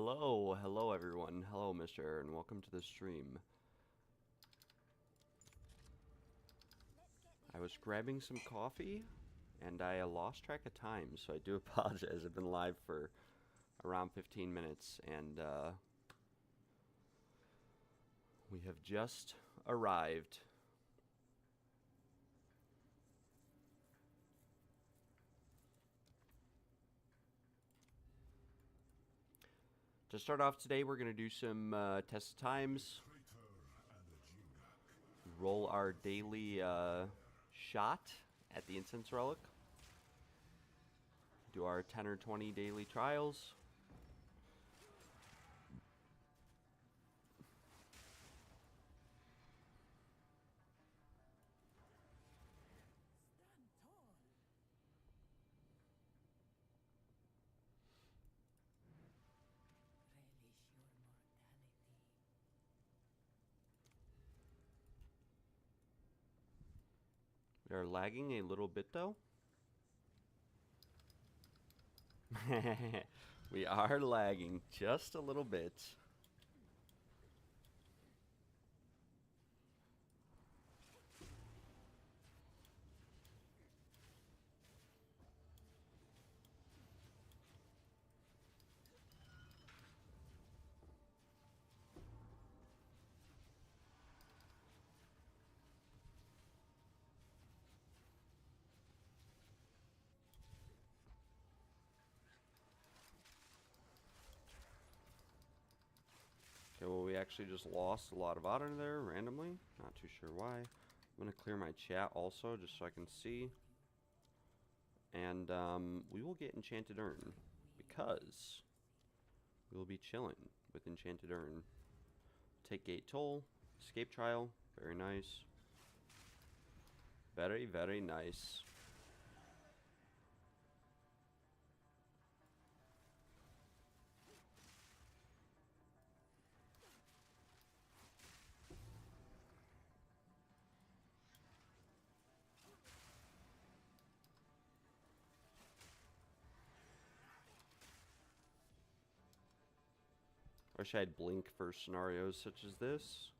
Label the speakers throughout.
Speaker 1: Hello everyone. Hello Mr. Aaron. Welcome to the stream. I was grabbing some coffee and I lost track of time, so I do apologize. I've been live for around 15 minutes and we have just arrived. To start off today, we're going to do some test times, roll our daily shot at the Incense Relic, do our 10 or 20 daily trials, we are lagging a little bit though. We are lagging just a little bit. Okay, well, we actually just lost a lot of honor there randomly. Not too sure why. I'm going to clear my chat also just so I can see. And we will get Enchanted Urn because we will be chilling with Enchanted Urn. Take Gate Toll, Escape Trial, very nice. Very, very nice. I wish I had blink for scenarios such as this.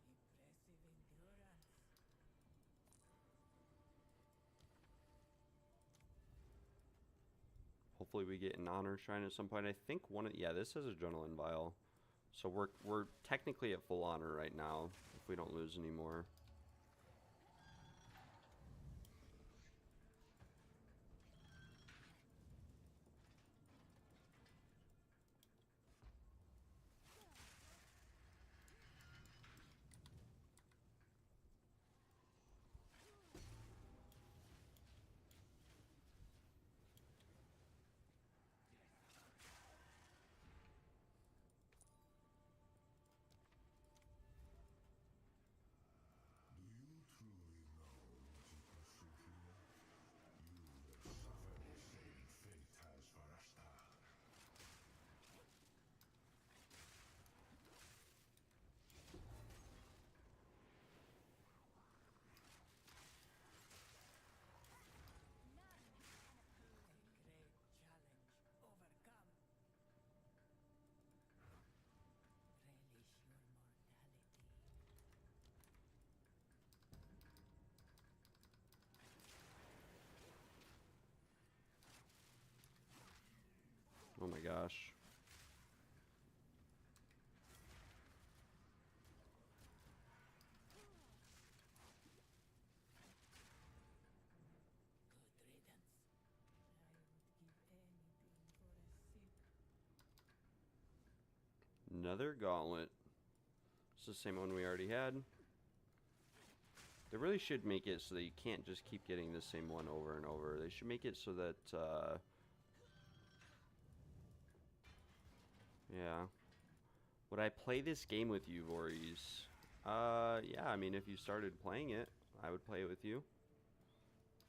Speaker 1: Hopefully we get an honor shrine at some point. I think yeah, this is Adrenaline Vial. So we're technically at full honor right now if we don't lose anymore. Oh my gosh. Another gauntlet. It's the same one we already had. They really should make it so that you can't just keep getting the same one over and over. They should make it so that, yeah. Would I play this game with you, Voorhees? Yeah, I mean, if you started playing it, I would play it with you.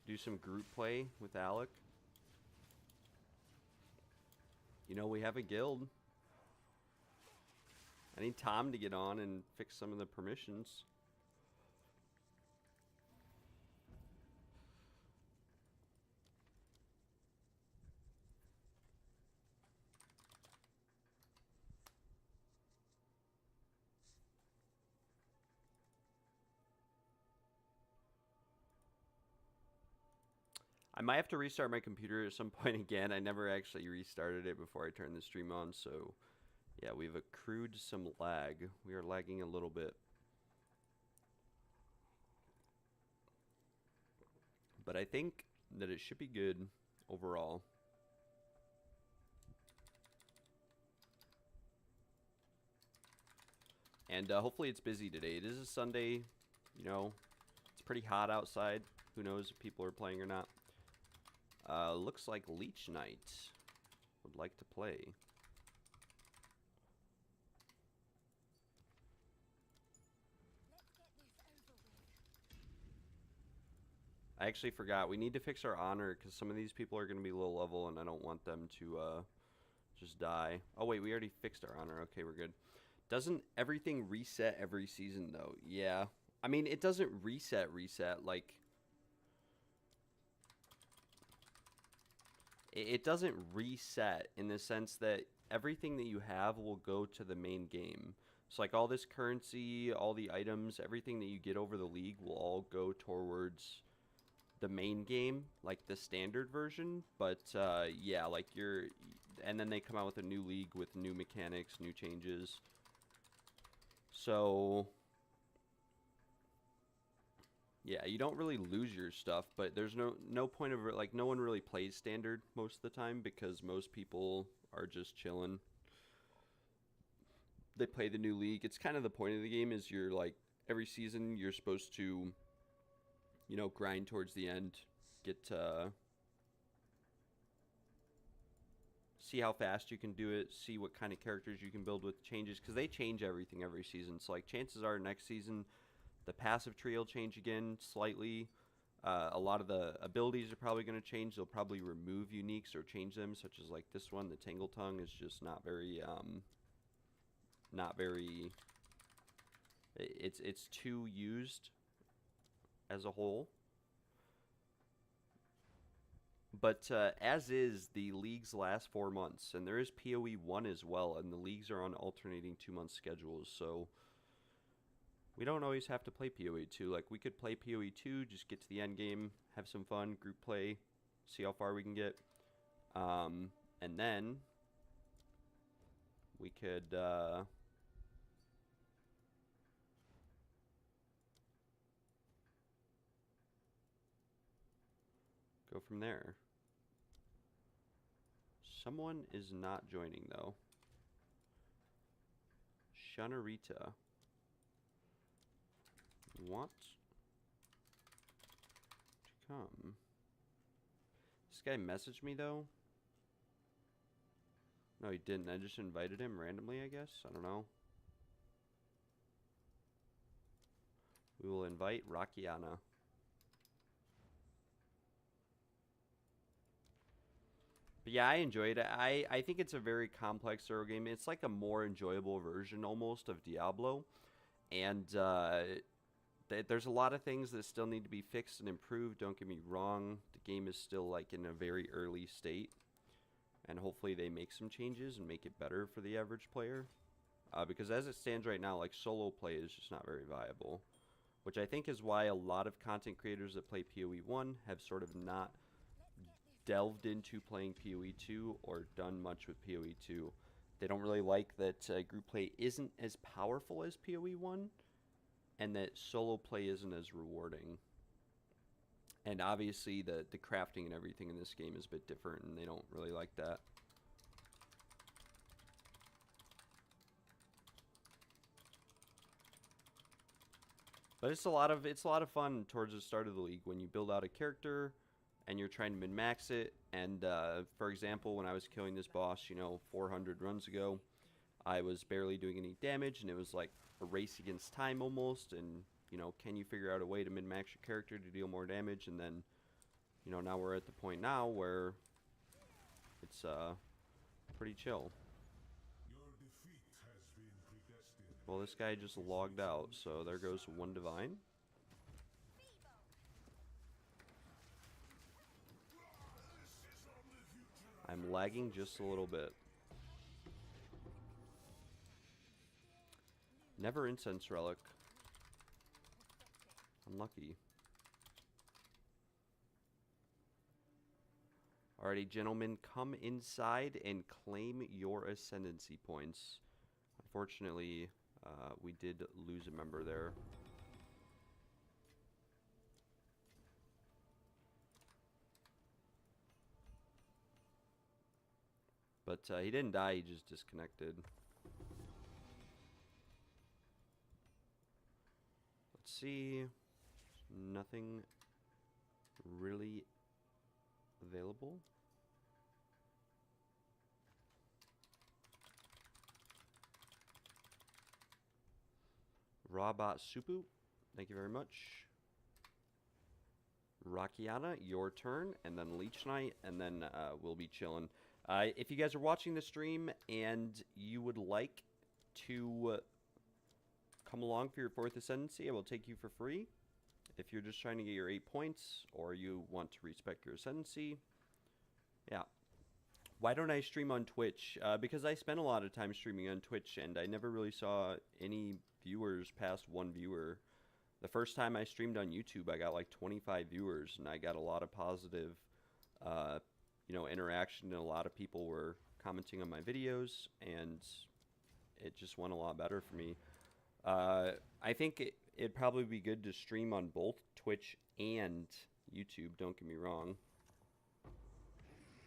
Speaker 1: Do some group play with Alec. You know, we have a guild. I need Tom to get on and fix some of the permissions. I might have to restart my computer at some point again. I never actually restarted it before I turned the stream on, so yeah, we've accrued some lag. We are lagging a little bit. But I think that it should be good overall. And hopefully it's busy today. It is a Sunday, you know, it's pretty hot outside. Who knows if people are playing or not. Looks like Leech Knight would like to play. I actually forgot. We need to fix our honor because some of these people are going to be low level and I don't want them to just die. Oh, wait, we already fixed our honor. Okay, we're good. Doesn't everything reset every season, though? Yeah. I mean, it doesn't reset. Like, it doesn't reset in the sense that everything that you have will go to the main game. So, like, all this currency, all the items, everything that you get over the league will all go towards the main game, like the standard version. But, yeah, like, and then they come out with a new league with new mechanics, new changes. So, yeah, you don't really lose your stuff, but there's no point of, like, no one really plays standard most of the time because most people are just chilling. They play the new league. It's kind of the point of the game is you're, like, every season you're supposed to, you know, grind towards the end, get see how fast you can do it, see what kind of characters you can build with changes, because they change everything every season. So, like, chances are next season the passive tree will change again slightly. A lot of the abilities are probably going to change. They'll probably remove uniques or change them, such as like this one, the Tangle Tongue is just not very it's too used as a whole. But as is the league's last 4 months, and there is PoE1 as well, and the leagues are on alternating 2-month schedules, so we don't always have to play PoE2. Like, we could play PoE2, just get to the end game, have some fun, group play, see how far we can get, and then we could go from there. Someone is not joining, though. Shunarita. Want to come. This guy messaged me, though. No, he didn't. I just invited him randomly, I guess. I don't know. We will invite Rakiana. But yeah, I enjoyed it. I think it's a very complex Euro game. It's like a more enjoyable version almost of Diablo. And there's a lot of things that still need to be fixed and improved. Don't get me wrong. The game is still like in a very early state. And hopefully they make some changes and make it better for the average player. Because as it stands right now, like solo play is just not very viable. Which I think is why a lot of content creators that play PoE1 have sort of not delved into playing PoE2 or done much with PoE2. They don't really like that group play isn't as powerful as PoE1 and that solo play isn't as rewarding. And obviously the crafting and everything in this game is a bit different and they don't really like that. But it's a lot of fun towards the start of the league when you build out a character and you're trying to min-max it. And for example, when I was killing this boss, you know, 400 runs ago, I was barely doing any damage, and it was like a race against time almost. And you know, can you figure out a way to min-max your character to deal more damage? And then, you know, now we're at the point now where it's pretty chill. Well, this guy just logged out, so there goes one divine. I'm lagging just a little bit. Never incense relic. Unlucky. Alrighty, gentlemen, come inside and claim your ascendancy points. Unfortunately, we did lose a member there. But he didn't die, he just disconnected. Let's see. Nothing really available. Robot Supu, thank you very much. Rakiana, your turn, and then Leech Knight, and then we'll be chilling. If you guys are watching the stream and you would like to come along for your 4th Ascendancy, I will take you for free. If you're just trying to get your 8 points, or you want to respect your Ascendancy, yeah. Why don't I stream on Twitch? Because I spent a lot of time streaming on Twitch, and I never really saw any viewers past 1 viewer. The first time I streamed on YouTube, I got like 25 viewers, and I got a lot of positive, you know, interaction, and a lot of people were commenting on my videos, and it just went a lot better for me. I think it'd probably be good to stream on both Twitch and YouTube, don't get me wrong.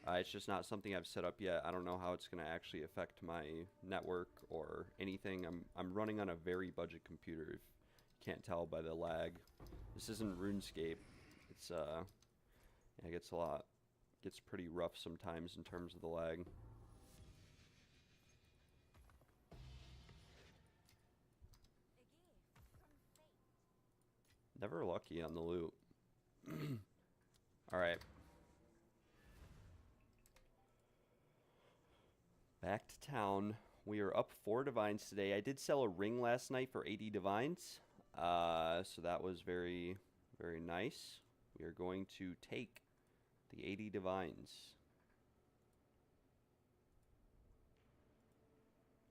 Speaker 1: It's just not something I've set up yet. I don't know how it's going to actually affect my network or anything. I'm running on a very budget computer, if you can't tell by the lag. This isn't RuneScape. It's yeah, it gets pretty rough sometimes in terms of the lag. Never lucky on the loot. Alright. Back to town. We are up 4 divines today. I did sell a ring last night for 80 divines. So that was very, very nice. We are going to take the 80 divines.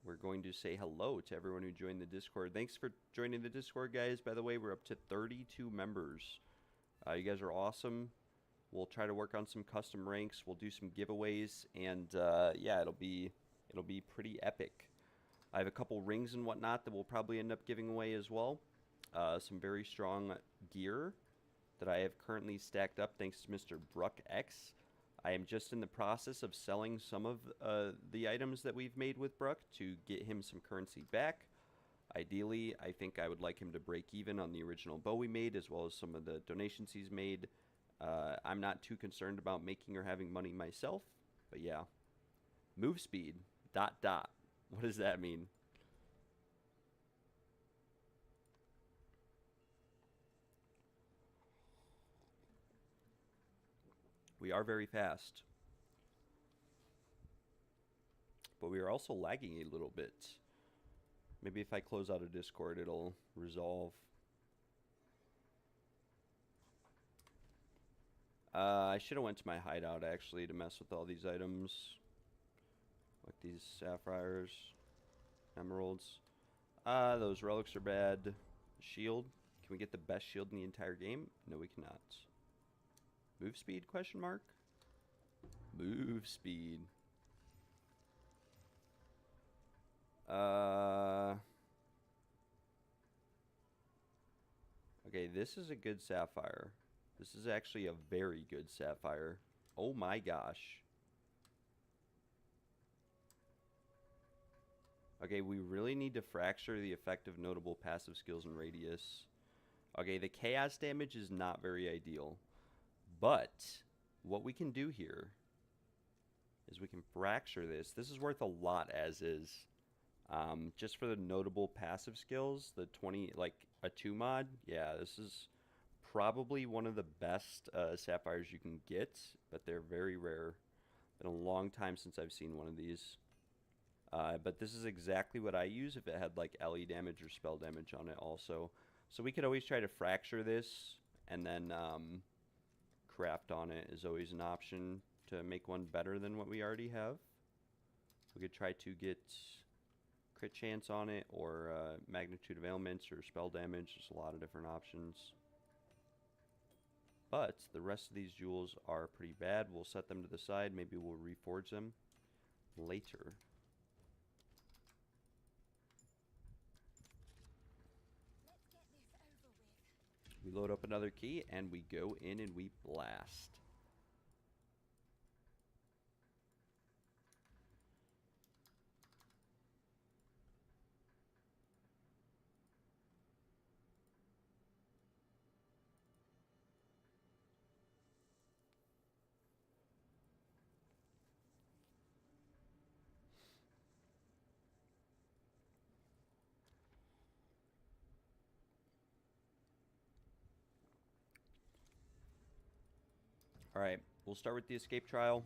Speaker 1: We're going to say hello to everyone who joined the Discord. Thanks for joining the Discord, guys. By the way, we're up to 32 members. You guys are awesome. We'll try to work on some custom ranks. We'll do some giveaways, and yeah, it'll be pretty epic. I have a couple rings and whatnot that we'll probably end up giving away as well. Some very strong gear that I have currently stacked up thanks to Mr. Bruck X. I am just in the process of selling some of the items that we've made with Bruck to get him some currency back. Ideally, I think I would like him to break even on the original bow we made, as well as some of the donations he's made. I'm not too concerned about making or having money myself, but yeah. Move speed, ... What does that mean? We are very fast, but we are also lagging a little bit. Maybe if I close out of Discord, it'll resolve. I should have went to my hideout, actually, to mess with all these items. Like these sapphires, emeralds. Those relics are bad. Shield. Can we get the best shield in the entire game? No, we cannot. Move speed, question mark? Move speed. Okay, this is a good sapphire. This is actually a very good sapphire. Oh my gosh. Okay, we really need to fracture the effect of notable passive skills and radius. Okay, the chaos damage is not very ideal. But what we can do here is we can fracture this. This is worth a lot as is. Just for the notable passive skills, the 20, like a 2 mod, yeah, this is probably one of the best sapphires you can get, but they're very rare. Been a long time since I've seen one of these. But this is exactly what I use if it had like LE damage or spell damage on it also. So we could always try to fracture this, and then craft on it is always an option to make one better than what we already have. We could try to get crit chance on it, or magnitude of ailments, or spell damage. There's a lot of different options. But the rest of these jewels are pretty bad. We'll set them to the side. Maybe we'll reforge them later. We load up another key, and we go in and we blast. Alright, we'll start with the escape trial.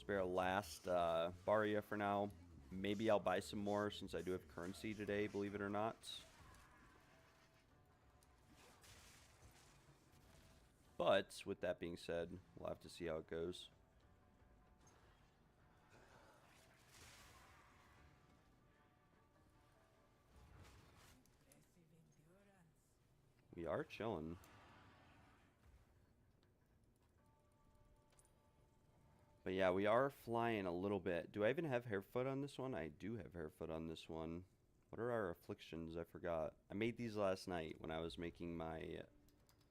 Speaker 1: Spare a last Barria for now. Maybe I'll buy some more since I do have currency today, believe it or not. But, with that being said, we'll have to see how it goes. We are chilling. But yeah, we are flying a little bit. Do I even have Hairfoot on this one? I do have Hairfoot on this one. What are our afflictions? I forgot. I made these last night when I was making my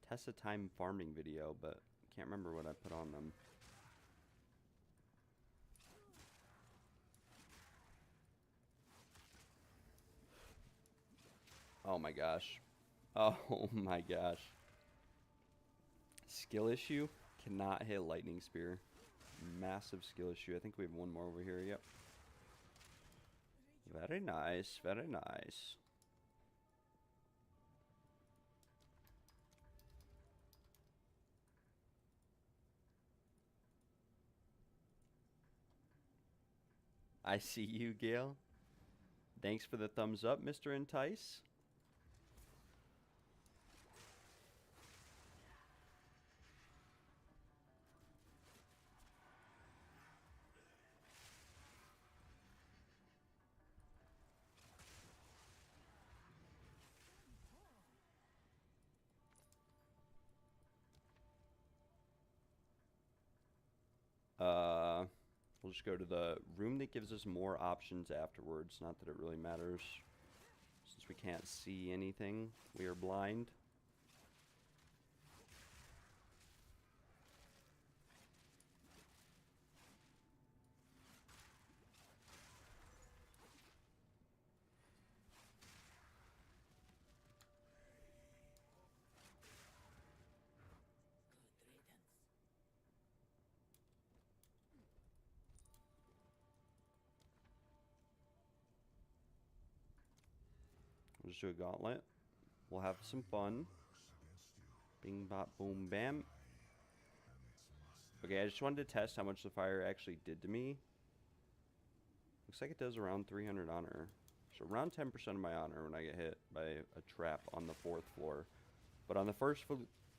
Speaker 1: Tessa Time farming video, but can't remember what I put on them. Oh my gosh. Oh my gosh. Skill issue. Cannot hit Lightning Spear. Massive skill issue. I think we have one more over here. Yep. Very nice. Very nice. I see you, Gale. Thanks for the thumbs up, Mr. Entice. We'll just go to the room that gives us more options afterwards. Not that it really matters, since we can't see anything. We are blind. We'll just do a gauntlet. We'll have some fun. Bing, bop, boom, bam. Okay, I just wanted to test how much the fire actually did to me. Looks like it does around 300 honor. So around 10% of my honor when I get hit by a trap on the 4th floor. But on the first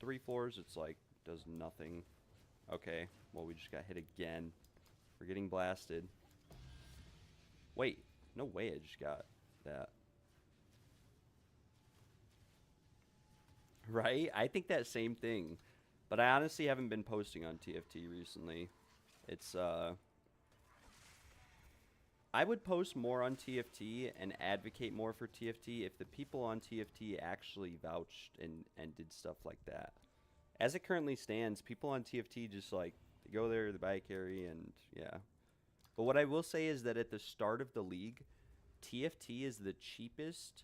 Speaker 1: 3 floors, it's like, does nothing. Okay, well, we just got hit again. We're getting blasted. Wait, no way I just got that. Right? I think that same thing. But I honestly haven't been posting on TFT recently. It's, I would post more on TFT and advocate more for TFT if the people on TFT actually vouched and did stuff like that. As it currently stands, people on TFT just, like, they go there, they buy a carry, and, yeah. But what I will say is that at the start of the league, TFT is the cheapest,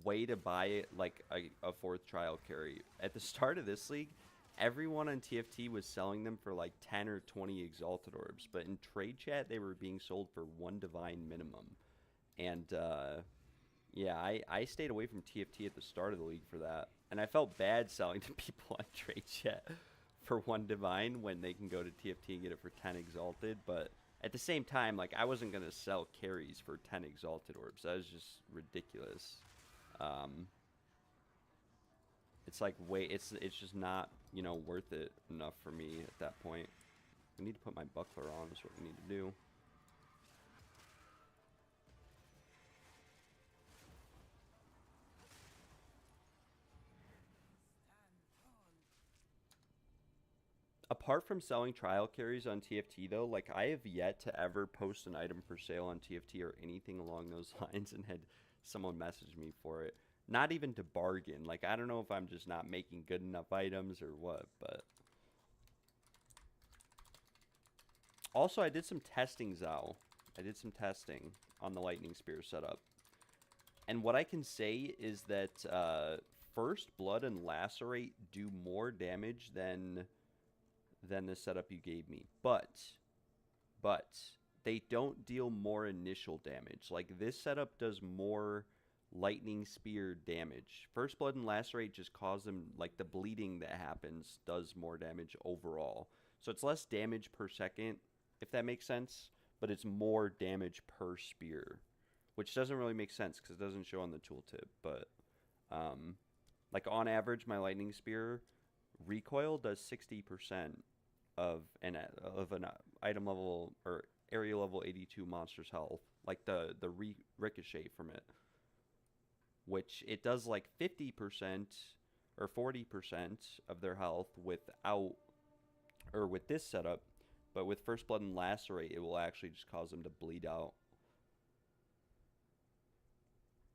Speaker 1: way to buy it, like a 4th trial carry. At the start of this league, everyone on TFT was selling them for like 10 or 20 exalted orbs, but in trade chat they were being sold for 1 divine minimum. And yeah, I stayed away from TFT at the start of the league for that, and I felt bad selling to people on trade chat for 1 divine when they can go to TFT and get it for 10 exalted. But at the same time, like, I wasn't gonna sell carries for 10 exalted orbs. That was just ridiculous. It's like, it's just not, you know, worth it enough for me at that point. I need to put my buckler on, is what we need to do. apart from selling trial carries on TFT, though, like, I have yet to ever post an item for sale on TFT or anything along those lines and had someone message me for it. Not even to bargain. Like, I don't know if I'm just not making good enough items or what, but... Also, I did some testing, Zao. I did some testing on the Lightning Spear setup. And what I can say is that First Blood and Lacerate do more damage than the setup you gave me. But they don't deal more initial damage. Like, this setup does more Lightning Spear damage. First Blood and Lacerate just cause them, like, the bleeding that happens does more damage overall. So it's less damage per second, if that makes sense, but it's more damage per spear, which doesn't really make sense because it doesn't show on the tooltip. But like, on average, my Lightning Spear recoil does 60% of an item level or area level 82 monster's health, like the ricochet from it, which it does like 50% or 40% of their health without, or with this setup. But with First Blood and Lacerate, it will actually just cause them to bleed out.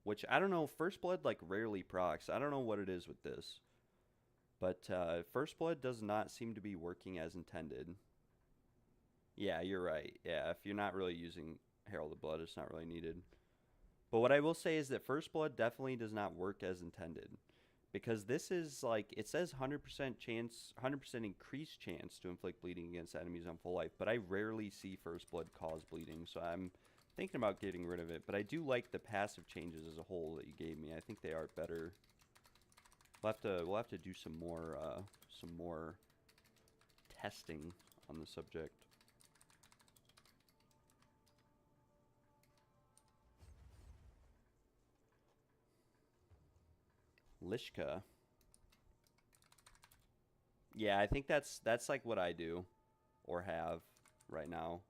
Speaker 1: Which, I don't know, First Blood, like, rarely procs. I don't know what it is with this. But First Blood does not seem to be working as intended. Yeah, you're right. Yeah, if you're not really using Herald of Blood, it's not really needed. But what I will say is that First Blood definitely does not work as intended. Because this is, like, it says 100% chance, 100% increased chance to inflict bleeding against enemies on full life, but I rarely see First Blood cause bleeding, so I'm thinking about getting rid of it. But I do like the passive changes as a whole that you gave me. I think they are better. We'll have to do some more testing on the subject. Lishka. Yeah, I think that's like what I do or have right now.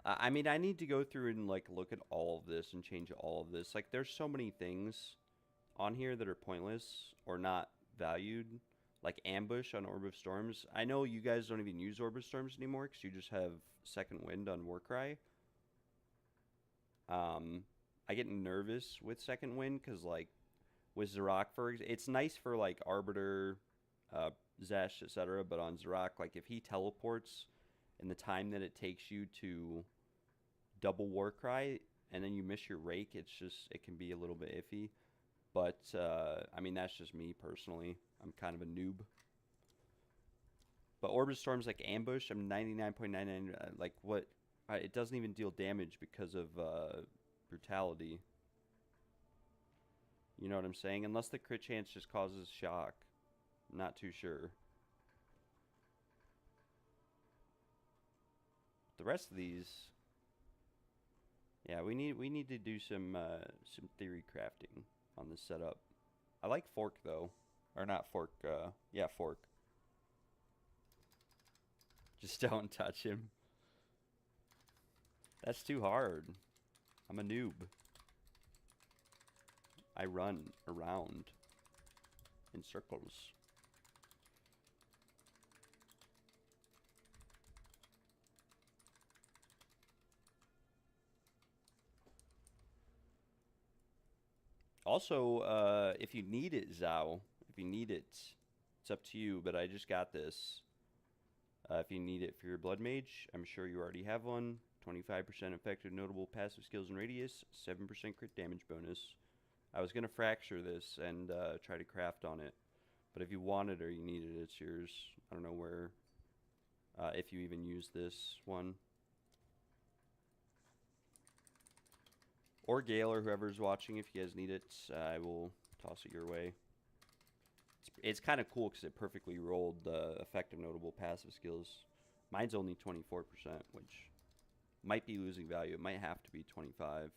Speaker 1: I mean, I need to go through and, like, look at all of this and change all of this. Like, there's so many things on here that are pointless or not valued. Like Ambush on Orb of Storms. I know you guys don't even use Orb of Storms anymore because you just have Second Wind on Warcry. I get nervous with Second Wind because, like, with Zarok, it's nice for, like, Arbiter, Zesh, etc. But on Zarok, like, if he teleports and the time that it takes you to double Warcry and then you miss your rake, it can be a little bit iffy. But I mean, that's just me personally. I'm kind of a noob. But Orb of Storms, like Ambush, I'm 99.99. Like, what? It doesn't even deal damage because of brutality. You know what I'm saying? Unless the crit chance just causes shock. I'm not too sure. The rest of these, yeah, we need to do some theory crafting on this setup. I like Fork though, or not Fork. Yeah, Fork. Just don't touch him. That's too hard. I'm a noob. I run around in circles. Also, if you need it, Zao, if you need it, it's up to you, but I just got this. If you need it for your Blood Mage, I'm sure you already have one. 25% effective notable passive skills and radius, 7% crit damage bonus. I was going to fracture this and try to craft on it, but if you want it or you need it, it's yours. I don't know where, if you even use this one. Or Gale or whoever's watching, if you guys need it, I will toss it your way. It's kind of cool because it perfectly rolled the effective notable passive skills. Mine's only 24%, which might be losing value. It might have to be 25.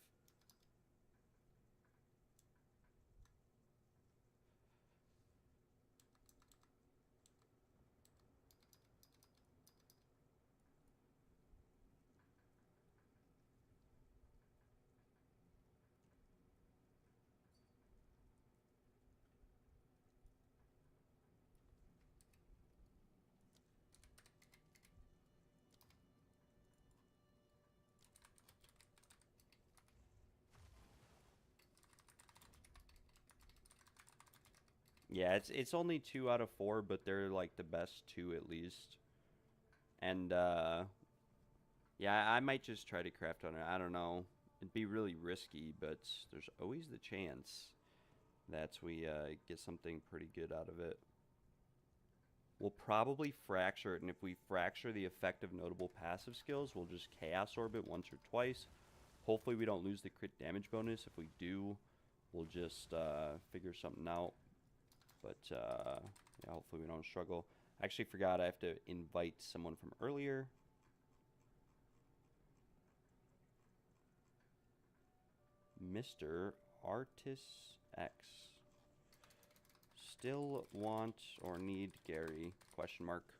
Speaker 1: Yeah, it's only 2 out of 4, but they're like the best 2 at least. And yeah, I might just try to craft on it. I don't know. It'd be really risky, but there's always the chance that we get something pretty good out of it. We'll probably fracture it, and if we fracture the effect of notable passive skills, we'll just Chaos Orb it once or twice. Hopefully we don't lose the crit damage bonus. If we do, we'll just figure something out. But yeah, hopefully we don't struggle. I actually forgot I have to invite someone from earlier. Mr. Artis X. Still want or need Gary? Question mark.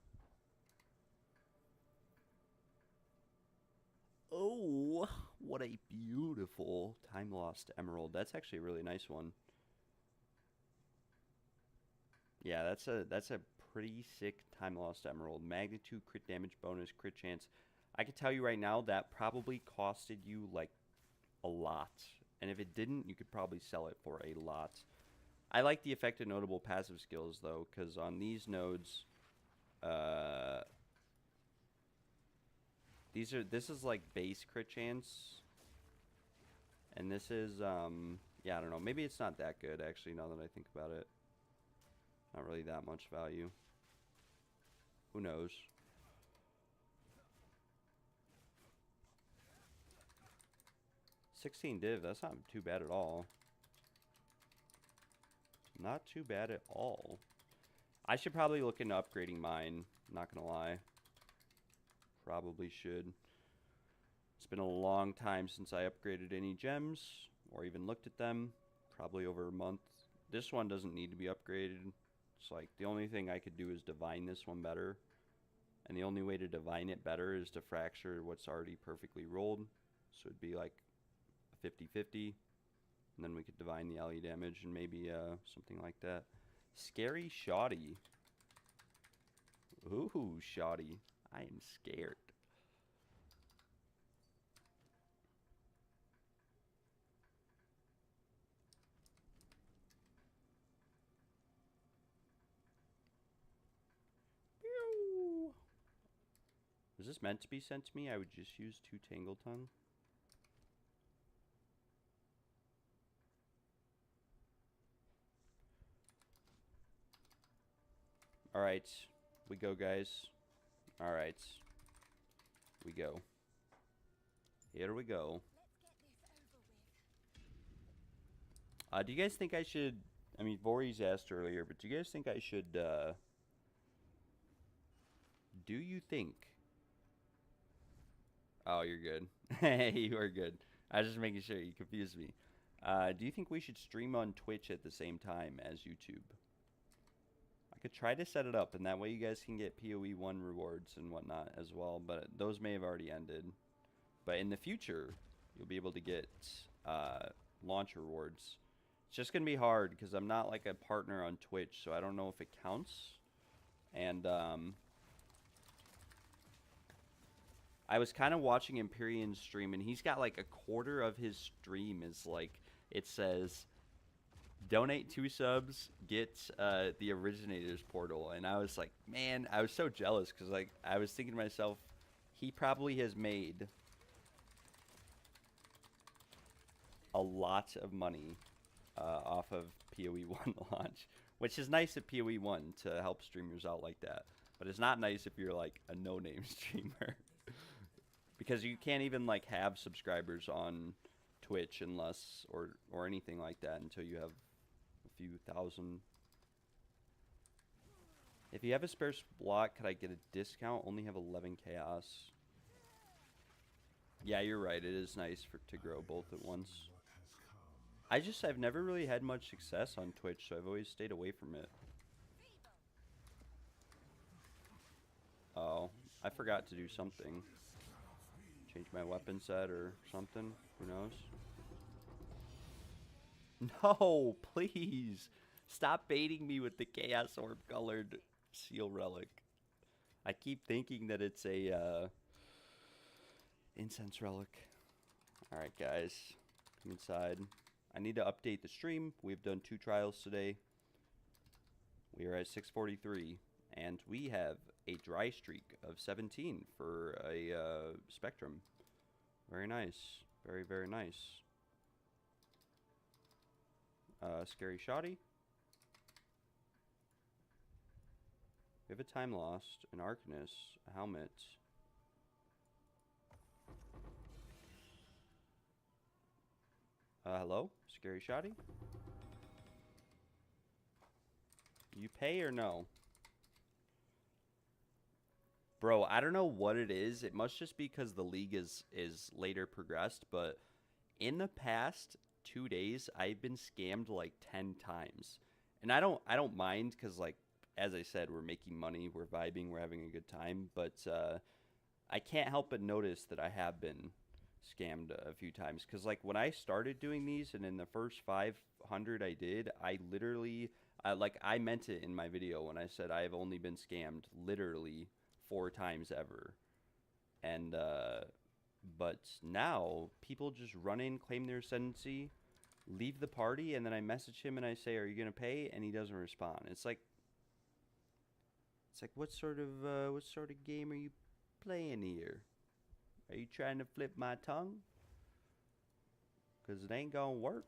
Speaker 1: Oh, what a beautiful time lost emerald. That's actually a really nice one. Yeah, that's a pretty sick time lost emerald. Magnitude, crit damage bonus, crit chance. I can tell you right now that probably costed you like a lot. And if it didn't, you could probably sell it for a lot. I like the effect of notable passive skills though, because on these nodes, this is like base crit chance, and this is yeah, I don't know, maybe it's not that good actually now that I think about it. Not really that much value. Who knows? $16 div, that's not too bad at all. Not too bad at all. I should probably look into upgrading mine, not gonna lie. Probably should. It's been a long time since I upgraded any gems or even looked at them. Probably over a month. This one doesn't need to be upgraded. It's like the only thing I could do is divine this one better. And the only way to divine it better is to fracture what's already perfectly rolled. So it'd be like a 50-50. And then we could divine the alley damage and maybe something like that. Scary Shoddy. Ooh, Shoddy. I am scared. Pew. Was this meant to be sent to me? I would just use 2 Tangle Tongue. Alright. We go, guys. Alright. We go. Here we go. Do you guys think I should... I mean, Voorhees asked earlier, but do you guys think I should... do you think... Oh, you're good. You are good. I was just making sure. You confused me. Do you think we should stream on Twitch at the same time as YouTube? I could try to set it up, and that way you guys can get PoE1 rewards and whatnot as well, but those may have already ended. But in the future, you'll be able to get launch rewards. It's just going to be hard because I'm not like a partner on Twitch, so I don't know if it counts. And I was kind of watching Empyrean's stream, and he's got like a quarter of his stream is like, it says, donate 2 subs, get the Originators portal. And I was like, man, I was so jealous because like I was thinking to myself, he probably has made a lot of money off of PoE1 launch, which is nice at PoE1 to help streamers out like that. But it's not nice if you're like a no-name streamer. Because you can't even like have subscribers on Twitch unless, or anything like that until you have a few thousand. If you have a spare block, could I get a discount? Only have 11 chaos. Yeah, you're right. It is nice to grow both at once. I've never really had much success on Twitch, so I've always stayed away from it. Oh, I forgot to do something. Change my weapon set or something. Who knows? No, please. Stop baiting me with the Chaos Orb colored seal relic. I keep thinking that it's a incense relic. Alright, guys. Come inside. I need to update the stream. We've done 2 trials today. We are at 643, and we have a dry streak of 17 for a Spectrum. Very nice. Very, very nice. Scary Shoddy. We have a Time Lost, an Arcanist, a Helmet. Hello? Scary Shoddy? You pay or no? Bro, I don't know what it is. It must just be because the league is later progressed, but in the past 2 days, I've been scammed like 10 times. And I don't mind because, like, as I said, we're making money, we're vibing, we're having a good time, but I can't help but notice that I have been scammed a few times. Because, like, when I started doing these and in the first 500 I did, I literally, like, I meant it in my video when I said I've only been scammed literally 4 times ever. And but now people just run in, claim their ascendancy, leave the party, and then I message him and I say, "Are you gonna pay?" And he doesn't respond. It's like what sort of game are you playing here? Are you trying to flip my tongue? 'Cause it ain't gonna work.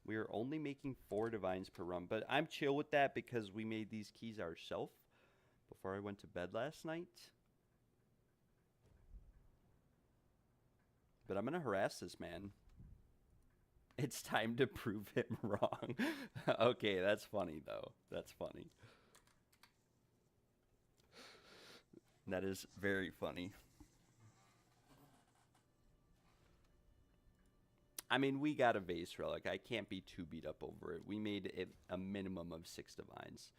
Speaker 1: We are only making 4 divines per run, but I'm chill with that because we made these keys ourselves before I went to bed last night. But I'm going to harass this man. It's time to prove him wrong. Okay, that's funny, though. That's funny. That is very funny. I mean, we got a vase relic. I can't be too beat up over it. We made it a minimum of 6 divines.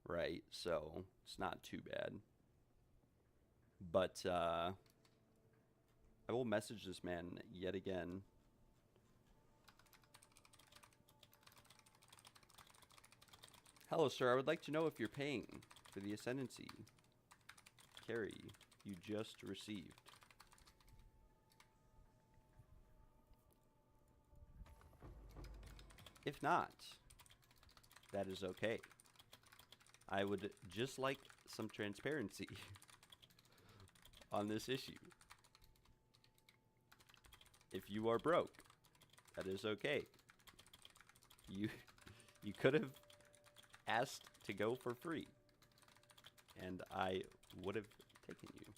Speaker 1: Right? So, it's not too bad. But, I will message this man yet again. Hello, sir. I would like to know if you're paying for the ascendancy carry you just received. If not, that is okay. I would just like some transparency on this issue. If you are broke, that is okay. You could have asked to go for free, and I would have taken you.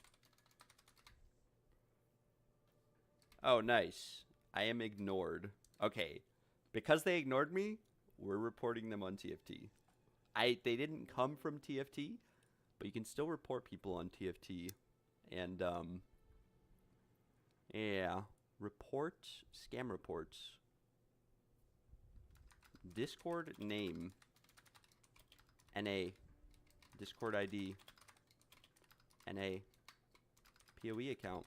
Speaker 1: Oh, nice. I am ignored. Okay. Because they ignored me, we're reporting them on TFT. They didn't come from TFT, but you can still report people on TFT. And, yeah. Report, scam reports. Discord name. NA. Discord ID. NA. PoE account.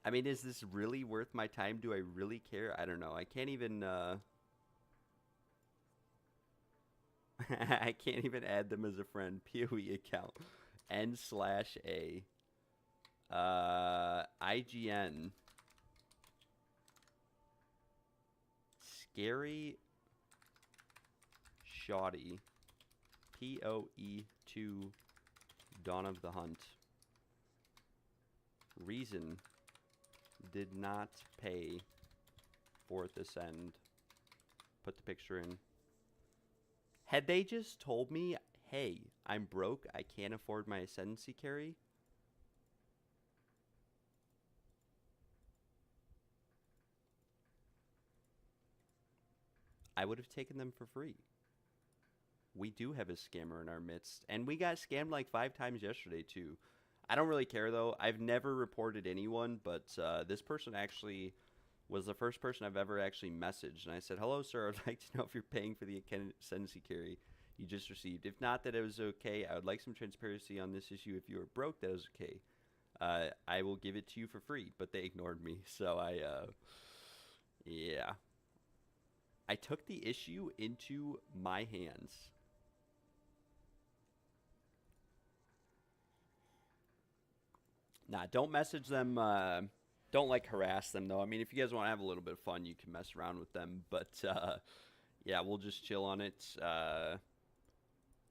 Speaker 1: I mean, is this really worth my time? Do I really care? I don't know. I can't even, I can't even add them as a friend. PoE account. N/A. IGN. Scary Shoddy. PoE2. Dawn of the Hunt. Reason. Did not pay 4th Ascend. Put the picture in. Had they just told me, hey, I'm broke, I can't afford my Ascendancy carry, I would have taken them for free. We do have a scammer in our midst, and we got scammed like 5 times yesterday too. I don't really care, though. I've never reported anyone, but this person actually was the first person I've ever actually messaged. And I said, hello, sir. I'd like to know if you're paying for the ascendancy carry you just received. If not, that it was okay. I would like some transparency on this issue. If you are broke, that is okay. I will give it to you for free. But they ignored me. So yeah. I took the issue into my hands. Nah, don't message them. Don't like harass them though. I mean, if you guys want to have a little bit of fun, you can mess around with them. But yeah, we'll just chill on it.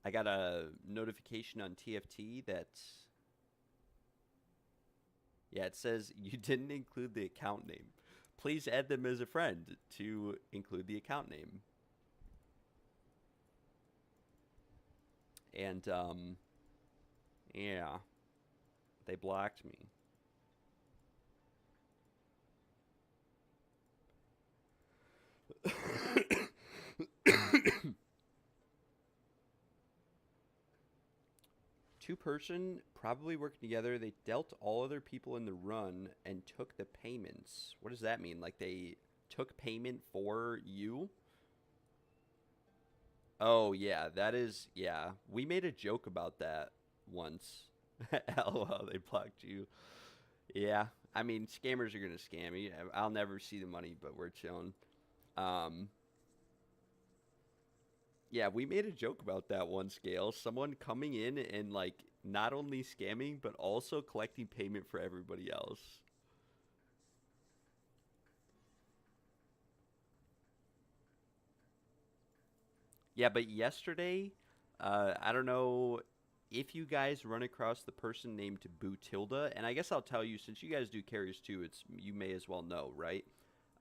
Speaker 1: I got a notification on TFT that yeah, it says you didn't include the account name. Please add them as a friend to include the account name. And yeah, they blocked me. Two-person, probably working together. They dealt all other people in the run and took the payments. What does that mean? Like they took payment for you? Oh, yeah, that is, yeah. We made a joke about that once. LOL, they blocked you. Yeah, I mean, scammers are going to scam me. I'll never see the money, but we're chilling. Um, Yeah, we made a joke about that one scale. Someone coming in and like not only scamming but also collecting payment for everybody else. Yeah, but yesterday, I don't know if you guys run across the person named Bootilda, and I guess I'll tell you since you guys do carries too, it's you may as well know, right?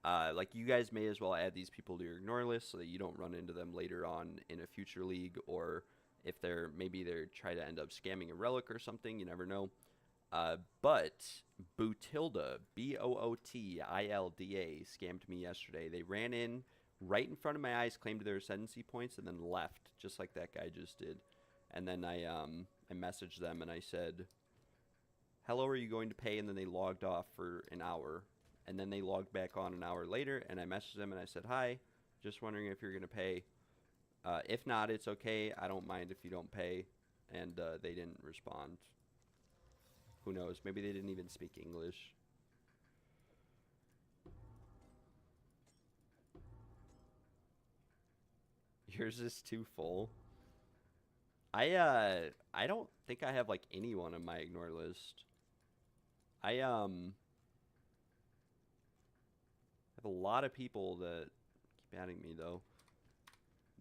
Speaker 1: Like you guys may as well add these people to your ignore list so that you don't run into them later on in a future league, or if they're maybe they're try to end up scamming a relic or something. You never know. But Bootilda, Bootilda, scammed me yesterday. They ran in right in front of my eyes, claimed their ascendancy points, and then left just like that guy just did. And then I messaged them and I said, "Hello, are you going to pay?" And then they logged off for an hour. And then they logged back on an hour later, and I messaged them and I said, "Hi, just wondering if you're going to pay. If not, it's okay. I don't mind if you don't pay." And they didn't respond. Who knows? Maybe they didn't even speak English. Yours is too full. I don't think I have like anyone on my ignore list. I have a lot of people that keep adding me though.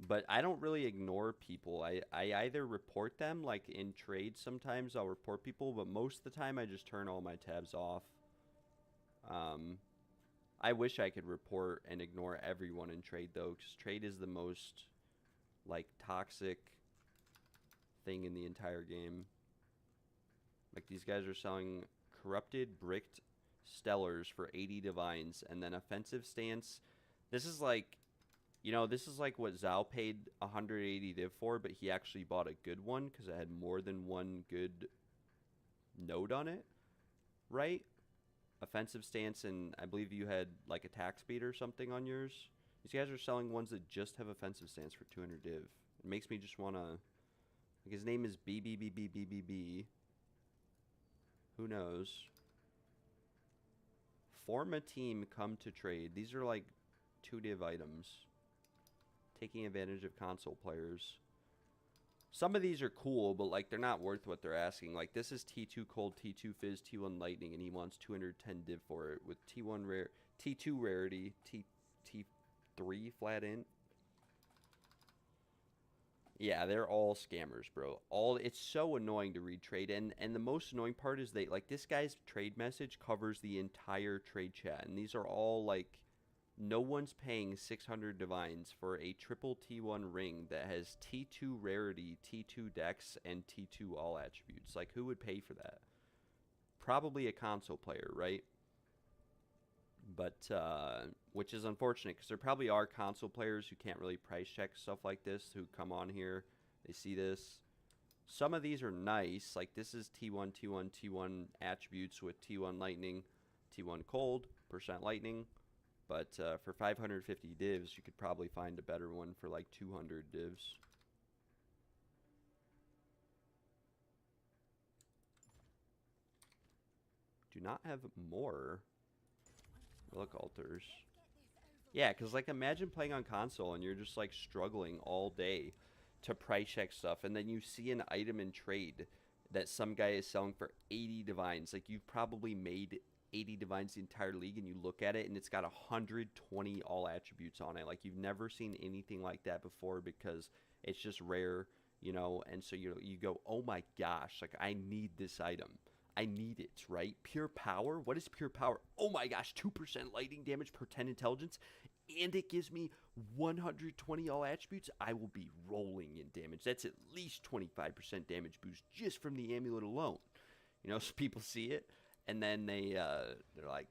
Speaker 1: But I don't really ignore people. I either report them, like in trades sometimes I'll report people, but most of the time I just turn all my tabs off. Um, I wish I could report and ignore everyone in trade though, because trade is the most like toxic thing in the entire game. Like these guys are selling corrupted bricked stellars for 80 divines, and then offensive stance. This is like, you know, this is like what Zhao paid 180 div for, but he actually bought a good one because it had more than one good node on it, right? Offensive stance, and I believe you had like attack speed or something on yours. These guys are selling ones that just have offensive stance for 200 div. It makes me just want to, like, his name is BBBBBBB. Who knows? Form a team, come to trade. These are like 2 div items. Taking advantage of console players. Some of these are cool, but like they're not worth what they're asking. Like this is T2 Cold, T2 Fizz, T1 Lightning, and he wants 210 div for it with T1 rare, T2 rarity, T3 flat int. Yeah, they're all scammers, bro. It's so annoying to read trade, and the most annoying part is they like this guy's trade message covers the entire trade chat, and these are all like no one's paying 600 divines for a triple T1 ring that has T2 rarity, T2 dex, and T2 all attributes. Like, who would pay for that? Probably a console player, right? But, which is unfortunate because there probably are console players who can't really price check stuff like this who come on here. They see this. Some of these are nice. Like, this is T1, T1, T1 attributes with T1 lightning, T1 cold, percent lightning. But for 550 divs, you could probably find a better one for like 200 divs. Do not have more relic altars. Yeah, because like imagine playing on console and you're just like struggling all day to price check stuff, and then you see an item in trade that some guy is selling for 80 divines. Like, you've probably made 80 divines the entire league, and you look at it and it's got 120 all attributes on it. Like, you've never seen anything like that before because it's just rare, you know. And so you go, oh my gosh, like, I need this item. I need it, right? Pure power. What is pure power? Oh my gosh, 2% lightning damage per 10 intelligence, and it gives me 120 all attributes. I will be rolling in damage. That's at least 25% damage boost just from the amulet alone. You know, so people see it, and then they're like,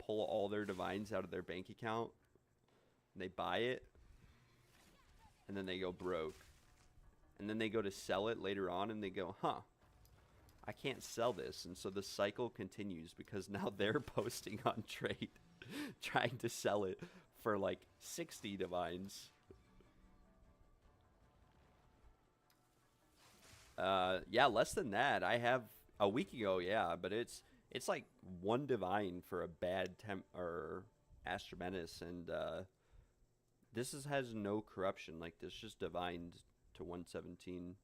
Speaker 1: pull all their divines out of their bank account, and they buy it, and then they go broke. And then they go to sell it later on, and they go, huh, I can't sell this. And so the cycle continues because now they're posting on trade trying to sell it for like 60 divines. Yeah, less than that. I have a week ago, yeah, but it's like 1 divine for a bad or Astromenace, and this has no corruption. Like, this just divined to 117.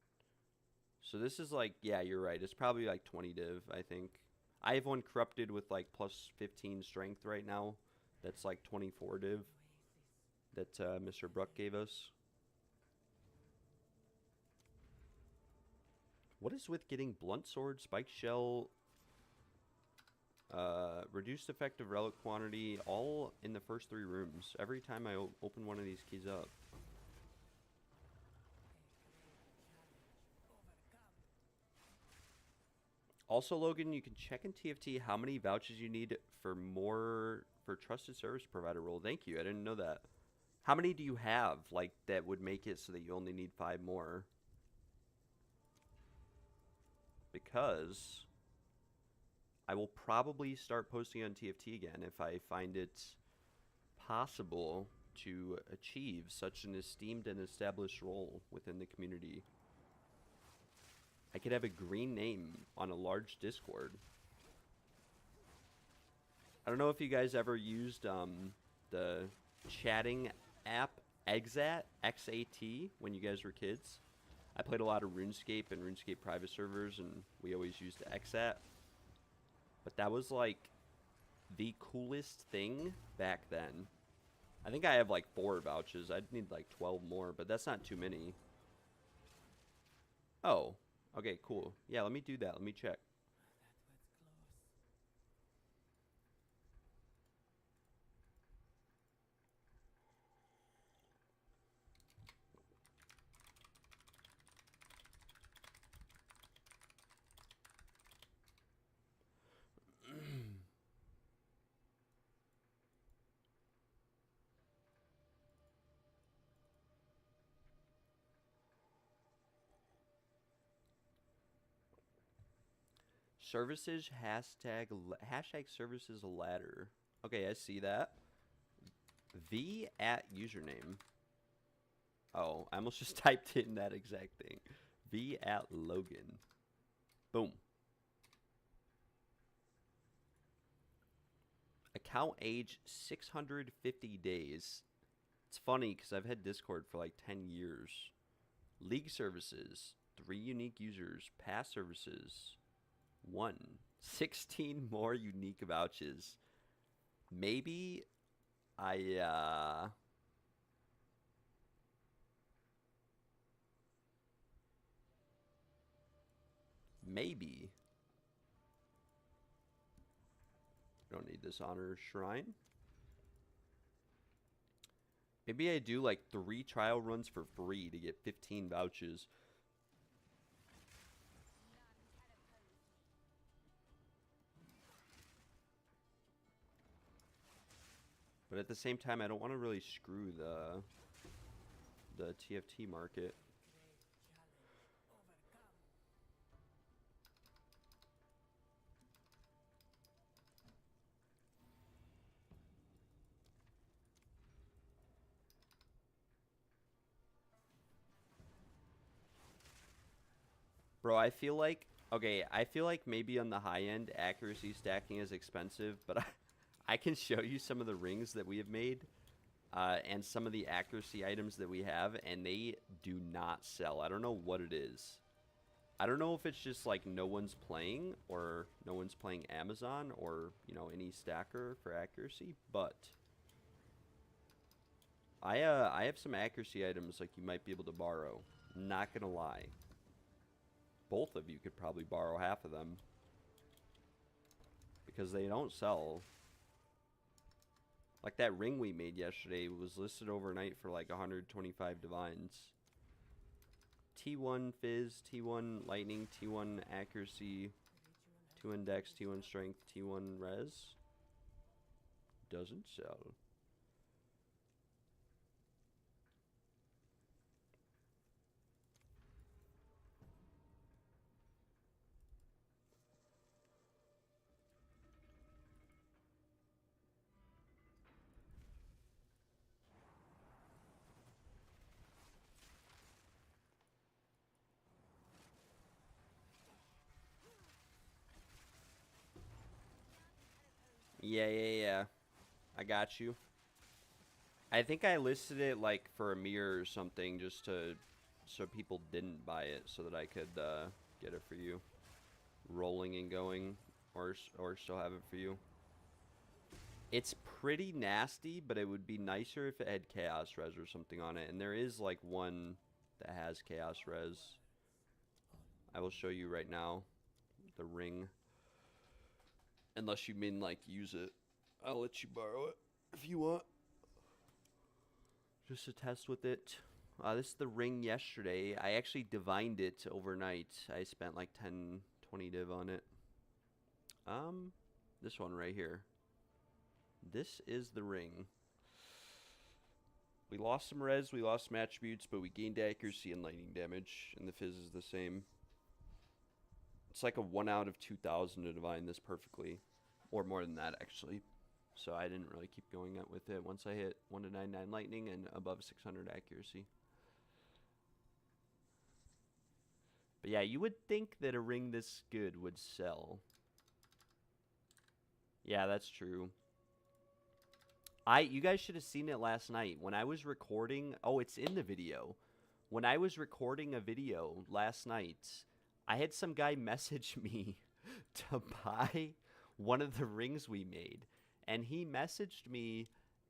Speaker 1: So this is like, yeah, you're right. It's probably like 20 div, I think. I have one corrupted with like plus 15 strength right now. That's like 24 div that Mr. Bruck gave us. What is with getting blunt sword, spike shell, reduced effective relic quantity, all in the first 3 rooms every time I open one of these keys up? Also, Logan, you can check in TFT how many vouchers you need for trusted service provider role. Thank you. I didn't know that. How many do you have, like, that would make it so that you only need 5 more? Because I will probably start posting on TFT again if I find it possible to achieve such an esteemed and established role within the community. I could have a green name on a large Discord. I don't know if you guys ever used the chatting app Exat, X-A-T, when you guys were kids. I played a lot of RuneScape and RuneScape private servers, and we always used Exat. But that was like the coolest thing back then. I think I have like 4 vouchers. I'd need like 12 more, but that's not too many. Oh. Okay, cool. Yeah, let me do that. Let me check. Services hashtag services ladder. Okay, I see that. V at username. Oh, I almost just typed in that exact thing. V at Logan. Boom. Account age 650 days. It's funny because I've had Discord for like 10 years. League services, 3 unique users. Pass services, 1. 16 more unique vouchers. Maybe maybe I don't need this honor shrine. Maybe I do like 3 trial runs for free to get 15 vouchers. But at the same time, I don't want to really screw the TFT market. Bro, I feel like, okay, I feel like maybe on the high end, accuracy stacking is expensive, but I can show you some of the rings that we have made and some of the accuracy items that we have, and they do not sell. I don't know what it is. I don't know if it's just like no one's playing or no one's playing Amazon or, you know, any stacker for accuracy, but I have some accuracy items like you might be able to borrow. Not gonna lie. Both of you could probably borrow half of them because they don't sell. Like that ring we made yesterday was listed overnight for like 125 divines. T1 Fizz, T1 Lightning, T1 Accuracy, T1 Dex, T1 Strength, T1 Res. Doesn't sell. Yeah. I got you. I think I listed it like for a mirror or something just to so people didn't buy it so that I could get it for you. Rolling and going or still have it for you. It's pretty nasty, but it would be nicer if it had Chaos Res or something on it. And there is like one that has Chaos Res. I will show you right now. The ring. Unless you mean like use it. I'll let you borrow it if you want. Just to test with it. This is the ring yesterday. I actually divined it overnight. I spent like 10, 20 div on it. This one right here. This is the ring. We lost some res, we lost some attributes, but we gained accuracy and lightning damage, and the fizz is the same. It's like a 1 out of 2,000 to divine this perfectly. Or more than that, actually. So I didn't really keep going out with it once I hit 1 to 99 lightning and above 600 accuracy. But yeah, you would think that a ring this good would sell. Yeah, that's true. You guys should have seen it last night. When I was recording... Oh, it's in the video. When I was recording a video last night, I had some guy message me to buy one of the rings we made. And he messaged me,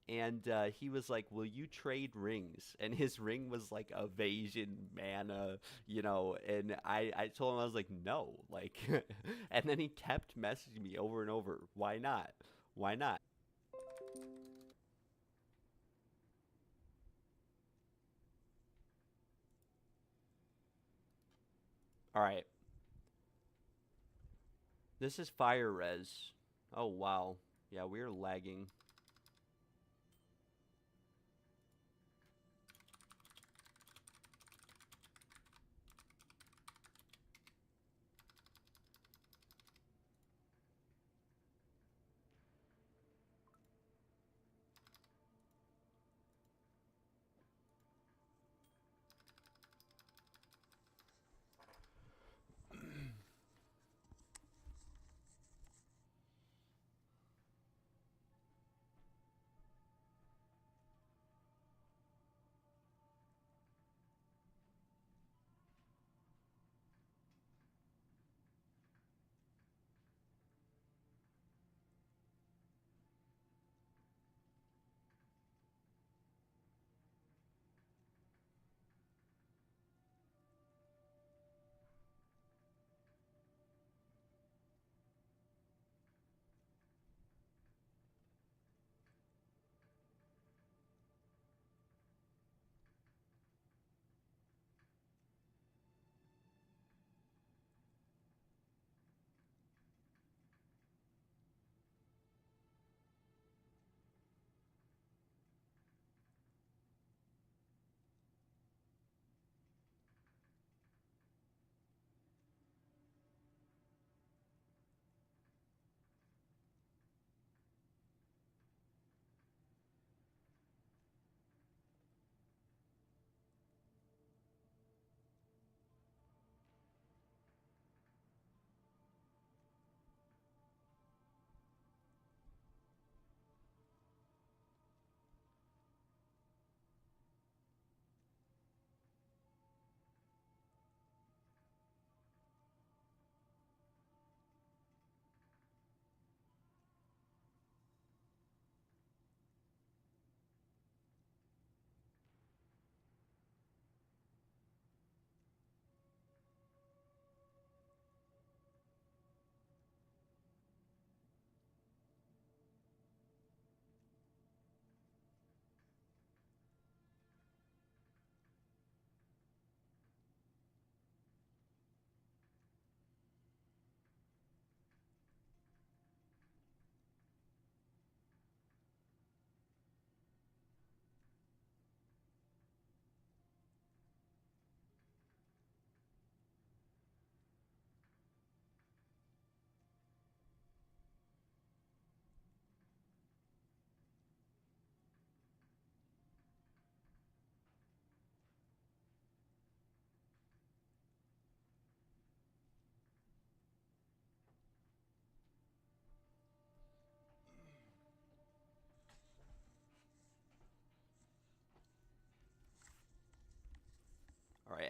Speaker 1: and he was like, will you trade rings? And his ring was like evasion, mana, you know. And I told him, I was like, no. Like, and then he kept messaging me over and over. Why not? Why not? All right. This is fire res. Oh, wow. Yeah, we're lagging.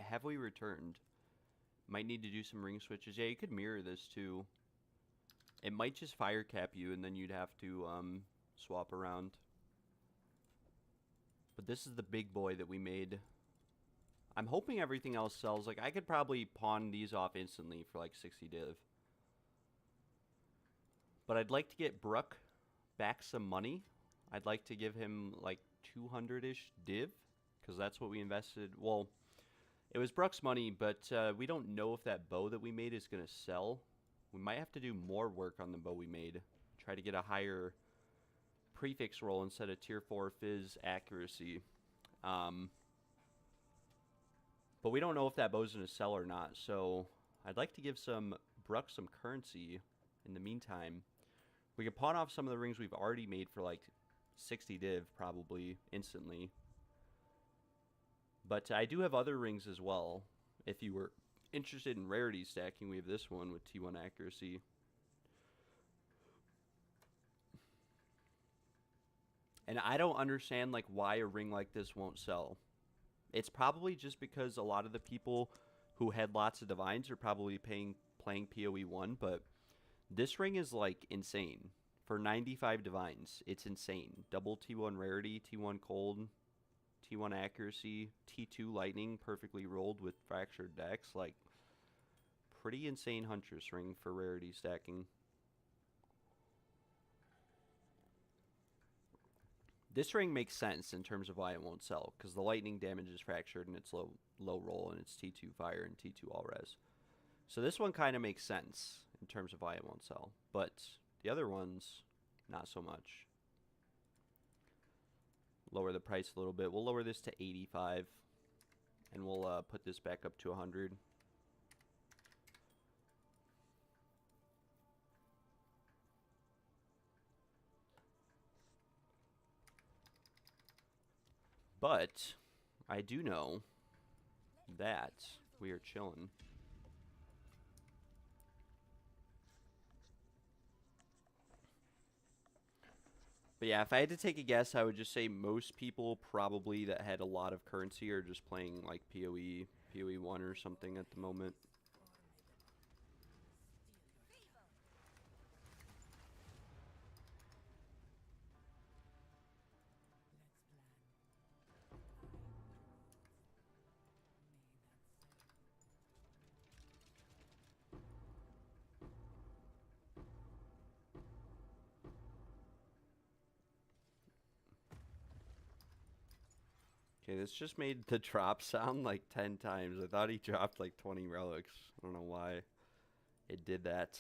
Speaker 1: have we returned? Might need to do some ring switches. Yeah, you could mirror this too. It might just fire cap you, and then you'd have to swap around. But this is the big boy that we made. I'm hoping everything else sells. Like, I could probably pawn these off instantly for like 60 div. But I'd like to get Bruck back some money. I'd like to give him like 200-ish div, because that's what we invested. Well, it was Bruck's money, but we don't know if that bow that we made is going to sell. We might have to do more work on the bow we made. Try to get a higher prefix roll instead of tier 4 fizz accuracy. But we don't know if that bow's going to sell or not. So I'd like to give Bruck some currency in the meantime. We can pawn off some of the rings we've already made for like 60 div probably instantly. But I do have other rings as well. If you were interested in rarity stacking, we have this one with T1 accuracy. And I don't understand like why a ring like this won't sell. It's probably just because a lot of the people who had lots of divines are probably playing PoE1, but this ring is like insane. For 95 divines, it's insane. Double T1 rarity, T1 cold, T1 accuracy, T2 lightning, perfectly rolled with fractured decks. Like, pretty insane Huntress ring for rarity stacking. This ring makes sense in terms of why it won't sell, because the lightning damage is fractured and it's low roll and it's T2 fire and T2 all res. So this one kind of makes sense in terms of why it won't sell, but the other ones, not so much. Lower the price a little bit. We'll lower this to 85, and we'll put this back up to 100. But I do know that we are chilling. But yeah, if I had to take a guess, I would just say most people probably that had a lot of currency are just playing like PoE1 or something at the moment. Okay, this just made the drop sound like 10 times. I thought he dropped like 20 relics. I don't know why it did that.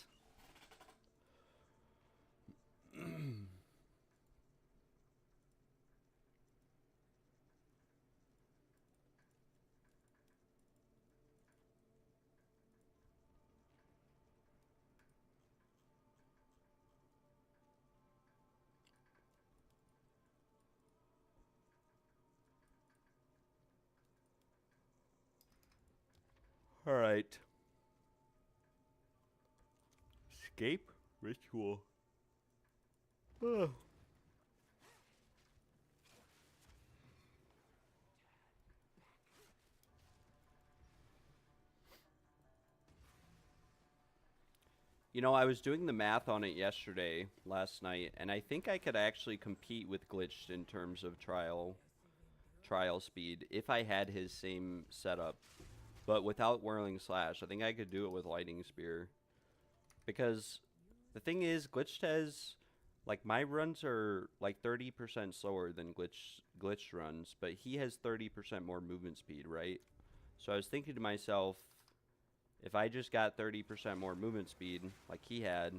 Speaker 1: All right. Escape ritual. Oh. You know, I was doing the math on it last night, and I think I could actually compete with Glitched in terms of trial speed if I had his same setup. But without Whirling Slash, I think I could do it with Lightning Spear. Because the thing is, Glitched has, like, my runs are like 30% slower than Glitched runs, but he has 30% more movement speed, right? So I was thinking to myself, if I just got 30% more movement speed, like he had,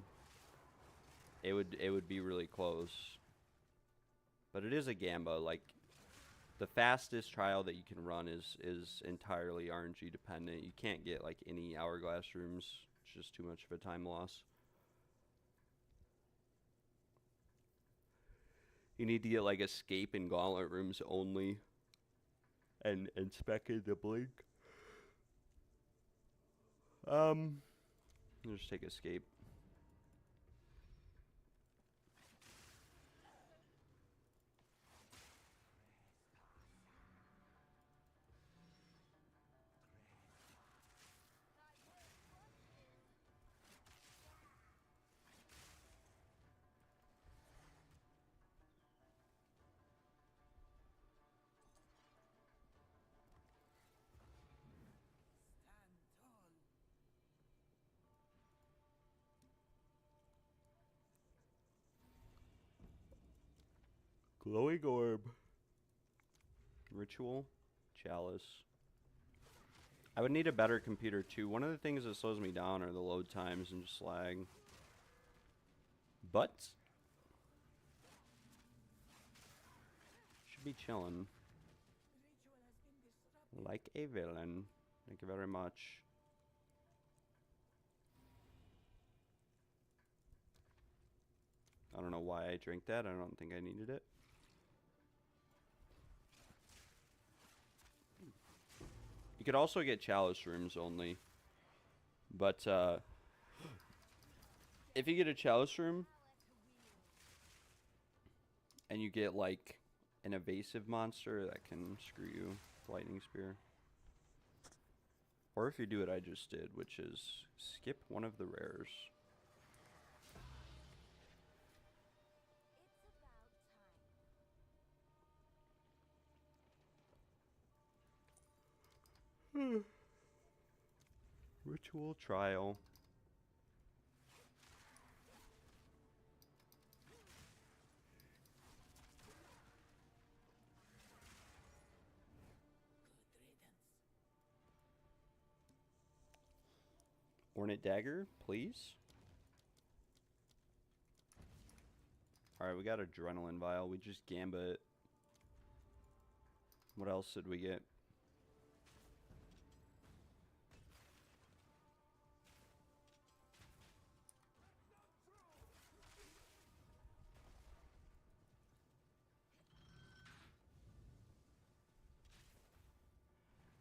Speaker 1: it would be really close. But it is a Gamba, like, the fastest trial that you can run is entirely RNG dependent. You can't get like any hourglass rooms. It's just too much of a time loss. You need to get like escape and gauntlet rooms only. And spec in the blink. I'll just take escape. Glowing orb. Ritual. Chalice. I would need a better computer too. One of the things that slows me down are the load times and just lag. But should be chilling. Like a villain. Thank you very much. I don't know why I drank that. I don't think I needed it. You could also get chalice rooms only. But if you get a chalice room and you get like an evasive monster, that can screw you. Lightning spear. Or if you do what I just did, which is skip one of the rares. Ritual trial. Ornate dagger, please. Alright, we got adrenaline vial. We just gamba it. What else did we get?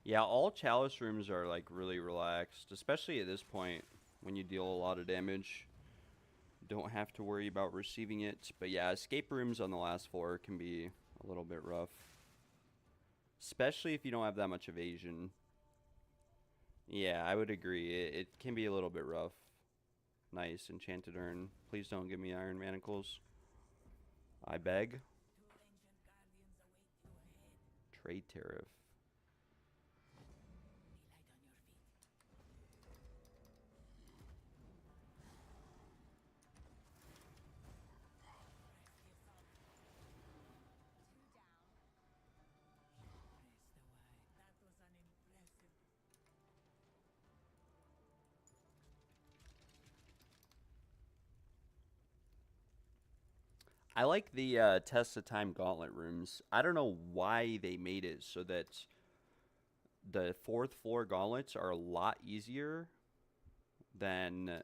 Speaker 1: Yeah, all chalice rooms are like really relaxed, especially at this point when you deal a lot of damage. Don't have to worry about receiving it. But yeah, escape rooms on the last floor can be a little bit rough. Especially if you don't have that much evasion. Yeah, I would agree. It can be a little bit rough. Nice, enchanted urn. Please don't give me iron manacles. I beg. Trade tariff. I like the test of time gauntlet rooms. I don't know why they made it so that the 4th floor gauntlets are a lot easier than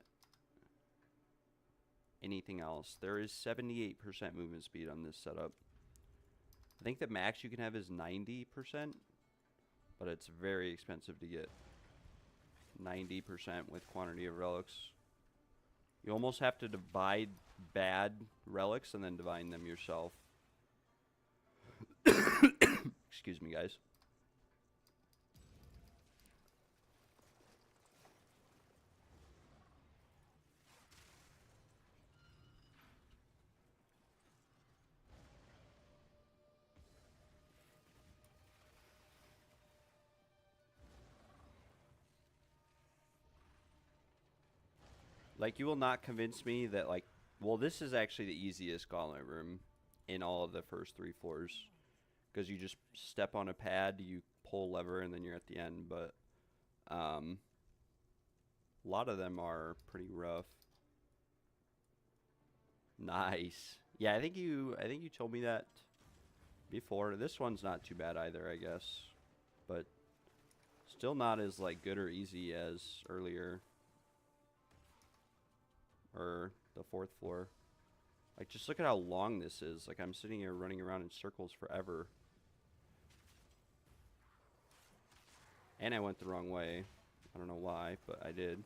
Speaker 1: anything else. There is 78% movement speed on this setup. I think the max you can have is 90%, but it's very expensive to get 90% with quantity of relics. You almost have to divide bad relics and then divine them yourself. Excuse me, guys. Like, you will not convince me that, like, well, this is actually the easiest gauntlet room in all of the first 3 floors. Because you just step on a pad, you pull a lever, and then you're at the end. But a lot of them are pretty rough. Nice. Yeah, I think you told me that before. This one's not too bad either, I guess. But still not as, like, good or easy as earlier. Or the 4th floor. Like, just look at how long this is. Like, I'm sitting here running around in circles forever. And I went the wrong way. I don't know why, but I did.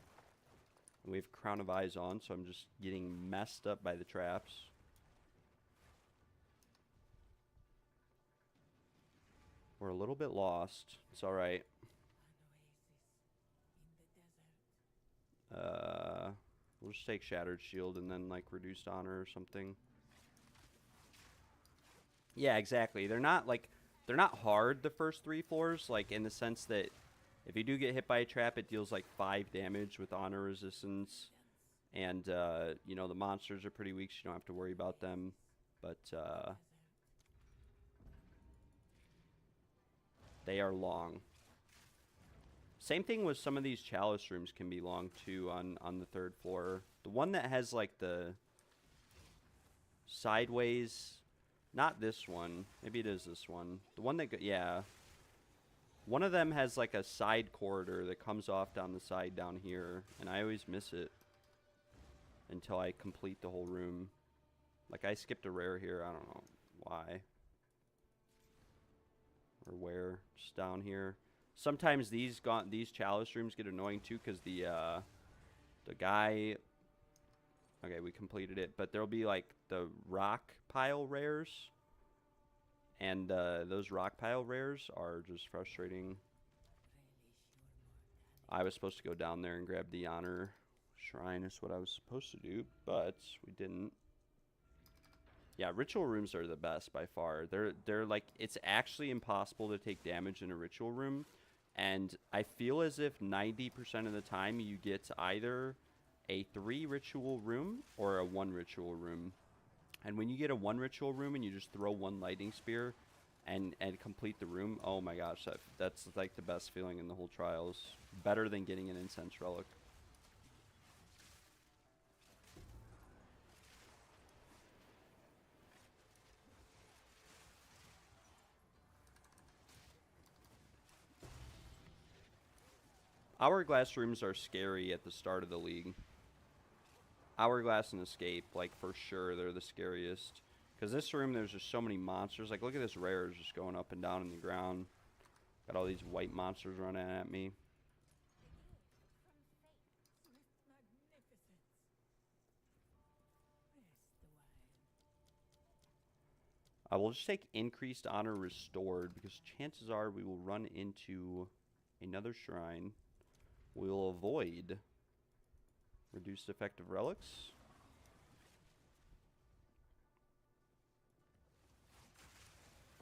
Speaker 1: And we have Crown of Eyes on, so I'm just getting messed up by the traps. We're a little bit lost. It's alright. We'll just take Shattered Shield and then, like, Reduced Honor or something. Yeah, exactly. They're not, like, they're not hard, the first 3 floors, like, in the sense that if you do get hit by a trap, it deals, like, 5 damage with Honor Resistance. And, you know, the monsters are pretty weak, so you don't have to worry about them. But, They are long. Same thing with some of these chalice rooms can be long too on the 3rd floor. The one that has like the sideways, not this one. Maybe it is this one. The one that, yeah. One of them has like a side corridor that comes off down the side down here. And I always miss it until I complete the whole room. Like I skipped a rare here. I don't know why. Or where. Just down here. Sometimes these chalice rooms get annoying too because the guy. Okay, we completed it, but there'll be like the rock pile rares, and those rock pile rares are just frustrating. I was supposed to go down there and grab the honor shrine. Is what I was supposed to do, but we didn't. Yeah, ritual rooms are the best by far. They're like, it's actually impossible to take damage in a ritual room. And I feel as if 90% of the time you get either a 3 ritual room or a 1 ritual room. And when you get a 1 ritual room and you just throw 1 lightning spear and complete the room, oh my gosh, that's like the best feeling in the whole trials. Better than getting an incense relic. Hourglass rooms are scary at the start of the league. Hourglass and Escape, like for sure, they're the scariest. Because this room, there's just so many monsters. Like, look at this rare just going up and down in the ground. Got all these white monsters running at me. I will just take Increased Honor Restored, because chances are we will run into another shrine. We'll avoid Reduced Effective Relics.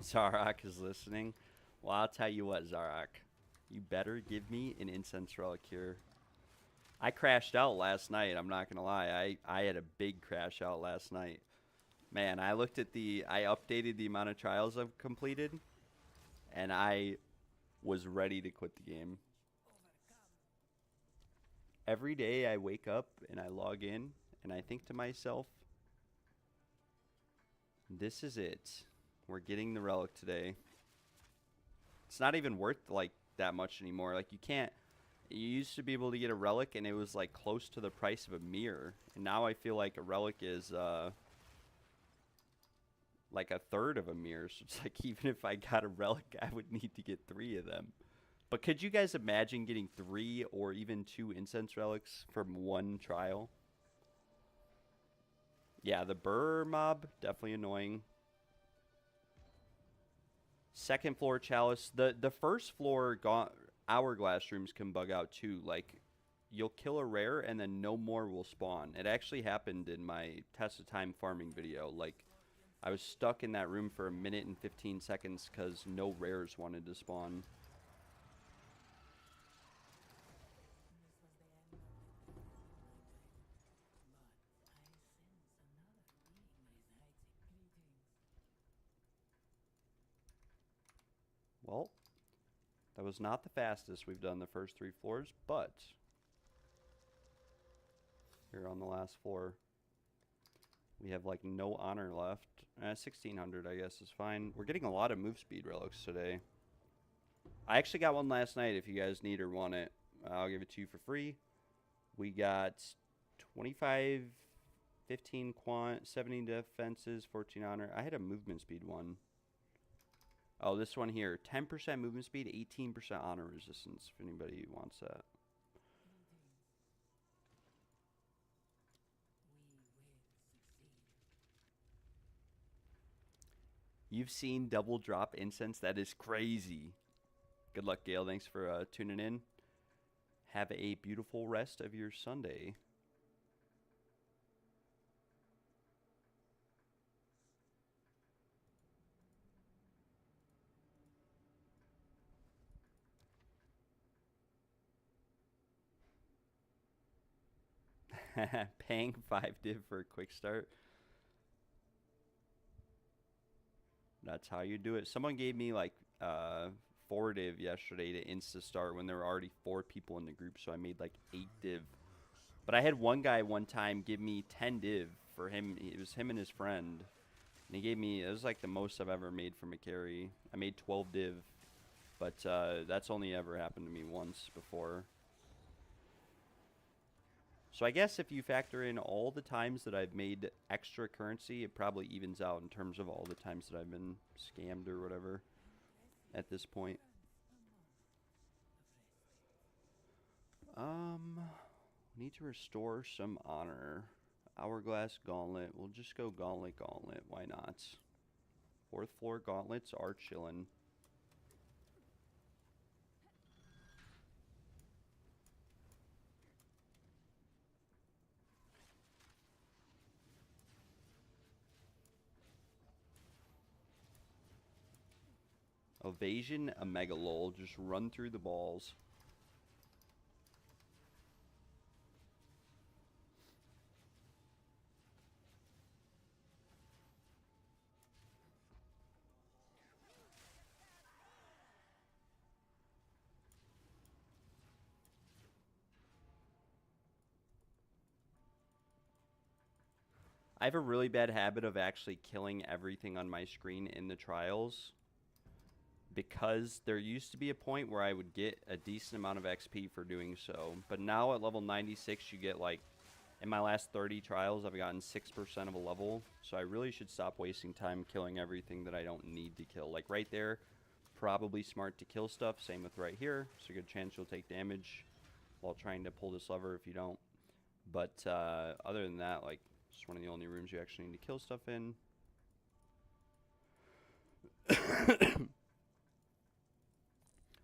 Speaker 1: Zarok is listening. Well, I'll tell you what, Zarok. You better give me an Incense Relic here. I crashed out last night, I'm not going to lie. I had a big crash out last night. Man, I updated the amount of trials I've completed, and I was ready to quit the game. Every day I wake up and I log in and I think to myself, this is it. We're getting the relic today. It's not even worth like that much anymore. Like you used to be able to get a relic and it was like close to the price of a mirror. And now I feel like a relic is like a third of a mirror. So it's like even if I got a relic, I would need to get 3 of them. But could you guys imagine getting 3 or even 2 incense relics from 1 trial? Yeah, the Burr mob, definitely annoying. 2nd floor chalice. The 1st floor hourglass rooms can bug out too. Like, you'll kill a rare and then no more will spawn. It actually happened in my test of time farming video. Like, I was stuck in that room for 1 minute and 15 seconds because no rares wanted to spawn. Well, that was not the fastest we've done the first 3 floors, but here on the last floor, we have like no honor left. 1600, I guess, is fine. We're getting a lot of move speed relics today. I actually got one last night. If you guys need or want it, I'll give it to you for free. We got 25, 15 quant, 70 defenses, 14 honor. I had a movement speed one. Oh, this one here. 10% movement speed, 18% honor resistance, if anybody wants that. You've seen double drop incense? That is crazy. Good luck, Gail. Thanks for tuning in. Have a beautiful rest of your Sunday. Paying 5 div for a quick start. That's how you do it. Someone gave me like 4 div yesterday to insta start when there were already 4 people in the group, so I made like 8 div. But I had one guy one time give me 10 div for him. It was him and his friend. And he gave me, it was like the most I've ever made from a carry. I made 12 div, but that's only ever happened to me once before. So I guess if you factor in all the times that I've made extra currency, it probably evens out in terms of all the times that I've been scammed or whatever at this point. Need to restore some honor. Hourglass Gauntlet. We'll just go Gauntlet. Why not? 4th floor gauntlets are chillin'. Evasion, a mega lol. Just run through the balls. I have a really bad habit of actually killing everything on my screen in the trials, because there used to be a point where I would get a decent amount of XP for doing so. But now at level 96, you get like, in my last 30 trials, I've gotten 6% of a level. So I really should stop wasting time killing everything that I don't need to kill. Like right there, probably smart to kill stuff. Same with right here. It's a good chance you'll take damage while trying to pull this lever if you don't. But other than that, like, it's one of the only rooms you actually need to kill stuff in.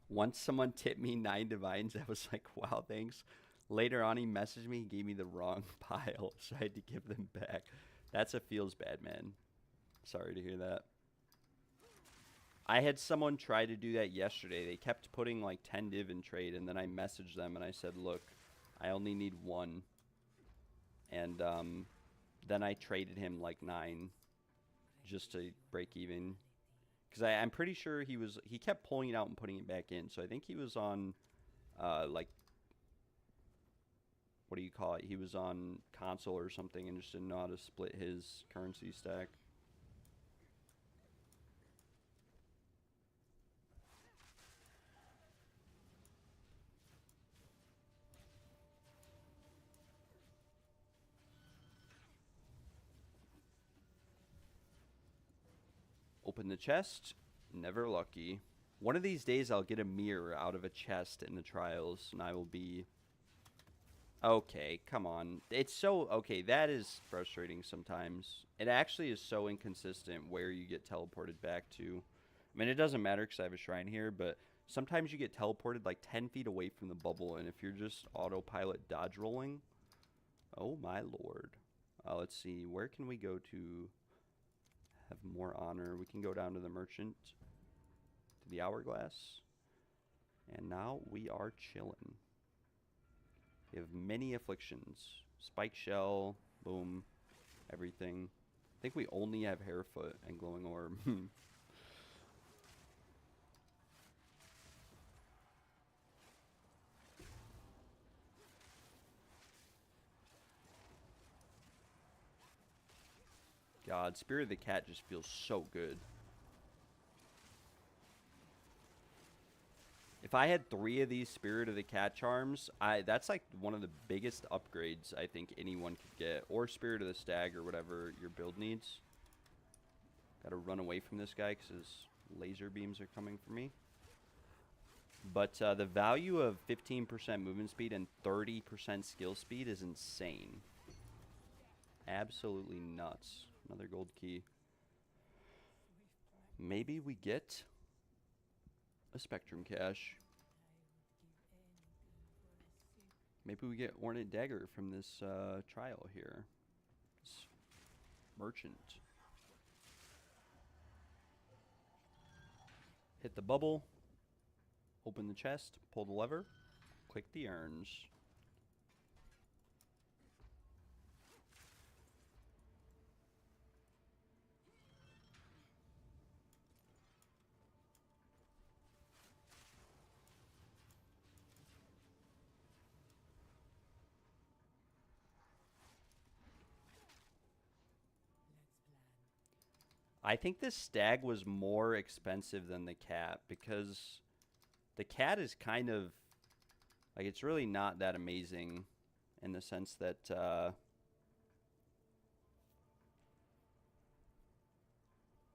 Speaker 1: Once someone tipped me 9 divines, I was like, wow, thanks. Later on, he messaged me, he gave me the wrong pile, so I had to give them back. That's a feels bad, man. Sorry to hear that. I had someone try to do that yesterday. They kept putting like 10 div in trade, and then I messaged them and I said, look, I only need 1. And then I traded him like 9 just to break even. Because I'm pretty sure he kept pulling it out and putting it back in. So I think he was on, like, what do you call it? He was on console or something and just didn't know how to split his currency stack. Open the chest. Never lucky. One of these days I'll get a mirror out of a chest in the trials and I will be... Okay, come on. It's so... Okay, that is frustrating sometimes. It actually is so inconsistent where you get teleported back to. I mean, it doesn't matter because I have a shrine here, but sometimes you get teleported like 10 feet away from the bubble, and if you're just autopilot dodge rolling... Oh my lord. Let's see. Where can we go to have more honor? We can go down to the merchant, to the hourglass, and now we are chilling. We have many afflictions. Spike shell, boom, everything. I think we only have hairfoot and glowing orb. God, Spirit of the Cat just feels so good. If I had 3 of these Spirit of the Cat charms, that's like one of the biggest upgrades I think anyone could get. Or Spirit of the Stag or whatever your build needs. Gotta run away from this guy because his laser beams are coming for me. But the value of 15% movement speed and 30% skill speed is insane. Absolutely nuts. Another gold key. Maybe we get a Spectrum Cache. Maybe we get Ornate Dagger from this trial here. This merchant. Hit the bubble. Open the chest. Pull the lever. Click the urns. I think this stag was more expensive than the cat because the cat is kind of like, it's really not that amazing in the sense that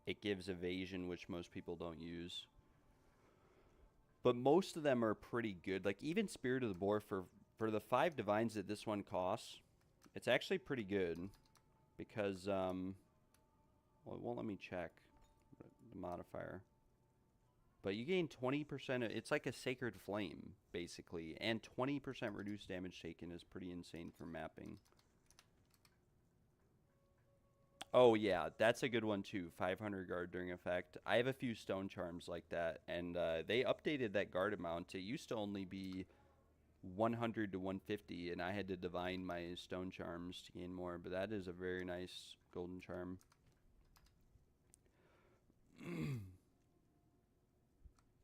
Speaker 1: it gives evasion, which most people don't use. But most of them are pretty good. Like even Spirit of the Boar, for the 5 divines that this one costs, it's actually pretty good because well, it won't let me check the modifier. But you gain 20%. It's like a Sacred Flame, basically. And 20% reduced damage taken is pretty insane for mapping. Oh, yeah. That's a good one, too. 500 guard during effect. I have a few Stone Charms like that. And they updated that guard amount. It used to only be 100 to 150. And I had to divine my Stone Charms to gain more. But that is a very nice golden charm.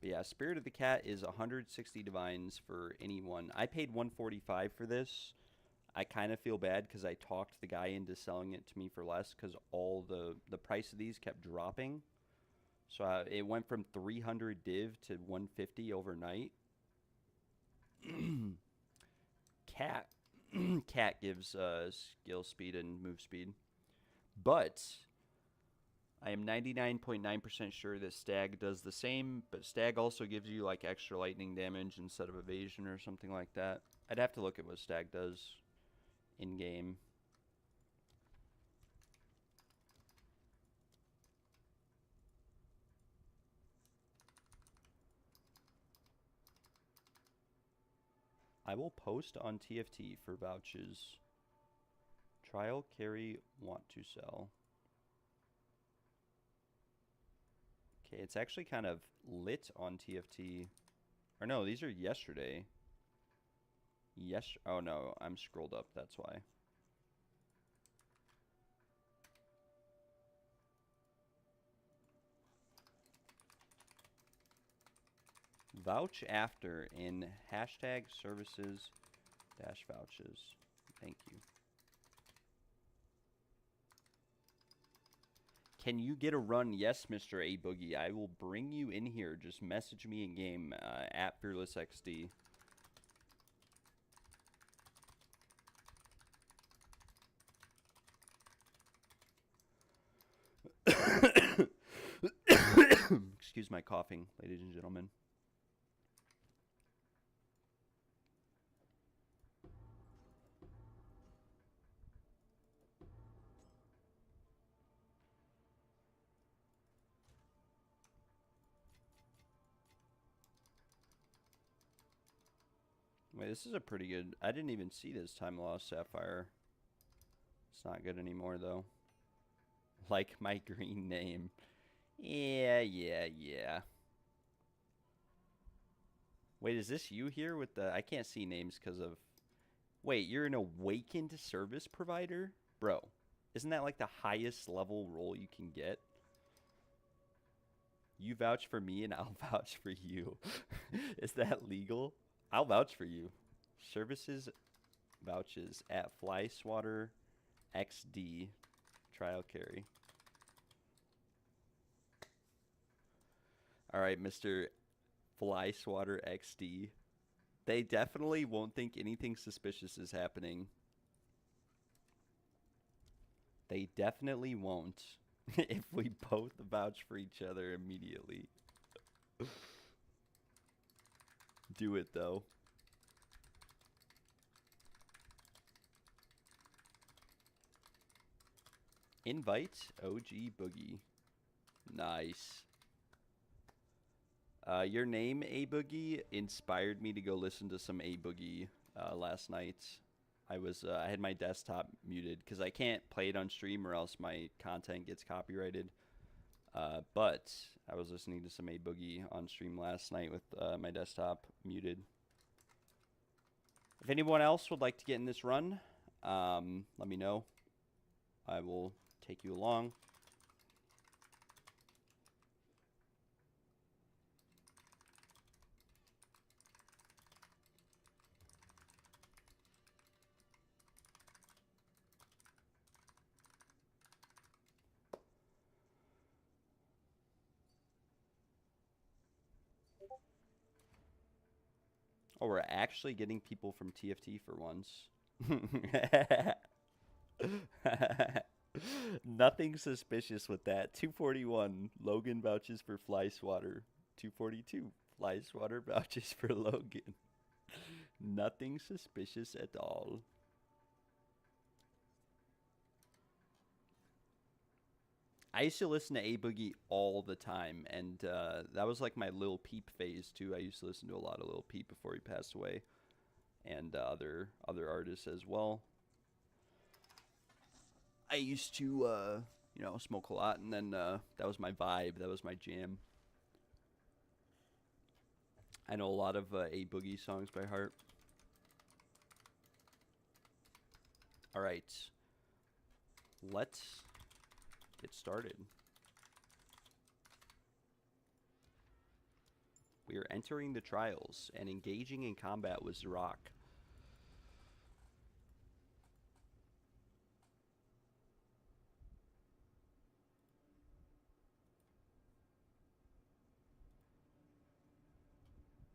Speaker 1: But yeah, Spirit of the Cat is 160 divines for anyone. I paid 145 for this. I kind of feel bad because I talked the guy into selling it to me for less because all the price of these kept dropping. So it went from 300 div to 150 overnight. Cat Cat gives skill speed and move speed. But I am 99.9% sure that Stag does the same, but Stag also gives you like extra lightning damage instead of evasion or something like that. I'd have to look at what Stag does in game. I will post on TFT for vouchers. Trial carry want to sell. Okay, it's actually kind of lit on TFT. Or no, these are yesterday. Yes. Oh no, I'm scrolled up. That's why. Vouch after in hashtag services dash vouches. Thank you. Can you get a run? Yes, Mr. A Boogie. I will bring you in here. Just message me in game at FearlessXD. Excuse my coughing, ladies and gentlemen. Wait, this is a pretty good... I didn't even see this Time Lost Sapphire. It's not good anymore, though. Like my green name. Yeah. Wait, is this you here with the... I can't see names because of... Wait, you're an awakened service provider? Bro, isn't that like the highest level role you can get? You vouch for me and I'll vouch for you. Is that legal? I'll vouch for you. Services vouches at Flyswatter XD trial carry. All right, Mr. Flyswatter XD. They definitely won't think anything suspicious is happening. They definitely won't if we both vouch for each other immediately. Do it, though. Invite OG Boogie. Nice. Your name, A Boogie, inspired me to go listen to some A Boogie last night. I had my desktop muted because I can't play it on stream or else my content gets copyrighted. But I was listening to some A Boogie on stream last night with my desktop muted. If anyone else would like to get in this run, let me know. I will take you along. Oh, we're actually getting people from TFT for once. Nothing suspicious with that. 241. Logan vouches for Fly Swatter. 242. Fly Swatter vouches for Logan. Nothing suspicious at all. I used to listen to A Boogie all the time, and that was like my Lil Peep phase too. I used to listen to a lot of Lil Peep before he passed away, and other artists as well. I used to, you know, smoke a lot, and then that was my vibe. That was my jam. I know a lot of A Boogie songs by heart. All right, let's get started. We are entering the trials and engaging in combat with Zrock.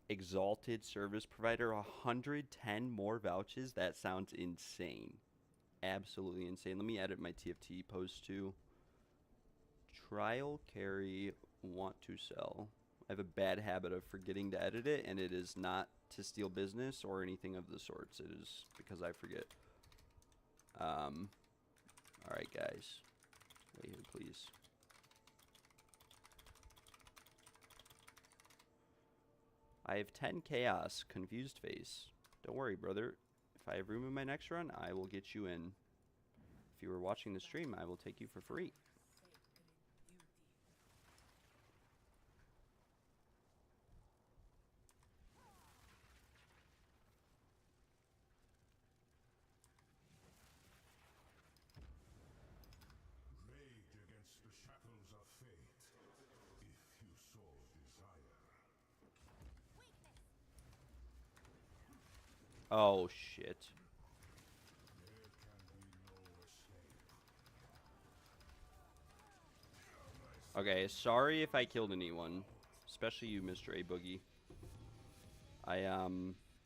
Speaker 1: Exalted service provider, 110 more vouches. That sounds insane. Absolutely insane. Let me edit my TFT post too. Trial carry, want to sell. I have a bad habit of forgetting to edit it, and it is not to steal business or anything of the sorts. It is because I forget. Alright, guys. Wait here, please. I have 10 chaos, confused face. Don't worry, brother. If I have room in my next run, I will get you in. If you were watching the stream, I will take you for free. Oh, shit. Okay, sorry if I killed anyone. Especially you, Mr. A Boogie. I,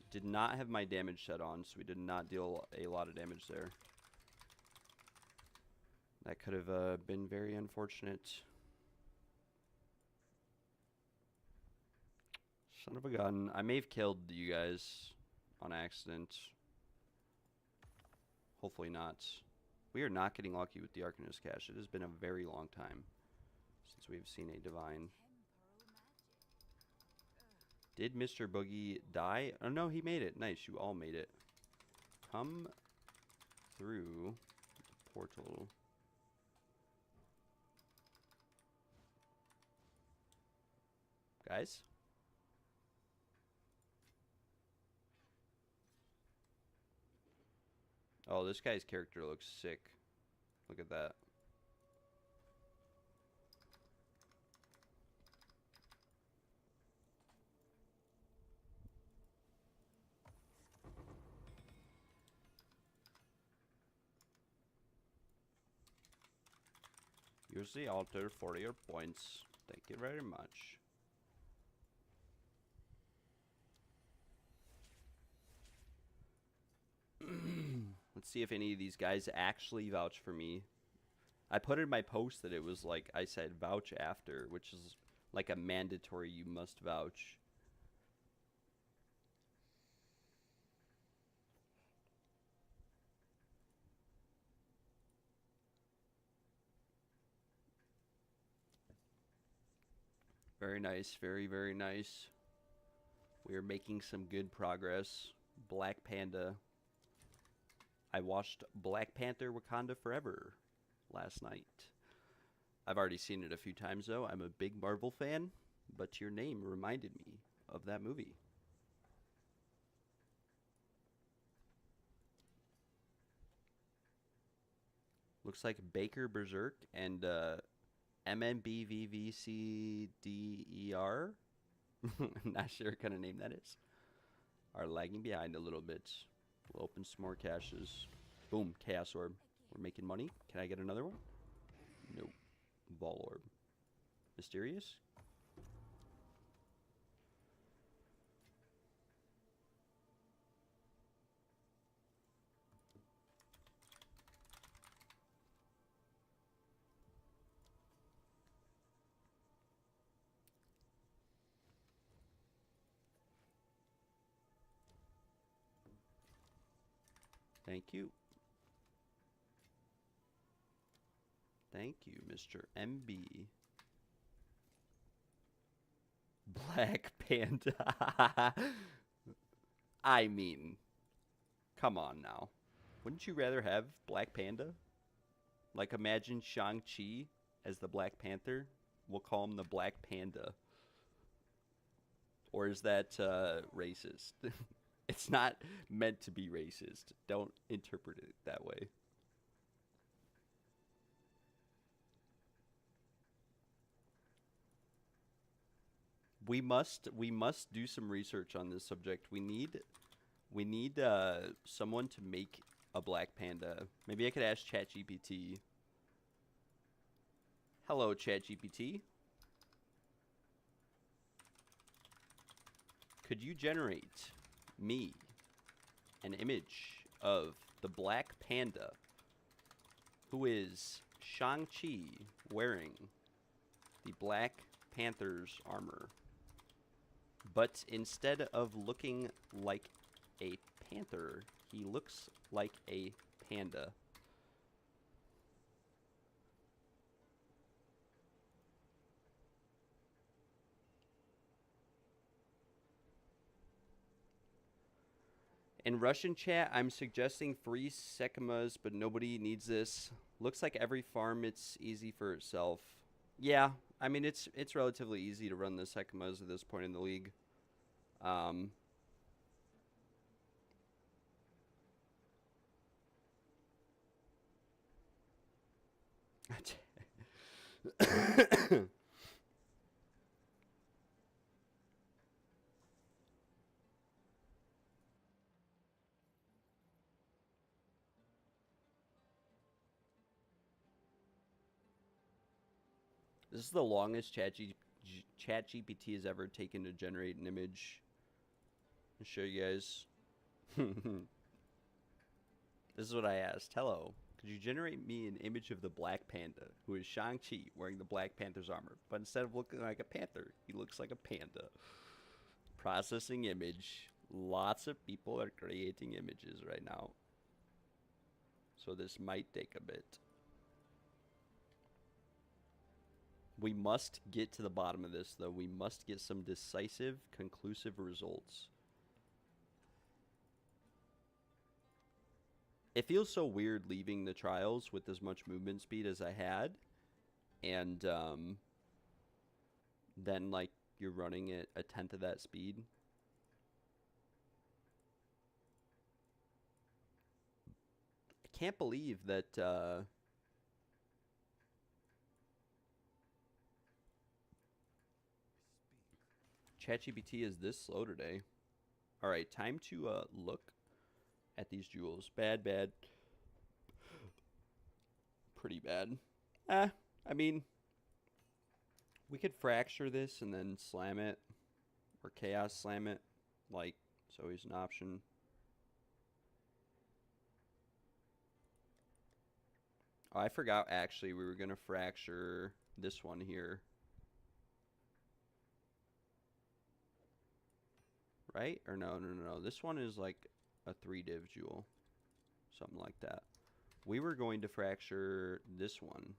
Speaker 1: did not have my damage set on, so we did not deal a lot of damage there. That could have, been very unfortunate. Son of a gun. I may have killed you guys on accident. Hopefully not. We are not getting lucky with the Arcanist cache. It has been a very long time since we've seen a divine. Did Mr. Boogie die? Oh no, he made it. Nice, you all made it. Come through the portal. Guys? Oh, this guy's character looks sick. Look at that. Use the altar for your points. Thank you very much. Let's see if any of these guys actually vouch for me. I put in my post that it was like I said vouch after, which is like a mandatory you must vouch. Very nice, very, very nice. We are making some good progress. Black Panda. I watched Black Panther Wakanda Forever last night. I've already seen it a few times though. I'm a big Marvel fan, but your name reminded me of that movie. Looks like Baker Berserk and MMBVVCDER. Not sure what kind of name that is. Are lagging behind a little bit. We'll open some more caches. Boom, Chaos Orb. We're making money. Can I get another one? Nope. Ball Orb. Mysterious? Thank you. Thank you, Mr. MB. Black Panda. I mean, come on now. Wouldn't you rather have Black Panda? Like, imagine Shang-Chi as the Black Panther. We'll call him the Black Panda. Or is that racist? It's not meant to be racist. Don't interpret it that way. We must do some research on this subject. We need someone to make a Black Panda. Maybe I could ask ChatGPT. Hello, ChatGPT. Could you generate me an image of the Black Panda who is Shang-Chi wearing the Black Panther's armor? But instead of looking like a panther, he looks like a panda. In Russian chat, I'm suggesting free Sekimas, but nobody needs this. Looks like every farm, it's easy for itself. Yeah, I mean, it's relatively easy to run the Sekimas at this point in the league. This is the longest ChatGPT has ever taken to generate an image. I'll show you guys. This is what I asked. Hello, could you generate me an image of the Black Panda, who is Shang-Chi wearing the Black Panther's armor, but instead of looking like a panther, he looks like a panda. Processing image. Lots of people are creating images right now, so this might take a bit. We must get to the bottom of this, though. We must get some decisive, conclusive results. It feels so weird leaving the trials with as much movement speed as I had. And then, like, you're running at a tenth of that speed. I can't believe that... ChatGPT is this slow today. Alright, time to look at these jewels. Bad. Pretty bad. I mean, we could fracture this and then slam it. Or chaos slam it. Like, it's always an option. Oh, I forgot, actually, we were going to fracture this one here. Right? Or no. This one is like a 3-div jewel. Something like that. We were going to fracture this one.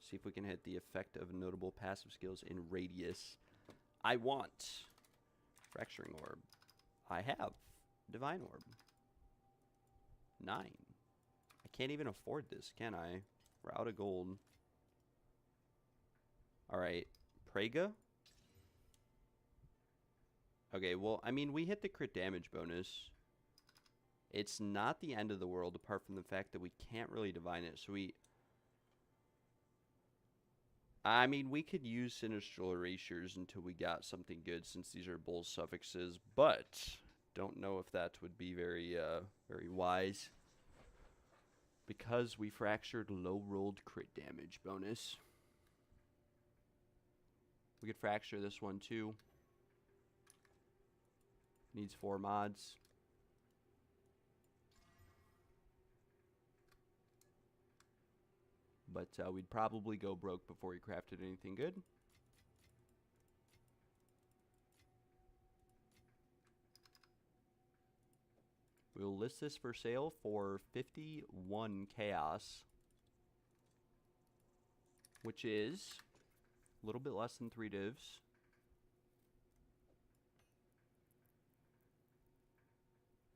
Speaker 1: See if we can hit the effect of notable passive skills in radius. I want fracturing orb. I have divine orb. 9. I can't even afford this, can I? We're out of gold. Alright. Praga? Okay, well, I mean, we hit the crit damage bonus. It's not the end of the world, apart from the fact that we can't really divine it. So I mean, we could use Sinistral Erasures until we got something good, since these are both suffixes, but don't know if that would be very wise. Because we fractured low-rolled crit damage bonus. We could fracture this one, too. Needs 4 mods. But we'd probably go broke before we crafted anything good. We'll list this for sale for 51 chaos, which is a little bit less than 3 divs.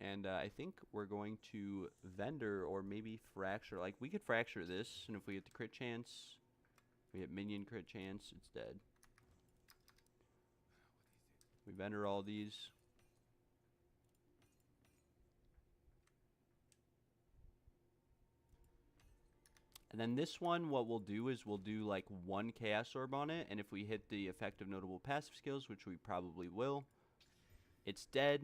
Speaker 1: And I think we're going to vendor or maybe fracture. Like, we could fracture this, and if we get the crit chance, we hit minion crit chance, it's dead. We vendor all these. And then this one, what we'll do is we'll do like 1 Chaos Orb on it, and if we hit the effective notable passive skills, which we probably will, it's dead.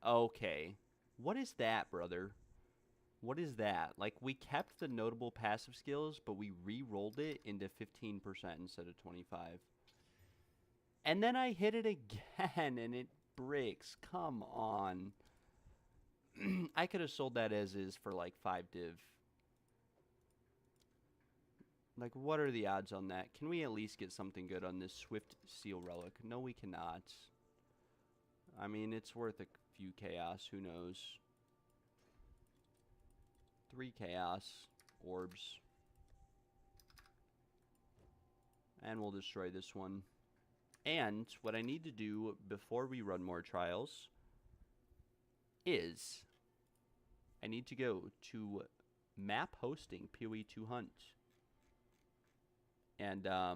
Speaker 1: Okay. What is that, brother? What is that? Like, we kept the notable passive skills, but we re-rolled it into 15% instead of 25. And then I hit it again, and it breaks. Come on. I could have sold that as is for like 5 div. Like, what are the odds on that? Can we at least get something good on this Swift Seal Relic? No, we cannot. I mean, it's worth a few chaos. Who knows? 3 chaos orbs. And we'll destroy this one. And what I need to do before we run more trials is I need to go to map hosting PoE2 hunt. And I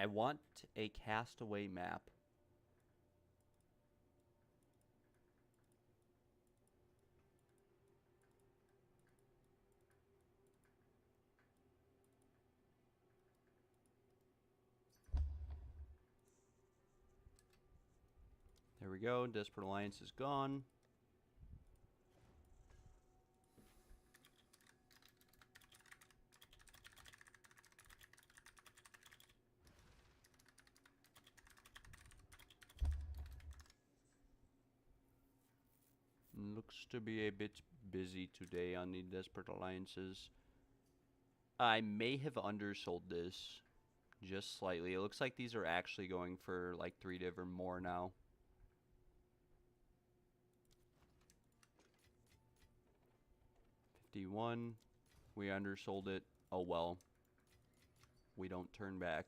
Speaker 1: want a Castaway map. There we go. Desperate Alliance is gone. Looks to be a bit busy today on the Desperate Alliances. I may have undersold this just slightly. It looks like these are actually going for like 3 div or more now. $51. We undersold it. Oh well. We don't turn back.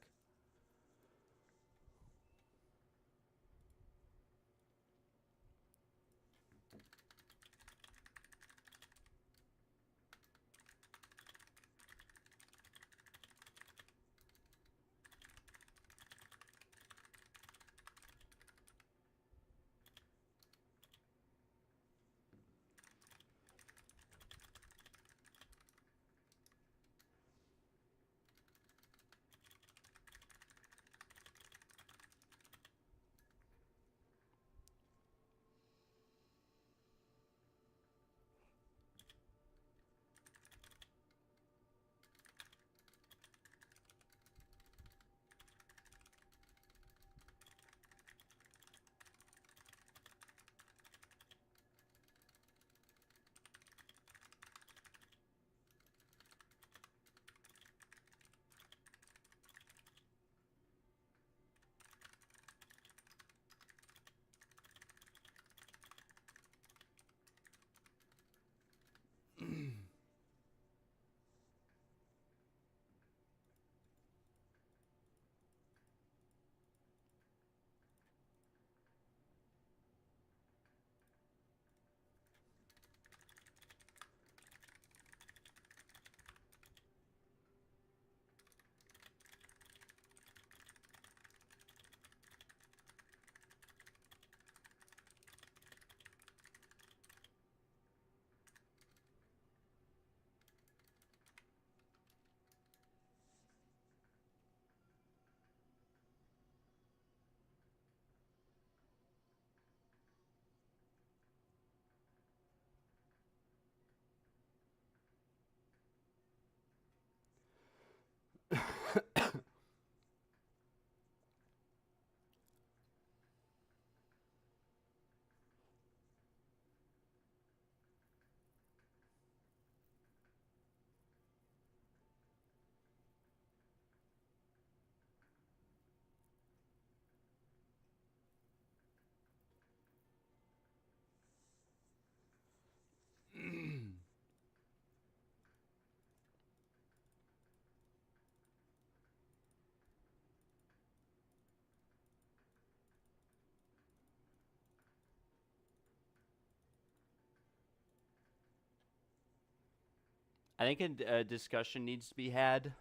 Speaker 1: I think a discussion needs to be had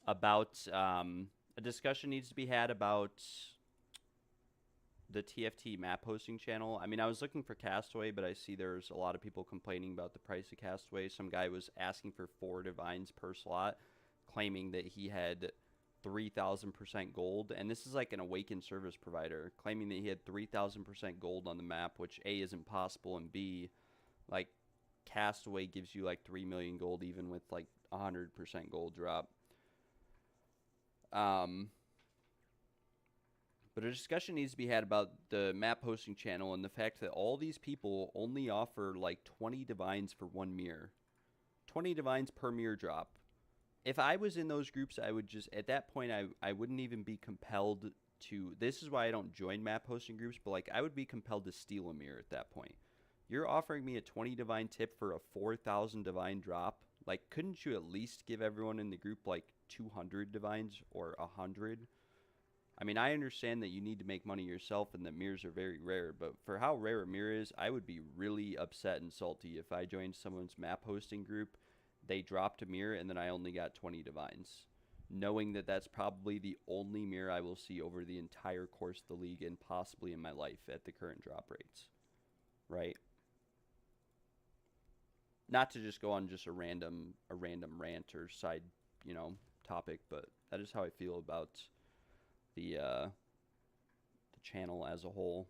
Speaker 1: about the TFT map hosting channel. I mean, I was looking for Castaway, but I see there's a lot of people complaining about the price of Castaway. Some guy was asking for 4 divines per slot, claiming that he had 3,000% gold, and this is like an awakened service provider claiming that he had 3,000% gold on the map, which A, is impossible, and B, like, Castaway gives you like 3 million gold even with like 100% gold drop. But a discussion needs to be had about the map hosting channel and the fact that all these people only offer like 20 divines for 1 mirror. 20 divines per mirror drop. If I was in those groups, I would just, at that point, I wouldn't even be compelled to, this is why I don't join map hosting groups, but like I would be compelled to steal a mirror at that point. You're offering me a 20 divine tip for a 4,000 divine drop. Like, couldn't you at least give everyone in the group like 200 divines or 100? I mean, I understand that you need to make money yourself and that mirrors are very rare, but for how rare a mirror is, I would be really upset and salty if I joined someone's map hosting group, they dropped a mirror, and then I only got 20 divines, knowing that that's probably the only mirror I will see over the entire course of the league and possibly in my life at the current drop rates, right? Not to just go on just a random rant or side, topic, but that is how I feel about the channel as a whole.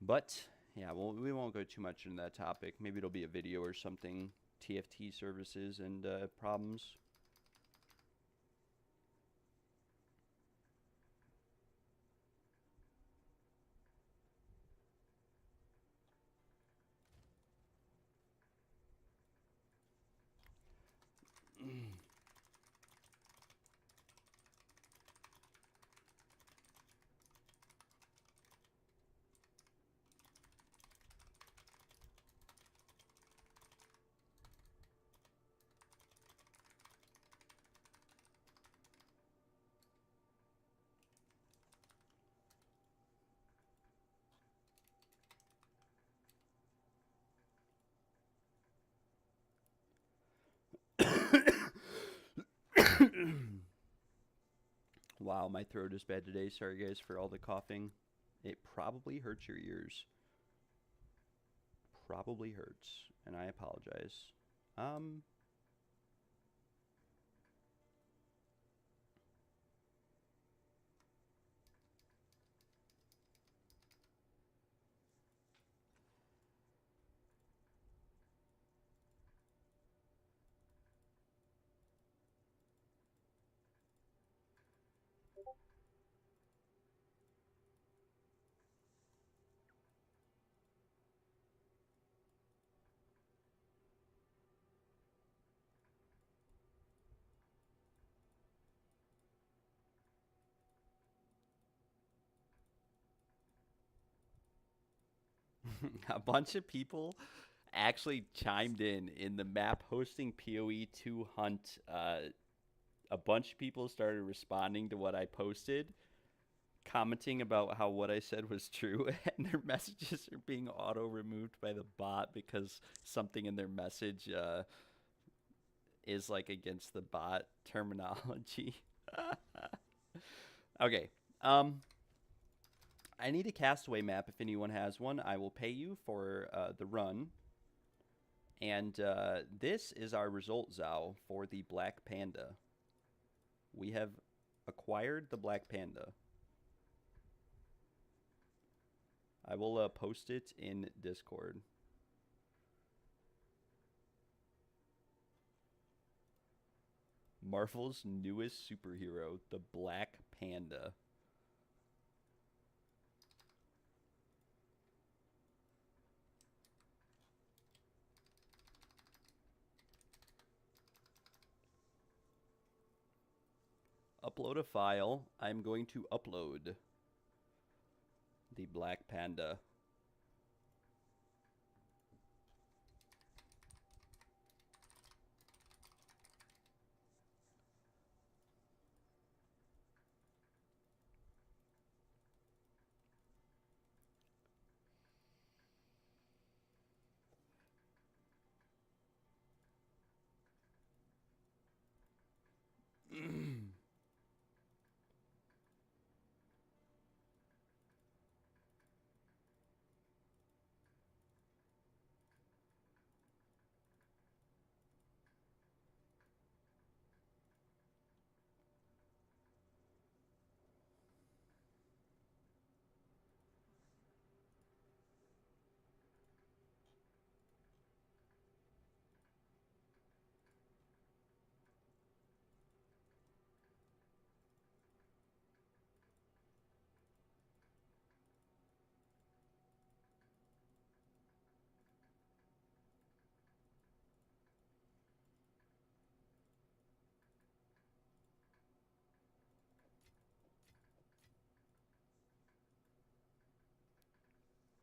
Speaker 1: But yeah, well, we won't go too much into that topic. Maybe it'll be a video or something. TFT services and problems. Wow, my throat is bad today. Sorry, guys, for all the coughing. It probably hurts your ears. Probably hurts, and I apologize. A bunch of people actually chimed in the map hosting PoE2 hunt. A bunch of people started responding to what I posted, commenting about how what I said was true, and their messages are being auto removed by the bot because something in their message is like against the bot terminology. Okay. I need a Castaway map if anyone has one. I will pay you for the run. And this is our result, Zhao, for the Black Panda. We have acquired the Black Panda. I will post it in Discord. Marvel's newest superhero, the Black Panda. Upload a file. I'm going to upload the Black Panda.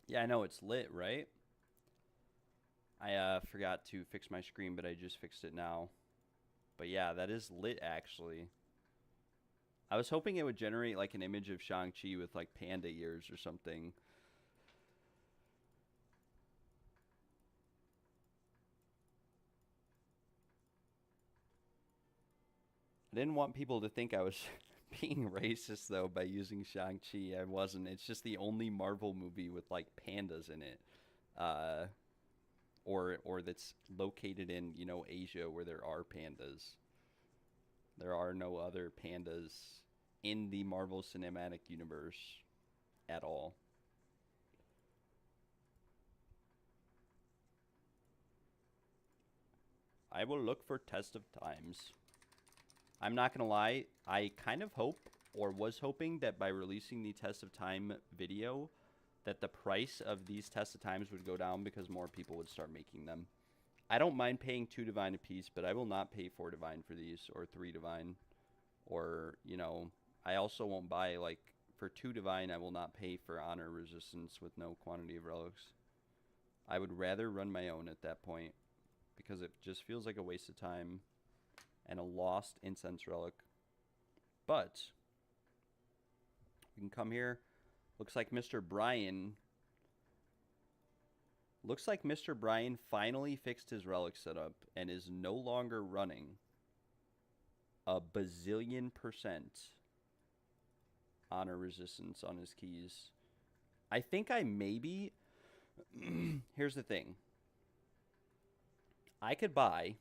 Speaker 1: Yeah, I know it's lit, right? I forgot to fix my screen, but I just fixed it now. But yeah, that is lit, actually. I was hoping it would generate, like, an image of Shang-Chi with, like, panda ears or something. I didn't want people to think I was being racist, though, by using Shang-Chi. I wasn't. It's just the only Marvel movie with, like, pandas in it. Uh, or that's located in, you know, Asia where there are pandas. There are no other pandas in the Marvel Cinematic Universe at all. I will look for Test of Times. I'm not going to lie, I kind of hope, or was hoping, that by releasing the Test of Time video, that the price of these Test of Times would go down because more people would start making them. I don't mind paying 2 Divine apiece, but I will not pay 4 Divine for these, or 3 Divine. Or, you know, I also won't buy, like, for 2 Divine, I will not pay for Honor Resistance with no quantity of relics. I would rather run my own at that point, because it just feels like a waste of time and a lost incense relic. But we can come here. Looks like Mr. Brian finally fixed his relic setup and is no longer running a bazillion% honor resistance on his keys. I think I maybe here's the thing. I could buy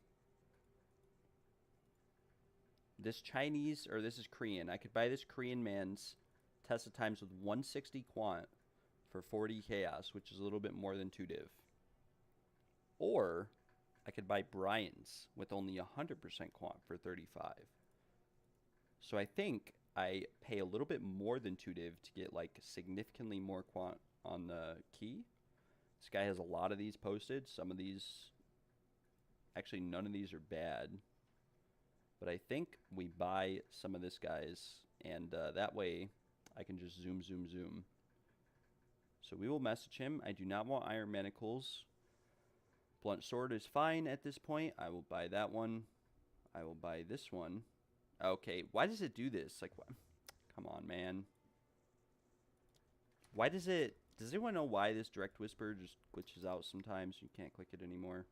Speaker 1: this Chinese, or this is Korean. I could buy this Korean man's Test of Times with 160 quant for 40 chaos, which is a little bit more than 2 div. Or I could buy Brian's with only 100% quant for 35. So I think I pay a little bit more than 2 div to get, like, significantly more quant on the key. This guy has a lot of these posted. Some of these, actually none of these are bad. But I think we buy some of this guy's, and that way I can just zoom, zoom, zoom. So we will message him. I do not want Iron Manacles. Blunt Sword is fine at this point. I will buy that one. I will buy this one. Okay, why does it do this? Like, what? Come on, man. Why does it... Does anyone know why this Direct Whisper just glitches out sometimes? You can't click it anymore.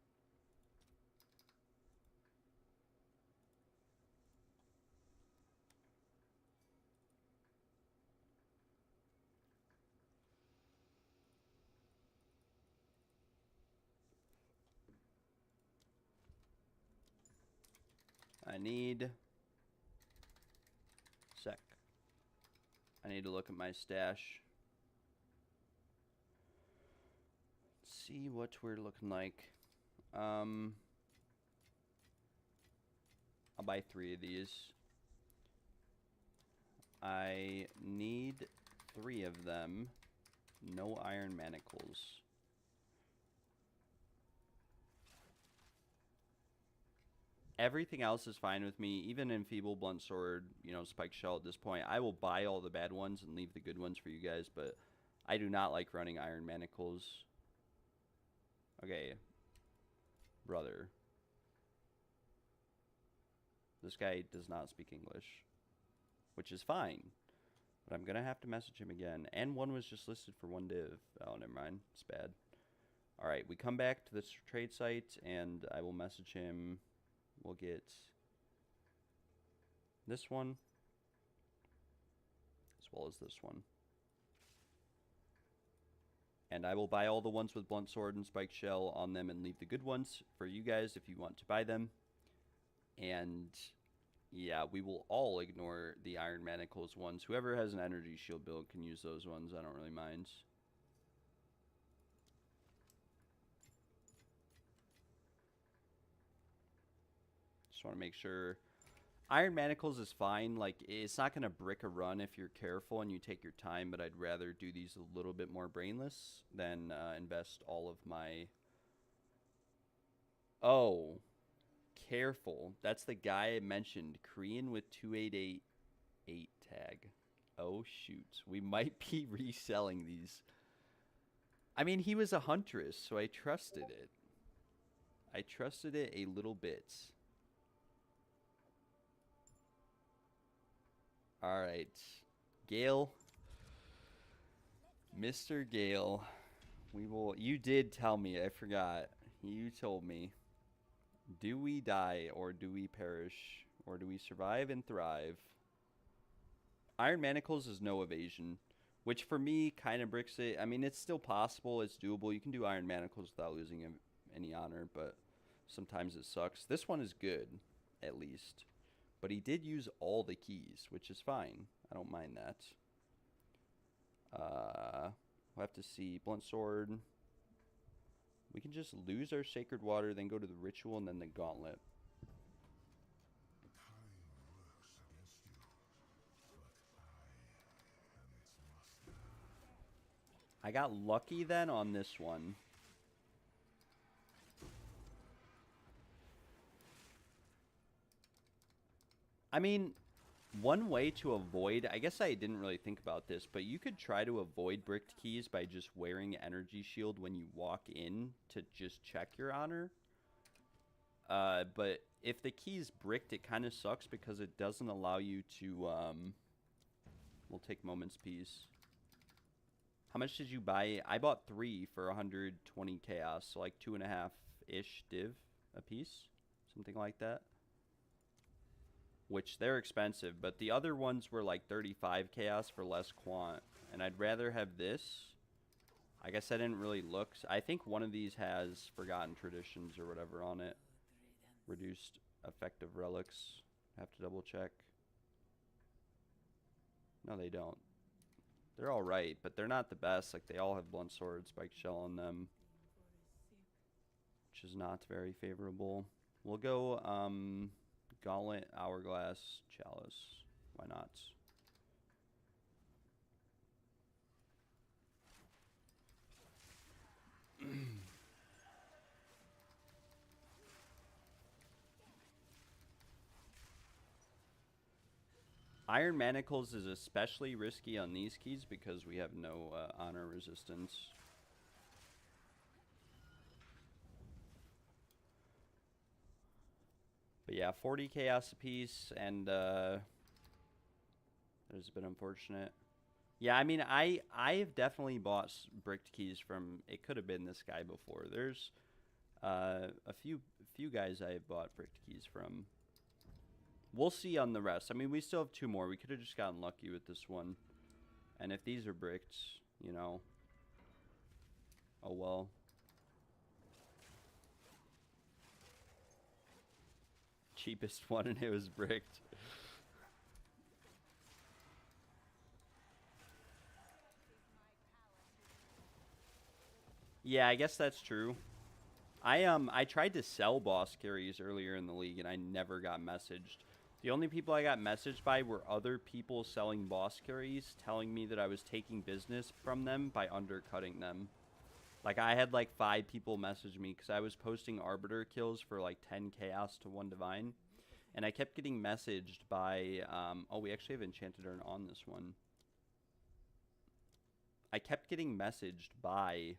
Speaker 1: I need... Sec. I need to look at my stash. See what we're looking like. I'll buy 3 of these. I need 3 of them. No Iron Manacles. Everything else is fine with me. Even Enfeeble, Blunt Sword, you know, Spike Shell at this point. I will buy all the bad ones and leave the good ones for you guys, but I do not like running Iron Manacles. Okay. Brother. This guy does not speak English, which is fine. But I'm going to have to message him again. And one was just listed for 1 div. Oh, never mind. It's bad. Alright, we come back to this trade site, and I will message him. We'll get this one, as well as this one. And I will buy all the ones with Blunt Sword and Spike Shell on them and leave the good ones for you guys if you want to buy them. And yeah, we will all ignore the Iron Manacles ones. Whoever has an Energy Shield build can use those ones. I don't really mind. Just want to make sure. Iron Manacles is fine. Like, it's not going to brick a run if you're careful and you take your time, but I'd rather do these a little bit more brainless than invest all of my... Oh, careful. That's the guy I mentioned. Korean with 2888 tag. Oh, shoot. We might be reselling these. I mean, he was a huntress, so I trusted it. I trusted it a little bit. Alright. Gale. Mr. Gale. We will... You did tell me. I forgot. You told me. Do we die or do we perish? Or do we survive and thrive? Iron Manacles is no evasion, which for me kind of bricks it. I mean, it's still possible. It's doable. You can do Iron Manacles without losing any honor, but sometimes it sucks. This one is good, at least. But he did use all the keys, which is fine. I don't mind that. We'll have to see. Blunt Sword. We can just lose our Sacred Water, then go to the Ritual, and then the Gauntlet. I got lucky then on this one. I mean, one way to avoid... I guess I didn't really think about this, but you could try to avoid bricked keys by just wearing Energy Shield when you walk in to just check your honor. But if the key's bricked, it kind of sucks because it doesn't allow you to... We'll take Moment's Peace. How much did you buy? I bought 3 for 120 chaos, so like 2.5-ish div a piece, something like that. Which they're expensive, but the other ones were like 35 chaos for less quant, and I'd rather have this. I guess I didn't really look. I think one of these has Forgotten Traditions or whatever on it. Reduced effective relics. Have to double check. No, they don't. They're alright, but they're not the best. Like, they all have Blunt Sword, Spiked Shell on them. Which is not very favorable. We'll go, Gauntlet, Hourglass, Chalice. Why not? Iron Manacles is especially risky on these keys because we have no honor resistance. But yeah, 40 chaos apiece, and there's been unfortunate. Yeah, I mean, I've definitely bought bricked keys from... It could have been this guy before. There's a few guys I have bought bricked keys from. We'll see on the rest. I mean, we still have 2 more. We could have just gotten lucky with this one. And if these are bricked, you know, oh well. Cheapest one, and it was bricked. Yeah, I guess that's true. I tried to sell boss carries earlier in the league, and I never got messaged. The only people I got messaged by were other people selling boss carries, telling me that I was taking business from them by undercutting them. Like, I had like 5 people message me because I was posting Arbiter kills for like 10 chaos to 1 divine. And I kept getting messaged by, oh, we actually have Enchanted Urn on this one. I kept getting messaged by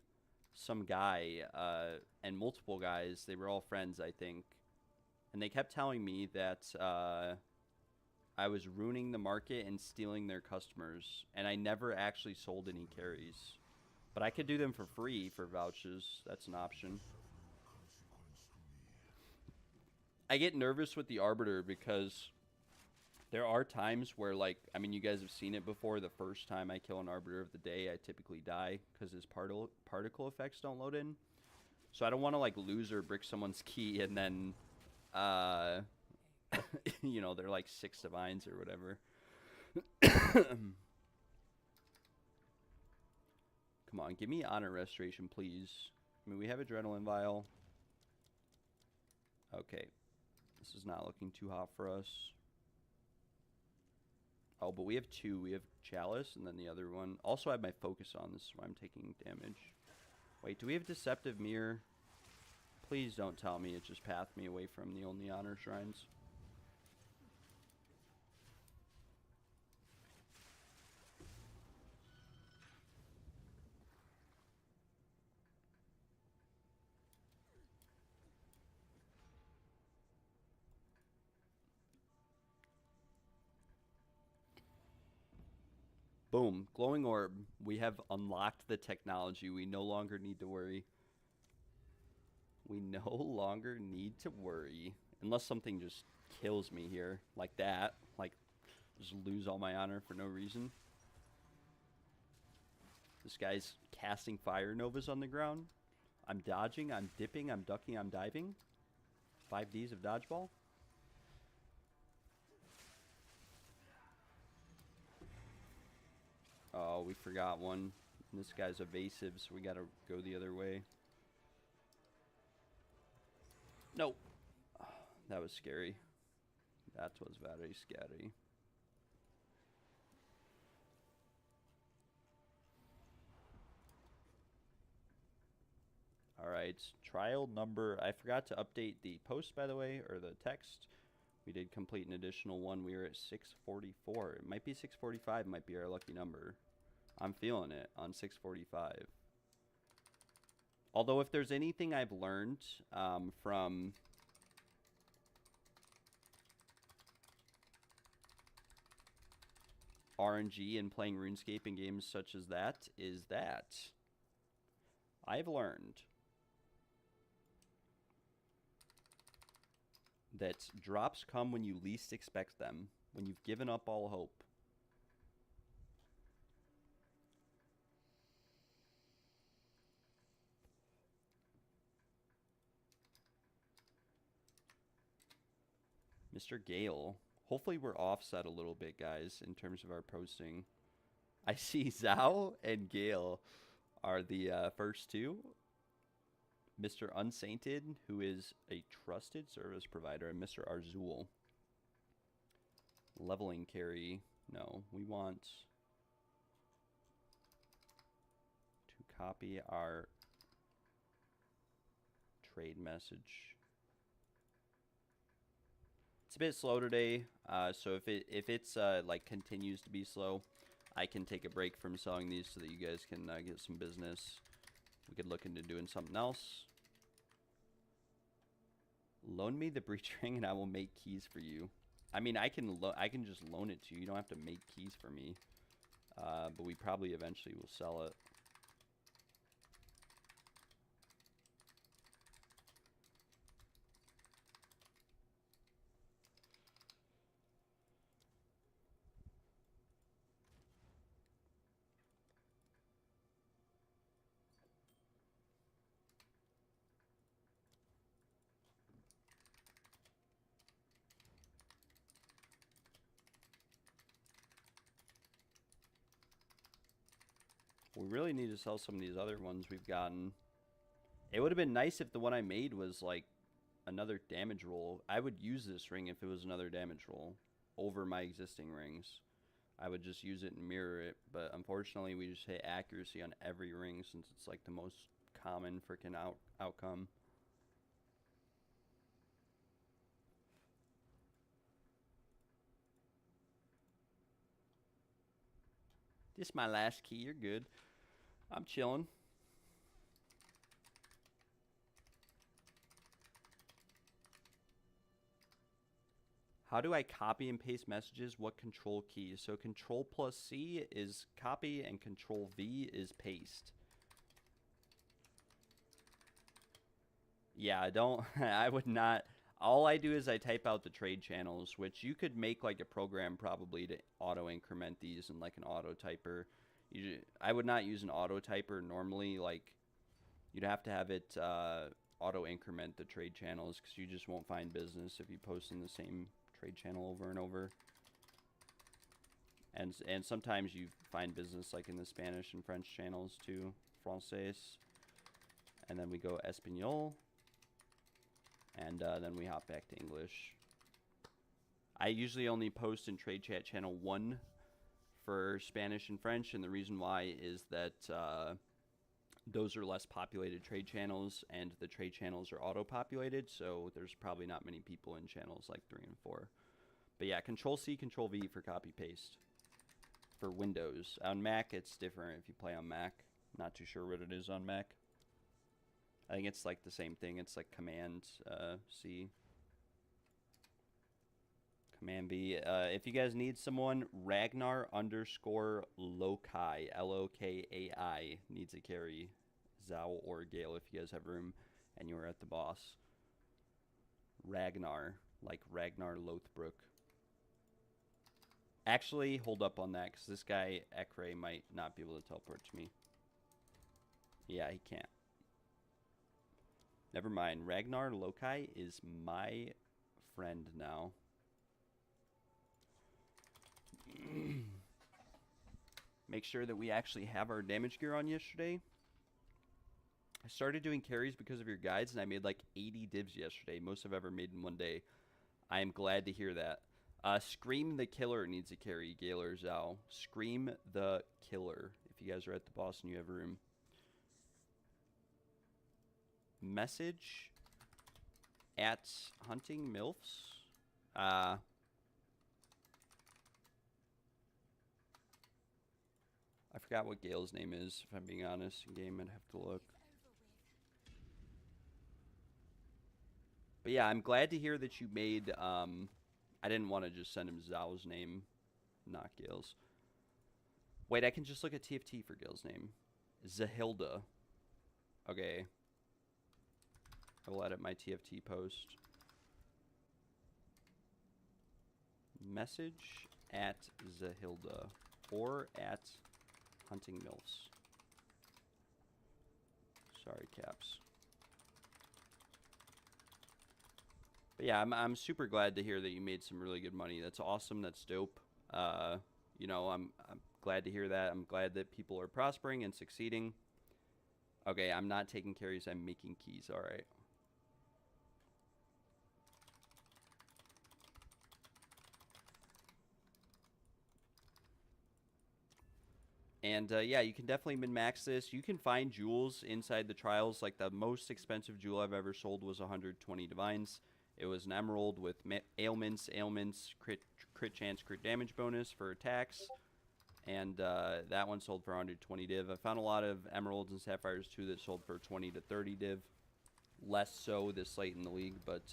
Speaker 1: some guy, and multiple guys. They were all friends, I think. And they kept telling me that I was ruining the market and stealing their customers. And I never actually sold any carries. But I could do them for free for vouchers. That's an option. I get nervous with the Arbiter because there are times where, like, I mean, you guys have seen it before. The first time I kill an Arbiter of the day, I typically die because his particle effects don't load in. So I don't want to, like, lose or brick someone's key and then... you know, they're like 6 divines or whatever. Come on, give me honor restoration, please. I mean, we have adrenaline vial. Okay, this is not looking too hot for us. Oh, but we have 2. We have Chalice and then the other one. Also, I have my focus on. This is why I'm taking damage. Wait, do we have Deceptive Mirror? Please don't tell me it just pathed me away from the only honor shrines. Boom. Glowing orb. We have unlocked the technology. We no longer need to worry. We no longer need to worry. Unless something just kills me here. Like that. Like, just lose all my honor for no reason. This guy's casting fire novas on the ground. I'm dodging, I'm dipping, I'm ducking, I'm diving. 5Ds of dodgeball. Oh, we forgot one. This guy's evasive, so we gotta go the other way. Nope. Oh, that was scary. That was very scary. Alright, trial number... I forgot to update the post, by the way, or the text. We did complete an additional one. We were at 644. It might be 645, might be our lucky number. I'm feeling it on 645. Although if there's anything I've learned from... RNG and playing RuneScape in games such as that, is that I've learned that drops come when you least expect them, when you've given up all hope. Mr. Gale. Hopefully we're offset a little bit, guys, in terms of our posting. I see Zhao and Gale are the first two. Mr. Unsainted, who is a trusted service provider, and Mr. Arzul. Leveling carry. No, we want to copy our trade message. It's a bit slow today, so if it's like continues to be slow, I can take a break from selling these so that you guys can get some business. We could look into doing something else. Loan me the breach ring and I will make keys for you. I mean, I can just loan it to you. You don't have to make keys for me. But we probably eventually will sell it. We really need to sell some of these other ones we've gotten. It would have been nice if the one I made was like another damage roll. I would use this ring if it was another damage roll over my existing rings. I would just use it and mirror it, but unfortunately we just hit accuracy on every ring since it's like the most common freaking outcome. This is my last key. You're good. I'm chilling. How do I copy and paste messages? What control key? So control plus C is copy and control V is paste. Yeah, I would not. All I do is I type out the trade channels, which you could make like a program probably to auto increment these in like an auto typer. I would not use an auto typer normally. Like you'd have to have it auto increment the trade channels because you just won't find business if you post in the same trade channel over and over. And sometimes you find business like in the Spanish and French channels too, Francais. And then we go Espanol. And then we hop back to English. I usually only post in Trade Chat Channel 1 for Spanish and French, and the reason why is that those are less populated trade channels, and the trade channels are auto-populated, so there's probably not many people in channels like 3 and 4. But yeah, Control-C, Control-V for copy-paste for Windows. On Mac, it's different if you play on Mac. Not too sure what it is on Mac. I think it's like the same thing. It's like Command C. Man, if you guys need someone, Ragnar underscore Lokai, Lokai, needs a carry. Zao or Gale if you guys have room and you are at the boss. Ragnar, like Ragnar Lothbrok. Actually, hold up on that, because this guy, Ekray, might not be able to teleport to me. Yeah, he can't. Never mind. Ragnar Lokai is my friend now. Make sure that we actually have our damage gear on yesterday. I started doing carries because of your guides, and I made like 80 divs yesterday. Most I've ever made in one day. I am glad to hear that. Scream the Killer needs a carry, Galer Zhao. Scream the Killer, if you guys are at the boss and you have room. Message at Hunting Milfs. I forgot what Gale's name is, if I'm being honest. In game, I'd have to look. But yeah, I'm glad to hear that you made, I didn't want to just send him Zhao's name, not Gale's. Wait, I can just look at TFT for Gale's name. Zahilda. Okay. I will edit my TFT post. Message at Zahilda or at Hunting Milfs. Sorry, caps. But yeah, I'm super glad to hear that you made some really good money. That's awesome. That's dope. You know, I'm glad to hear that. I'm glad that people are prospering and succeeding. Okay, I'm not taking carries. I'm making keys. All right. And yeah, you can definitely min-max this. You can find jewels inside the trials. Like the most expensive jewel I've ever sold was 120 divines. It was an emerald with ailments, crit chance, crit damage bonus for attacks. And that one sold for 120 div. I found a lot of emeralds and sapphires too that sold for 20 to 30 div. Less so this late in the league, but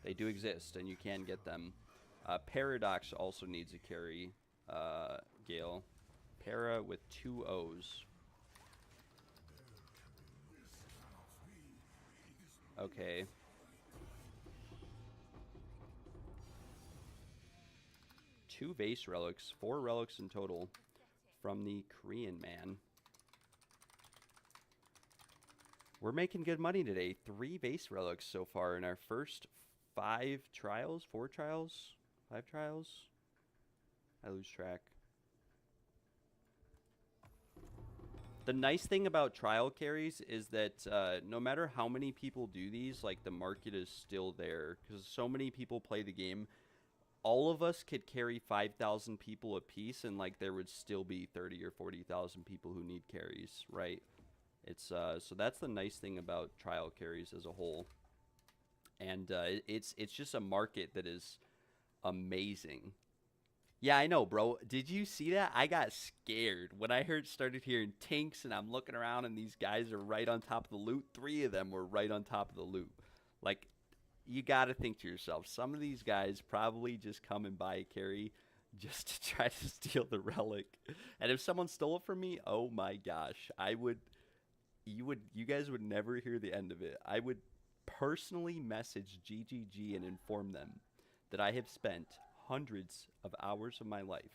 Speaker 1: they do exist and you can get them. Paradox also needs a carry, Gale. Para with 2 O's. Okay. Two vase relics, 4 relics in total from the Korean man. We're making good money today. 3 vase relics so far in our first 5 trials, 4 trials, 5 trials. I lose track. The nice thing about trial carries is that no matter how many people do these, like the market is still there because so many people play the game. All of us could carry 5,000 people a piece, and like there would still be 30 or 40,000 people who need carries, right? It's so that's the nice thing about trial carries as a whole, and it's just a market that is amazing. Yeah, I know, bro. Did you see that? I got scared when I started hearing tinks, and I'm looking around, and these guys are right on top of the loot. 3 of them were right on top of the loot. Like, you got to think to yourself, some of these guys probably just come and buy a carry just to try to steal the relic. And if someone stole it from me, oh my gosh, you guys would never hear the end of it. I would personally message GGG and inform them that I have spent hundreds of hours of my life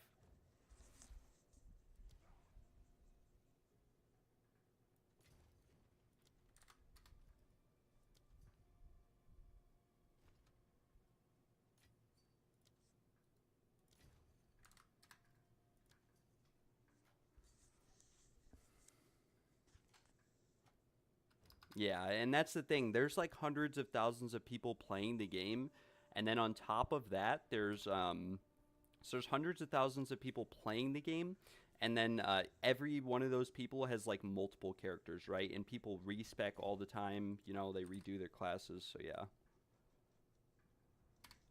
Speaker 1: Yeah, and that's the thing. There's like hundreds of thousands of people playing the game, and then on top of that, there's hundreds of thousands of people playing the game, and then every one of those people has like multiple characters, right? And people respec all the time. You know, they redo their classes. So yeah.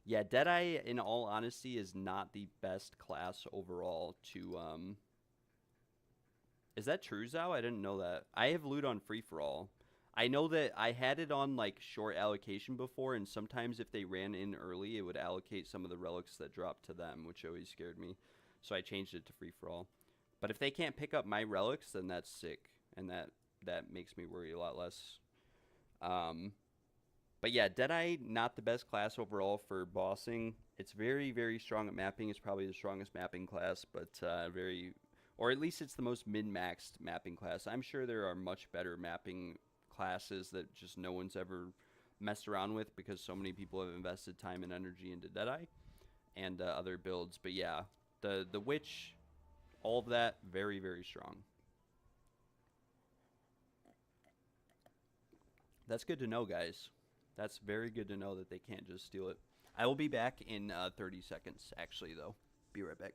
Speaker 1: Yeah, Deadeye, in all honesty, is not the best class overall to Is that true, Zhao? I didn't know that. I have loot on free for all. I know that I had it on like short allocation before, and sometimes if they ran in early, it would allocate some of the relics that dropped to them, which always scared me. So I changed it to free for all. But if they can't pick up my relics, then that's sick, and that makes me worry a lot less. Um, but yeah, Deadeye not the best class overall for bossing. It's very strong at mapping. It's probably the strongest mapping class, but very, or at least it's the most min-maxed mapping class. I'm sure there are much better mapping classes that just no one's ever messed around with because so many people have invested time and energy into Deadeye and other builds. But yeah, the witch, all of that, very strong. That's good to know, guys. That's very good to know that they can't just steal it. I will be back in 30 seconds, actually, though. Be right back.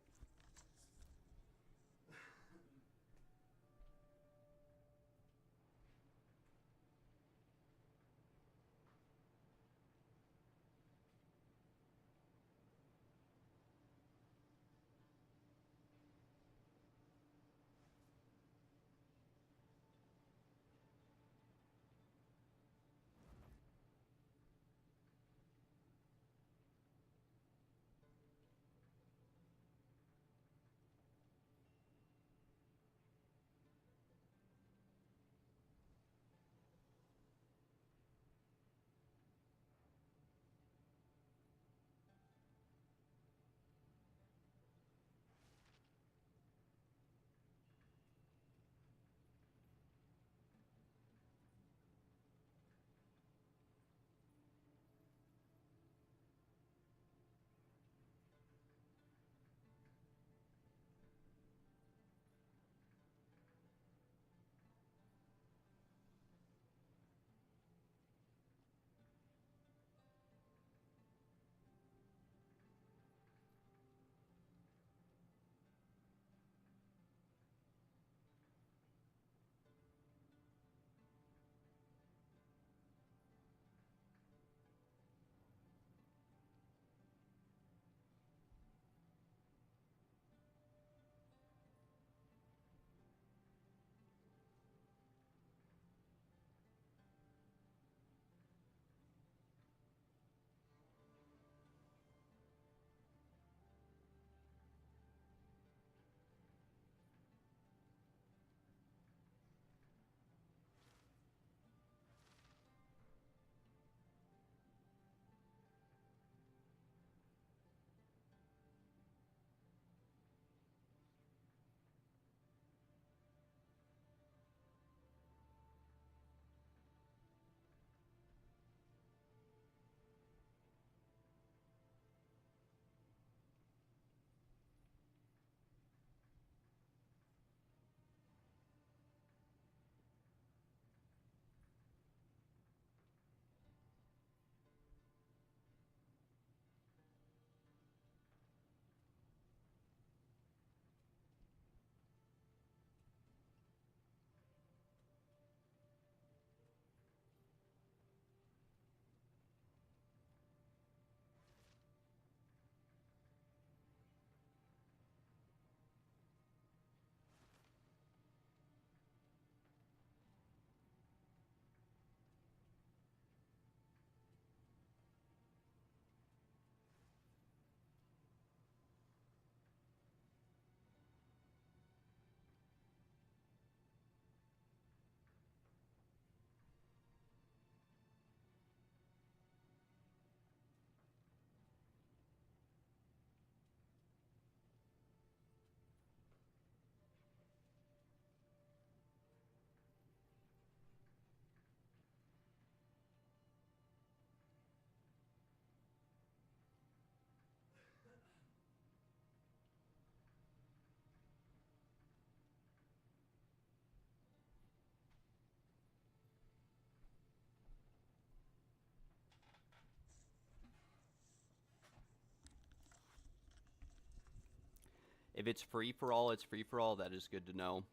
Speaker 1: If it's free for all, it's free for all. That is good to know.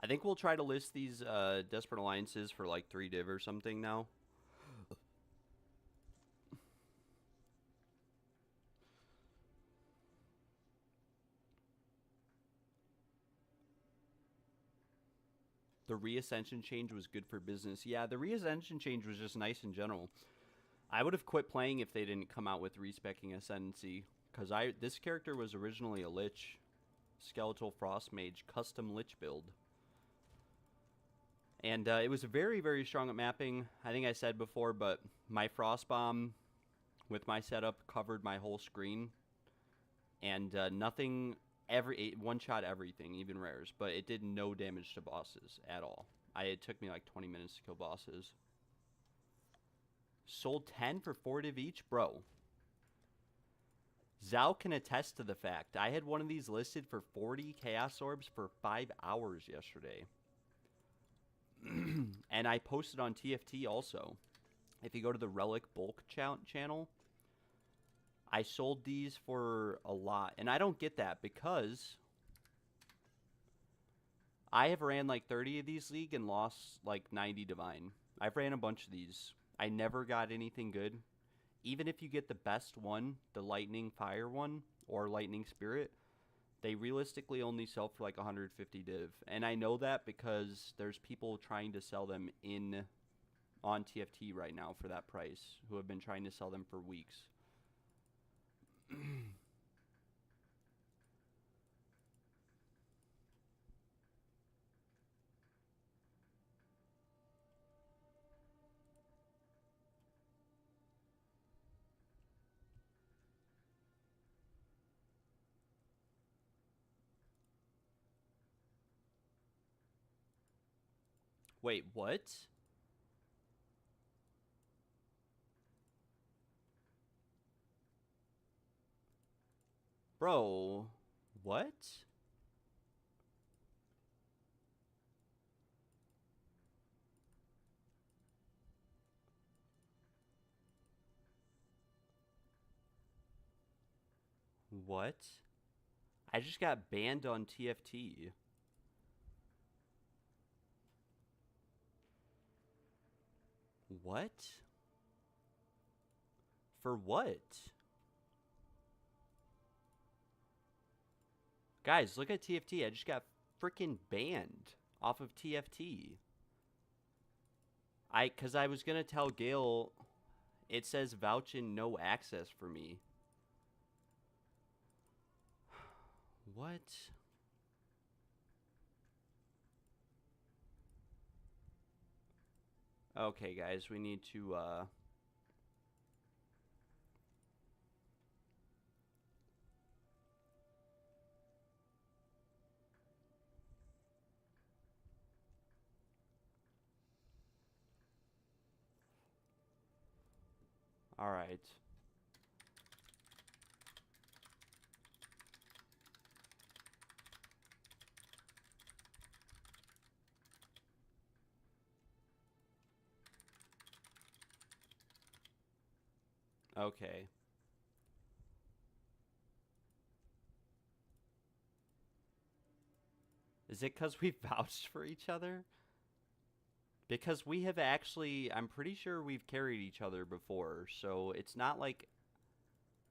Speaker 1: I think we'll try to list these Desperate Alliances for like 3 div or something now.
Speaker 2: the Reascension change was good for business. Yeah, the Reascension change was just nice in general. I would have quit playing if they didn't come out with respecking Ascendancy, because this character was originally a Lich, Skeletal Frost Mage, custom Lich build. And it was very, very strong at mapping. I think I said before, but my Frost Bomb with my setup covered my whole screen. And nothing, it one-shot everything, even rares. But it did no damage to bosses at all. It took me like 20 minutes to kill bosses. Sold 10 for 4 div each? Bro. Zhao can attest to the fact. I had one of these listed for 40 Chaos Orbs for 5 hours yesterday. And I posted on TFT also. If you go to the Relic Bulk channel, I sold these for a lot. And I don't get that because I have ran like 30 of these League and lost like 90 Divine. I've ran a bunch of these. I never got anything good. Even if you get the best one, the Lightning Fire one, or Lightning Spirit, they realistically only sell for like 150 div. And I know that because there's people trying to sell them on TFT right now for that price, who have been trying to sell them for weeks. Wait, what? Bro, what? What? I just got banned on TFT. What? For what? Guys, look at TFT. I just got freaking banned off of TFT. Because I was going to tell Gale, it says vouching no access for me. What? Okay, guys, we need to, all right. Okay. Is it because we vouched for each other? Because we have actually, I'm pretty sure we've carried each other before, so it's not like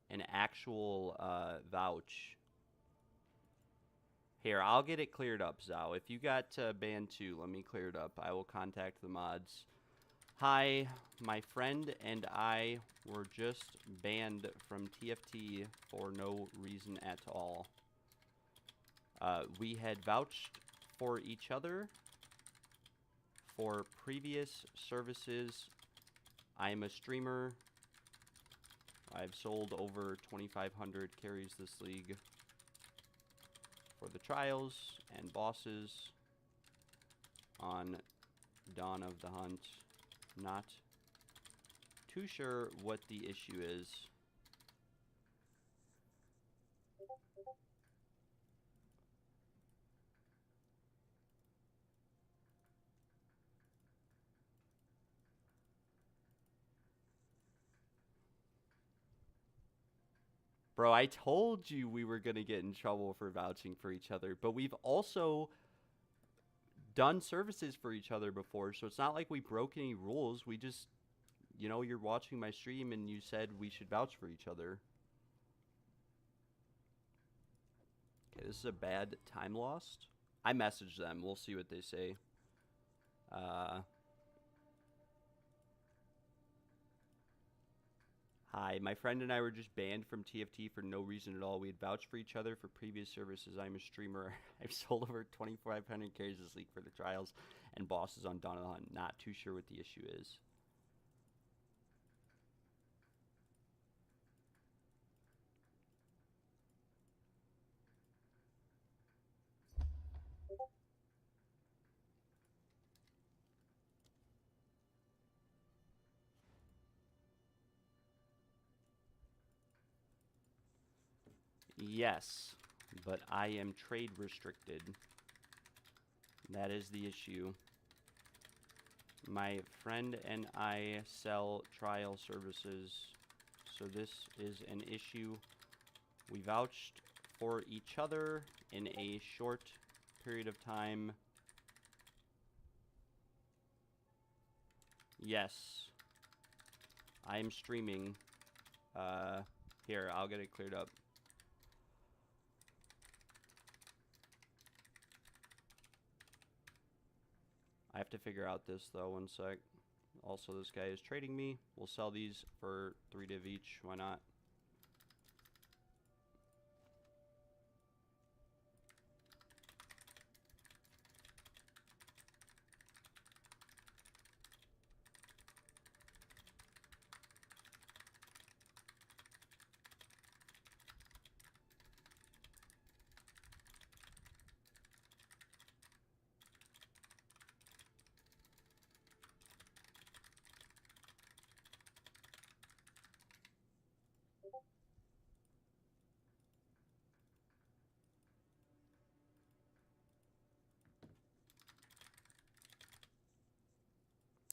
Speaker 2: an actual vouch. Here, I'll get it cleared up, Zhao. If you got banned too, let me clear it up. I will contact the mods. Hi, my friend and I were just banned from TFT for no reason at all. We had vouched for each other for previous services. I am a streamer. I've sold over 2,500 carries this league for the trials and bosses on Dawn of the Hunt. Not too sure what the issue is. Bro, I told you we were going to get in trouble for vouching for each other, but we've also done services for each other before, so it's not like we broke any rules. We just, you know, you're watching my stream and you said we should vouch for each other. Okay, this is a bad time lost. I messaged them. We'll see what they say. Hi, my friend and I were just banned from TFT for no reason at all. We had vouched for each other for previous services. I'm a streamer. I've sold over 2,500 carries this league for the trials and bosses on Dawn of the Hunt. Not too sure what the issue is. Yes, but I am trade restricted. That is the issue. My friend and I sell trial services, so this is an issue. We vouched for each other in a short period of time. Yes, I am streaming. Here, I'll get it cleared up. I have to figure out this though, 1 sec. Also, this guy is trading me. We'll sell these for 3 div each. Why not?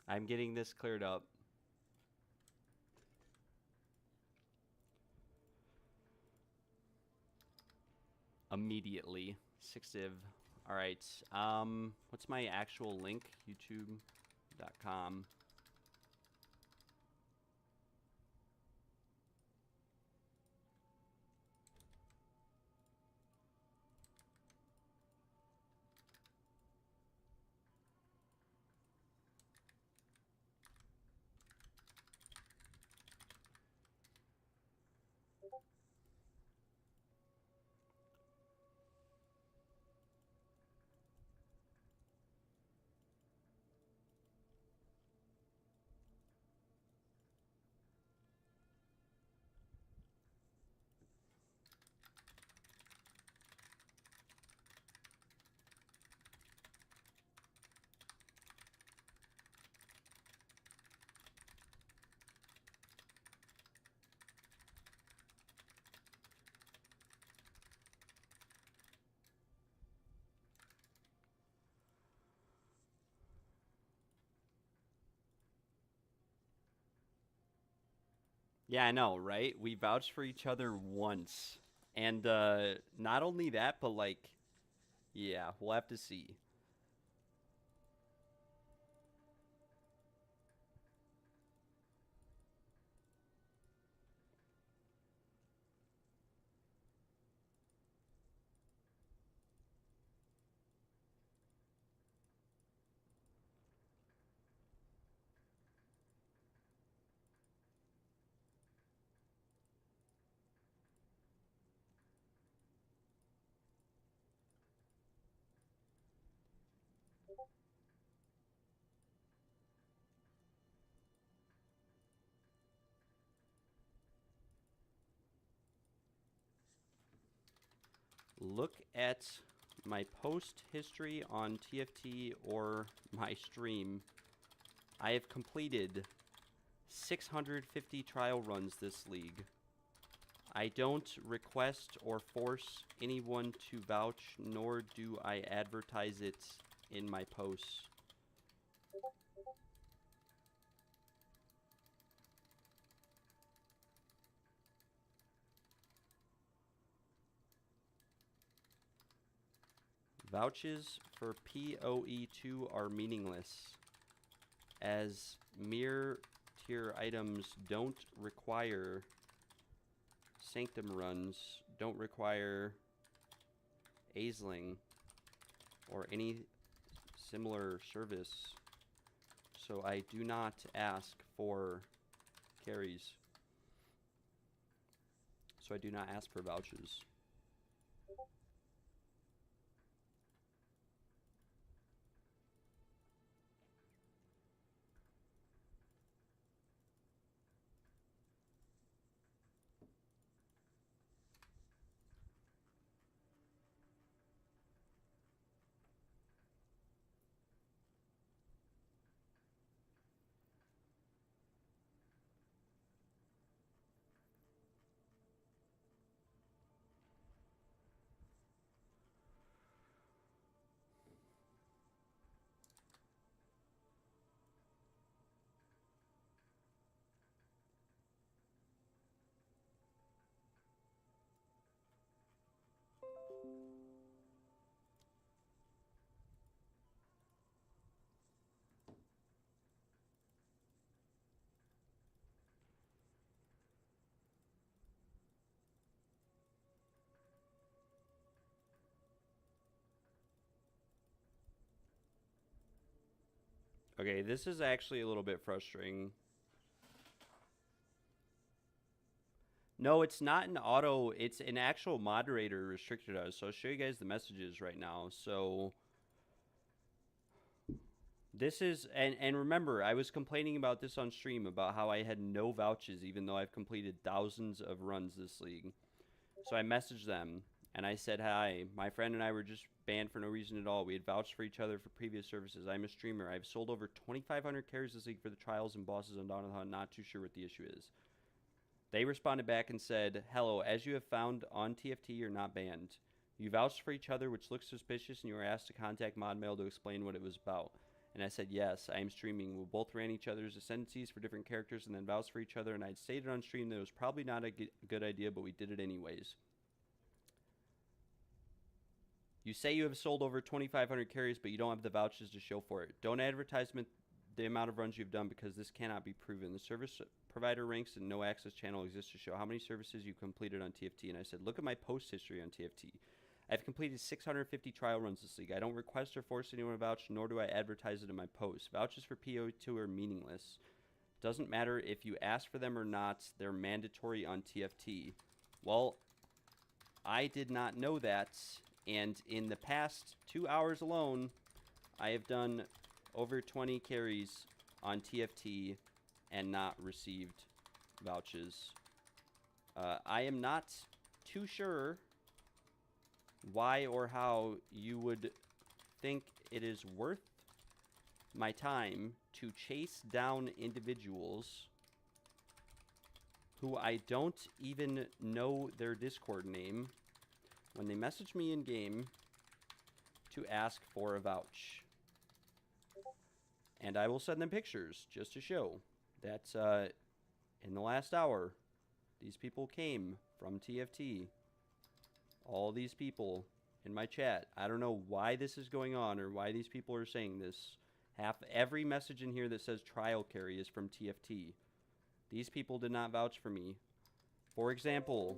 Speaker 2: I'm getting this cleared up. Immediately. 6 div. Alright. What's my actual link? YouTube.com. Yeah, I know, right? We vouched for each other once. And not only that, but like, yeah, we'll have to see. Look at my post history on TFT or my stream. I have completed 650 trial runs this league. I don't request or force anyone to vouch, nor do I advertise it in my posts. Vouches for PoE2 are meaningless, as mere tier items don't require Sanctum runs, don't require Aisling or any similar service. So I do not ask for carries. So I do not ask for vouchers. Okay, this is actually a little bit frustrating. No, it's not an auto. It's an actual moderator restricted us. So I'll show you guys the messages right now. So this is, and remember, I was complaining about this on stream about how I had no vouchers, even though I've completed thousands of runs this league. So I messaged them, and I said, hi, my friend and I were just banned for no reason at all. We had vouched for each other for previous services. I'm a streamer. I've sold over 2,500 carries this league for the trials and bosses on Dawn of the Hunt. Not too sure what the issue is. They responded back and said, hello, as you have found on TFT, you're not banned. You vouched for each other, which looks suspicious, and you were asked to contact ModMail to explain what it was about. And I said, yes, I am streaming. We both ran each other's ascendancies for different characters and then vouched for each other, and I'd stated on stream that it was probably not a good idea, but we did it anyways. You say you have sold over 2,500 carries, but you don't have the vouchers to show for it. Don't advertise the amount of runs you've done because this cannot be proven. The service provider ranks and no access channel exists to show how many services you completed on TFT. And I said, look at my post history on TFT. I've completed 650 trial runs this league. I don't request or force anyone to vouch, nor do I advertise it in my posts. Vouchers for PoE2 are meaningless. Doesn't matter if you ask for them or not, they're mandatory on TFT. Well, I did not know that, and in the past 2 hours alone, I have done over 20 carries on TFT and not received vouchers. I am not too sure why or how you would think it is worth my time to chase down individuals who I don't even know their Discord name when they message me in game to ask for a vouch. And I will send them pictures just to show that in the last hour, these people came from TFT. All these people in my chat. I don't know why this is going on or why these people are saying this. Every message in here that says trial carry is from TFT. These people did not vouch for me. For example,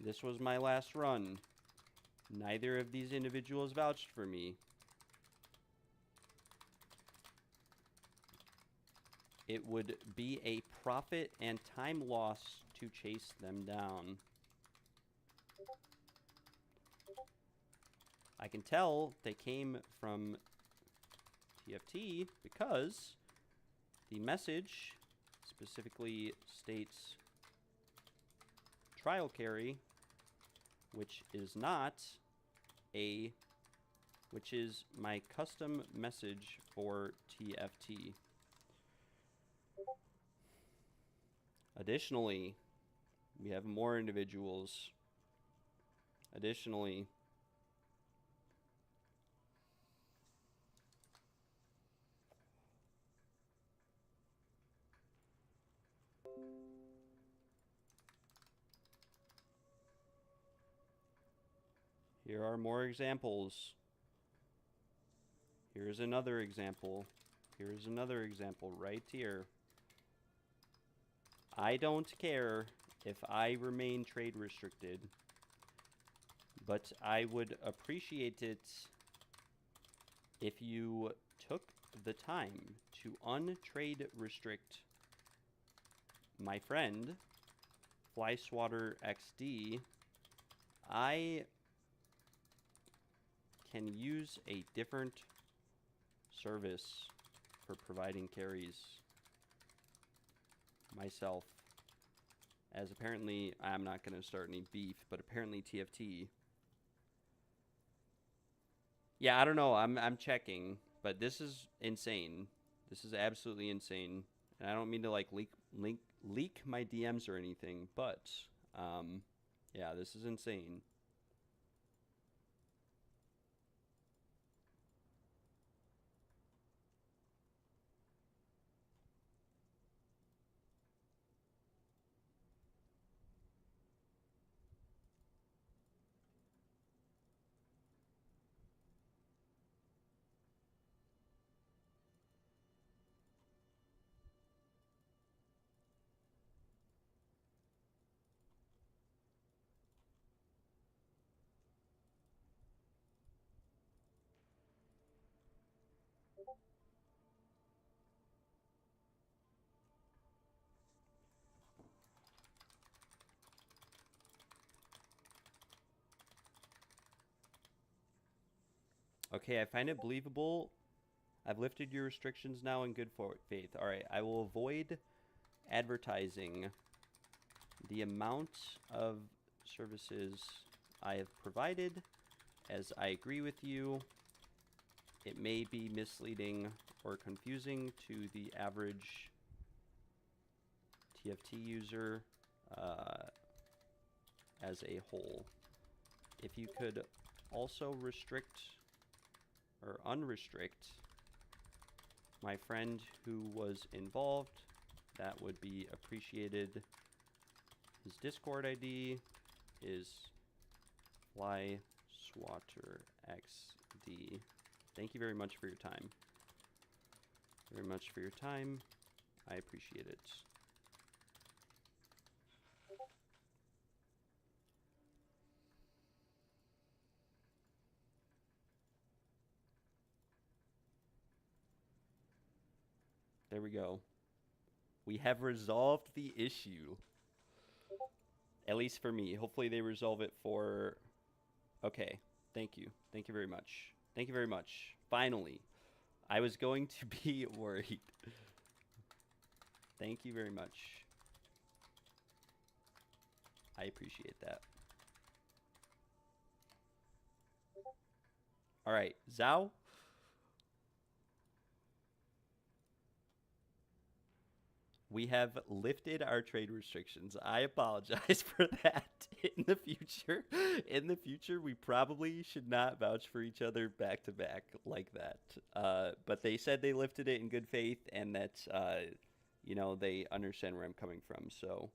Speaker 2: this was my last run. Neither of these individuals vouched for me. It would be a profit and time loss to chase them down. I can tell they came from TFT because the message specifically states trial carry, which is my custom message for TFT. Additionally, we have more individuals. Additionally, here are more examples. Here's another example. Here's another example right here. I don't care if I remain trade restricted, but I would appreciate it if you took the time to untrade restrict my friend, Flyswatter XD, I can use a different service for providing carries myself. As apparently, I'm not going to start any beef, but apparently TFT. Yeah, I don't know. I'm checking, but this is insane. This is absolutely insane. And I don't mean to like leak my DMs or anything, but yeah, this is insane. Okay, I find it believable. I've lifted your restrictions now in good faith. All right, I will avoid advertising the amount of services I have provided, as I agree with you. It may be misleading or confusing to the average TFT user as a whole. If you could also restrict or unrestrict my friend who was involved, that would be appreciated. His Discord ID is FlySwatter XD. Thank you very much for your time. Very much for your time. I appreciate it. There we go. We have resolved the issue. At least for me. Hopefully they resolve it for... Okay. Thank you. Thank you very much. Thank you very much. Finally. I was going to be worried. Thank you very much. I appreciate that. All right. Zhao? We have lifted our trade restrictions. I apologize for that. In the future, we probably should not vouch for each other back to back like that. But they said they lifted it in good faith, and that you know, they understand where I'm coming from. So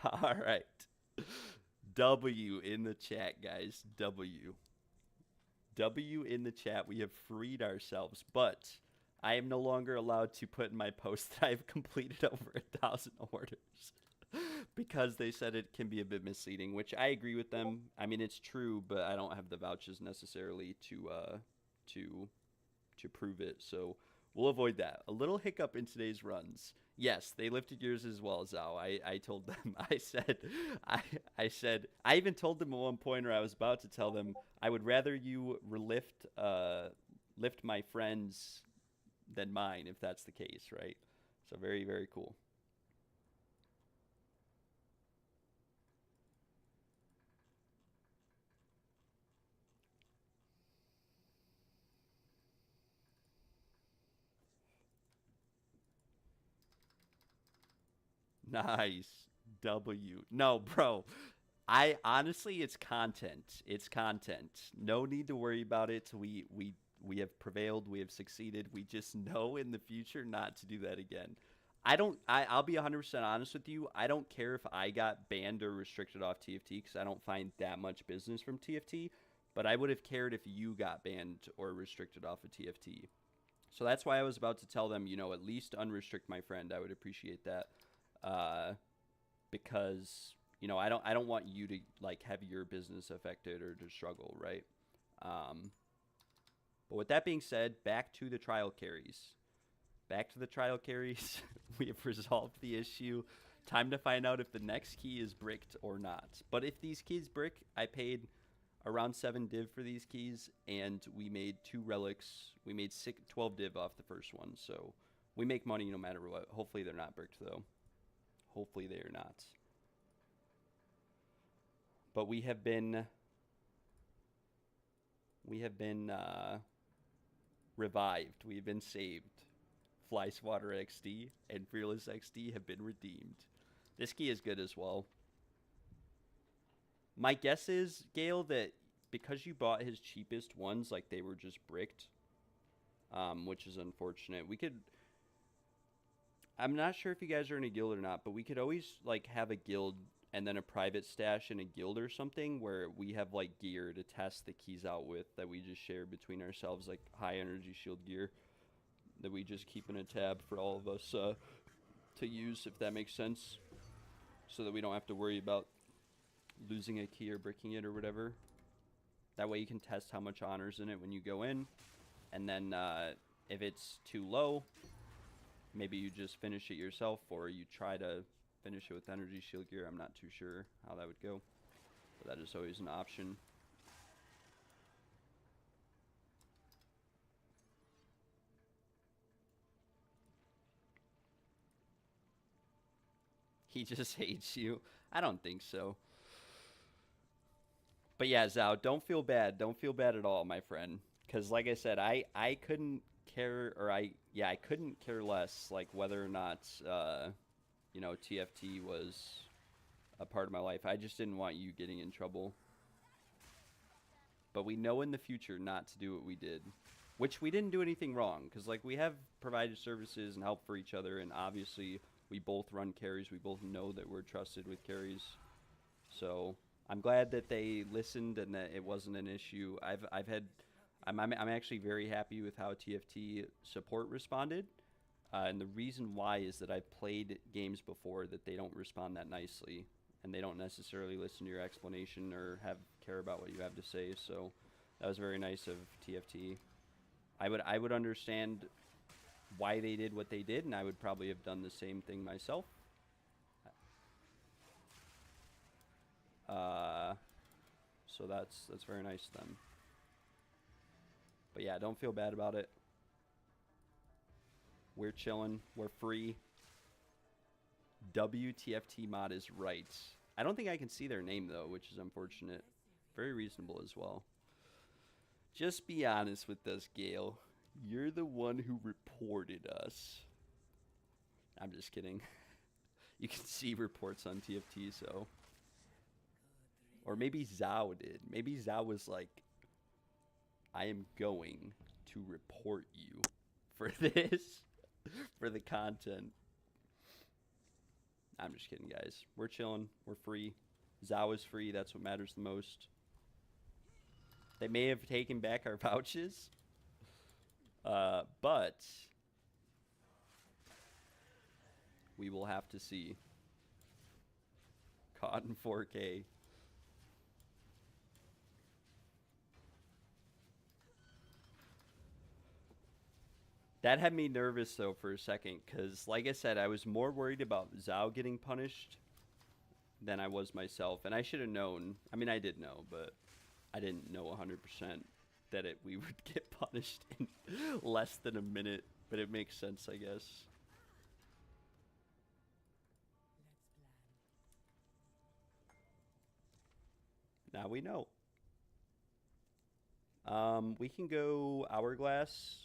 Speaker 2: all right. W in the chat, guys. W. W in the chat. We have freed ourselves, but I am no longer allowed to put in my post that I've completed over 1,000 orders because they said it can be a bit misleading, which I agree with them. I mean, it's true, but I don't have the vouchers necessarily to prove it. So we'll avoid that. A little hiccup in today's runs. Yes, they lifted yours as well, Zhao. I told them. I said. I even told them at one point, or I was about to tell them, I would rather you lift my friends than mine, if that's the case, right? So very, very cool. Nice. W. No, bro. I honestly, it's content. It's content. No need to worry about it. We have prevailed. We have succeeded. We just know in the future not to do that again. I'll be 100% honest with you. I don't care if I got banned or restricted off TFT because I don't find that much business from TFT. But I would have cared if you got banned or restricted off of TFT. So that's why I was about to tell them, you know, at least unrestrict my friend. I would appreciate that. Because, you know, I don't want you to like have your business affected or to struggle, right? But with that being said, back to the trial carries. Back to the trial carries. We have resolved the issue. Time to find out if the next key is bricked or not. But if these keys brick, I paid around 7 div for these keys, and we made 2 relics. We made 12 div off the first one, so we make money no matter what. Hopefully they're not bricked, though. Hopefully they are not. But we have been revived. We have been saved. Fly Swatter XD and Fearless XD have been redeemed. This key is good as well. My guess is, Gale, that because you bought his cheapest ones, like they were just bricked, which is unfortunate. We could... I'm not sure if you guys are in a guild or not, but we could always like have a guild and then a private stash in a guild or something where we have like gear to test the keys out with that we just share between ourselves, like high energy shield gear that we just keep in a tab for all of us to use, if that makes sense, so that we don't have to worry about losing a key or bricking it or whatever. That way you can test how much honor's in it when you go in, and then if it's too low, maybe you just finish it yourself, or you try to finish it with energy shield gear. I'm not too sure how that would go, but that is always an option. He just hates you. I don't think so. But yeah, Zhao, don't feel bad. Don't feel bad at all, my friend. Because like I said, I couldn't care, or I couldn't care less, like whether or not, you know, TFT was a part of my life. I just didn't want you getting in trouble. But we know in the future not to do what we did. Which we didn't do anything wrong. Because like we have provided services and help for each other, and obviously we both run carries. We both know that we're trusted with carries. So I'm glad that they listened and that it wasn't an issue. I'm actually very happy with how TFT support responded. And the reason why is that I've played games before that they don't respond that nicely. And they don't necessarily listen to your explanation or care about what you have to say. So that was very nice of TFT. I would understand why they did what they did, and I would probably have done the same thing myself. So that's very nice of them. But yeah, don't feel bad about it. We're chilling. We're free. WTFT mod is right. I don't think I can see their name, though, which is unfortunate. Very reasonable as well. Just be honest with us, Gale. You're the one who reported us. I'm just kidding. You can see reports on TFT, so... Or maybe Zhao did. Maybe Zhao was like, I am going to report you for this, for the content. I'm just kidding, guys. We're chilling. We're free. Zhao is free. That's what matters the most. They may have taken back our vouchers, but we will have to see. Caught in 4K. That had me nervous, though, for a second, because, like I said, I was more worried about Zhao getting punished than I was myself, and I should have known. I mean, I did know, but I didn't know 100% that we would get punished in less than a minute, but it makes sense, I guess. Now we know. We can go Hourglass.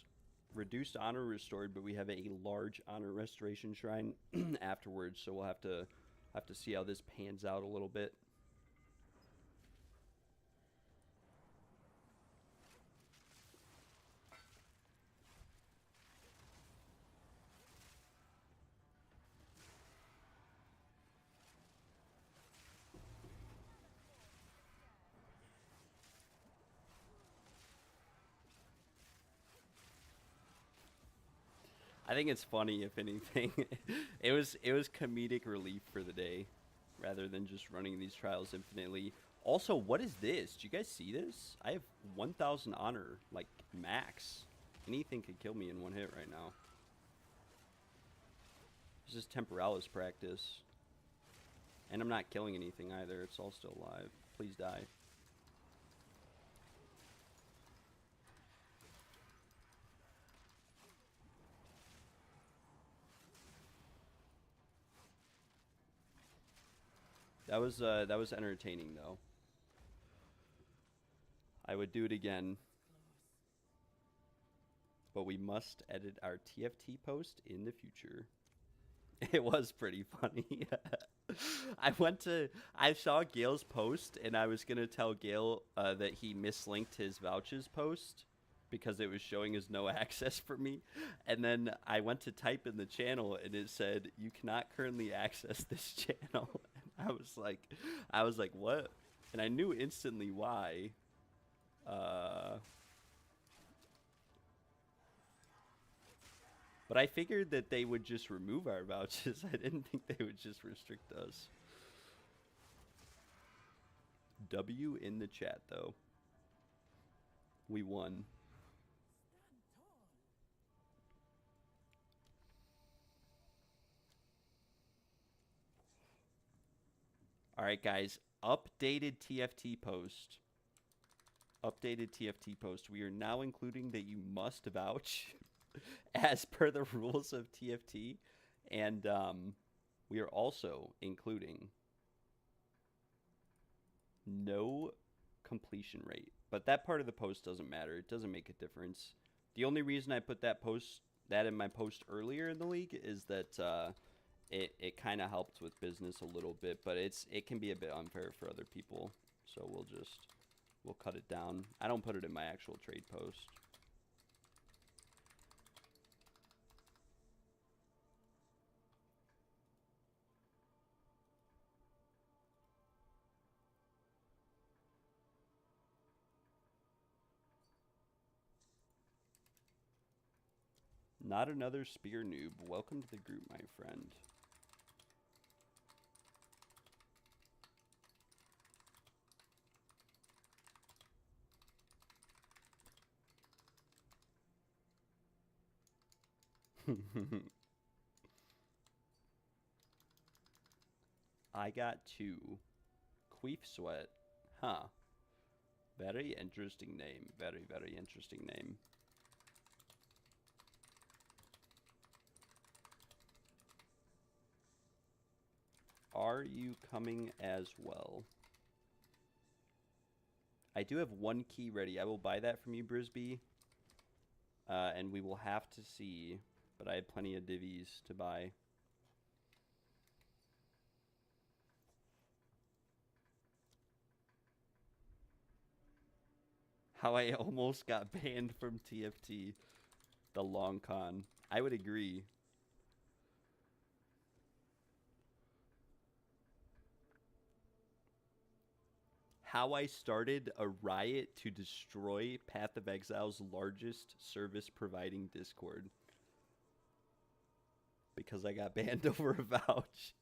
Speaker 2: Reduced honor restored, but we have a large honor restoration shrine afterwards, so we'll have to see how this pans out a little bit. I think it's funny, if anything. It was comedic relief for the day. rather than just running these trials infinitely. Also, what is this? Do you guys see this? I have 1,000 honor, like, max. Anything could kill me in one hit right now. This is Temporalis practice. And I'm not killing anything either. It's all still alive. Please die. That was entertaining though. I would do it again. But we must edit our TFT post in the future. It was pretty funny. I saw Gail's post and I was gonna tell Gail that he mislinked his vouchers post because it was showing as no access for me. And then I went to type in the channel and it said, "You cannot currently access this channel." And I was like, what? And I knew instantly why. But I figured that they would just remove our vouchers. I didn't think they would just restrict us. W in the chat, though. We won. All right, guys. Updated TFT post. Updated TFT post. We are now including that you must vouch as per the rules of TFT. And we are also including no completion rate. But that part of the post doesn't matter. It doesn't make a difference. The only reason I put that in my post earlier in the league is that it kind of helped with business a little bit, but it can be a bit unfair for other people. So we'll cut it down. I don't put it in my actual trade post. Not another spear noob. Welcome to the group, my friend. I got 2. Queef Sweat. Huh. Very interesting name. Very, very interesting name. Are you coming as well? I do have 1 key ready. I will buy that from you, Brisby. And we will have to see. But I have plenty of divvies to buy. How I almost got banned from TFT. The long con. I would agree. How I started a riot to destroy Path of Exile's largest service providing Discord. Because I got banned over a vouch.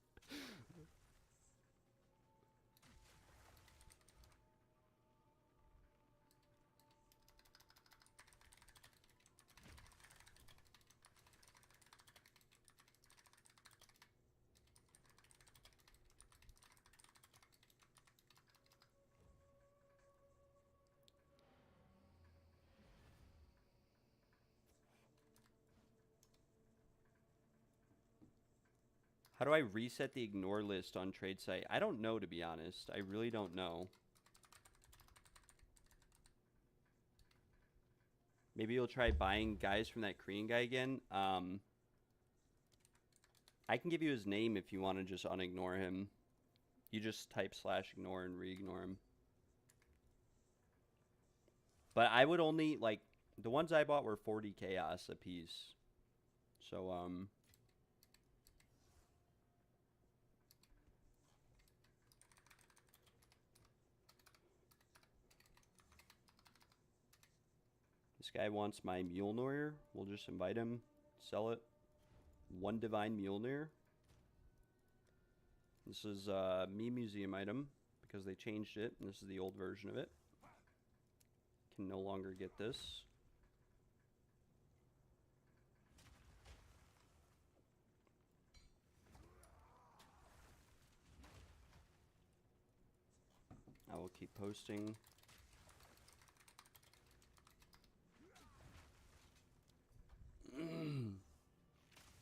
Speaker 2: How do I reset the ignore list on trade site? I don't know, to be honest. I really don't know. Maybe you'll try buying guys from that Korean guy again. I can give you his name if you want to just unignore him. You just type /ignore and re-ignore him. But I would only, like, the ones I bought were 40 chaos a piece. So, this guy wants my Mjolnir. We'll just invite him, sell it. 1 divine Mjolnir. This is me museum item because they changed it, and this is the old version of it. Can no longer get this. I will keep posting.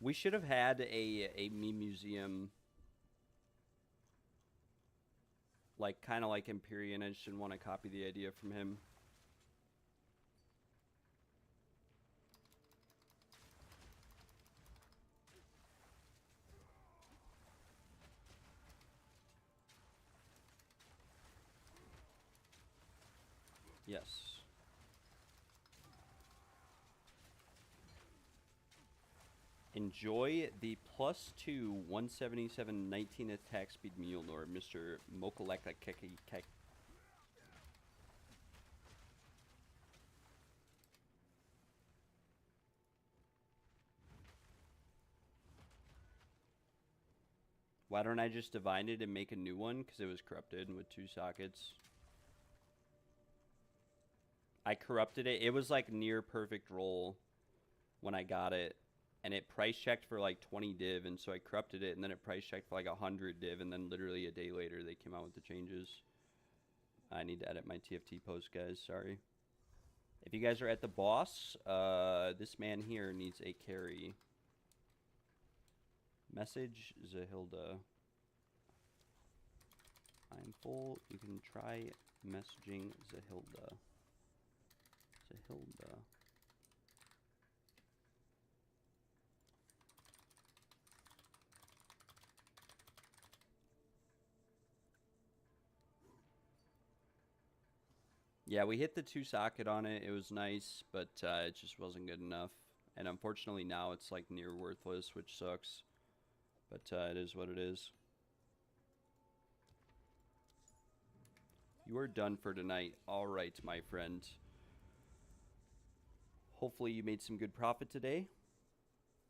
Speaker 2: We should have had a me museum, like kind of like Empyrean. I just didn't want to copy the idea from him. Yes. Enjoy the +2 177 19 attack speed Mjolnir, Mr. Mokaleka Kek. Why don't I just divine it and make a new one? Because it was corrupted with 2 sockets. I corrupted it. It was like near perfect roll when I got it. And it price checked for like 20 div, and so I corrupted it, and then it price checked for like 100 div, and then literally a day later they came out with the changes. I need to edit my TFT post, guys. Sorry. If you guys are at the boss, this man here needs a carry. Message Zahilda. I'm full. You can try messaging Zahilda. Zahilda. Yeah, we hit the 2 socket on it. It was nice, but it just wasn't good enough. And unfortunately now it's like near worthless, which sucks. But it is what it is. You are done for tonight. All right, my friend. Hopefully you made some good profit today.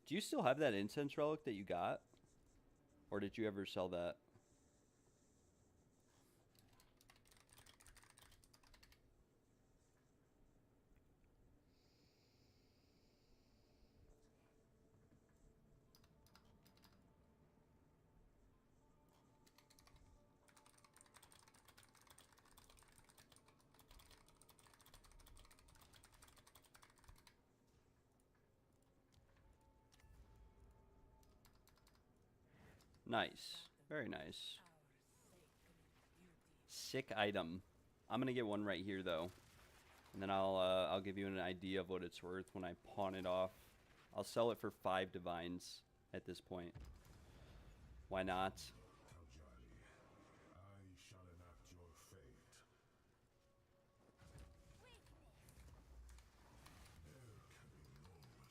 Speaker 2: Do you still have that incense relic that you got? Or did you ever sell that? Nice. Very nice. Sick item. I'm gonna get one right here though, and then I'll give you an idea of what it's worth when I pawn it off. I'll sell it for 5 divines at this point. Why not?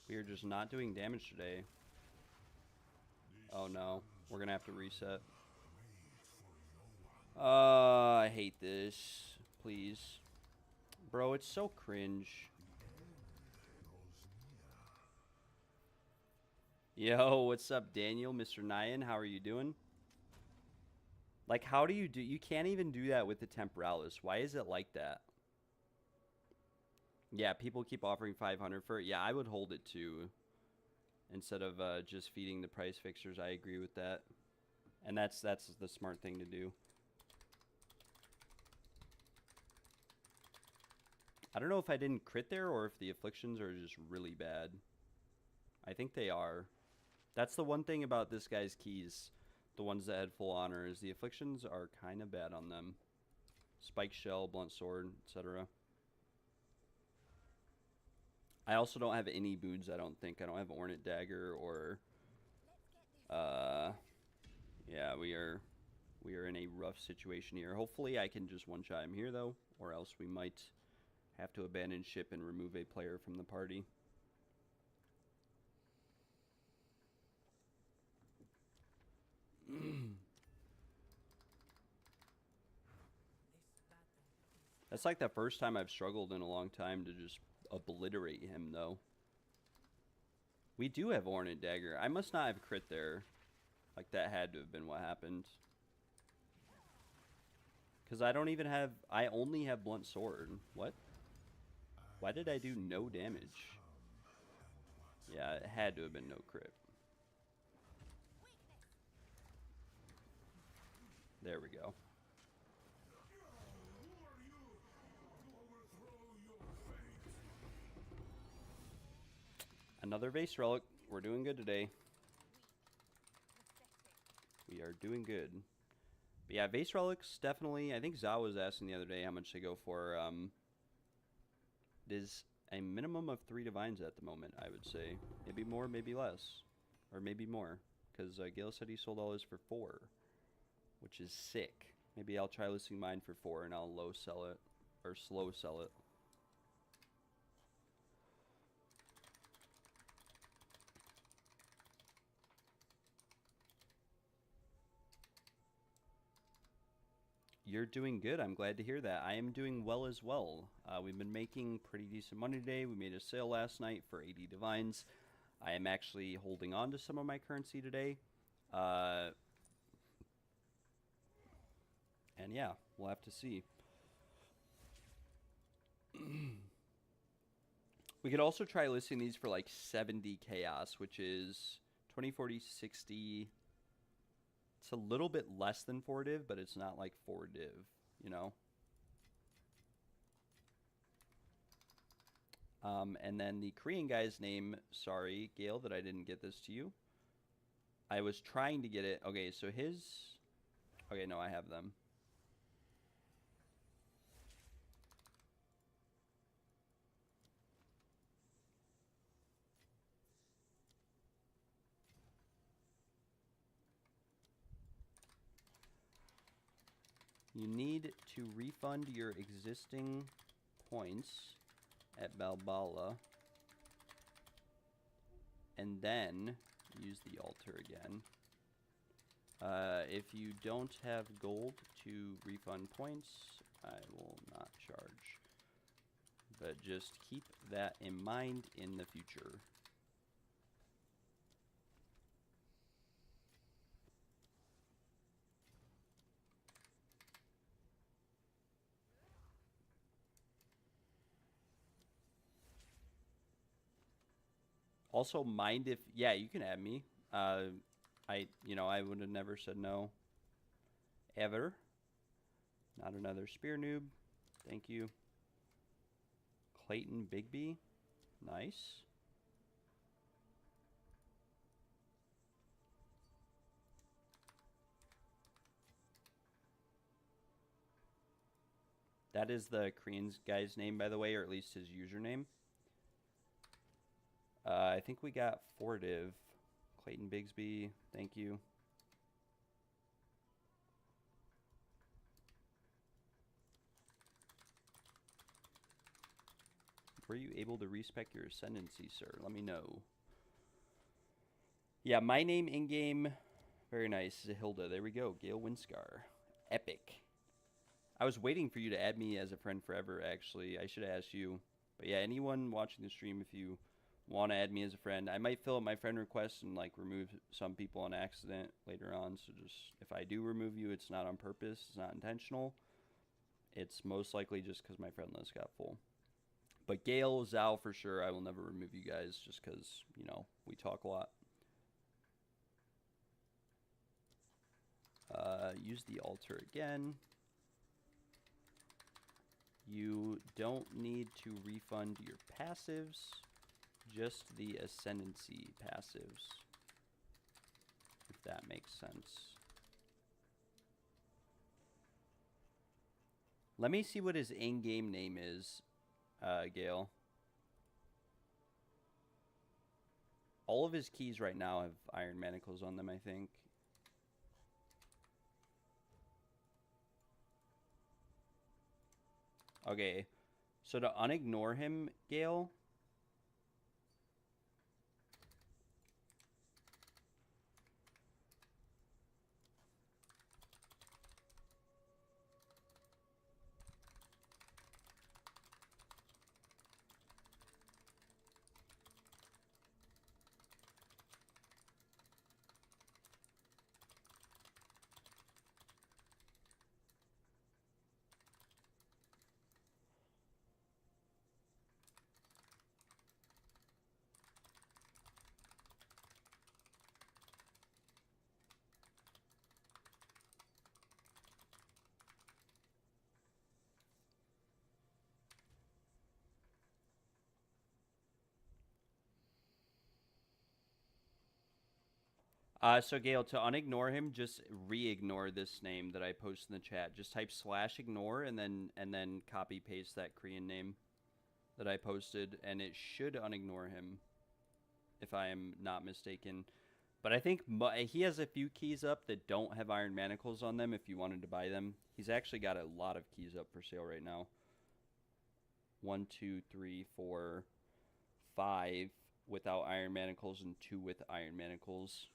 Speaker 2: We are just not doing damage today. Oh no, we're gonna have to reset. I hate this. Please. Bro, it's so cringe. Yo, what's up, Daniel? Mr. Nyan, how are you doing? Like, how do you do... You can't even do that with the Temporalis. Why is it like that? Yeah, people keep offering 500 for it. Yeah, I would hold it too. Instead of just feeding the price fixtures. I agree with that. And that's the smart thing to do. I don't know if I didn't crit there or if the afflictions are just really bad. I think they are. That's the one thing about this guy's keys. The ones that had full honor is the afflictions are kind of bad on them. Spike shell, blunt sword, etc. I also don't have any boots, I don't think. I don't have Ornate Dagger or... yeah, we are in a rough situation here. Hopefully I can just one-shot him here, though. Or else we might have to abandon ship and remove a player from the party. That's like the first time I've struggled in a long time to just obliterate him, though. We do have Ornate Dagger. I must not have crit there. Like, that had to have been what happened. Because I don't even have... I only have blunt sword. What? Why did I do no damage? Yeah, it had to have been no crit. There we go. Another vase relic. We're doing good today. We are doing good. But yeah, vase relics definitely. I think Zao was asking the other day how much they go for. It is a minimum of 3 divines at the moment, I would say. Maybe more, maybe less. Or maybe more. Because Gale said he sold all his for 4. Which is sick. Maybe I'll try listing mine for 4 and I'll low sell it. Or slow sell it. You're doing good. I'm glad to hear that. I am doing well as well. We've been making pretty decent money today. We made a sale last night for 80 divines. I am actually holding on to some of my currency today. And yeah, we'll have to see. We could also try listing these for like 70 chaos, which is 20, 40, 60... It's a little bit less than 4 div, but it's not like 4 div, you know? And then the Korean guy's name, sorry, Gale, that I didn't get this to you. I was trying to get it. Okay, so his... Okay, no, I have them. You need to refund your existing points at Balbala and then use the altar again. If you don't have gold to refund points, I will not charge. But just keep that in mind in the future. Also, mind if... Yeah, you can add me. I would have never said no. Ever. Not another spear noob. Thank you. Clayton Bigby. Nice. That is the Korean guy's name, by the way, or at least his username. I think we got 4 div. Clayton Bigsby, thank you. Were you able to respec your ascendancy, sir? Let me know. Yeah, my name in-game, very nice, Hilda. There we go, Gale Winscar. Epic. I was waiting for you to add me as a friend forever, actually. I should have asked you. But yeah, anyone watching the stream, if you want to add me as a friend, I might fill up my friend request and like remove some people on accident later on. So just if I do remove you, it's not on purpose, it's not intentional. It's most likely just because my friend list got full. But Gale, Zao for sure, I will never remove you guys just because, you know, we talk a lot. Use the altar again. You don't need to refund your passives. Just the ascendancy passives, if that makes sense. Let me see what his in-game name is, Gale. All of his keys right now have iron manacles on them, I think. Okay, so to unignore him, Gale... So Gail, to unignore him, just re-ignore this name that I posted in the chat. Just type /ignore and then copy paste that Korean name that I posted, and it should unignore him, if I am not mistaken. But I think he has a few keys up that don't have iron manacles on them. If you wanted to buy them, he's actually got a lot of keys up for sale right now. 1, 2, 3, 4, 5 without iron manacles and 2 with iron manacles.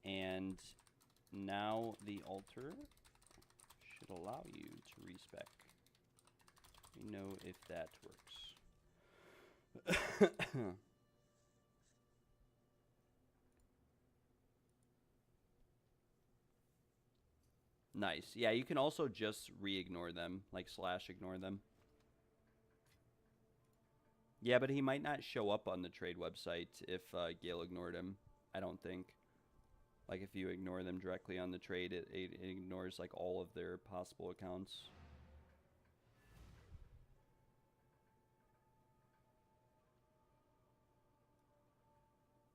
Speaker 2: And now the altar should allow you to respec. We know if that works. Nice. Yeah, you can also just re-ignore them, like /ignore them. Yeah, but he might not show up on the trade website if Gale ignored him, I don't think. Like, if you ignore them directly on the trade, it ignores, like, all of their possible accounts.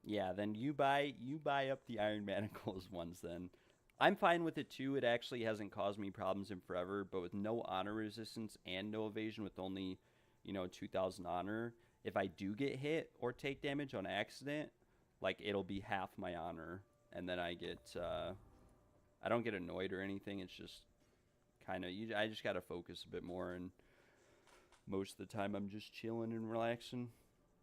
Speaker 2: Yeah, then you buy up the iron manacles ones then. I'm fine with it too. It actually hasn't caused me problems in forever, but with no honor resistance and no evasion with only, 2,000 honor, if I do get hit or take damage on accident, like, it'll be half my honor, and then I get, I don't get annoyed or anything. It's just kind of, I just got to focus a bit more, and most of the time I'm just chilling and relaxing.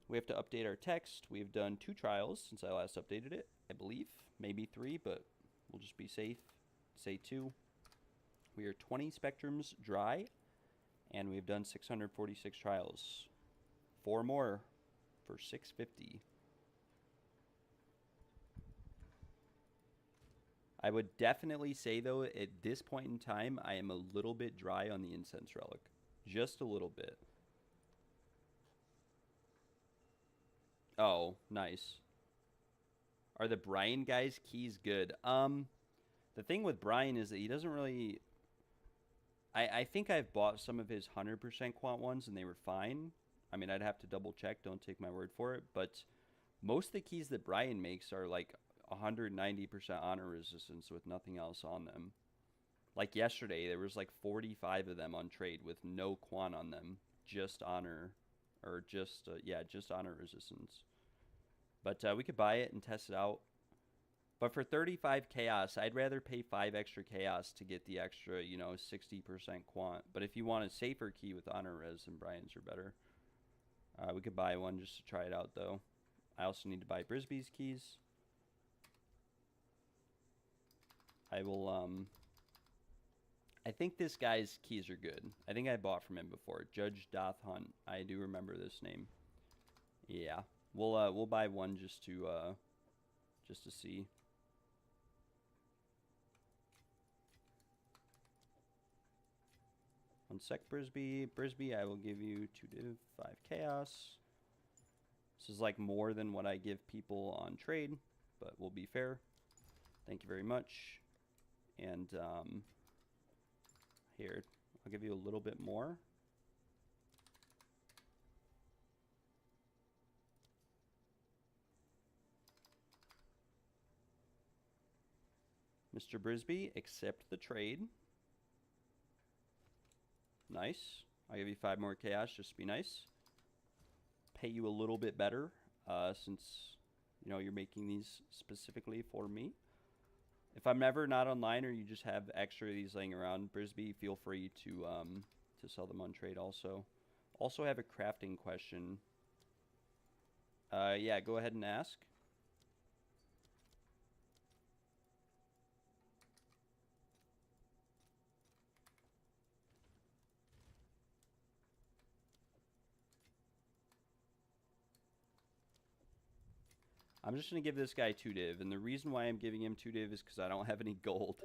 Speaker 2: We have to update our text. We've done 2 trials since I last updated it, I believe. Maybe 3, but we'll just be safe. Say 2. We are 20 spectrums dry, and we've done 646 trials. 4 more for 650. I would definitely say, though, at this point in time, I am a little bit dry on the incense relic. Just a little bit. Oh, nice. Are the Brian guys' keys good? The thing with Brian is that he doesn't really... I think I've bought some of his 100% quant ones, and they were fine. I mean, I'd have to double check. Don't take my word for it. But most of the keys that Brian makes are like 190% honor resistance with nothing else on them. Like yesterday, there was like 45 of them on trade with no quant on them. Just honor. Or just, just honor resistance. But we could buy it and test it out. But for 35 chaos, I'd rather pay 5 extra chaos to get the extra, 60% quant. But if you want a safer key with honor res, then Brian's are better. We could buy one just to try it out, though. I also need to buy Brisby's keys. I will, I think this guy's keys are good. I think I bought from him before. Judge Doth Hunt. I do remember this name. Yeah. We'll buy one just to see. One sec, Brisby. Brisby, I will give you 2 to 5 chaos. This is like more than what I give people on trade, but we'll be fair. Thank you very much. And here, I'll give you a little bit more. Mr. Brisby, accept the trade. Nice. I'll give you 5 more chaos just to be nice. Pay you a little bit better since, you're making these specifically for me. If I'm ever not online or you just have extra of these laying around, Brisby, feel free to sell them on trade also. Also have a crafting question. Yeah, go ahead and ask. I'm just going to give this guy 2 div, and the reason why I'm giving him 2 div is because I don't have any gold.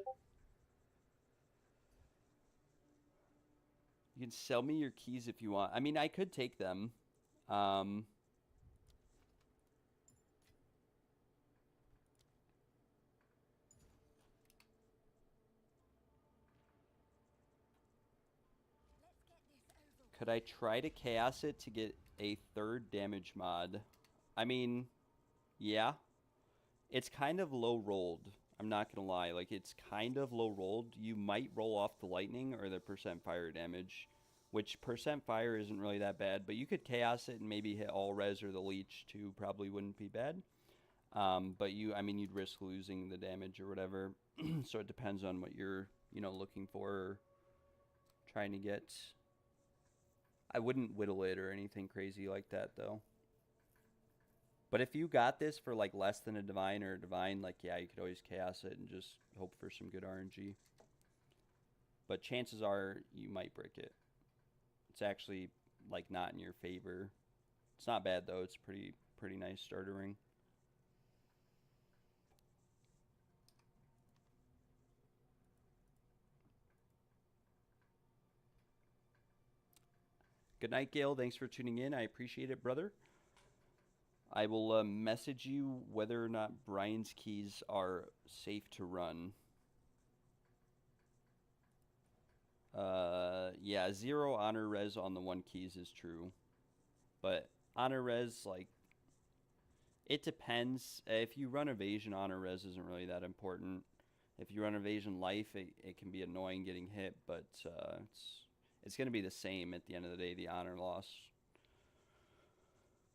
Speaker 2: You can sell me your keys if you want. I mean, I could take them. Could I try to chaos it to get a 3rd damage mod? I mean, Yeah, it's kind of low rolled. I'm not gonna lie. Like, it's kind of low rolled. You might roll off the lightning or the percent fire damage, which percent fire isn't really that bad. But you could chaos it and maybe hit all res or the leech too. Probably wouldn't be bad. But I mean, you'd risk losing the damage or whatever. So it depends on what you're, looking for or trying to get. I wouldn't whittle it or anything crazy like that though. But if you got this for like less than a divine or a divine, like yeah, you could always chaos it and just hope for some good RNG. But chances are you might brick it. It's actually like not in your favor. It's not bad though. It's pretty nice starter ring. Good night, Gail. Thanks for tuning in. I appreciate it, brother. I will message you whether or not Brian's keys are safe to run. Yeah, 0 honor res on the 1 keys is true. But honor res, like, it depends. If you run evasion, honor res isn't really that important. If you run evasion life, it can be annoying getting hit, but it's going to be the same at the end of the day, the honor loss.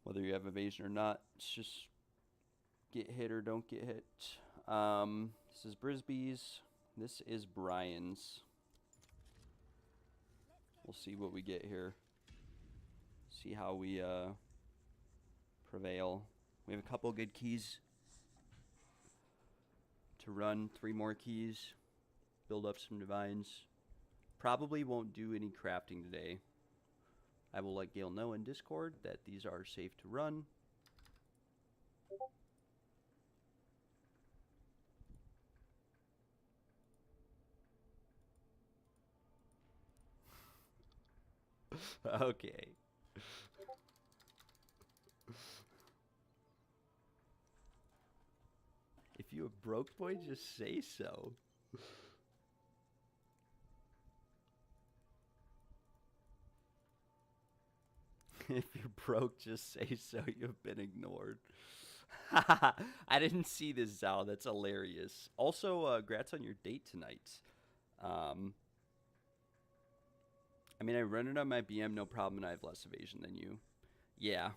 Speaker 2: Whether you have evasion or not, it's just get hit or don't get hit. This is Brisby's. This is Brian's. We'll see what we get here. See how we prevail. We have a couple good keys to run. 3 more keys. Build up some divines. Probably won't do any crafting today. I will let Gail know in Discord that these are safe to run. Okay. If you have broke, boy, just say so. If you're broke, just say so. You've been ignored. I didn't see this, Zao. That's hilarious. Also, congrats on your date tonight. I mean, I run it on my BM, no problem, and I have less evasion than you. Yeah.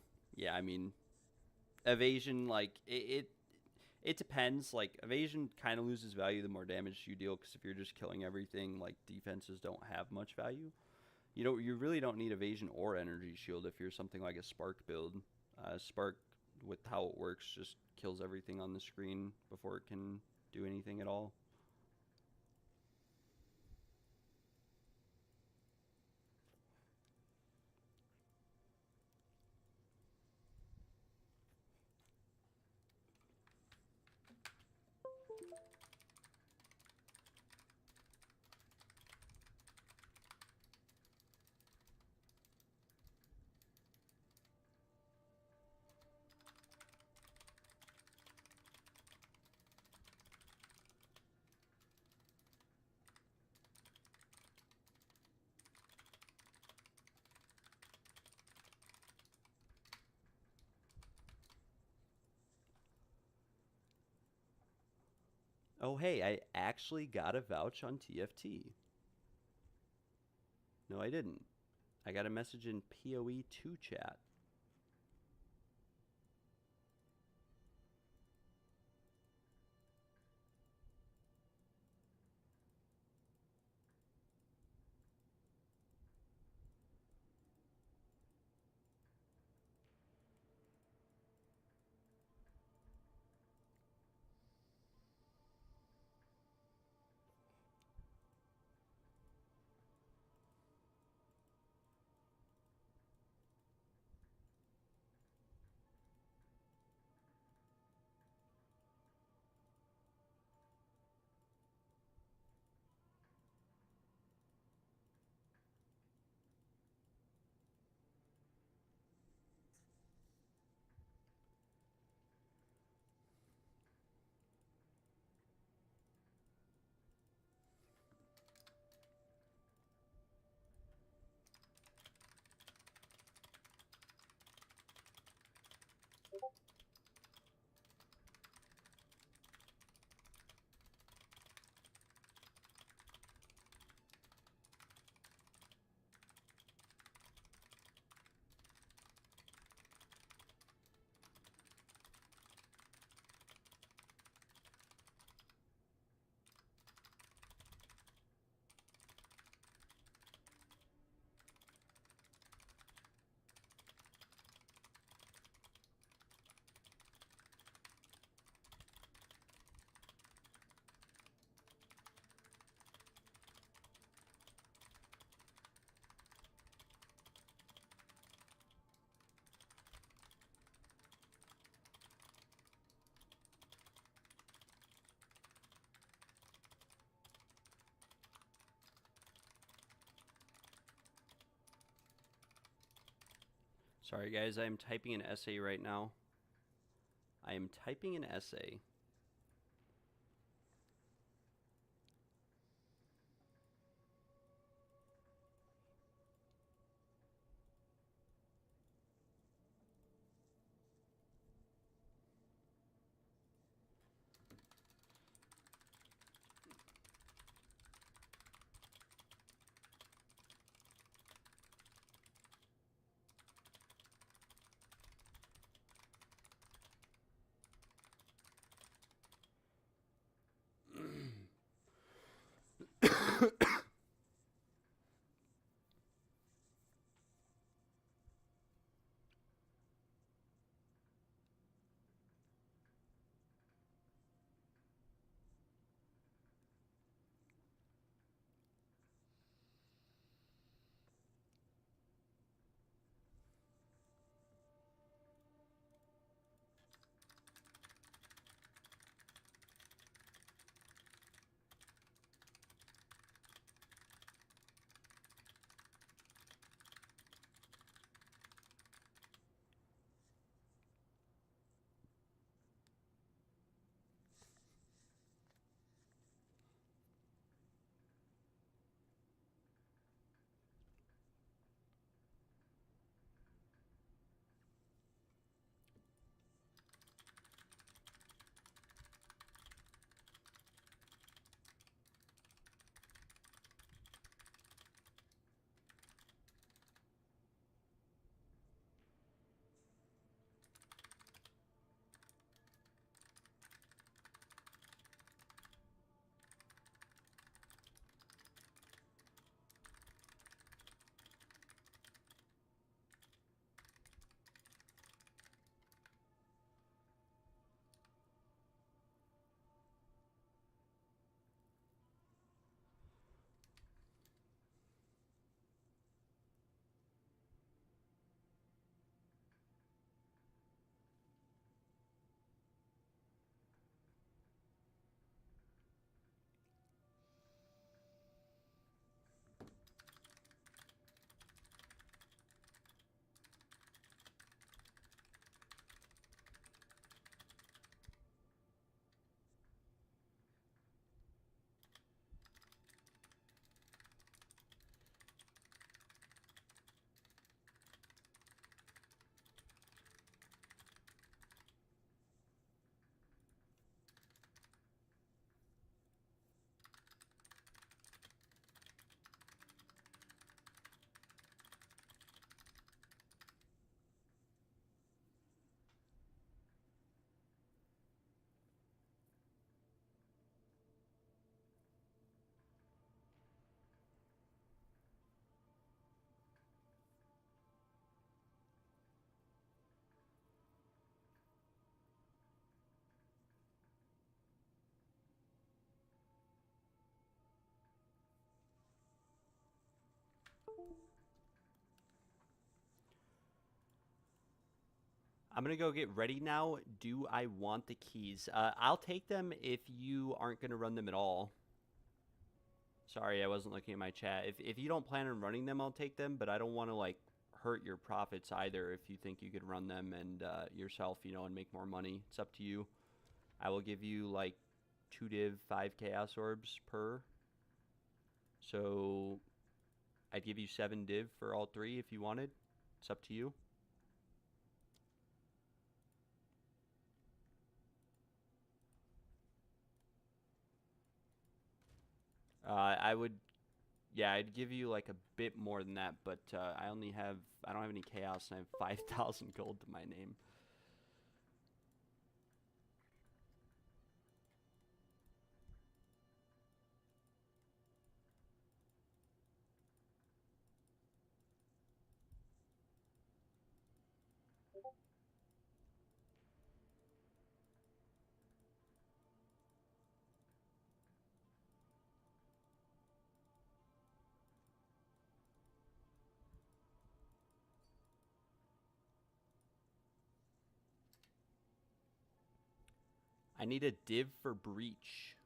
Speaker 2: I mean, evasion, like, it depends. Like, evasion kind of loses value the more damage you deal, because if you're just killing everything, like, defenses don't have much value. You really don't need evasion or energy shield if you're something like a spark build. Spark, with how it works, just kills everything on the screen before it can do anything at all. Oh, hey, I actually got a vouch on TFT. No, I didn't. I got a message in PoE2 chat. Sorry guys, I am typing an essay right now. I am typing an essay. I'm going to go get ready now. Do I want the keys? I'll take them if you aren't going to run them at all. Sorry, I wasn't looking at my chat. If you don't plan on running them, I'll take them, but I don't want to, like, hurt your profits either if you think you could run them and yourself, you know, and make more money. It's up to you. I will give you, like, 2 div, 5 chaos orbs per. So I'd give you 7 div for all 3 if you wanted. It's up to you. I would, yeah, I'd give you like a bit more than that, but I don't have any chaos, and I have 5,000 gold to my name. I need a div for breach.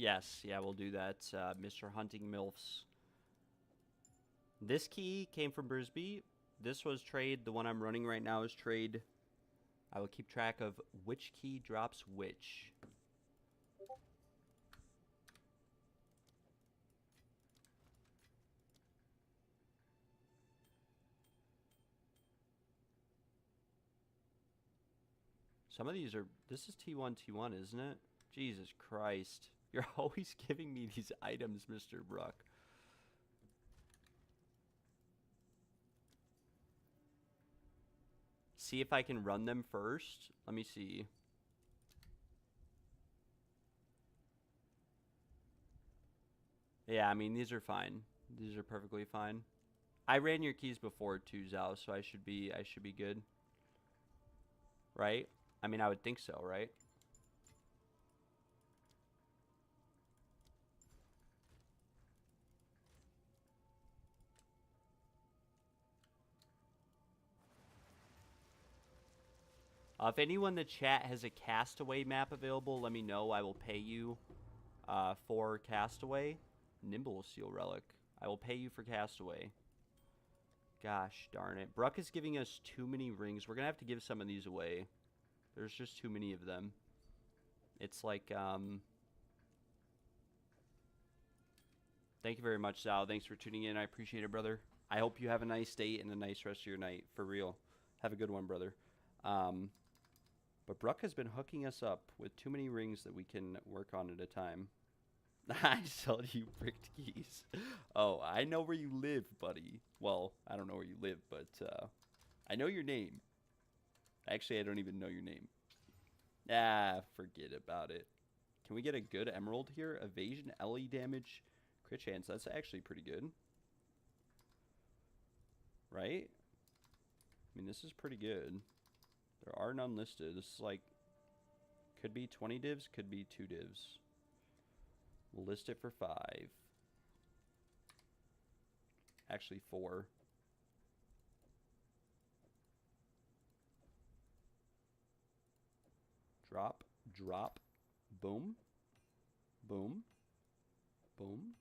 Speaker 2: Yes, yeah, we'll do that. Mr. Hunting Milfs. This key came from Brisby. This was trade. The one I'm running right now is trade. I will keep track of which key drops which. Some of these are... This is T1, T1, isn't it? Jesus Christ. You're always giving me these items, Mr. Bruck. See if I can run them first. Let me see. Yeah, I mean, these are fine. These are perfectly fine. I ran your keys before too, Zhao, so I should be good. Right? I mean, I would think so, right? If anyone in the chat has a Castaway map available, let me know. I will pay you for Castaway. Nimble Seal Relic. I will pay you for Castaway. Gosh darn it. Bruck is giving us too many rings. We're going to have to give some of these away. There's just too many of them. It's like, Thank you very much, Sal. Thanks for tuning in. I appreciate it, brother. I hope you have a nice day and a nice rest of your night. For real. Have a good one, brother. But Bruck has been hooking us up with too many rings that we can work on at a time. I sold you bricked keys. Oh, I know where you live, buddy. Well, I don't know where you live, but I know your name. Actually, I don't even know your name. Ah, forget about it. Can we get a good emerald here? Evasion, LE damage, crit chance. That's actually pretty good. Right? I mean, this is pretty good. There are none listed. This is like, could be 20 divs, could be 2 divs. We'll list it for 5. Actually, 4. Drop, drop, boom, boom, boom.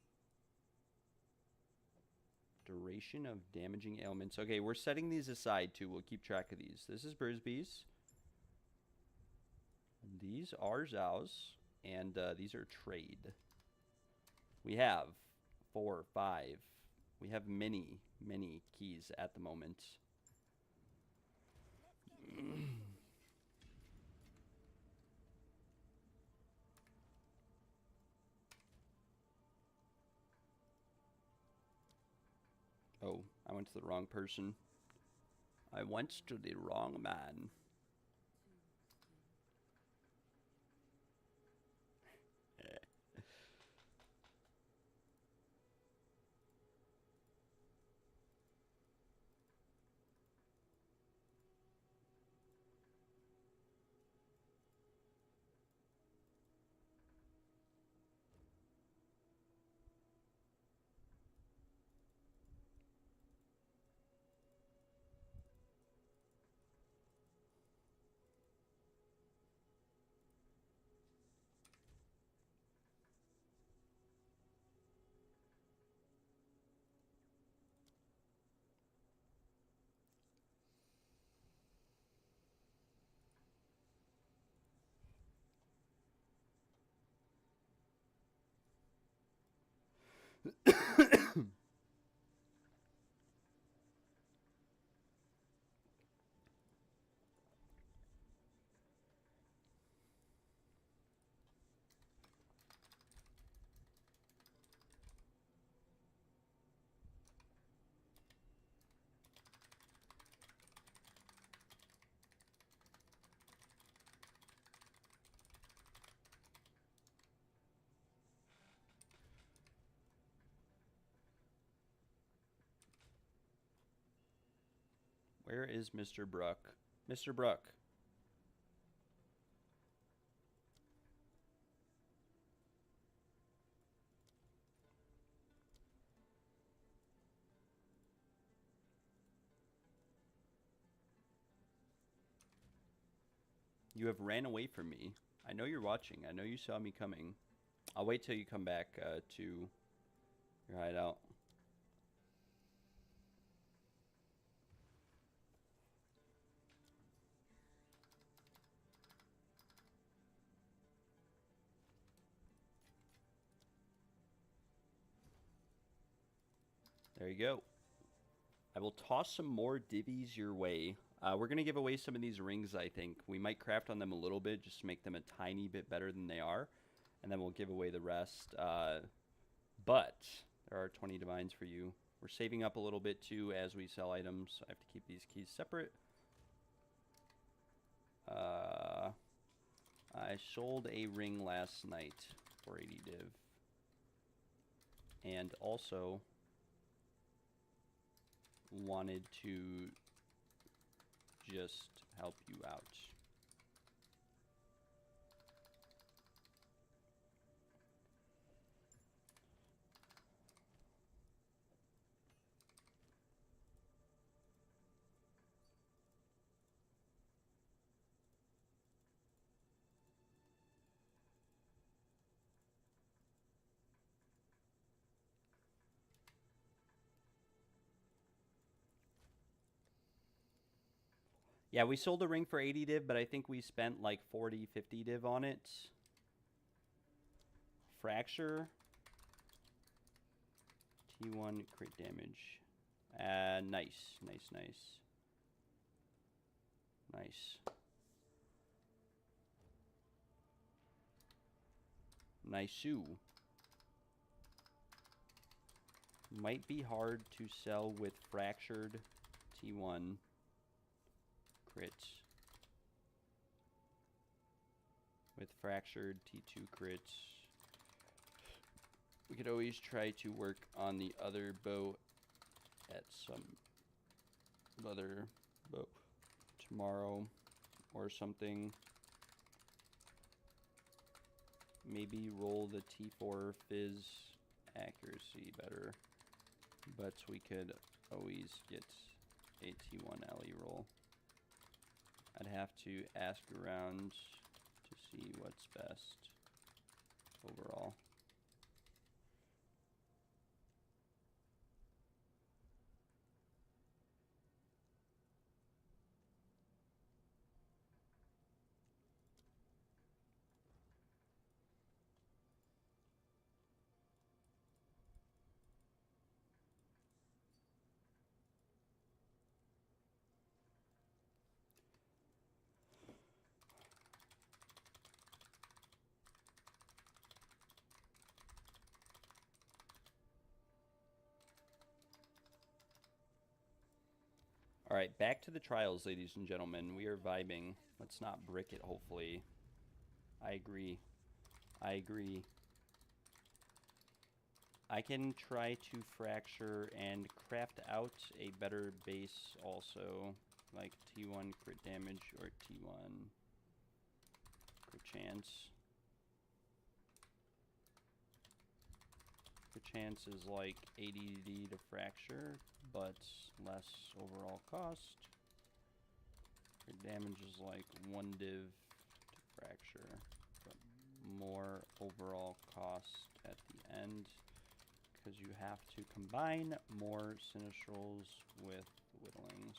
Speaker 2: Duration of damaging ailments. Okay, we're setting these aside too. We'll keep track of these. This is Brisby's. These are Zhao's. And these are trade. We have 4, 5. We have many, many keys at the moment. Oh, I went to the wrong person. I went to the wrong man. Where is Mr. Bruck? Mr. Bruck. You have ran away from me. I know you're watching. I know you saw me coming. I'll wait till you come back to your hideout. There you go. I will toss some more divvies your way. We're going to give away some of these rings, I think. We might craft on them a little bit just to make them a tiny bit better than they are. And then we'll give away the rest. But there are 20 divines for you. We're saving up a little bit, too, as we sell items. I have to keep these keys separate. I sold a ring last night for 80 div. And also wanted to just help you out. Yeah, we sold a ring for 80 div, but I think we spent like 40, 50 div on it. Fracture. T1 crit damage. Nice, nice, nice. Nice. Nice-oo. Might be hard to sell with fractured T1 crits. With fractured T2 crits. We could always try to work on the other bow at some other bow tomorrow or something. Maybe roll the T4 fizz accuracy better, but we could always get a T1 LE roll. I'd have to ask around to see what's best overall. All right, back to the trials, ladies and gentlemen. We are vibing. Let's not brick it, hopefully. I agree. I agree. I can try to fracture and craft out a better base also, like T1 crit damage or T1 crit chance. Crit chance is like 80D to fracture, but less overall cost. Crit damage is like 1 div to fracture, but more overall cost at the end. Because you have to combine more sinistrals with whittlings.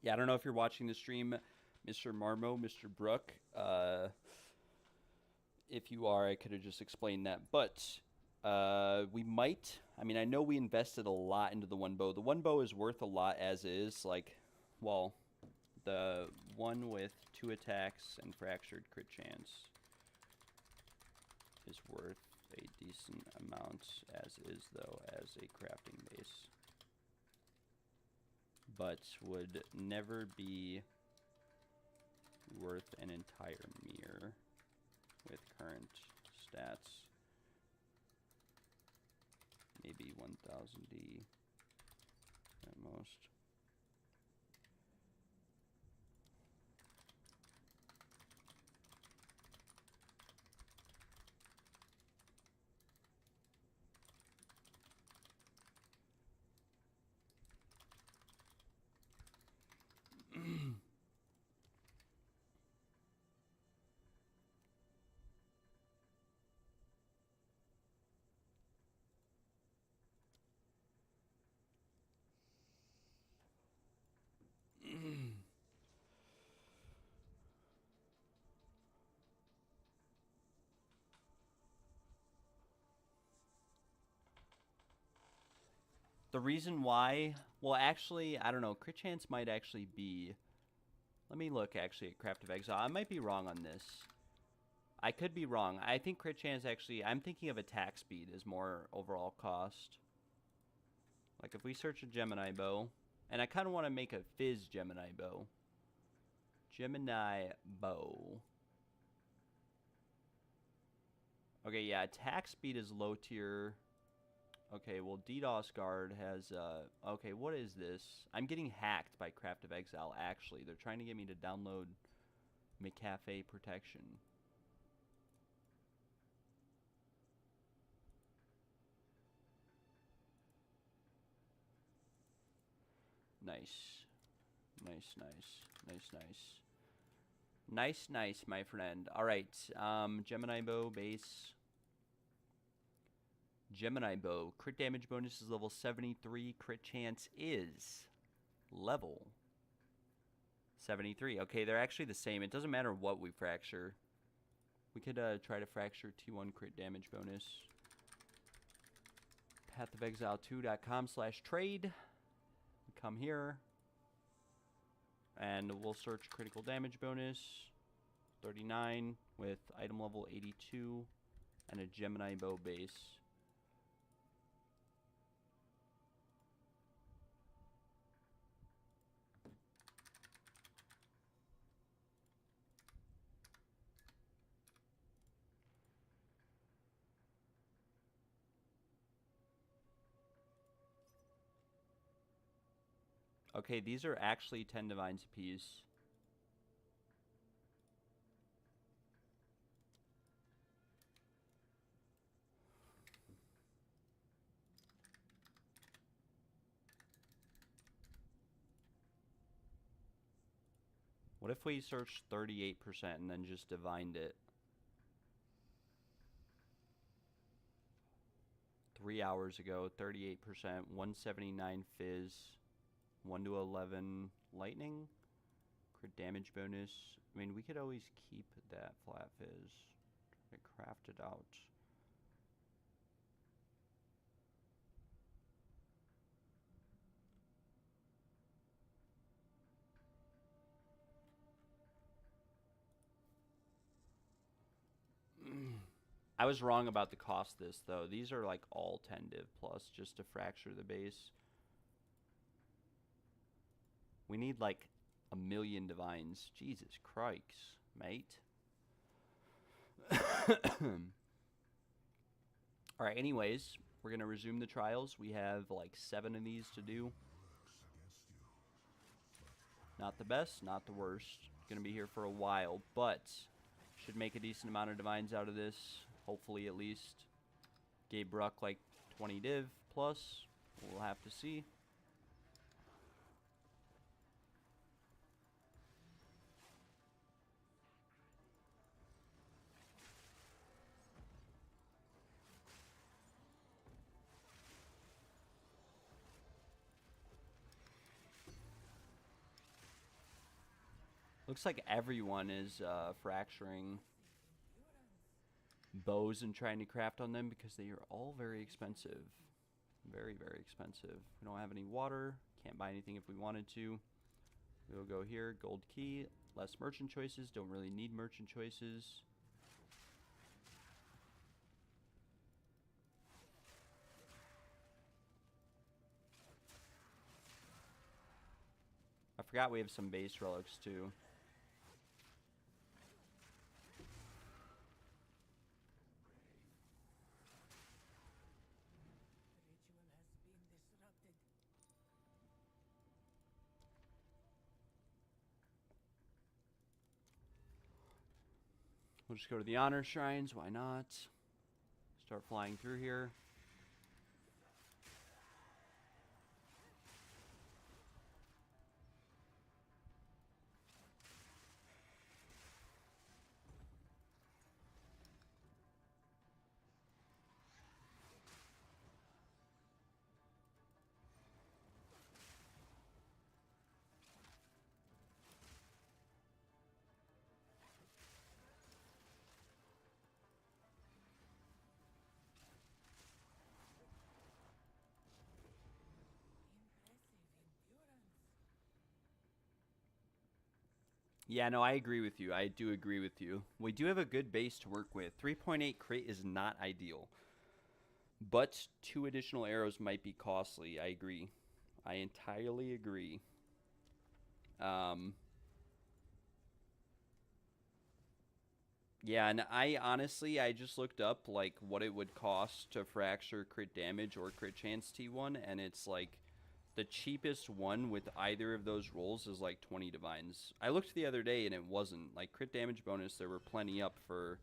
Speaker 2: Yeah, I don't know if you're watching the stream, Mr. Marmo, Mr. Brook. If you are, I could have just explained that. But we might. I mean, I know we invested a lot into the one bow. The one bow is worth a lot as is. Like, well, the one with 2 attacks and fractured crit chance is worth a decent amount as is, though, as a crafting base. But would never be worth an entire mirror with current stats. Maybe 1000D at most. The reason why, well, actually, I don't know. Crit chance might actually be. Let me look actually at Craft of Exile. I might be wrong on this. I could be wrong. I think crit chance actually. I'm thinking of attack speed as more overall cost. Like if we search a Gemini bow, and I kind of want to make a Fizz Gemini bow. Gemini bow. Okay, yeah, attack speed is low tier. Okay, well, DDoS Guard has, okay, what is this? I'm getting hacked by Craft of Exile, actually. They're trying to get me to download McCafe Protection. Nice. Nice, nice. Nice, nice. Nice, nice, my friend. Alright, Gemini Bow, base. Gemini Bow. Crit damage bonus is level 73. Crit chance is level 73. Okay, they're actually the same. It doesn't matter what we fracture. We could try to fracture T1 crit damage bonus. pathofexile2.com/trade. Come here. And we'll search critical damage bonus. 39 with item level 82 and a Gemini Bow base. Okay, these are actually 10 divines apiece. What if we searched 38% and then just divined it? 3 hours ago, 38%, 179 fizz, 1 to 11 lightning, crit damage bonus. I mean, we could always keep that flat fizz. Try to craft it out. I was wrong about the cost of this, though. These are like all 10 div plus just to fracture the base. We need like 1 million divines. Jesus Christ, mate. Alright, anyways, we're going to resume the trials. We have like 7 of these to do. Not the best, not the worst. Going to be here for a while, but should make a decent amount of divines out of this. Hopefully, at least. Gabe Bruck like 20 div plus. We'll have to see. Looks like everyone is fracturing bows and trying to craft on them because they are all very expensive. Very, very expensive. We don't have any water. Can't buy anything if we wanted to. We'll go here. Gold key. Less merchant choices. Don't really need merchant choices. I forgot we have some base relics too. We'll just go to the honor shrines. Why not? Start flying through here. Yeah, no, I agree with you. I do agree with you. We do have a good base to work with. 3.8 crit is not ideal. But 2 additional arrows might be costly. I agree. I entirely agree. Um, yeah, and I honestly, I just looked up like what it would cost to fracture crit damage or crit chance T1, and it's like the cheapest one with either of those rolls is like 20 divines. I looked the other day and it wasn't. Like crit damage bonus, there were plenty up for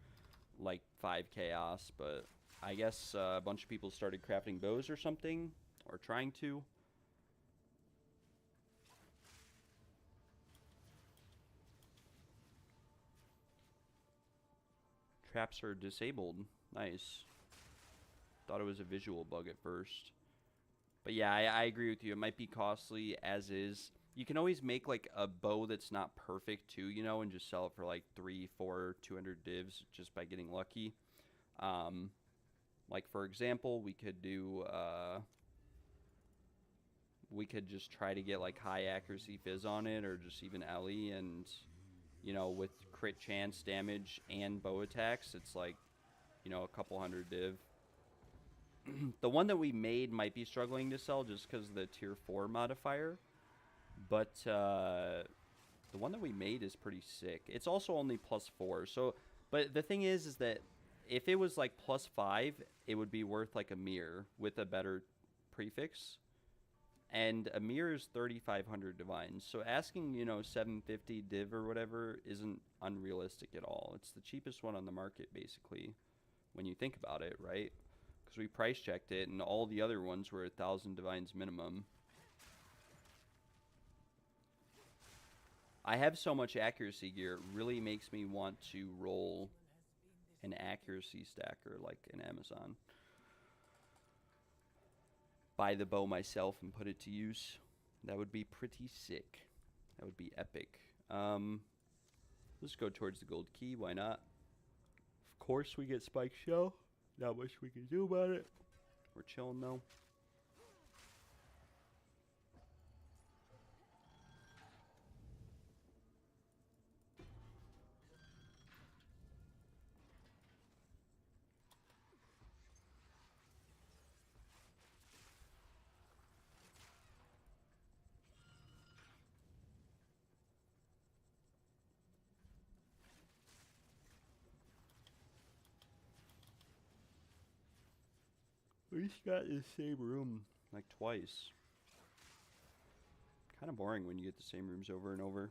Speaker 2: like 5 chaos, but I guess a bunch of people started crafting bows or something, or trying to. Traps are disabled. Nice. Thought it was a visual bug at first. But yeah, I agree with you. It might be costly as is. You can always make like a bow that's not perfect too, you know, and just sell it for like 3, 4, 200 divs just by getting lucky. Like for example, we could just try to get like high accuracy fizz on it, or just even Ellie, and you know, with crit chance damage and bow attacks, it's like, you know, a couple hundred div. The one that we made might be struggling to sell just because of the tier 4 modifier, but the one that we made is pretty sick. It's also only +4, so, but the thing is that if it was like +5, it would be worth like a mirror with a better prefix, and a mirror is 3,500 divines, so asking, you know, 750 div or whatever isn't unrealistic at all. It's the cheapest one on the market, basically, when you think about it, right? Because we price checked it, and all the other ones were 1,000 divines minimum. I have so much accuracy gear, it really makes me want to roll an accuracy stacker like an Amazon. Buy the bow myself and put it to use. That would be pretty sick. That would be epic. Let's go towards the gold key. Why not? Of course we get spike shell. Not much we can do about it. We're chilling though. We just got in the same room like twice. Kind of boring when you get the same rooms over and over.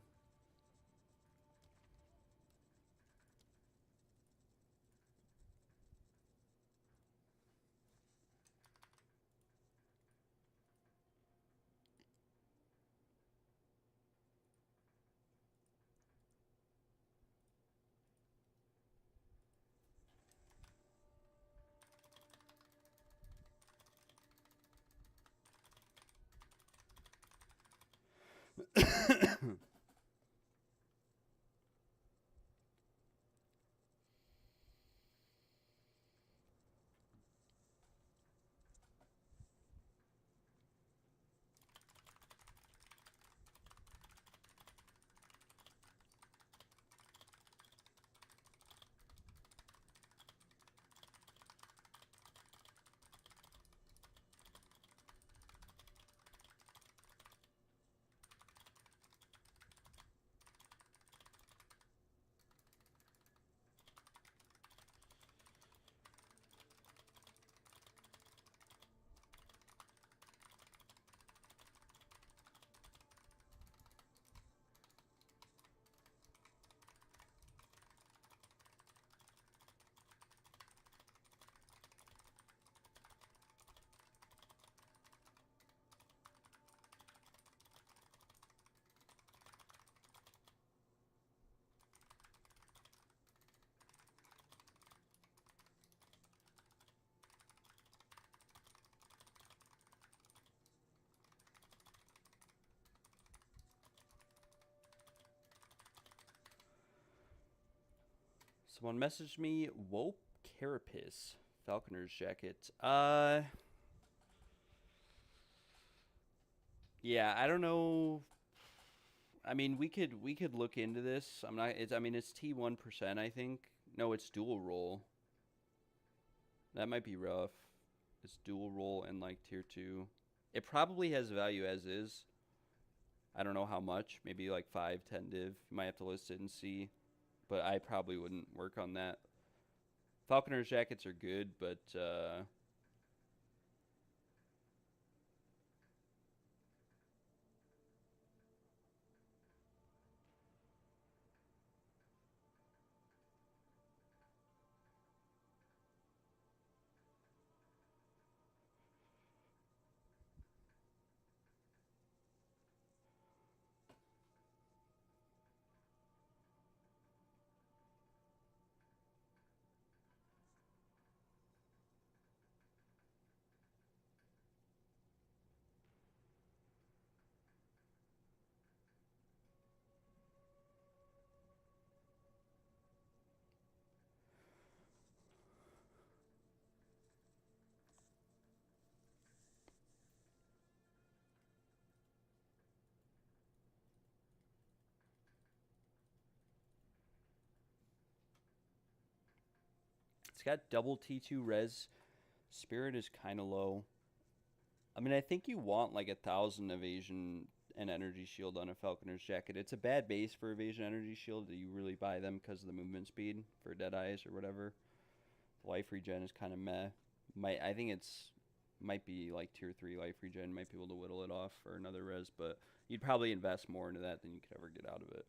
Speaker 2: Someone messaged me, Wope Carapace, Falconer's jacket. Yeah, I don't know. I mean, we could look into this. I'm not. It's. I mean, it's T1%. I think. No, it's dual roll. That might be rough. It's dual roll and like tier 2. It probably has value as is. I don't know how much. Maybe like 5, 10 div. You might have to list it and see. But I probably wouldn't work on that. Falconer's jackets are good, but it's got double T2 res. Spirit is kind of low. I mean, I think you want like 1,000 evasion and energy shield on a Falconer's jacket. It's a bad base for evasion energy shield. Do you really buy them because of the movement speed for dead eyes or whatever? The life regen is kind of meh. I think might be like tier 3 life regen. Might be able to whittle it off for another res, but you'd probably invest more into that than you could ever get out of it.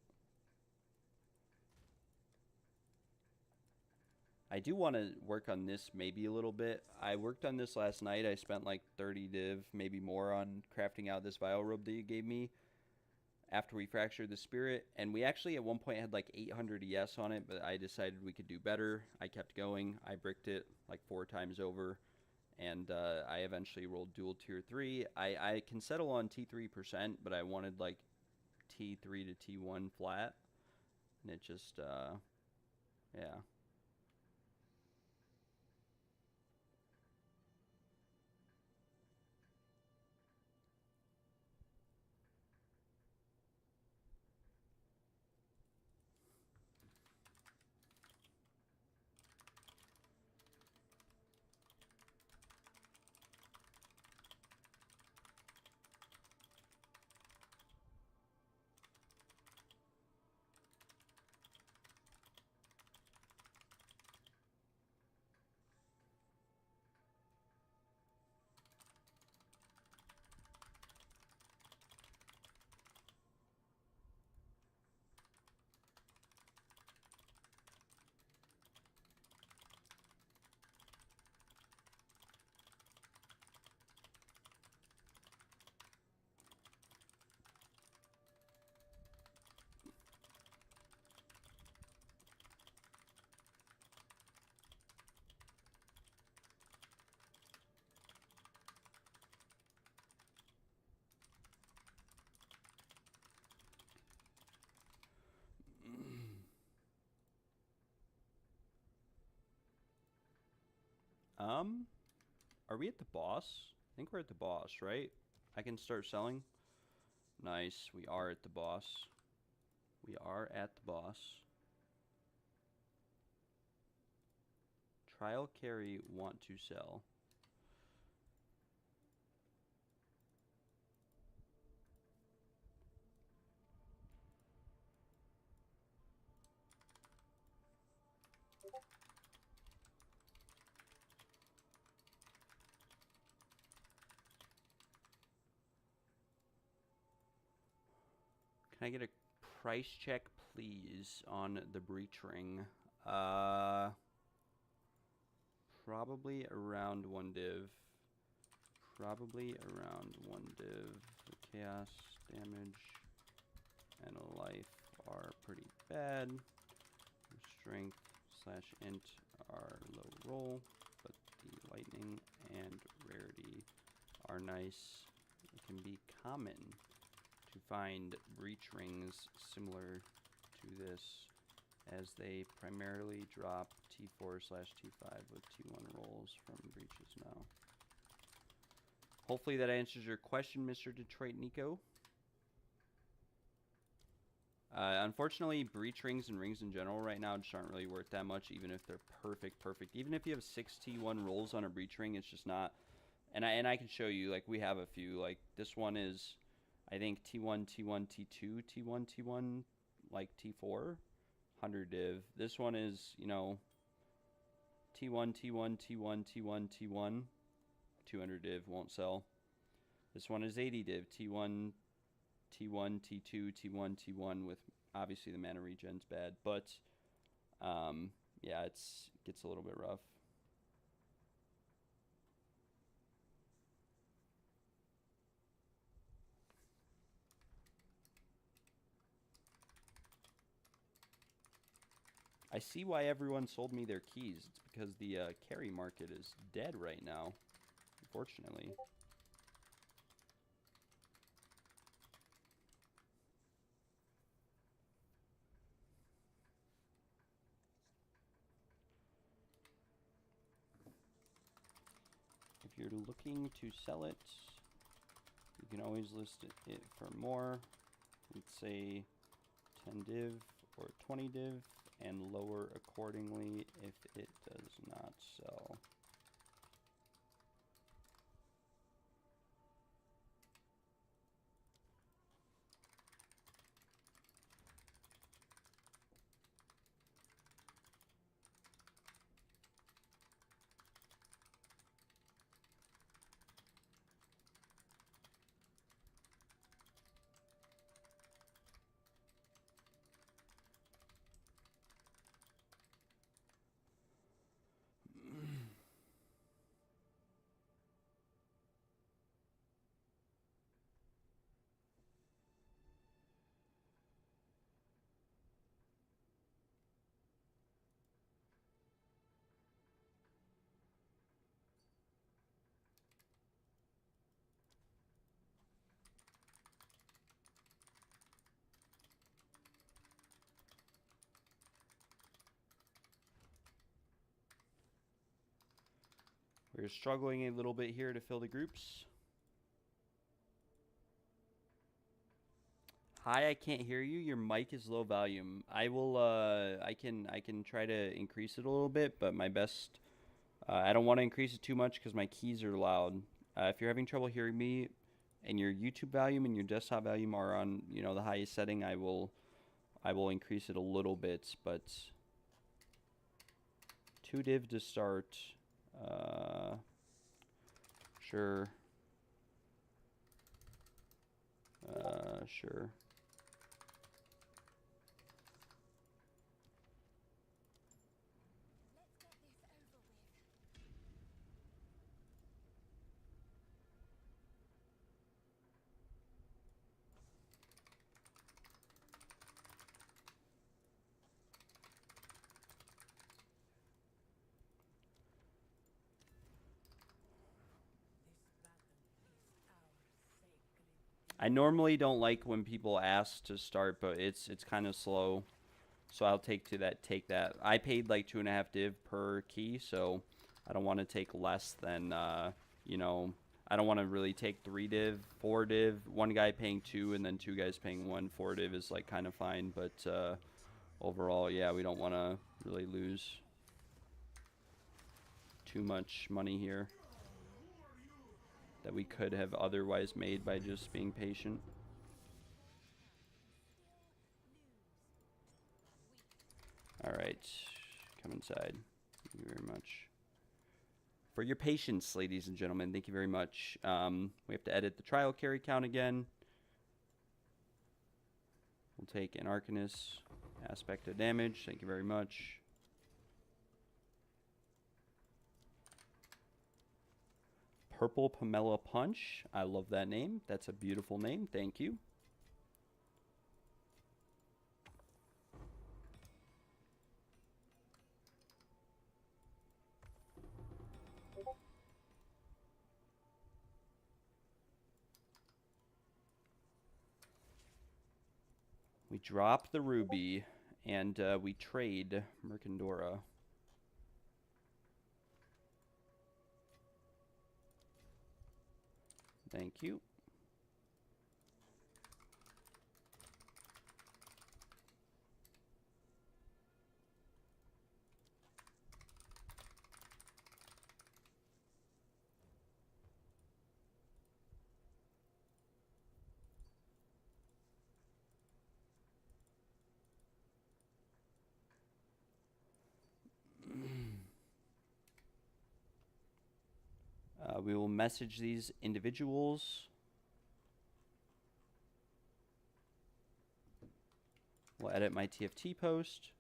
Speaker 2: I do want to work on this maybe a little bit. I worked on this last night. I spent like 30 div, maybe more, on crafting out this vial robe that you gave me after we fractured the spirit. And we actually at one point had like 800 ES on it, but I decided we could do better. I kept going. I bricked it like 4 times over. And I eventually rolled dual tier 3. I can settle on T3%, but I wanted like T3 to T1 flat. And it just, yeah. Are we at the boss? I think we're at the boss, right? I can start selling. Nice. We are at the boss. We are at the boss. Trial carry, want to sell. Can I get a price check, please, on the breach ring? Probably around 1 div. Probably around 1 div. The chaos, damage, and life are pretty bad. Strength / int are low roll, but the lightning and rarity are nice. It can be common to find breach rings similar to this, as they primarily drop T4 / T5 with T1 rolls from breaches now. Hopefully that answers your question, Mr. Detroit Nico. Unfortunately, breach rings and rings in general right now just aren't really worth that much, even if they're perfect. Even if you have 6 T1 rolls on a breach ring, it's just not. And I can show you, like, we have a few. Like, this one is, I think, T1, T1, T2, T1, T1, like, T4, 100 div. This one is, you know, T1, T1, T1, T1, T1, 200 div, won't sell. This one is 80 div, T1, T1, T2, T1, T1, with obviously the mana regen's bad, but yeah, it gets a little bit rough. I see why everyone sold me their keys. It's because the carry market is dead right now, unfortunately. If you're looking to sell it, you can always list it for more. Let's say 10 div or 20 div, and lower accordingly if it does not sell. We're struggling a little bit here to fill the groups. Hi, I can't hear you. Your mic is low volume. I will I can try to increase it a little bit, but my best I don't want to increase it too much because my keys are loud. If you're having trouble hearing me and your YouTube volume and your desktop volume are on, you know, the highest setting, I will increase it a little bit, but 2 div to start. Sure. Sure. I normally don't like when people ask to start, but it's kind of slow, so I'll take that. I paid like 2.5 div per key, so I don't want to take less than you know, I don't want to really take 3 div, 4 div. One guy paying 2 and then 2 guys paying 1. 4 div is like kind of fine, but overall, yeah, we don't want to really lose too much money here that we could have otherwise made by just being patient. All right, come inside. Thank you very much for your patience, ladies and gentlemen. Thank you very much. We have to edit the trial carry count again. We'll take an Arcanist aspect of damage. Thank you very much. Purple Pomelo Punch. I love that name. That's a beautiful name. Thank you. We drop the ruby, and we trade Mercandora. Thank you. We will message these individuals. We'll edit my TFT post.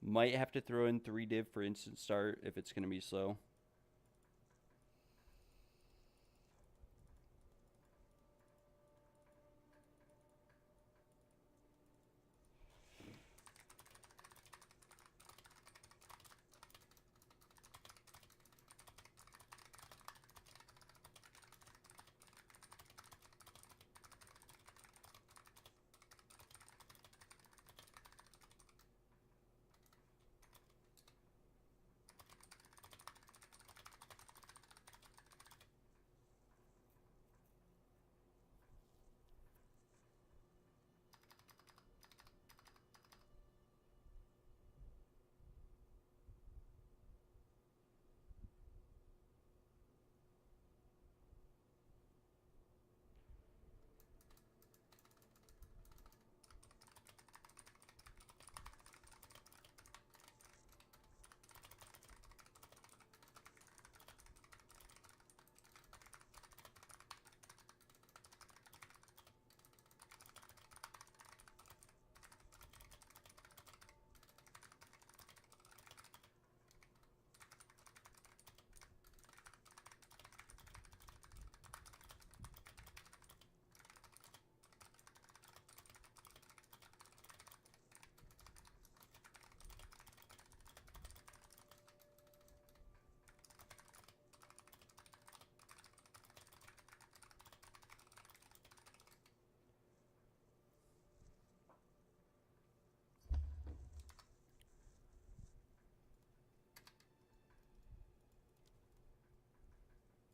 Speaker 2: Might have to throw in 3 div for instant start if it's going to be slow.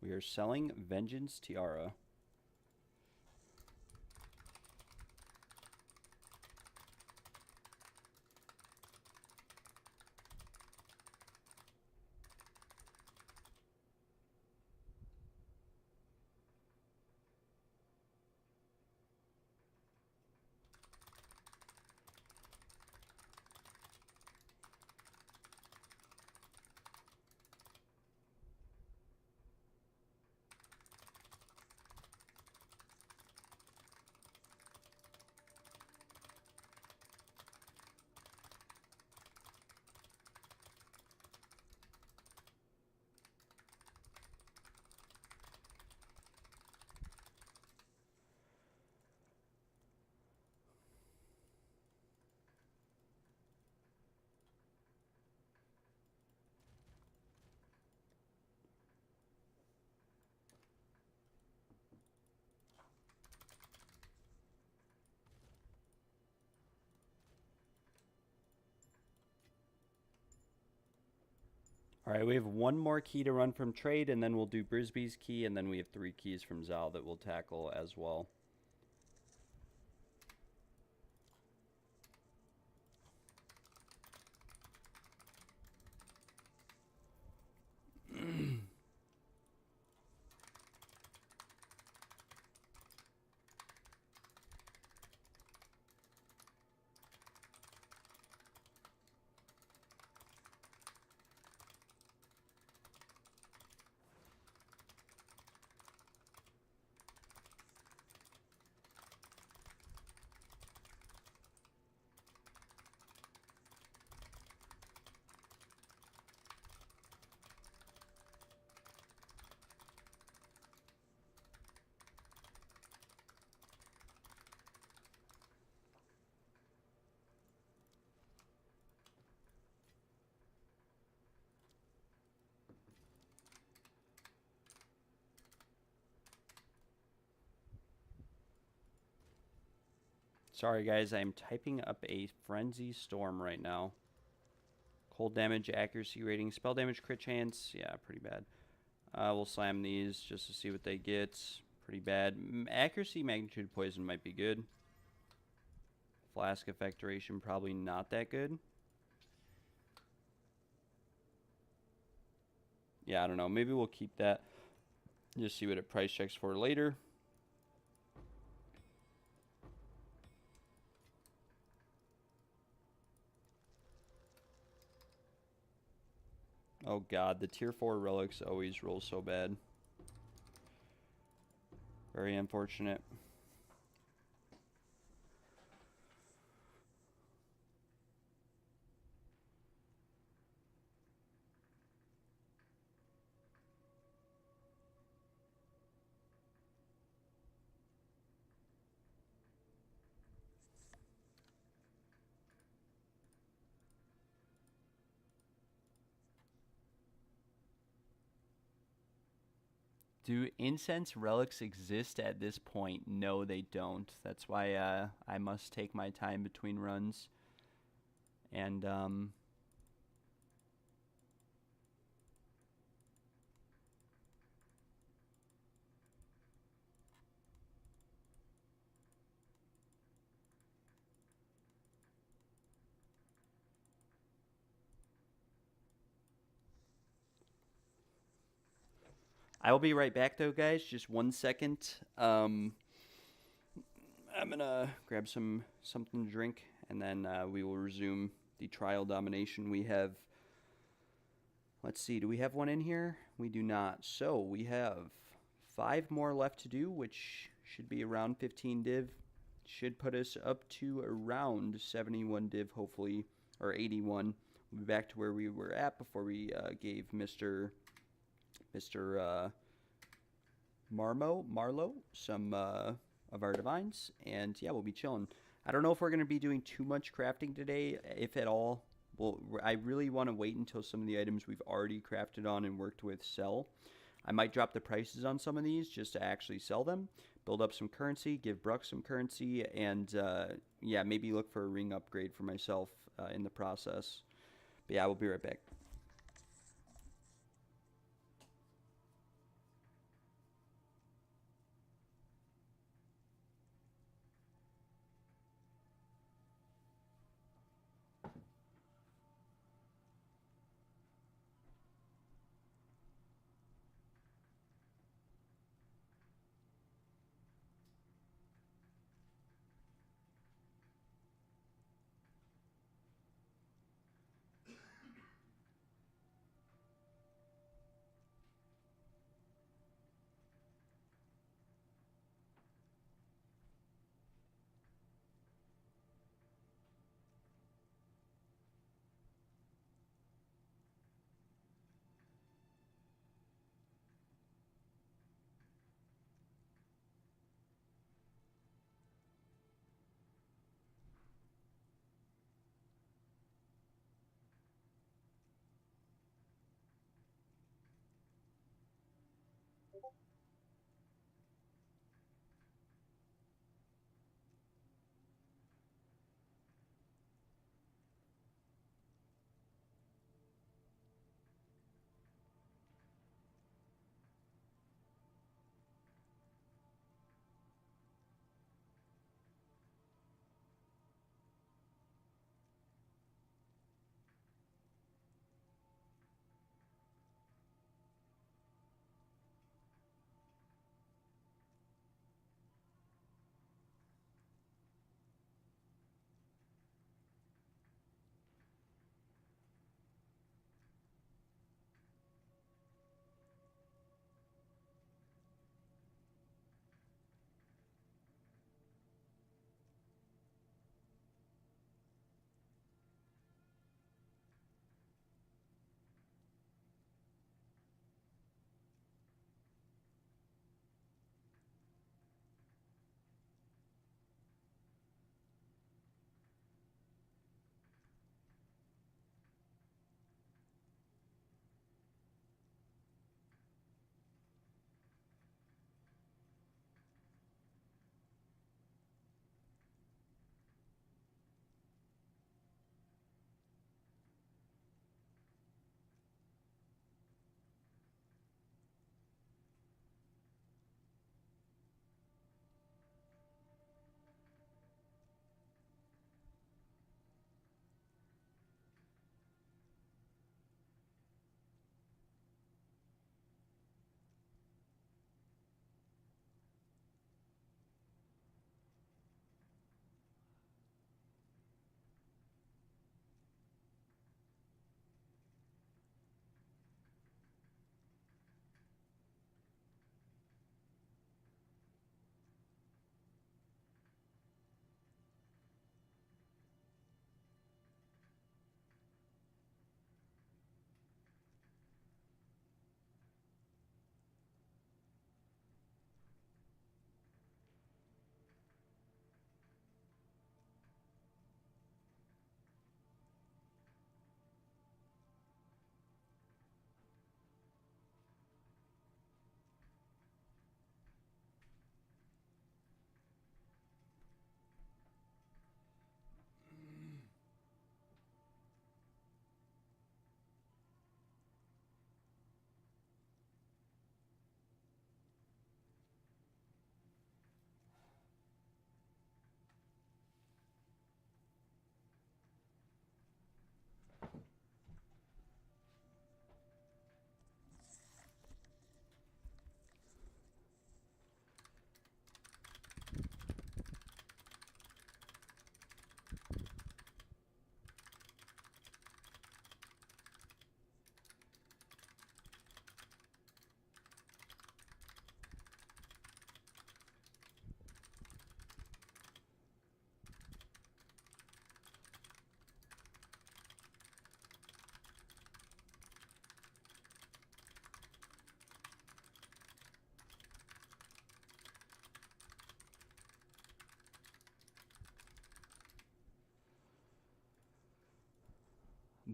Speaker 2: We are selling Vengeance Tiara. All right, we have one more key to run from trade, and then we'll do Brisby's key, and then we have 3 keys from Zal that we'll tackle as well. Sorry, guys, I'm typing up a Frenzy Storm right now. Cold damage, accuracy rating, spell damage, crit chance. Yeah, pretty bad. We'll slam these just to see what they get. Pretty bad. Accuracy, magnitude, poison might be good. Flask effect duration, probably not that good. Yeah, I don't know. Maybe we'll keep that. Just see what it price checks for later. Oh god, the tier 4 relics always roll so bad. Very unfortunate. Do incense relics exist at this point? No, they don't. That's why I must take my time between runs. And I will be right back though, guys. Just 1 second. I'm gonna grab something to drink, and then we will resume the trial domination. We have. Let's see. Do we have one in here? We do not. So we have 5 more left to do, which should be around 15 div. Should put us up to around 71 div, hopefully, or 81. We'll be back to where we were at before we gave Mr. Marlowe some of our divines, and yeah, we'll be chilling. I don't know if we're going to be doing too much crafting today, if at all. Well, I really want to wait until some of the items we've already crafted on and worked with sell. I might drop the prices on some of these just to actually sell them, build up some currency, give Bruck some currency, and yeah, maybe look for a ring upgrade for myself in the process. But yeah, we'll be right back.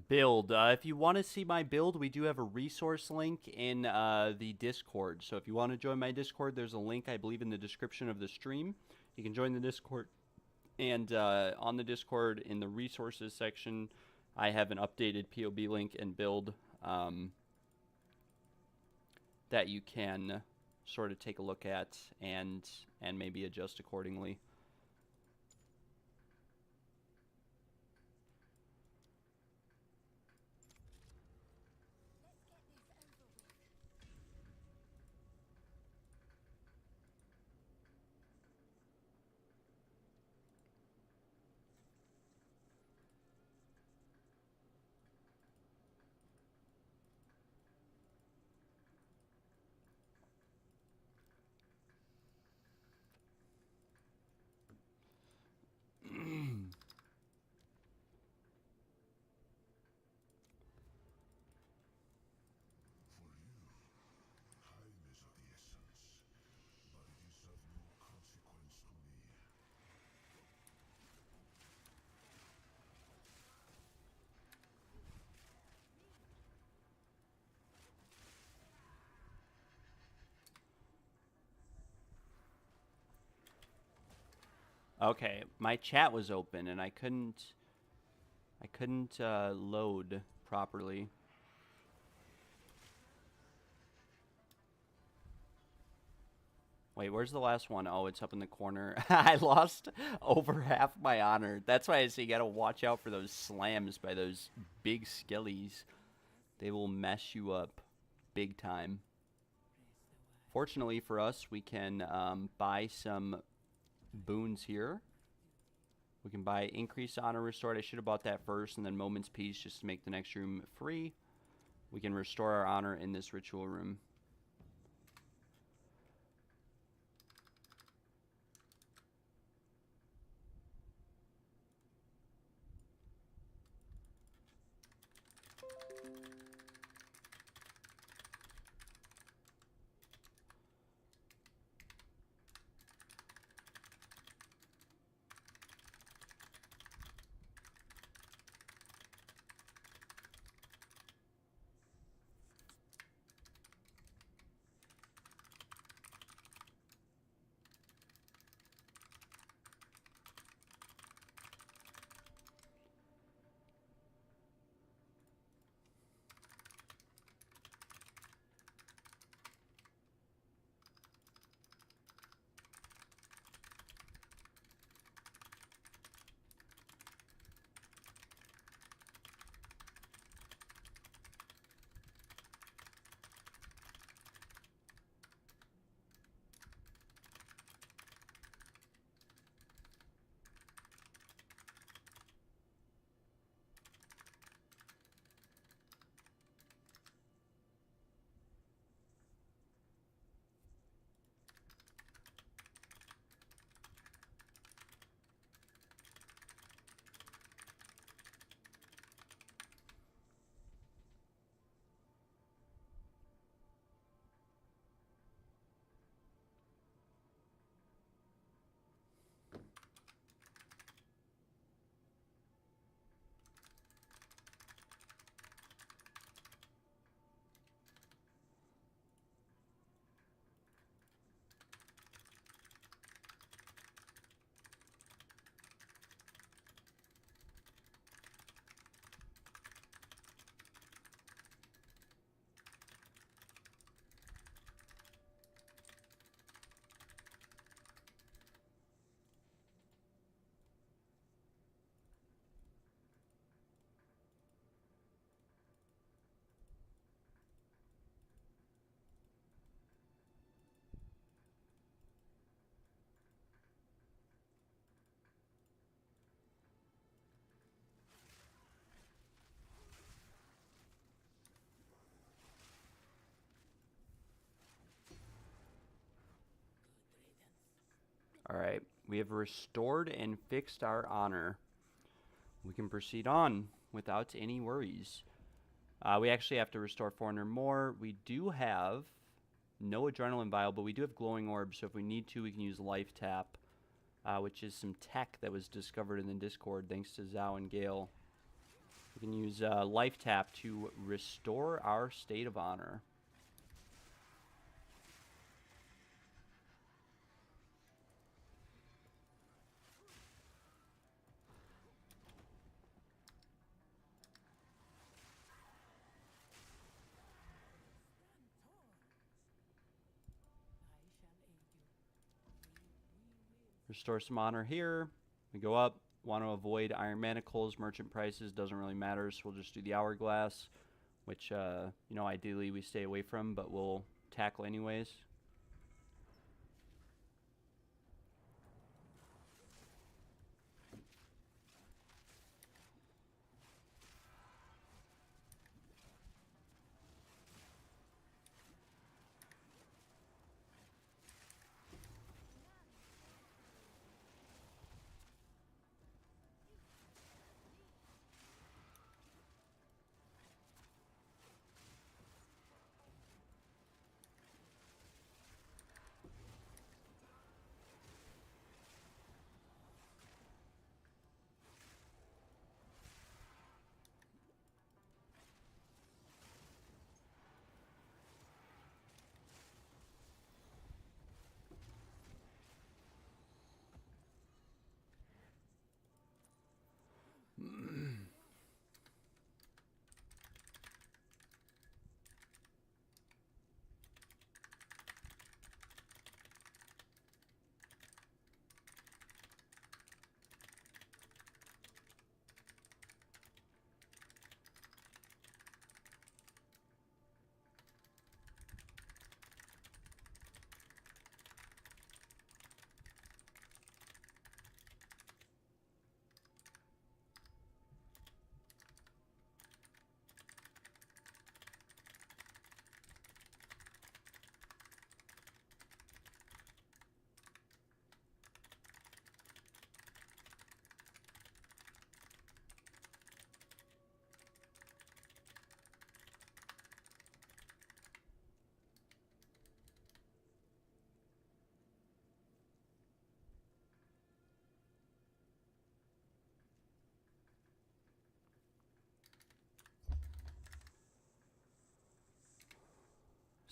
Speaker 2: Build. If you want to see my build, we do have a resource link in the Discord. So if you want to join my Discord, there's a link, I believe, in the description of the stream. You can join the Discord. And on the Discord, in the resources section, I have an updated POB link and build that you can sort of take a look at and maybe adjust accordingly. Okay, my chat was open and I couldn't load properly. Wait, where's the last one? Oh, it's up in the corner. I lost over half my honor. That's why I say you gotta watch out for those slams by those big skellies. They will mess you up big time. Fortunately for us, we can buy some boons here. We can buy increased honor restored. I should have bought that first, and then Moment's Peace just to make the next room free. We can restore our honor in this ritual room. Alright, we have restored and fixed our honor. We can proceed on without any worries. We actually have to restore 400 more. We do have no adrenaline vial, but we do have glowing orbs, so if we need to, we can use life tap, which is some tech that was discovered in the Discord thanks to Zhao and Gale. We can use life tap to restore our state of honor. Restore some honor here. We go up. Want to avoid iron manacles, merchant prices, doesn't really matter, so we'll just do the hourglass, which, you know, ideally we stay away from, but we'll tackle anyways.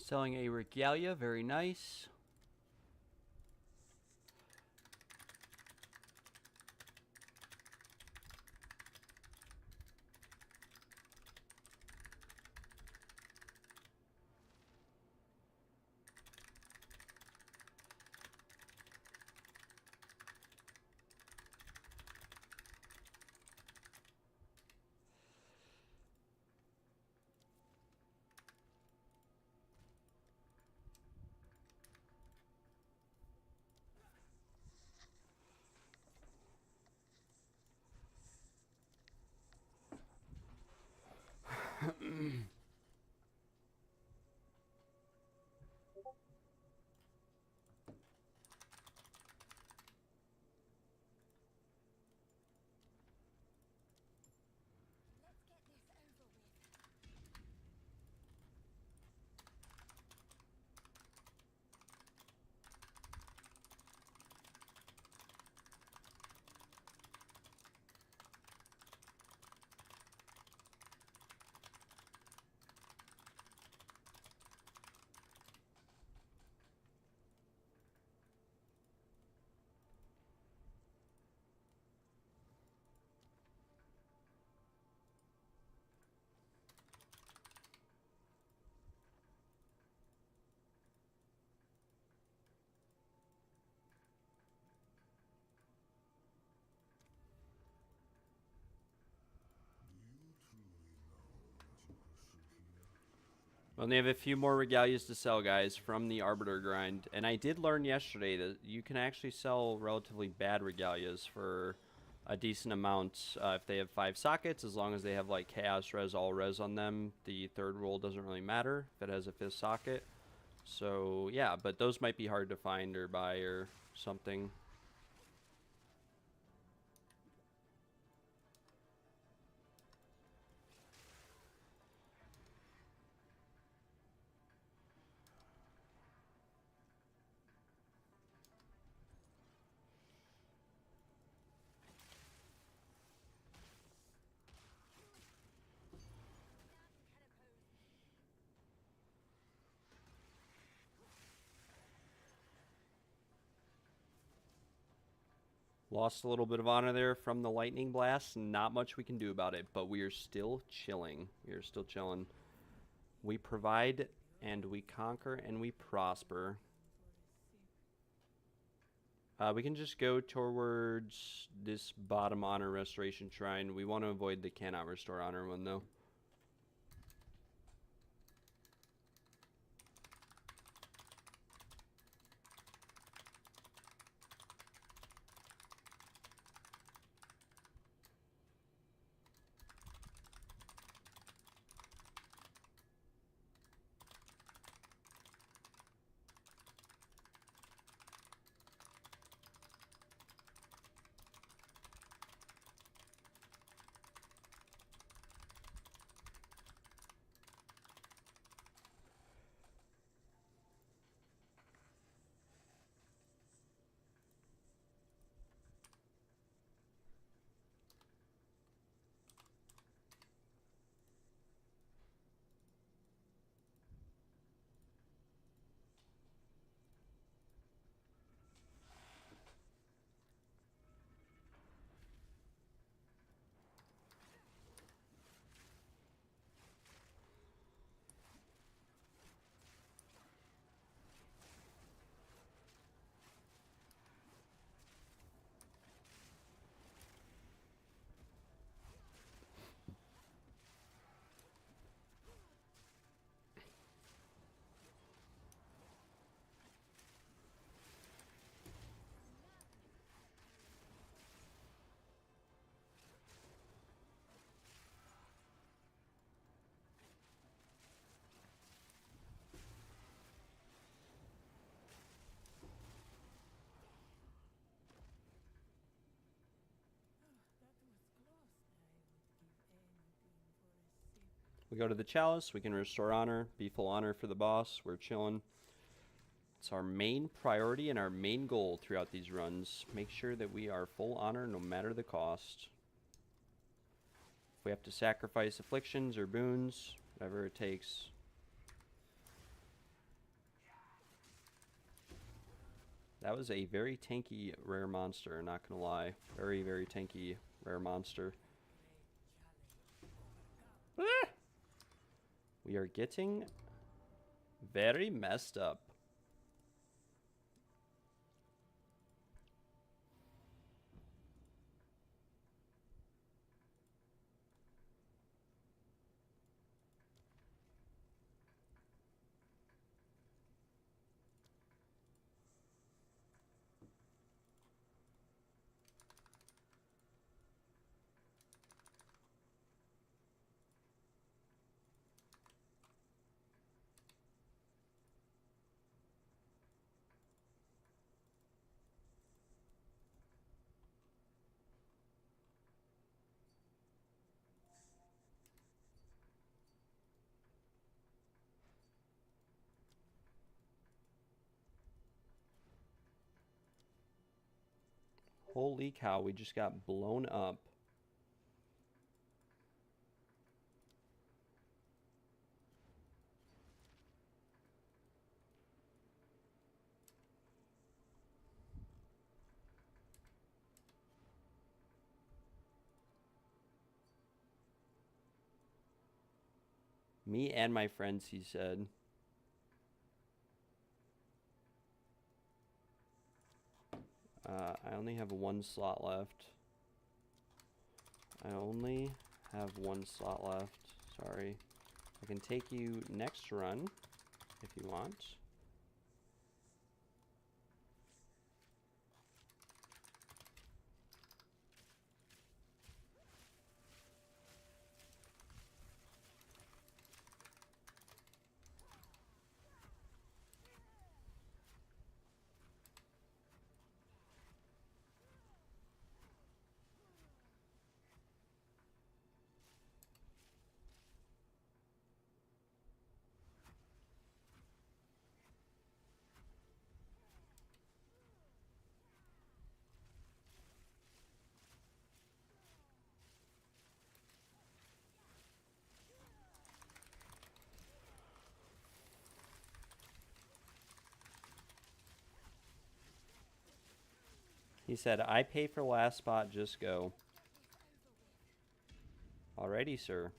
Speaker 2: Selling a regalia, very nice. Only have a few more regalias to sell, guys, from the Arbiter grind. And I did learn yesterday that you can actually sell relatively bad regalias for a decent amount if they have 5 sockets, as long as they have like Chaos Res, All Res on them. The third roll doesn't really matter if it has a 5th socket. So, yeah, but those might be hard to find or buy or something. Lost a little bit of honor there from the lightning blast. Not much we can do about it, but we are still chilling. We are still chilling. We provide and we conquer and we prosper. We can just go towards this bottom honor restoration shrine. We want to avoid the cannot restore honor one, though. We go to the chalice. We can restore honor, be full honor for the boss. We're chilling. It's our main priority and our main goal throughout these runs. Make sure that we are full honor no matter the cost. If we have to sacrifice afflictions or boons, whatever it takes. That was a very tanky rare monster, not gonna lie. Very, very tanky rare monster. Ah! We are getting very messed up. Holy cow, we just got blown up. Me and my friends, he said. I only have one slot left. I only have one slot left. Sorry. I can take you next run if you want. He said, I pay for last spot, just go. Alrighty, sir.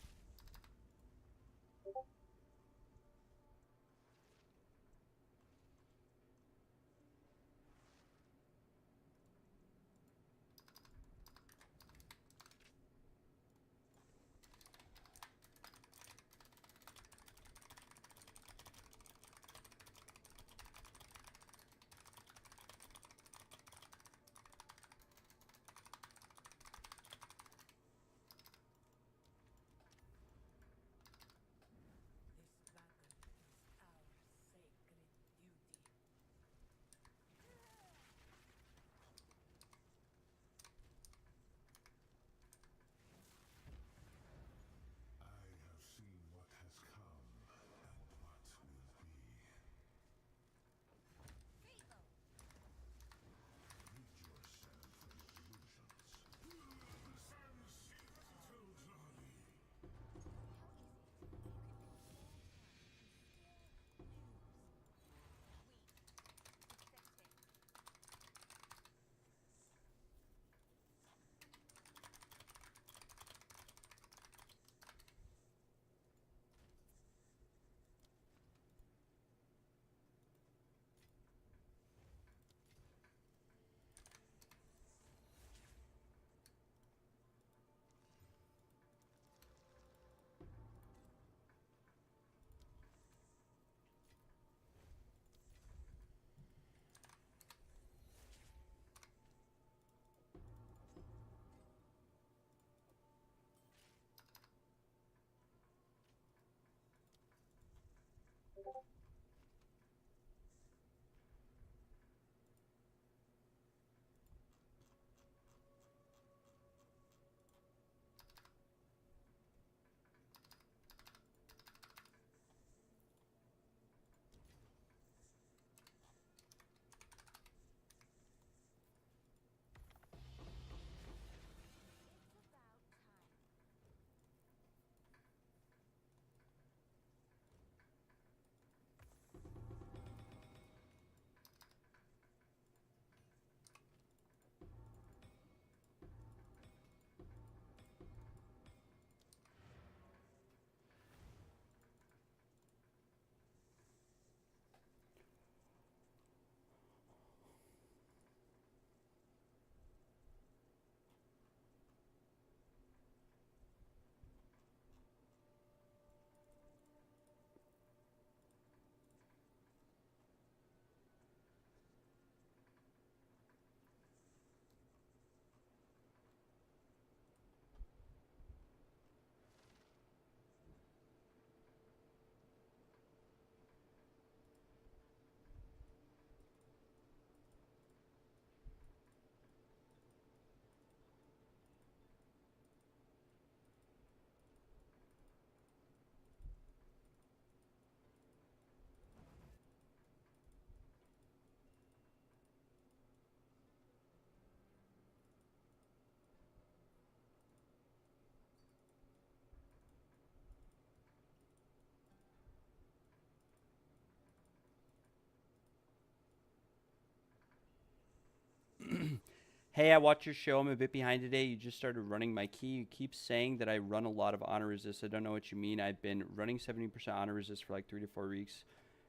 Speaker 2: Hey, I watch your show. I'm a bit behind today. You just started running my key. You keep saying that I run a lot of honor resist. I don't know what you mean. I've been running 70% honor resist for like 3 to 4 weeks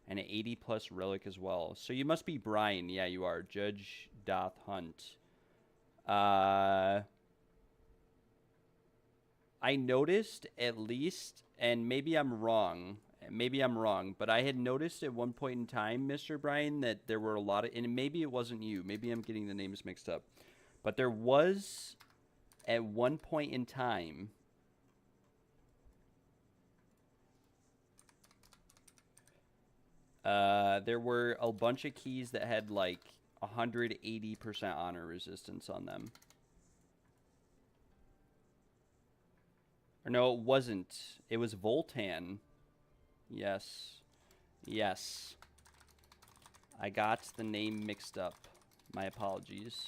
Speaker 2: and an 80 plus relic as well. So you must be Brian. Yeah, you are. Judge Doth Hunt. I noticed at least, and maybe I'm wrong. But I had noticed at one point in time, Mr. Brian, that there were a lot of, and maybe it wasn't you. Maybe I'm getting the names mixed up. But there was, at one point in time, there were a bunch of keys that had like 180% honor resistance on them. Or no, it wasn't. It was Voltan. Yes. Yes. I got the name mixed up. My apologies.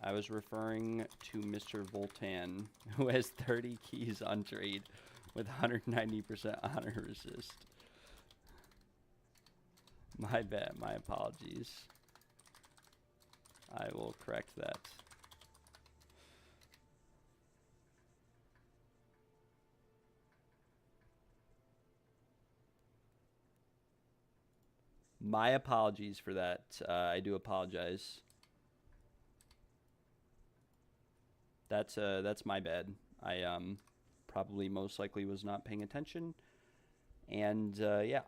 Speaker 2: I was referring to Mr. Voltan, who has 30 keys on trade with 190% honor resist. My bad. My apologies. I will correct that. My apologies for that. I do apologize. That's my bad. I probably most likely was not paying attention, and yeah.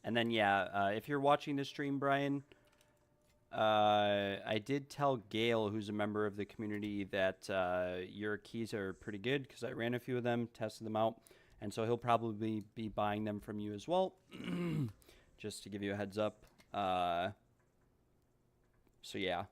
Speaker 2: And then, yeah, if you're watching this stream, Brian, I did tell Gail, who's a member of the community, that your keys are pretty good because I ran a few of them, tested them out, and so he'll probably be buying them from you as well, just to give you a heads up. So, yeah.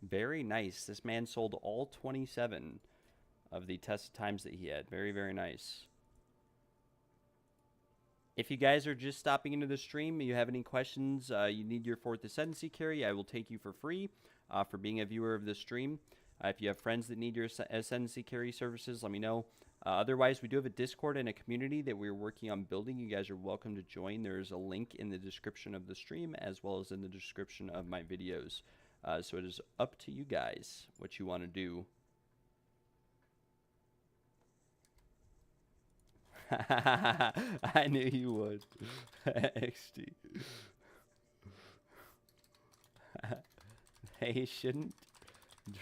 Speaker 2: Very nice. This man sold all 27 of the tested times that he had. Very, very nice. If you guys are just stopping into the stream, you have any questions, you need your 4th Ascendancy carry, I will take you for free for being a viewer of the stream. If you have friends that need your Ascendancy carry services, let me know. Otherwise, we do have a Discord and a community that we're working on building. You guys are welcome to join. There's a link in the description of the stream as well as in the description of my videos. So it is up to you guys what you want to do. I knew you would. XD. They shouldn't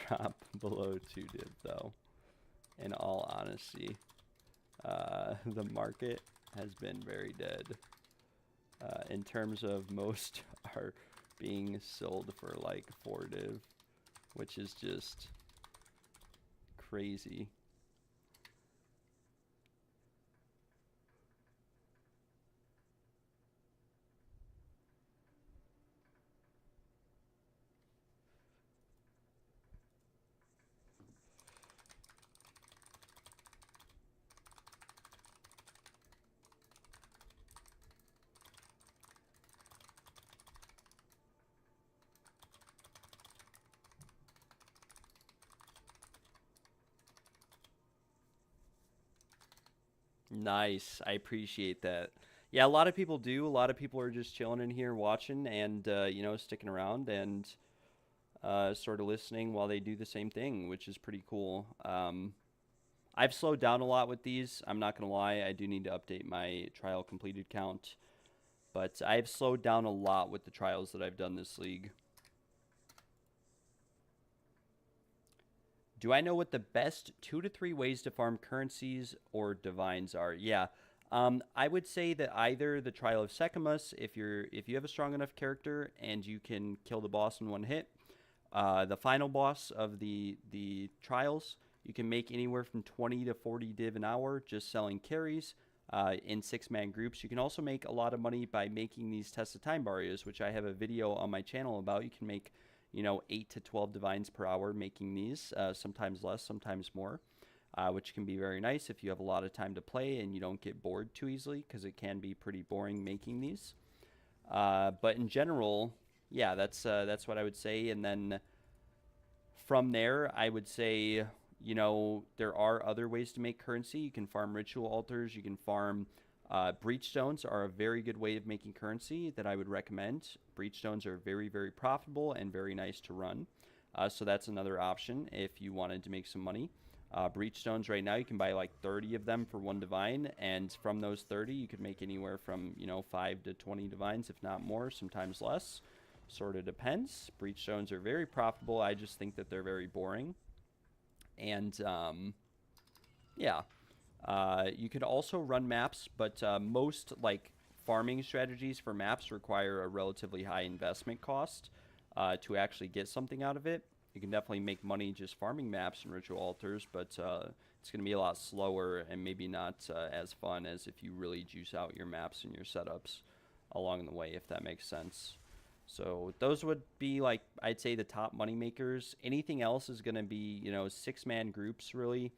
Speaker 2: drop below 2 div though. In all honesty, the market has been very dead. In terms of most are being sold for like 4 div, which is just crazy. Nice. I appreciate that. Yeah, a lot of people do. A lot of people are just chilling in here watching and, you know, sticking around and sort of listening while they do the same thing, which is pretty cool. I've slowed down a lot with these. I'm not going to lie. I do need to update my trial completed count. But I've slowed down a lot with the trials that I've done this league. Do I know what the best 2 to 3 ways to farm currencies or divines are? Yeah. I would say that either the Trial of Secamus, if you have a strong enough character and you can kill the boss in one hit, the final boss of the trials, you can make anywhere from 20 to 40 div an hour just selling carries in 6-man groups. You can also make a lot of money by making these tested time barriers, which I have a video on my channel about. You can make 8 to 12 divines per hour making these, sometimes less, sometimes more. Which can be very nice if you have a lot of time to play and you don't get bored too easily, because it can be pretty boring making these. But in general, yeah, that's what I would say. And then from there, I would say, there are other ways to make currency. You can farm ritual altars. You can farm breach stones are a very good way of making currency that I would recommend. Breach stones are very, very profitable and very nice to run. So that's another option if you wanted to make some money. Breach stones right now, you can buy like 30 of them for 1 divine, and from those 30 you could make anywhere from 5 to 20 divines, if not more, sometimes less. Sort of depends. Breach stones are very profitable. I just think that they're very boring. And yeah, you could also run maps, but most like farming strategies for maps require a relatively high investment cost to actually get something out of it. You can definitely make money just farming maps and ritual altars, but it's going to be a lot slower and maybe not as fun as if you really juice out your maps and your setups along the way, if that makes sense. So those would be, like, I'd say the top money makers. Anything else is going to be, 6-man groups, really.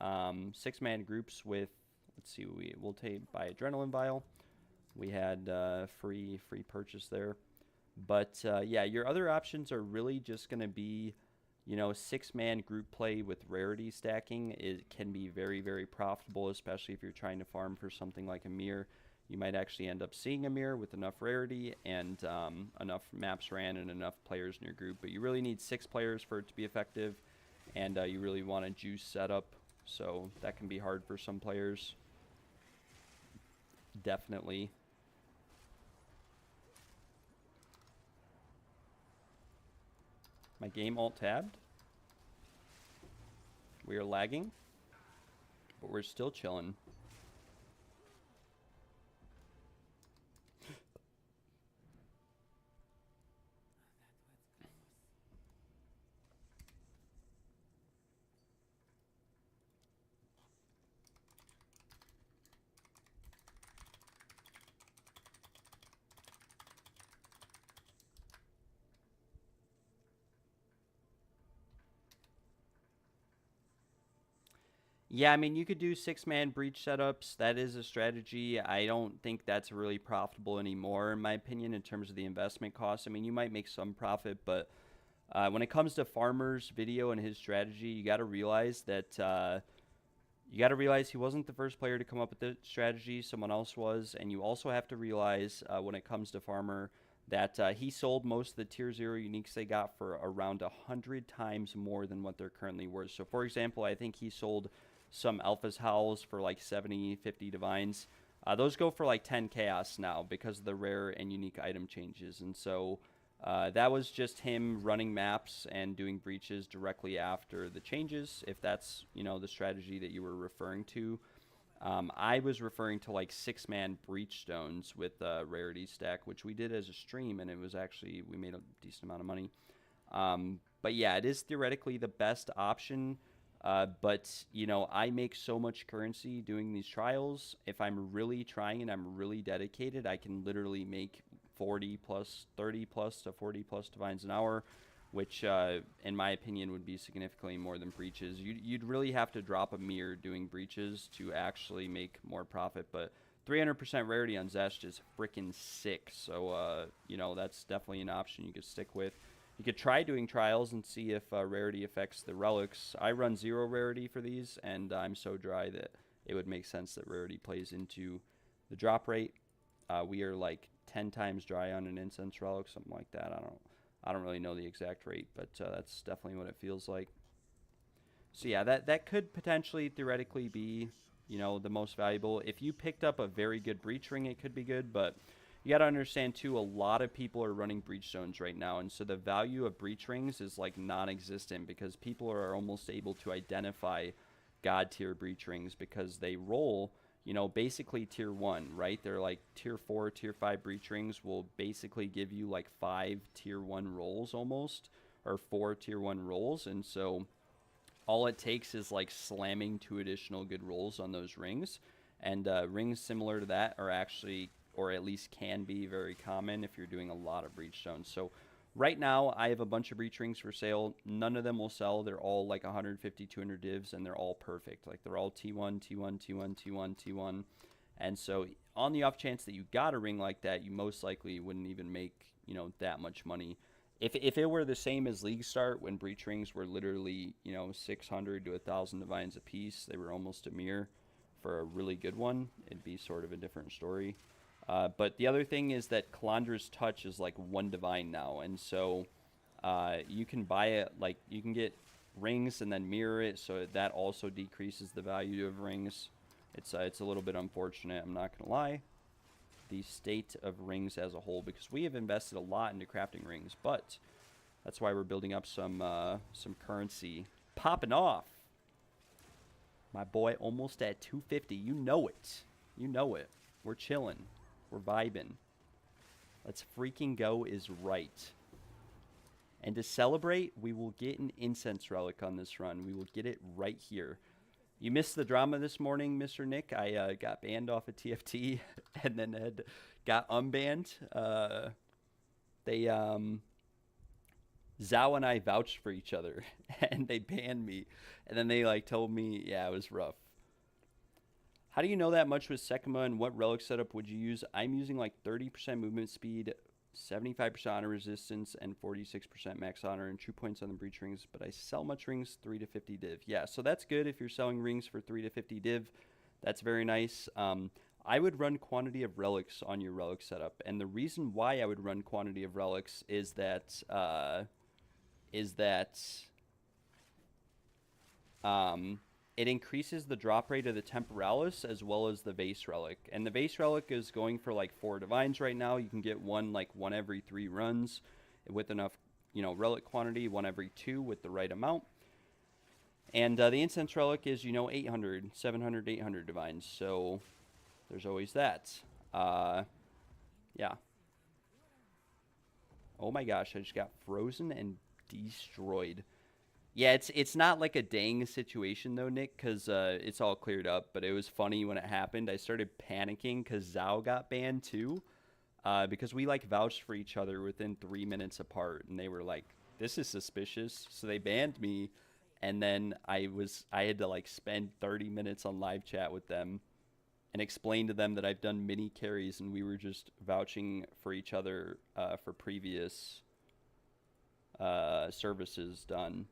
Speaker 2: 6-man groups with, let's see, we'll buy Adrenaline Vial. We had free purchase there. But yeah, your other options are really just going to be, 6-man group play with rarity stacking. It can be very, very profitable, especially if you're trying to farm for something like a mirror. You might actually end up seeing a mirror with enough rarity and enough maps ran and enough players in your group. But you really need 6 players for it to be effective, and you really want a juice setup. So that can be hard for some players. Definitely. My game alt-tabbed. We are lagging, but we're still chilling. Yeah, I mean, you could do 6-man breach setups. That is a strategy. I don't think that's really profitable anymore, in my opinion, in terms of the investment costs. I mean, you might make some profit, but when it comes to Farmer's video and his strategy, you got to realize that he wasn't the first player to come up with the strategy. Someone else was. And you also have to realize when it comes to Farmer that he sold most of the tier 0 uniques they got for around 100 times more than what they're currently worth. So, for example, I think he sold some Alpha's Howls for like 70, 50 divines. Those go for like 10 chaos now because of the rare and unique item changes. And so that was just him running maps and doing breaches directly after the changes, if that's, the strategy that you were referring to. I was referring to like 6-man breach stones with rarity stack, which we did as a stream, and it was actually, we made a decent amount of money. But yeah, it is theoretically the best option. But, I make so much currency doing these trials. If I'm really trying and I'm really dedicated, I can literally make 40 plus, 30 plus to 40 plus divines an hour, which, in my opinion, would be significantly more than breaches. You'd really have to drop a mirror doing breaches to actually make more profit. But 300% rarity on Zest is freaking sick. So, that's definitely an option you could stick with. You could try doing trials and see if rarity affects the relics. I run 0 rarity for these, and I'm so dry that it would make sense that rarity plays into the drop rate. We are like 10 times dry on an incense relic, something like that. I don't really know the exact rate, but that's definitely what it feels like. So yeah, that could potentially theoretically be, the most valuable. If you picked up a very good breach ring, it could be good, but you got to understand, too, a lot of people are running breach stones right now, and so the value of breach rings is, like, non-existent because people are almost able to identify god-tier breach rings because they roll, you know, basically tier 1, right? They're like tier 4, tier 5 breach rings will basically give you like 5 tier 1 rolls almost, or 4 tier 1 rolls. And so all it takes is like slamming 2 additional good rolls on those rings. And rings similar to that are actually, or at least can be, very common if you're doing a lot of breach zones. So right now I have a bunch of breach rings for sale. None of them will sell. They're all like 150, 200 divs, and they're all perfect. Like they're all T1, T1, T1, T1, T1. And so on the off chance that you got a ring like that, you most likely wouldn't even make, you know, that much money. If it were the same as League Start, when breach rings were literally, you know, 600 to 1,000 divines a piece, they were almost a mirror for a really good one, it'd be sort of a different story. But the other thing is that Calandra's Touch is like 1 divine now, and so you can buy it, like you can get rings and then mirror it, so that also decreases the value of rings. It's a little bit unfortunate, I'm not gonna lie, the state of rings as a whole, because we have invested a lot into crafting rings, but that's why we're building up some currency. Popping off. My boy almost at 250. You know it. You know it. We're chilling. We're vibing. Let's freaking go is right. And to celebrate, we will get an incense relic on this run. We will get it right here. You missed the drama this morning, Mr. Nick. I got banned off of TFT and then got unbanned. Zhao and I vouched for each other, and they banned me. And then they like told me, yeah, it was rough. How do you know that much with Sekima, and what relic setup would you use? I'm using like 30% movement speed, 75% honor resistance, and 46% max honor and true points on the breach rings, but I sell much rings 3 to 50 div. Yeah, so that's good if you're selling rings for 3 to 50 div. That's very nice. I would run quantity of relics on your relic setup, and the reason why I would run quantity of relics is that it increases the drop rate of the Temporalis as well as the Vase Relic. And the Vase Relic is going for like 4 divines right now. You can get one every 3 runs with enough, you know, relic quantity, 1 every 2 with the right amount. And the Incense Relic is, you know, 800, 700, 800 divines. So there's always that. Yeah. Oh my gosh, I just got frozen and destroyed. Yeah, it's not like a dang situation though, Nick, because it's all cleared up. But it was funny when it happened. I started panicking because Zhao got banned too, because we like vouched for each other within 3 minutes apart, and they were like, "This is suspicious," so they banned me. And then I had to like spend 30 minutes on live chat with them and explain to them that I've done mini carries, and we were just vouching for each other for previous services done.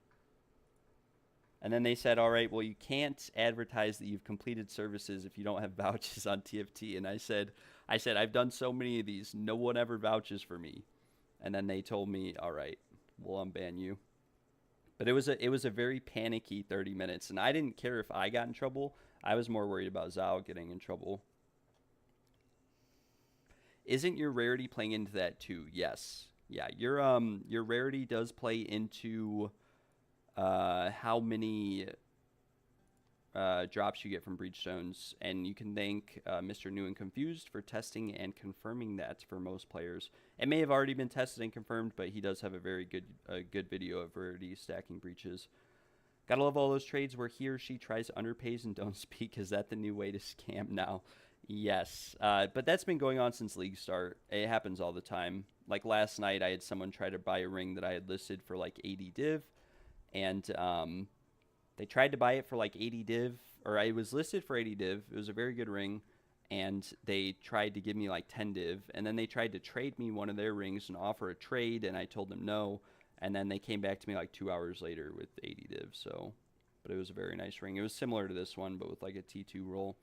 Speaker 2: And then they said, all right, well, you can't advertise that you've completed services if you don't have vouchers on TFT. And I said, I've done so many of these. No one ever vouches for me. And then they told me, all right, we'll unban you. But it was a very panicky 30 minutes. And I didn't care if I got in trouble. I was more worried about Zhao getting in trouble. Isn't your rarity playing into that too? Yes. Yeah, your rarity does play into how many drops you get from breach zones, and you can thank Mr. New and Confused for testing and confirming that for most players. It may have already been tested and confirmed, but he does have a very good video of rarity stacking breaches. Gotta love all those trades where he or she tries underpays and don't speak. Is that the new way to scam now? Yes, but that's been going on since League Start. It happens all the time. Like last night, I had someone try to buy a ring that I had listed for like 80 div. And they tried to buy it for like 80 div, or I was listed for 80 div. It was a very good ring, and they tried to give me like 10 div, and then they tried to trade me one of their rings and offer a trade, and I told them no, and then they came back to me like 2 hours later with 80 div. So, but it was a very nice ring. It was similar to this one, but with like a T2 roll.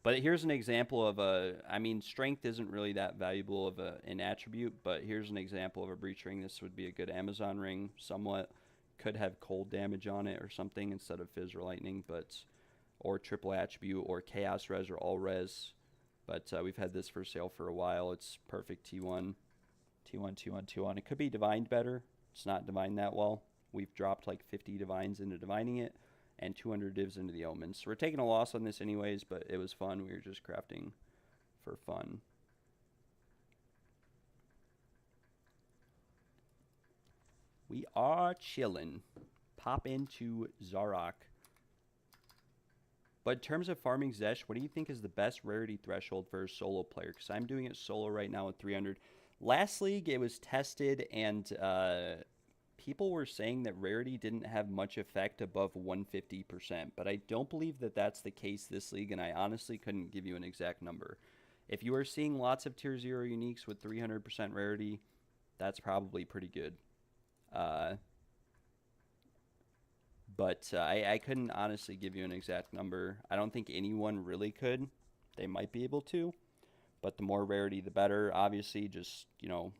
Speaker 2: But here's an example of I mean, strength isn't really that valuable of an attribute, but here's an example of a breach ring. This would be a good Amazon ring, somewhat. Could have cold damage on it or something instead of Fizz or Lightning, or triple attribute or Chaos Res or All Res. But we've had this for sale for a while. It's perfect T1. It could be divined better. It's not divined that well. We've dropped like 50 divines into divining it, and 200 divs into the omens. So we're taking a loss on this anyways, but it was fun. We were just crafting for fun. We are chilling. Pop into Zarok. But in terms of farming Zesh, what do you think is the best rarity threshold for a solo player? Because I'm doing it solo right now with 300. Last league, it was tested, and people were saying that rarity didn't have much effect above 150%. But I don't believe that that's the case this league, and I honestly couldn't give you an exact number. If you are seeing lots of tier 0 uniques with 300% rarity, that's probably pretty good. But I couldn't honestly give you an exact number. I don't think anyone really could. They might be able to, but the more rarity, the better. Obviously, just, you know,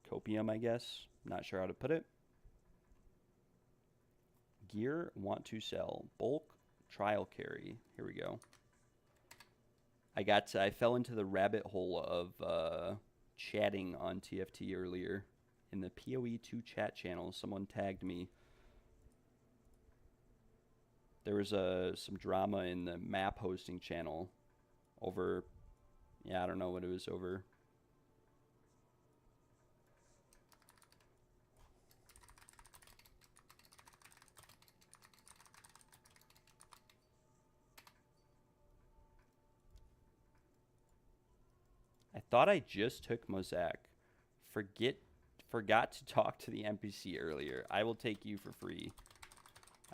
Speaker 2: copium, I guess. Not sure how to put it. Gear, want to sell. Bulk, trial carry. Here we go. I fell into the rabbit hole of chatting on TFT earlier in the PoE2 chat channel. Someone tagged me. There was some drama in the map hosting channel over, yeah, I don't know what it was over. I thought I just took Mosaic. Forgot to talk to the NPC earlier. I will take you for free.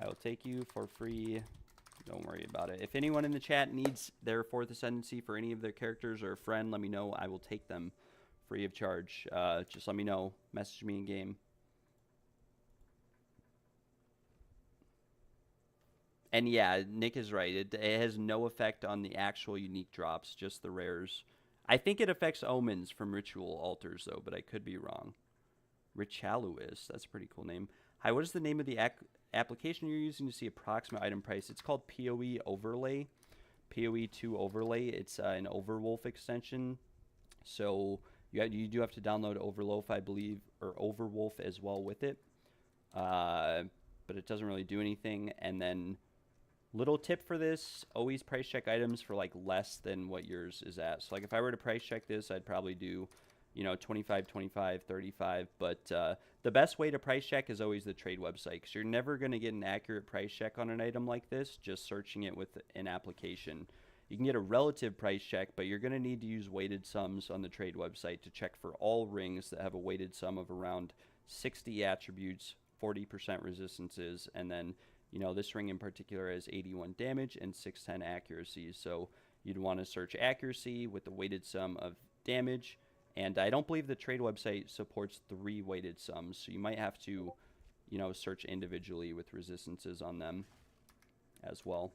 Speaker 2: I will take you for free. Don't worry about it. If anyone in the chat needs their 4th Ascendancy for any of their characters or a friend, let me know. I will take them free of charge. Just let me know. Message me in game. And yeah, Nick is right. It has no effect on the actual unique drops, just the rares. I think it affects omens from ritual altars, though, but I could be wrong. Richaluis. That's a pretty cool name. Hi, what is the name of the application you're using to see approximate item price? It's called PoE Overlay. PoE2 Overlay. It's an Overwolf extension. So you do have to download Overwolf, I believe, or Overwolf as well with it. But it doesn't really do anything. And then, little tip for this, always price check items for like less than what yours is at. So like if I were to price check this, I'd probably do, you know, 25, 25, 35. But the best way to price check is always the trade website, because you're never going to get an accurate price check on an item like this just searching it with an application. You can get a relative price check, but you're going to need to use weighted sums on the trade website to check for all rings that have a weighted sum of around 60 attributes, 40% resistances, and then, you know, this ring in particular has 81 damage and 610 accuracy. So you'd want to search accuracy with the weighted sum of damage. And I don't believe the trade website supports 3 weighted sums. So you might have to, you know, search individually with resistances on them as well.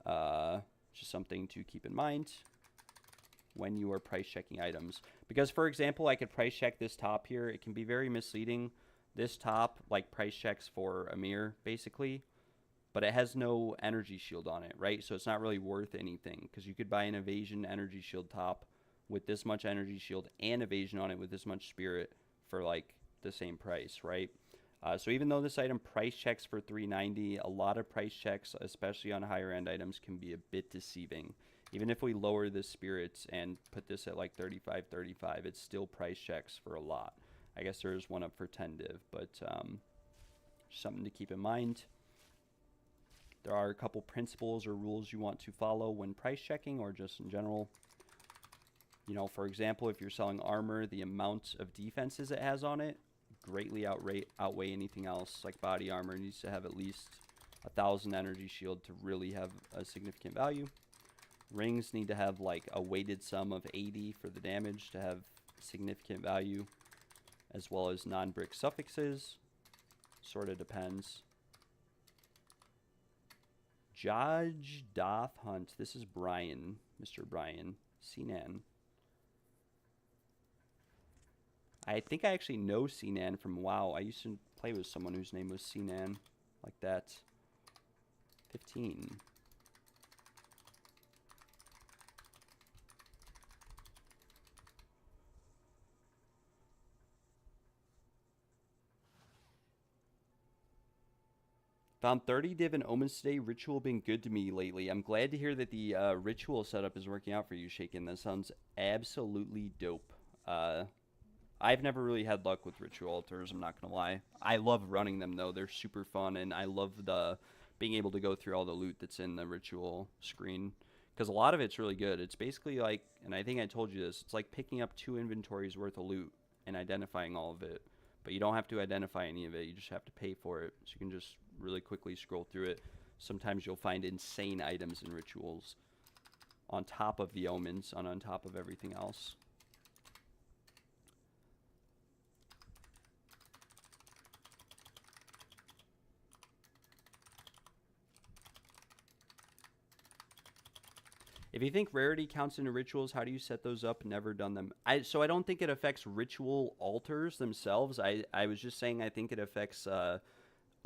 Speaker 2: Just something to keep in mind when you are price checking items. Because, for example, I could price check this top here. It can be very misleading. This top, like, price checks for Amir, basically, but it has no energy shield on it, right? So it's not really worth anything, because you could buy an evasion energy shield top with this much energy shield and evasion on it with this much spirit for, like, the same price, right? So even though this item price checks for 390, a lot of price checks, especially on higher end items, can be a bit deceiving. Even if we lower the spirits and put this at like 35, 35, it still price checks for a lot. I guess there is one up for 10 div, but something to keep in mind. There are a couple principles or rules you want to follow when price checking, or just in general. You know, for example, if you're selling armor, the amount of defenses it has on it greatly outweigh anything else. Like body armor needs to have at least 1,000 energy shield to really have a significant value. Rings need to have like a weighted sum of 80 for the damage to have significant value, as well as non-brick suffixes. Sort of depends. Judge doth hunt. This is Brian, Mr. Brian Sinan. I think I actually know Sinan from WoW. I used to play with someone whose name was Sinan, like that. 15. Found 30 div and omens today. Ritual been good to me lately. I'm glad to hear that the ritual setup is working out for you, Shaken. That sounds absolutely dope. I've never really had luck with ritual altars, I'm not going to lie. I love running them, though. They're super fun, and I love the being able to go through all the loot that's in the ritual screen. Because a lot of it's really good. It's basically like, and I think I told you this, it's like picking up 2 inventories worth of loot and identifying all of it. But you don't have to identify any of it. You just have to pay for it. So you can just really quickly scroll through it. Sometimes you'll find insane items in rituals on top of the omens, on top of everything else. If you think rarity counts into rituals, how do you set those up? Never done them. So I don't think it affects ritual altars themselves. I was just saying I think it affects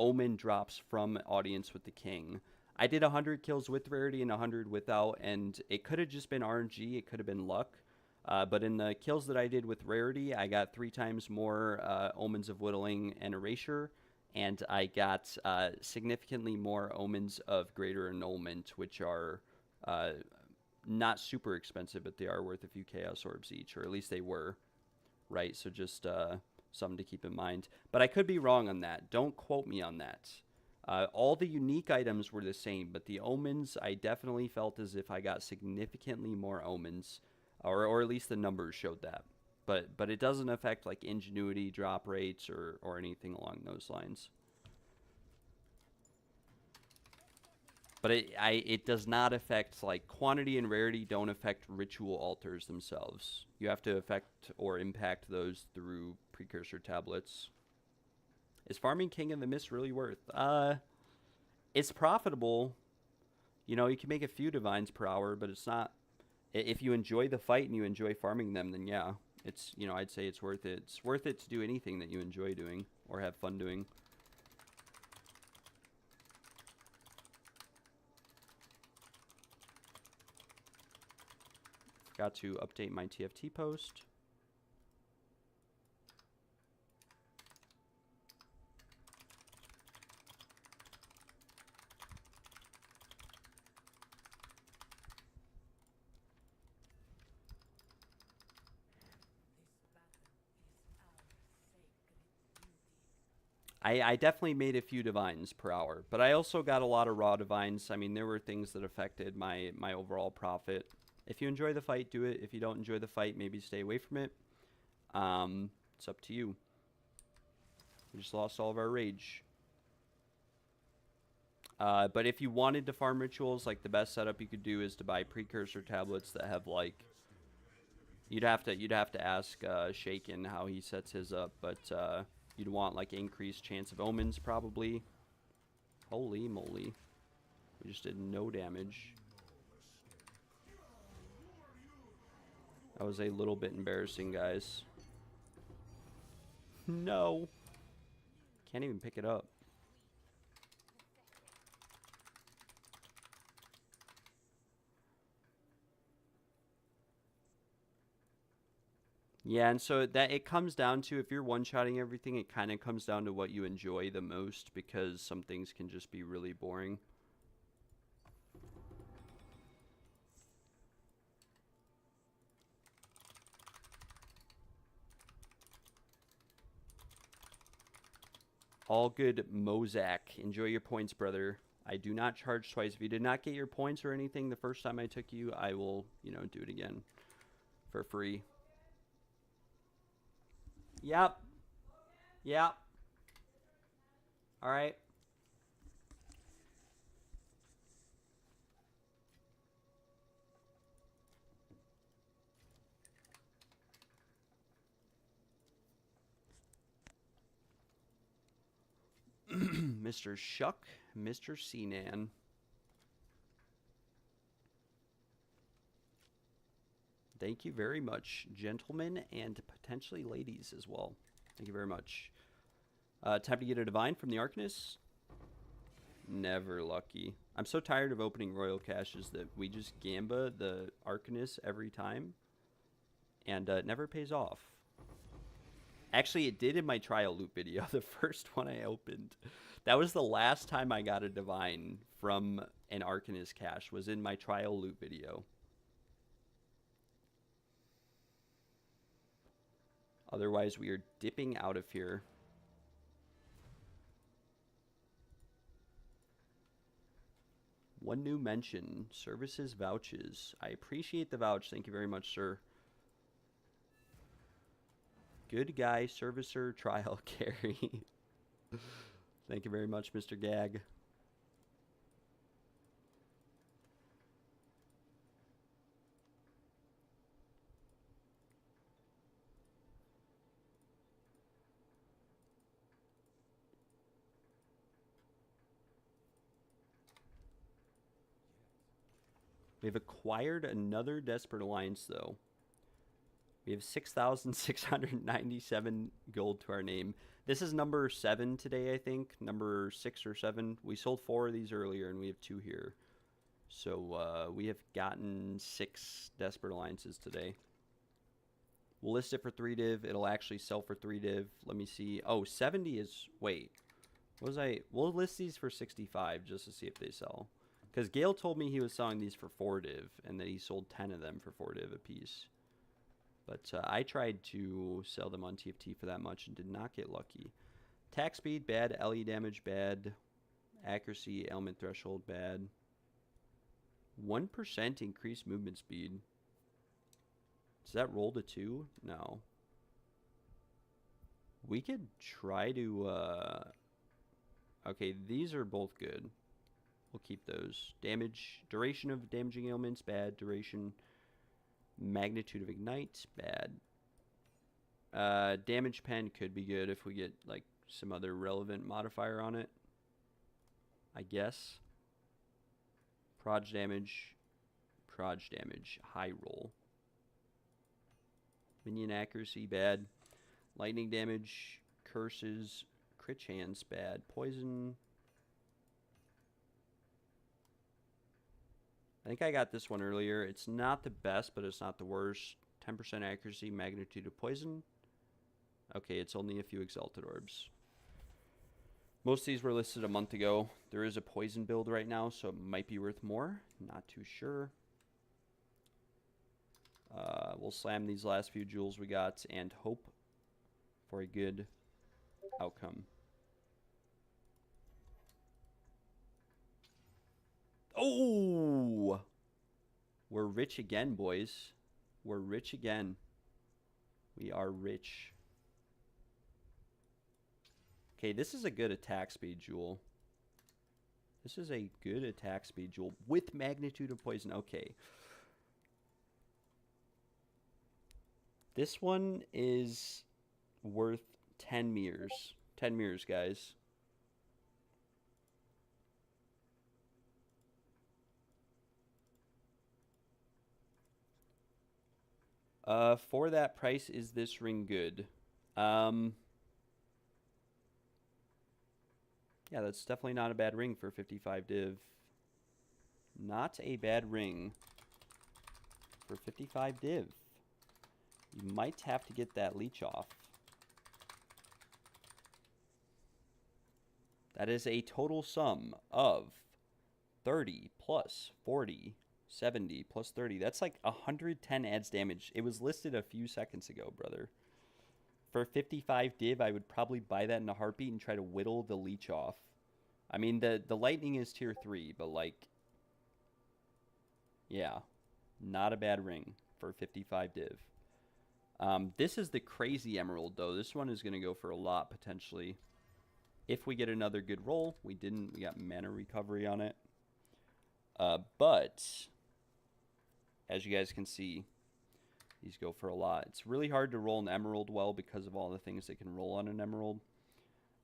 Speaker 2: omen drops from Audience with the King. I did 100 kills with rarity and 100 without, and it could have just been RNG. It could have been luck. But in the kills that I did with rarity, I got 3 times more omens of whittling and erasure, and I got significantly more omens of greater annulment, which are not super expensive, but they are worth a few chaos orbs each, or at least they were, right? So just something to keep in mind. But I could be wrong on that. Don't quote me on that. All the unique items were the same, but the omens, I definitely felt as if I got significantly more omens, or at least the numbers showed that. But it doesn't affect like ingenuity, drop rates, or anything along those lines. But it does not affect, like, quantity and rarity don't affect ritual altars themselves. You have to affect or impact those through precursor tablets. Is farming King of the Mist really worth? It's profitable. You know, you can make a few divines per hour, but it's not. If you enjoy the fight and you enjoy farming them, then yeah, it's, you know, I'd say it's worth it. It's worth it to do anything that you enjoy doing or have fun doing. Forgot to update my TFT post. I definitely made a few divines per hour, but I also got a lot of raw divines. I mean, there were things that affected my overall profit. If you enjoy the fight, do it. If you don't enjoy the fight, maybe stay away from it. It's up to you. We just lost all of our rage. But if you wanted to farm rituals, like, the best setup you could do is to buy precursor tablets that have, like, you'd have to ask Shaken how he sets his up, but you'd want, like, increased chance of omens probably. Holy moly. We just did no damage. That was a little bit embarrassing, guys. No. Can't even pick it up. Yeah, and so that it comes down to, if you're one-shotting everything, it kind of comes down to what you enjoy the most, because some things can just be really boring. All good, Mozak. Enjoy your points, brother. I do not charge twice. If you did not get your points or anything the first time I took you, I will, you know, do it again for free. Yep. Yep. All right. Mr. Shuck, Mr. Cnan. Thank you very much, gentlemen, and potentially ladies as well. Thank you very much. Time to get a divine from the Arcanist. Never lucky. I'm so tired of opening royal caches that we just gamba the Arcanist every time, and it never pays off. Actually, it did in my trial loot video, the first one I opened. That was the last time I got a divine from an Arcanist cache, was in my trial loot video. Otherwise, we are dipping out of here. One new mention, services vouches. I appreciate the vouch. Thank you very much, sir. Good guy, servicer, trial carry. Thank you very much, Mr. Gag. We've acquired another Desperate Alliance, though. We have 6,697 gold to our name. This is number 7 today, I think. Number 6 or 7. We sold 4 of these earlier, and we have 2 here. So we have gotten 6 Desperate Alliances today. We'll list it for 3 div. It'll actually sell for 3 div. Let me see. Oh, 70 is... Wait. What was I... We'll list these for 65 just to see if they sell. Because Gale told me he was selling these for 4 div, and that he sold 10 of them for 4 div a piece. But I tried to sell them on TFT for that much and did not get lucky. Attack speed, bad. LE damage, bad. Accuracy, element threshold, bad. 1% increased movement speed. Does that roll to 2? No. We could try to... Okay, these are both good. We'll keep those. Damage, duration of damaging ailments, bad. Duration, magnitude of ignite, bad. Damage pen could be good if we get like some other relevant modifier on it, I guess. Proj damage, high roll. Minion accuracy, bad. Lightning damage, curses, crit chance, bad. Poison. I think I got this one earlier. It's not the best, but it's not the worst. 10% accuracy, magnitude of poison. Okay, it's only a few Exalted Orbs. Most of these were listed a month ago. There is a poison build right now, so it might be worth more. Not too sure. We'll slam these last few jewels we got and hope for a good outcome. Oh! We're rich again, boys. We're rich again. We are rich. Okay, this is a good attack speed jewel. This is a good attack speed jewel with magnitude of poison. Okay. This one is worth 10 mirrors. 10 mirrors, guys. For that price, is this ring good? Yeah, that's definitely not a bad ring for 55 div. Not a bad ring for 55 div. You might have to get that leech off. That is a total sum of 30 plus 40, 70 plus 30. That's like 110 adds damage. It was listed a few seconds ago, brother. For 55 div, I would probably buy that in a heartbeat and try to whittle the leech off. I mean, the lightning is tier 3, but like, yeah, not a bad ring for 55 div. This is the crazy emerald, though. This one is going to go for a lot, potentially. If we get another good roll. We didn't. We got mana recovery on it. But, as you guys can see, these go for a lot. It's really hard to roll an emerald well because of all the things that can roll on an emerald.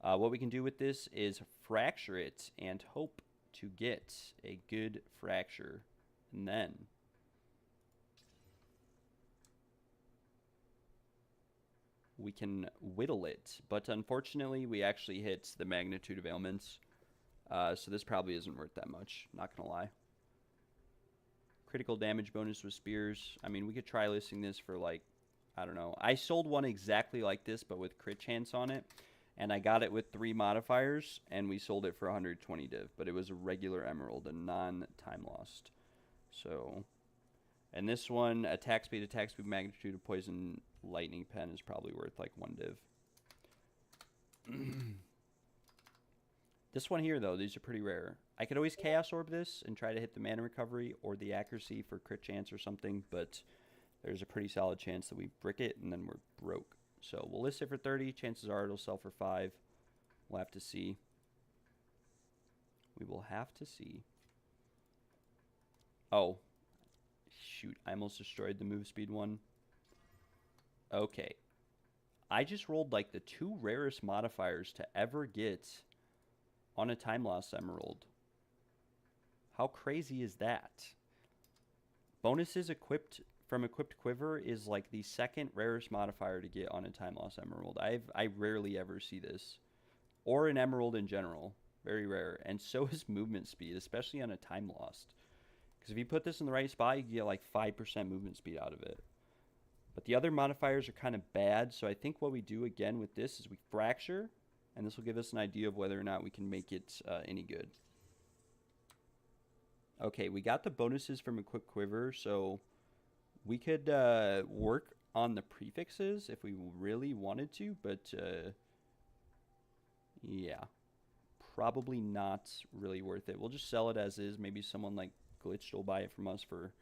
Speaker 2: What we can do with this is fracture it and hope to get a good fracture. And then we can whittle it. But unfortunately, we actually hit the magnitude of ailments. So this probably isn't worth that much. Not going to lie. Critical damage bonus with spears. I mean, we could try listing this for like, I don't know. I sold one exactly like this, but with crit chance on it. And I got it with 3 modifiers, and we sold it for 120 div. But it was a regular emerald, a non-time lost. So, and this one, attack speed, magnitude of poison, lightning pen is probably worth like 1 div. This one here, though, these are pretty rare. I could always Chaos Orb this and try to hit the mana recovery or the accuracy for crit chance or something, but there's a pretty solid chance that we brick it and then we're broke. So we'll list it for 30. Chances are it'll sell for 5. We'll have to see. We will have to see. Oh. Shoot, I almost destroyed the move speed one. Okay. I just rolled like the 2 rarest modifiers to ever get on a time loss emerald. How crazy is that? Bonuses equipped from equipped quiver is like the 2nd rarest modifier to get on a time loss emerald. I rarely ever see this, or an emerald in general. Very rare. And so is movement speed, especially on a time lost. Because if you put this in the right spot, you can get like 5% movement speed out of it. But the other modifiers are kind of bad, so I think what we do again with this is we fracture, and this will give us an idea of whether or not we can make it any good. Okay, we got the bonuses from equipped quiver, so we could work on the prefixes if we really wanted to, but yeah, probably not really worth it. We'll just sell it as is. Maybe someone like Glitched will buy it from us for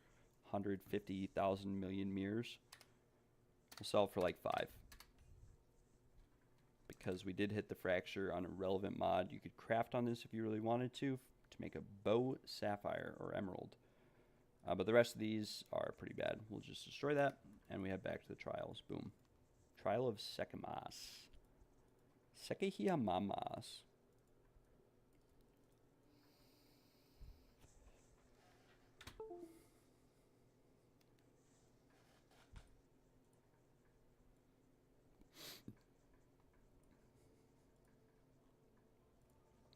Speaker 2: 150,000 million mirrors. We'll sell it for like 5. Because we did hit the fracture on a relevant mod. You could craft on this if you really wanted to make a bow, sapphire, or emerald. But the rest of these are pretty bad. We'll just destroy that, and we head back to the trials. Boom. Trial of Sekemas. Sekehiamamas.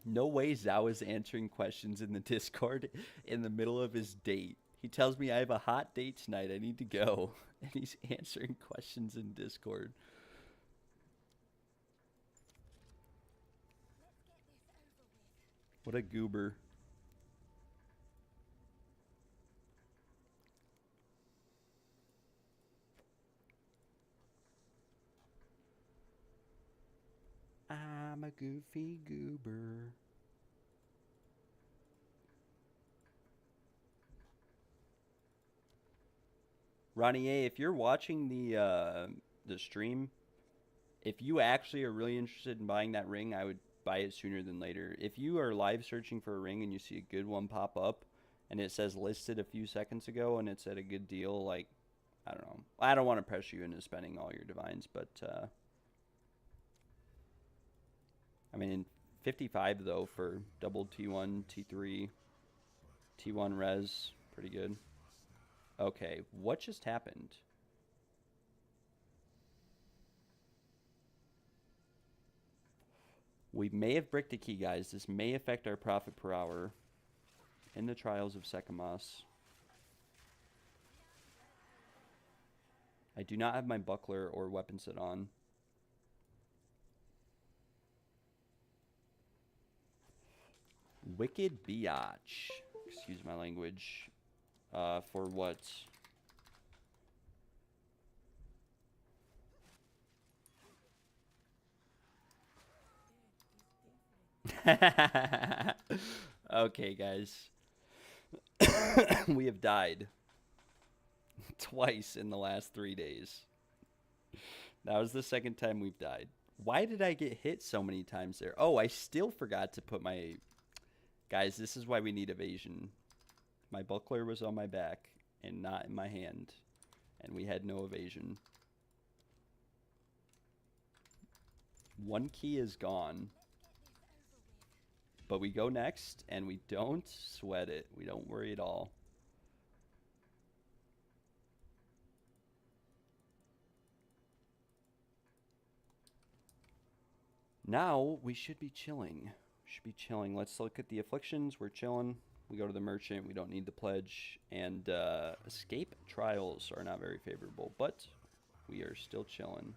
Speaker 2: No way Zhao is answering questions in the Discord in the middle of his date. He tells me I have a hot date tonight. I need to go. And he's answering questions in Discord. What a goober. I'm a goofy goober. Ronnie A, if you're watching the stream, if you actually are really interested in buying that ring, I would buy it sooner than later. If you are live searching for a ring and you see a good one pop up and it says listed a few seconds ago and it's at a good deal, like, I don't know. I don't want to pressure you into spending all your divines, but I mean, in 55 though for double T1, T3, T1 res, pretty good. Okay, what just happened? We may have bricked a key, guys. This may affect our profit per hour in the trials of Sekemas. I do not have my buckler or weapon set on. Wicked biatch. Excuse my language. For what? Okay, guys. We have died twice in the last 3 days. That was the 2nd time we've died. Why did I get hit so many times there? Oh, I still forgot to put my... Guys, this is why we need evasion. My buckler was on my back and not in my hand. And we had no evasion. 1 key is gone. But we go next, and we don't sweat it. We don't worry at all. Now, we should be chilling. Let's look at the afflictions. We're chilling. We go to the merchant. We don't need the pledge. And escape trials are not very favorable. But we are still chilling.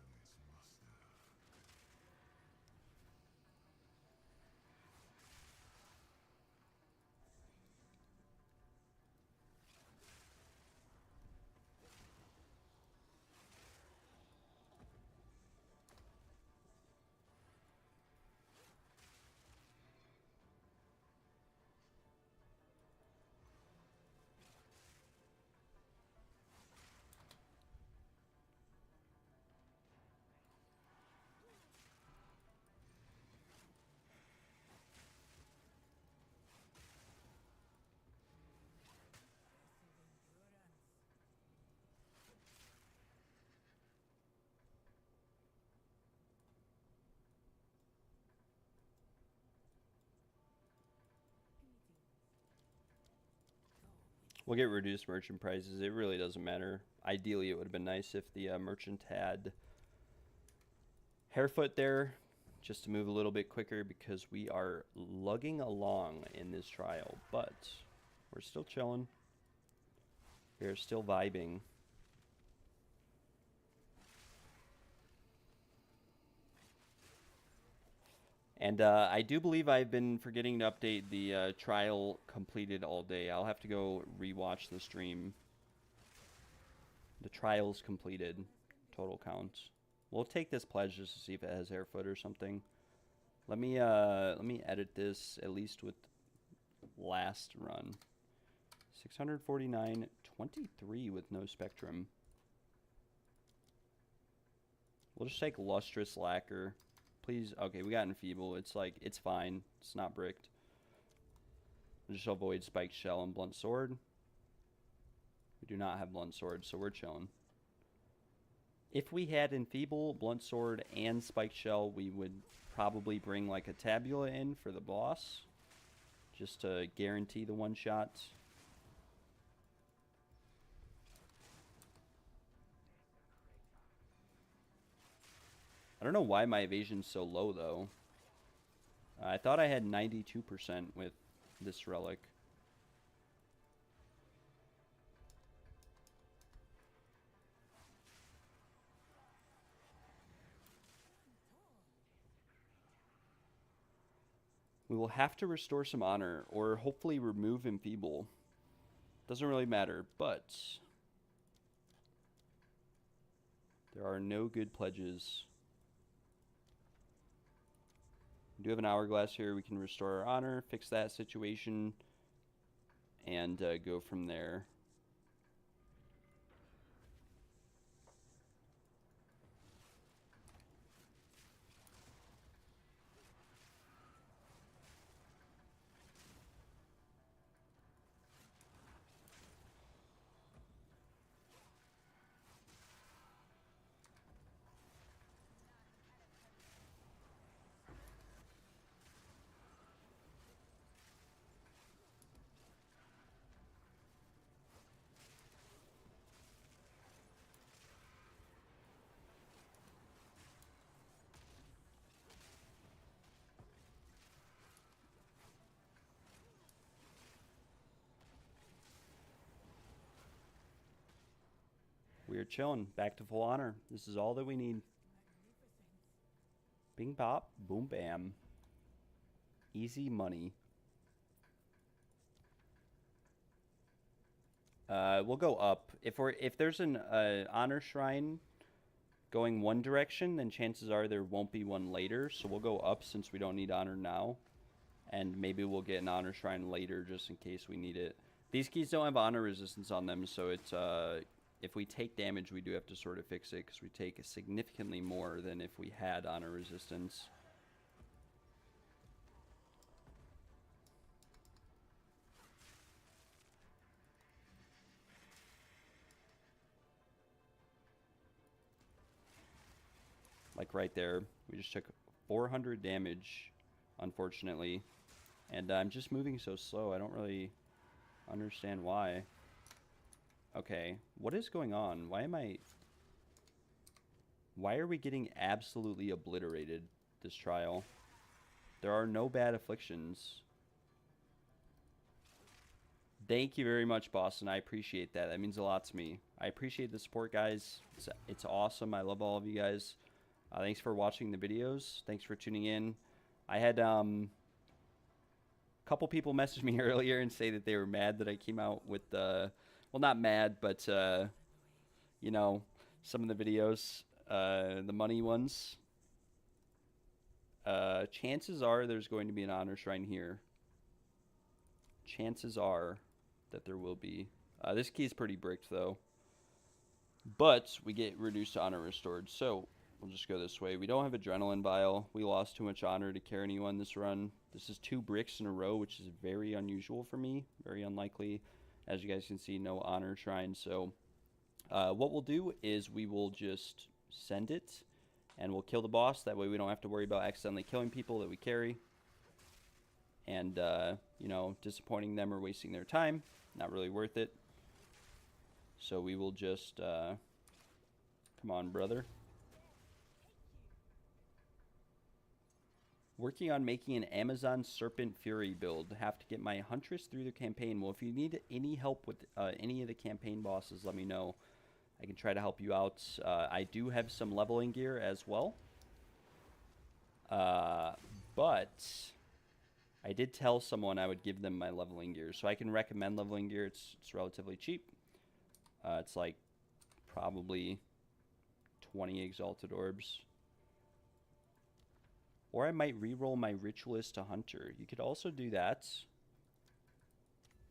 Speaker 2: We'll get reduced merchant prices. It really doesn't matter. Ideally, it would have been nice if the merchant had Hairfoot there, just to move a little bit quicker because we are lugging along in this trial. But we're still chilling. We're still vibing. And I do believe I've been forgetting to update the trial completed all day. I'll have to go rewatch the stream. The trial's completed, total counts. We'll take this pledge just to see if it has Hairfoot or something. Let me edit this at least with last run. 649.23 with no spectrum. We'll just take lustrous lacquer. Please, okay, we got enfeeble. It's like, it's fine. It's not bricked. We'll just avoid spiked shell and blunt sword. We do not have blunt sword, so we're chilling. If we had enfeeble, blunt sword, and spiked shell, we would probably bring like a tabula in for the boss, just to guarantee the one shots. I don't know why my evasion's so low, though. I thought I had 92% with this relic. We will have to restore some honor, or hopefully remove enfeeble. Doesn't really matter, but there are no good pledges. We do have an hourglass here. We can restore our honor, fix that situation, and go from there. We are chilling. Back to full honor. This is all that we need. Bing bop, boom bam. Easy money. We'll go up. If there's an honor shrine going one direction, then chances are there won't be one later. So we'll go up since we don't need honor now. And maybe we'll get an honor shrine later just in case we need it. These keys don't have honor resistance on them, so it's if we take damage, we do have to sort of fix it because we take significantly more than if we had honor resistance. Like right there, we just took 400 damage, unfortunately. And I'm just moving so slow, I don't really understand why. Okay, what is going on? Why are we getting absolutely obliterated this trial? There are no bad afflictions. Thank you very much, Boston. I appreciate that. That means a lot to me. I appreciate the support, guys. It's awesome. I love all of you guys. Thanks for watching the videos. Thanks for tuning in. I had a couple people message me earlier and say that they were mad that I came out with the, well, not mad, but you know, some of the videos, the money ones. Chances are there's going to be an honor shrine here. Chances are that there will be. This key is pretty bricked, though. But we get reduced honor restored. So we'll just go this way. We don't have adrenaline vial. We lost too much honor to carry anyone this run. This is 2 bricks in a row, which is very unusual for me. Very unlikely. As you guys can see, no honor shrine. So what we'll do is we will just send it. And we'll kill the boss. That way we don't have to worry about accidentally killing people that we carry. And, you know, disappointing them or wasting their time. Not really worth it. So we will just, come on, brother. Working on making an Amazon Serpent Fury build. Have to get my Huntress through the campaign. Well, if you need any help with any of the campaign bosses, let me know. I can try to help you out. I do have some leveling gear as well. But I did tell someone I would give them my leveling gear. So I can recommend leveling gear. It's relatively cheap. It's like probably 20 Exalted Orbs. Or I might reroll my Ritualist to Hunter. You could also do that.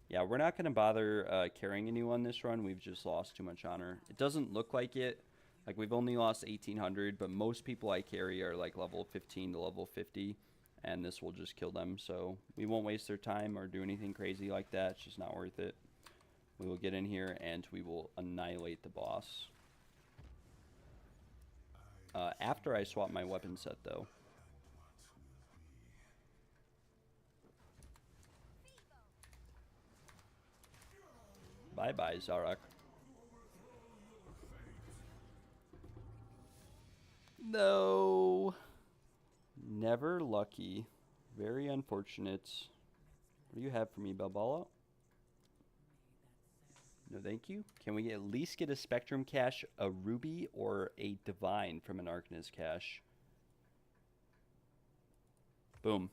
Speaker 2: Yeah, we're not going to bother carrying anyone this run. We've just lost too much honor. It doesn't look like it. Like, we've only lost 1,800, but most people I carry are, like, level 15 to level 50, and this will just kill them. So we won't waste their time or do anything crazy like that. It's just not worth it. We will get in here, and we will annihilate the boss. After I swap my weapon set, though. Bye-bye, Zarok. No. Never lucky. Very unfortunate. What do you have for me, Balboa? No, thank you. Can we at least get a Spectrum cache, a Ruby, or a Divine from an Arcanist cache? Boom.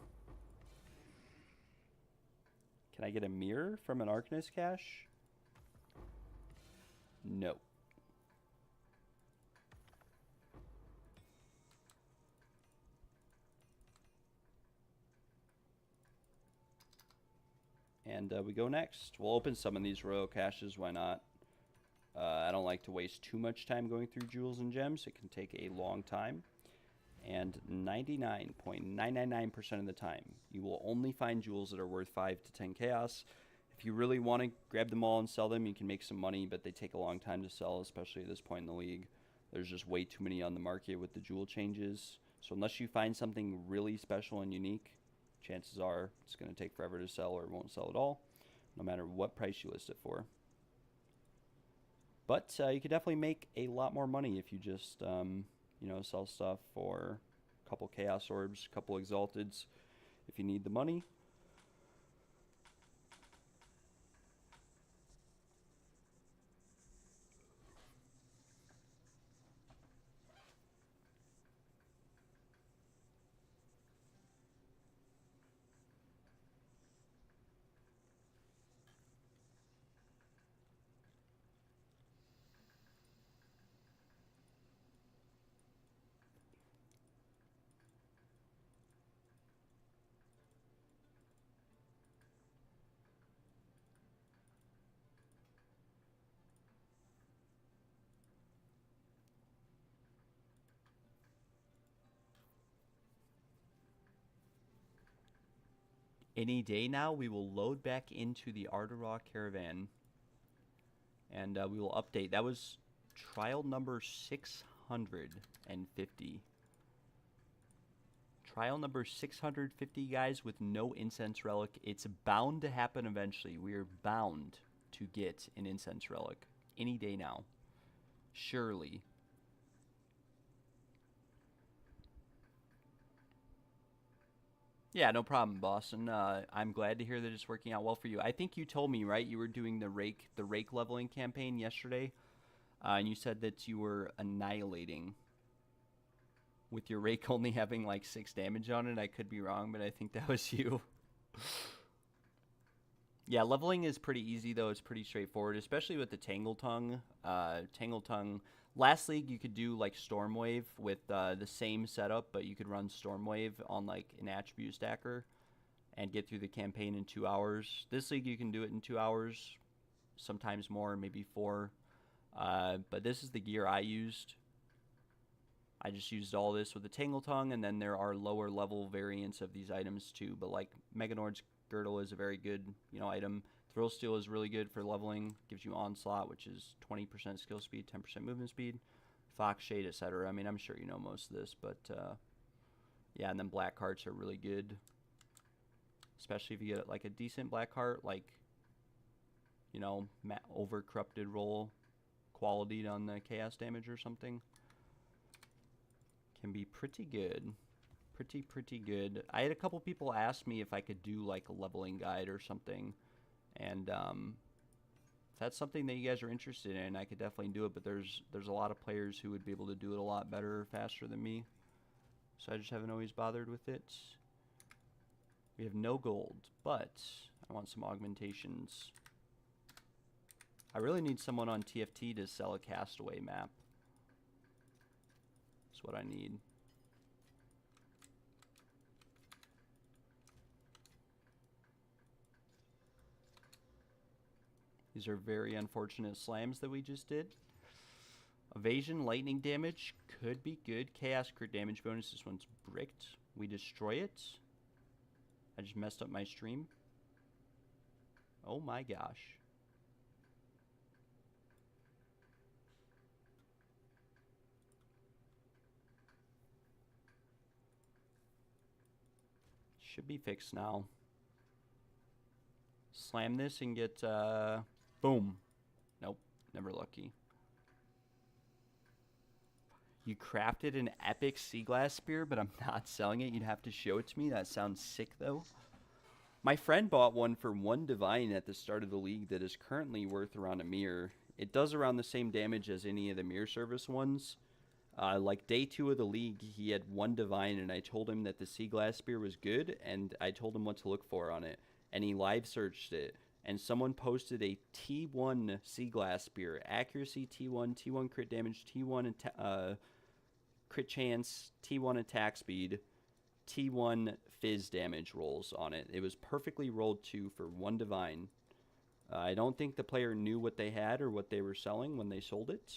Speaker 2: Can I get a Mirror from an Arcanist cache? No. And we go next. We'll open some of these royal caches. Why not? I don't like to waste too much time going through jewels and gems. It can take a long time. And 99.999% of the time, you will only find jewels that are worth 5 to 10 chaos. If you really want to grab them all and sell them, you can make some money, but they take a long time to sell, especially at this point in the league. There's just way too many on the market with the jewel changes. So unless you find something really special and unique, chances are it's going to take forever to sell or it won't sell at all, no matter what price you list it for. But you could definitely make a lot more money if you just, you know, sell stuff for a couple Chaos Orbs, a couple Exalteds, if you need the money. Any day now, we will load back into the Ardorak caravan, and we will update. That was trial number 650. Trial number 650, guys, with no incense relic. It's bound to happen eventually. We are bound to get an incense relic any day now. Surely. Yeah, no problem, boss. And I'm glad to hear that it's working out well for you. I think you told me, right? You were doing the rake leveling campaign yesterday, and you said that you were annihilating with your rake only having like 6 damage on it. I could be wrong, but I think that was you. Yeah, leveling is pretty easy though. It's pretty straightforward, especially with the Tangle Tongue. Tangle Tongue. Last league you could do like Stormwave with the same setup, but you could run Stormwave on like an attribute stacker and get through the campaign in 2 hours. This league you can do it in 2 hours, sometimes more, maybe 4. But this is the gear I used. I just used all this with the Tangle Tongue, and then there are lower level variants of these items too. But like Meganord's Girdle is a very good, item. Thrill Steel is really good for leveling. Gives you Onslaught, which is 20% skill speed, 10% movement speed. Fox Shade, etc. I mean, I'm sure you know most of this, but yeah. And then Black Hearts are really good, especially if you get like a decent Black Heart, like over corrupted roll quality on the chaos damage or something. Can be pretty good. Pretty good. I had a couple people ask me if I could do like a leveling guide or something, and if that's something that you guys are interested in, I could definitely do it. But there's a lot of players who would be able to do it a lot better, faster than me, so I just haven't always bothered with it. We have no gold, but I want some augmentations. I really need someone on TFT to sell a Castaway map. That's what I need. These are very unfortunate slams that we just did. Evasion, lightning damage could be good. Chaos crit damage bonus. This one's bricked. We destroy it. I just messed up my stream. Oh my gosh. Should be fixed now. Slam this and get, boom. Nope, never lucky. You crafted an epic sea glass spear, but I'm not selling it. You'd have to show it to me. That sounds sick, though. My friend bought one for 1 divine at the start of the league that is currently worth around a mirror. It does around the same damage as any of the mirror service ones. Like day 2 of the league, he had 1 divine, and I told him that the sea glass spear was good, and I told him what to look for on it. And he live searched it, and someone posted a T1 sea glass spear. Accuracy T1, T1 crit damage, T1 crit chance, T1 attack speed, T1 fizz damage rolls on it. It was perfectly rolled too for 1 divine. I don't think the player knew what they had or what they were selling when they sold it.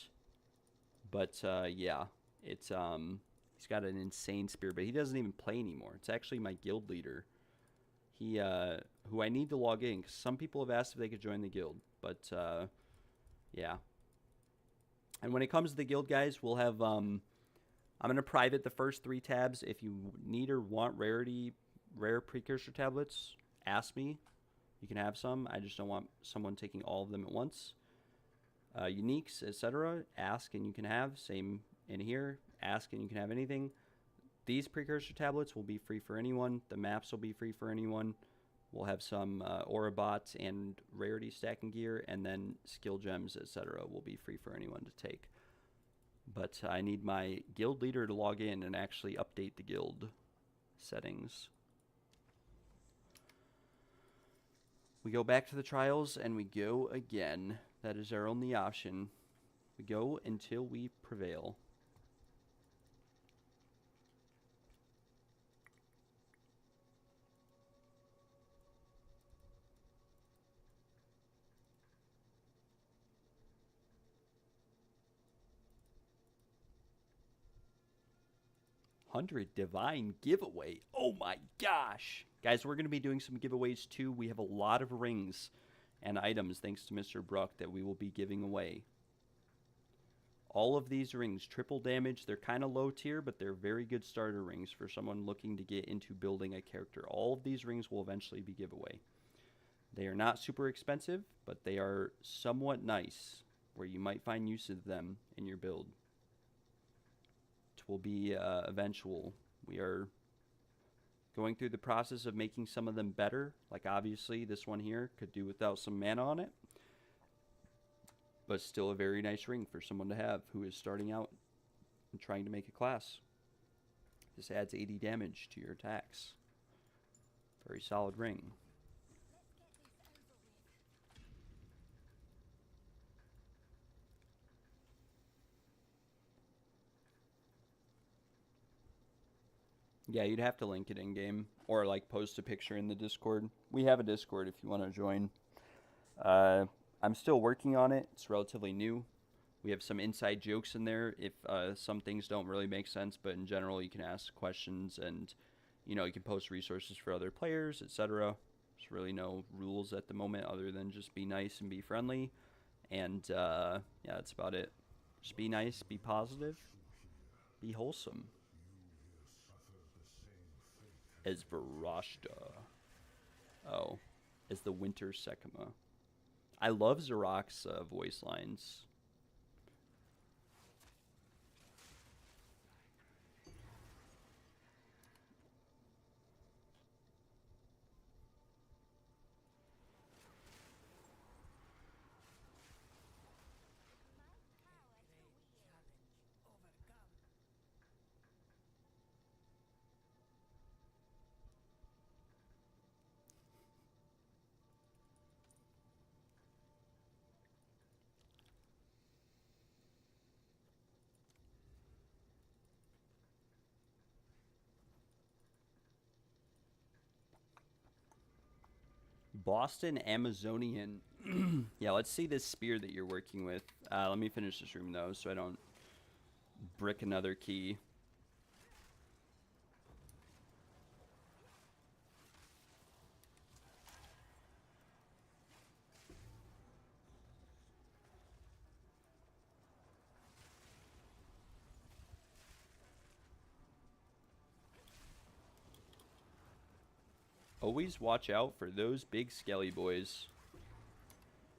Speaker 2: But yeah, it's he's got an insane spear, but he doesn't even play anymore. It's actually my guild leader. He who I need to log in, because some people have asked if they could join the guild. But yeah. And when it comes to the guild, guys, we'll have I'm gonna private the first 3 tabs. If you need or want rare precursor tablets, ask me. You can have some. I just don't want someone taking all of them at once. Uniques, etc. Ask and you can have. Same in here. Ask and you can have anything. These precursor tablets will be free for anyone. The maps will be free for anyone. We'll have some aura bots and rarity stacking gear, and then skill gems, etc. will be free for anyone to take. But I need my guild leader to log in and actually update the guild settings. We go back to the trials and we go again. That is our only option. We go until we prevail. $100 divine giveaway. Oh my gosh. Guys, we're going to be doing some giveaways too. We have a lot of rings and items, thanks to Mr. Bruck, that we will be giving away. All of these rings, triple damage. They're kind of low tier, but they're very good starter rings for someone looking to get into building a character. All of these rings will eventually be giveaway. They are not super expensive, but they are somewhat nice, where you might find use of them in your build. It will be eventual. We are going through the process of making some of them better. Like obviously this one here could do without some mana on it, but still a very nice ring for someone to have who is starting out and trying to make a class. This adds 80 damage to your attacks. Very solid ring. Yeah, you'd have to link it in game or like post a picture in the Discord. We have a Discord if you want to join. I'm still working on it. It's relatively new. We have some inside jokes in there if some things don't really make sense, but in general you can ask questions and you know, you can post resources for other players, etc. There's really no rules at the moment other than just be nice and be friendly. And yeah, that's about it. Just be nice, be positive, be wholesome. As Varashta. Oh, as the Winter Sekima. I love Zarok's voice lines. Boston Amazonian. Yeah, let's see this spear that you're working with. Let me finish this room, though, so I don't brick another key. Always watch out for those big skelly boys.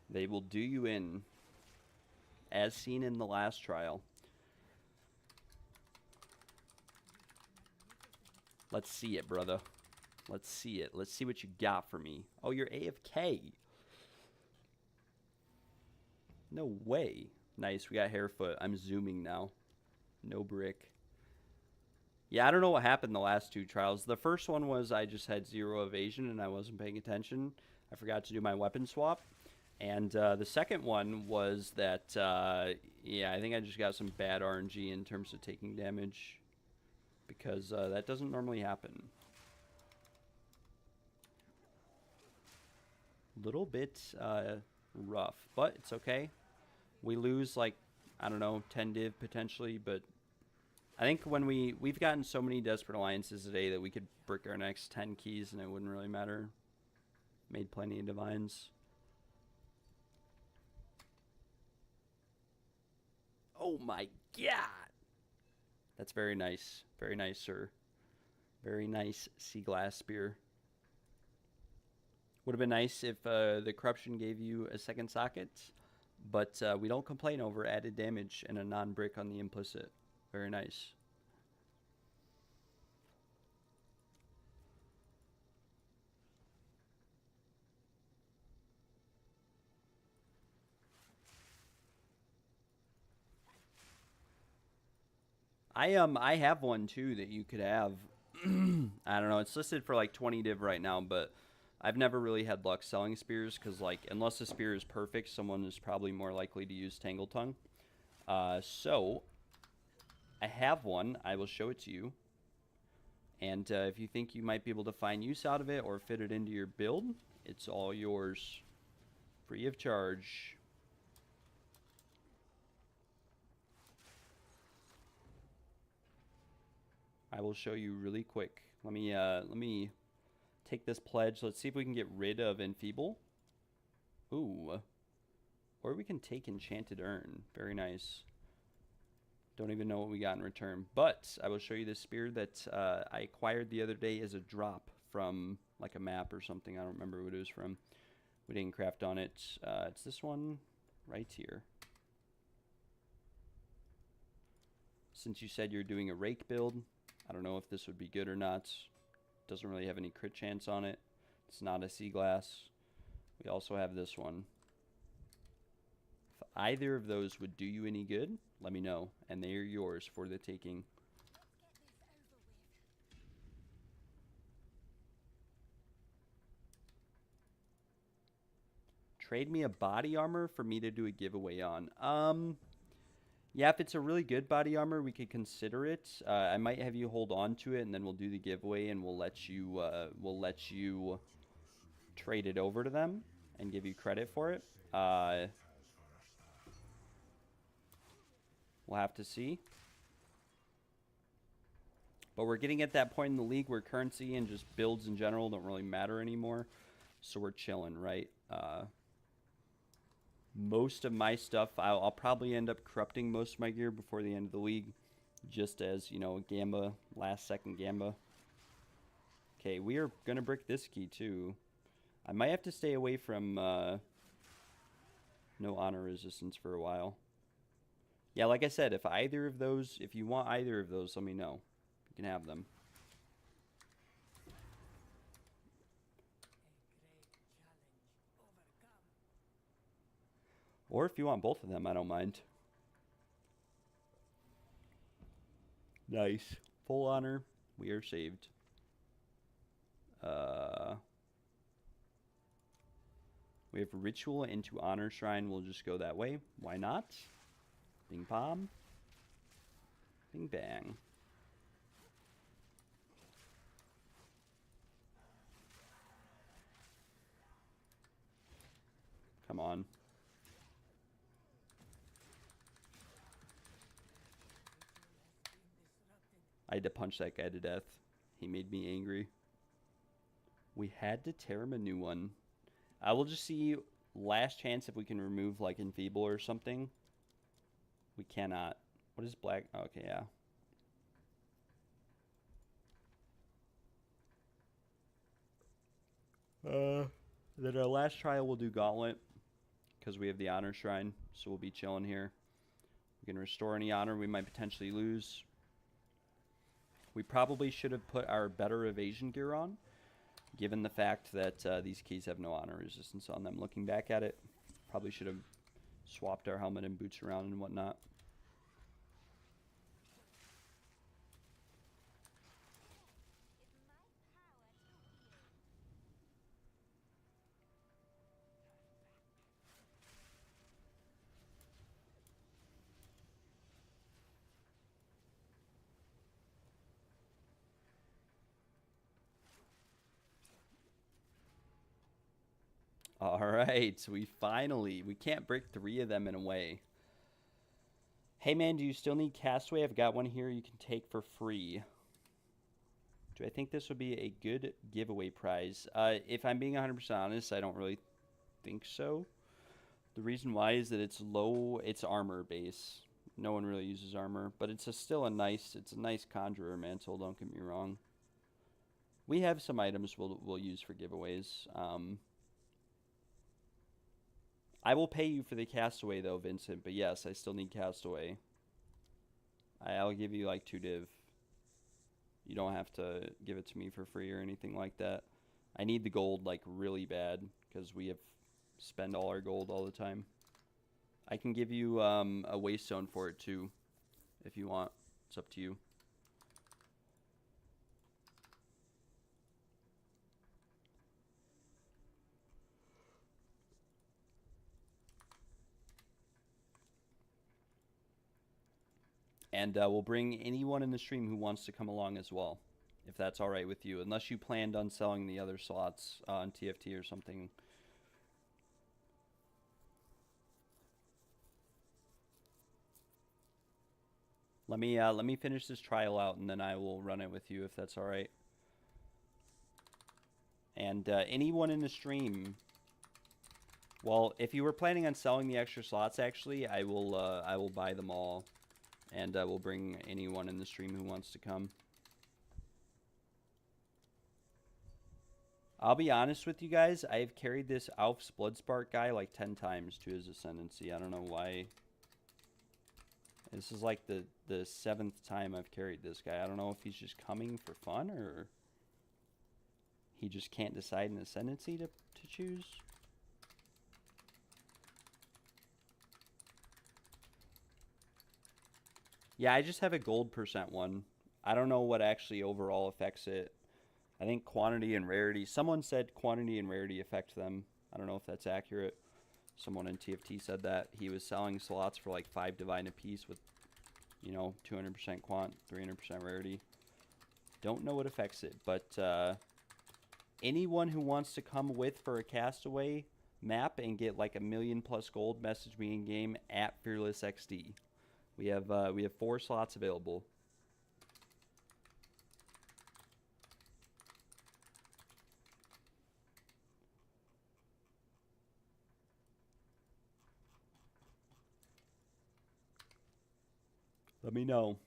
Speaker 2: They will do you in, as seen in the last trial. Let's see it, brother. Let's see it. Let's see what you got for me. Oh, you're AFK. No way. Nice, we got Hairfoot. I'm zooming now. No brick. Yeah, I don't know what happened the last two trials. The first one was I just had 0 evasion and I wasn't paying attention. I forgot to do my weapon swap. And the second one was that, yeah, I think I just got some bad RNG in terms of taking damage. Because that doesn't normally happen. Little bit rough, but it's okay. We lose like, I don't know, 10 div potentially, but I think when we've gotten so many Desperate Alliances today that we could brick our next 10 keys and it wouldn't really matter. Made plenty of divines. Oh my god! That's very nice. Very nice, sir. Very nice sea glass spear. Would have been nice if the corruption gave you a second socket, but we don't complain over added damage and a non-brick on the implicit. Very nice. I have one too that you could have. I don't know. It's listed for like 20 div right now, but I've never really had luck selling spears because, like, unless the spear is perfect, someone is probably more likely to use Tangle Tongue. So I have one. I will show it to you. And if you think you might be able to find use out of it or fit it into your build, it's all yours. Free of charge. I will show you really quick. Let me take this pledge. Let's see if we can get rid of Enfeeble. Ooh. Or we can take Enchanted Urn. Very nice. Don't even know what we got in return. But I will show you this spear that I acquired the other day as a drop from like a map or something. I don't remember what it was from. We didn't craft on it. It's this one right here. Since you said you're doing a rake build, I don't know if this would be good or not. doesn't really have any crit chance on it. It's not a sea glass. We also have this one. If either of those would do you any good, let me know, and they are yours for the taking. Trade me a body armor for me to do a giveaway on. Yeah, if it's a really good body armor, we could consider it. I might have you hold on to it, and then we'll do the giveaway, and we'll let you trade it over to them and give you credit for it. We'll have to see. But we're getting at that point in the league where currency and just builds in general don't really matter anymore. So we're chilling, right? Most of my stuff, I'll probably end up corrupting most of my gear before the end of the league. Just as, you know, a Gamba, last second Gamba. Okay, we are going to brick this key too. I might have to stay away from no honor resistance for a while. Yeah, like I said, if you want either of those, let me know. You can have them. Or if you want both of them, I don't mind. Nice. Full honor. We are saved. We have ritual into honor shrine. We'll just go that way. Why not? Bing bong. Bing bang. Come on. I had to punch that guy to death. He made me angry. We had to tear him a new one. I will just see last chance if we can remove like Enfeeble or something. We cannot. What is black? Okay, yeah. Then our last trial we'll do Gauntlet because we have the honor shrine, so we'll be chilling here. We can restore any honor we might potentially lose. We probably should have put our better evasion gear on, given the fact that these keys have no honor resistance on them. Looking back at it, probably should have swapped our helmet and boots around and whatnot. All right, so we can't break 3 of them in a way. Hey man, do you still need Castaway? I've got one here you can take for free. Do I think this would be a good giveaway prize? If I'm being 100% honest, I don't really think so. The reason why is that it's armor base. No one really uses armor, but it's a nice conjurer mantle, don't get me wrong. We have some items we'll use for giveaways. I will pay you for the Castaway, though, Vincent. But yes, I still need Castaway. I'll give you, like, 2 div. You don't have to give it to me for free or anything like that. I need the gold, like, really bad. Because we spend all our gold all the time. I can give you a waystone for it, too. If you want. It's up to you. And we'll bring anyone in the stream who wants to come along as well, if that's all right with you. Unless you planned on selling the other slots on TFT or something. Let me finish this trial out, and then I will run it with you, if that's all right. And anyone in the stream, well, if you were planning on selling the extra slots, actually, I will buy them all. And we'll bring anyone in the stream who wants to come. I'll be honest with you guys. I've carried this Alf's Bloodspark guy like 10 times to his Ascendancy. I don't know why. This is like the 7th time I've carried this guy. I don't know if he's just coming for fun or... He just can't decide an ascendancy to choose. Yeah, I just have a gold % one. I don't know what actually overall affects it. I think quantity and rarity. Someone said quantity and rarity affect them. I don't know if that's accurate. Someone in TFT said that. He was selling slots for like 5 divine apiece with, you know, 200% quant, 300% rarity. Don't know what affects it, but anyone who wants to come with for a Castaway map and get like 1,000,000+ gold, message me in game at FearlessXD. We have 4 slots available. Let me know.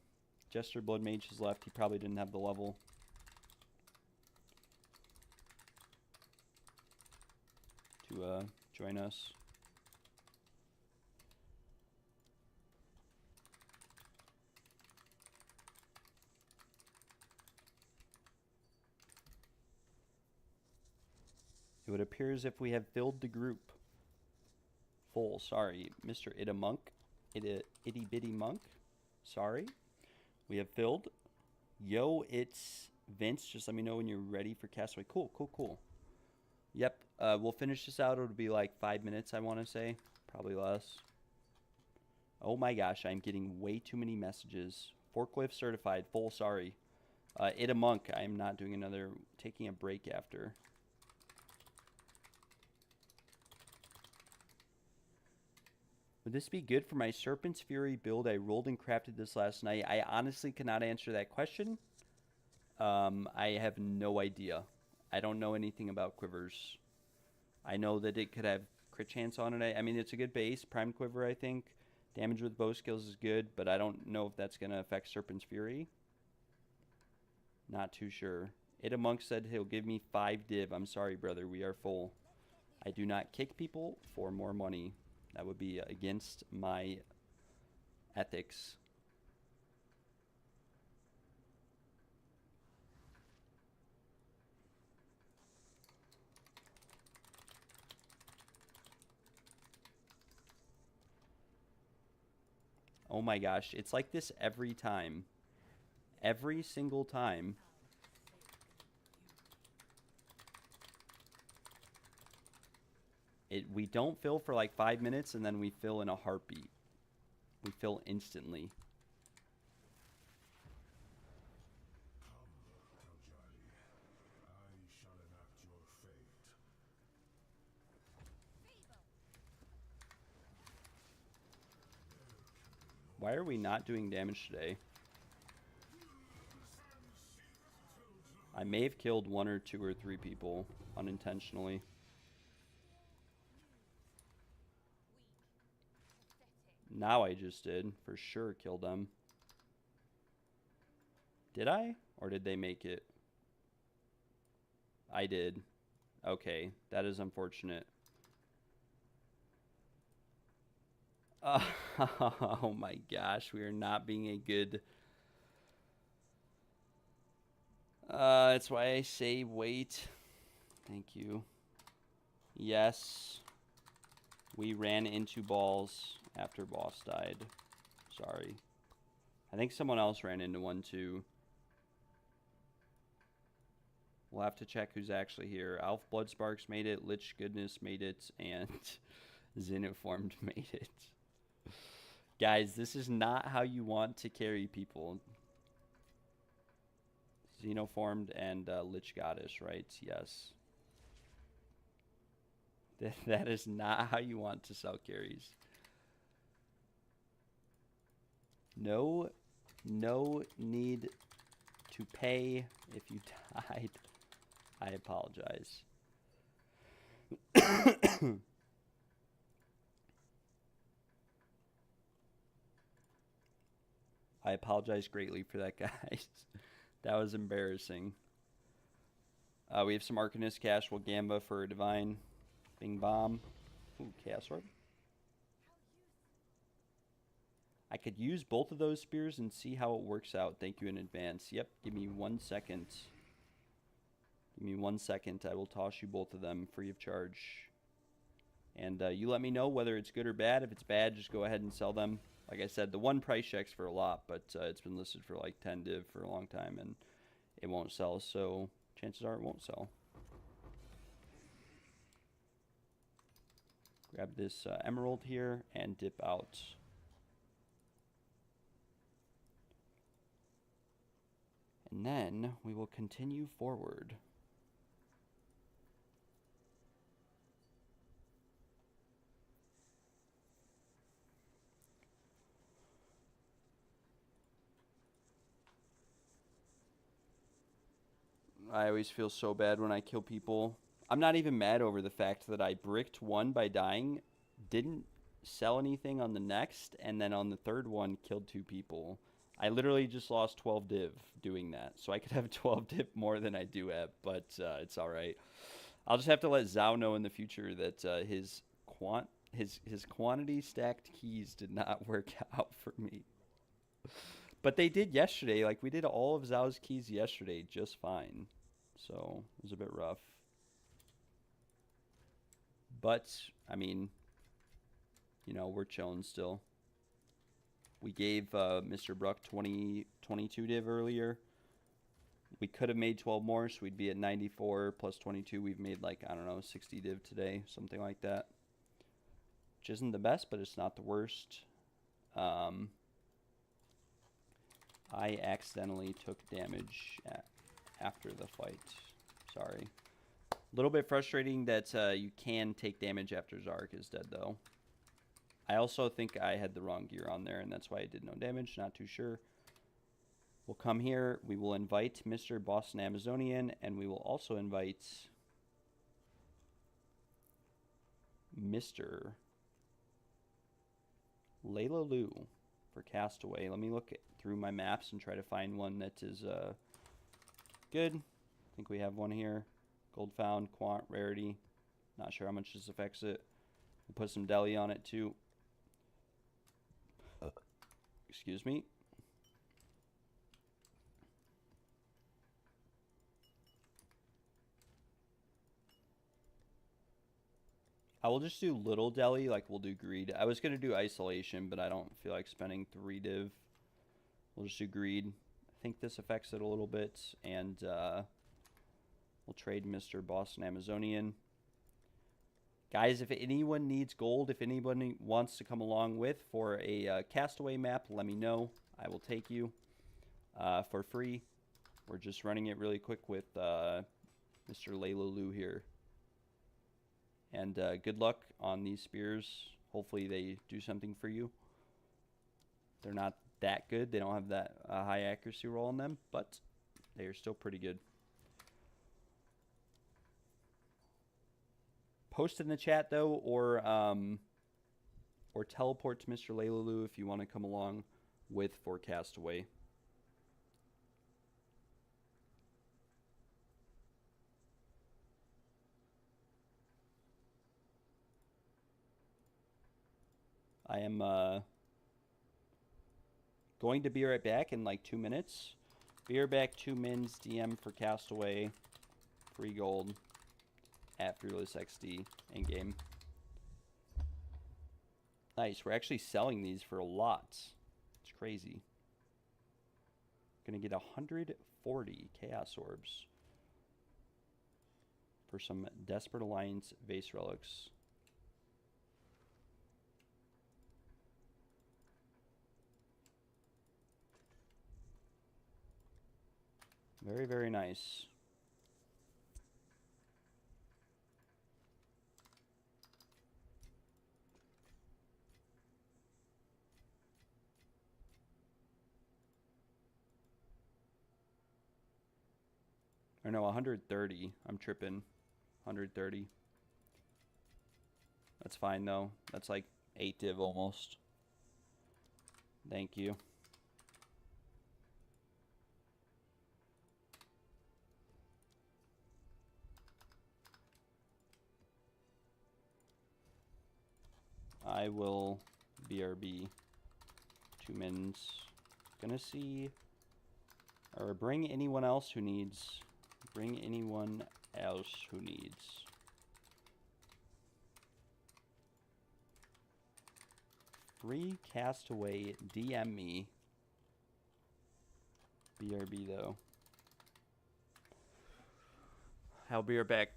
Speaker 2: Jester Blood Mage is left. He probably didn't have the level. To join us. It would appear as if we have filled the group. Full, sorry, Mr. Itty Monk. Itty Bitty Monk. Sorry. We have filled. Yo, it's Vince. Just let me know when you're ready for Castaway. Cool, cool, cool. Yep, we'll finish this out. It'll be like 5 minutes, I want to say. Probably less. Oh my gosh, I'm getting way too many messages. Forklift certified. Full, sorry. Itty Monk. I am not doing another. Taking a break after. Would this be good for my Serpent's Fury build? I rolled and crafted this last night. I honestly cannot answer that question. I have no idea. I don't know anything about quivers. I know that it could have crit chance on it. I mean, it's a good base. Prime quiver, I think. Damage with bow skills is good, but I don't know if that's going to affect Serpent's Fury. Not too sure. Itty Monk said he'll give me 5 div. I'm sorry, brother. We are full. I do not kick people for more money. That would be against my ethics. Oh my gosh, it's like this every time. Every single time. We don't fill for like 5 minutes and then we fill in a heartbeat. We fill instantly. Why are we not doing damage today? I may have killed 1 or 2 or 3 people unintentionally. Now I just did. For sure kill them. Did I? Or did they make it? I did. Okay, that is unfortunate. Oh my gosh, we are not being a good... that's why I say wait. Thank you. Yes. We ran into balls after boss died. Sorry. I think someone else ran into one too. We'll have to check who's actually here. Alf Bloodsparks made it, Lich Goodness made it, and Xenoformed made it. Guys, this is not how you want to carry people. Xenoformed and Lich Goddess, right? Yes. That is not how you want to sell carries. No need to pay if you died. I apologize. I apologize greatly for that, guys. That was embarrassing. We have some Arcanist cash. We'll Gamba for a Divine. Bing Bomb. Ooh, Chaos Orb. I could use both of those spears and see how it works out. Thank you in advance. Yep, give me 1 second. Give me 1 second. I will toss you both of them free of charge. And you let me know whether it's good or bad. If it's bad, just go ahead and sell them. Like I said, the one price check's for a lot, but it's been listed for like 10 div for a long time, and it won't sell, so chances are it won't sell. Grab this emerald here and dip out. And then we will continue forward. I always feel so bad when I kill people. I'm not even mad over the fact that I bricked one by dying, didn't sell anything on the next, and then on the third one killed 2 people. I literally just lost 12 div doing that. So I could have 12 div more than I do have, but it's all right. I'll just have to let Zhao know in the future that his quantity stacked keys did not work out for me. But they did yesterday. Like, we did all of Zhao's keys yesterday just fine. So it was a bit rough. But, I mean, you know, we're chilling still. We gave Mr. Bruck 22 div earlier. We could have made 12 more, so we'd be at 94 plus 22. We've made, like, I don't know, 60 div today, something like that. Which isn't the best, but it's not the worst. I accidentally took damage after the fight. Sorry. A little bit frustrating that you can take damage after Zark is dead, though. I also think I had the wrong gear on there, and that's why I did no damage. Not too sure. We'll come here. We will invite Mr. Boston Amazonian, and we will also invite Mr. Layla Lou for Castaway. Let me look through my maps and try to find one that is good. I think we have one here. Gold found, quant, rarity. Not sure how much this affects it. We'll put some deli on it too. Excuse me. I will just do little deli, like we'll do greed. I was going to do isolation, but I don't feel like spending 3 div. We'll just do greed. I think this affects it a little bit, and we'll trade Mr. Boston Amazonian. Guys, if anyone needs gold, if anybody wants to come along with for a Castaway map, let me know. I will take you for free. We're just running it really quick with Mr. Layla Lou here. And good luck on these spears. Hopefully they do something for you. They're not that good. They don't have that high accuracy roll on them, but they are still pretty good. Post in the chat, though, or teleport to Mr. Layla Lou if you want to come along with for Castaway. I am going to be right back in like 2 minutes. Be right back, 2 mins, DM for Castaway, free gold at Fearless XD in game. Nice, we're actually selling these for a lot. It's crazy. Gonna get 140 Chaos Orbs for some Desperate Alliance Vase Relics. Very, very nice. Or no, 130. I'm tripping. 130. That's fine, though. That's like 8 div almost. Thank you. I will BRB 2 mins. Gonna see or bring anyone else who needs Bring anyone else who needs. Free Castaway, DM me. BRB though. I'll be right back.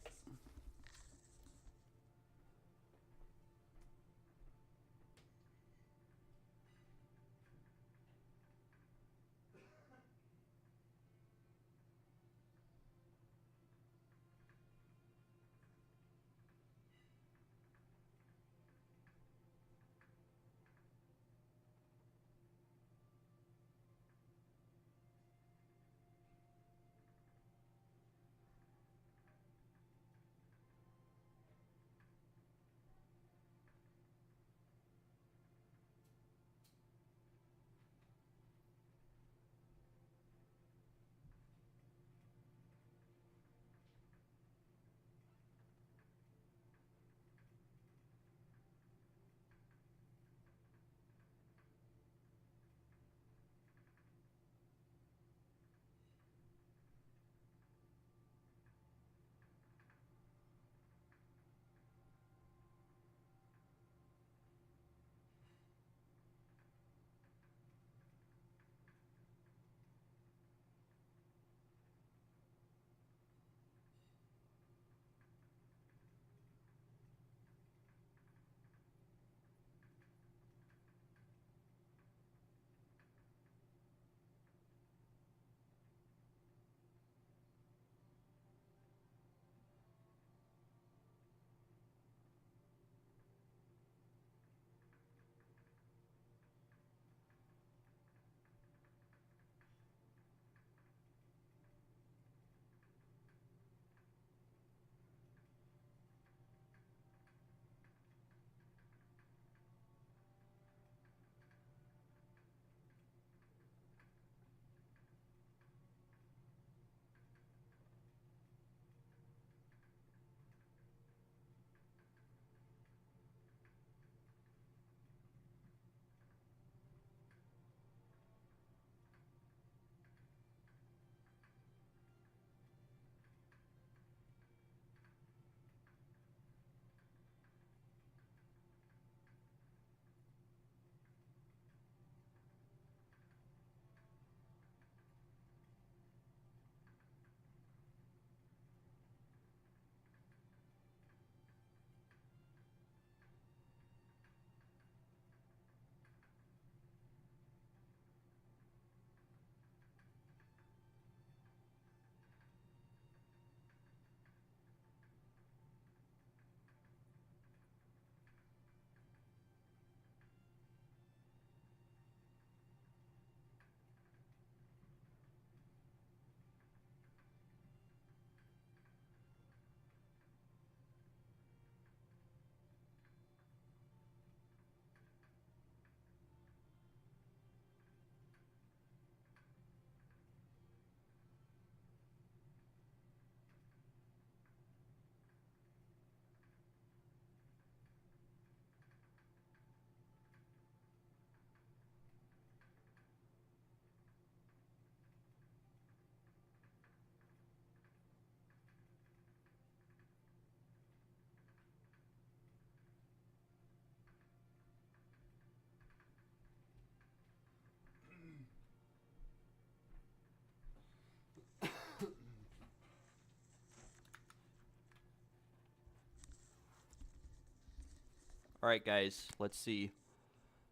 Speaker 2: Alright, guys, let's see.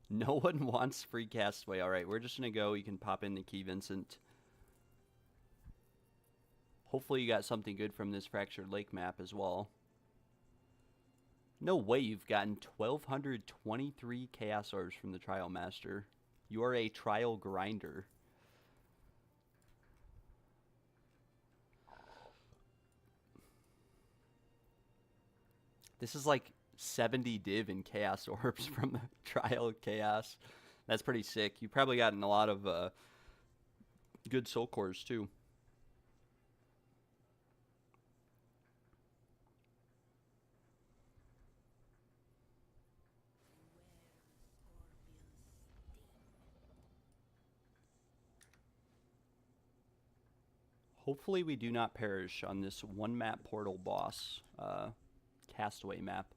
Speaker 2: No one wants free Castaway. Alright, we're just going to go. You can pop in the key, Vincent. Hopefully you got something good from this Fractured Lake map as well. No way you've gotten 1,223 Chaos Orbs from the Trial Master. You are a trial grinder. This is like 70 div in Chaos Orbs from the Trial Chaos. That's pretty sick. You've probably gotten a lot of good Soul Cores too. Hopefully we do not perish on this one map portal boss, Castaway map.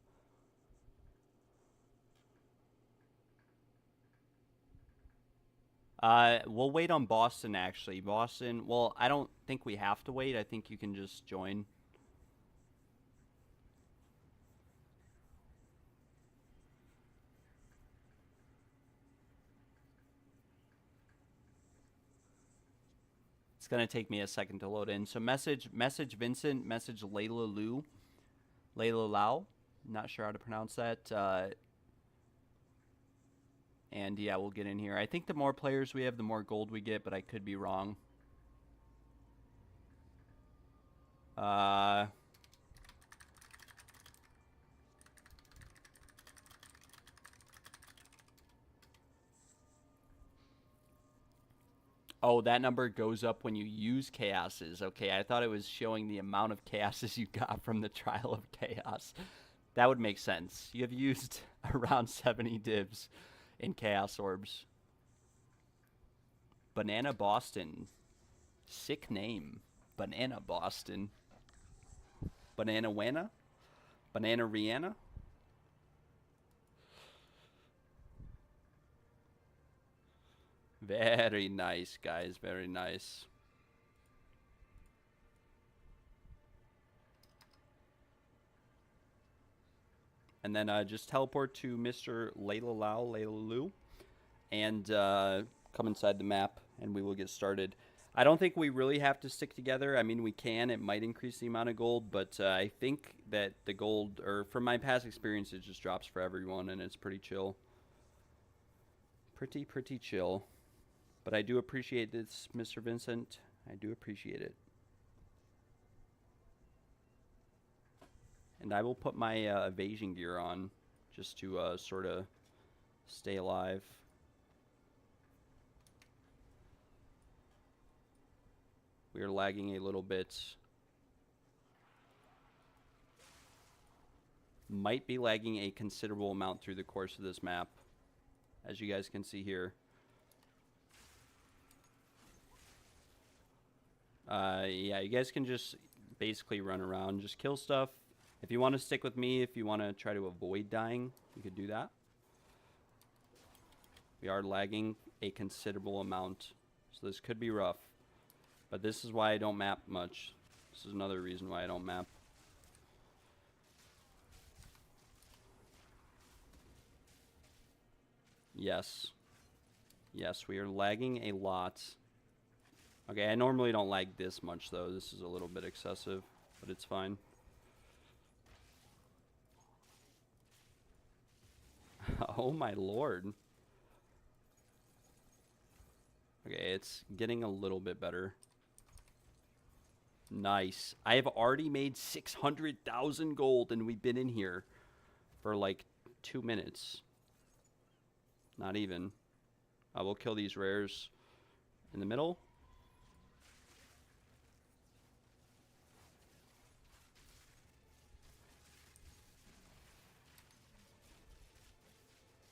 Speaker 2: We'll wait on Boston, actually. Boston, well, I don't think we have to wait. I think you can just join. It's going to take me a second to load in. So message Vincent, message Layla Lau. Not sure how to pronounce that. And yeah, we'll get in here. I think the more players we have, the more gold we get, but I could be wrong. Oh, that number goes up when you use chaoses. Okay, I thought it was showing the amount of chaoses you got from the Trial of Chaos. That would make sense. You have used around 70 divs in Chaos Orbs. Banana Boston. Sick name. Banana Boston. Banana Wana? Banana Rihanna? Very nice, guys. Very nice. And then just teleport to Mr. Layla, and come inside the map, and we will get started. I don't think we really have to stick together. I mean, we can. It might increase the amount of gold, but I think that the gold, or from my past experience, it just drops for everyone, and it's pretty chill. Pretty chill. But I do appreciate this, Mr. Vincent. I do appreciate it. And I will put my evasion gear on just to sort of stay alive. We are lagging a little bit. Might be lagging a considerable amount through the course of this map, as you guys can see here. Yeah, you guys can just basically run around, just kill stuff. If you want to stick with me, if you want to try to avoid dying, you could do that. We are lagging a considerable amount, so this could be rough. But this is why I don't map much. This is another reason why I don't map. Yes. Yes, we are lagging a lot. Okay, I normally don't lag this much, though. This is a little bit excessive, but it's fine. Oh, my lord. Okay, it's getting a little bit better. Nice. I have already made 600,000 gold, and we've been in here for like 2 minutes. Not even. I will kill these rares in the middle.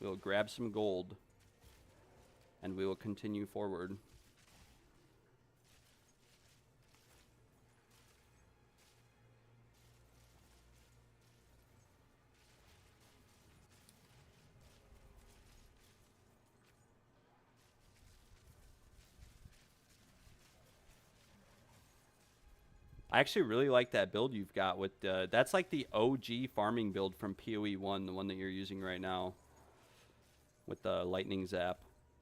Speaker 2: We'll grab some gold, and we will continue forward. I actually really like that build you've got with that's like the OG farming build from PoE1, the one that you're using right now with the lightning zap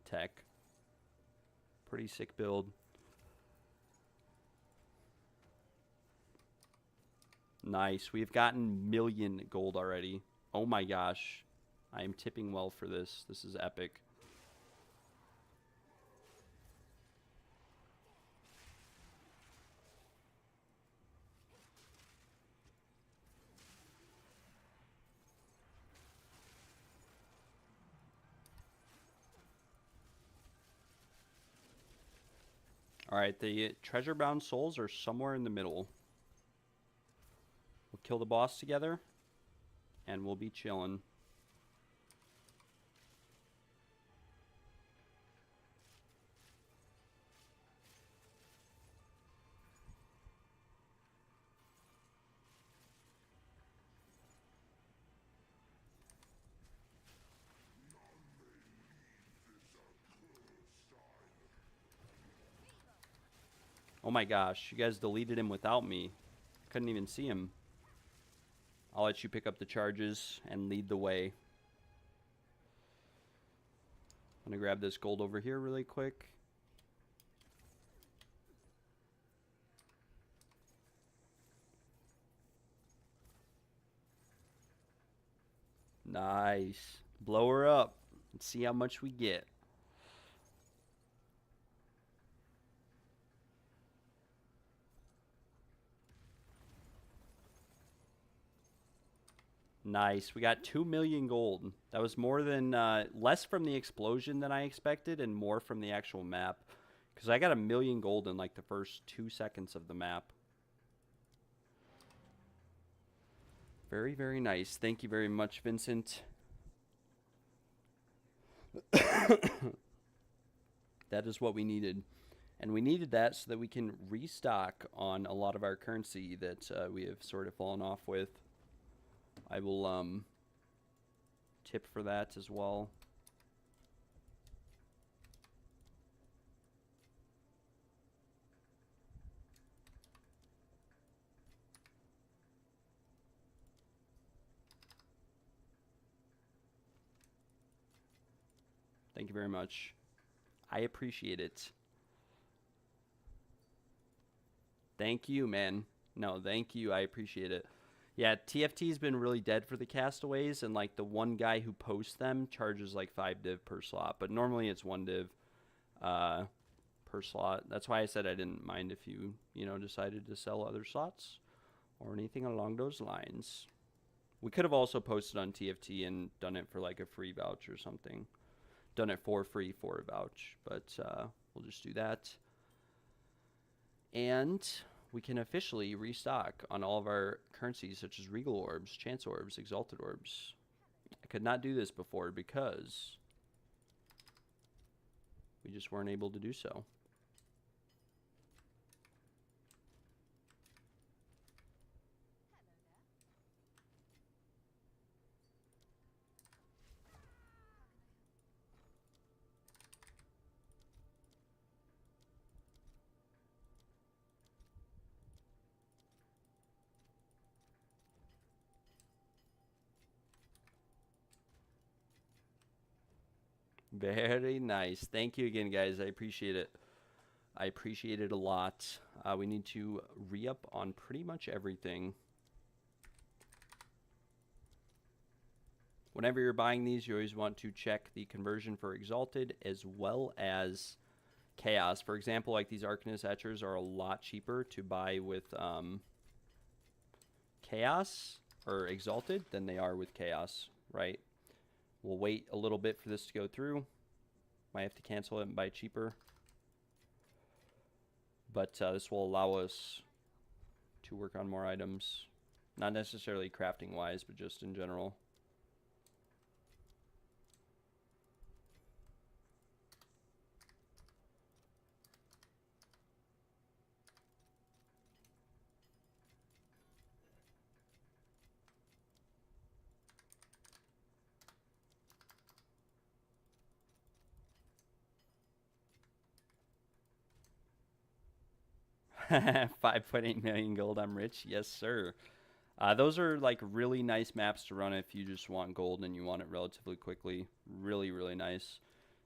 Speaker 2: tech. Pretty sick build. Nice. We've gotten million gold already. Oh my gosh. I am tipping well for this. This is epic. Alright, the treasure-bound souls are somewhere in the middle. We'll kill the boss together, and we'll be chilling. Oh my gosh, you guys deleted him without me. Couldn't even see him. I'll let you pick up the charges and lead the way. I'm gonna grab this gold over here really quick. Nice. Blow her up. Let's see how much we get. Nice. We got 2 million gold. That was more than, less from the explosion than I expected and more from the actual map. Because I got 1 million gold in like the first 2 seconds of the map. Very, very nice. Thank you very much, Vincent. That is what we needed. And we needed that so that we can restock on a lot of our currency that we have sort of fallen off with. I will tip for that as well. Thank you very much. I appreciate it. Thank you, man. No, thank you. I appreciate it. Yeah, TFT's been really dead for the Castaways, and like the one guy who posts them charges like 5 div per slot, but normally it's 1 div per slot. That's why I said I didn't mind if you decided to sell other slots or anything along those lines. We could have also posted on TFT and done it for like a free vouch or something. Done it for free for a vouch, but we'll just do that. And we can officially restock on all of our currencies such as Regal Orbs, Chance Orbs, Exalted Orbs. I could not do this before because we just weren't able to do so. Very nice. Thank you again, guys. I appreciate it. I appreciate it a lot. We need to re-up on pretty much everything. Whenever you're buying these, you always want to check the conversion for Exalted as well as Chaos. For example, like these Arcanist Etchers are a lot cheaper to buy with Chaos or Exalted than they are with Chaos, right? We'll wait a little bit for this to go through. Might have to cancel it and buy cheaper. But this will allow us to work on more items. Not necessarily crafting wise, but just in general. $5.8 million gold, I'm rich. Yes, sir. Those are like really nice maps to run if you just want gold and you want it relatively quickly. Really, really nice.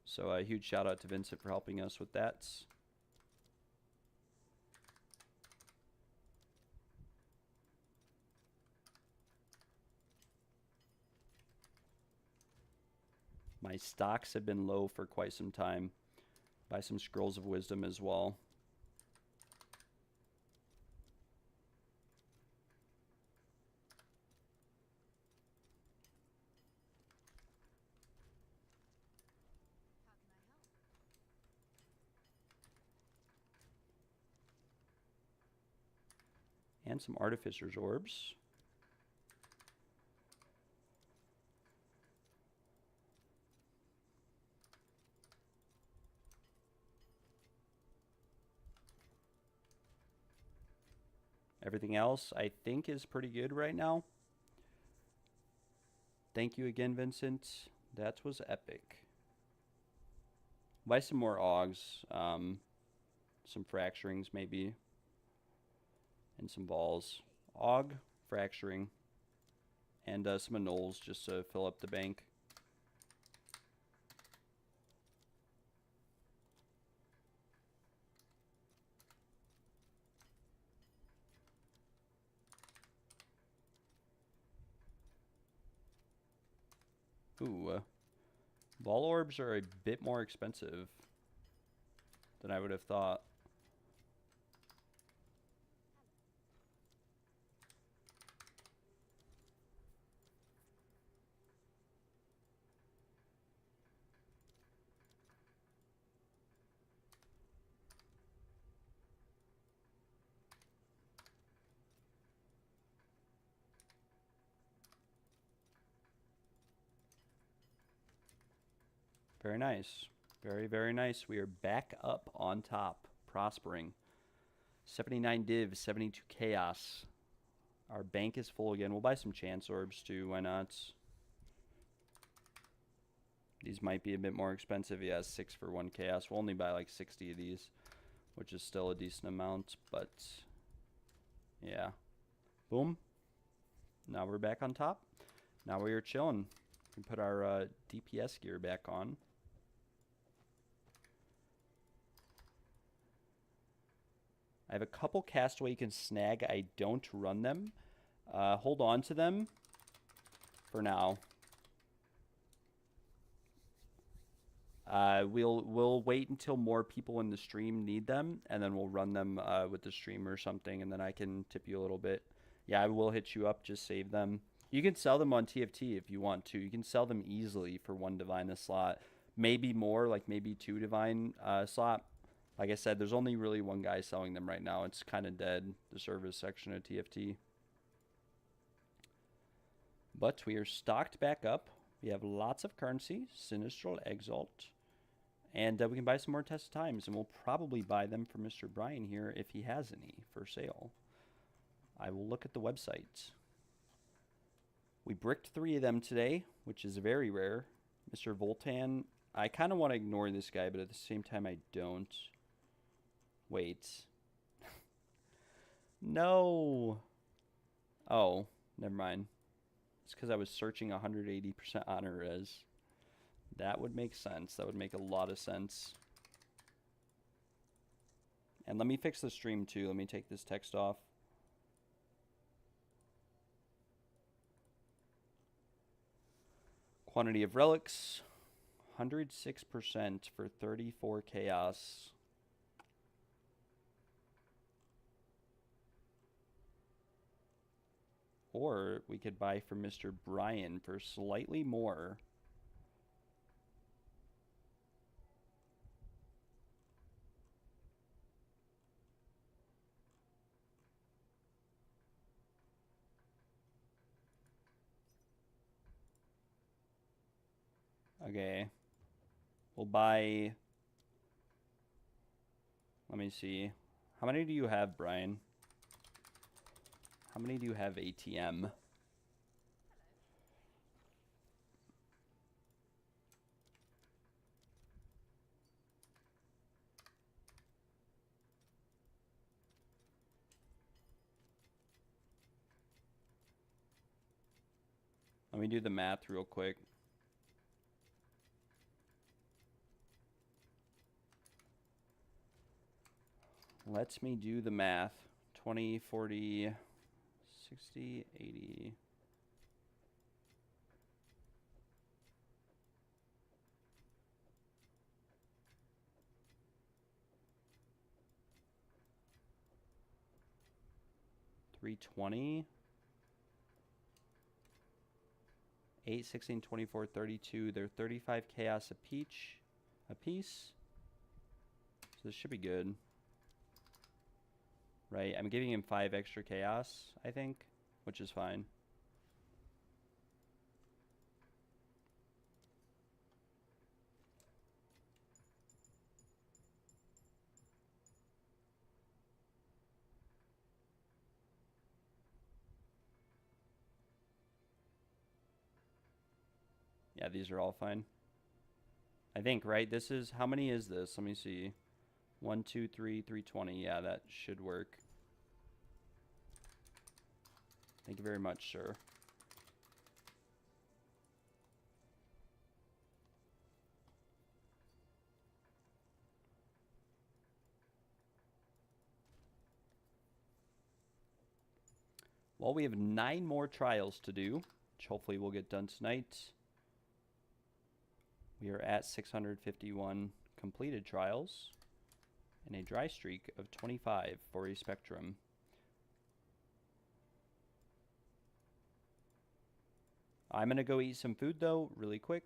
Speaker 2: So a huge shout out to Vincent for helping us with that. My stocks have been low for quite some time. Buy some Scrolls of Wisdom as well. And some Artificer's Orbs. Everything else, I think, is pretty good right now. Thank you again, Vincent. That was epic. Buy some more Augs. some fracturings maybe, and some balls. Aug, fracturing, and some annuls just to fill up the bank. Ooh, ball orbs are a bit more expensive than I would have thought. Very nice. Very, very nice. We are back up on top, prospering. 79 div, 72 chaos. Our bank is full again. We'll buy some chance orbs too. Why not? These might be a bit more expensive. Yeah, 6 for 1 chaos. We'll only buy like 60 of these, which is still a decent amount. But yeah. Boom. Now we're back on top. Now we are chilling. We can put our DPS gear back on. I have a couple Castaway you can snag. I don't run them. Hold on to them for now. We'll wait until more people in the stream need them, and then we'll run them with the stream or something, and then I can tip you a little bit. Yeah, I will hit you up. Just save them. You can sell them on TFT if you want to. You can sell them easily for 1 divine a slot. Maybe more, like maybe 2 divine slot. Like I said, there's only really 1 guy selling them right now. It's kind of dead, the service section of TFT. But we are stocked back up. We have lots of currency, Sinistral Exalt. And we can buy some more test times. And we'll probably buy them for Mr. Brian here if he has any for sale. I will look at the website. We bricked 3 of them today, which is very rare. Mr. Voltan, I kind of want to ignore this guy, but at the same time I don't. Wait. No. Oh, never mind. It's because I was searching 180% honor res. That would make sense. That would make a lot of sense. And let me fix the stream too. Let me take this text off. Quantity of relics, 106% for 34 chaos. Or we could buy from Mr. Brian for slightly more. Okay. We'll buy... Let me see. How many do you have, Brian? How many do you have ATM? Let me do the math real quick. Let me do the math. 20, 40, 60, 80. $320. 8, 16, 24, 32. They're 35 chaos a piece. So this should be good. Right, I'm giving him 5 extra chaos, I think, which is fine. Yeah, these are all fine. I think, right? This is, how many is this? Let me see. 1, 2, 3, 320. Yeah, that should work. Thank you very much, sir. Well, we have 9 more trials to do, which hopefully we'll get done tonight. We are at 651 completed trials and a dry streak of 25 for a Spectrum. I'm going to go eat some food, though, really quick.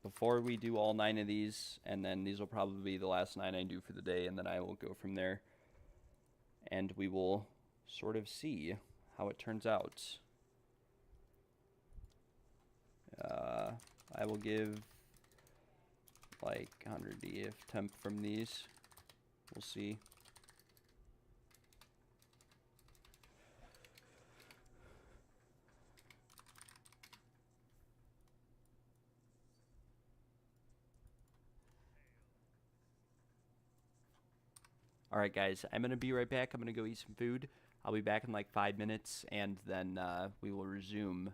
Speaker 2: Before we do all 9 of these, and then these will probably be the last 9 I do for the day, and then I will go from there. And we will sort of see how it turns out. I will give like 100 if temp from these. We'll see. Alright guys, I'm going to be right back. I'm going to go eat some food. I'll be back in like 5 minutes, and then we will resume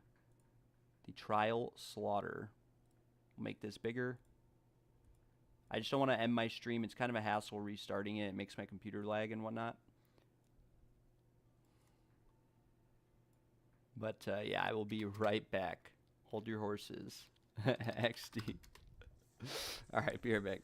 Speaker 2: the trial slaughter. We'll make this bigger. I just don't want to end my stream. It's kind of a hassle restarting it. It makes my computer lag and whatnot. But yeah, I will be right back. Hold your horses. XD. Alright, be right back.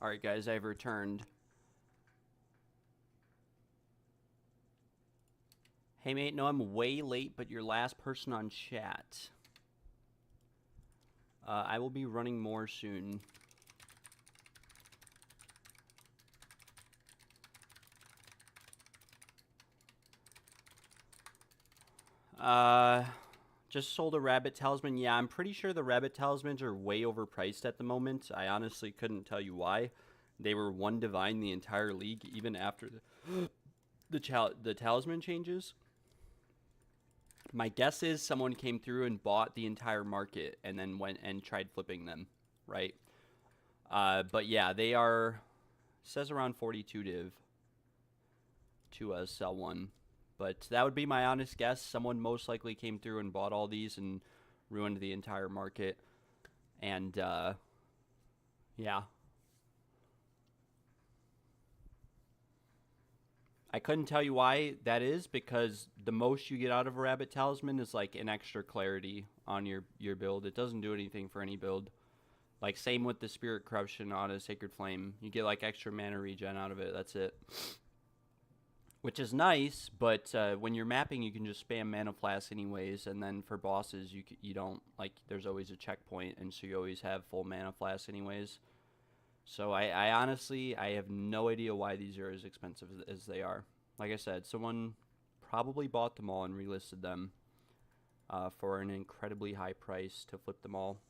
Speaker 2: Alright, guys, I've returned. Hey, mate, no, I'm way late, but you're last person on chat. I will be running more soon. Just sold a rabbit talisman. Yeah, I'm pretty sure the rabbit talismans are way overpriced at the moment. I honestly couldn't tell you why. They were one divine the entire league, even after the talisman changes. My guess is someone came through and bought the entire market and then went and tried flipping them, right? But yeah, they are, says around 42 div to sell one. But that would be my honest guess. Someone most likely came through and bought all these and ruined the entire market. And, yeah. I couldn't tell you why that is, because the most you get out of a rabbit talisman is like an extra clarity on your build. It doesn't do anything for any build. Like same with the spirit corruption on a sacred flame. You get like extra mana regen out of it. That's it. Which is nice, but when you're mapping, you can just spam mana flask anyways, and then for bosses, you don't, like, there's always a checkpoint, and so you always have full mana flask anyways. So I honestly, I have no idea why these are as expensive as they are. Like I said, someone probably bought them all and relisted them for an incredibly high price to flip them all.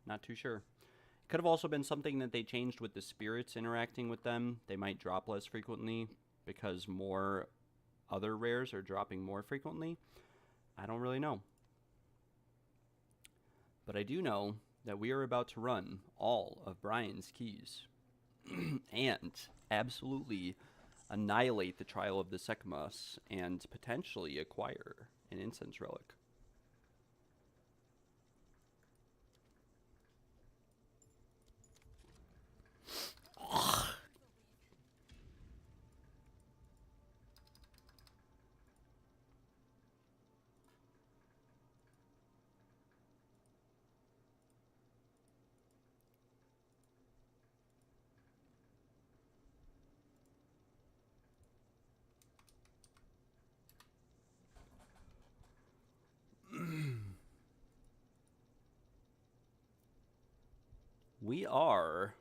Speaker 2: Not too sure. It could have also been something that they changed with the spirits interacting with them. They might drop less frequently because more other rares are dropping more frequently. I don't really know. But I do know that we are about to run all of Brian's keys and absolutely annihilate the Trial of the Sekhmus and potentially acquire an incense relic. We are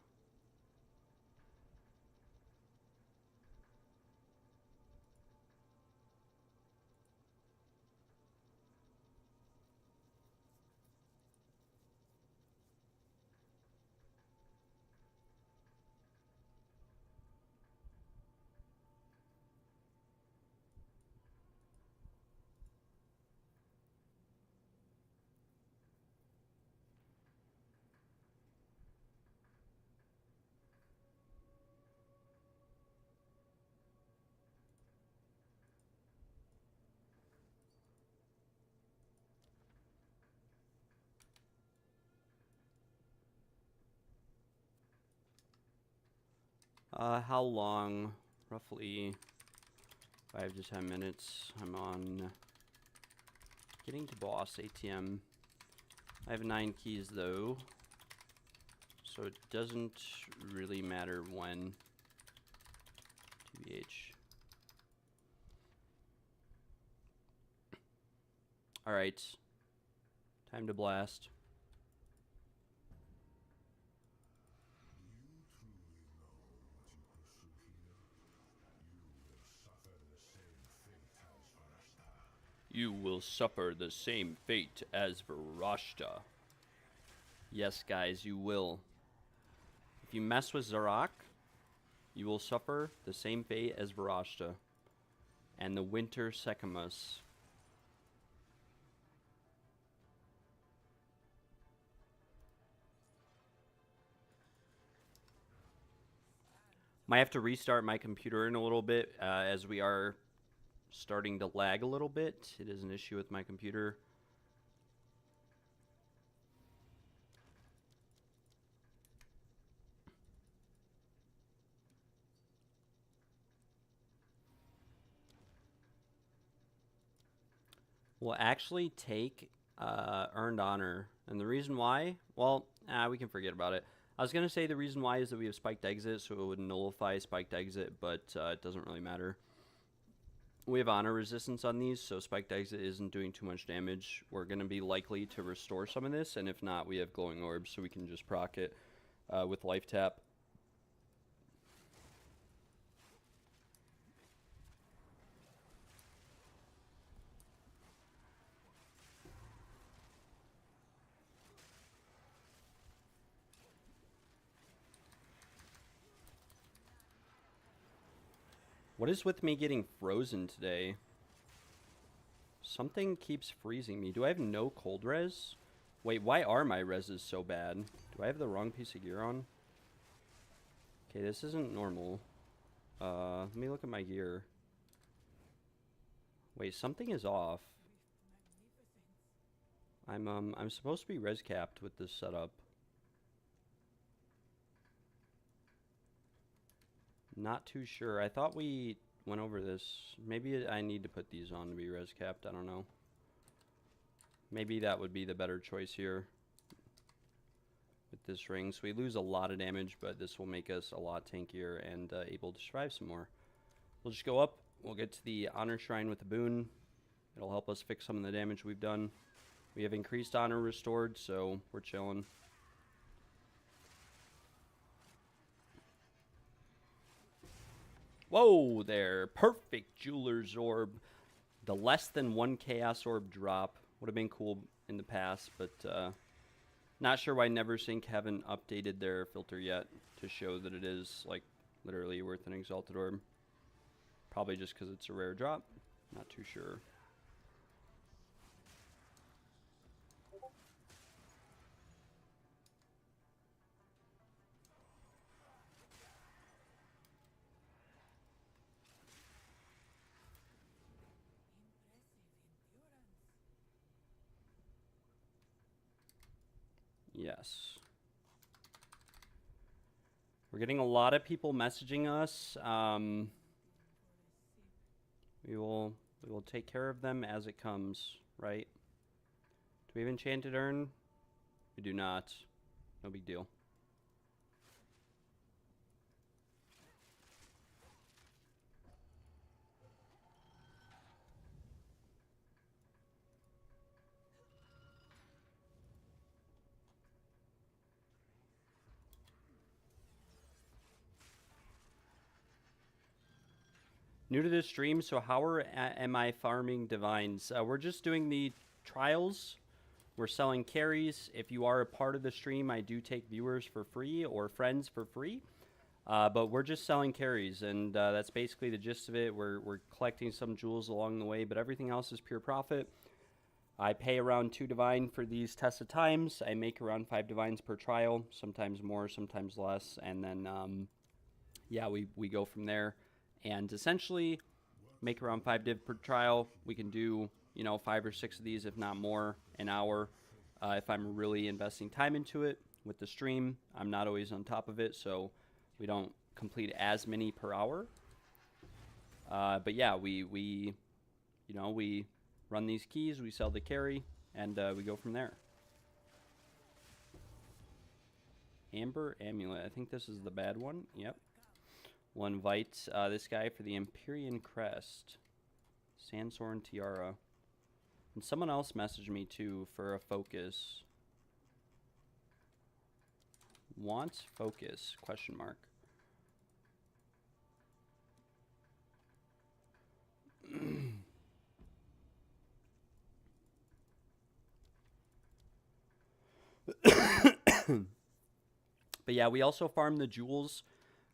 Speaker 2: how long? Roughly 5 to 10 minutes. I'm on getting to boss ATM. I have 9 keys though, so it doesn't really matter when. TBH. Alright. Time to blast. You will suffer the same fate as Varashta. Yes, guys, you will. If you mess with Zarok, you will suffer the same fate as Varashta and the Winter Sekhmus. Might have to restart my computer in a little bit as we are starting to lag a little bit. It is an issue with my computer. We'll actually take Earned Honor. And the reason why, well, we can forget about it. I was going to say the reason why is that we have spiked exit, so it would nullify spiked exit, but it doesn't really matter. We have honor resistance on these, so spiked exit isn't doing too much damage. We're going to be likely to restore some of this, and if not, we have glowing orbs, so we can just proc it with life tap. What is with me getting frozen today? Something keeps freezing me. Do I have no cold res? Wait, why are my reses so bad? Do I have the wrong piece of gear on? Okay, this isn't normal. Let me look at my gear. Wait, something is off. I'm supposed to be res capped with this setup. Not too sure. I thought we went over this. Maybe I need to put these on to be res capped. I don't know. Maybe that would be the better choice here with this ring. So we lose a lot of damage, but this will make us a lot tankier and able to survive some more. We'll just go up. We'll get to the honor shrine with the boon. It'll help us fix some of the damage we've done. We have increased honor restored, so we're chilling. Whoa there. Perfect Jeweler's Orb. The less than 1 Chaos Orb drop. Would have been cool in the past, but not sure why Neversink haven't updated their filter yet to show that it is, like, literally worth an Exalted Orb. Probably just because it's a rare drop. Not too sure. Yes. We're getting a lot of people messaging us. We will take care of them as it comes, right? Do we have Enchanted Urn? We do not. No big deal. New to this stream, so how am I farming divines? We're just doing the trials. We're selling carries. If you are a part of the stream, I do take viewers for free or friends for free. But we're just selling carries, and that's basically the gist of it. We're collecting some jewels along the way, but everything else is pure profit. I pay around 2 divine for these tested times. I make around 5 divines per trial, sometimes more, sometimes less, and then yeah, we go from there. And essentially make around 5 div per trial. We can do, you know, 5 or 6 of these, if not more, an hour. If I'm really investing time into it with the stream, I'm not always on top of it, so we don't complete as many per hour. But yeah, we run these keys, we sell the carry, and we go from there. Amber Amulet. I think this is the bad one. Yep. We'll invite this guy for the Empyrean Crest. Sandsorn Tiara. And someone else messaged me too for a focus. Wants focus? Question mark. But yeah, we also farm the jewels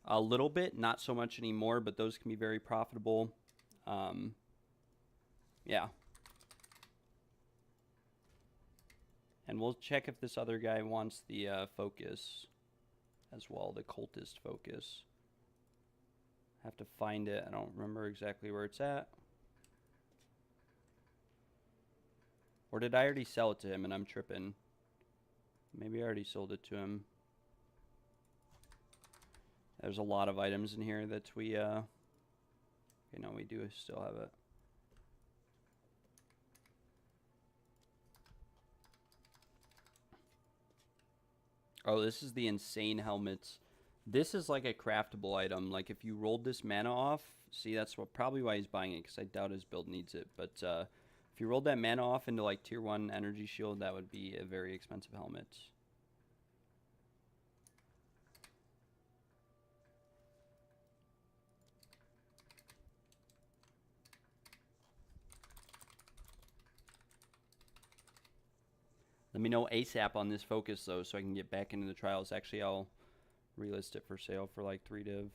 Speaker 2: a little bit, not so much anymore, but those can be very profitable. Yeah. And we'll check if this other guy wants the focus as well, the cultist focus. Have to find it. I don't remember exactly where it's at. Or did I already sell it to him and I'm tripping? Maybe I already sold it to him. There's a lot of items in here that we, we do still have it. Oh, this is the insane helmets. This is like a craftable item. Like if you rolled this mana off, see, that's probably why he's buying it, because I doubt his build needs it. But if you rolled that mana off into like tier 1 energy shield, that would be a very expensive helmet. Let me know ASAP on this focus, though, so I can get back into the trials. Actually, I'll relist it for sale for like 3 div.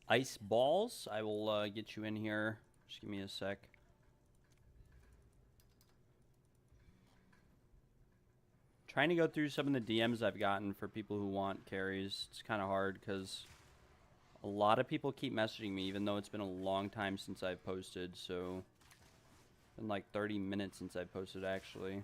Speaker 2: Ice balls. I will get you in here. Just give me a sec. Trying to go through some of the DMs I've gotten for people who want carries. It's kind of hard because a lot of people keep messaging me, even though it's been a long time since I've posted. So, it's been like 30 minutes since I posted, actually.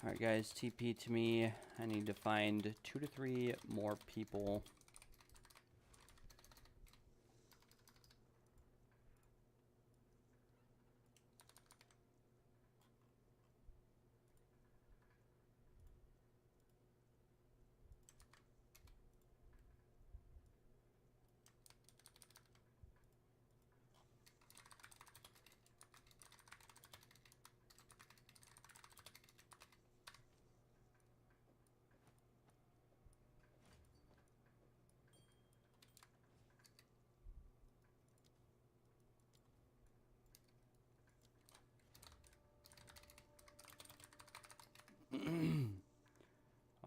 Speaker 2: Alright guys, TP to me. I need to find 2 to 3 more people.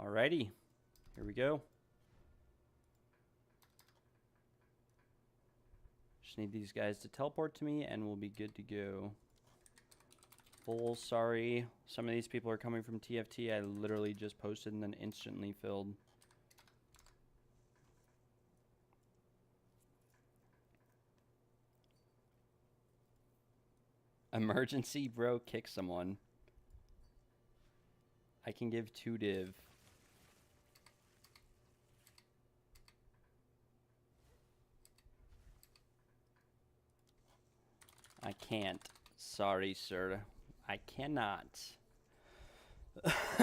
Speaker 2: Alrighty, here we go. Just need these guys to teleport to me and we'll be good to go. Full sorry. Some of these people are coming from TFT. I literally just posted and then instantly filled. Emergency, bro, kick someone. I can give 2 div. I can't. Sorry, sir. I cannot.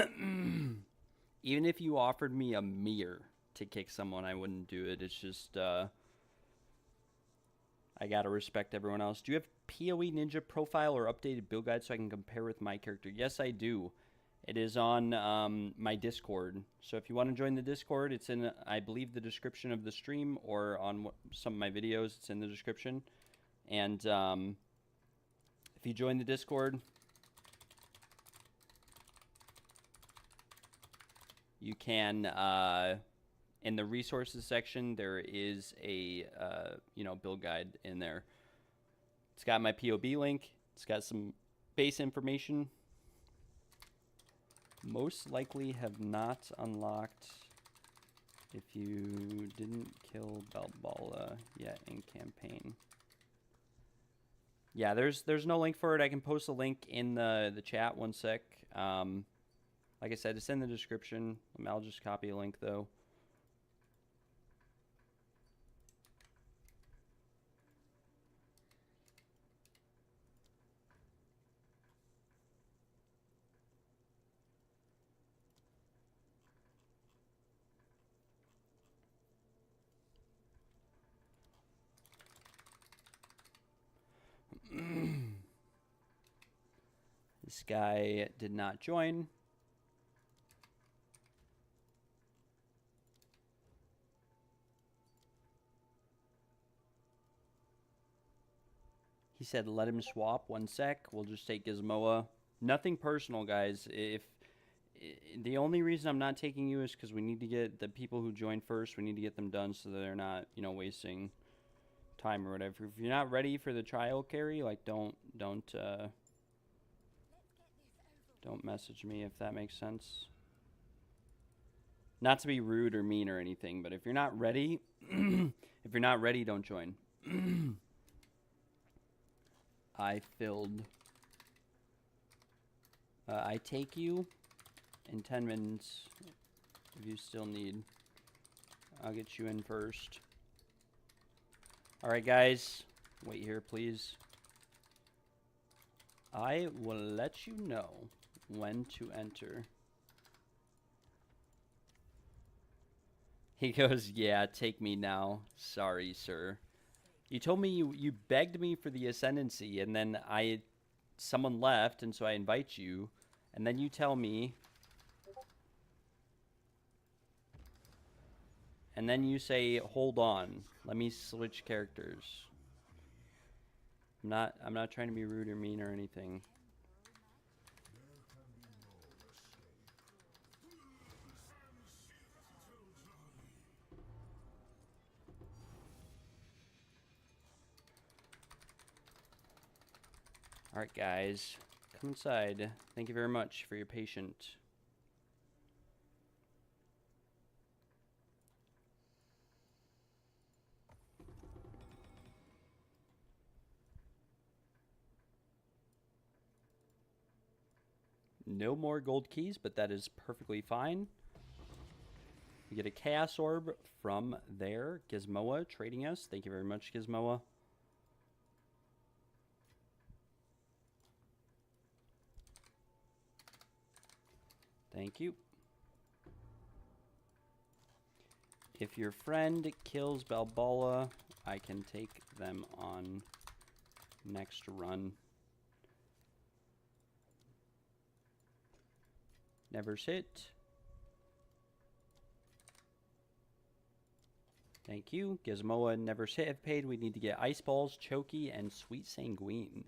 Speaker 2: Even if you offered me a mirror to kick someone, I wouldn't do it. It's just I gotta respect everyone else. Do you have PoE Ninja profile or updated build guide so I can compare with my character? Yes, I do. It is on my Discord. So if you want to join the Discord, it's in, I believe, the description of the stream, or on some of my videos, it's in the description. And if you join the Discord, you can, in the resources section, there is a, build guide in there. It's got my POB link. It's got some base information. Most likely have not unlocked if you didn't kill Balboa yet in campaign. Yeah, there's no link for it. I can post a link in the chat. One sec. Like I said, it's in the description. I'll just copy a link though. This guy did not join. He said let him swap. One sec. We'll just take Gizmoa. Nothing personal, guys. If the only reason I'm not taking you is because we need to get the people who join first. We need to get them done so that they're not, wasting time or whatever. If you're not ready for the trial carry, like don't message me, if that makes sense. Not to be rude or mean or anything, but if you're not ready, don't join. I take you in 10 minutes if you still need. I'll get you in first. Alright, guys. Wait here, please. I will let you know when to enter. He goes, yeah, take me now. Sorry, sir. You told me you begged me for the ascendancy, and then someone left, and so I invite you, and then you tell me, and then you say, hold on, let me switch characters. I'm not trying to be rude or mean or anything. Alright, guys. Come inside. Thank you very much for your patience. No more gold keys, but that is perfectly fine. We get a Chaos Orb from there. Gizmoa trading us. Thank you very much, Gizmoa. Thank you. If your friend kills Balboa, I can take them on next run. Never sit. Thank you. Gizmoa never sit have paid. We need to get Ice Balls, Chokey, and Sweet Sanguine.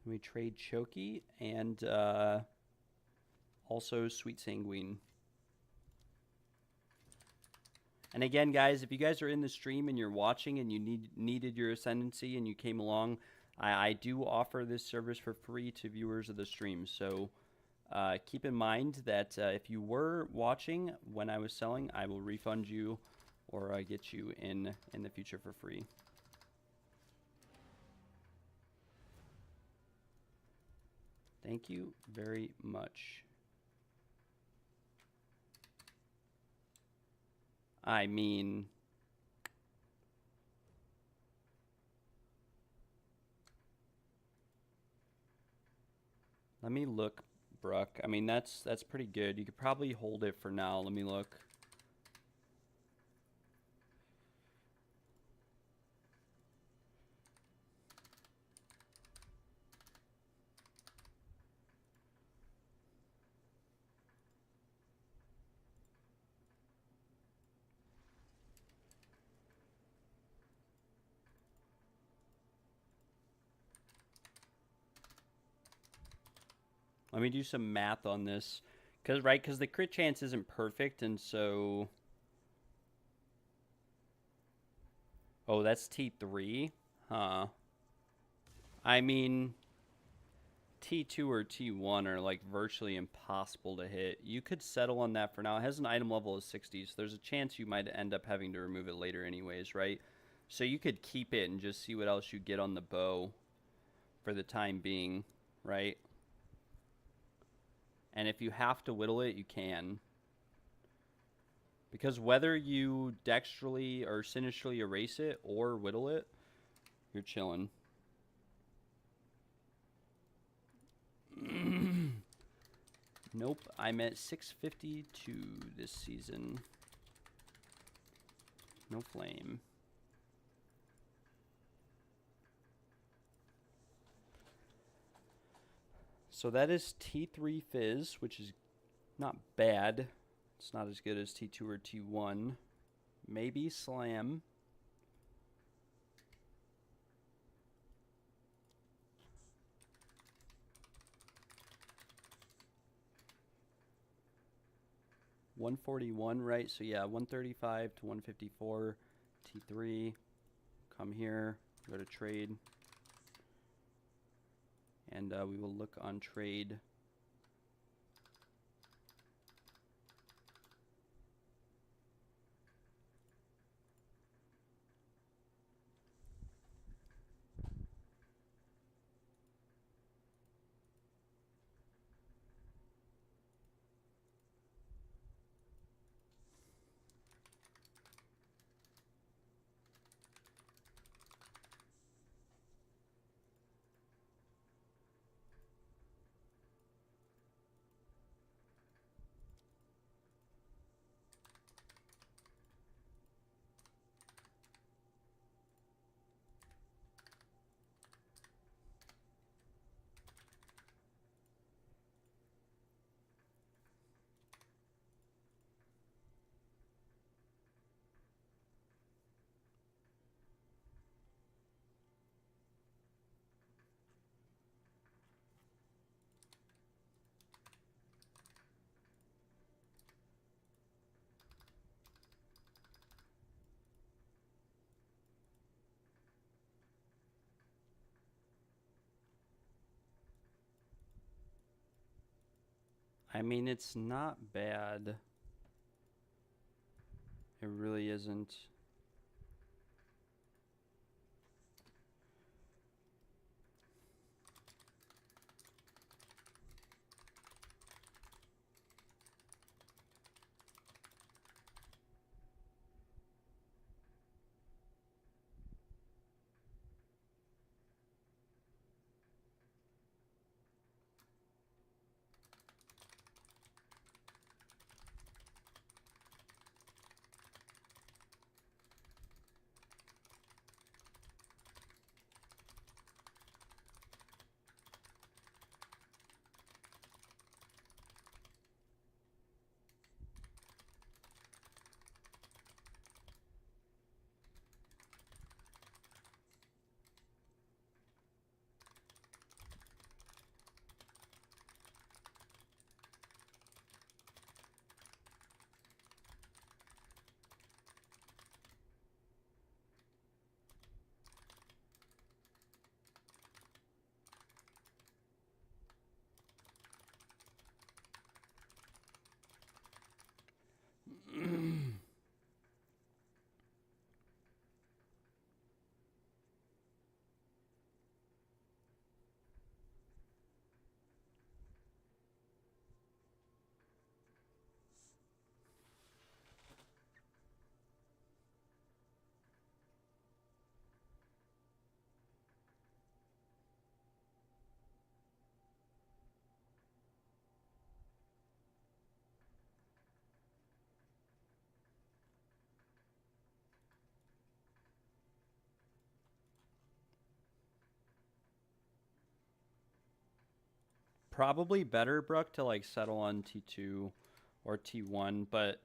Speaker 2: We trade Chokey and also Sweet Sanguine. And again, guys, if you guys are in the stream and you're watching and you needed your ascendancy and you came along, I do offer this service for free to viewers of the stream. So keep in mind that if you were watching when I was selling, I will refund you or get you in the future for free. Thank you very much. I mean, let me look, Bruck. I mean, that's pretty good. You could probably hold it for now. Let me look. Let me do some math on this. Because the crit chance isn't perfect, and so... Oh, that's T3? Huh. I mean, T2 or T1 are, like, virtually impossible to hit. You could settle on that for now. It has an item level of 60, so there's a chance you might end up having to remove it later anyways, right? So you could keep it and just see what else you get on the bow for the time being, right? And if you have to whittle it, you can. Because whether you dexterally or sinisterly erase it or whittle it, you're chilling. Nope, I'm at 652 this season. No flame. So that is T3 Fizz, which is not bad. It's not as good as T2 or T1. Maybe Slam. $141, right? So yeah, 135 to 154. T3. Come here. Go to trade. And we will look on trade. I mean, it's not bad. It really isn't. probably better, Brooke, to like settle on T2 or T1, but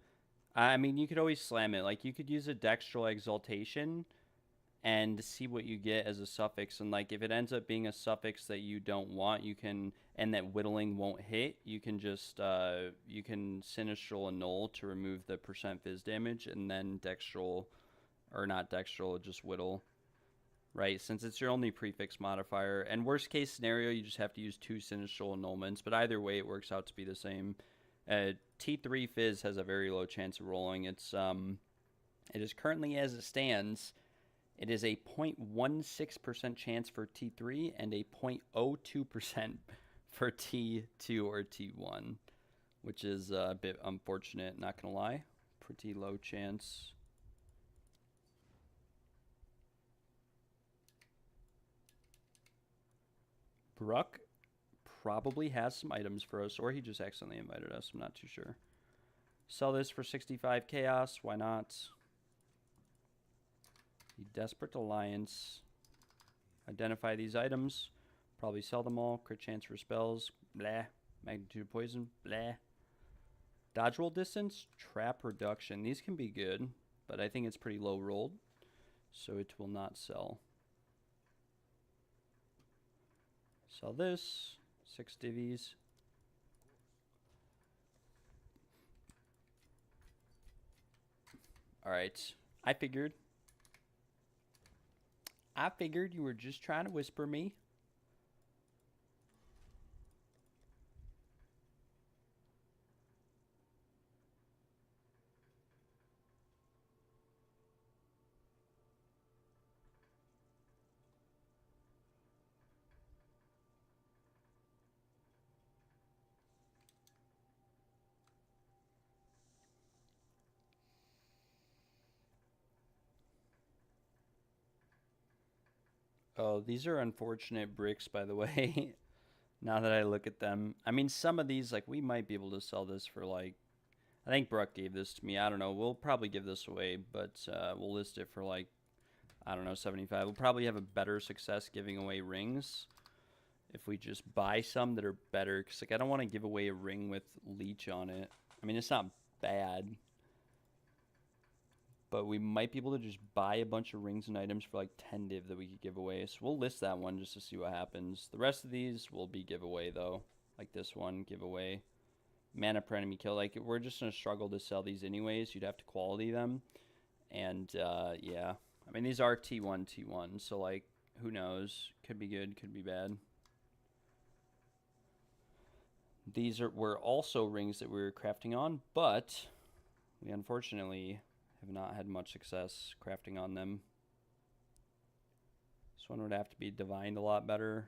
Speaker 2: I mean, you could always slam it. Like, you could use a Dextral Exaltation and see what you get as a suffix. And, like, if it ends up being a suffix that you don't want, you can, and that whittling won't hit, you can just, you can Sinistral Annul to remove the % Fizz damage, and then Dextral, or not Dextral, just whittle, right? Since it's your only prefix modifier. And worst case scenario, you just have to use 2 Sinistral Annulments, but either way, it works out to be the same. T3 Fizz has a very low chance of rolling. It is currently, as it stands, it is a 0.16% chance for T3 and a 0.02% for T2 or T1, which is a bit unfortunate, not gonna lie. Pretty low chance. Bruck probably has some items for us, or he just accidentally invited us. I'm not too sure. Sell this for 65 chaos. Why not? The Desperate Alliance. Identify these items. Probably sell them all. Crit chance for spells. Blah. Magnitude poison. Blah. Dodge roll distance. Trap reduction. These can be good, but I think it's pretty low rolled, so it will not sell. Sell this. 6 divvies. Alright. I figured you were just trying to whisper me. Oh, these are unfortunate bricks, by the way. Now that I look at them. I mean, some of these, like, we might be able to sell this for, like, I think Bruck gave this to me. I don't know. We'll probably give this away, but we'll list it for, like, I don't know, 75. We'll probably have a better success giving away rings if we just buy some that are better. Because, like, I don't want to give away a ring with leech on it. I mean, it's not bad, but we might be able to just buy a bunch of rings and items for like 10 div that we could give away. So we'll list that one just to see what happens. The rest of these will be giveaway though. Like this one, giveaway. Mana per enemy kill. Like, we're just going to struggle to sell these anyways. You'd have to quality them. And yeah. I mean, these are T1, T1. So like, who knows? Could be good, could be bad. These were also rings that we were crafting on, but we unfortunately have not had much success crafting on them. This one would have to be divined a lot better.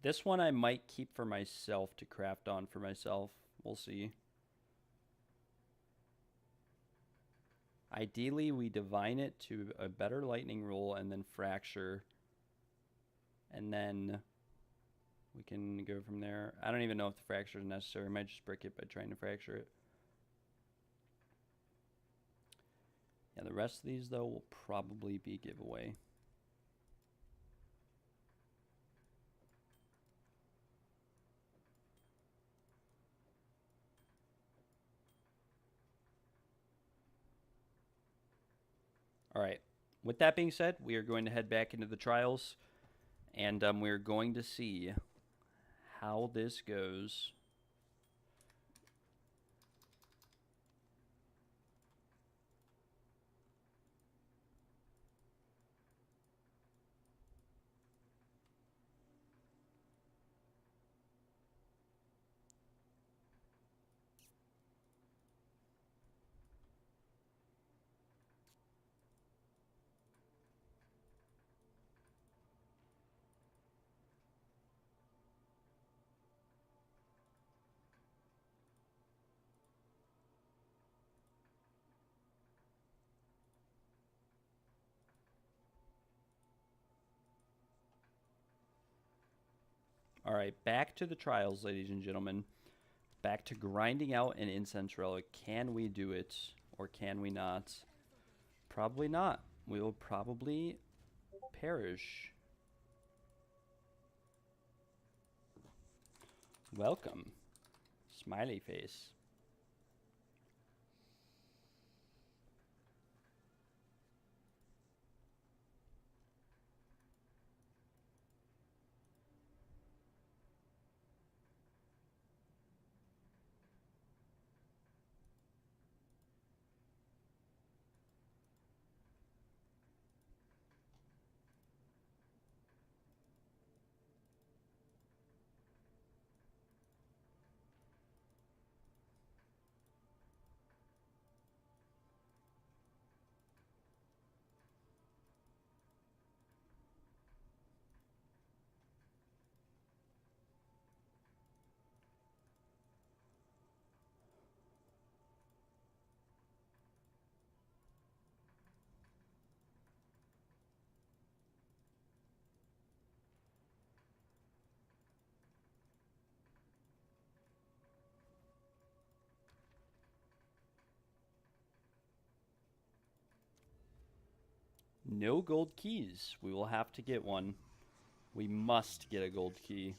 Speaker 2: This one I might keep for myself to craft on for myself. We'll see. Ideally, we divine it to a better lightning roll and then fracture. And then we can go from there. I don't even know if the fracture is necessary. I might just brick it by trying to fracture it. Yeah, the rest of these, though, will probably be giveaway. All right. With that being said, we are going to head back into the trials, and we're going to see how this goes. All right, back to the trials, ladies and gentlemen. Back to grinding out an incense relic. Can we do it, or can we not? Probably not. We will probably perish. Welcome. Smiley face. No gold keys. We will have to get one. We must get a gold key.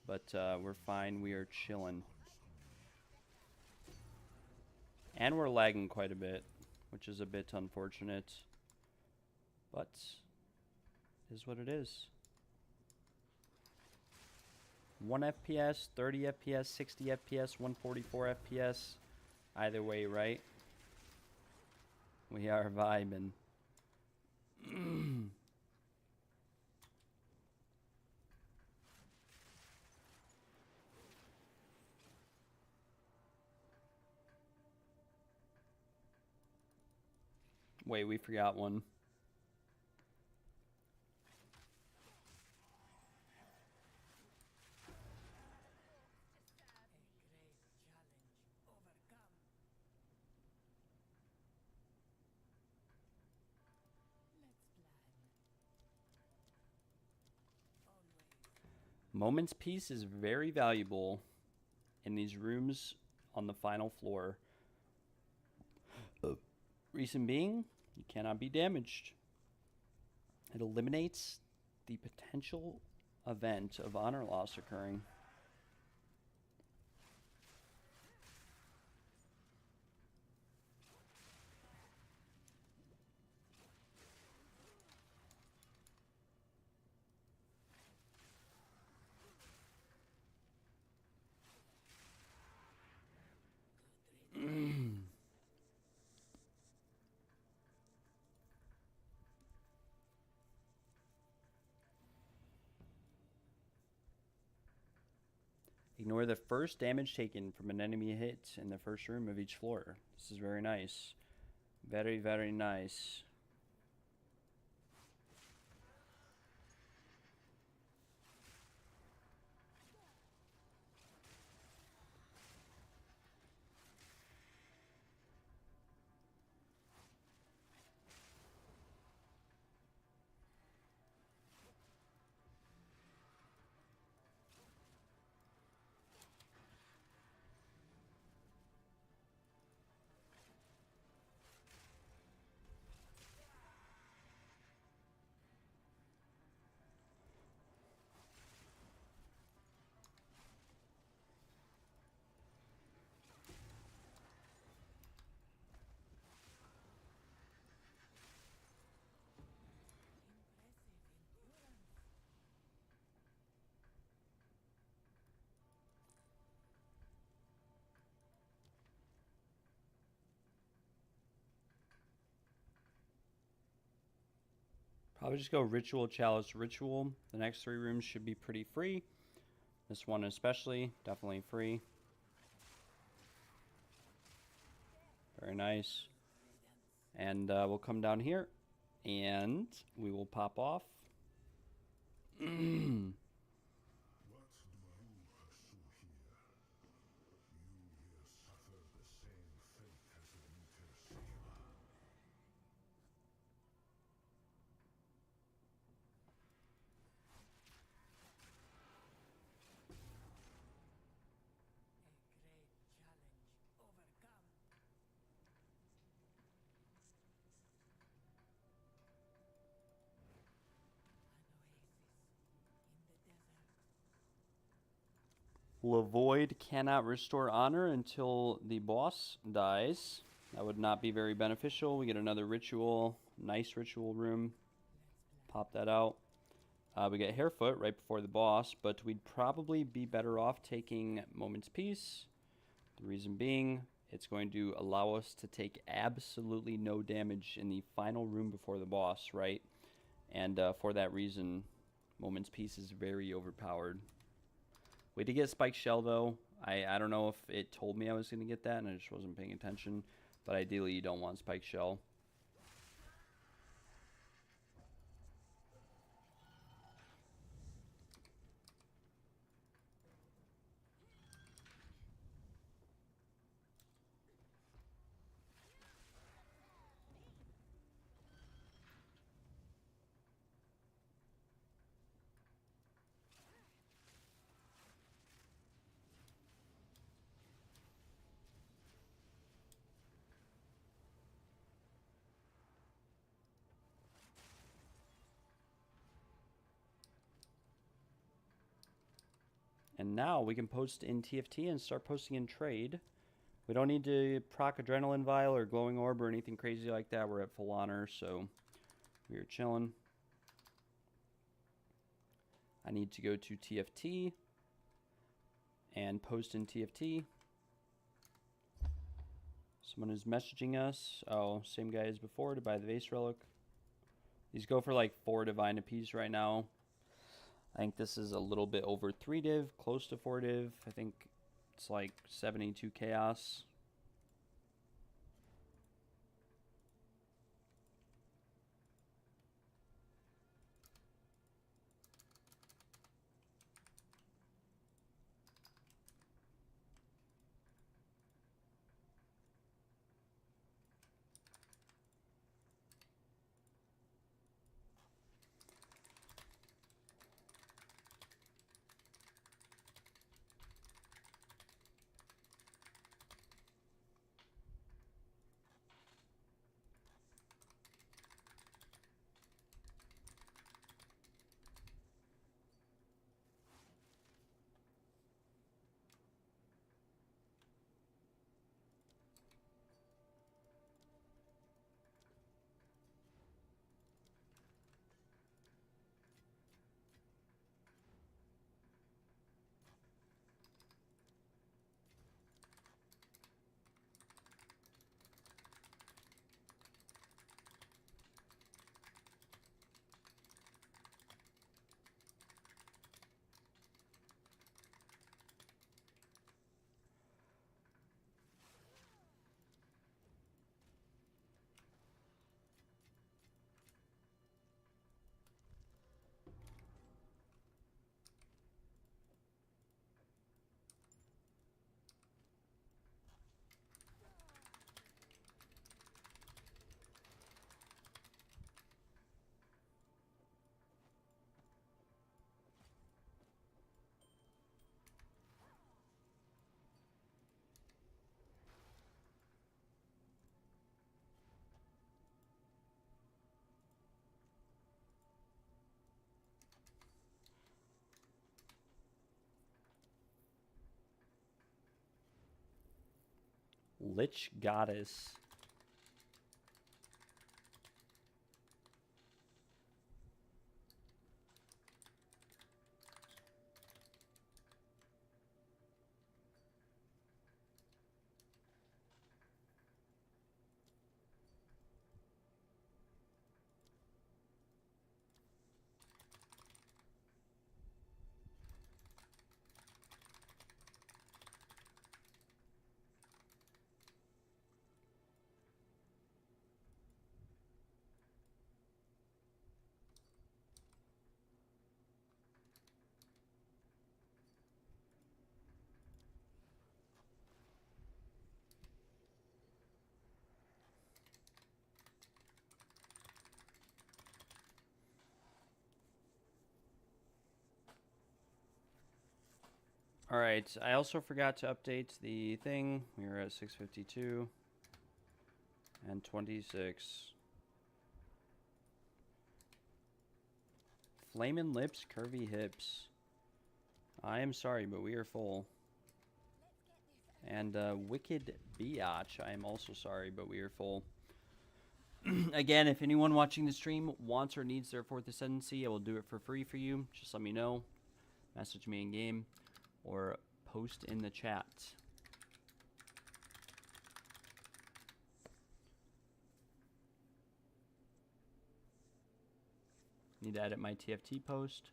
Speaker 2: But we're fine. We are chilling. And we're lagging quite a bit, which is a bit unfortunate. But it is what it is. 1 FPS, 30 FPS, 60 FPS, 144 FPS. Either way, right? We are vibing. Wait, we forgot one. Moment's Peace is very valuable in these rooms on the final floor. Reason being, you cannot be damaged. It eliminates the potential event of honor loss occurring. Ignore the first damage taken from an enemy hit in the first room of each floor. This is very nice. Very, very nice. Probably just go Ritual, Chalice, Ritual. The next 3 rooms should be pretty free. This one especially, definitely free. Very nice. And we'll come down here, and we will pop off. Lavoid cannot restore honor until the boss dies. That would not be very beneficial. We get another ritual. Nice ritual room. Pop that out. We get Hairfoot right before the boss, but we'd probably be better off taking Moment's Peace. The reason being, it's going to allow us to take absolutely no damage in the final room before the boss, right? And for that reason, Moment's Peace is very overpowered. We did get Spike Shell, though. I don't know if it told me I was going to get that, and I just wasn't paying attention. But ideally, you don't want Spike Shell. And now we can post in TFT and start posting in trade. We don't need to proc Adrenaline Vial or Glowing Orb or anything crazy like that. We're at full honor, so we're chilling. I need to go to TFT and post in TFT. Someone is messaging us. Oh, same guy as before to buy the Vase Relic. These go for like 4 Divine apiece right now. I think this is a little bit over 3 div, close to 4 div. I think it's like 72 chaos. Lich Goddess. Alright, I also forgot to update the thing. We were at 652 and 26. Flamin' Lips, Curvy Hips. I am sorry, but we are full. And Wicked Biatch, I am also sorry, but we are full. Again, if anyone watching the stream wants or needs their 4th Ascendancy, I will do it for free for you. Just let me know. Message me in game or post in the chat. Need to edit my TFT post.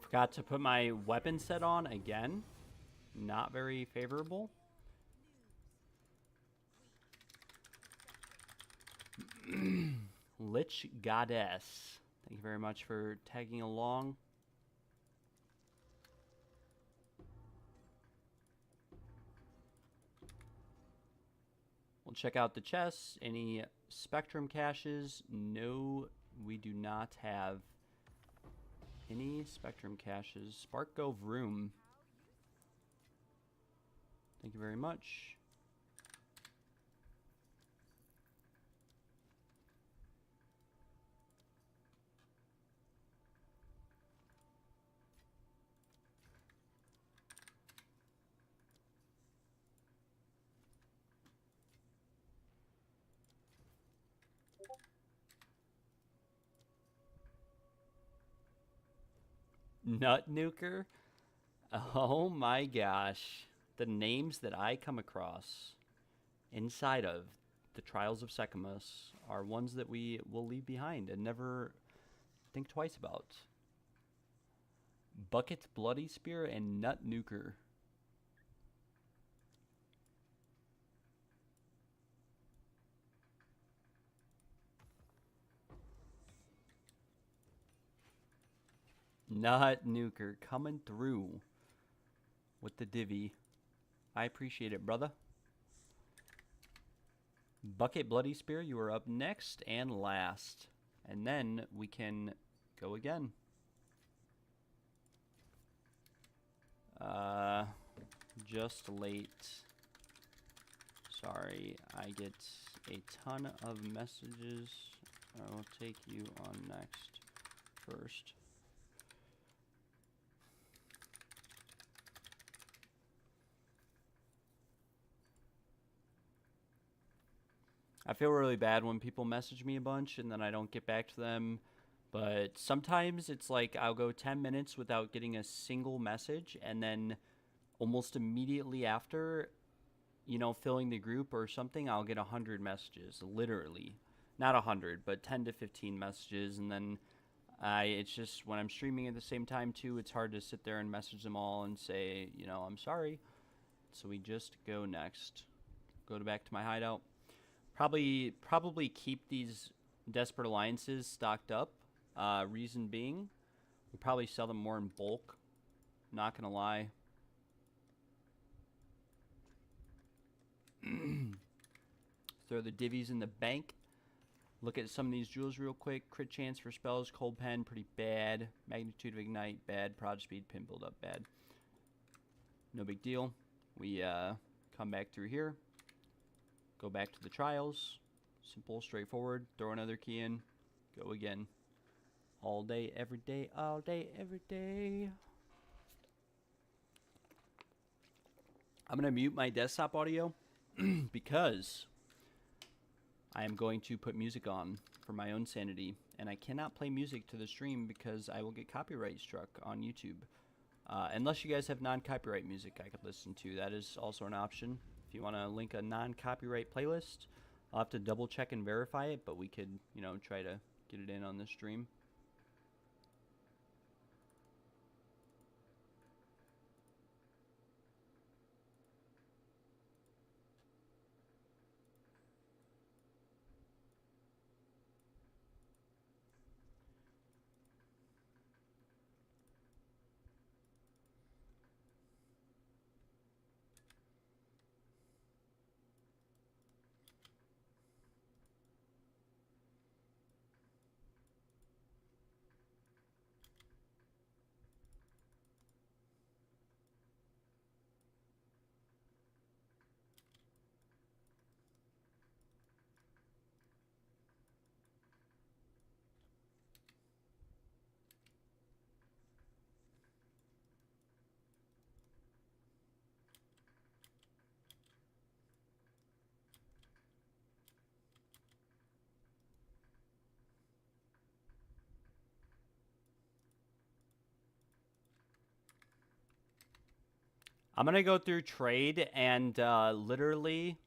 Speaker 2: Forgot to put my weapon set on again. Not very favorable. Lich Goddess. Thank you very much for tagging along. We'll check out the chests. Any Spectrum caches? No, we do not have any Spectrum caches. Spark Gove Room. Thank you very much. Nut Nuker? Oh my gosh. The names that I come across inside of the Trials of Secamus are ones that we will leave behind and never think twice about. Bucket Bloody Spear and Nut Nuker. Nut Nuker coming through with the divvy. I appreciate it, brother. Bucket Bloody Spear, you are up next and last. And then we can go again. Just late. Sorry, I get a ton of messages. I will take you on next first. I feel really bad when people message me a bunch and then I don't get back to them. But sometimes it's like I'll go 10 minutes without getting a single message, and then almost immediately after, you know, filling the group or something, I'll get 100 messages, literally. Not 100, but 10 to 15 messages, and then it's just when I'm streaming at the same time too, it's hard to sit there and message them all and say, you know, I'm sorry. So we just go next. Go back to my hideout. Probably keep these Desperate Alliances stocked up. Reason being, we'll probably sell them more in bulk. Not gonna lie. Throw the divvies in the bank. Look at some of these jewels real quick. Crit chance for spells, cold pen, pretty bad. Magnitude of ignite, bad. Prod speed, pin build up, bad. No big deal. We come back through here. Go back to the trials. Simple, straightforward. Throw another key in. Go again. All day, every day, all day, every day. I'm going to mute my desktop audio because I am going to put music on for my own sanity, and I cannot play music to the stream because I will get copyright struck on YouTube. Unless you guys have non-copyright music I could listen to. That is also an option. If you want to link a non-copyright playlist, I'll have to double check and verify it, but we could, you know, try to get it in on this stream. I'm going to go through trade and literally...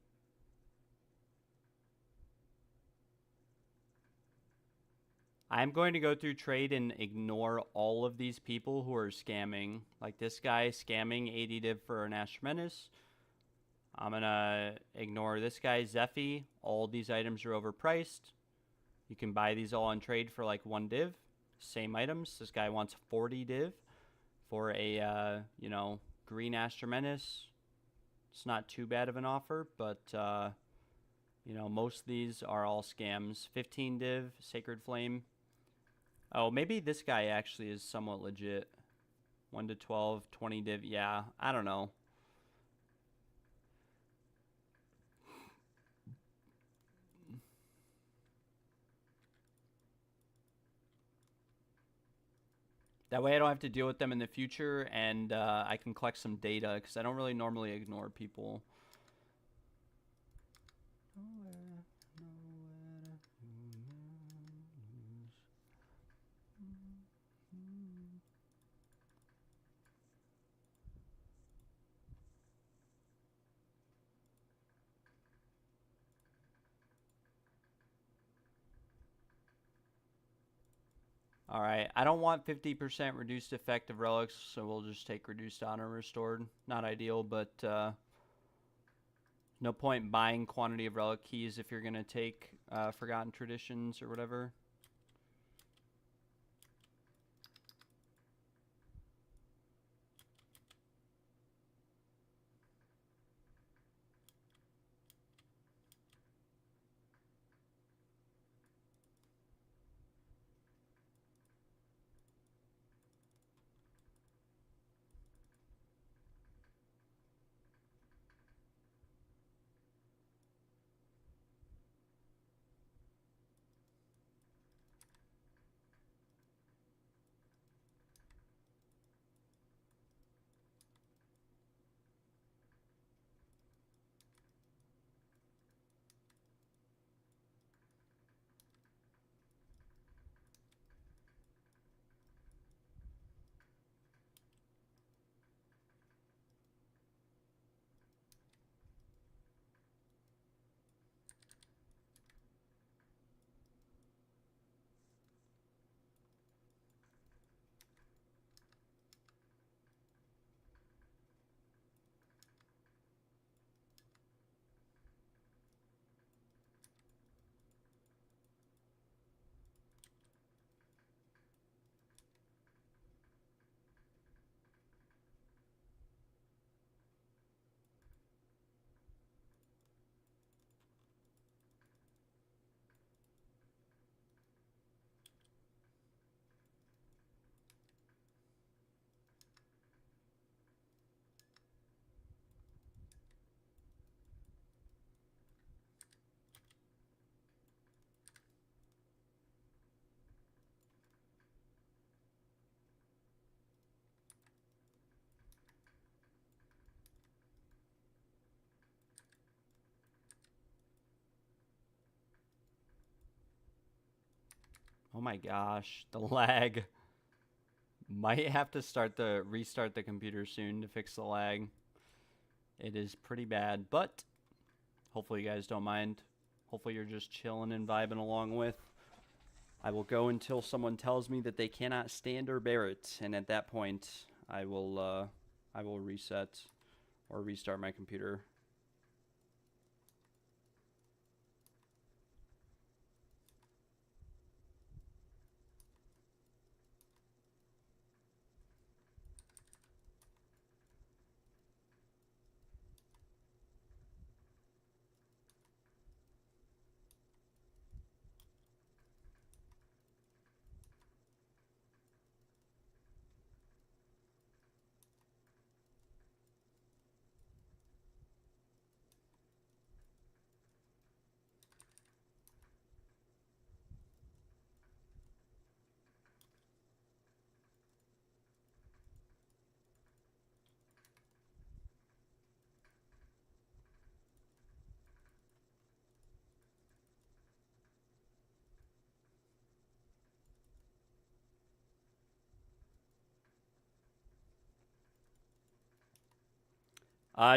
Speaker 2: I'm going to go through trade and ignore all of these people who are scamming. Like this guy scamming 80 div for an Ash Menace. I'm going to ignore this guy, Zephy. All these items are overpriced. You can buy these all on trade for like 1 div. Same items. This guy wants 40 div for a, you know, green Astra Menace. It's not too bad of an offer, but, you know, most of these are all scams. 15 div, Sacred Flame. Oh, maybe this guy actually is somewhat legit. 1 to 12, 20 div. Yeah, I don't know. That way I don't have to deal with them in the future, and I can collect some data, because I don't really normally ignore people. Alright, I don't want 50% reduced effect of relics, so we'll just take reduced honor restored. Not ideal, but no point buying quantity of relic keys if you're going to take Forgotten Traditions or whatever. Oh my gosh, the lag. Might have to restart the computer soon to fix the lag. It is pretty bad, but hopefully you guys don't mind. Hopefully you're just chilling and vibing along with. I will go until someone tells me that they cannot stand or bear it, and at that point, I will reset or restart my computer.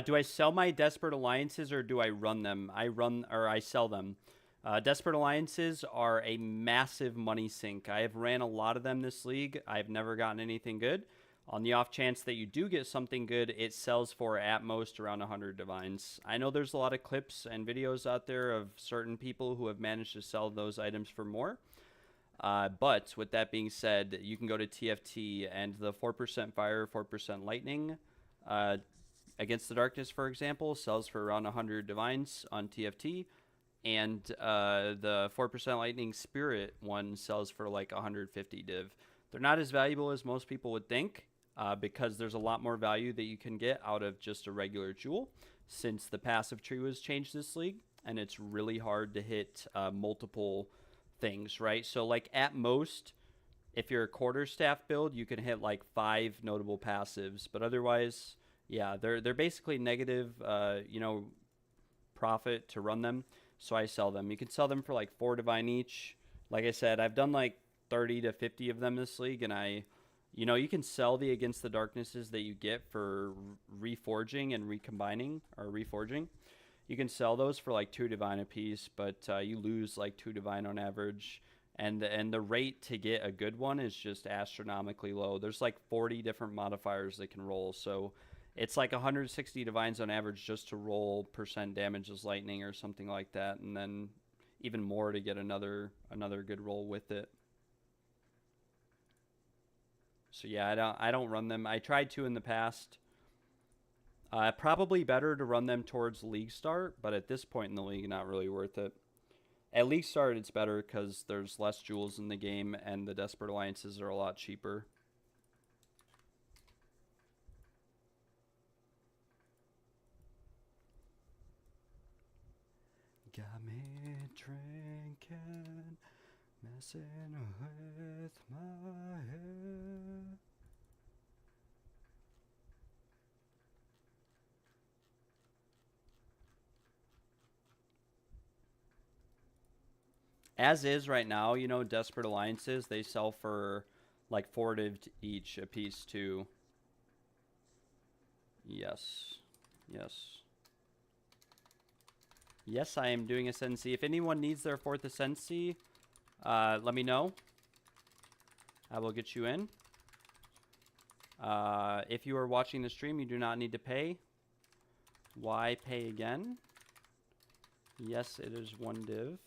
Speaker 2: Do I sell my Desperate Alliances or do I run them? I sell them. Desperate Alliances are a massive money sink. I have ran a lot of them this league. I've never gotten anything good. On the off chance that you do get something good, it sells for at most around 100 divines. I know there's a lot of clips and videos out there of certain people who have managed to sell those items for more. But with that being said, you can go to TFT and the 4% fire, 4% lightning Against the Darkness, for example, sells for around 100 divines on TFT. And the 4% Lightning Spirit one sells for like 150 div. They're not as valuable as most people would think because there's a lot more value that you can get out of just a regular jewel since the passive tree was changed this league. And it's really hard to hit multiple things, right? So like at most, if you're a quarterstaff build, you can hit like 5 notable passives. But otherwise, yeah, they're basically negative, profit to run them. So I sell them. You can sell them for like 4 divine each. Like I said, I've done like 30 to 50 of them this league, and you can sell the Against the Darknesses that you get for reforging and recombining or reforging. You can sell those for like 2 divine a piece, but you lose like 2 divine on average. And the rate to get a good one is just astronomically low. There's like 40 different modifiers that can roll, so it's like 160 divines on average just to roll % damage as lightning or something like that, and then even more to get another good roll with it. So yeah, I don't run them. I tried to in the past. Probably better to run them towards league start, but at this point in the league, not really worth it. At league start, it's better because there's less jewels in the game, and the Desperate Alliances are a lot cheaper. Got me drinking, messing with my head. As is right now, Desperate Alliances, they sell for like 4 div each a piece too. Yes. Yes, I am doing Ascendancy. If anyone needs their 4th Ascendancy, let me know. I will get you in. If you are watching the stream, you do not need to pay. Why pay again? Yes, it is 1 div.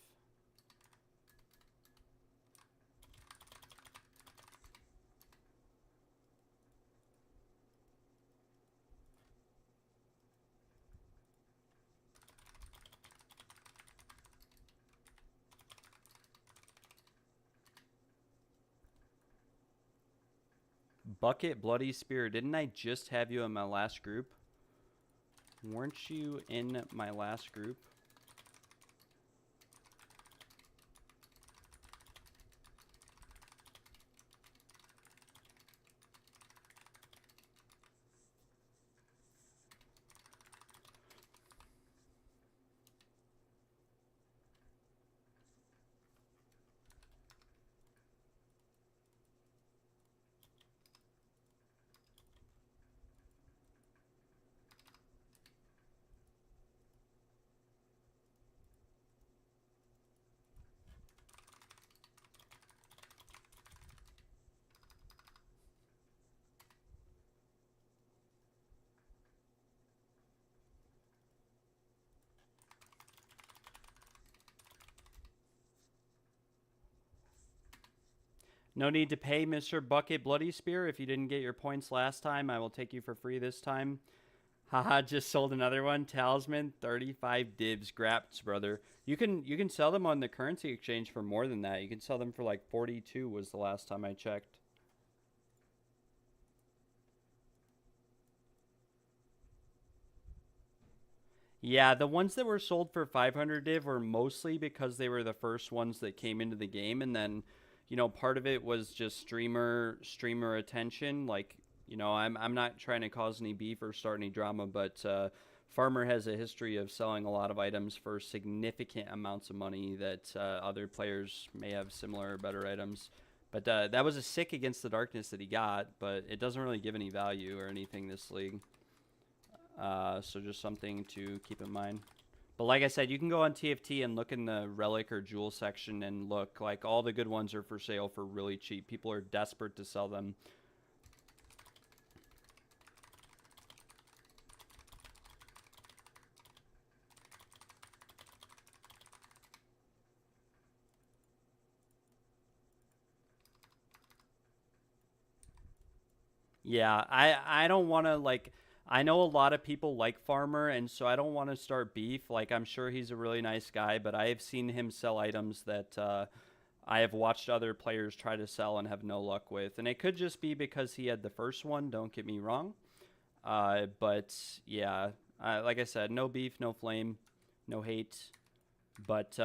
Speaker 2: Bucket Bloody Spear. Didn't I just have you in my last group? Weren't you in my last group? No need to pay, Mr. Bucket Bloody Spear. If you didn't get your points last time, I will take you for free this time. Haha, just sold another one. Talisman, 35 divs. Graps, brother. You can sell them on the currency exchange for more than that. You can sell them for like 42 was the last time I checked. Yeah, the ones that were sold for 500 div were mostly because they were the first ones that came into the game, and then, you know, part of it was just streamer attention. Like, you know, I'm not trying to cause any beef or start any drama, but Farmer has a history of selling a lot of items for significant amounts of money that other players may have similar or better items. But that was a sick Against the Darkness that he got, but it doesn't really give any value or anything this league. So just something to keep in mind. But like I said, you can go on TFT and look in the relic or jewel section and look. Like, all the good ones are for sale for really cheap. People are desperate to sell them. Yeah, I don't want to, like, I know a lot of people like Farmer, and so I don't want to start beef. Like, I'm sure he's a really nice guy, but I have seen him sell items that I have watched other players try to sell and have no luck with. And it could just be because he had the first one, don't get me wrong. But yeah, like I said, no beef, no flame, no hate. But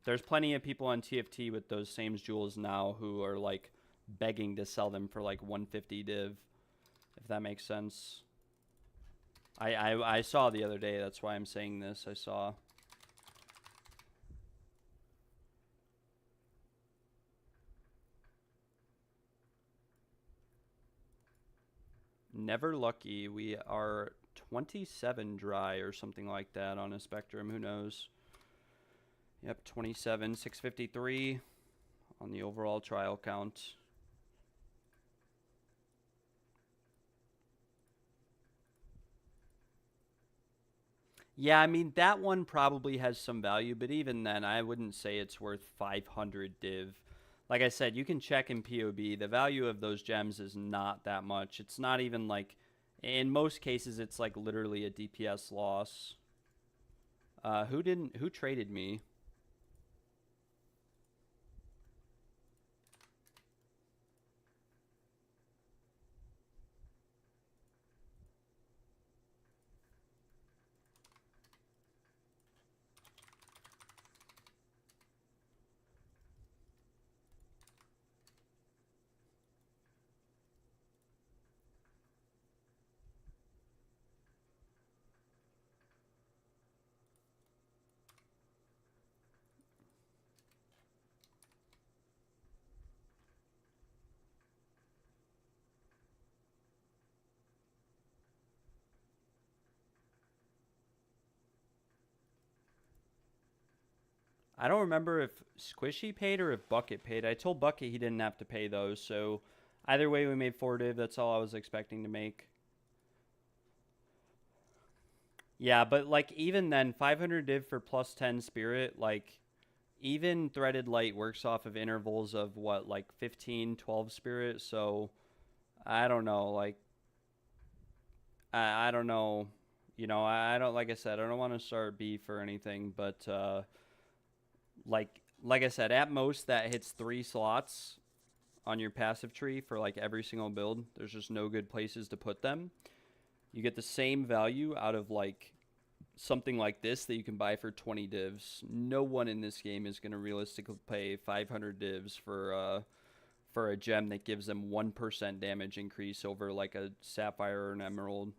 Speaker 2: there's plenty of people on TFT with those same jewels now who are like begging to sell them for like 150 div, if that makes sense. I saw the other day, that's why I'm saying this. I saw. Never lucky. We are 27 dry or something like that on a spectrum. Who knows? Yep, 27, 653 on the overall trial count. Yeah, I mean, that one probably has some value, but even then, I wouldn't say it's worth 500 div. Like I said, you can check in POB. The value of those gems is not that much. It's not even like, in most cases, it's like literally a DPS loss. Who traded me? I don't remember if Squishy paid or if Bucket paid. I told Bucket he didn't have to pay those, so either way we made 4 div. That's all I was expecting to make. Yeah, but like even then, 500 div for plus 10 spirit, like even threaded light works off of intervals of what, like 15, 12 spirit. So I don't know, like I don't know. You know, I don't, like I said, I don't want to start beef or anything, but like I said, at most that hits 3 slots on your passive tree for like every single build. There's just no good places to put them. You get the same value out of like something like this that you can buy for 20 divs. No one in this game is going to realistically pay 500 divs for a gem that gives them 1% damage increase over like a sapphire or an emerald.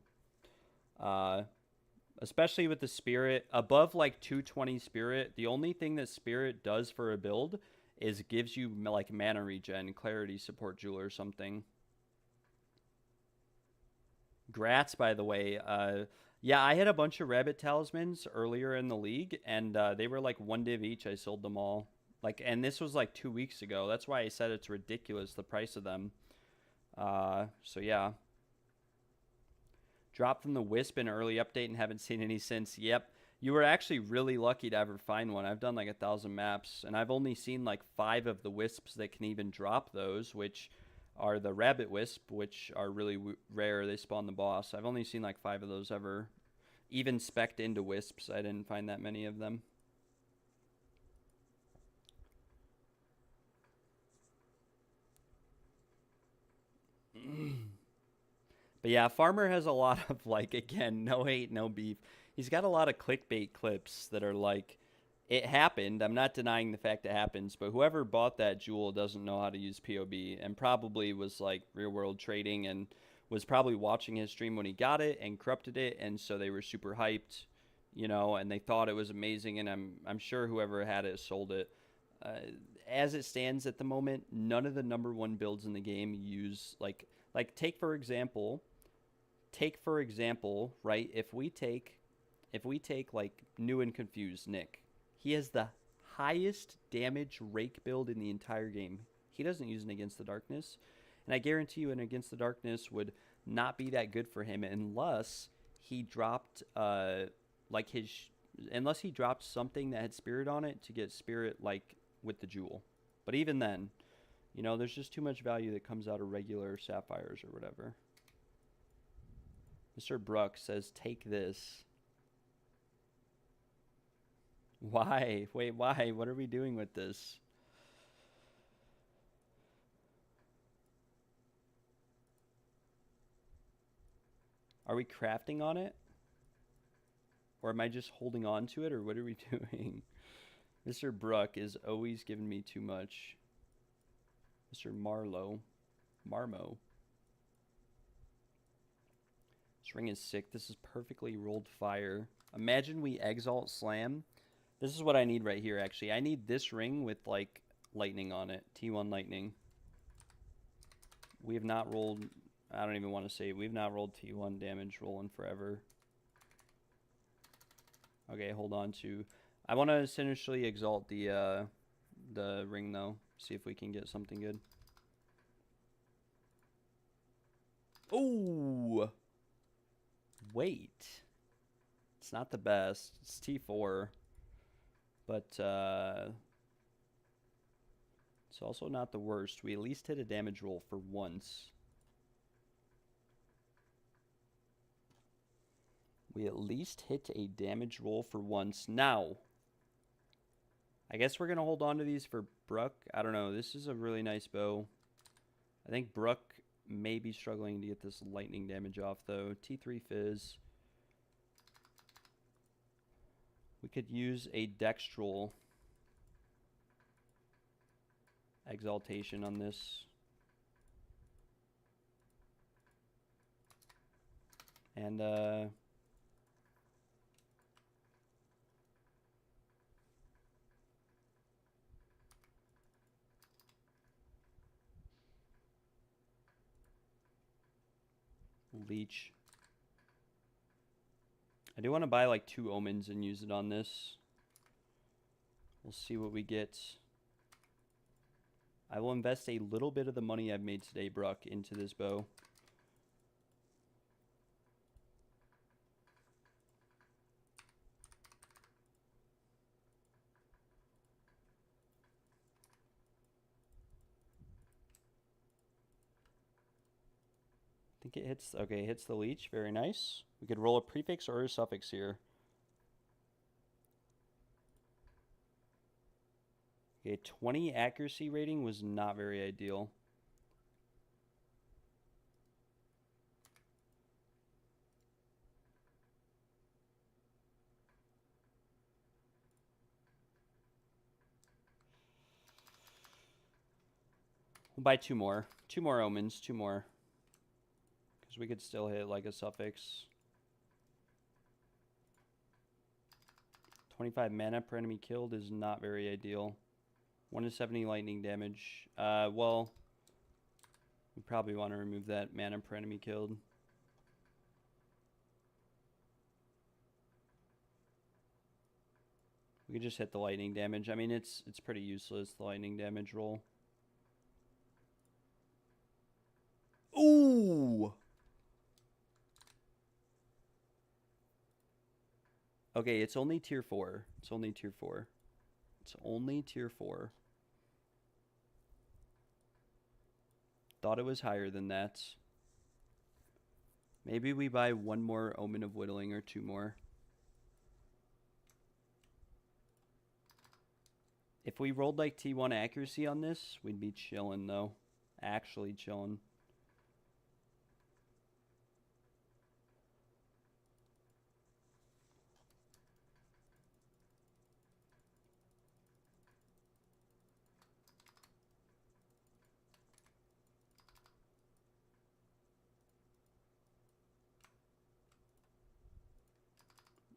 Speaker 2: Especially with the spirit above like 220 spirit, the only thing that spirit does for a build is gives you like mana regen, clarity support jewel or something. Grats, by the way. Yeah, I had a bunch of rabbit talismans earlier in the league, and they were like 1 div each. I sold them all. Like, and this was like 2 weeks ago. That's why I said it's ridiculous, the price of them. So yeah. Dropped from the Wisp in early update and haven't seen any since. Yep. You were actually really lucky to ever find one. I've done like 1,000 maps, and I've only seen like 5 of the wisps that can even drop those, which are the rabbit wisp, which are really rare. They spawn the boss. I've only seen like 5 of those ever. Even spec'd into wisps, I didn't find that many of them. But yeah, Farmer has a lot of like, again, no hate, no beef. He's got a lot of clickbait clips that are like, it happened. I'm not denying the fact it happens, but whoever bought that jewel doesn't know how to use POB and probably was like real world trading and was probably watching his stream when he got it and corrupted it, and so they were super hyped, you know, and they thought it was amazing, and I'm sure whoever had it sold it. As it stands at the moment, none of the #1 builds in the game use like take for example, right? If we take like New and Confused Nick, he has the highest damage rake build in the entire game. He doesn't use an Against the Darkness, and I guarantee you an Against the Darkness would not be that good for him unless he dropped unless he dropped something that had Spirit on it to get Spirit like with the jewel. But even then, you know, there's just too much value that comes out of regular sapphires or whatever. Mr. Bruck says, take this. Why? Wait, why? What are we doing with this? Are we crafting on it? Or am I just holding on to it? Or what are we doing? Mr. Bruck is always giving me too much. Mr. Marmo. This ring is sick. This is perfectly rolled fire. Imagine we exalt slam. This is what I need right here, actually. I need this ring with, like, lightning on it. T1 lightning. We have not rolled... I don't even want to say... We've not rolled T1 damage rolling forever. Okay, hold on to... I want to sinishly exalt the ring, though. See if we can get something good. Oh! Wait. It's not the best. It's T4. But, it's also not the worst. We at least hit a damage roll for once. We at least hit a damage roll for once. Now, I guess we're going to hold on to these for Bruck. I don't know. This is a really nice bow. I think Bruck may be struggling to get this lightning damage off, though. T3 Fizz. We could use a Dextral exaltation on this. And, Leech. I do want to buy like 2 Omens and use it on this. We'll see what we get. I will invest a little bit of the money I've made today, Bruck, into this bow. I think it hits, okay, it hits the leech. Very nice. We could roll a prefix or a suffix here. Okay, 20 accuracy rating was not very ideal. We'll buy 2 more. 2 more Omens, 2 more. Because we could still hit like a suffix. 25 mana per enemy killed is not very ideal. 1 to 70 lightning damage. Well, we probably want to remove that mana per enemy killed. We could just hit the lightning damage. I mean, it's pretty useless, the lightning damage roll. Ooh! Okay, it's only tier 4. It's only tier 4. It's only tier 4. Thought it was higher than that. Maybe we buy one more Omen of Whittling or two more. If we rolled like T1 accuracy on this, we'd be chilling though. Actually chilling.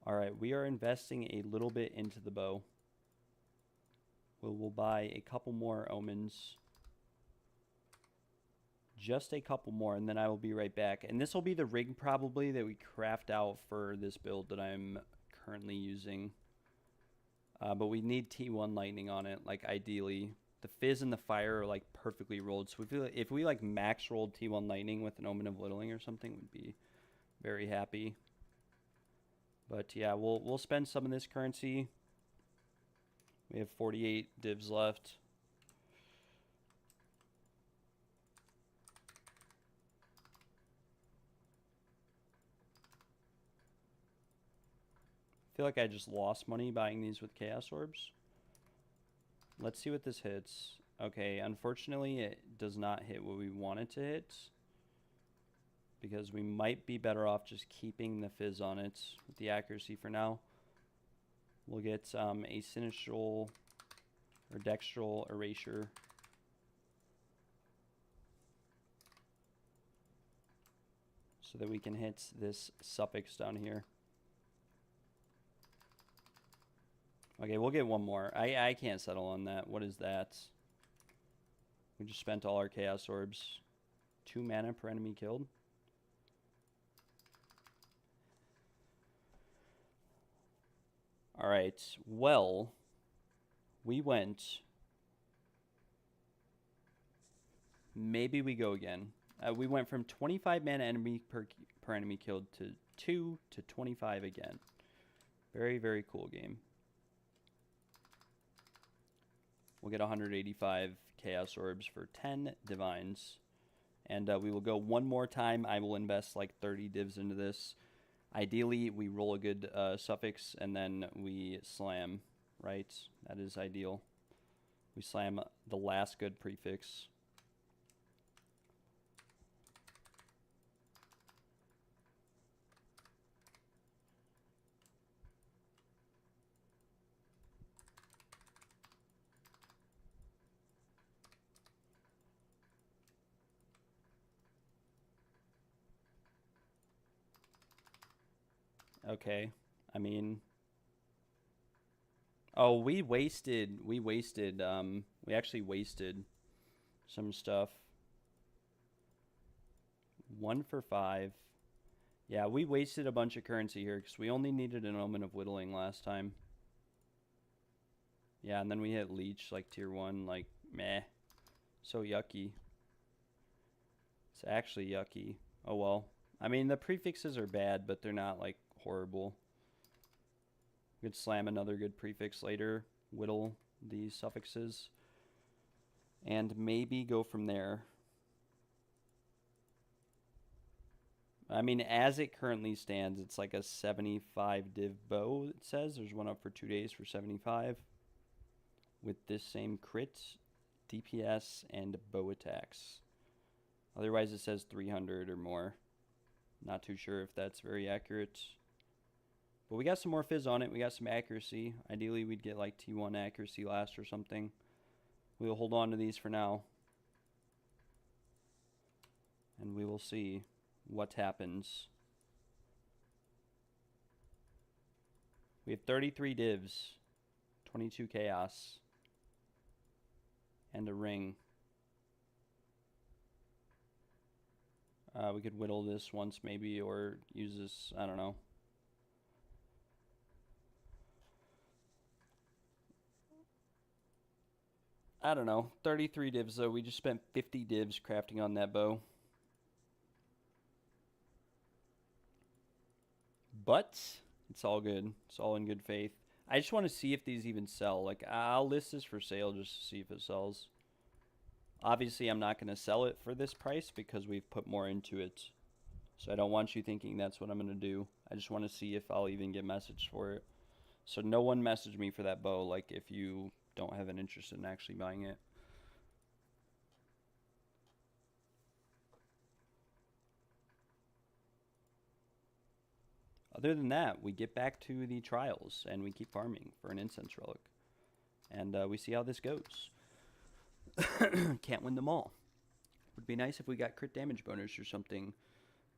Speaker 2: All right, we are investing a little bit into the bow. We'll buy a couple more omens. Just a couple more, and then I will be right back. And this will be the rig probably that we craft out for this build that I'm currently using. But we need T1 lightning on it, like ideally. The fizz and the fire are like perfectly rolled. So if we like max rolled T1 lightning with an Omen of Whittling or something, we'd be very happy. But yeah, we'll spend some of this currency. We have 48 divs left. I feel like I just lost money buying these with Chaos Orbs. Let's see what this hits. Okay, unfortunately it does not hit what we want it to hit, because we might be better off just keeping the fizz on it with the accuracy for now. We'll get a sinistral or dextral erasure. So that we can hit this suffix down here. Okay, we'll get one more. I can't settle on that. What is that? We just spent all our Chaos Orbs. 2 mana per enemy killed. Alright, well, we went. Maybe we go again. We went from 25 mana enemy per enemy killed to 2 to 25 again. Very, very cool game. We'll get 185 Chaos Orbs for 10 Divines. And we will go one more time. I will invest like 30 divs into this. Ideally, we roll a good suffix and then we slam, right? That is ideal. We slam the last good prefix. Okay, I mean, oh, we actually wasted some stuff. 1 for 5. Yeah, we wasted a bunch of currency here because we only needed an Omen of Whittling last time. Yeah, and then we hit Leech like tier 1, like, meh. So yucky. It's actually yucky. Oh well. I mean, the prefixes are bad, but they're not like horrible. We could slam another good prefix later, whittle these suffixes, and maybe go from there. I mean, as it currently stands, it's like a 75 div bow, it says. There's one up for 2 days for 75. With this same crit, DPS, and bow attacks. Otherwise, it says 300 or more. Not too sure if that's very accurate. But we got some more fizz on it. We got some accuracy. Ideally, we'd get like T1 accuracy last or something. We'll hold on to these for now. And we will see what happens. We have 33 divs, 22 chaos, and a ring. We could whittle this once maybe, or use this, I don't know. I don't know. 33 divs though. We just spent 50 divs crafting on that bow. But It's all good. It's all in good faith. I just want to see if these even sell. Like, I'll list this for sale just to see if it sells. Obviously, I'm not going to sell it for this price because we've put more into it. So I don't want you thinking that's what I'm going to do. I just want to see if I'll even get messaged for it. So no one messaged me for that bow, like if you don't have an interest in actually buying it. Other than that, we get back to the trials and we keep farming for an incense relic. And we see how this goes. Can't win them all. Would be nice if we got crit damage bonus or something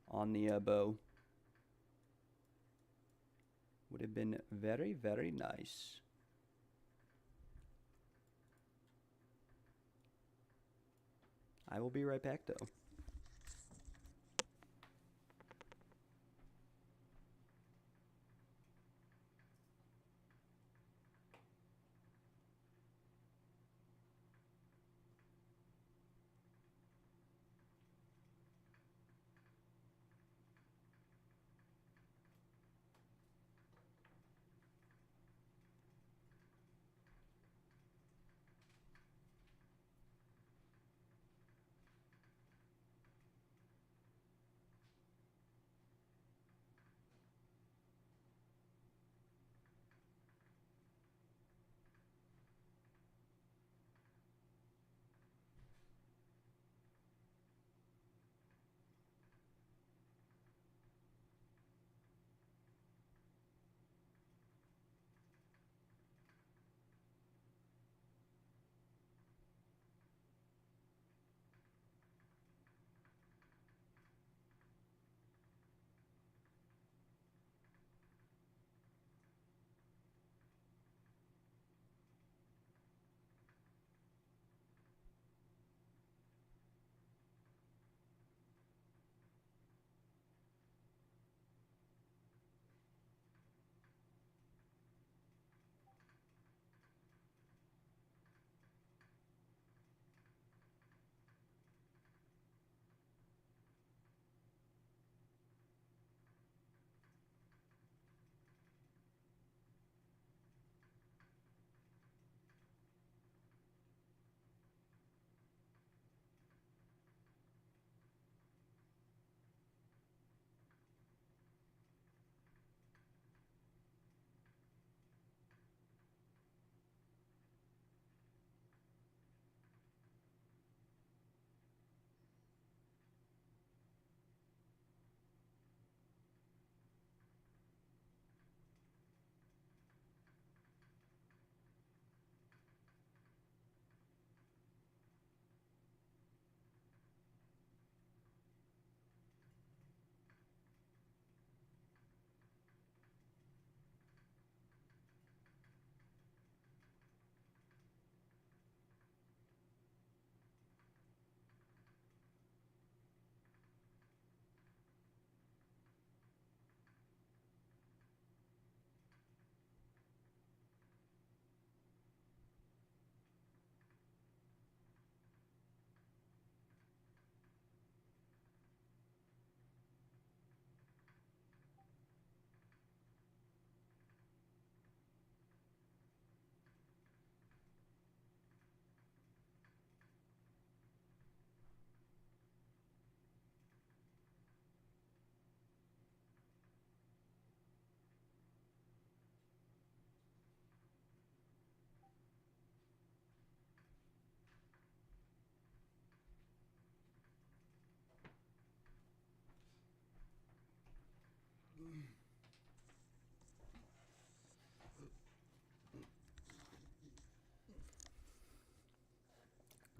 Speaker 2: on the bow. Would have been very, very nice. I will be right back though.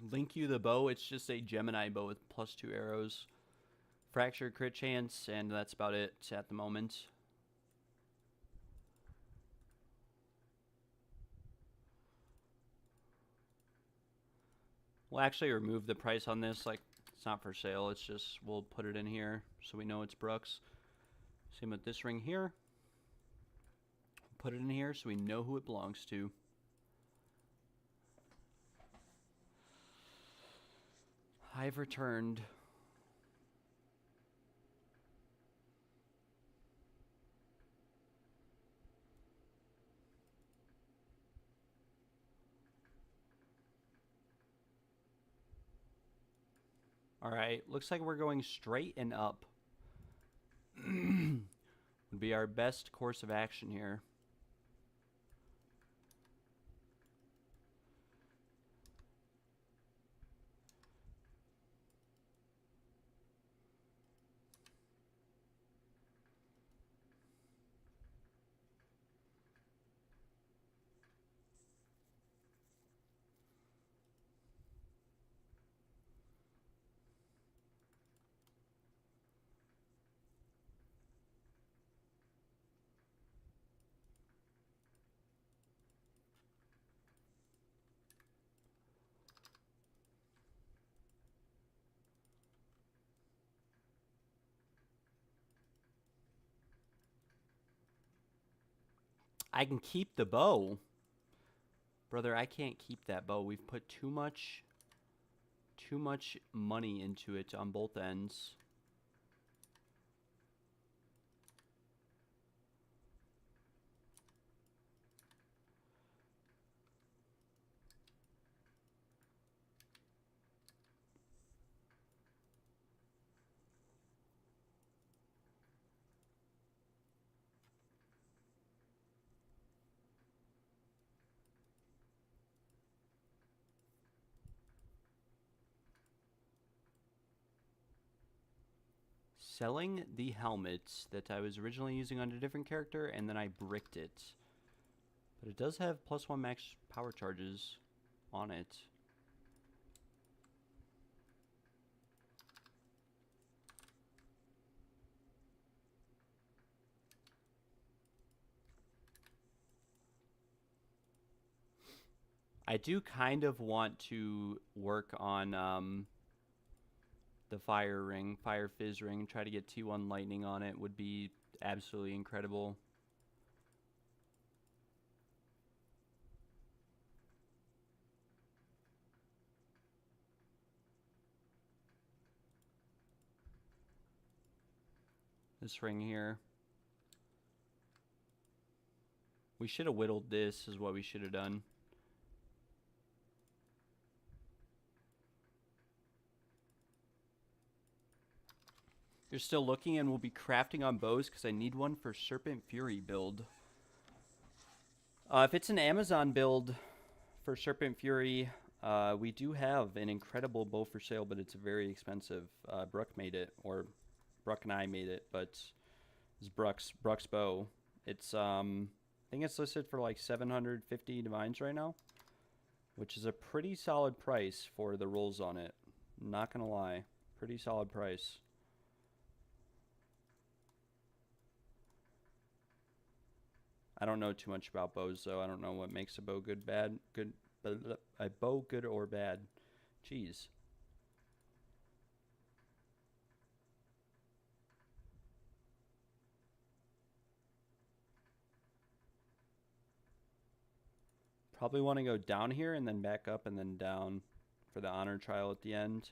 Speaker 2: Link you the bow. It's just a Gemini bow with +2 arrows. Fracture crit chance, and that's about it at the moment. We'll actually remove the price on this. Like, it's not for sale. It's just, we'll put it in here so we know it's Brooks. Same with this ring here. Put it in here so we know who it belongs to. I've returned. Alright, looks like we're going straight and up. Would be our best course of action here. I can keep the bow. Brother, I can't keep that bow. We've put too much money into it on both ends. Selling the helmets that I was originally using on a different character, and then I bricked it. But it does have +1 max power charges on it. I do kind of want to work on the fire fizz ring, try to get T1 lightning on it. Would be absolutely incredible. This ring here. We should have whittled this, is what we should have done. You're still looking, and we'll be crafting on bows because I need one for Serpent Fury build. If it's an Amazon build for Serpent Fury, we do have an incredible bow for sale, but it's very expensive. Brooke made it, or Brooke and I made it, but it's Brooke's bow. It's I think it's listed for like 750 divines right now, which is a pretty solid price for the rolls on it. Not gonna lie, pretty solid price. I don't know too much about bows, though. I don't know what makes a bow good or bad. Jeez. Probably want to go down here and then back up and then down for the honor trial at the end.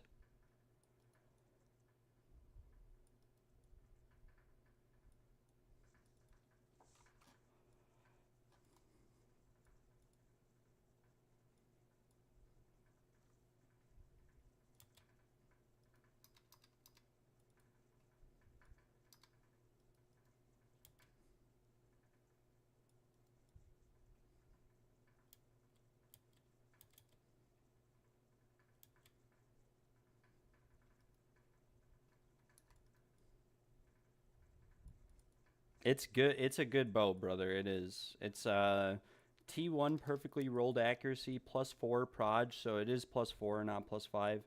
Speaker 2: It's good. It's a good bow, brother. It is. It's T1 perfectly rolled accuracy, +4 proj, so it is +4, not +5.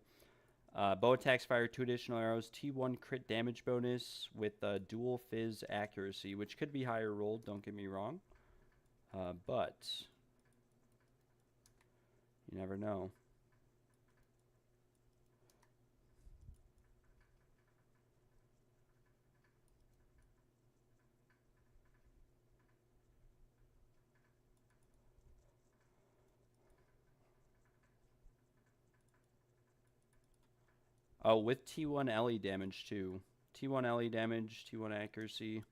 Speaker 2: Bow attacks fire 2 additional arrows. T1 crit damage bonus with dual fizz accuracy, which could be higher rolled, don't get me wrong. But you never know. Oh, with T1 LE damage too. T1 LE damage, T1 accuracy.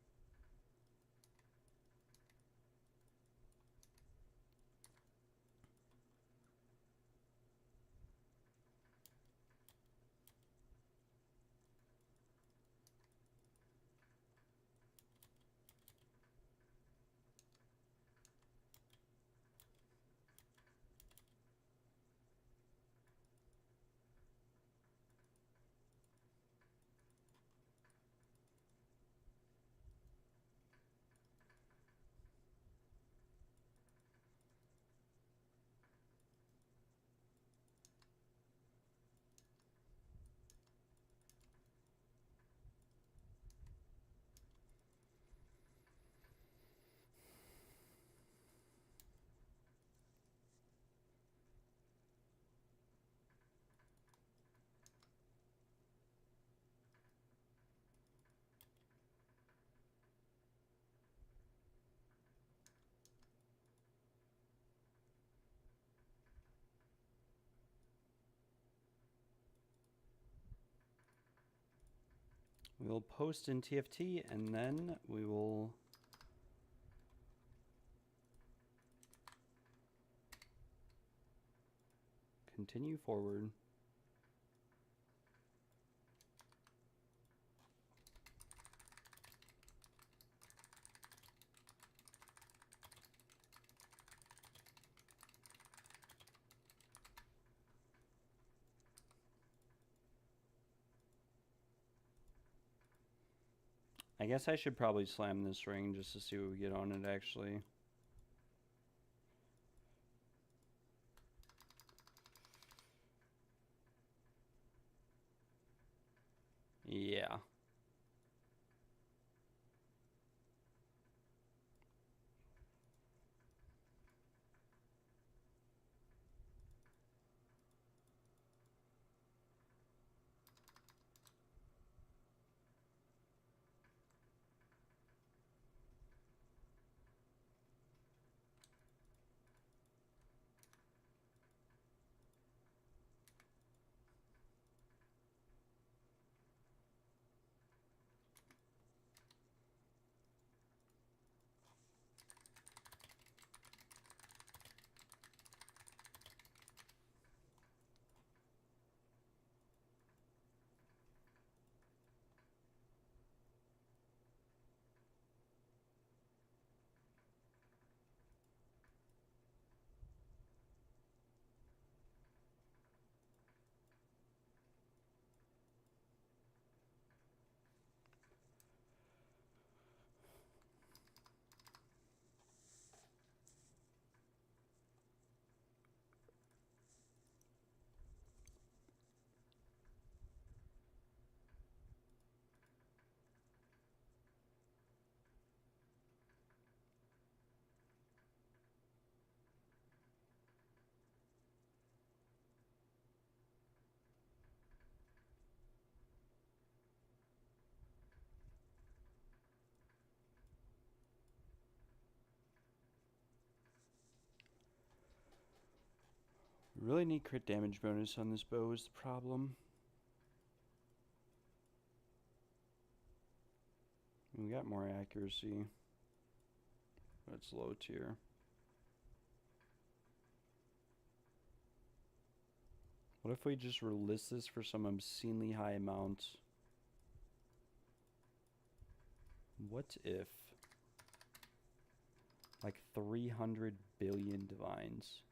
Speaker 2: We'll post in TFT and then we will continue forward. I guess I should probably slam this ring just to see what we get on it actually. Yeah. Really need crit damage bonus on this bow is the problem. We got more accuracy, but it's low tier. What if we just relist this for some obscenely high amount? What if like 300 billion divines?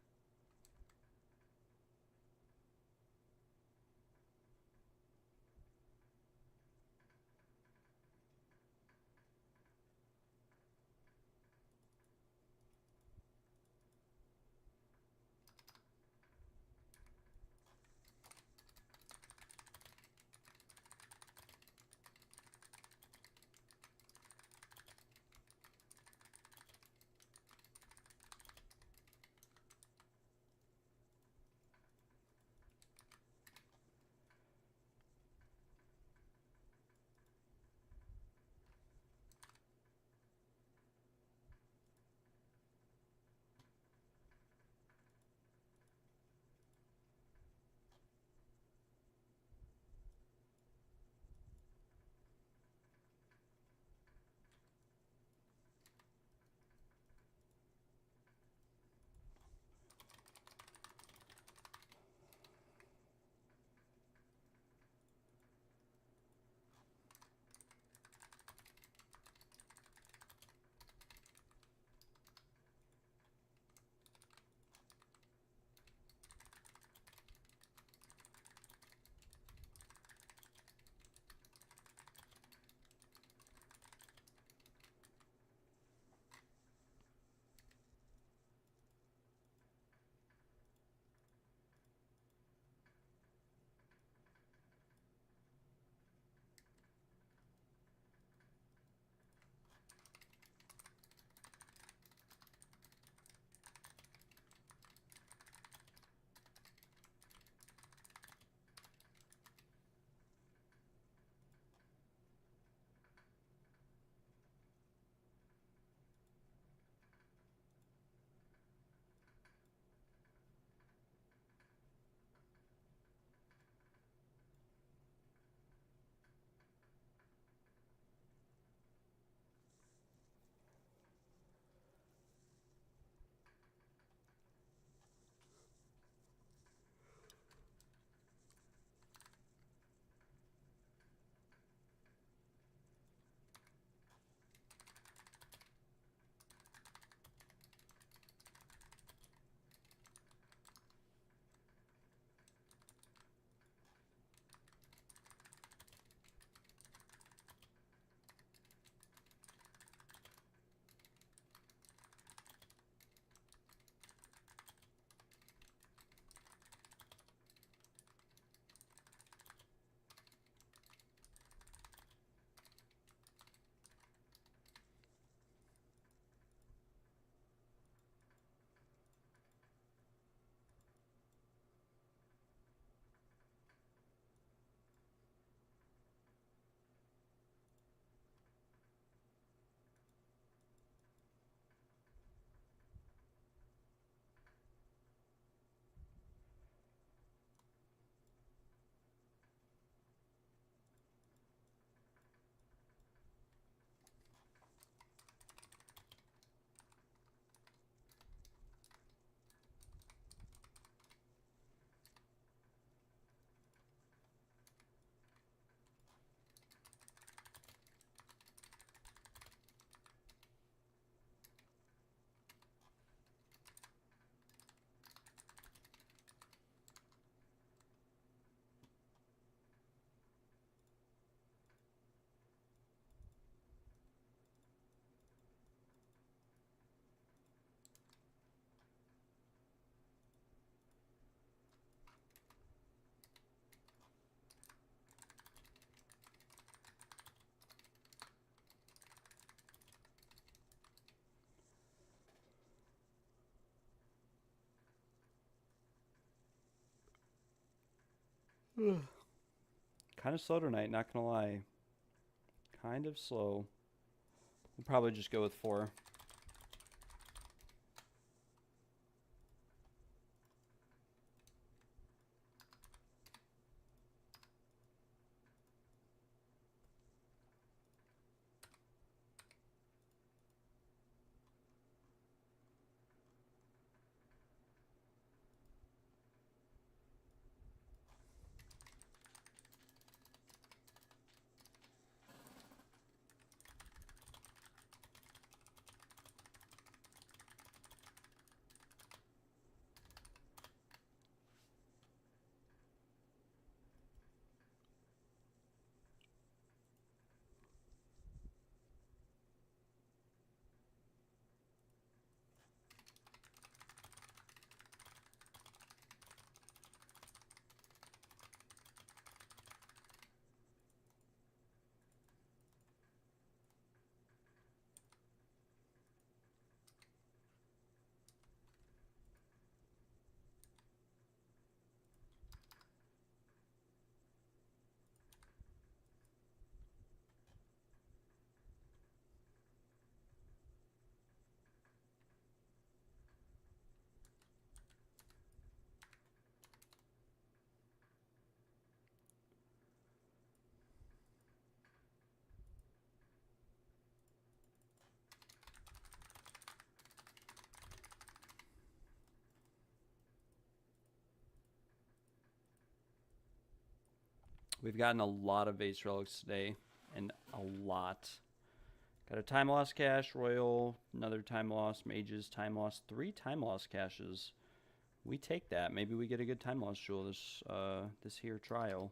Speaker 2: Kind of slow tonight, not gonna lie. Kind of slow. We'll probably just go with 4. We've gotten a lot of base relics today, and a lot. Got a time loss cache, royal, another time loss, mages, time loss, 3 time loss caches. We take that. Maybe we get a good time loss jewel this here trial.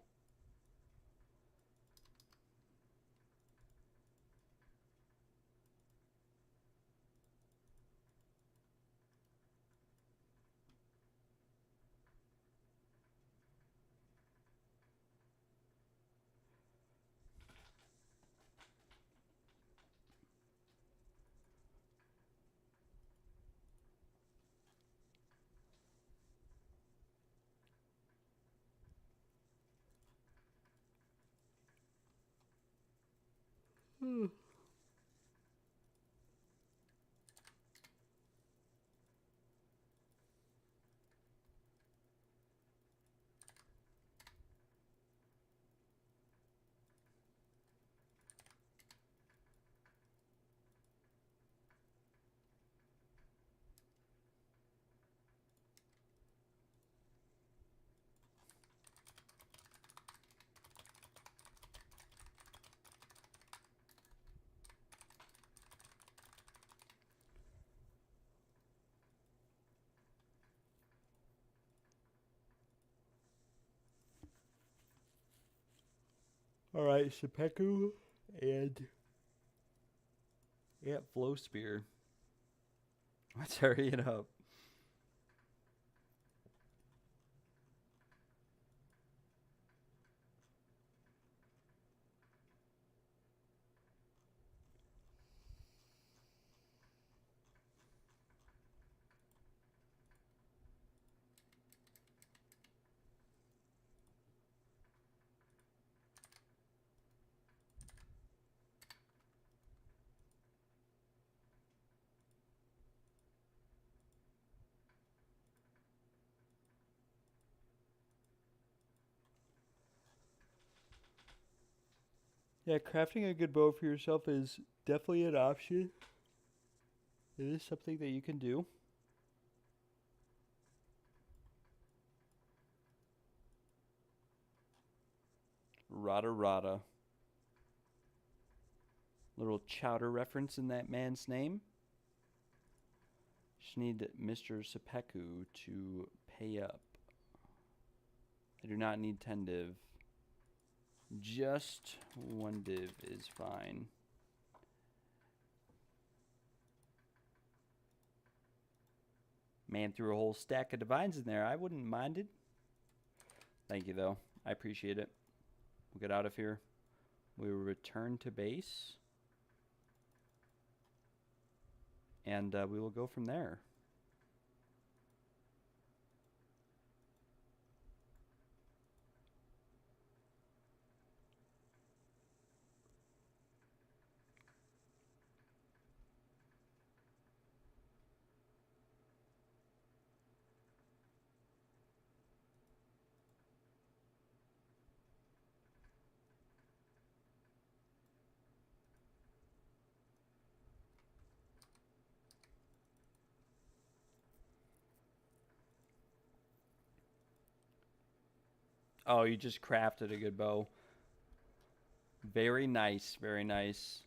Speaker 2: All right, Shepeku and Flow Spear. Let's hurry it up. Yeah, crafting a good bow for yourself is definitely an option. It is something that you can do. Rada Rada. Little chowder reference in that man's name. Just need Mr. Shepeku to pay up. I do not need 10 div. Just 1 div is fine. Man threw a whole stack of divines in there. I wouldn't mind it. Thank you, though. I appreciate it. We'll get out of here. We will return to base. And we will go from there. Oh, you just crafted a good bow. Very nice, very nice.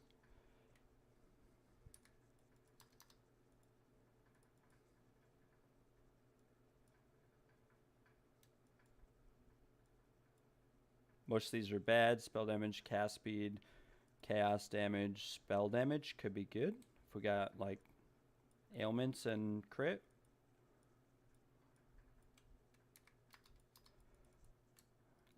Speaker 2: Most of these are bad. Spell damage, cast speed, chaos damage, spell damage could be good. If we got like ailments and crit.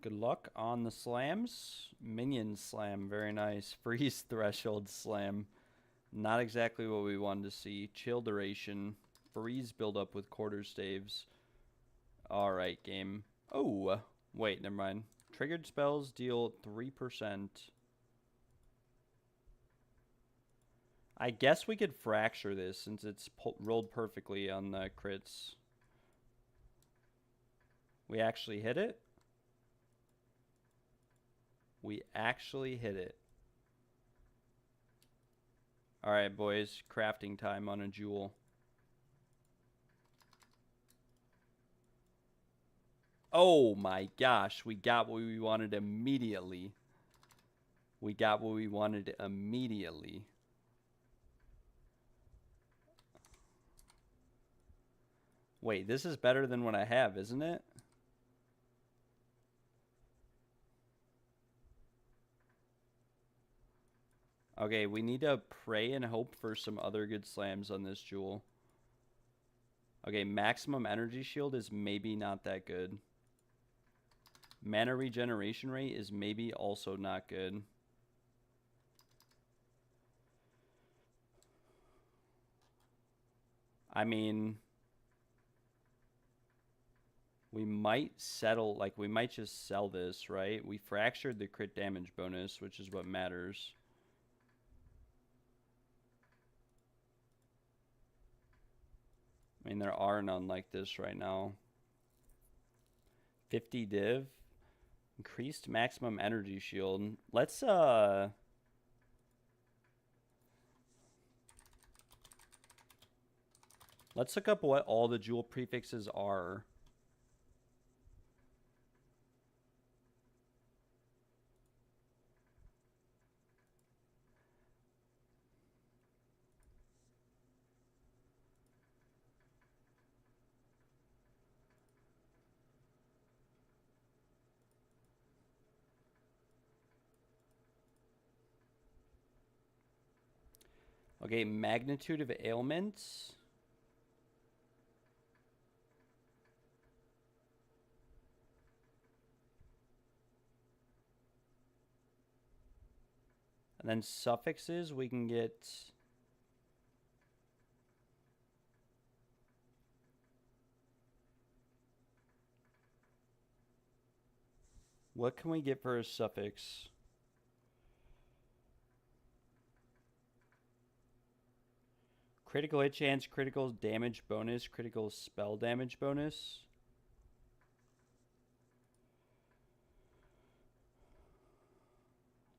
Speaker 2: Good luck on the slams. Minion slam, very nice. Freeze threshold slam. Not exactly what we wanted to see. Chill duration. Freeze buildup with quarter staves. Alright, game. Oh, wait, never mind. Triggered spells deal 3%. I guess we could fracture this since it's rolled perfectly on the crits. We actually hit it? We actually hit it. Alright, boys. Crafting time on a jewel. Oh my gosh. We got what we wanted immediately. We got what we wanted immediately. Wait, this is better than what I have, isn't it? Okay, we need to pray and hope for some other good slams on this jewel. Okay, maximum energy shield is maybe not that good. Mana regeneration rate is maybe also not good. I mean, we might settle, like, we might just sell this, right? We fractured the crit damage bonus, which is what matters. I mean, there are none like this right now. 50 div. Increased maximum energy shield. Let's look up what all the jewel prefixes are. Okay, magnitude of ailments. And then suffixes, we can get... What can we get for a suffix? Critical hit chance, critical damage bonus, critical spell damage bonus.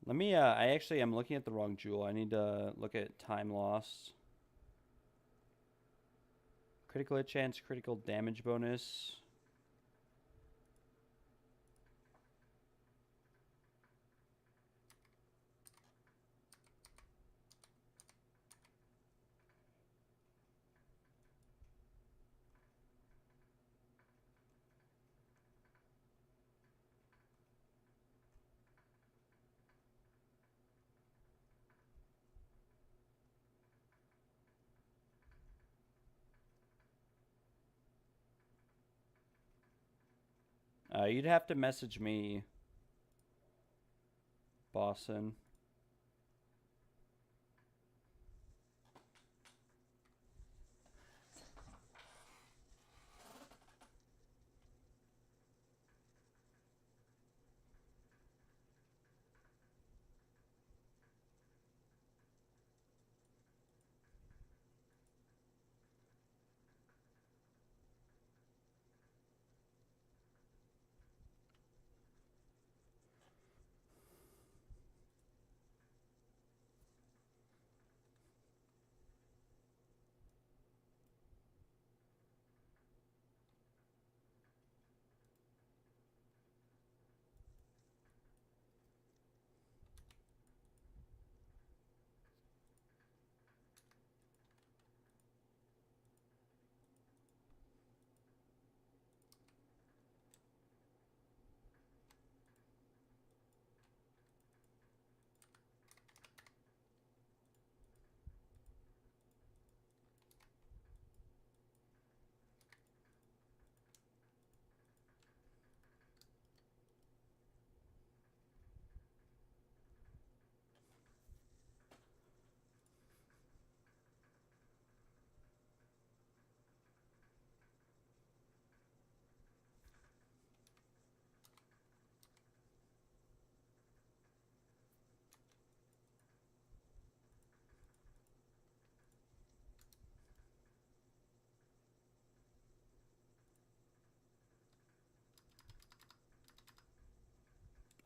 Speaker 2: Let me, I actually am looking at the wrong jewel. I need to look at time lost. Critical hit chance, critical damage bonus. You'd have to message me, Boston.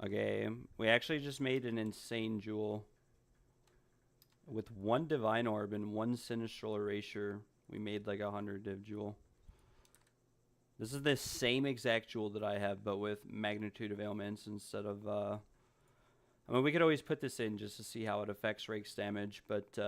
Speaker 2: Okay, we actually just made an insane jewel. With 1 divine orb and 1 sinistral erasure, we made like 100 div jewel. This is the same exact jewel that I have, but with magnitude of ailments instead of, I mean, we could always put this in just to see how it affects Rake's damage, but,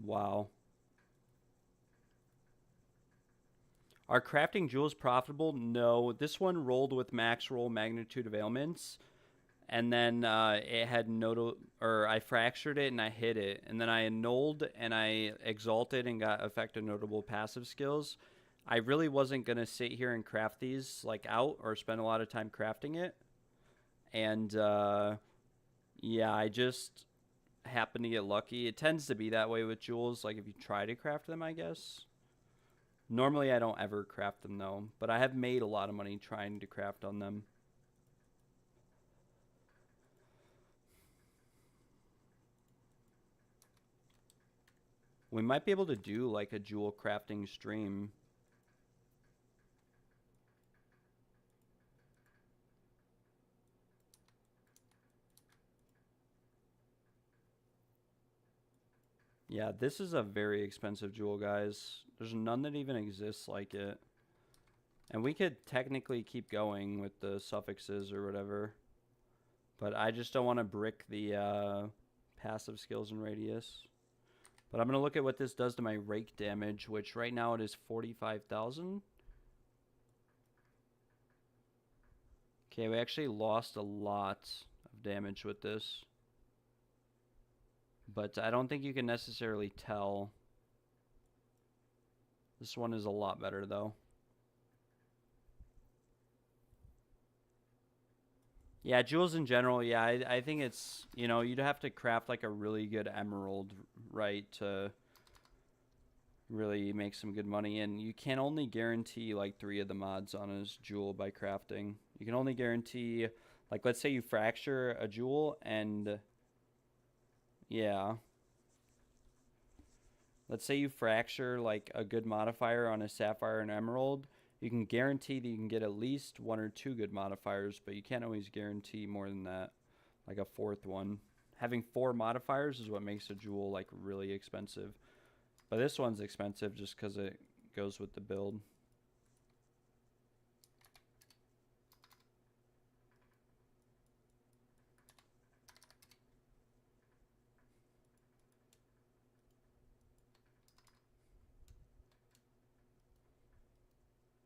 Speaker 2: wow. Are crafting jewels profitable? No. This one rolled with max roll magnitude of ailments, and then it had I fractured it and I hit it, and then I annulled and I exalted and got effective notable passive skills. I really wasn't gonna sit here and craft these like out or spend a lot of time crafting it, and yeah, I just happened to get lucky. It tends to be that way with jewels. Like if you try to craft them, I guess. Normally, I don't ever craft them, though. But I have made a lot of money trying to craft on them. We might be able to do, like, a jewel crafting stream. Yeah, this is a very expensive jewel, guys. There's none that even exists like it. And we could technically keep going with the suffixes or whatever. But I just don't want to brick the passive skills and radius. But I'm going to look at what this does to my rake damage, which right now it is 45,000. Okay, we actually lost a lot of damage with this. But I don't think you can necessarily tell. This one is a lot better, though. Yeah, jewels in general, yeah, I think it's, you know, you'd have to craft like a really good emerald, right, to really make some good money. And you can only guarantee like 3 of the mods on a jewel by crafting. You can only guarantee, like, let's say you fracture a jewel and, yeah. Let's say you fracture like a good modifier on a sapphire and emerald. You can guarantee that you can get at least 1 or 2 good modifiers, but you can't always guarantee more than that, like a 4th one. Having 4 modifiers is what makes a jewel like really expensive. But this one's expensive just because it goes with the build.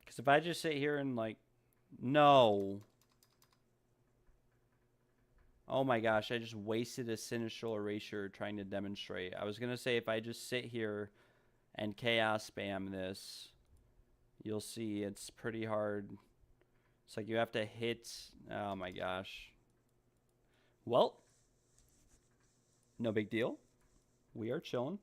Speaker 2: Because if I just sit here and like, no. Oh my gosh, I just wasted a sinistral erasure trying to demonstrate. I was going to say if I just sit here and chaos spam this, you'll see it's pretty hard. It's like you have to hit, oh my gosh. Well, no big deal. We are chilling.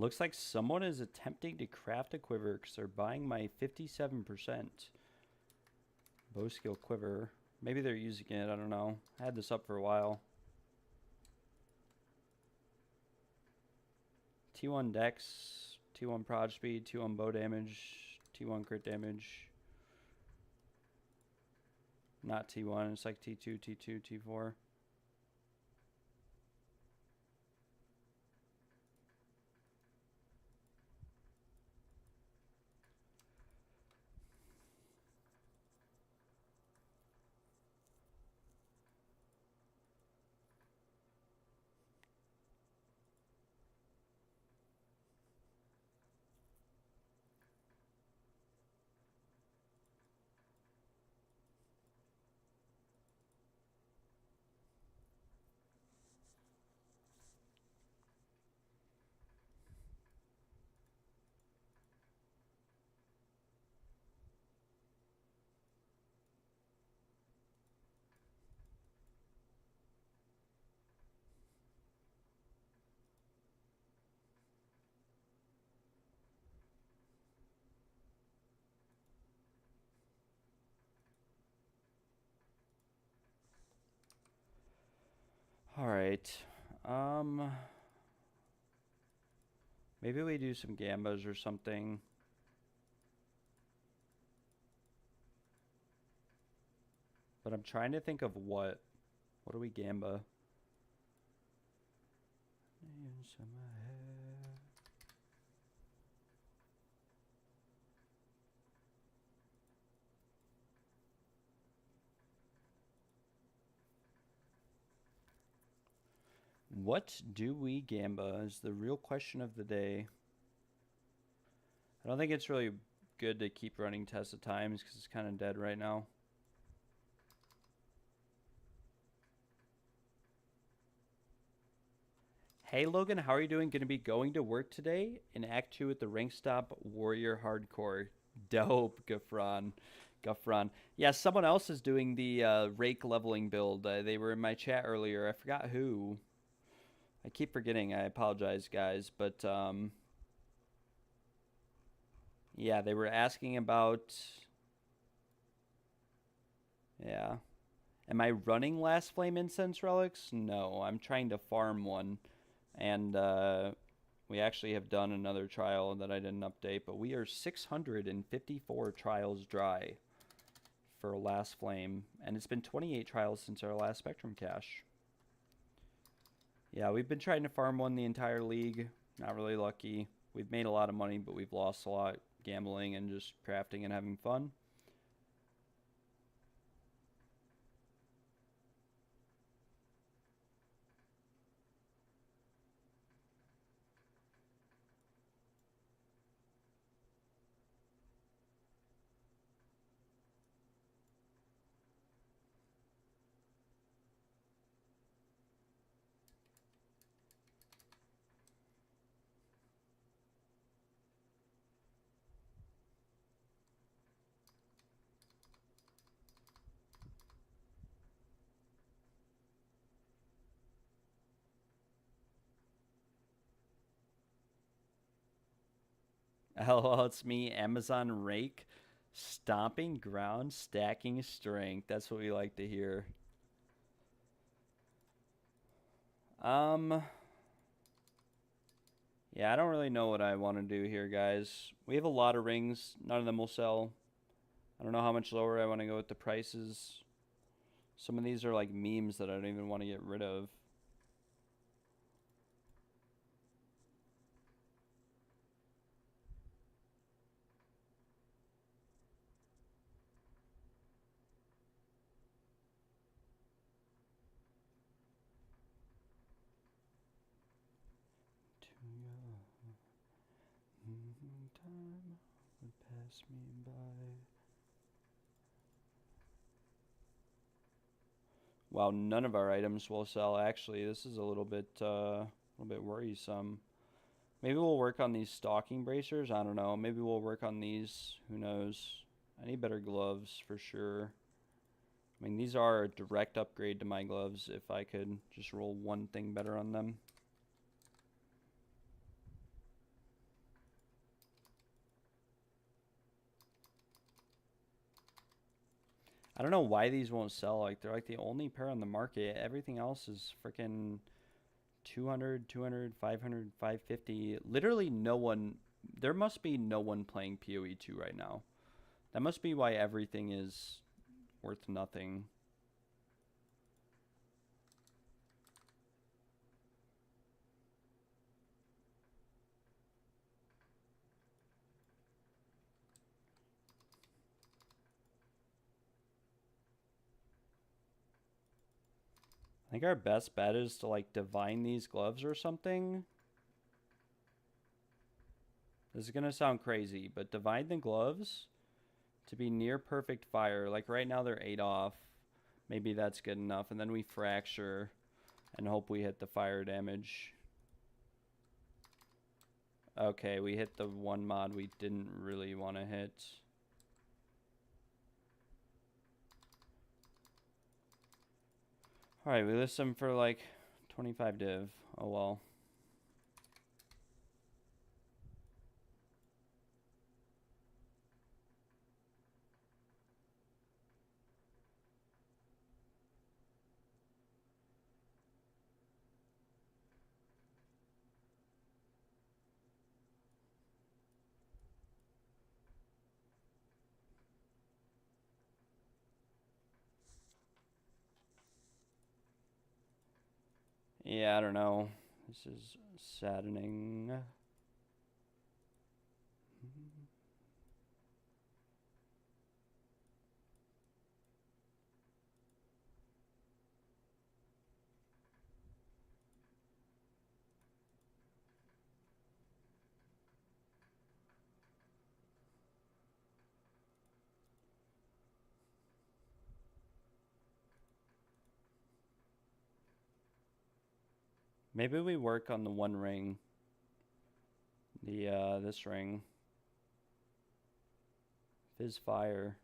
Speaker 2: Looks like someone is attempting to craft a quiver because they're buying my 57% bow skill quiver. Maybe they're using it. I don't know. I had this up for a while. T1 dex, T1 prod speed, T1 bow damage, T1 crit damage. Not T1, it's like T2, T2, T4. All right. Maybe we do some gambas or something. But I'm trying to think of what. What do we gamba? What do we gamba is the real question of the day. I don't think it's really good to keep running Test of Times because it's kind of dead right now. Hey Logan, how are you doing? Going to be going to work today in Act 2 at the Rank Stop Warrior Hardcore. Dope, Gafron. Yeah, someone else is doing the rake leveling build. They were in my chat earlier. I forgot who. I keep forgetting. I apologize, guys. But, yeah, they were asking about... Yeah. Am I running Last Flame Incense Relics? No, I'm trying to farm one. And we actually have done another trial that I didn't update. But we are 654 trials dry for Last Flame. And it's been 28 trials since our last Spectrum cache. Yeah, we've been trying to farm one the entire league. Not really lucky. We've made a lot of money, but we've lost a lot gambling and just crafting and having fun. LOL, it's me, Amazon Rake. Stomping ground, stacking strength. That's what we like to hear. Yeah, I don't really know what I want to do here, guys. We have a lot of rings. None of them will sell. I don't know how much lower I want to go with the prices. Some of these are like memes that I don't even want to get rid of. Time would pass me by. Wow, none of our items will sell. Actually, this is a little bit worrisome. Maybe we'll work on these stocking bracers. I don't know. Maybe we'll work on these. Who knows? I need better gloves for sure. I mean, these are a direct upgrade to my gloves if I could just roll one thing better on them. I don't know why these won't sell. Like, they're like the only pair on the market. Everything else is freaking 200, 200, 500, 550. Literally no one. There must be no one playing PoE2 right now. That must be why everything is worth nothing. I think our best bet is to like divine these gloves or something. This is going to sound crazy, but divine the gloves to be near perfect fire. Like right now they're 8 off. Maybe that's good enough. And then we fracture and hope we hit the fire damage. Okay, we hit the one mod we didn't really want to hit. Alright, we list them for like 25 div. Oh well. Yeah, I don't know. This is saddening. Maybe we work on the one ring. This ring. Fizz fire.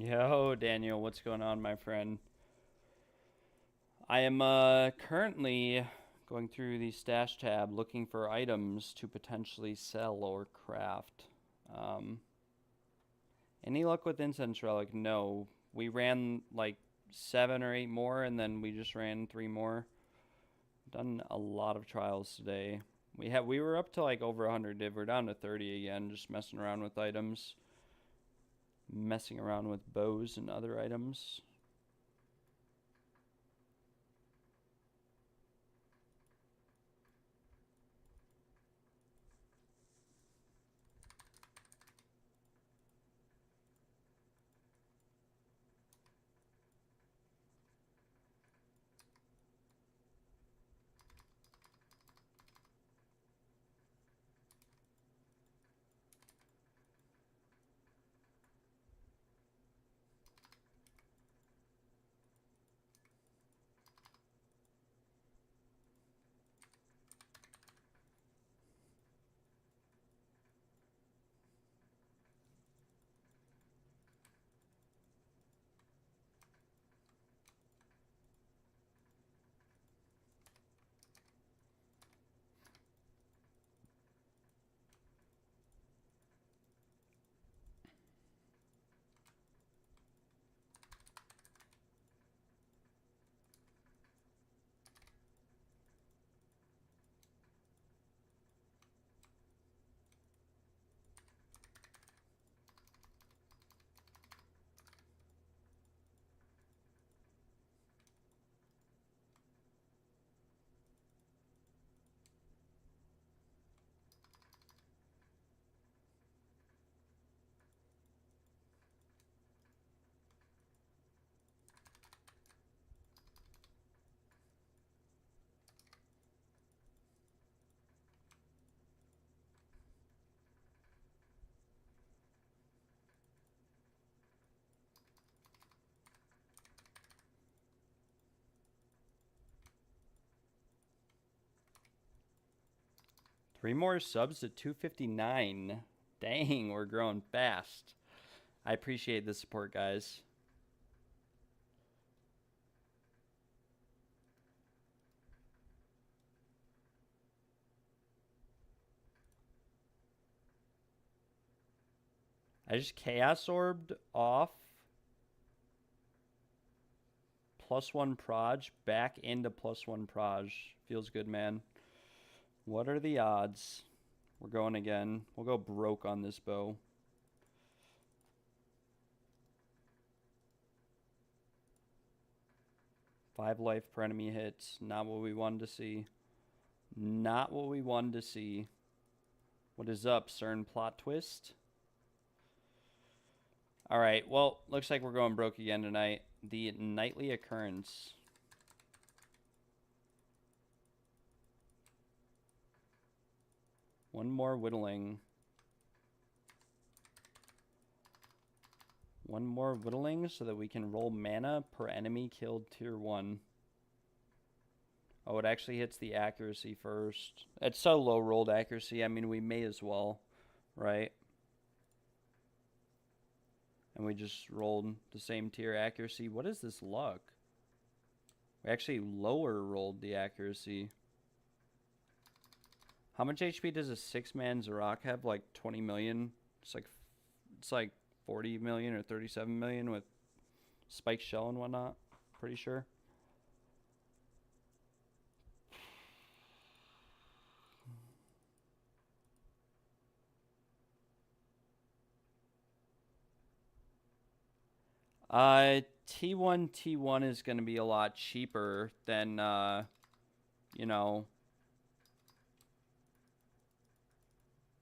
Speaker 2: Yo, Daniel, what's going on, my friend? I am currently going through the stash tab looking for items to potentially sell or craft. Any luck with incense relic? No. We ran like 7 or 8 more, and then we just ran 3 more. Done a lot of trials today. We were up to like over 100 div. We're down to 30 again, just messing around with items. Messing around with bows and other items. 3 more subs to 259. Dang, we're growing fast. I appreciate the support, guys. I just Chaos Orbed off. +1 proj back into +1 proj. Feels good, man. What are the odds? We're going again. We'll go broke on this bow. Five life per enemy hits. Not what we wanted to see. Not what we wanted to see. What is up, CERN plot twist? Alright, well, looks like we're going broke again tonight. The nightly occurrence. One more whittling. One more whittling so that we can roll mana per enemy killed tier 1. Oh, it actually hits the accuracy first. It's so low rolled accuracy. I mean, we may as well, right? And we just rolled the same tier accuracy. What is this luck? We actually lower rolled the accuracy. How much HP does a 6-man Zarok have? Like 20 million? It's like 40 million or 37 million with spike shell and whatnot. Pretty sure. T1 is going to be a lot cheaper than, you know,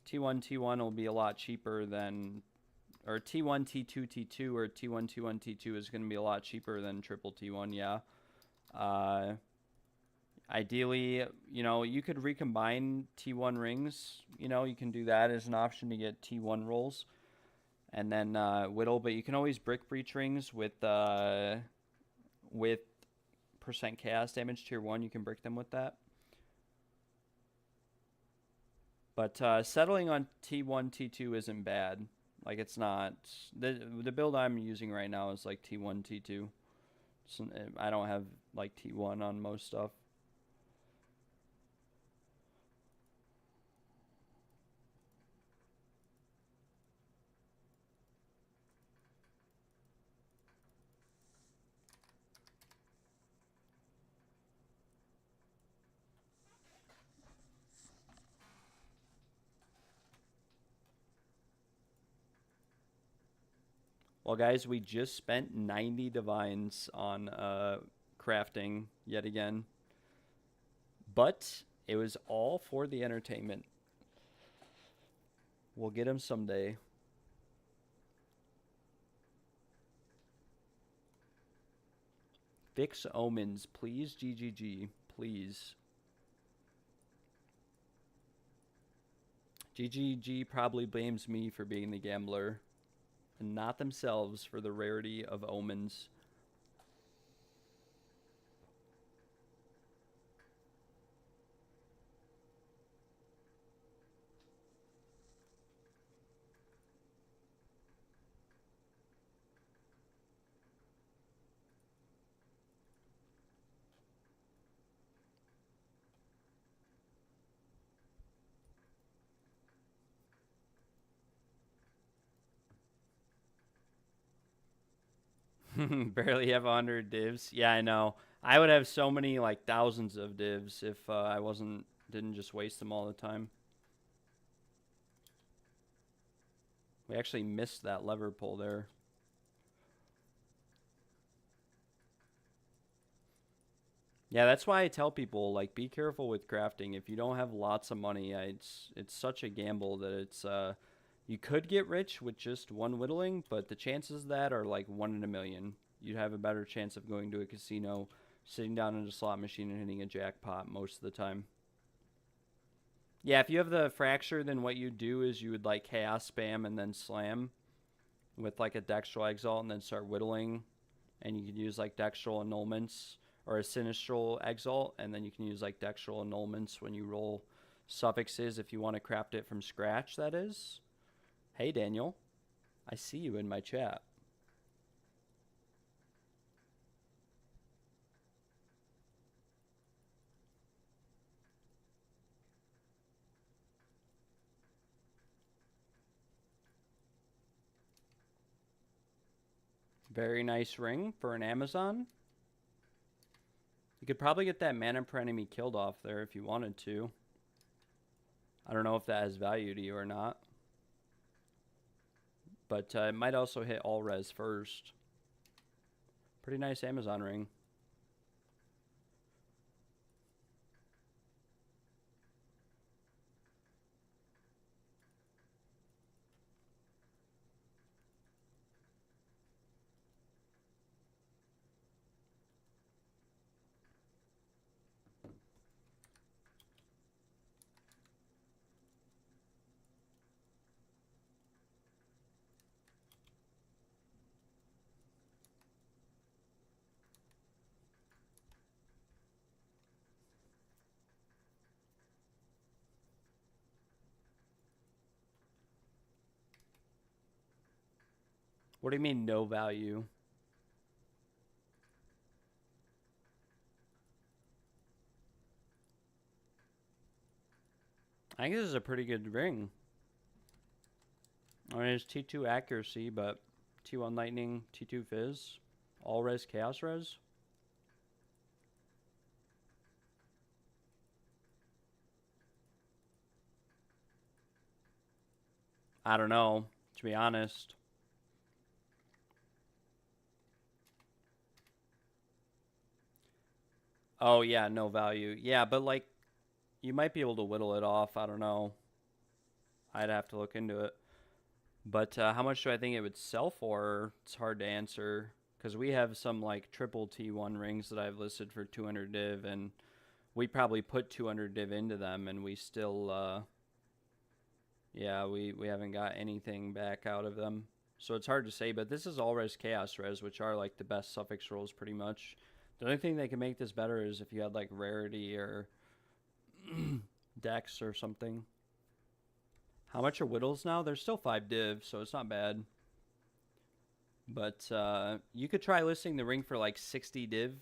Speaker 2: T1 will be a lot cheaper than, or T1 T2 T2 or T1 T1 T2 is going to be a lot cheaper than triple T1, yeah. Ideally, you know, you could recombine T1 rings, you know, you can do that as an option to get T1 rolls. And then whittle, but you can always brick breach rings with % chaos damage tier 1. You can brick them with that. But settling on T1, T2 isn't bad. Like, it's not. The build I'm using right now is like T1, T2. So I don't have like T1 on most stuff. Well, guys, we just spent 90 divines on crafting yet again. But it was all for the entertainment. We'll get him someday. Fix omens, please, GGG, please. GGG probably blames me for being the gambler, and not themselves for the rarity of omens. Barely have 100 divs. Yeah, I know. I would have so many, like, thousands of divs if I didn't just waste them all the time. We actually missed that lever pull there. Yeah, that's why I tell people, like, be careful with crafting. If you don't have lots of money, it's such a gamble that it's you could get rich with just one whittling, but the chances of that are like 1 in a million. You'd have a better chance of going to a casino, sitting down in a slot machine and hitting a jackpot most of the time. Yeah, if you have the fracture, then what you do is you would like chaos spam and then slam with like a dextral exalt and then start whittling, and you could use like dextral annulments or a sinistral exalt, and then you can use like dextral annulments when you roll suffixes if you want to craft it from scratch, that is. Hey, Daniel. I see you in my chat. Very nice ring for an Amazon. You could probably get that mana per enemy killed off there if you wanted to. I don't know if that has value to you or not. But it might also hit all res first. Pretty nice Amazon ring. What do you mean no value? I think this is a pretty good ring. I mean, it's T2 accuracy, but T1 lightning, T2 fizz, all res, chaos res. I don't know, to be honest. Oh, yeah, no value. Yeah, but, like, you might be able to whittle it off. I don't know. I'd have to look into it. But how much do I think it would sell for? It's hard to answer. Because we have some, like, triple T1 rings that I've listed for 200 div, and we probably put 200 div into them, and we still, yeah, we haven't got anything back out of them. So it's hard to say, but this is all res chaos res, which are, like, the best suffix rolls pretty much. The only thing that can make this better is if you had, like, rarity or dex or something. How much are whittles now? They're still 5 div, so it's not bad. But you could try listing the ring for like 60 div,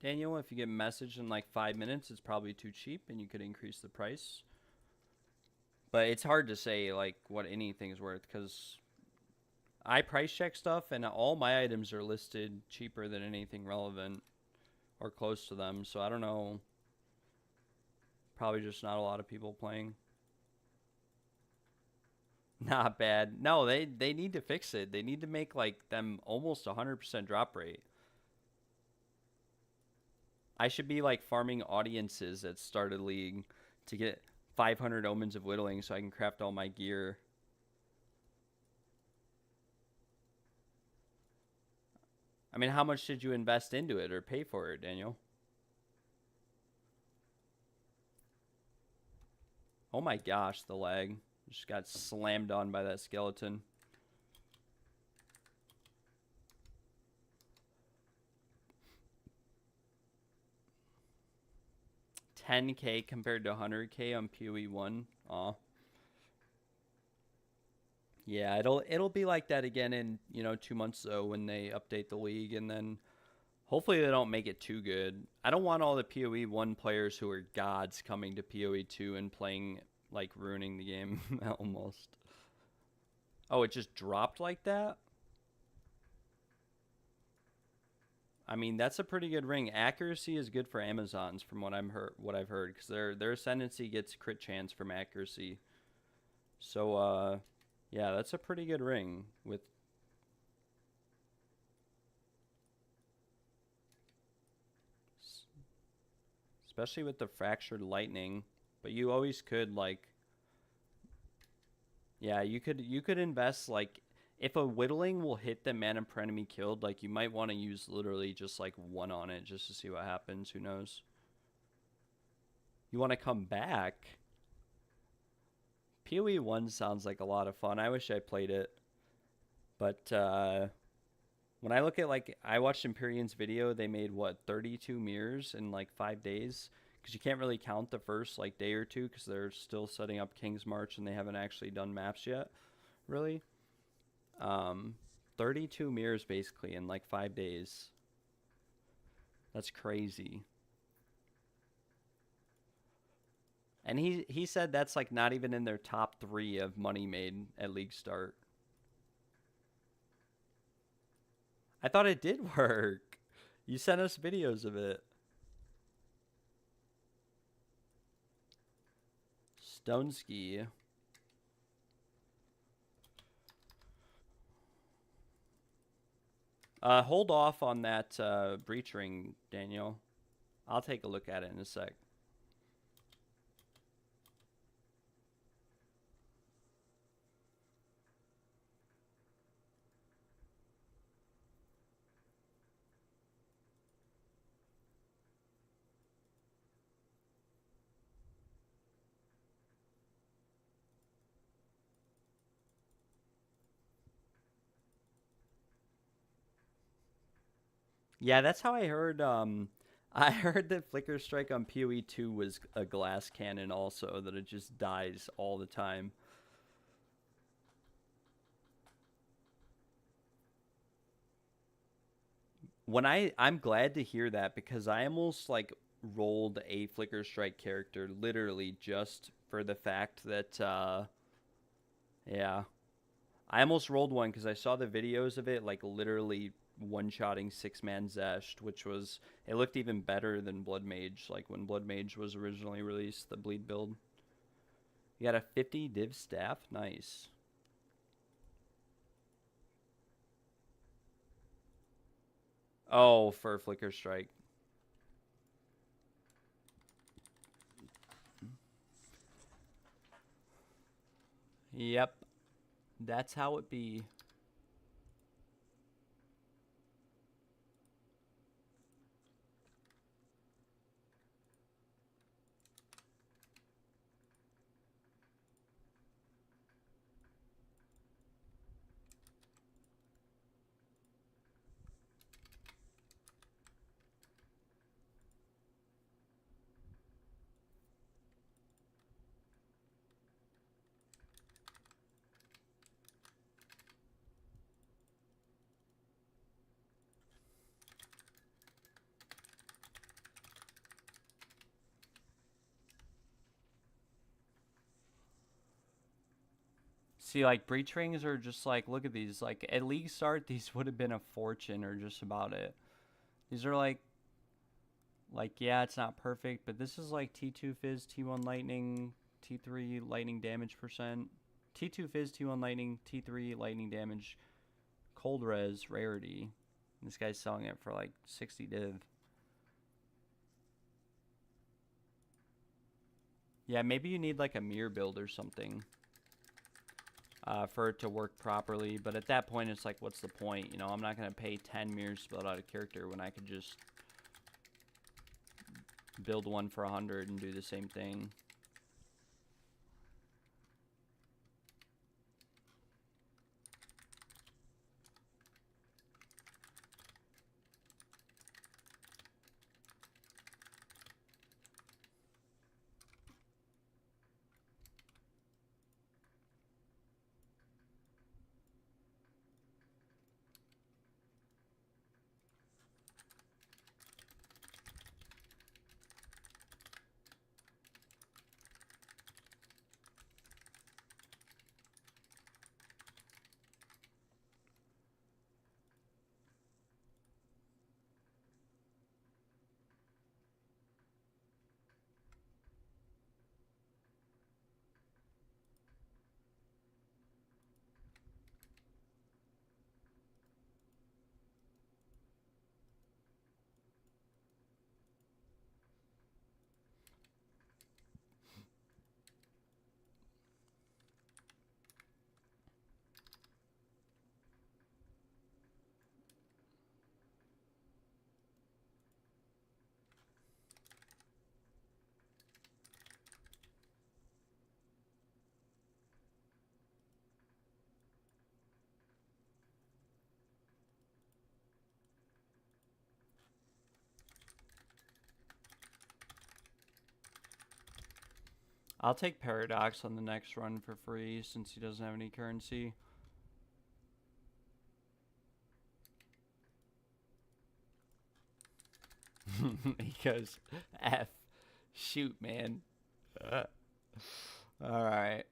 Speaker 2: Daniel. If you get a message in like 5 minutes, it's probably too cheap, and you could increase the price. But it's hard to say like what anything's worth, because I price check stuff, and all my items are listed cheaper than anything relevant or close to them. So I don't know. Probably just not a lot of people playing. Not bad. No, they need to fix it. They need to make like them almost 100% drop rate. I should be like farming audiences that started league to get 500 omens of whittling so I can craft all my gear. I mean, how much did you invest into it or pay for it, Daniel? Oh my gosh, the lag. Just got slammed on by that skeleton. $10K compared to $100K on PoE1. Aw. Yeah, it'll be like that again in 2 months though, when they update the league, and then hopefully they don't make it too good. I don't want all the PoE1 players who are gods coming to PoE2 and playing, like, ruining the game almost. Oh, it just dropped like that? I mean, that's a pretty good ring. Accuracy is good for Amazons, from what I've heard, because their ascendancy gets crit chance from accuracy. So, yeah, that's a pretty good ring with. Especially with the fractured lightning, but you always could, like, yeah, you could invest, like, if a whittling will hit the mana per enemy killed, like, you might want to use literally just like 1 on it just to see what happens. Who knows? You want to come back? PoE1 sounds like a lot of fun. I wish I played it, but when I look at, like, I watched Empyrean's video, they made what, 32 mirrors in like 5 days. because you can't really count the first like day or two because they're still setting up King's March and they haven't actually done maps yet, really. 32 mirrors basically in like 5 days. That's crazy. And he said that's like not even in their top 3 of money made at league start. I thought it did work. You sent us videos of it. Stone ski. Hold off on that breach ring, Daniel. I'll take a look at it in a sec. Yeah, that's how I heard. I heard that Flicker Strike on PoE2 was a glass cannon also, that it just dies all the time. When I'm glad to hear that because I almost like rolled a Flicker Strike character literally just for the fact that yeah. I almost rolled one because I saw the videos of it, like literally one-shotting 6-man Zesht, which was, it looked even better than Blood Mage, like when Blood Mage was originally released, the bleed build. You got a 50 div staff? Nice. Oh, for Flicker Strike. Yep. That's how it be. See, like, breach rings are just like, look at these. Like, at league start, these would have been a fortune or just about it. These are like, yeah, it's not perfect, but this is like T2 Fizz, T1 Lightning, T3 Lightning damage percent. T2 Fizz, T1 Lightning, T3 Lightning damage, cold res, rarity. And this guy's selling it for like 60 div. Yeah, maybe you need like a mirror build or something. For it to work properly, but at that point it's like, what's the point? You know, I'm not gonna pay 10 mirrors to build out a character when I could just build one for 100 and do the same thing. I'll take Paradox on the next run for free since he doesn't have any currency. He goes, F. Shoot, man. Alright.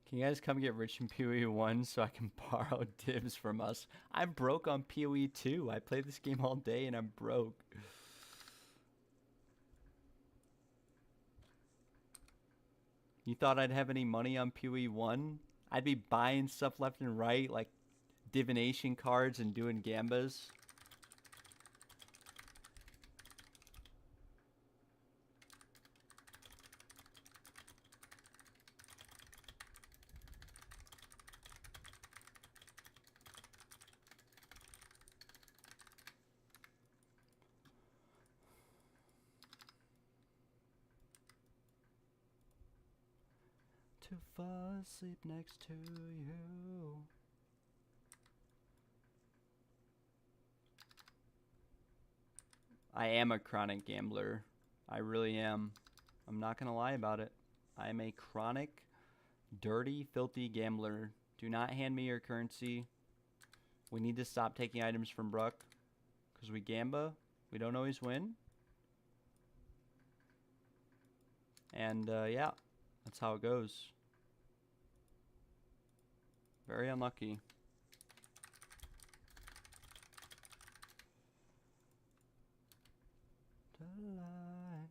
Speaker 2: Can you guys come get rich in PoE1 so I can borrow dibs from us? I'm broke on PoE2. I play this game all day and I'm broke. You thought I'd have any money on PoE1? I'd be buying stuff left and right, like divination cards and doing Gambas. To fall asleep next to you. I am a chronic gambler. I really am. I'm not gonna lie about it. I am a chronic, dirty, filthy gambler. Do not hand me your currency. We need to stop taking items from Bruck. Because we gamba. We don't always win. And yeah, that's how it goes. Very unlucky. The life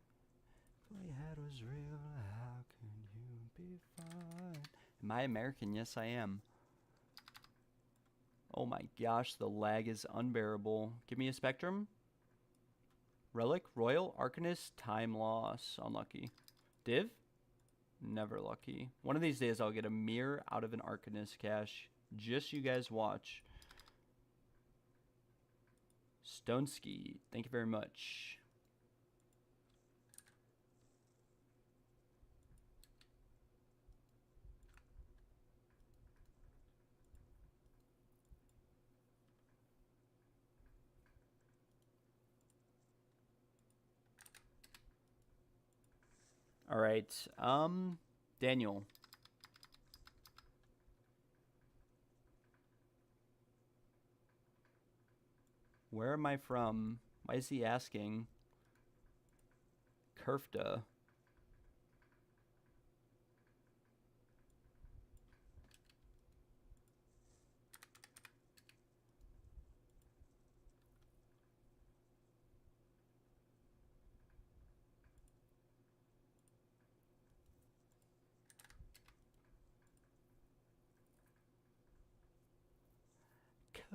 Speaker 2: we had was real. How can you be fine? Am I American? Yes, I am. Oh my gosh, the lag is unbearable. Give me a Spectrum. Relic, Royal, Arcanist, Time Loss. Unlucky. Div? Never lucky. One of these days I'll get a mirror out of an Arcanist cache. Just you guys watch. Stoneski, thank you very much. All right, Daniel. Where am I from? Why is he asking? Kerfta.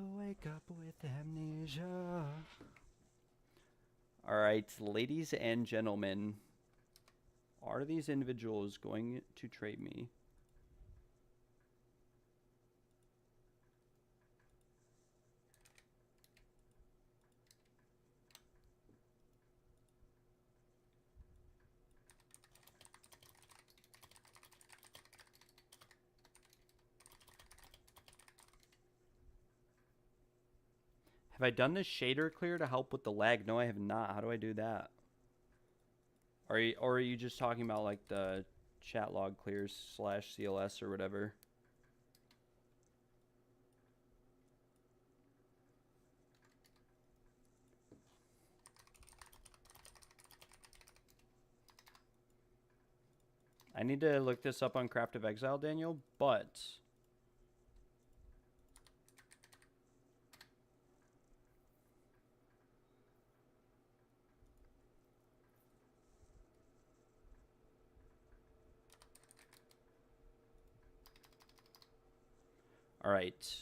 Speaker 2: Wake up with amnesia. Alright, ladies and gentlemen. Are these individuals going to trade me? Have I done this shader clear to help with the lag? No, I have not. How do I do that? Or are you just talking about like the chat log clears / CLS or whatever? I need to look this up on Craft of Exile, Daniel, but... Alright.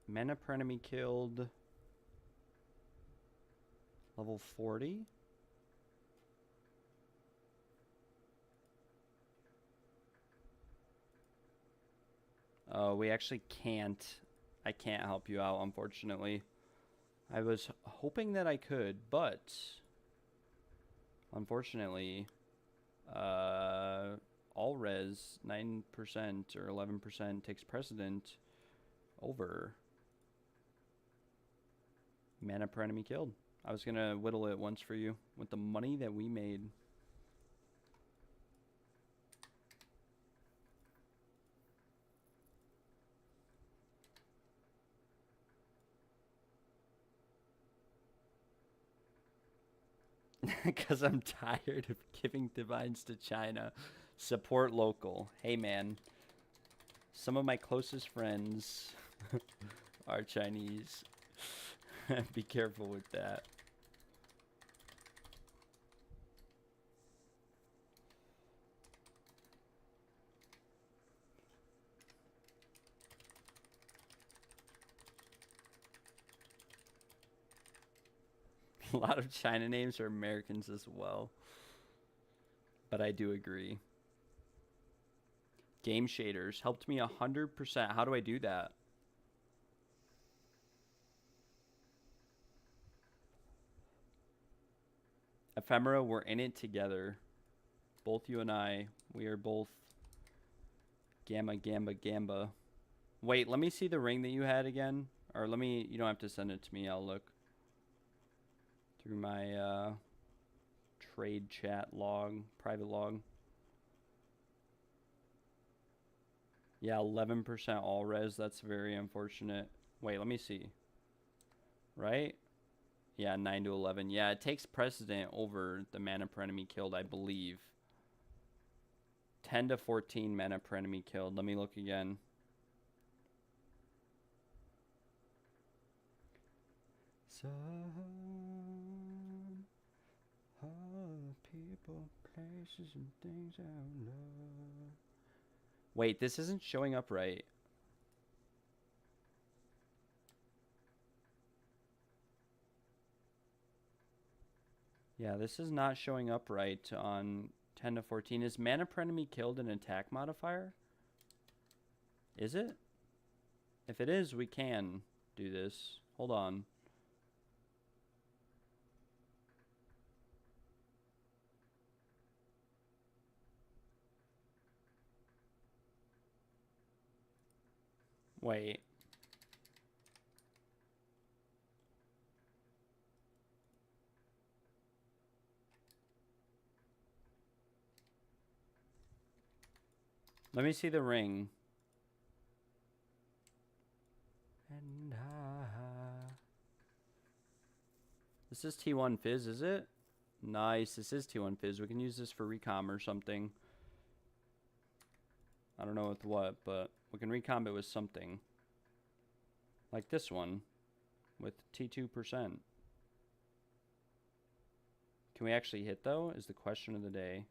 Speaker 2: Mana per enemy killed. Level 40. We actually can't. I can't help you out, unfortunately. I was hoping that I could, but... Unfortunately... all res 9% or 11% takes precedent over mana per enemy killed. I was gonna whittle it once for you with the money that we made. Because I'm tired of giving divines to China. Support local. Hey, man. Some of my closest friends are Chinese. Be careful with that. A lot of China names are Americans as well. But I do agree. Game shaders helped me 100%. How do I do that? Ephemera, we're in it together. Both you and I. We are both Gamma, Gamba, Gamba. Wait, let me see the ring that you had again. Or let me, you don't have to send it to me. I'll look through my trade chat log, private log. Yeah, 11% all res. That's very unfortunate. Wait, let me see. Right? Yeah, 9 to 11. Yeah, it takes precedent over the mana per enemy killed, I believe. 10 to 14 mana per enemy killed. Let me look again. Some people, places, and things I love. Wait, this isn't showing up right. Yeah, this is not showing up right on 10 to 14. Is mana per enemy killed an attack modifier? Is it? If it is, we can do this. Hold on. Wait. Let me see the ring. And this is T1 Fizz, is it? Nice, this is T1 Fizz. We can use this for recom or something. I don't know with what, but we can recom it with something. Like this one with T2%. Can we actually hit though? Is the question of the day.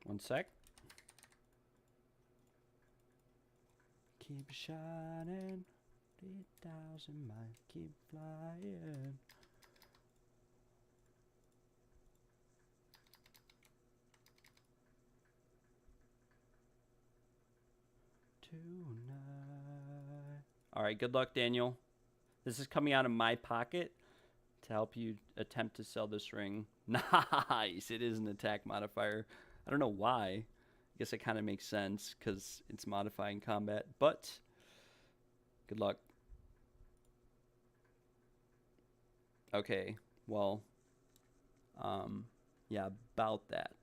Speaker 2: One sec. Keep shining, 3,000 might keep flying. Tonight. All right, good luck, Daniel. This is coming out of my pocket to help you attempt to sell this ring. Nice. It is an attack modifier. I don't know why. I guess it kind of makes sense because it's modifying combat, but good luck. Okay, well, yeah, about that.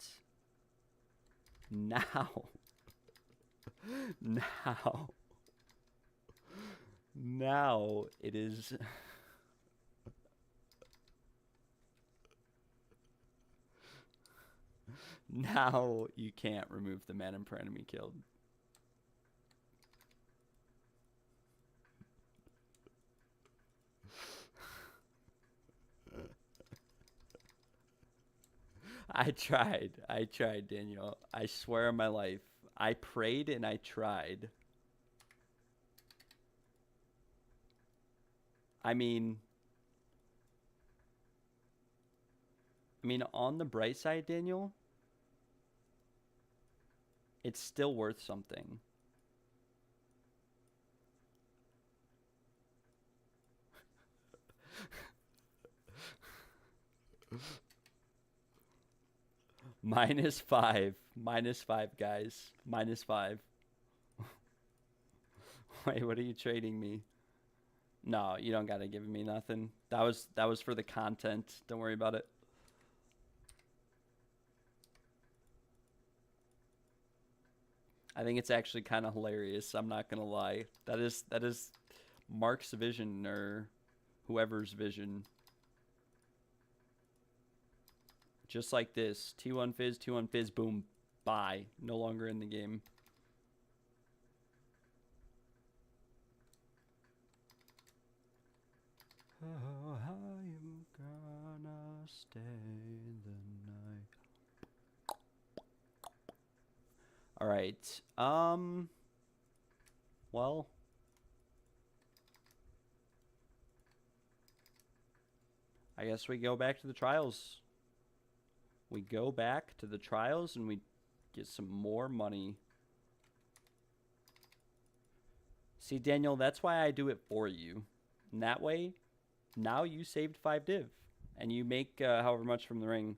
Speaker 2: Now, now it is. Now you can't remove the mana per enemy killed. I tried, Daniel. I swear on my life. I prayed and I tried. I mean, on the bright side, Daniel, it's still worth something. -5. -5, guys. -5. Wait, what are you trading me? No, you don't gotta give me nothing. That was for the content. Don't worry about it. I think it's actually kind of hilarious. I'm not gonna lie. That is Mark's vision or whoever's vision. Just like this. T1 Fizz, T1 Fizz, boom, bye. No longer in the game. Oh, I'm gonna stay the night. All right. Well, I guess we go back to the trials. We go back to the trials and we get some more money. See, Daniel, that's why I do it for you. And that way, now you saved 5 div. And you make however much from the ring.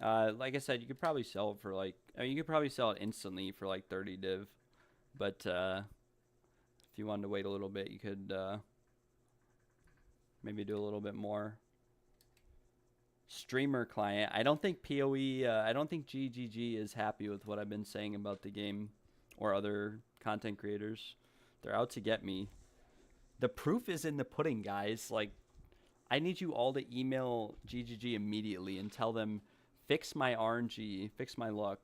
Speaker 2: Like I said, you could probably sell it for like... I mean, you could probably sell it instantly for like 30 div. But if you wanted to wait a little bit, you could maybe do a little bit more. Streamer client. I don't think PoE... I don't think GGG is happy with what I've been saying about the game. Or other content creators. They're out to get me. The proof is in the pudding, guys. Like, I need you all to email GGG immediately and tell them, fix my RNG, fix my luck.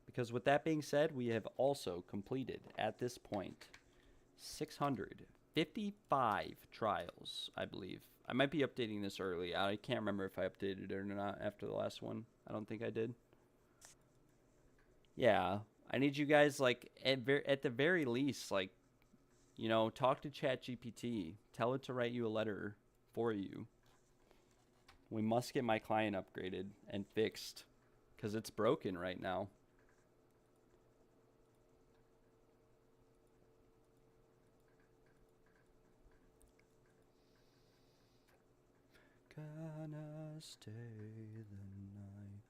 Speaker 2: Because with that being said, we have also completed, at this point, 655 trials, I believe. I might be updating this early. I can't remember if I updated it or not after the last one. I don't think I did. Yeah. I need you guys, like, at the very least, like, you know, talk to ChatGPT. Tell it to write you a letter for you. We must get my client upgraded and fixed because it's broken right now. Gonna stay the night.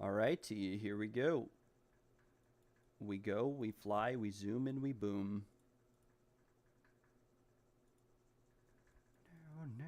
Speaker 2: Alrighty, here we go. We go, we fly, we zoom, and we boom. No.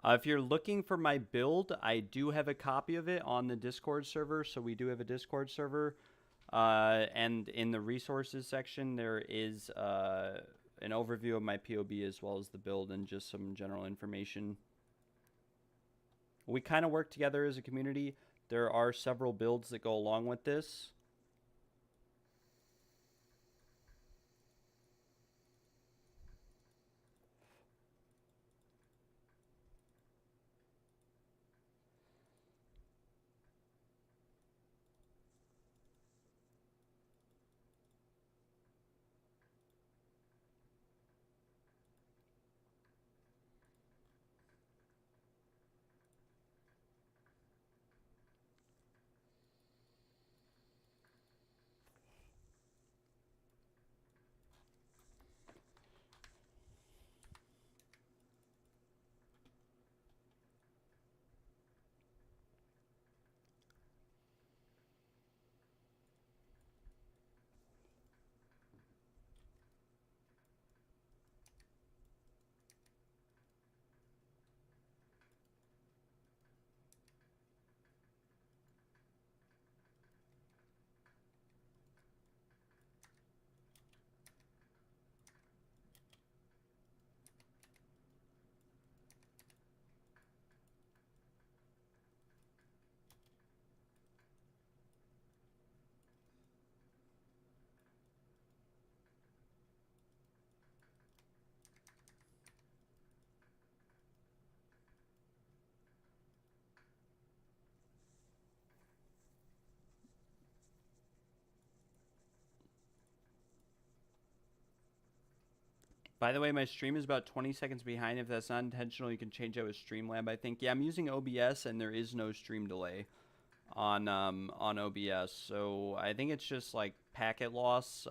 Speaker 2: If you're looking for my build, I do have a copy of it on the Discord server. So we do have a Discord server. And in the resources section, there is an overview of my POB as well as the build and just some general information. We kind of work together as a community. There are several builds that go along with this. By the way, my stream is about 20 seconds behind. If that's not intentional, you can change out with Streamlab, I think. Yeah, I'm using OBS, and there is no stream delay on OBS. So I think it's just like packet loss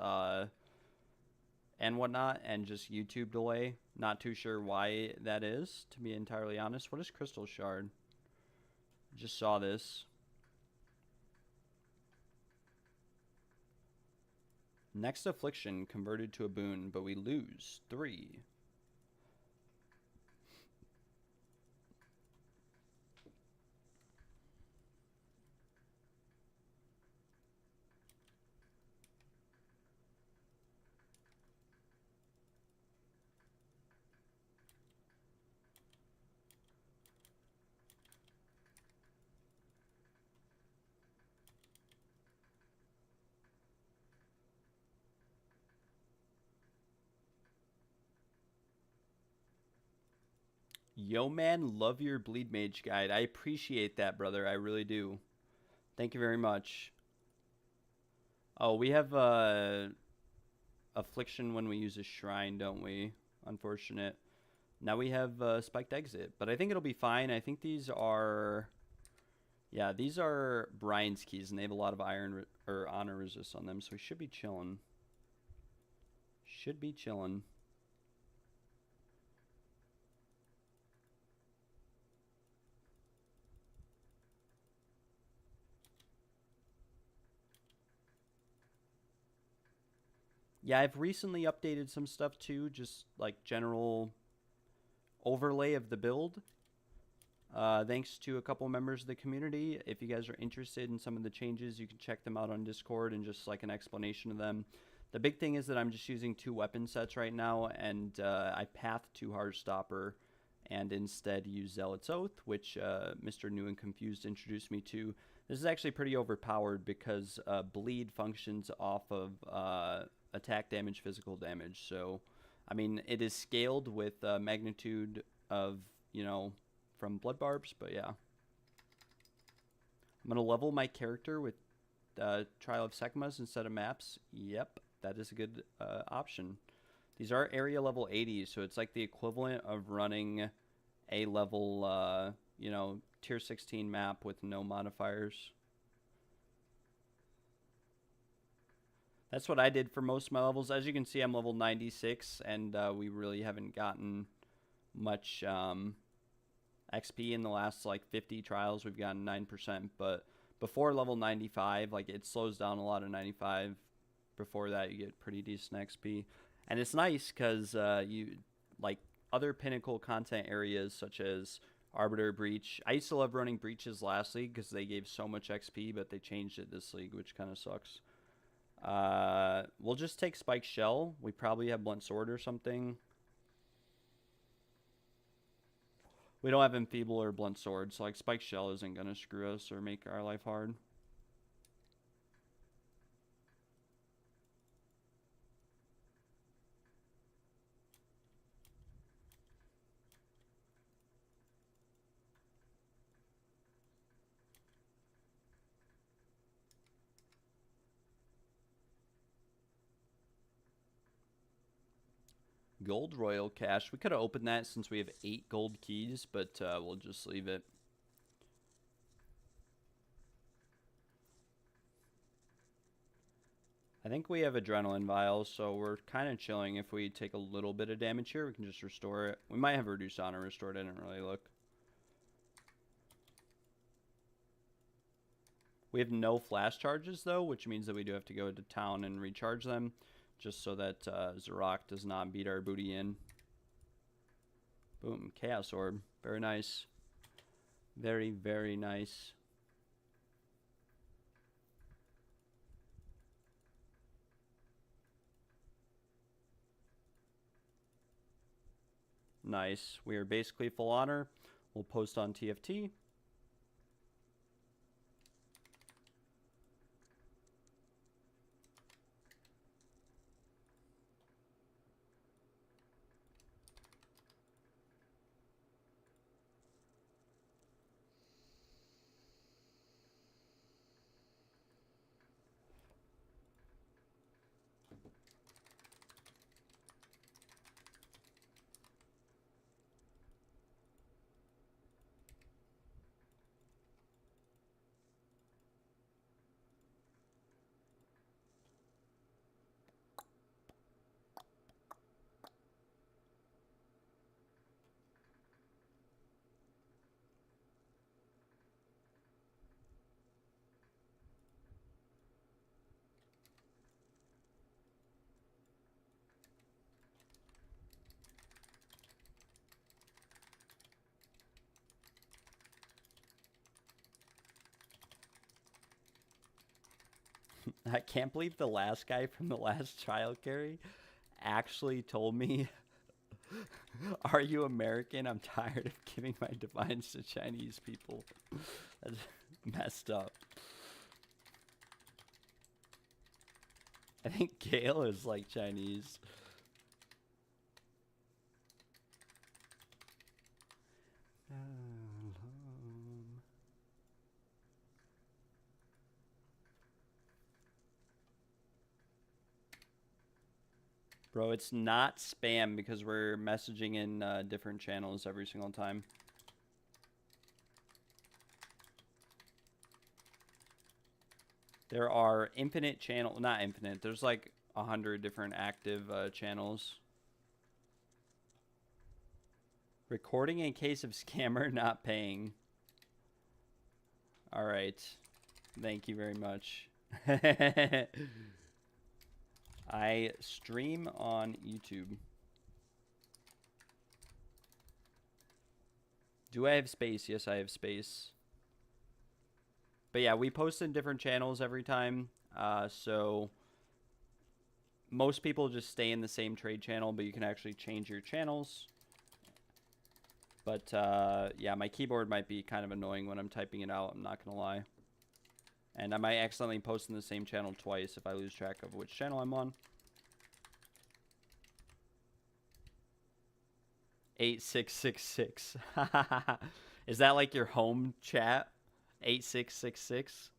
Speaker 2: and whatnot, and just YouTube delay. Not too sure why that is, to be entirely honest. What is Crystal Shard? Just saw this. Next affliction converted to a boon, but we lose 3. Yo, man, love your Bleed Mage guide. I appreciate that, brother. I really do. Thank you very much. Oh, we have Affliction when we use a Shrine, don't we? Unfortunate. Now we have Spiked Exit, but I think it'll be fine. I think these are... Yeah, these are Brian's keys, and they have a lot of iron or honor resist on them, so we should be chilling. Should be chilling. Yeah, I've recently updated some stuff too, just like general overlay of the build. Thanks to a couple members of the community. If you guys are interested in some of the changes, you can check them out on Discord and just like an explanation of them. The big thing is that I'm just using 2 weapon sets right now, and I path to Heartstopper and instead use Zealot's Oath, which Mr. New and Confused introduced me to. This is actually pretty overpowered because bleed functions off of attack damage, physical damage. So, I mean, it is scaled with magnitude of, you know, from Blood Barbs, but yeah. I'm going to level my character with Trial of Sekhmas instead of maps. Yep, that is a good option. These are area level 80, so it's like the equivalent of running a level, you know, tier 16 map with no modifiers. That's what I did for most of my levels. As you can see, I'm level 96, and we really haven't gotten much XP in the last, like, 50 trials. We've gotten 9%, but before level 95, like, it slows down a lot of 95. Before that, you get pretty decent XP. And it's nice because you, like, other pinnacle content areas such as Arbiter, Breach. I used to love running Breaches last league because they gave so much XP, but they changed it this league, which kind of sucks. We'll just take Spike Shell. We probably have Blunt Sword or something. We don't have Enfeeble or Blunt Sword, so like Spike Shell isn't going to screw us or make our life hard. Gold Royal Cache. We could have opened that since we have 8 gold keys, but we'll just leave it. I think we have Adrenaline Vials, so we're kind of chilling. If we take a little bit of damage here, we can just restore it. We might have Reduced Honor restored. I didn't really look. We have no flash charges, though, which means that we do have to go to town and recharge them, just so that Zarok does not beat our booty in. Boom, Chaos Orb. Very nice. Very, very nice. Nice. We are basically full honor. We'll post on TFT. I can't believe the last guy from the last trial carry actually told me, "Are you American? I'm tired of giving my divines to Chinese people." That's messed up. I think Gale is like Chinese. Bro, it's not spam because we're messaging in different channels every single time. There are infinite channel, not infinite. There's like 100 different active channels. Recording in case of scammer not paying. All right. Thank you very much. I stream on YouTube. Do I have space? Yes, I have space. But yeah, we post in different channels every time. So most people just stay in the same trade channel, but you can actually change your channels. But yeah, my keyboard might be kind of annoying when I'm typing it out. I'm not going to lie. And I might accidentally post in the same channel twice if I lose track of which channel I'm on. 8666. Is that like your home chat? 8666?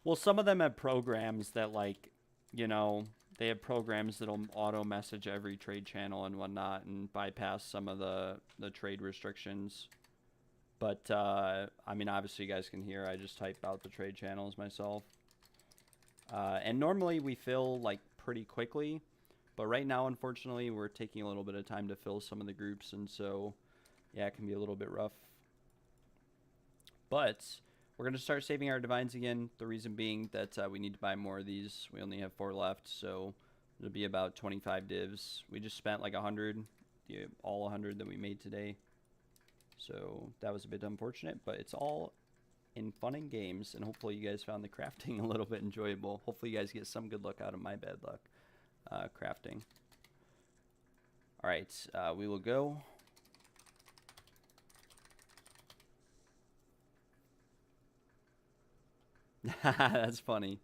Speaker 2: Well, some of them have programs that, like, you know, they have programs that'll auto message every trade channel and whatnot and bypass some of the trade restrictions. But, I mean, obviously you guys can hear I just type out the trade channels myself. And normally we fill, like, pretty quickly. But right now, unfortunately, we're taking a little bit of time to fill some of the groups. And so, yeah, it can be a little bit rough. But we're going to start saving our divines again. The reason being that we need to buy more of these. We only have 4 left. So it'll be about 25 divs. We just spent like 100, all 100 that we made today. So that was a bit unfortunate, but it's all in fun and games, and hopefully you guys found the crafting a little bit enjoyable. Hopefully you guys get some good luck out of my bad luck crafting. All right, we will go. That's funny.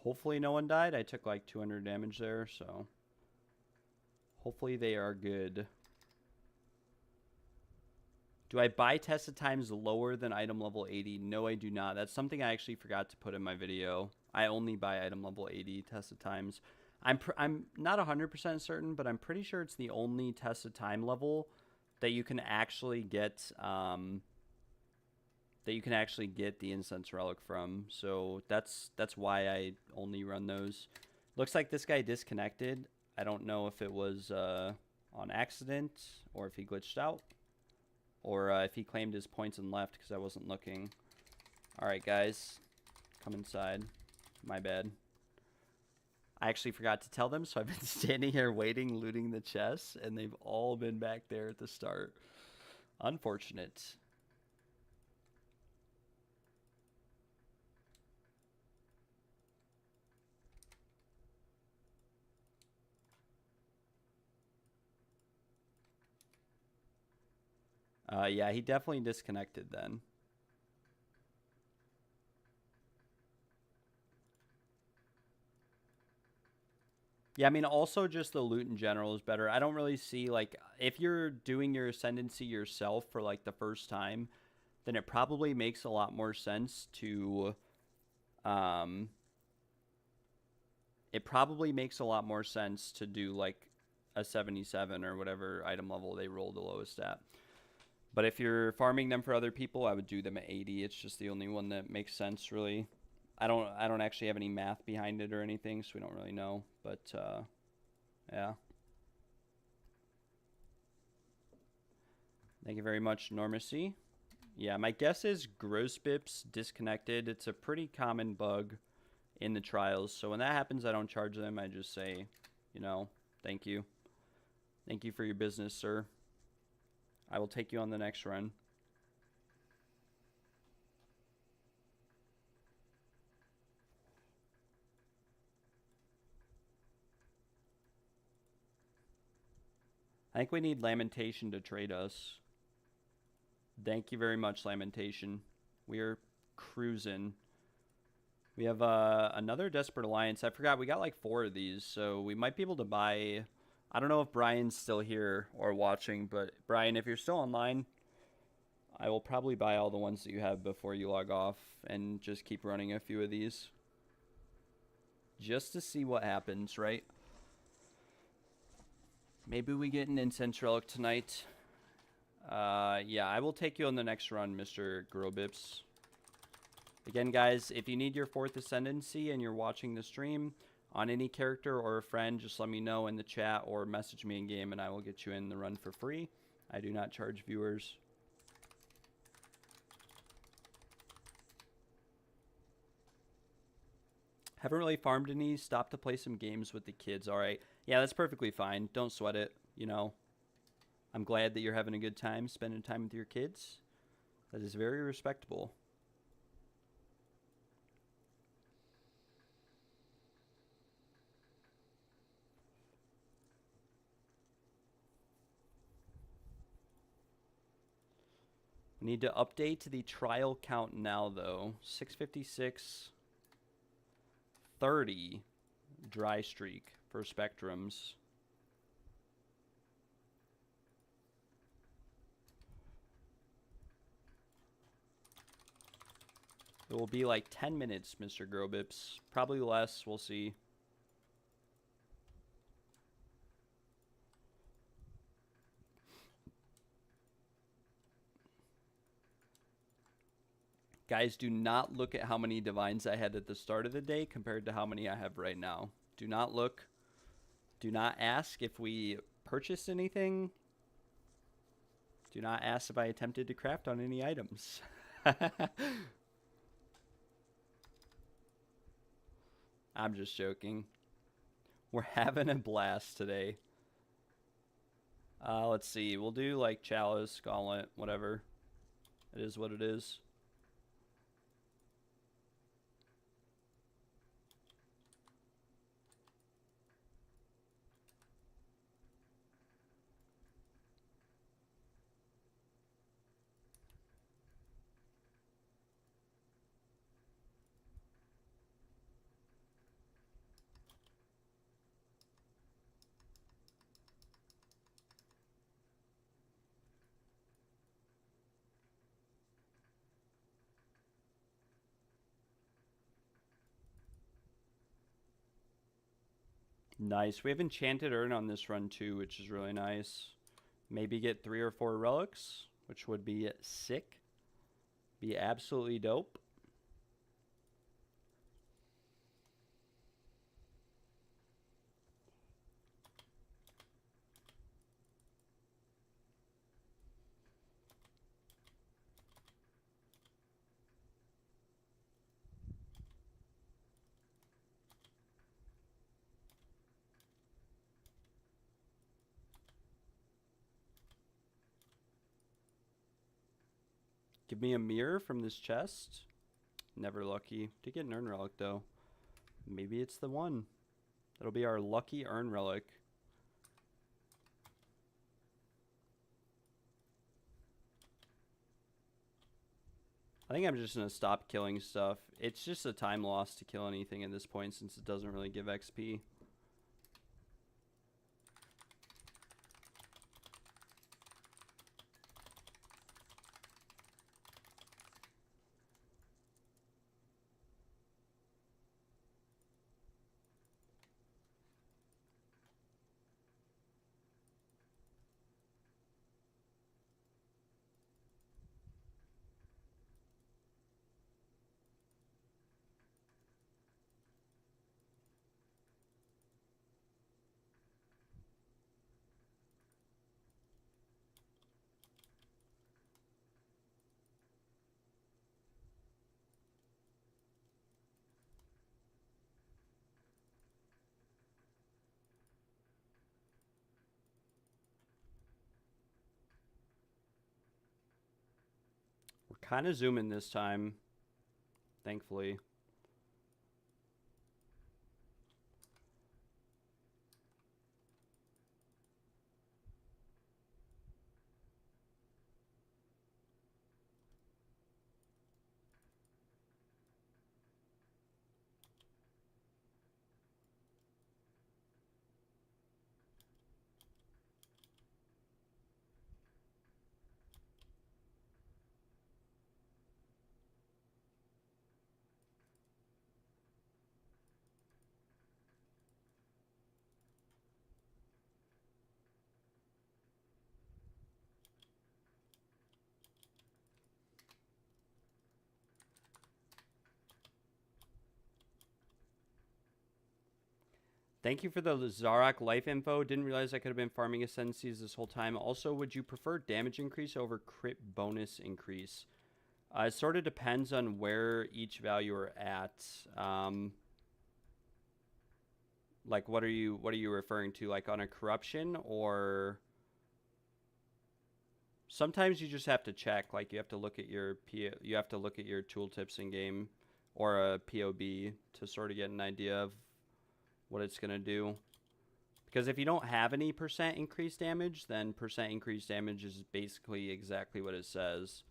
Speaker 2: Hopefully no one died. I took like 200 damage there, so hopefully they are good. Do I buy tested times lower than item level 80? No, I do not. That's something I actually forgot to put in my video. I only buy item level 80 tested times. I'm not 100% certain, but I'm pretty sure it's the only tested time level that you can actually get the incense relic from. So that's why I only run those. Looks like this guy disconnected. I don't know if it was on accident or if he glitched out or if he claimed his points and left because I wasn't looking. All right, guys, come inside. My bad. I actually forgot to tell them, so I've been standing here waiting, looting the chests, and they've all been back there at the start. Unfortunate. Yeah, he definitely disconnected then. Yeah, I mean, also just the loot in general is better. I don't really see, like, if you're doing your ascendancy yourself for, like, the first time, then it probably makes a lot more sense to, do, like, a 77 or whatever item level they roll the lowest at. But if you're farming them for other people, I would do them at 80. It's just the only one that makes sense, really. I don't actually have any math behind it or anything, so we don't really know. But yeah. Thank you very much, Normacy. Yeah, my guess is gross bips disconnected. It's a pretty common bug in the trials. So when that happens, I don't charge them. I just say, you know, thank you. Thank you for your business, sir. I will take you on the next run. I think we need Lamentation to trade us. Thank you very much, Lamentation. We are cruising. We have another Desperate Alliance. I forgot, we got like 4 of these, so we might be able to buy... I don't know if Brian's still here or watching, but Brian, if you're still online, I will probably buy all the ones that you have before you log off and just keep running a few of these. Just to see what happens, right? Maybe we get an Incense Relic tonight. Yeah, I will take you on the next run, Mr. Grobips. Again, guys, if you need your 4th Ascendancy and you're watching the stream on any character or a friend, just let me know in the chat or message me in game and I will get you in the run for free. I do not charge viewers. Haven't really farmed any. Stopped to play some games with the kids. All right. Yeah, that's perfectly fine. Don't sweat it. You know, I'm glad that you're having a good time spending time with your kids. That is very respectable. We need to update the trial count now, though. 656, 30 dry streak for Spectrums. It will be like 10 minutes, Mr. Grobips. Probably less. We'll see. Guys, do not look at how many divines I had at the start of the day compared to how many I have right now. Do not look. Do not ask if we purchased anything. Do not ask if I attempted to craft on any items. I'm just joking. We're having a blast today. Let's see. We'll do like Chalice, Gauntlet, whatever. It is what it is. Nice. We have Enchanted Urn on this run too, which is really nice. Maybe get 3 or 4 relics, which would be sick. Be absolutely dope. Give me a mirror from this chest. Never lucky. To get an Urn Relic, though. Maybe it's the one. That'll be our lucky Urn Relic. I think I'm just going to stop killing stuff. It's just a time loss to kill anything at this point since it doesn't really give XP. We're kind of zooming this time, thankfully. Thank you for the Zarak life info. Didn't realize I could have been farming Ascendancies this whole time. Also, would you prefer damage increase over crit bonus increase? It sort of depends on where each value are at. Like, what are you referring to? Like on a corruption, or sometimes you just have to check. Like you have to look at your tooltips in game, or a POB to sort of get an idea of what it's gonna do. Because if you don't have any percent increased damage, then percent increased damage is basically exactly what it says.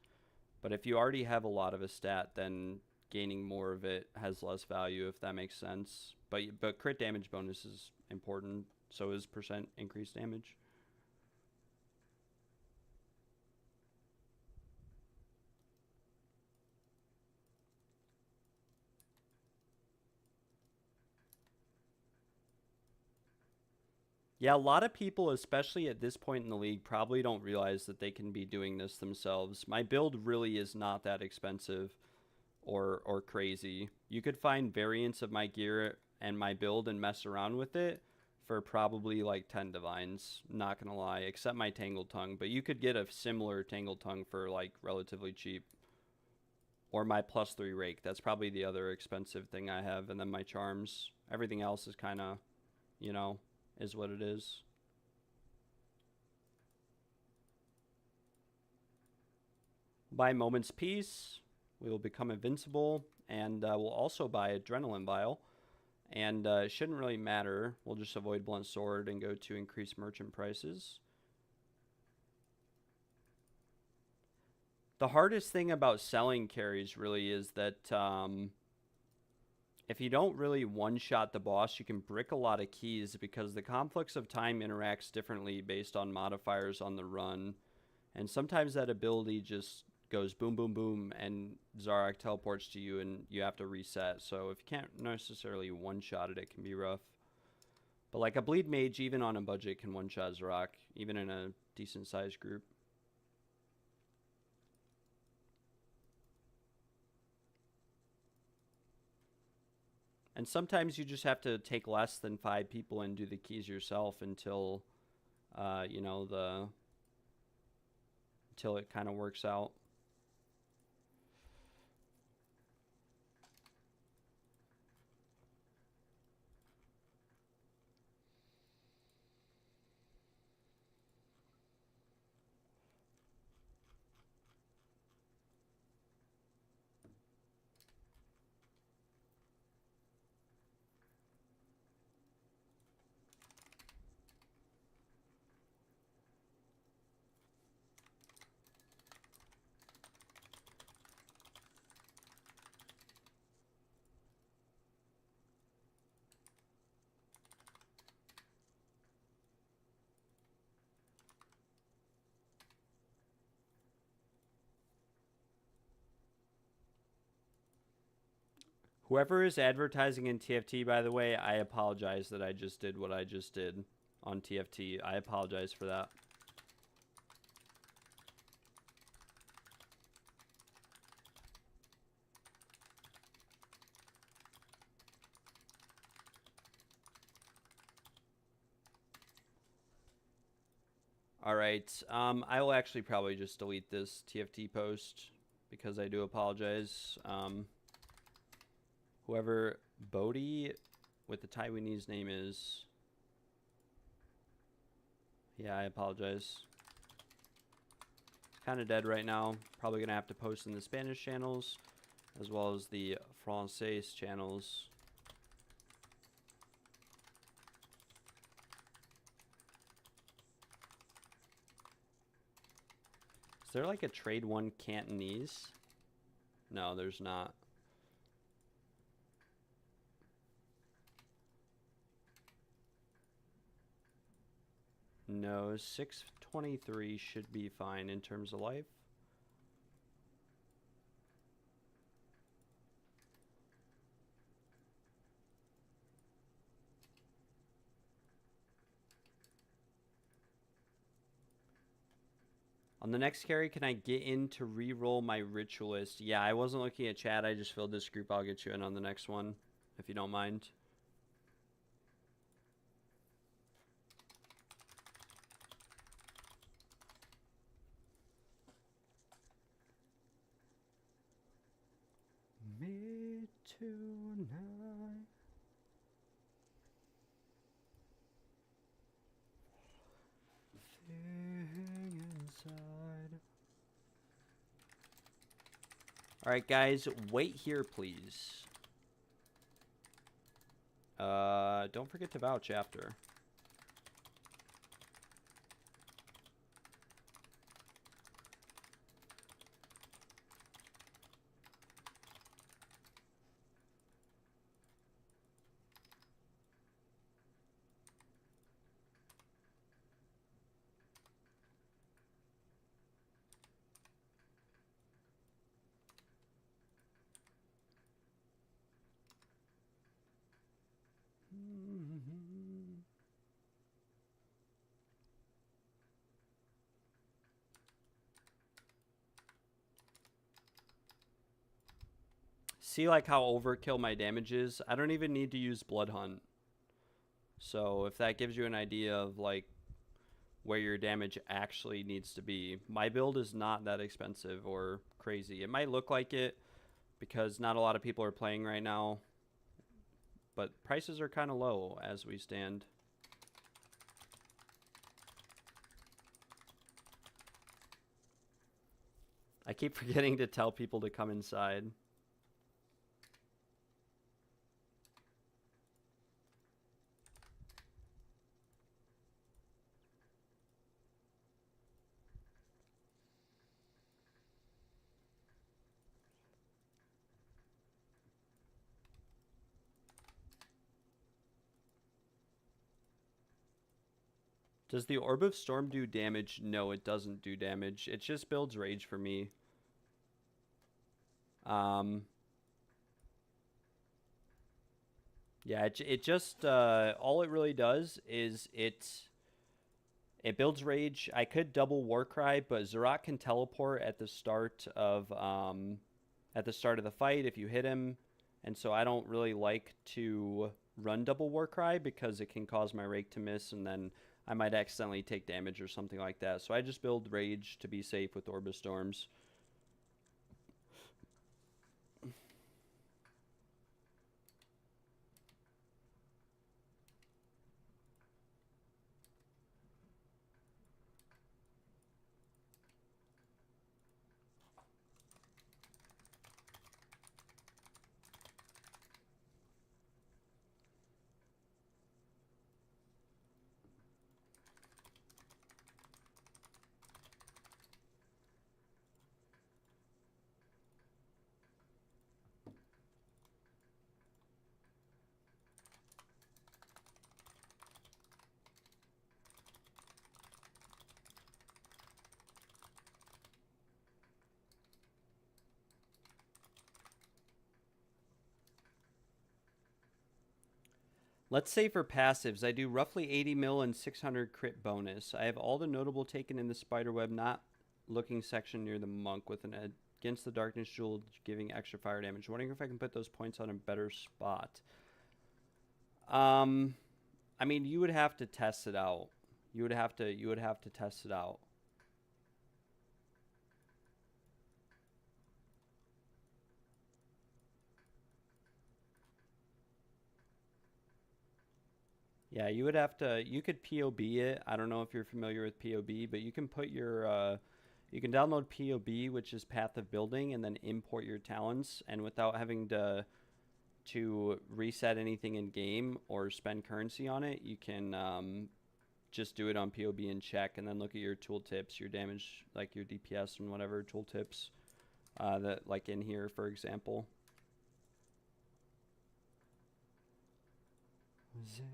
Speaker 2: But if you already have a lot of a stat, then gaining more of it has less value, if that makes sense. But crit damage bonus is important. So is percent increased damage. Yeah, a lot of people, especially at this point in the league, probably don't realize that they can be doing this themselves. My build really is not that expensive or crazy. You could find variants of my gear and my build and mess around with it for probably like 10 divines, not gonna lie, except my Tangled Tongue. But you could get a similar Tangled Tongue for like relatively cheap. Or my +3 rake. That's probably the other expensive thing I have. And then my charms. Everything else is kind of, you know, is what it is. By Moment's Peace, we will become invincible, and we'll also buy Adrenaline Vial. And it shouldn't really matter. We'll just avoid Blunt Sword and go to increase merchant prices. The hardest thing about selling carries really is that if you don't really one-shot the boss, you can brick a lot of keys because the Conflicts of Time interacts differently based on modifiers on the run. And sometimes that ability just goes boom, boom, boom, and Zarak teleports to you and you have to reset. So if you can't necessarily one-shot it, it can be rough. But like a Bleed Mage, even on a budget, can one-shot Zarak, even in a decent-sized group. And sometimes you just have to take less than 5 people and do the keys yourself until, you know, until it kind of works out. Whoever is advertising in TFT, by the way, I apologize that I just did what I just did on TFT. I apologize for that. All right. I will actually probably just delete this TFT post because I do apologize. Whoever Bodhi with the Taiwanese name is, yeah, I apologize. It's kind of dead right now. Probably gonna have to post in the Spanish channels as well as the Francais channels. Is there like a trade one Cantonese? No, there's not. No, 623 should be fine in terms of life. On the next carry, can I get in to re-roll my Ritualist? Yeah, I wasn't looking at chat. I just filled this group. I'll get you in on the next one, if you don't mind. Me tonight. Inside. All right, guys, wait here, please. Don't forget to vouch after. See like how overkill my damage is? I don't even need to use Blood Hunt. So if that gives you an idea of like where your damage actually needs to be. My build is not that expensive or crazy. It might look like it because not a lot of people are playing right now, but prices are kind of low as we stand. I keep forgetting to tell people to come inside. Does the Orb of Storm do damage? No, it doesn't do damage. It just builds rage for me. Yeah, it just, all it really does is it builds rage. I could double Warcry, but Zerat can teleport at the start of the fight if you hit him. And so I don't really like to run double Warcry because it can cause my Rake to miss and then I might accidentally take damage or something like that. So I just build rage to be safe with Orb of Storms. Let's say for passives, I do roughly 80 mil and 600 crit bonus. I have all the notable taken in the spiderweb, not looking section near the monk with an against the darkness jewel giving extra fire damage. Wondering if I can put those points on a better spot. I mean, you would have to test it out. You would have to test it out. Yeah, you would have to, you could POB it. I don't know if you're familiar with POB, but you can put your, you can download POB, which is Path of Building, and then import your talents. And without having to reset anything in game or spend currency on it, you can just do it on POB and check, and then look at your tooltips, your damage, like your DPS and whatever tooltips that like in here, for example. Zing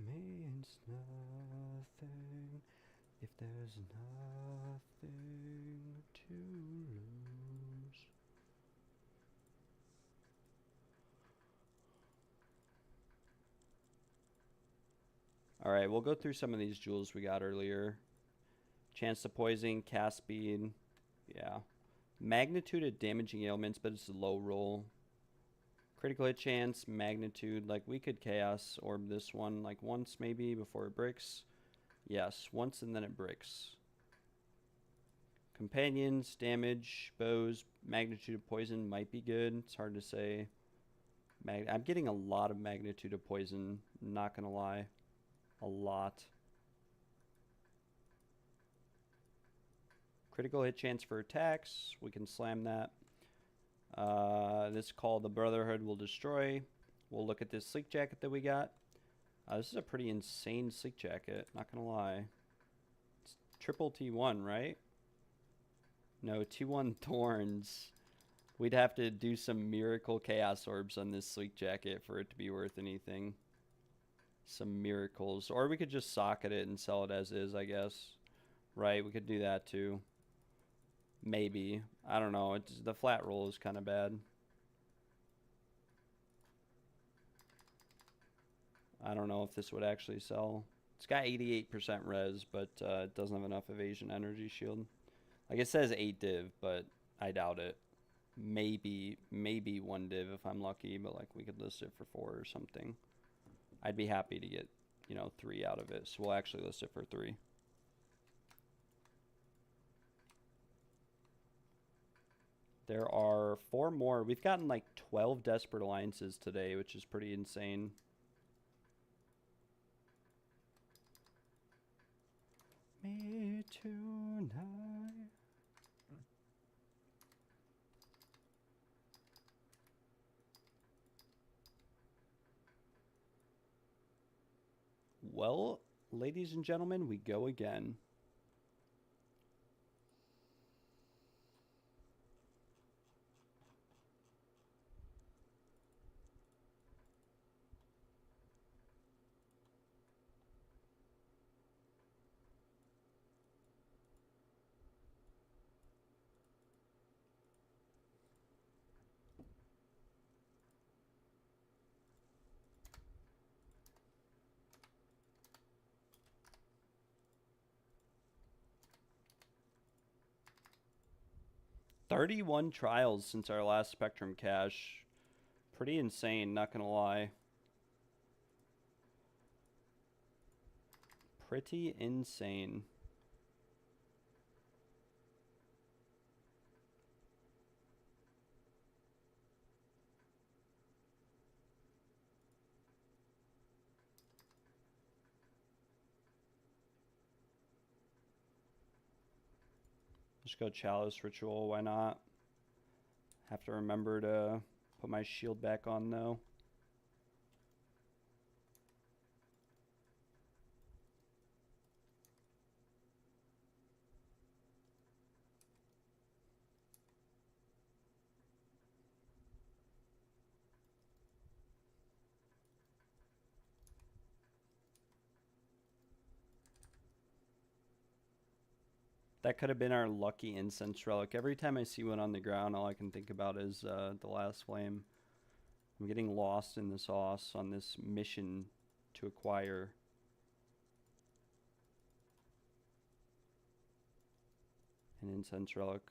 Speaker 2: means nothing if there's nothing to lose. All right, we'll go through some of these jewels we got earlier. Chance to poison, cast speed, yeah. Magnitude of damaging ailments, but it's a low roll. Critical hit chance, magnitude, like we could chaos orb this one like once maybe before it bricks. Yes, once and then it bricks. Companions, damage, bows, magnitude of poison might be good. It's hard to say. I'm getting a lot of magnitude of poison, not gonna lie. A lot. Critical hit chance for attacks, we can slam that. This call the Brotherhood will destroy. We'll look at this sleek jacket that we got. This is a pretty insane sleek jacket, not gonna lie. It's triple T1, right? No, T1 thorns. We'd have to do some miracle chaos orbs on this sleek jacket for it to be worth anything. Some miracles. Or we could just socket it and sell it as is, I guess. Right, we could do that too. Maybe. I don't know. The flat roll is kind of bad. I don't know if this would actually sell. It's got 88% res, but it doesn't have enough evasion energy shield. Like it says 8 div, but I doubt it. Maybe 1 div if I'm lucky, but like we could list it for 4 or something. I'd be happy to get, you know, 3 out of it. So we'll actually list it for 3. There are 4 more. We've gotten like 12 Desperate Alliances today, which is pretty insane. Me tonight. Well, ladies and gentlemen, we go again. $31 trials since our last Spectrum cache. Pretty insane, not gonna lie. Pretty insane. Just go Chalice Ritual, why not? Have to remember to put my shield back on though. That could have been our lucky incense relic. Every time I see one on the ground, all I can think about is the last flame. I'm getting lost in the sauce on this mission to acquire. An incense relic.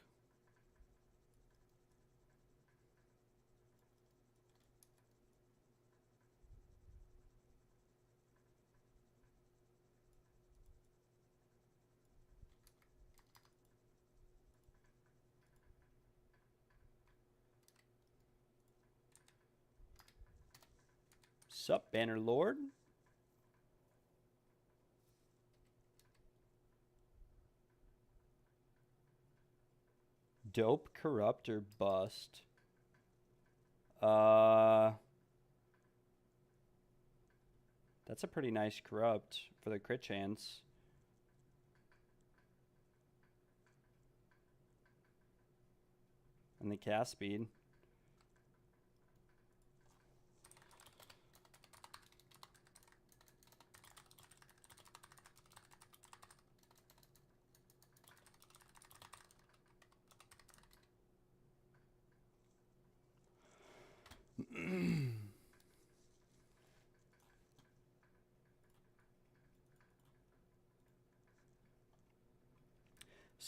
Speaker 2: Sup, Banner Lord? Dope, corrupt, or bust? That's a pretty nice corrupt for the crit chance. And the cast speed.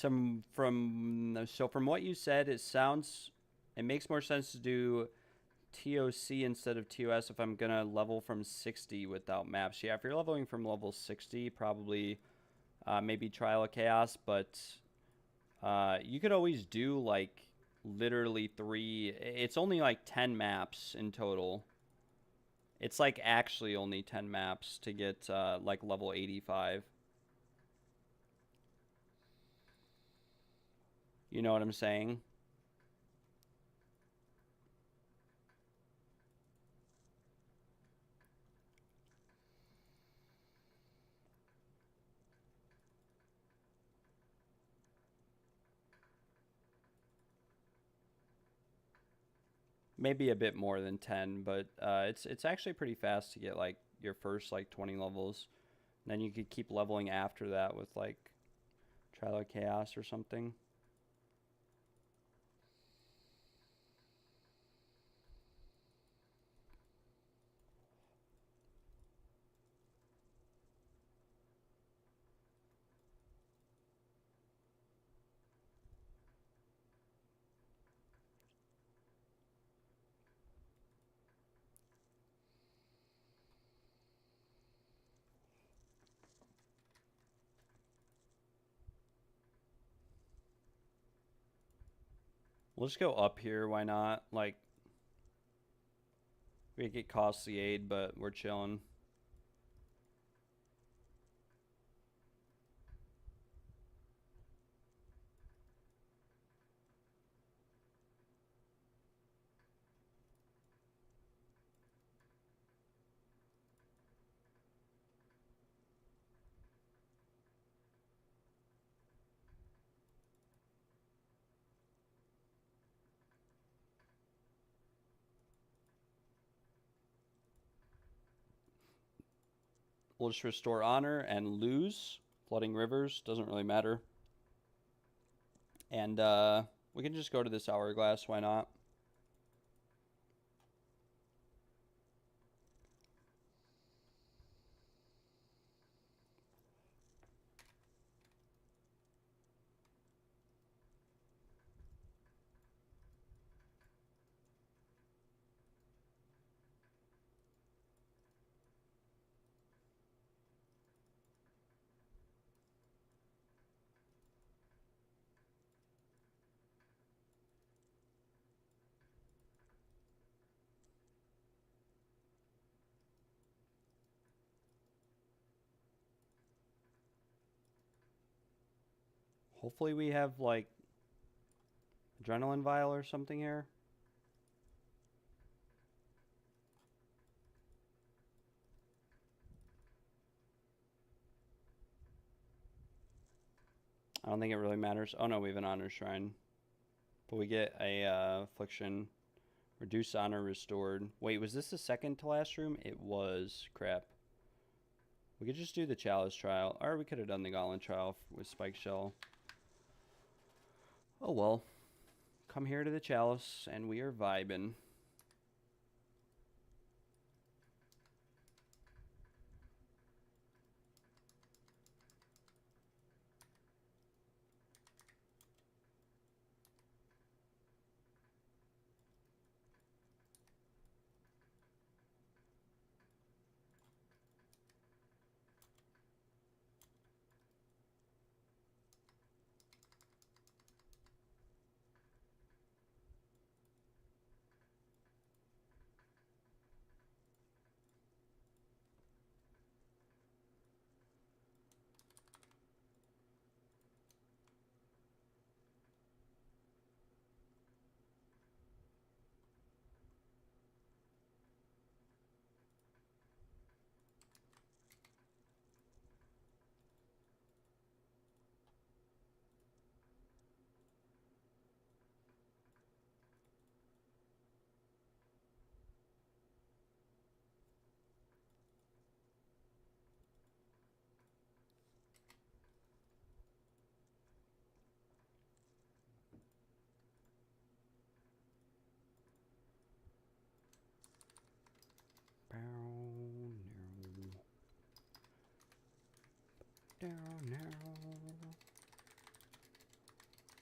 Speaker 2: From what you said, it makes more sense to do TOC instead of TOS if I'm gonna level from 60 without maps. Yeah, if you're leveling from level 60, probably maybe Trial of Chaos, but you could always do like literally 3. It's only like 10 maps in total. It's like actually only 10 maps to get like level 85. You know what I'm saying? Maybe a bit more than 10, but it's actually pretty fast to get like your first like 20 levels. And then you could keep leveling after that with like Trial of Chaos or something. We'll just go up here, why not? Like, we get costly aid, but we're chilling. We'll just restore honor and lose. Flooding rivers, doesn't really matter. And we can just go to this hourglass, why not? Hopefully we have like adrenaline vial or something here. I don't think it really matters. Oh no, we have an honor shrine. But we get a affliction. Reduce honor restored. Wait, was this the second to last room? It was. Crap. We could just do the chalice trial. Or we could have done the gauntlet trial with spike shell. Oh well. Come here to the chalice and we are vibing.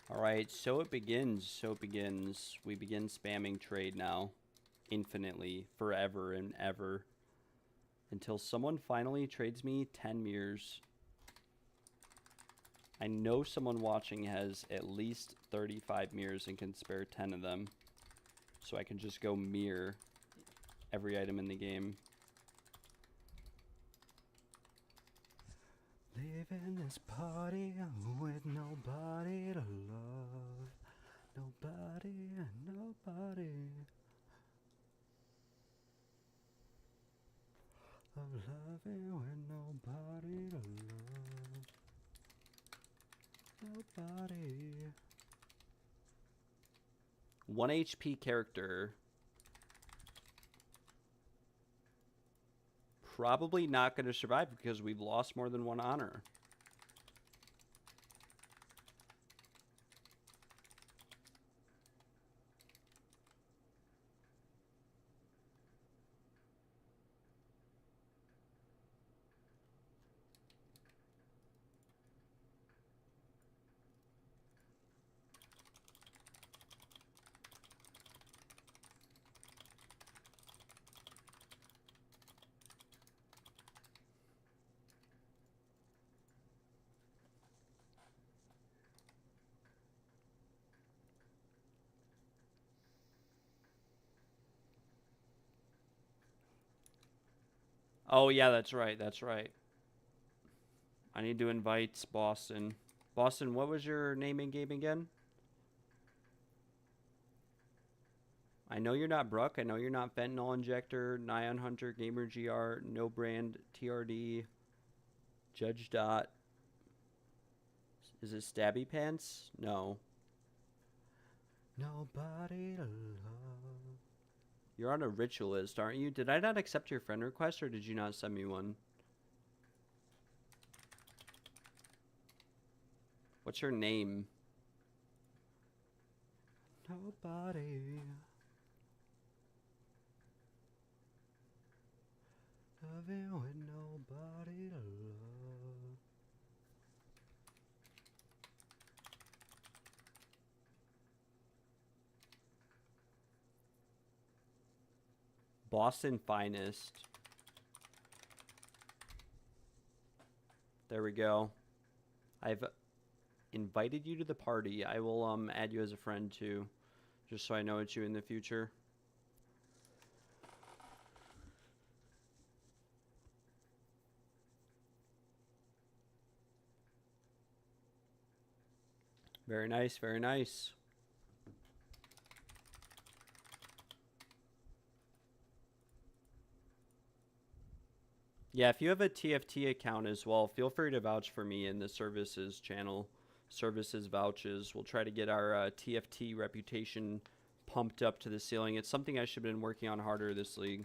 Speaker 2: Alright, so it begins. We begin spamming trade now. Infinitely. Forever and ever. Until someone finally trades me 10 mirrors. I know someone watching has at least 35 mirrors and can spare 10 of them. So I can just go mirror every item in the game.
Speaker 1: Leaving this party with nobody to love. Nobody. Of loving with nobody to love. Nobody.
Speaker 2: 1 HP character. Probably not going to survive because we've lost more than 1 honor. Oh, yeah, that's right. I need to invite Boston. Boston, what was your name in game again? I know you're not Bruck. I know you're not Fentanyl Injector, Nyan Hunter, Gamer GR, No Brand, TRD, Judge Dot. Is it Stabby Pants? No.
Speaker 1: Nobody to love.
Speaker 2: You're on a ritualist, aren't you? Did I not accept your friend request, or did you not send me one? What's your name?
Speaker 1: Nobody. Loving with nobody to love.
Speaker 2: Boston Finest. There we go. I've invited you to the party. I will add you as a friend too, just so I know it's you in the future. Very nice, very nice. Yeah, if you have a TFT account as well, feel free to vouch for me in the services channel. Services vouches. We'll try to get our TFT reputation pumped up to the ceiling. It's something I should have been working on harder this league.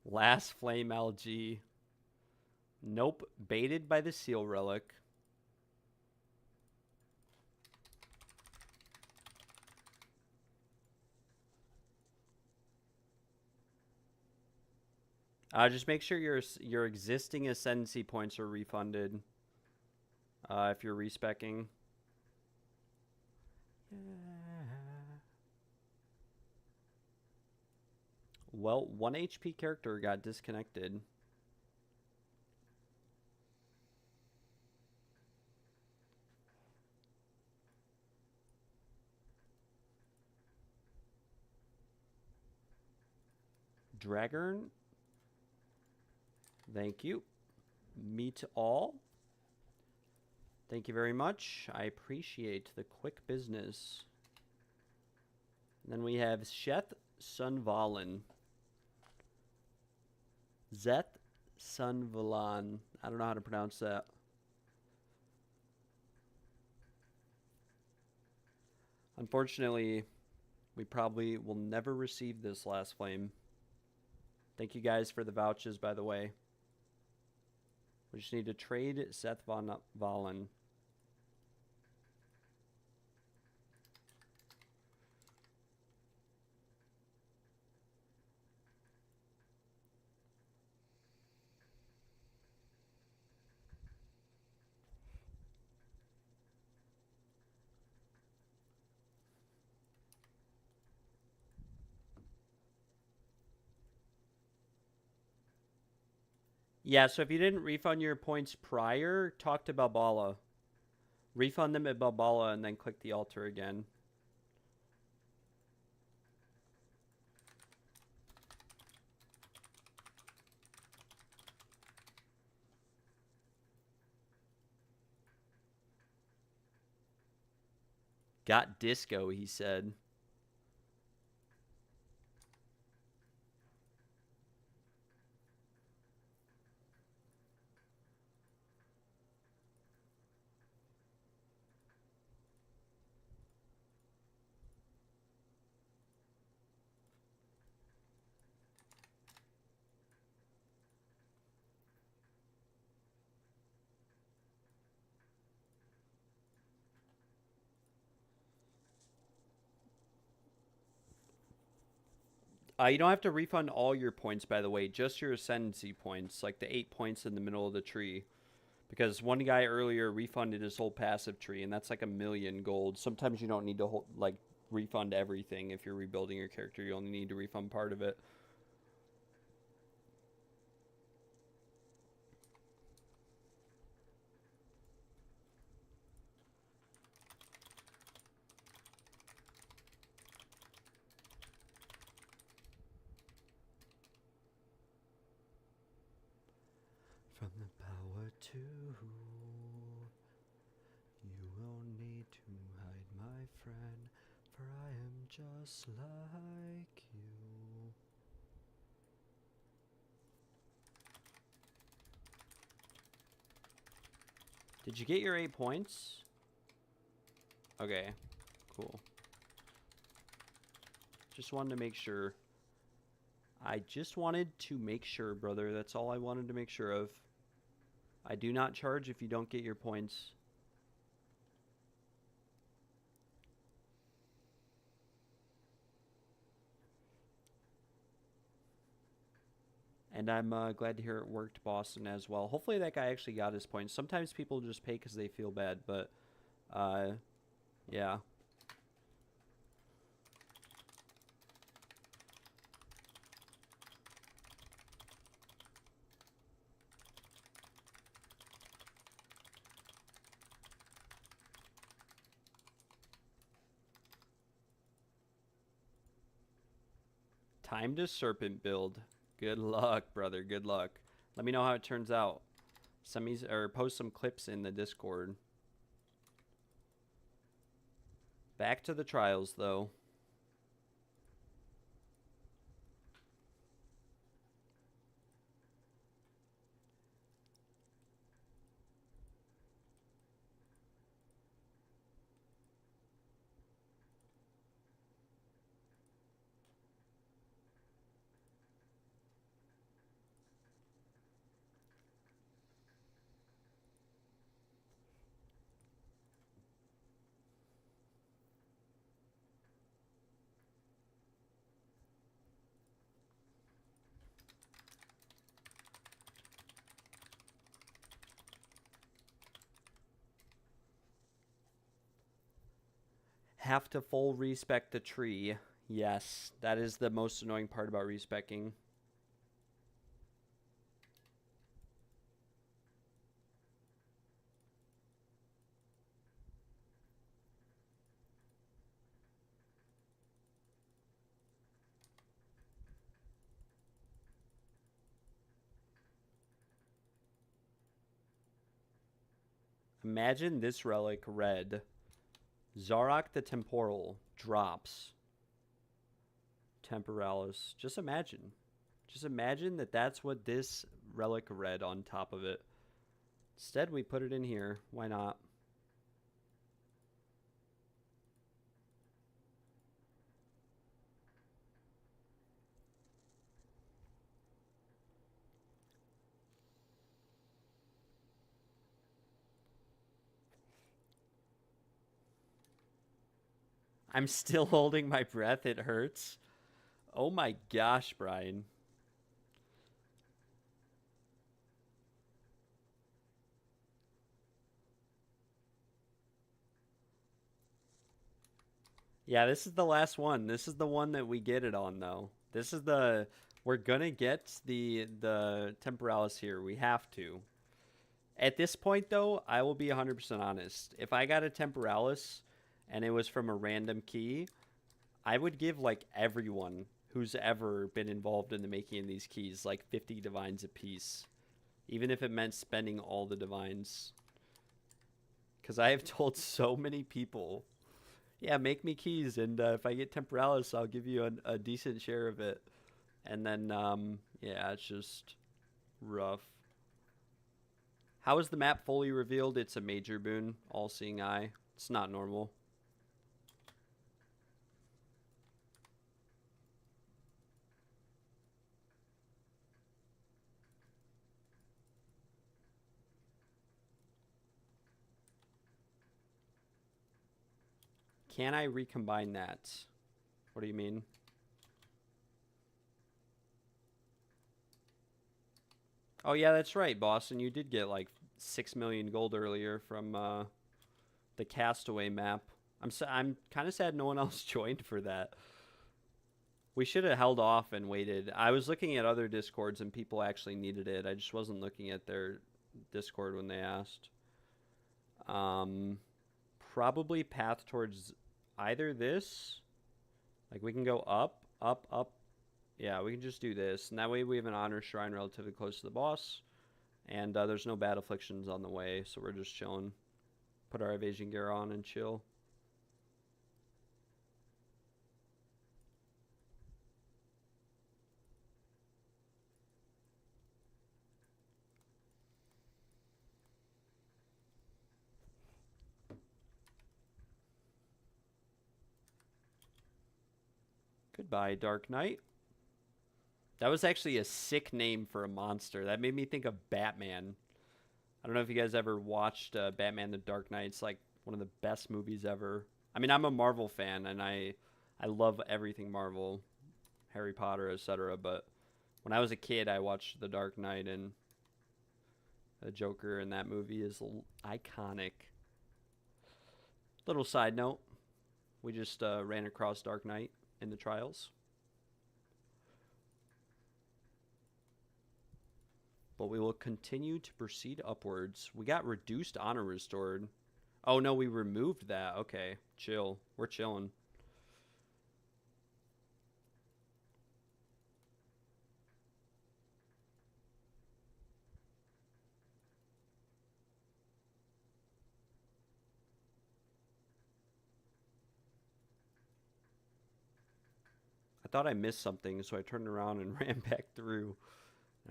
Speaker 2: Last Flame LG. Nope. Baited by the Seal Relic. Just make sure your existing Ascendancy points are refunded. If you're respecking.
Speaker 1: Yeah.
Speaker 2: Well, 1 HP character got disconnected. Dragern. Thank you. meet all. Thank you very much. I appreciate the quick business. And then we have Sheth Sunvalan. Zeth Sunvalan. I don't know how to pronounce that. Unfortunately, we probably will never receive this last flame. Thank you guys for the vouchers, by the way. We just need to trade Seth Valen. Yeah, so if you didn't refund your points prior, talk to Balbala. Refund them at Balbala and then click the altar again. Got disco, he said. You don't have to refund all your points, by the way, just your ascendancy points, like the 8 points in the middle of the tree. Because one guy earlier refunded his whole passive tree, and that's like 1,000,000 gold. Sometimes you don't need to refund everything if you're rebuilding your character. You only need to refund part of it. From the PoE2, you will need to hide, my friend, for I am just like you. Did you get your 8 points? Okay, cool. Just wanted to make sure. I just wanted to make sure, brother. That's all I wanted to make sure of. I do not charge if you don't get your points. And I'm glad to hear it worked Boston as well. Hopefully that guy actually got his points. Sometimes people just pay because they feel bad, but yeah. Time to serpent build. Good luck, brother. Good luck. Let me know how it turns out. Send me or post some clips in the Discord. Back to the trials, though. Have to full respec the tree. Yes, that is the most annoying part about respecking. Imagine this relic red. Zarok the Temporal drops Temporalis. Just imagine. Just imagine that that's what this relic read on top of it. Instead, we put it in here. Why not? I'm still holding my breath. It hurts. Oh my gosh, Brian. Yeah, this is the last one. This is the one that we get it on, though. This is the... We're gonna get the Temporalis here. We have to. At this point, though, I will be 100% honest. If I got a Temporalis and it was from a random key, I would give, like, everyone who's ever been involved in the making of these keys, like, 50 divines apiece. Even if it meant spending all the divines. Because I have told so many people... Yeah, make me keys, and if I get Temporalis, I'll give you a decent share of it. And then, yeah, it's just rough. How is the map fully revealed? It's a major boon, all-seeing eye. It's not normal. Can I recombine that? What do you mean? Oh, yeah, that's right, Boston. You did get like 6 million gold earlier from the Castaway map. I'm kind of sad no one else joined for that. We should have held off and waited. I was looking at other Discords and people actually needed it. I just wasn't looking at their Discord when they asked. Probably path towards either this. Like we can go up, up, up. Yeah, we can just do this. And that way we have an honor shrine relatively close to the boss. And there's no bad afflictions on the way. So we're just chilling. Put our evasion gear on and chill. Goodbye, Dark Knight. That was actually a sick name for a monster. That made me think of Batman. I don't know if you guys ever watched Batman the Dark Knight. It's like one of the best movies ever. I mean, I'm a Marvel fan, and I love everything Marvel, Harry Potter, etc. But when I was a kid, I watched The Dark Knight, and the Joker in that movie is iconic. Little side note, we just ran across Dark Knight in the trials. But we will continue to proceed upwards. We got reduced honor restored. Oh, no, we removed that. Okay, chill. We're chilling. I thought I missed something, so I turned around and ran back through.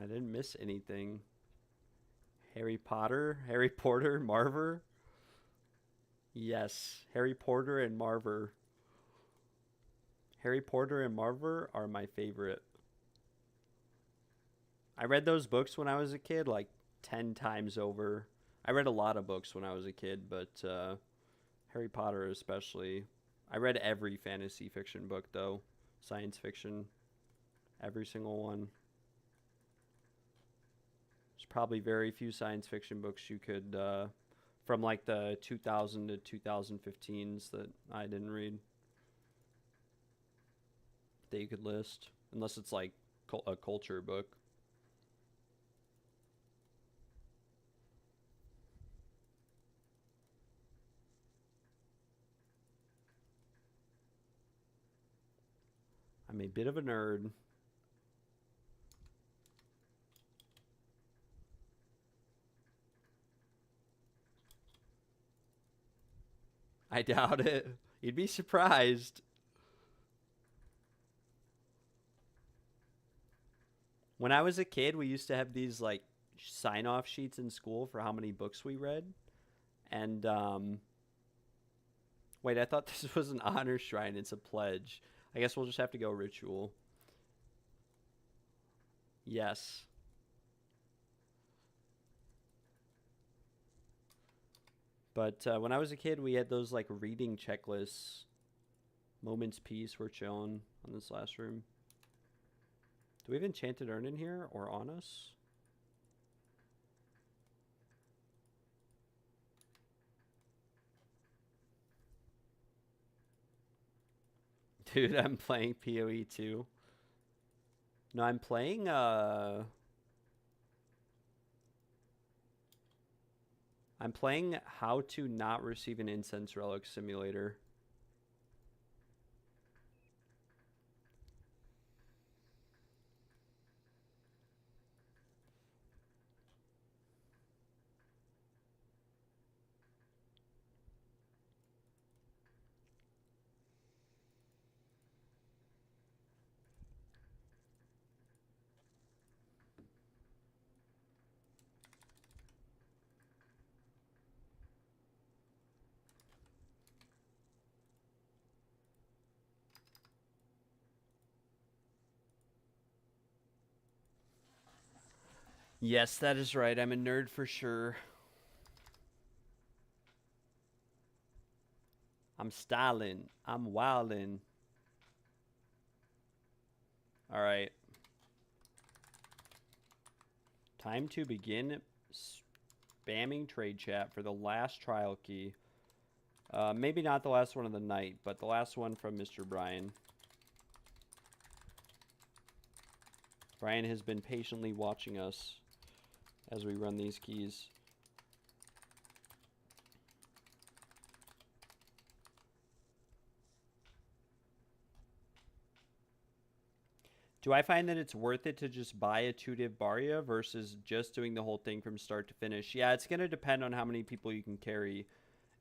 Speaker 2: I didn't miss anything. Harry Potter? Harry Porter? Marver? Yes, Harry Porter and Marver. Harry Porter and Marver are my favorite. I read those books when I was a kid like 10 times over. I read a lot of books when I was a kid, but Harry Potter especially. I read every fantasy fiction book, though. Science fiction. Every single one. There's probably very few science fiction books you could, from like the 2000 to 2015s that I didn't read, that you could list. Unless it's like a culture book. I'm a bit of a nerd. I doubt it. You'd be surprised. When I was a kid, we used to have these like sign-off sheets in school for how many books we read. And wait, I thought this was an honor shrine. It's a pledge. I guess we'll just have to go ritual. Yes. But when I was a kid, we had those like reading checklists. Moments peace were shown on this last room. Do we have enchanted urn in here or on us? Dude, I'm playing PoE2. No, I'm playing How to Not Receive an Incense Relic Simulator. Yes, that is right. I'm a nerd for sure. I'm styling. I'm wildin'. All right. Time to begin spamming trade chat for the last trial key. Maybe not the last one of the night, but the last one from Mr. Brian. Brian has been patiently watching us as we run these keys. Do I find that it's worth it to just buy a 2-div Barya versus just doing the whole thing from start to finish? Yeah, it's going to depend on how many people you can carry.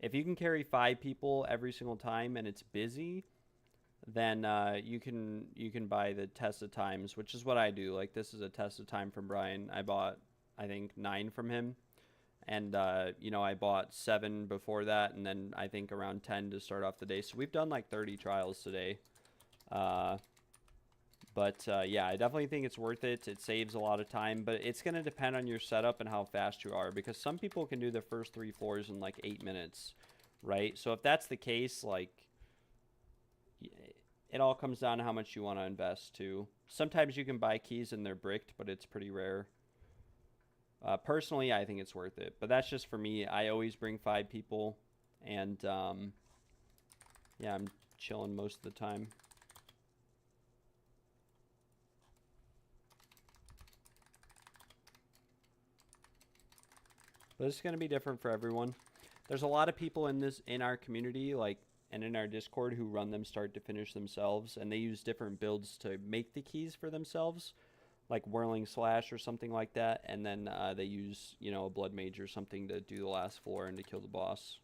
Speaker 2: If you can carry 5 people every single time and it's busy, then you can buy the test of times, which is what I do. Like, this is a test of time from Brian. I bought, I think, 9 from him. And, you know, I bought 7 before that, and then I think around 10 to start off the day. So we've done like 30 trials today. But yeah, I definitely think it's worth it. It saves a lot of time, but it's going to depend on your setup and how fast you are, because some people can do the first 3 floors in like 8 minutes, right? So if that's the case, like, it all comes down to how much you want to invest too. Sometimes you can buy keys and they're bricked, but it's pretty rare. Personally, I think it's worth it, but that's just for me. I always bring 5 people, and yeah, I'm chilling most of the time. But it's going to be different for everyone. There's a lot of people in our community, like, and in our Discord, who run them start to finish themselves, and they use different builds to make the keys for themselves, like Whirling Slash or something like that, and then they use, you know, a Blood Mage or something to do the last floor and to kill the boss.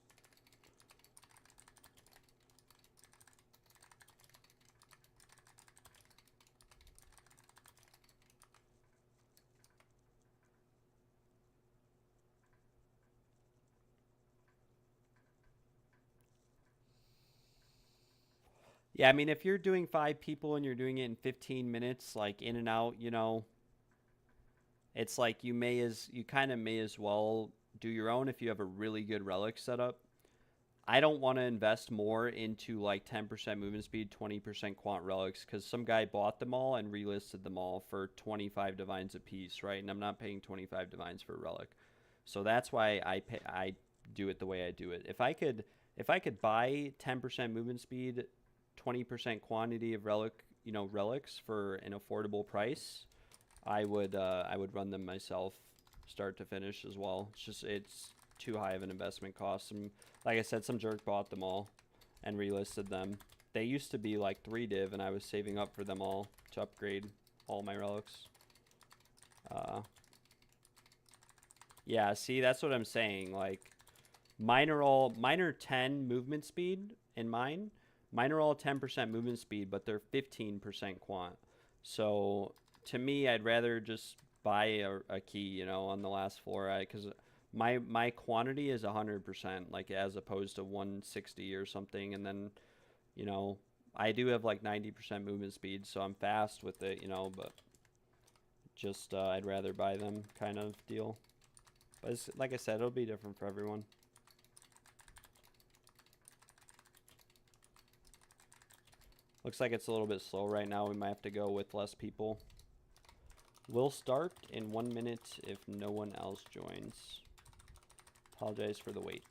Speaker 2: Yeah, I mean, if you're doing 5 people and you're doing it in 15 minutes, like in and out, you know, it's like you kind of may as well do your own if you have a really good relic setup. I don't want to invest more into like 10% movement speed, 20% quant relics, because some guy bought them all and relisted them all for 25 divines a piece, right? And I'm not paying 25 divines for a relic. So that's why I do it the way I do it. If I could buy 10% movement speed, 20% quantity of relics for an affordable price, I would run them myself, start to finish as well. It's too high of an investment cost. Like I said, some jerk bought them all and relisted them. They used to be like 3 div, and I was saving up for them all to upgrade all my relics. Yeah, see, that's what I'm saying. Like, Mine are 10 movement speed in mine. Mine are all 10% movement speed, but they're 15% quant. So to me, I'd rather just buy a key, you know, on the last floor, because my quantity is 100%, like as opposed to 160 or something, and then, you know, I do have like 90% movement speed, so I'm fast with it, you know, but just I'd rather buy them kind of deal. But it's, like I said, it'll be different for everyone. Looks like it's a little bit slow right now. We might have to go with less people. We'll start in 1 minute if no one else joins. Apologize for the wait.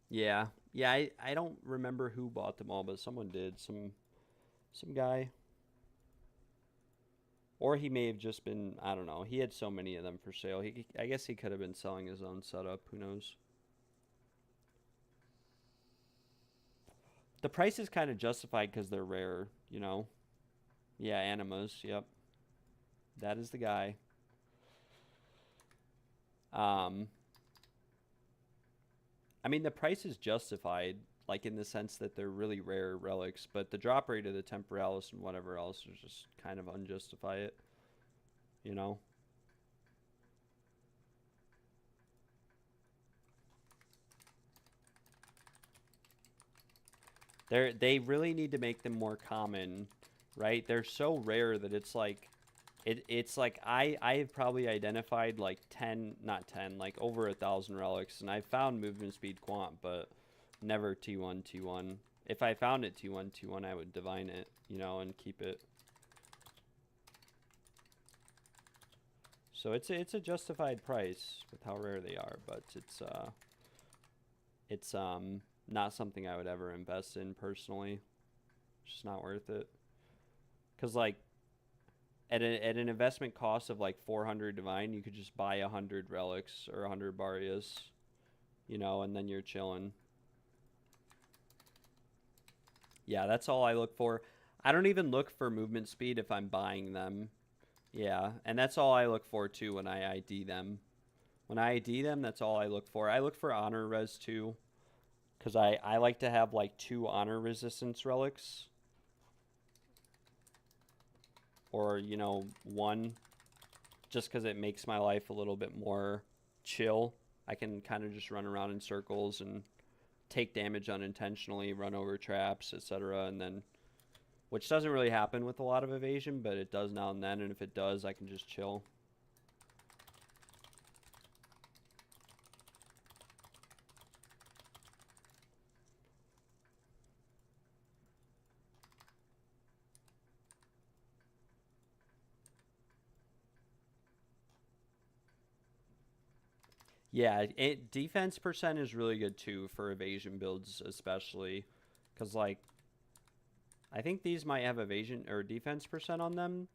Speaker 2: Yeah, I don't remember who bought them all, but someone did. Some guy. Or he may have just been, I don't know. He had so many of them for sale. I guess he could have been selling his own setup. Who knows? The price is kind of justified because they're rare, you know? Yeah, animas, yep. That is the guy. I mean, the price is justified, like in the sense that they're really rare relics, but the drop rate of the Temporalis and whatever else is just kind of unjustify it, you know? They really need to make them more common, right? They're so rare that it's like it's like I have probably identified like 10, not 10, like over 1,000 relics, and I found movement speed quant, but never T1 T1. If I found it T1 T1, I would divine it, you know, and keep it. So it's a justified price with how rare they are, but it's not something I would ever invest in personally. It's just not worth it. Cause like at an investment cost of like 400 divine, you could just buy 100 relics or 100 Barias, you know, and then you're chilling. Yeah, that's all I look for. I don't even look for movement speed if I'm buying them. Yeah, and that's all I look for too when I ID them. When I ID them, that's all I look for. I look for honor res too, because I like to have like 2 honor resistance relics. Or, you know, 1, just because it makes my life a little bit more chill. I can kind of just run around in circles and take damage unintentionally, run over traps, etc. And then, which doesn't really happen with a lot of evasion, but it does now and then. And if it does, I can just chill. Yeah, defense percent is really good too for evasion builds, especially because like I think these might have evasion or defense percent on them,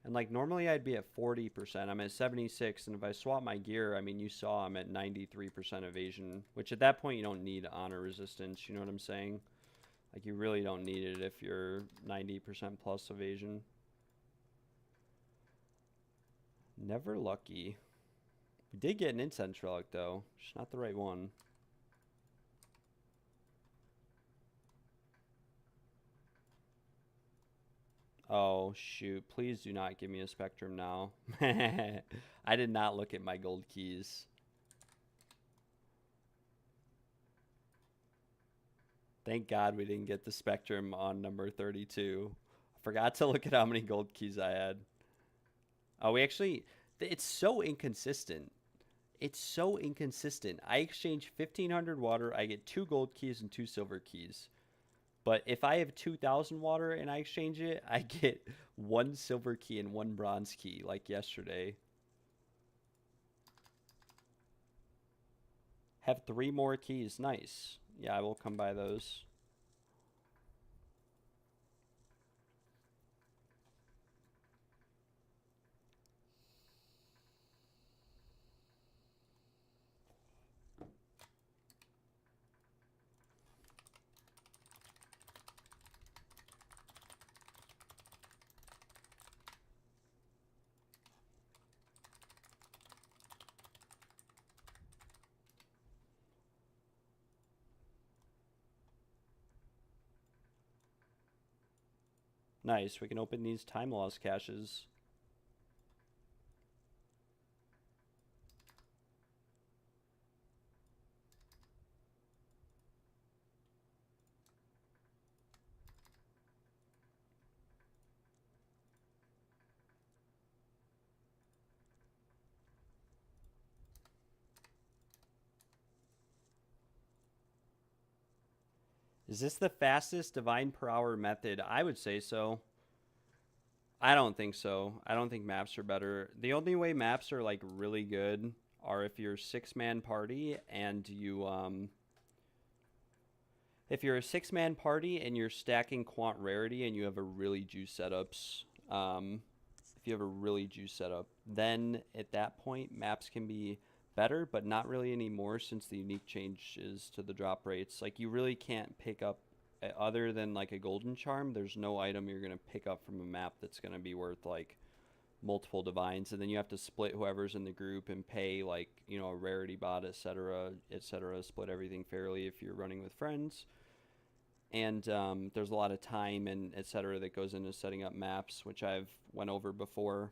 Speaker 2: and like normally I'd be at 40%. I'm at 76, and if I swap my gear, I mean you saw I'm at 93% evasion, which at that point you don't need honor resistance. You know what I'm saying? Like you really don't need it if you're 90% plus evasion. Never lucky. We did get an incense relic though, just not the right one. Oh shoot, please do not give me a spectrum now. I did not look at my gold keys. Thank God we didn't get the spectrum on number 32. I forgot to look at how many gold keys I had. Oh, we actually, it's so inconsistent. It's so inconsistent. I exchange 1,500 water, I get 2 gold keys and 2 silver keys. But if I have 2,000 water and I exchange it, I get 1 silver key and 1 bronze key, like yesterday. Have 3 more keys. Nice. Yeah, I will come by those. Nice. We can open these time loss caches. Is this the fastest divine per hour method? I would say so. I don't think so. I don't think maps are better. The only way maps are like really good are if you're a 6-man party and you if you're a 6-man party and you're stacking quant rarity and you have a really juice setups. If you have a really juice setup, then at that point maps can be better, but not really anymore since the unique changes to the drop rates. Like you really can't pick up other than like a golden charm. There's no item you're going to pick up from a map that's going to be worth like multiple divines, and then you have to split whoever's in the group and pay like, you know, a rarity bot, etc., split everything fairly if you're running with friends. And there's a lot of time and etc. that goes into setting up maps, which I've went over before.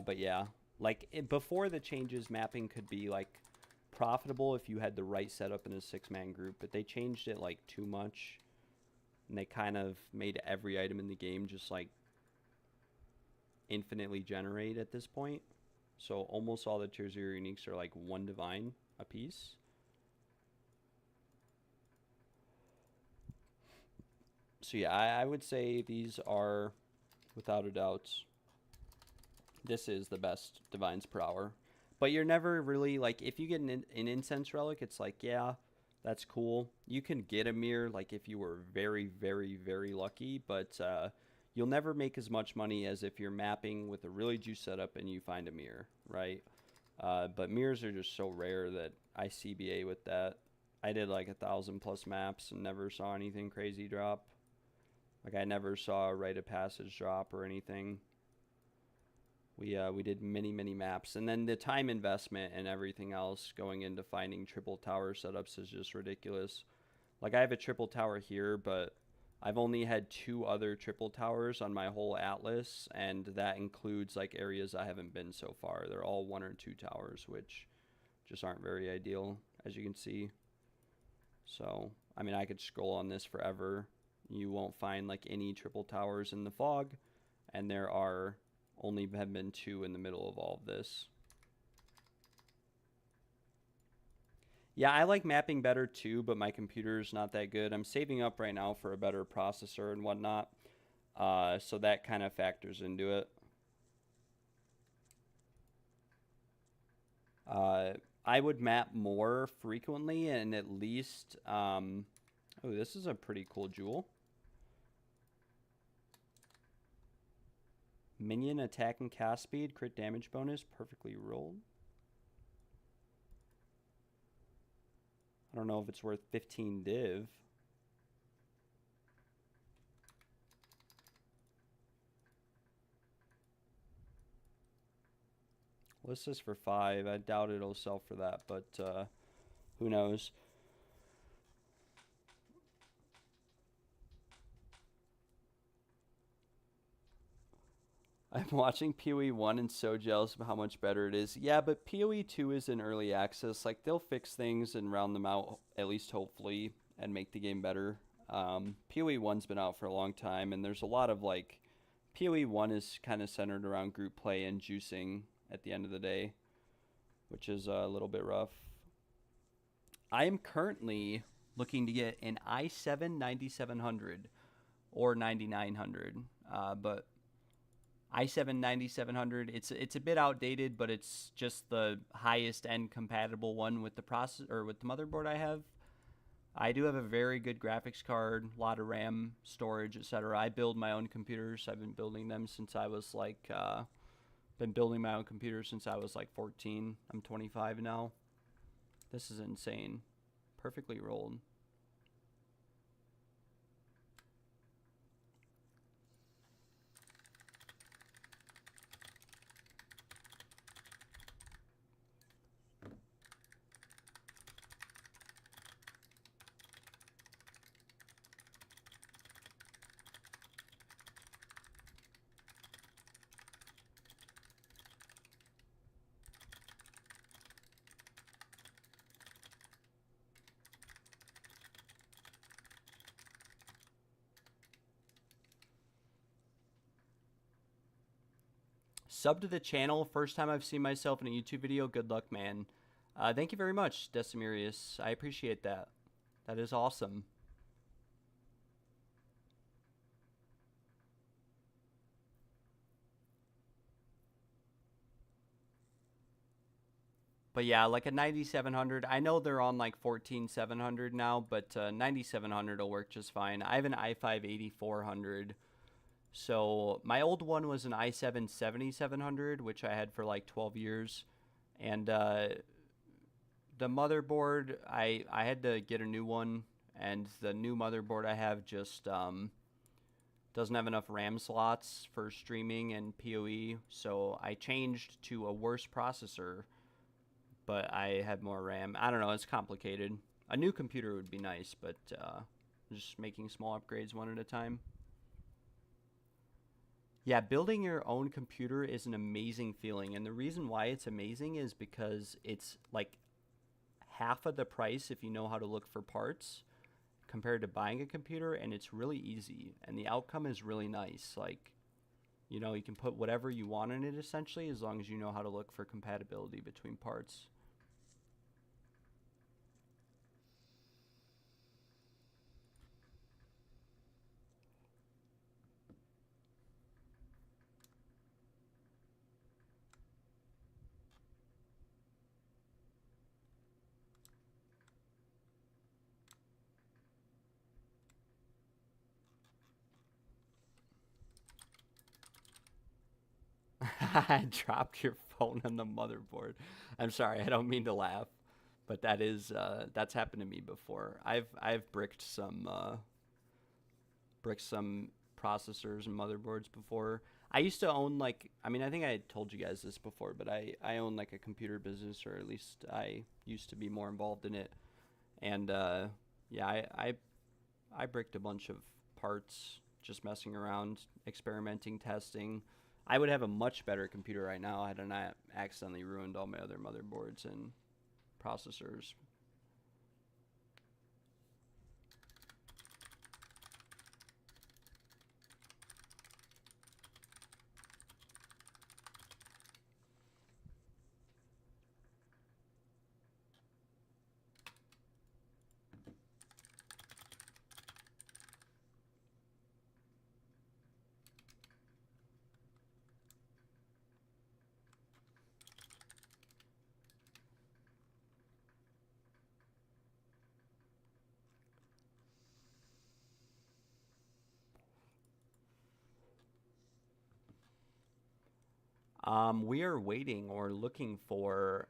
Speaker 2: But yeah, like before the changes, mapping could be like profitable if you had the right setup in a 6-man group, but they changed it like too much, and they kind of made every item in the game just like infinitely generate at this point. So almost all the tier 0 uniques are like 1 divine a piece. So yeah, I would say these are, without a doubt, this is the best divines per hour. But you're never really, like, if you get an incense relic, it's like, yeah, that's cool. You can get a mirror, like, if you were very, very, very lucky, but you'll never make as much money as if you're mapping with a really juice setup and you find a mirror, right? But mirrors are just so rare that I CBA with that. I did like 1,000+ maps and never saw anything crazy drop. Like, I never saw a rite of passage drop or anything. We did many maps, and then the time investment and everything else going into finding triple tower setups is just ridiculous. Like, I have a triple tower here, but I've only had 2 other triple towers on my whole atlas, and that includes like areas I haven't been so far. They're all 1 or 2 towers, which just aren't very ideal, as you can see. So I mean, I could scroll on this forever. You won't find like any triple towers in the fog, and there are only have been 2 in the middle of all of this. Yeah, I like mapping better too, but my computer's not that good. I'm saving up right now for a better processor and whatnot, so that kind of factors into it. I would map more frequently and at least, oh, this is a pretty cool jewel. Minion attack and cast speed, crit damage bonus, perfectly rolled. I don't know if it's worth 15 div. List this for 5. I doubt it'll sell for that, but who knows? I'm watching PoE1 and so jealous of how much better it is. Yeah, but PoE2 is in early access. Like, they'll fix things and round them out, at least hopefully, and make the game better. PoE1's been out for a long time, and there's a lot of, like, PoE1 is kind of centered around group play and juicing at the end of the day, which is a little bit rough. I am currently looking to get an i7 9700 or 9900, but i7 9700, it's a bit outdated, but it's just the highest end compatible one with the processor or with the motherboard I have. I do have a very good graphics card, a lot of RAM, storage, etc. I build my own computers. I've been building them since I was like my own computer since I was like 14. I'm 25 now. This is insane. Perfectly rolled. Sub to the channel. First time I've seen myself in a YouTube video. Good luck, man. Thank you very much, Decimerius. I appreciate that. That is awesome. But yeah, like a 9700. I know they're on like 14700 now, but 9700 will work just fine. I have an i5 8400. So my old one was an i7 7700, which I had for like 12 years. And the motherboard, I had to get a new one. And the new motherboard I have just doesn't have enough RAM slots for streaming and PoE. So I changed to a worse processor, but I had more RAM. I don't know, it's complicated. A new computer would be nice, but just making small upgrades one at a time. Yeah, building your own computer is an amazing feeling, and the reason why it's amazing is because it's like half of the price if you know how to look for parts compared to buying a computer, and it's really easy, and the outcome is really nice. Like, you know, you can put whatever you want in it essentially, as long as you know how to look for compatibility between parts. I dropped your phone on the motherboard. I'm sorry, I don't mean to laugh, but that is that's happened to me before. I've bricked some processors and motherboards before. I used to own, like, I mean, I think I told you guys this before, but I own like a computer business, or at least I used to be more involved in it. And yeah, I bricked a bunch of parts, just messing around, experimenting, testing. I would have a much better computer right now had I not accidentally ruined all my other motherboards and processors. We are waiting or looking for.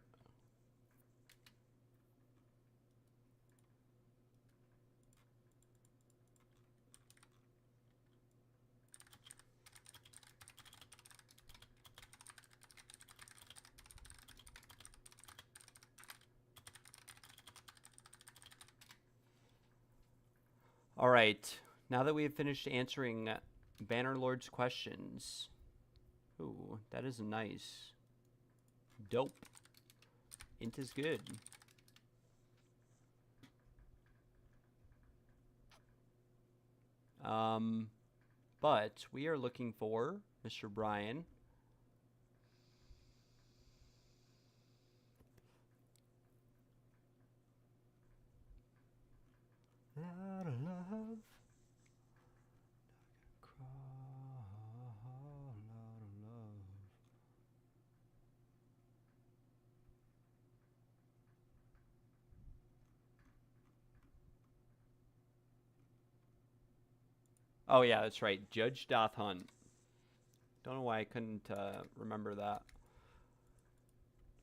Speaker 2: All right, now that we have finished answering Bannerlord's questions. Ooh, that is nice. Dope. Int is good. But we are looking for Mr. Brian. Lot of love. Oh yeah, that's right. Judge doth hunt. Don't know why I couldn't remember that.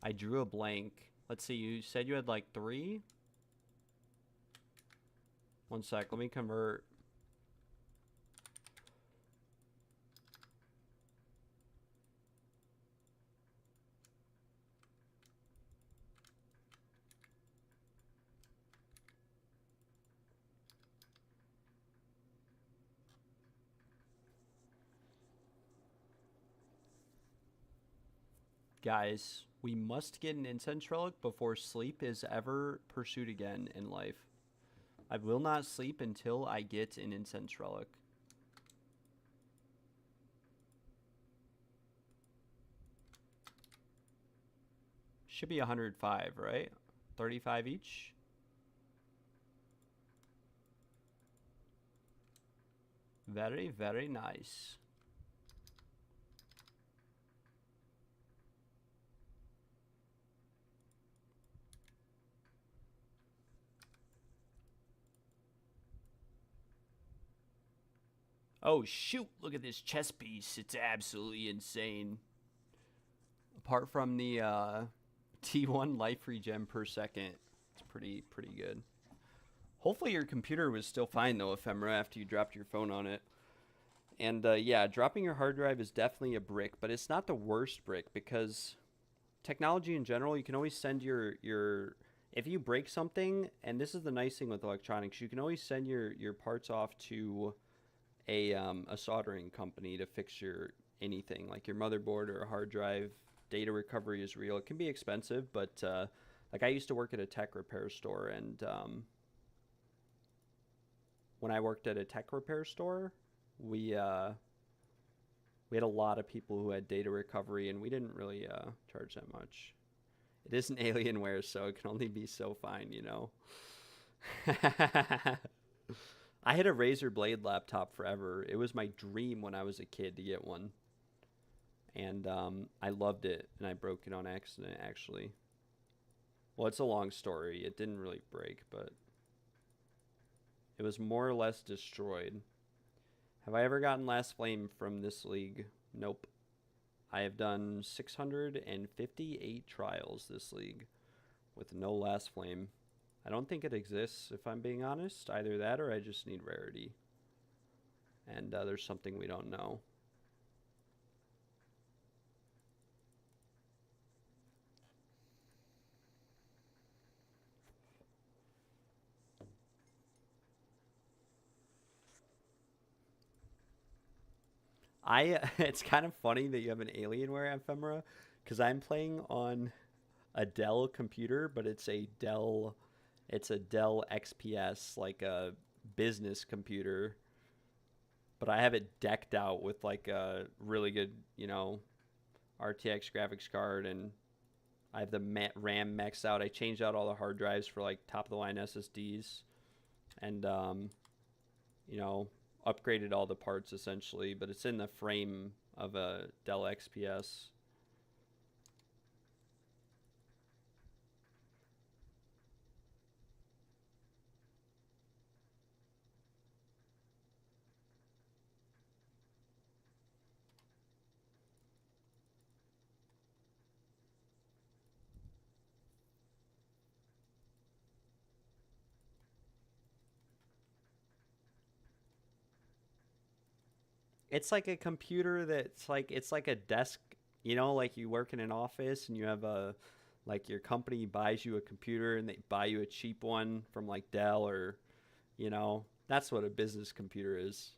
Speaker 2: I drew a blank. Let's see, you said you had like 3? One sec, let me convert. Guys, we must get an incense relic before sleep is ever pursued again in life. I will not sleep until I get an incense relic. Should be 105, right? 35 each. Very, very nice. Oh shoot, look at this chess piece. It's absolutely insane. Apart from the T1 life regen per second, it's pretty good. Hopefully your computer was still fine though, Ephemera, after you dropped your phone on it. And yeah, dropping your hard drive is definitely a brick, but it's not the worst brick because technology in general, you can always send your if you break something, and this is the nice thing with electronics, you can always send your parts off to a soldering company to fix your anything, like your motherboard or a hard drive. Data recovery is real. It can be expensive, but like I used to work at a tech repair store, and when I worked at a tech repair store, we had a lot of people who had data recovery, and we didn't really charge that much. It isn't Alienware, so it can only be so fine, you know. I had a Razer Blade laptop forever. It was my dream when I was a kid to get one. And I loved it, and I broke it on accident, actually. Well, it's a long story. It didn't really break, but it was more or less destroyed. Have I ever gotten Last Flame from this league? Nope. I have done 658 trials this league with no Last Flame. I don't think it exists, if I'm being honest. Either that or I just need rarity. And there's something we don't know. It's kind of funny that you have an Alienware ephemera, because I'm playing on a Dell computer, but it's a Dell XPS, like a business computer. But I have it decked out with like a really good, you know, RTX graphics card, and I have the RAM maxed out. I changed out all the hard drives for like top of the line SSDs, and you know, upgraded all the parts essentially, but it's in the frame of a Dell XPS. It's like a computer that's like, it's like a desk, you know, like you work in an office and you have a, like your company buys you a computer and they buy you a cheap one from like Dell, or, you know, that's what a business computer is.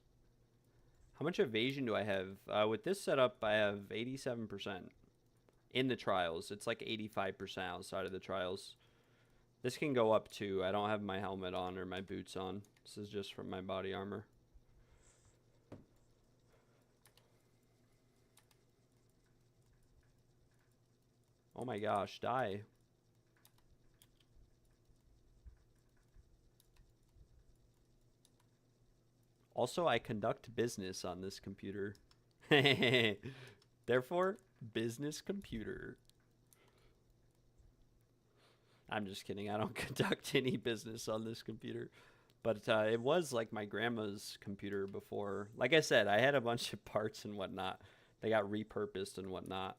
Speaker 2: How much evasion do I have? With this setup, I have 87% in the trials. It's like 85% outside of the trials. This can go up too. I don't have my helmet on or my boots on. This is just from my body armor. Oh my gosh, die. Also, I conduct business on this computer. Therefore, business computer. I'm just kidding. I don't conduct any business on this computer. But it was like my grandma's computer before. Like I said, I had a bunch of parts and whatnot. They got repurposed and whatnot.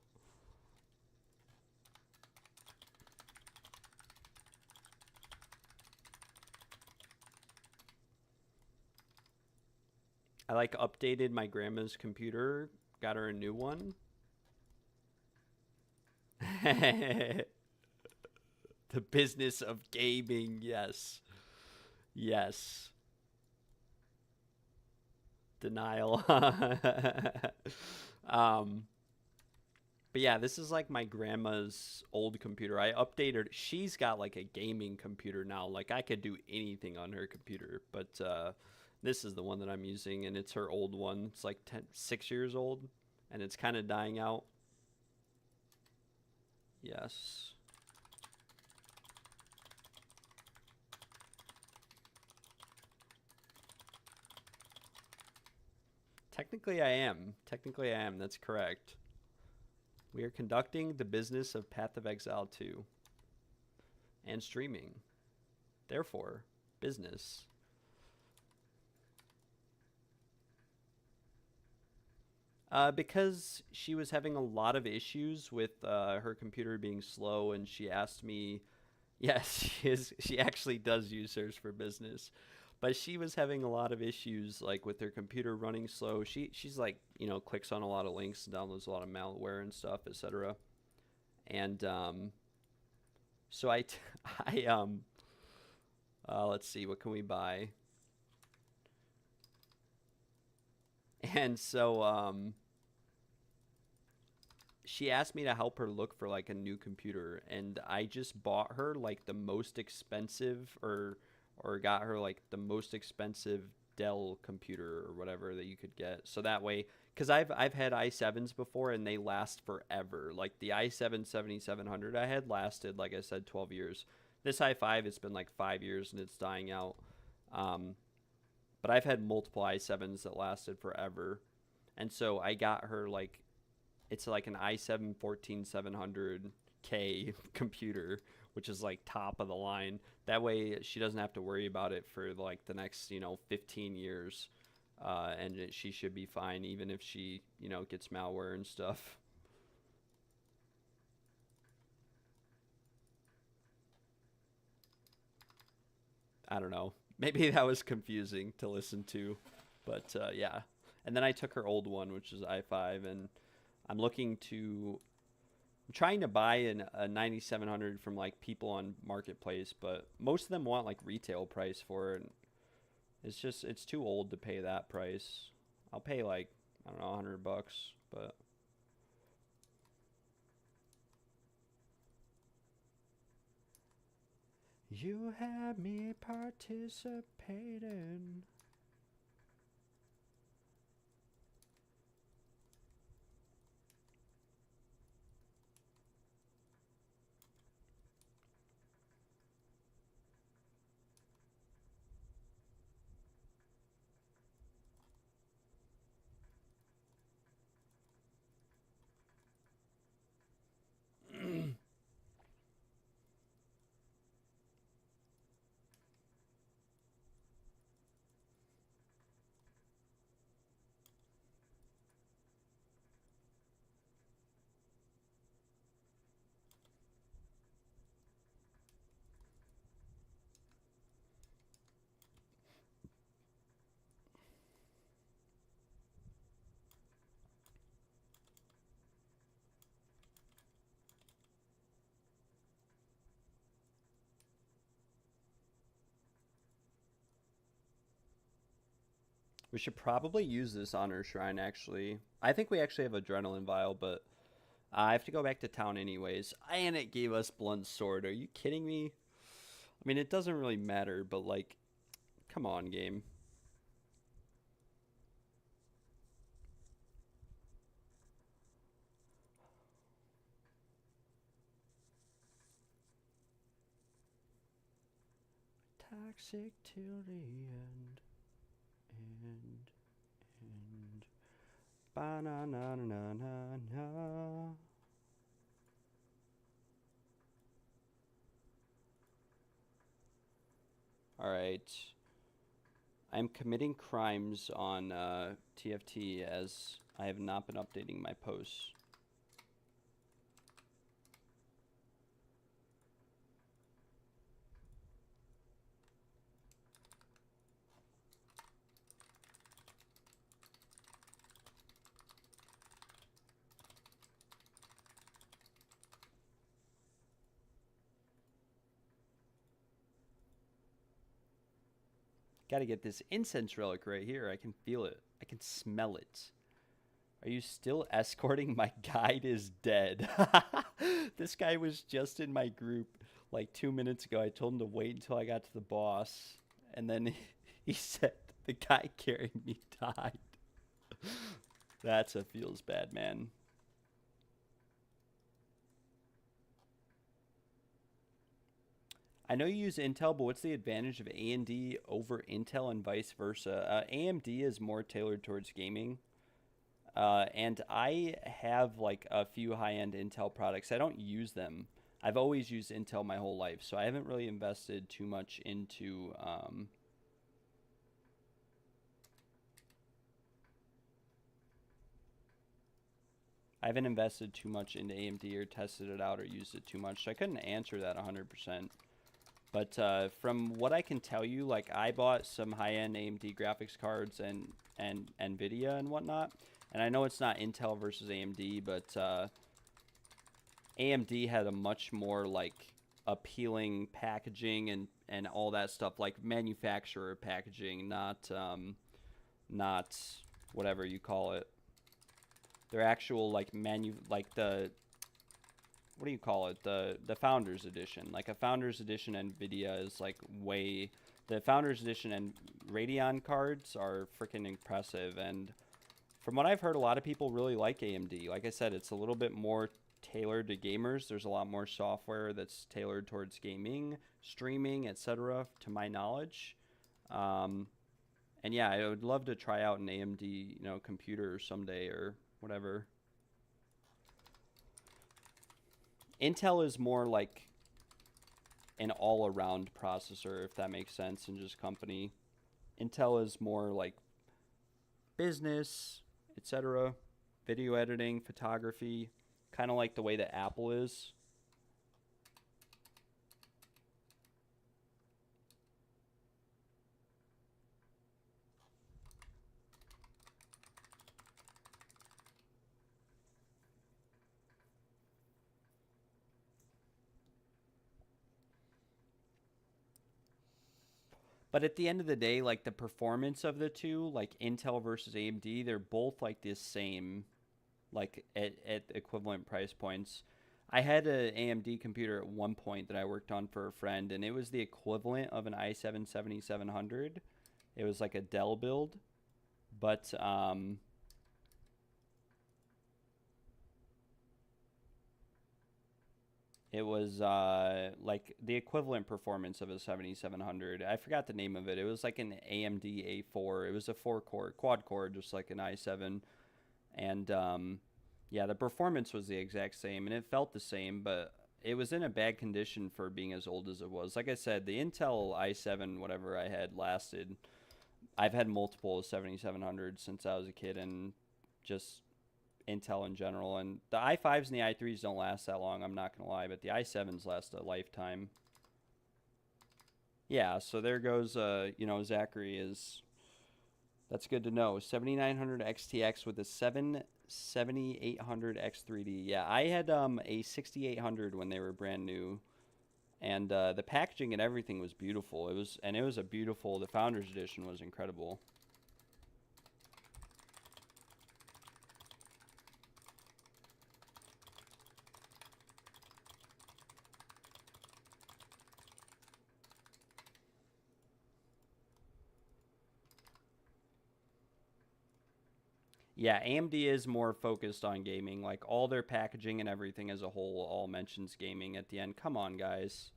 Speaker 2: I like updated my grandma's computer, got her a new one. The business of gaming, yes. Yes. Denial. But yeah, this is like my grandma's old computer. I updated. She's got like a gaming computer now. Like I could do anything on her computer, but this is the one that I'm using, and it's her old one. It's like 6 years old, and it's kind of dying out. Yes. Technically, I am. Technically, I am. That's correct. We are conducting the business of Path of Exile 2 and streaming. Therefore, business. Because she was having a lot of issues with her computer being slow, and she asked me, yes, she actually does use hers for business, but she was having a lot of issues like with her computer running slow. She's like, you know, clicks on a lot of links and downloads a lot of malware and stuff, etc. And so let's see, what can we buy? And so she asked me to help her look for like a new computer, and I just bought her like the most expensive or got her like the most expensive Dell computer or whatever that you could get. So that way, because I've had i7s before and they last forever. Like the i7 7700 I had lasted, like I said, 12 years. This i5, it's been like 5 years and it's dying out. But I've had multiple i7s that lasted forever. And so I got her like, it's like an i7 14700K computer, which is like top of the line. That way she doesn't have to worry about it for like the next, 15 years. And she should be fine even if she, gets malware and stuff. I don't know. Maybe that was confusing to listen to, but yeah. And then I took her old one, which is i5, and I'm trying to buy a 9700 from like people on Marketplace, but most of them want like retail price for it. It's too old to pay that price. I'll pay like, I don't know, $100, but you had me participating. We should probably use this on her shrine, actually. I think we actually have Adrenaline Vial, but I have to go back to town anyways. And it gave us Blunt Sword. Are you kidding me? I mean, it doesn't really matter, but like, come on, game. Toxic till the end. And ba-na-na-na-na-na. All right. I'm committing crimes on TFT as I have not been updating my posts. Got to get this incense relic right here. I can feel it. I can smell it. Are you still escorting? My guide is dead. This guy was just in my group like 2 minutes ago. I told him to wait until I got to the boss. And then he said the guy carrying me died. That's a feels bad, man. I know you use Intel, but what's the advantage of AMD over Intel and vice versa? AMD is more tailored towards gaming, And I have like a few high-end Intel products. I don't use them. I've always used Intel my whole life, so I haven't really invested too much into I haven't invested too much into AMD or tested it out or used it too much. So I couldn't answer that 100%. But from what I can tell you, like I bought some high-end AMD graphics cards and NVIDIA and whatnot. And I know it's not Intel versus AMD, but AMD had a much more like appealing packaging and all that stuff, like manufacturer packaging, not whatever you call it. Their actual like like the what do you call it? The Founders Edition. Like a Founders Edition NVIDIA is like way the Founders Edition and Radeon cards are freaking impressive, and from what I've heard, a lot of people really like AMD. Like I said, it's a little bit more tailored to gamers. There's a lot more software that's tailored towards gaming, streaming, etc. to my knowledge. And yeah, I would love to try out an AMD, computer someday or whatever. Intel is more like an all-around processor, if that makes sense, and just company. Intel is more like business, etc., video editing, photography, kind of like the way that Apple is. But at the end of the day, like the performance of the two, like Intel versus AMD, they're both like the same, like at equivalent price points. I had an AMD computer at one point that I worked on for a friend, and it was the equivalent of an i7 7700. It was like a Dell build, but it was like the equivalent performance of a 7700. I forgot the name of it. It was like an AMD A4. It was a 4-core, quad-core, just like an i7. And yeah, the performance was the exact same, and it felt the same, but it was in a bad condition for being as old as it was. Like I said, the Intel i7, whatever I had, lasted. I've had multiple 7700s since I was a kid, and just Intel in general. And the i5s and the i3s don't last that long, I'm not going to lie, but the i7s last a lifetime. Yeah, so there goes, Zachary is... That's good to know. 7900 XTX with a 7800 X3D. Yeah, I had a 6800 when they were brand new, and the packaging and everything was beautiful. It was a beautiful. The Founders Edition was incredible. Yeah, AMD is more focused on gaming. Like all their packaging and everything as a whole all mentions gaming at the end. Come on, guys.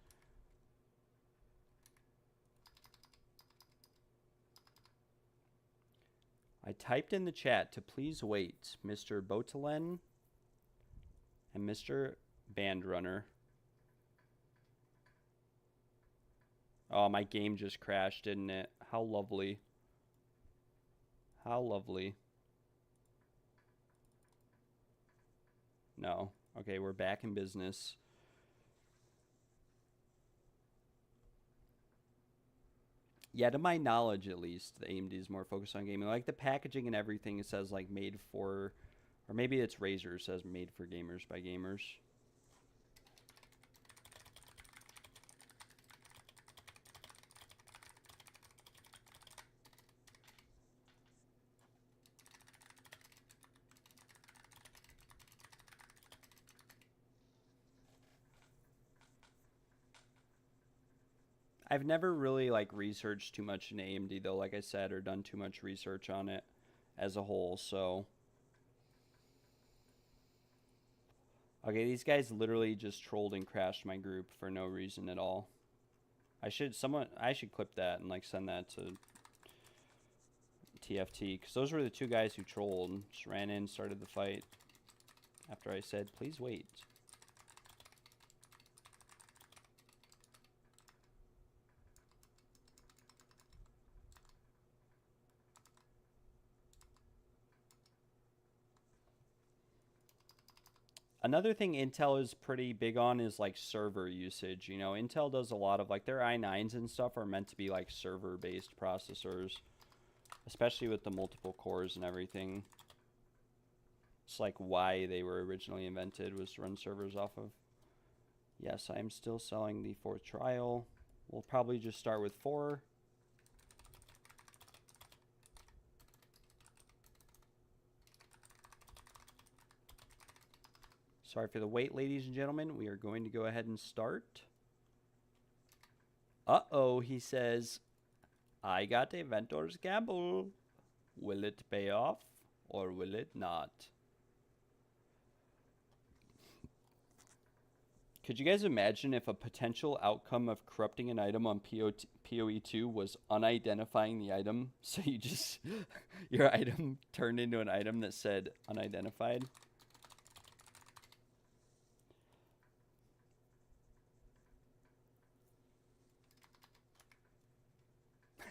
Speaker 2: I typed in the chat to please wait, Mr. Botelen and Mr. Bandrunner. Oh, my game just crashed, didn't it? How lovely. How lovely. No. Okay, we're back in business. Yeah, to my knowledge, at least, the AMD is more focused on gaming. Like the packaging and everything, it says like made for, or maybe it's Razer says made for gamers by gamers. I've never really like researched too much in AMD though, like I said, or done too much research on it as a whole, so. Okay, these guys literally just trolled and crashed my group for no reason at all. I should clip that and like send that to TFT, because those were the two guys who trolled. Just ran in, started the fight. After I said, please wait. Another thing Intel is pretty big on is like server usage. You know, Intel does a lot of like their i9s and stuff are meant to be like server-based processors, especially with the multiple cores and everything. It's like why they were originally invented, was to run servers off of. Yes, I am still selling the 4th trial. We'll probably just start with 4. Sorry for the wait, ladies and gentlemen. We are going to go ahead and start. Uh-oh, he says, I got a Ventor's gamble. Will it pay off or will it not? Could you guys imagine if a potential outcome of corrupting an item on PoE2 was unidentifying the item? So you just, your item turned into an item that said unidentified?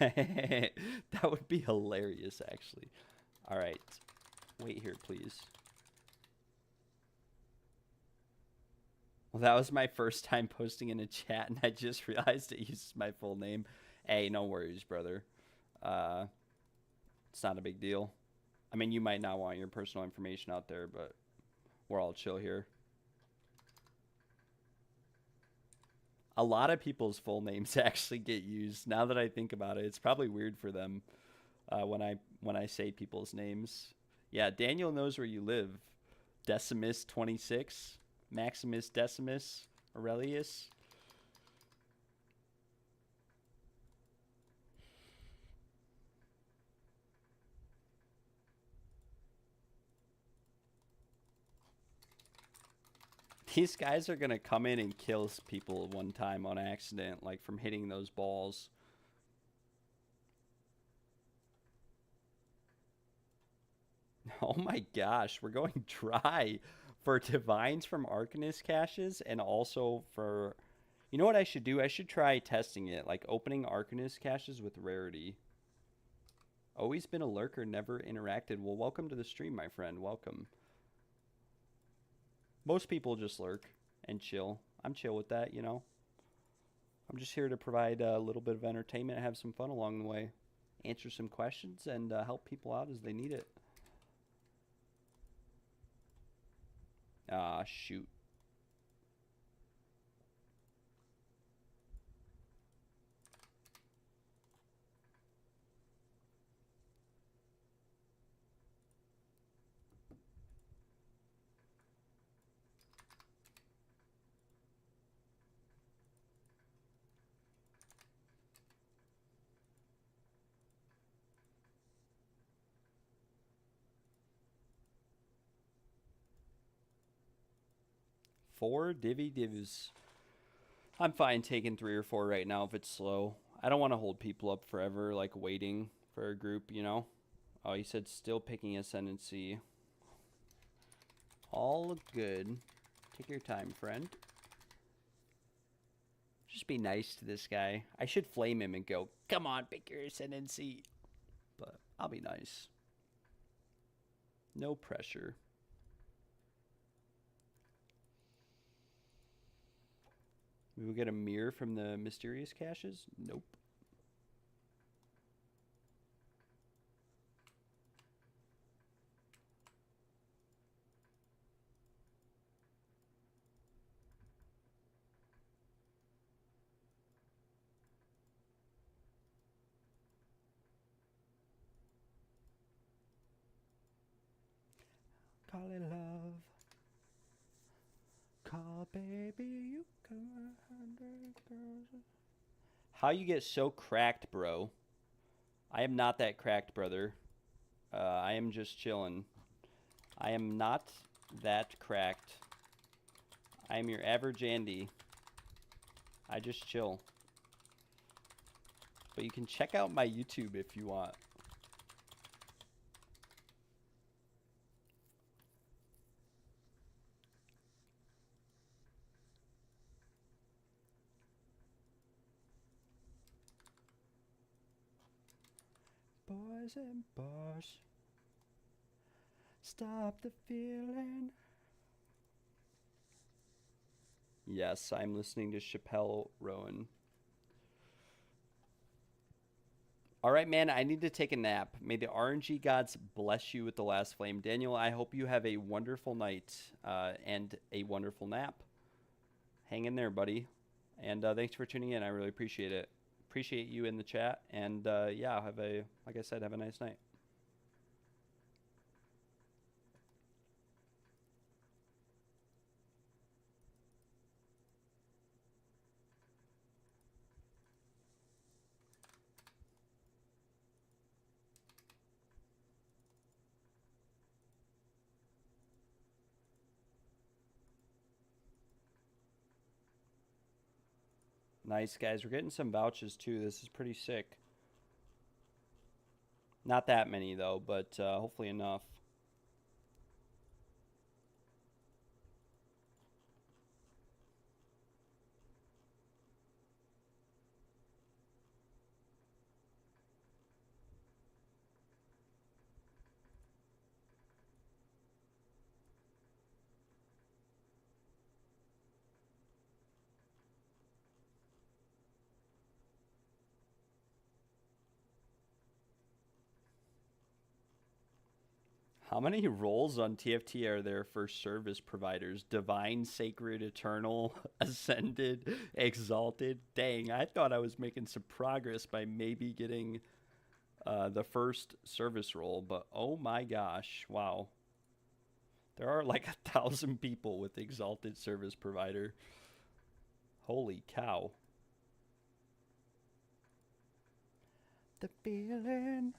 Speaker 2: That would be hilarious, actually. All right. Wait here, please. Well, that was my first time posting in a chat, and I just realized it uses my full name. Hey, no worries, brother. It's not a big deal. I mean, you might not want your personal information out there, but we're all chill here. A lot of people's full names actually get used. Now that I think about it, it's probably weird for them when I say people's names. Yeah, Daniel knows where you live. Decimus 26, Maximus Decimus Aurelius. These guys are going to come in and kill people one time on accident, like from hitting those balls. Oh my gosh, we're going dry for divines from Arcanist caches and also for... You know what I should do? I should try testing it, like opening Arcanist caches with rarity. Always been a lurker, never interacted. Well, welcome to the stream, my friend. Welcome. Most people just lurk and chill. I'm chill with that, you know. I'm just here to provide a little bit of entertainment, have some fun along the way, answer some questions, and help people out as they need it. Ah, shoot. Four divs. I'm fine taking 3 or 4 right now if it's slow. I don't want to hold people up forever, like waiting for a group, you know? Oh, he said still picking ascendancy. All good. Take your time, friend. Just be nice to this guy. I should flame him and go, come on, pick your ascendancy. But I'll be nice. No pressure. We will get a mirror from the mysterious caches? Nope. Call it love. Call baby, you can 100 girls. How you get so cracked, bro? I am not that cracked, brother. I am just chilling. I am not that cracked. I am your average Andy. I just chill. But you can check out my YouTube if you want. boys and bars. Stop the feeling. Yes, I'm listening to Chappelle Rowan. All right, man, I need to take a nap. May the RNG gods bless you with the last flame. Daniel, I hope you have a wonderful night and a wonderful nap. Hang in there, buddy. And thanks for tuning in. I really appreciate it. Appreciate you in the chat. And yeah, like I said, have a nice night. Nice, guys. We're getting some vouchers, too. This is pretty sick. Not that many, though, but hopefully enough. How many roles on TFT are there for service providers? Divine, Sacred, Eternal, Ascended, Exalted? Dang, I thought I was making some progress by maybe getting the first service role, but oh my gosh, wow. There are like 1,000 people with Exalted Service Provider. Holy cow. The feeling...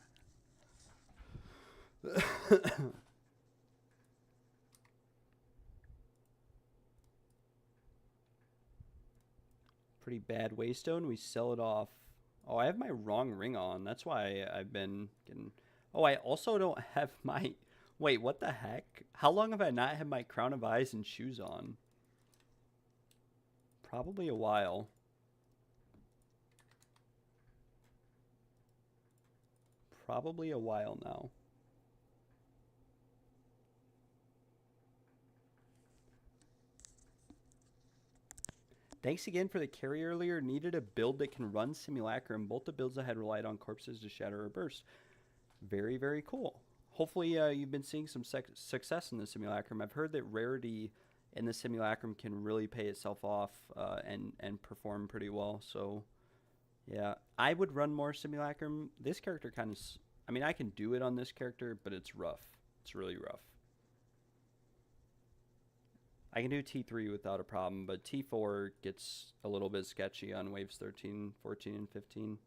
Speaker 2: Pretty bad waystone. We sell it off. Oh, I have my wrong ring on. That's why I've been getting... Oh, I also don't have my... Wait, what the heck? How long have I not had my crown of eyes and shoes on? Probably a while. Probably a while now. Thanks again for the carry earlier. Needed a build that can run Simulacrum. Both the builds I had relied on corpses to shatter or burst. Very, very cool. Hopefully you've been seeing some success in the Simulacrum. I've heard that rarity in the Simulacrum can really pay itself off and perform pretty well. So, yeah. I would run more Simulacrum. This character kind of... I mean, I can do it on this character, but it's rough. It's really rough. I can do T3 without a problem, but T4 gets a little bit sketchy on waves 13, 14, and 15.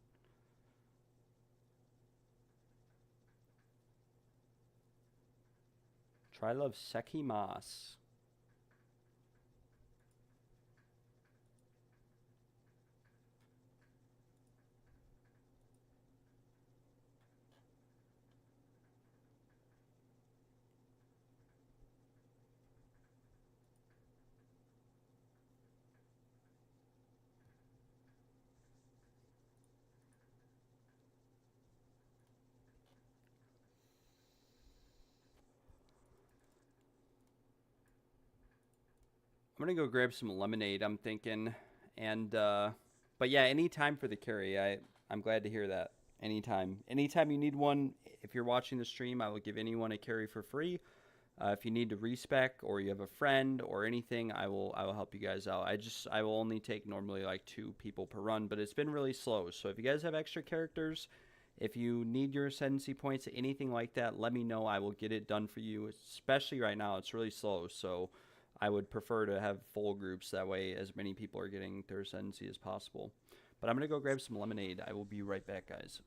Speaker 2: Trilove Sekimas. I'm going to go grab some lemonade, I'm thinking. And, but yeah, anytime for the carry. I'm glad to hear that. Anytime. Anytime you need one, if you're watching the stream, I will give anyone a carry for free. If you need to respec or you have a friend or anything, I will help you guys out. I will only take normally like 2 people per run, but it's been really slow. So if you guys have extra characters, if you need your ascendancy points, anything like that, let me know. I will get it done for you, especially right now. It's really slow, so I would prefer to have full groups. That way as many people are getting their ascendancy as possible. But I'm going to go grab some lemonade. I will be right back, guys.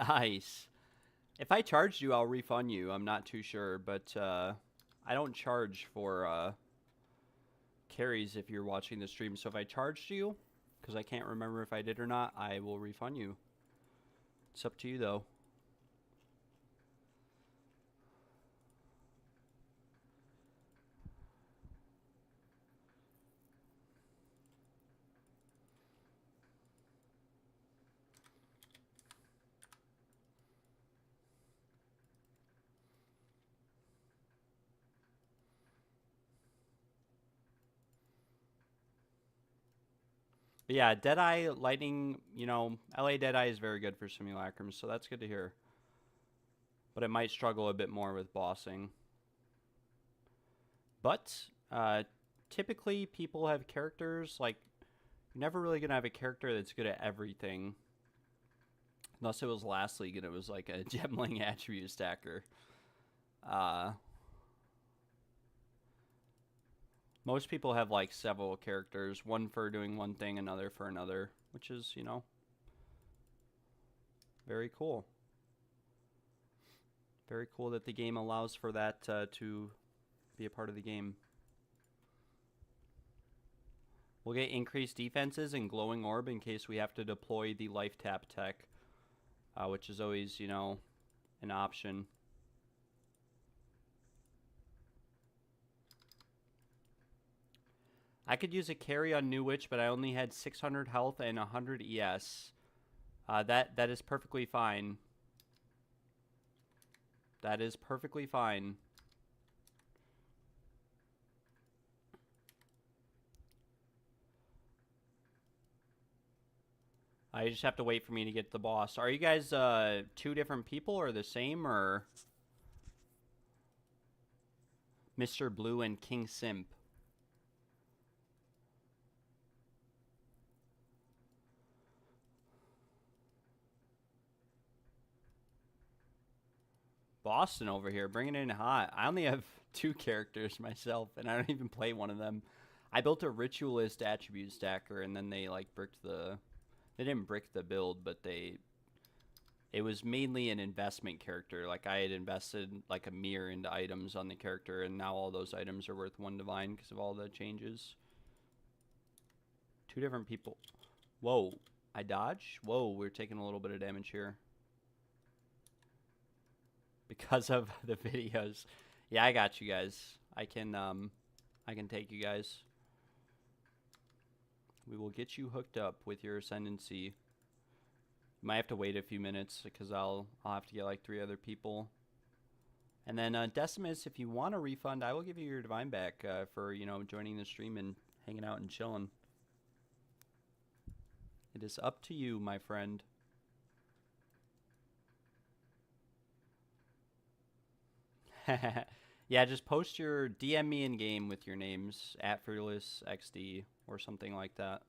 Speaker 2: Nice. If I charged you, I'll refund you. I'm not too sure, but I don't charge for carries if you're watching the stream. So if I charged you, because I can't remember if I did or not, I will refund you. It's up to you, though. But yeah, Deadeye Lightning, you know, LA Deadeye is very good for simulacrums, so that's good to hear. But it might struggle a bit more with bossing. But typically people have characters, like, you're never really going to have a character that's good at everything. Unless it was last league and it was like a gemling attribute stacker. Most people have like several characters, one for doing one thing, another for another, which is, you know, very cool. Very cool that the game allows for that to be a part of the game. We'll get increased defenses and glowing orb in case we have to deploy the life tap tech, which is always, you know, an option. I could use a carry on New Witch, but I only had 600 health and 100 ES. That is perfectly fine. That is perfectly fine. I just have to wait for me to get the boss. Are you guys two different people or the same, or Mr. Blue and King Simp? Boston over here, bringing it in hot. I only have 2 characters myself, and I don't even play one of them. I built a Ritualist attribute stacker, and then they, like, bricked the... They didn't brick the build, but it was mainly an investment character. Like, I had invested, like, a mirror into items on the character, and now all those items are worth 1 divine because of all the changes. 2 different people. Whoa. I dodge? Whoa, we're taking a little bit of damage here. Because of the videos. Yeah, I got you guys. I can take you guys. We will get you hooked up with your ascendancy. You might have to wait a few minutes because I'll have to get like 3 other people. And then Decimus, if you want a refund, I will give you your divine back for, you know, joining the stream and hanging out and chilling. It is up to you, my friend. Yeah, just post your DM me in game with your names at FearlessXD or something like that.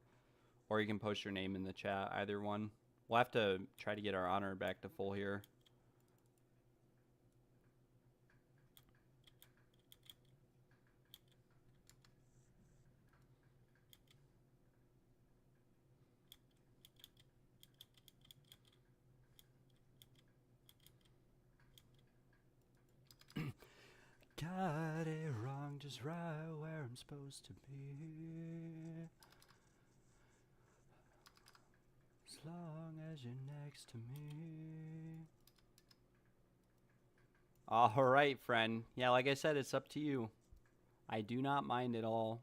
Speaker 2: Or you can post your name in the chat, either one. We'll have to try to get our honor back to full here. Got it wrong, just right where I'm supposed to be. As long as you're next to me. Alright, friend. Yeah, like I said, it's up to you. I do not mind at all.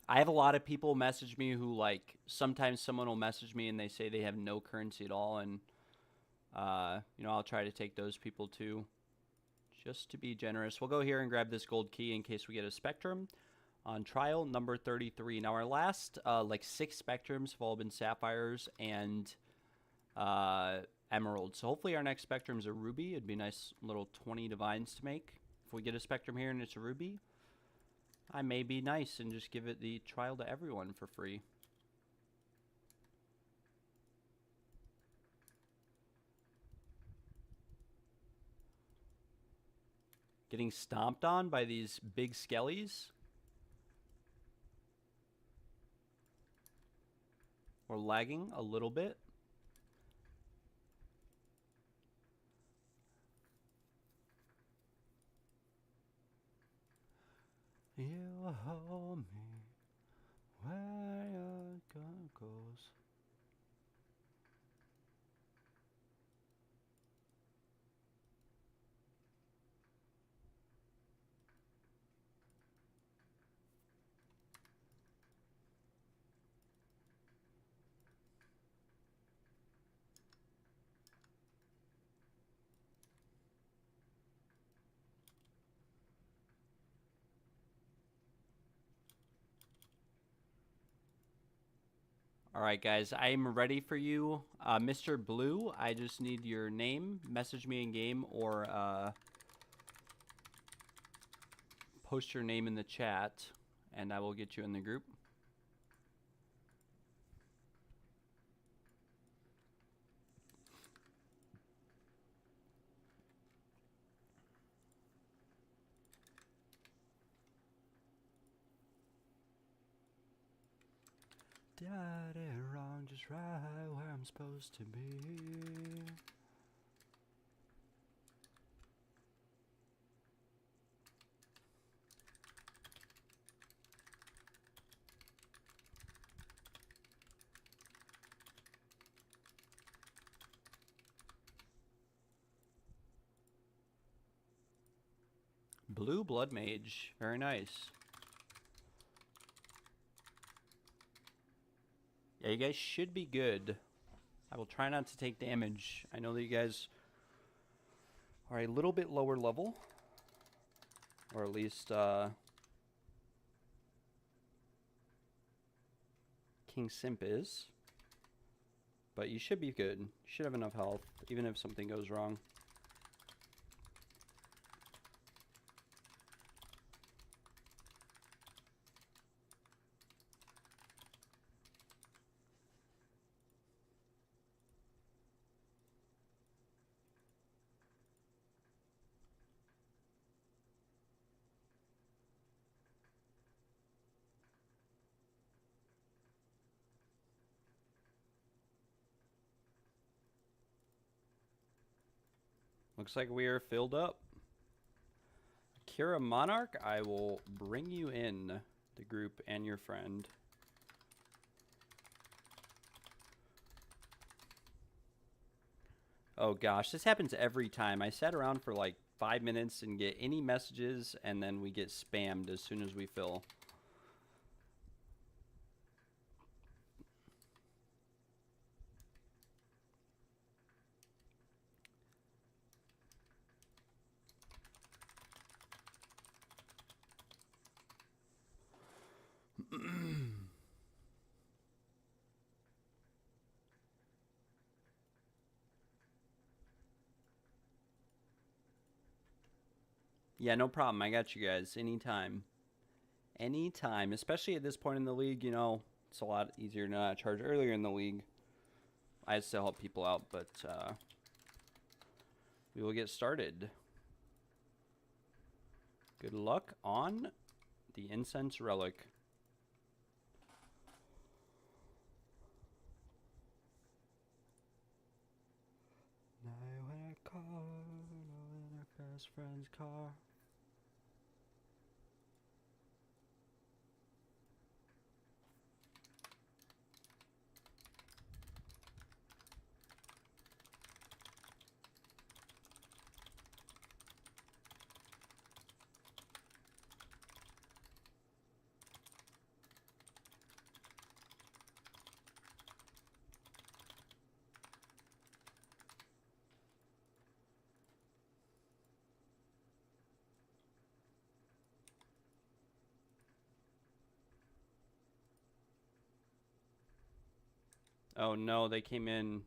Speaker 2: I have a lot of people message me who, like, sometimes someone will message me and they say they have no currency at all, and you know, I'll try to take those people too, just to be generous. We'll go here and grab this gold key in case we get a Spectrum on trial number 33. Now, our last, like, 6 Spectrums have all been Sapphires and Emeralds. So hopefully our next Spectrum's a Ruby. It'd be a nice little 20 Divines to make. If we get a Spectrum here and it's a Ruby, I may be nice and just give it the trial to everyone for free. Getting stomped on by these big skellies. We're lagging a little bit. You hold me where your gun goes. All right, guys, I'm ready for you. Mr. Blue, I just need your name. Message me in game or post your name in the chat, and I will get you in the group. Did it wrong, just right where I'm supposed to be. Blue Blood Mage, very nice. Yeah, you guys should be good. I will try not to take damage. I know that you guys are a little bit lower level. Or at least, King Simp is. But you should be good. You should have enough health, even if something goes wrong. Looks like we are filled up. Kira Monarch, I will bring you in the group and your friend. Oh gosh, this happens every time. I sat around for like 5 minutes and get any messages, and then we get spammed as soon as we fill. Yeah, no problem. I got you guys anytime. Anytime, especially at this point in the league, you know, it's a lot easier to not charge earlier in the league. I still help people out, but we will get started. Good luck on the Incense Relic. Night when I call, in our best friend's car. Oh no, they came in.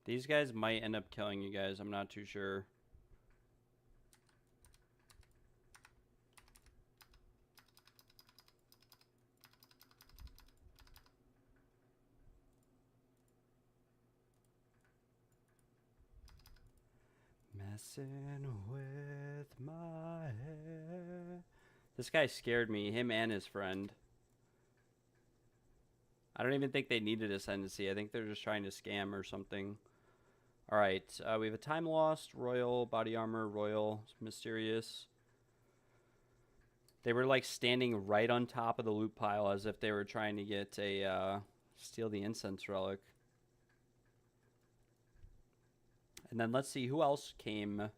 Speaker 2: These guys might end up killing you guys. I'm not too sure. Messing with my hair. This guy scared me, him and his friend. I don't even think they needed ascendancy. I think they're just trying to scam or something. Alright, we have a Time Lost, Royal, Body Armor, Royal, Mysterious. They were like standing right on top of the loot pile as if they were trying to get a, steal the incense relic. And then let's see who else came.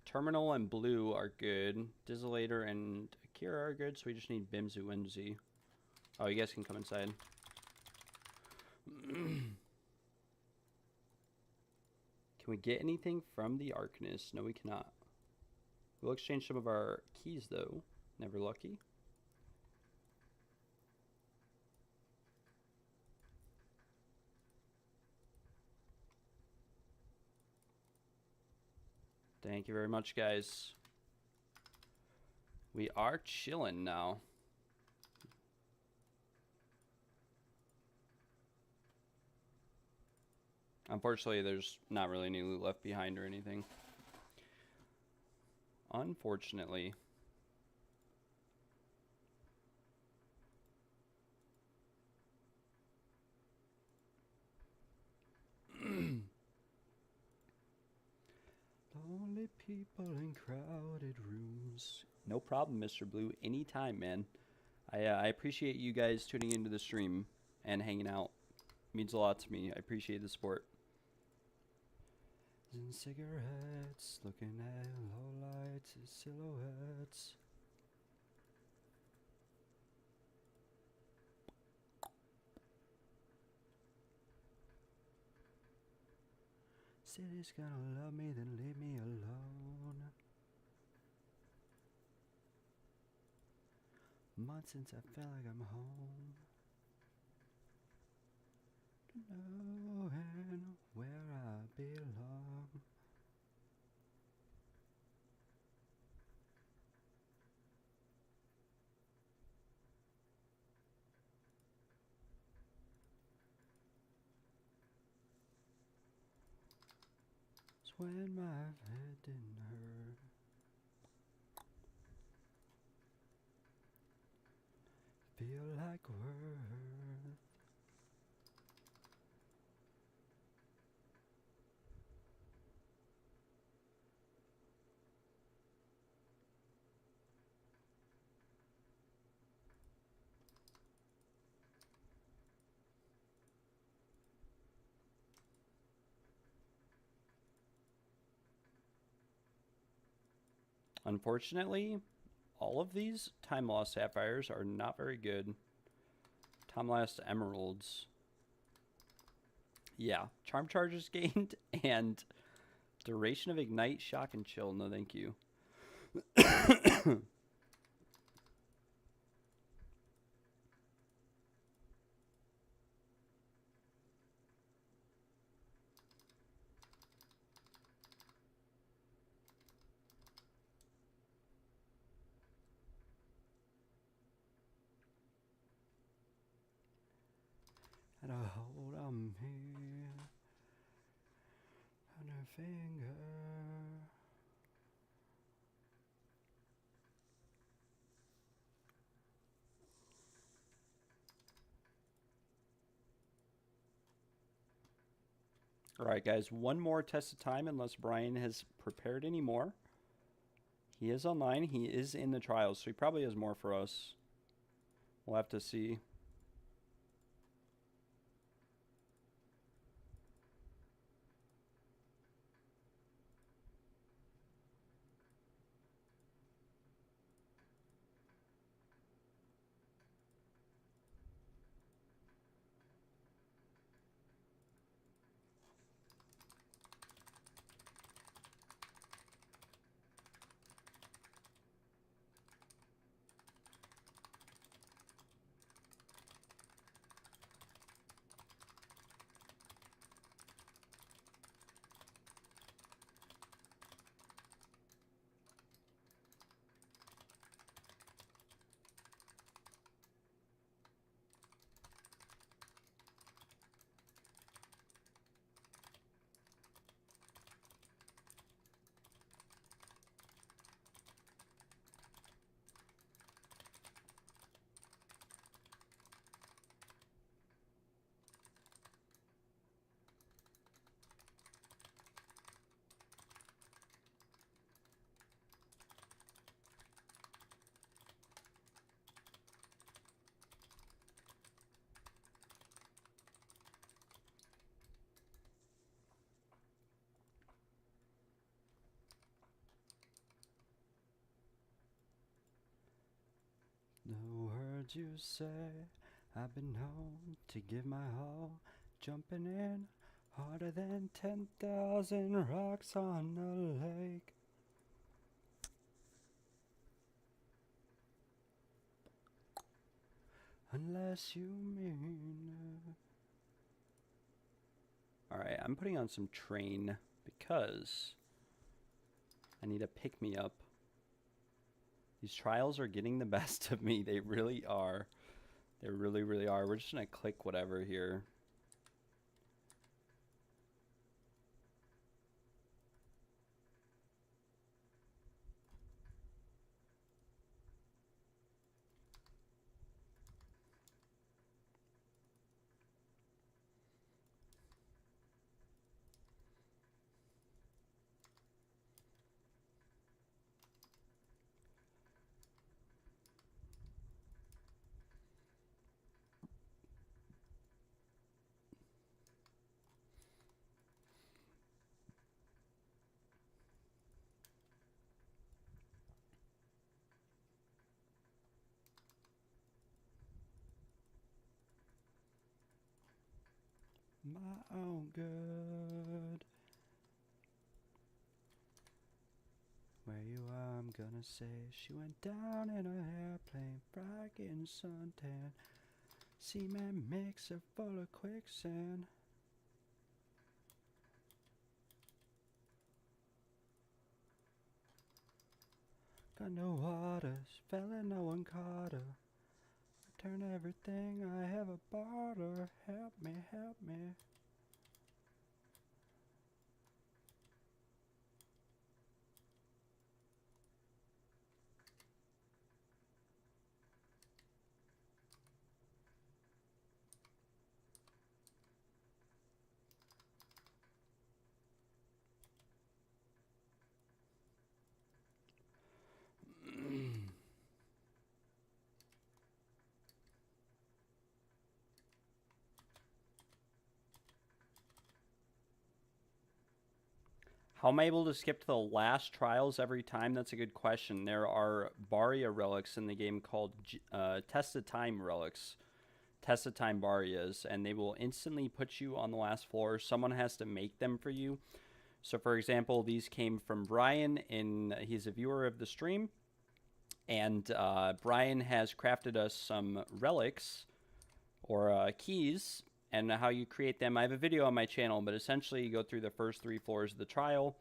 Speaker 2: Terminal and Blue are good. Desolator and Akira are good, so we just need Bimzu Whimsy. Oh, you guys can come inside. Can we get anything from the Arcanist? No, we cannot. We'll exchange some of our keys, though. Never lucky. Thank you very much, guys. We are chilling now. Unfortunately, there's not really any loot left behind or anything. Unfortunately. Lonely people in crowded rooms. No problem, Mr. Blue. Anytime, man. I appreciate you guys tuning into the stream and hanging out. It means a lot to me. I appreciate the support. And cigarettes, looking at low lights and silhouettes. City's gonna love me, then leave me alone. Months since I feel like I'm home. Knowing where I belong. It's when my head didn't hurt. Feel like worth. Unfortunately, all of these Time Lost Sapphires are not very good. Time Lost Emeralds. Yeah, Charm Charges gained and Duration of Ignite, Shock, and Chill. No, thank you. And I hold on here on her finger. Alright, guys, one more test of time unless Brian has prepared any more. He is online. He is in the trials, so he probably has more for us. We'll have to see. heard you say I've been known to give my all, jumping in harder than 10,000 rocks on a lake. Unless you mean it. Alright, I'm putting on some train because I need a pick-me-up. These trials are getting the best of me. They really are. They really, really are. We're just going to click whatever here. My own good. Where you are, I'm gonna say she went down in a airplane, fried getting suntan. Cement mixer full of quicksand. Got no waters, fell and no one caught her. Turn everything I ever bought her. Help me, help me. How am I able to skip to the last trials every time? That's a good question. There are Barya relics in the game called Tested Time relics. Tested Time Baryas, and they will instantly put you on the last floor. Someone has to make them for you. So, for example, these came from Brian. He's a viewer of the stream. And Brian has crafted us some relics or keys, and how you create them. I have a video on my channel, but essentially you go through the first 3 floors of the trial,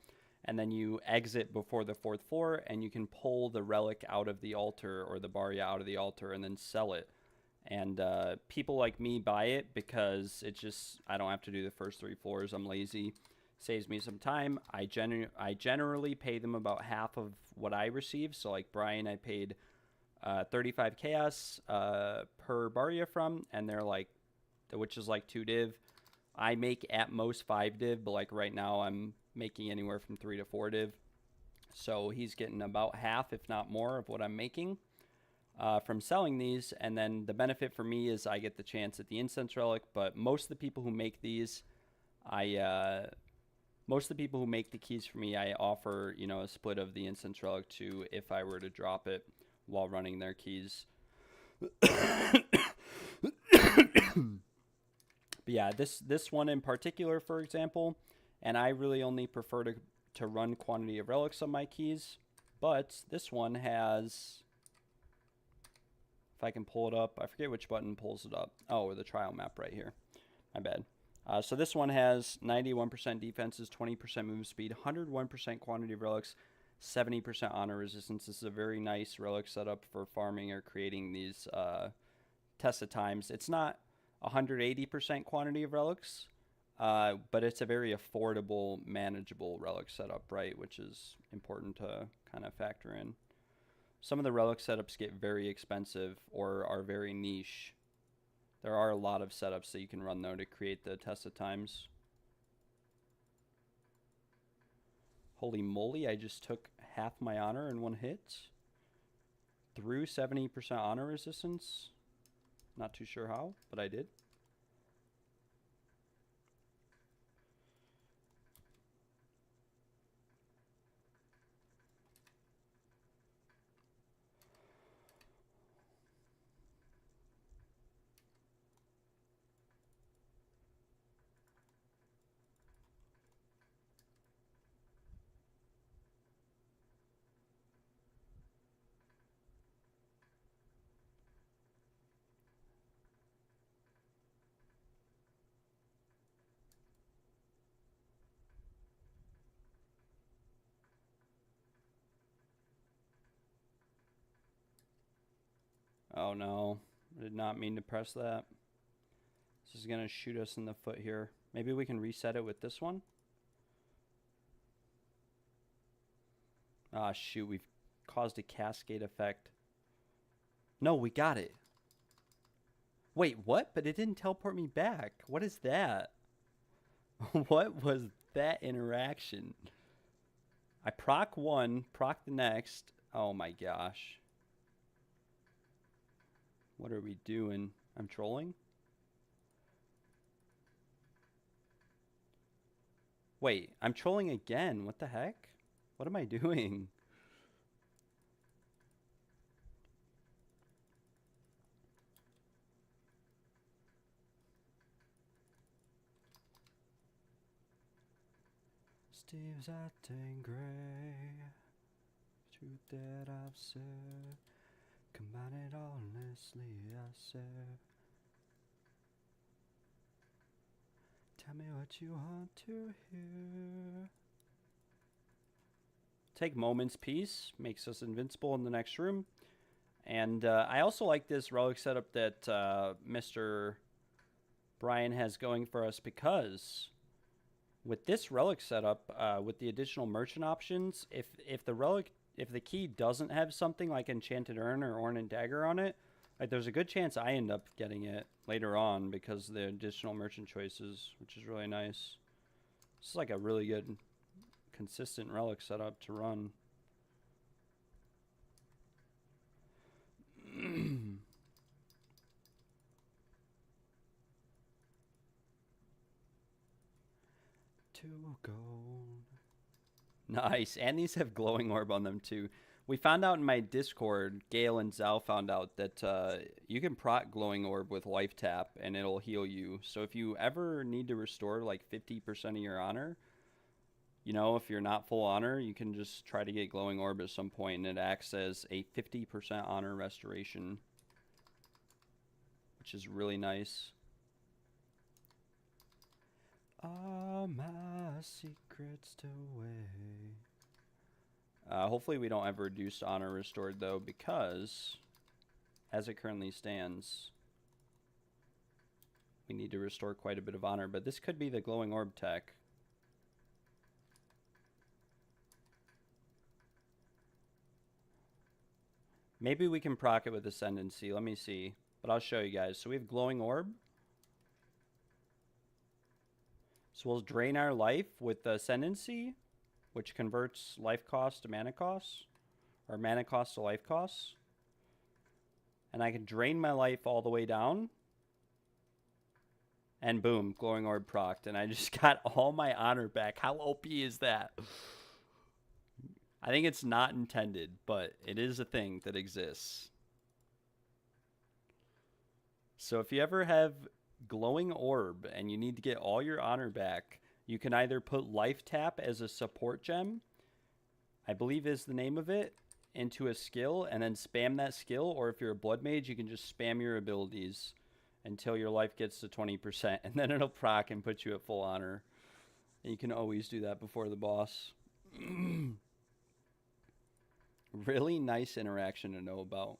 Speaker 2: and then you exit before the 4th floor, and you can pull the relic out of the altar or the Barya out of the altar and then sell it. And people like me buy it because it's just, I don't have to do the first 3 floors. I'm lazy. Saves me some time. I generally pay them about half of what I receive. So like Brian, I paid 35 chaos per Barya from, and they're like, which is like 2 div. I make at most 5 div, but like right now I'm making anywhere from 3 to 4 div. So he's getting about half, if not more, of what I'm making from selling these. And then the benefit for me is I get the chance at the incense relic. But most of the people who make these, most of the people who make the keys for me, I offer, you know, a split of the incense relic to if I were to drop it while running their keys. But yeah, this one in particular, for example, and I really only prefer to run quantity of relics on my keys, but this one has, if I can pull it up, I forget which button pulls it up. Oh, the trial map right here. My bad. So this one has 91% defenses, 20% move speed, 101% quantity of relics, 70% honor resistance. This is a very nice relic setup for farming or creating these tested times. It's not 180% quantity of relics, but it's a very affordable, manageable relic setup, right? Which is important to kind of factor in. Some of the relic setups get very expensive or are very niche. There are a lot of setups that you can run, though, to create the tested times. Holy moly, I just took half my honor in one hit. Through 70% honor resistance. Not too sure how, but I did. Oh no, I did not mean to press that. This is gonna shoot us in the foot here. Maybe we can reset it with this one. Ah, shoot, we've caused a cascade effect. No, we got it. Wait, what? But it didn't teleport me back. What is that? What was that interaction? I proc one, proc the next. Oh my gosh. What are we doing? I'm trolling? Wait, I'm trolling again. What the heck? What am I doing? Steve's acting gray. Truth that I've said. Combine it honestly, I said. Tell me what you want to hear. Take moments peace. Makes us invincible in the next room. And I also like this relic setup that Mr. Brian has going for us, because with this relic setup, with the additional merchant options, if the key doesn't have something like Enchanted Urn or Ornate Dagger on it, like there's a good chance I end up getting it later on because of the additional merchant choices, which is really nice. This is like a really good, consistent relic setup to run. Two gold. Nice. And these have glowing orb on them too. We found out in my Discord, Gale and Zal found out that you can proc glowing orb with life tap and it'll heal you. So if you ever need to restore like 50% of your honor, you know, if you're not full honor, you can just try to get glowing orb at some point, and it acts as a 50% honor restoration, which is really nice. All my secrets away. Hopefully we don't have reduced honor restored though, because as it currently stands, we need to restore quite a bit of honor, but this could be the glowing orb tech. Maybe we can proc it with Ascendancy. Let me see. But I'll show you guys. So we have glowing orb. So we'll drain our life with the Ascendancy, which converts life cost to mana cost, or mana cost to life cost. And I can drain my life all the way down. And boom, glowing orb procced. And I just got all my honor back. How OP is that? I think it's not intended, but it is a thing that exists. So if you ever have glowing orb and you need to get all your honor back, you can either put life tap as a support gem, I believe is the name of it, into a skill and then spam that skill, or if you're a blood mage, you can just spam your abilities until your life gets to 20%, and then it'll proc and put you at full honor. And you can always do that before the boss. Really nice interaction to know about.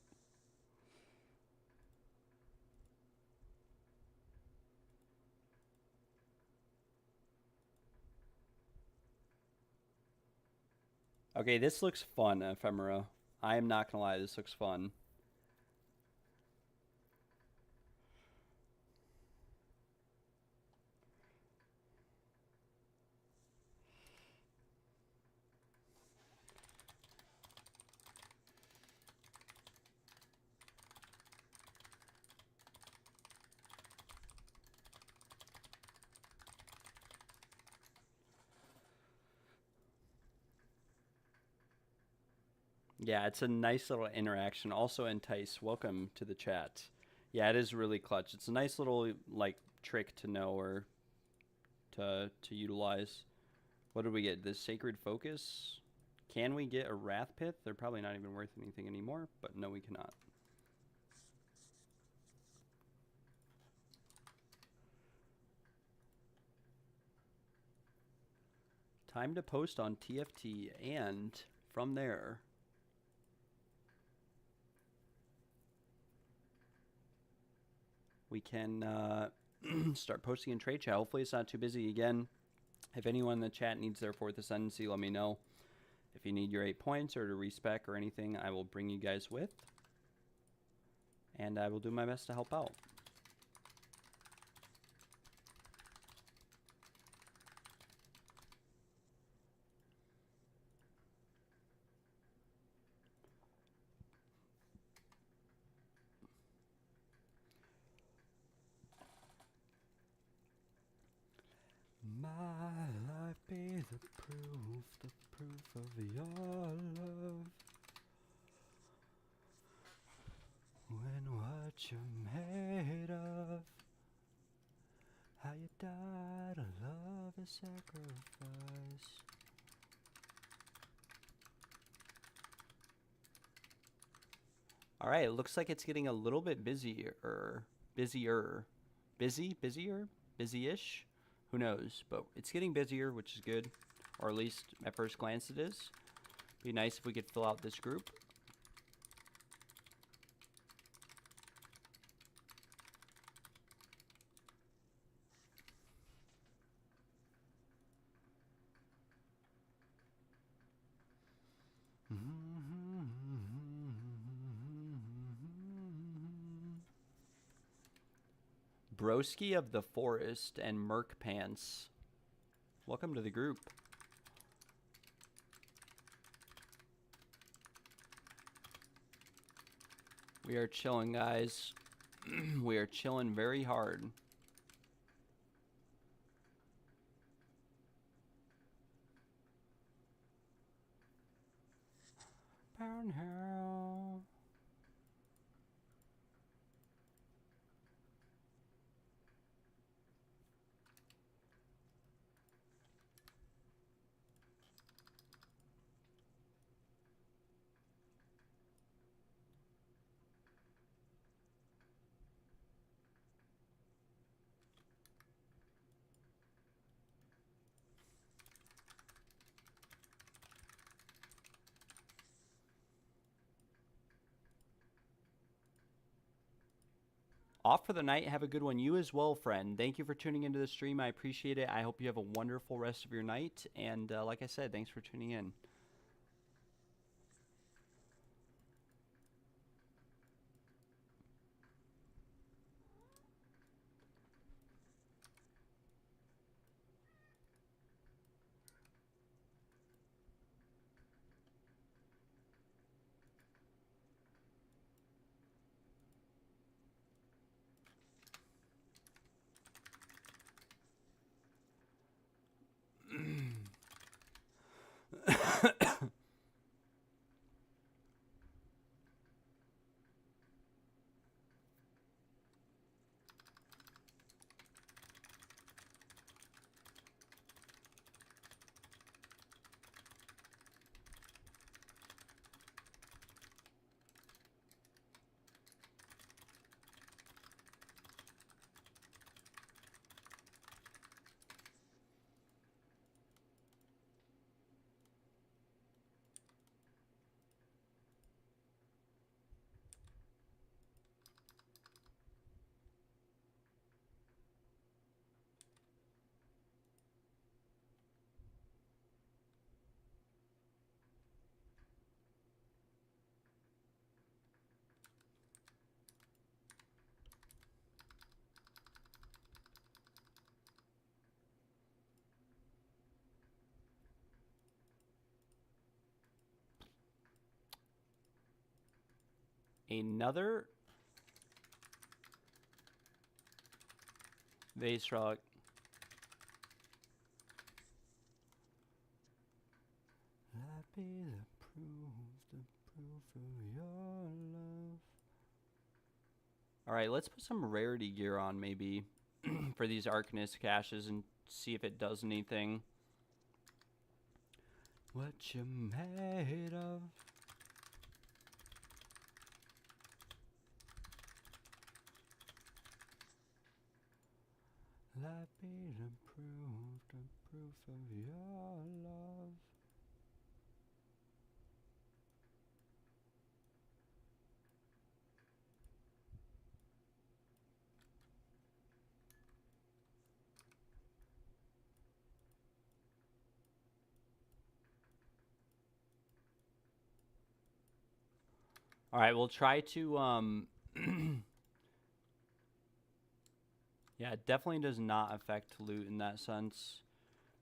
Speaker 2: Okay, this looks fun, Ephemera. I am not gonna lie, this looks fun. Yeah, it's a nice little interaction. Also, Entice, welcome to the chat. Yeah, it is really clutch. It's a nice little like trick to know or to utilize. What did we get? The Sacred Focus. Can we get a Wrath Pith? They're probably not even worth anything anymore, but no, we cannot. Time to post on TFT, and from there, we can start posting in trade chat. Hopefully it's not too busy again. If anyone in the chat needs their fourth ascendancy, let me know. If you need your 8 points or to respec or anything, I will bring you guys with. And I will do my best to help out. My life be the proof of your love. When what you're made of, how you died a love a sacrifice. Alright, it looks like it's getting a little bit busier. Busy-ish? Who knows? But it's getting busier, which is good. Or at least at first glance it is. Be nice if we could fill out this group. Broski of the Forest and Merc Pants. Welcome to the group. We are chilling, guys. We are chilling very hard. Downhill. Off for the night. Have a good one. You as well, friend. Thank you for tuning into the stream. I appreciate it. I hope you have a wonderful rest of your night. And like I said, thanks for tuning in. Another vase relic. That be the proof of your love. Alright, let's put some rarity gear on maybe for these Arcanist caches and see if it does anything. What you made of? That be the proof of your love. All right, we'll try to yeah, it definitely does not affect loot in that sense,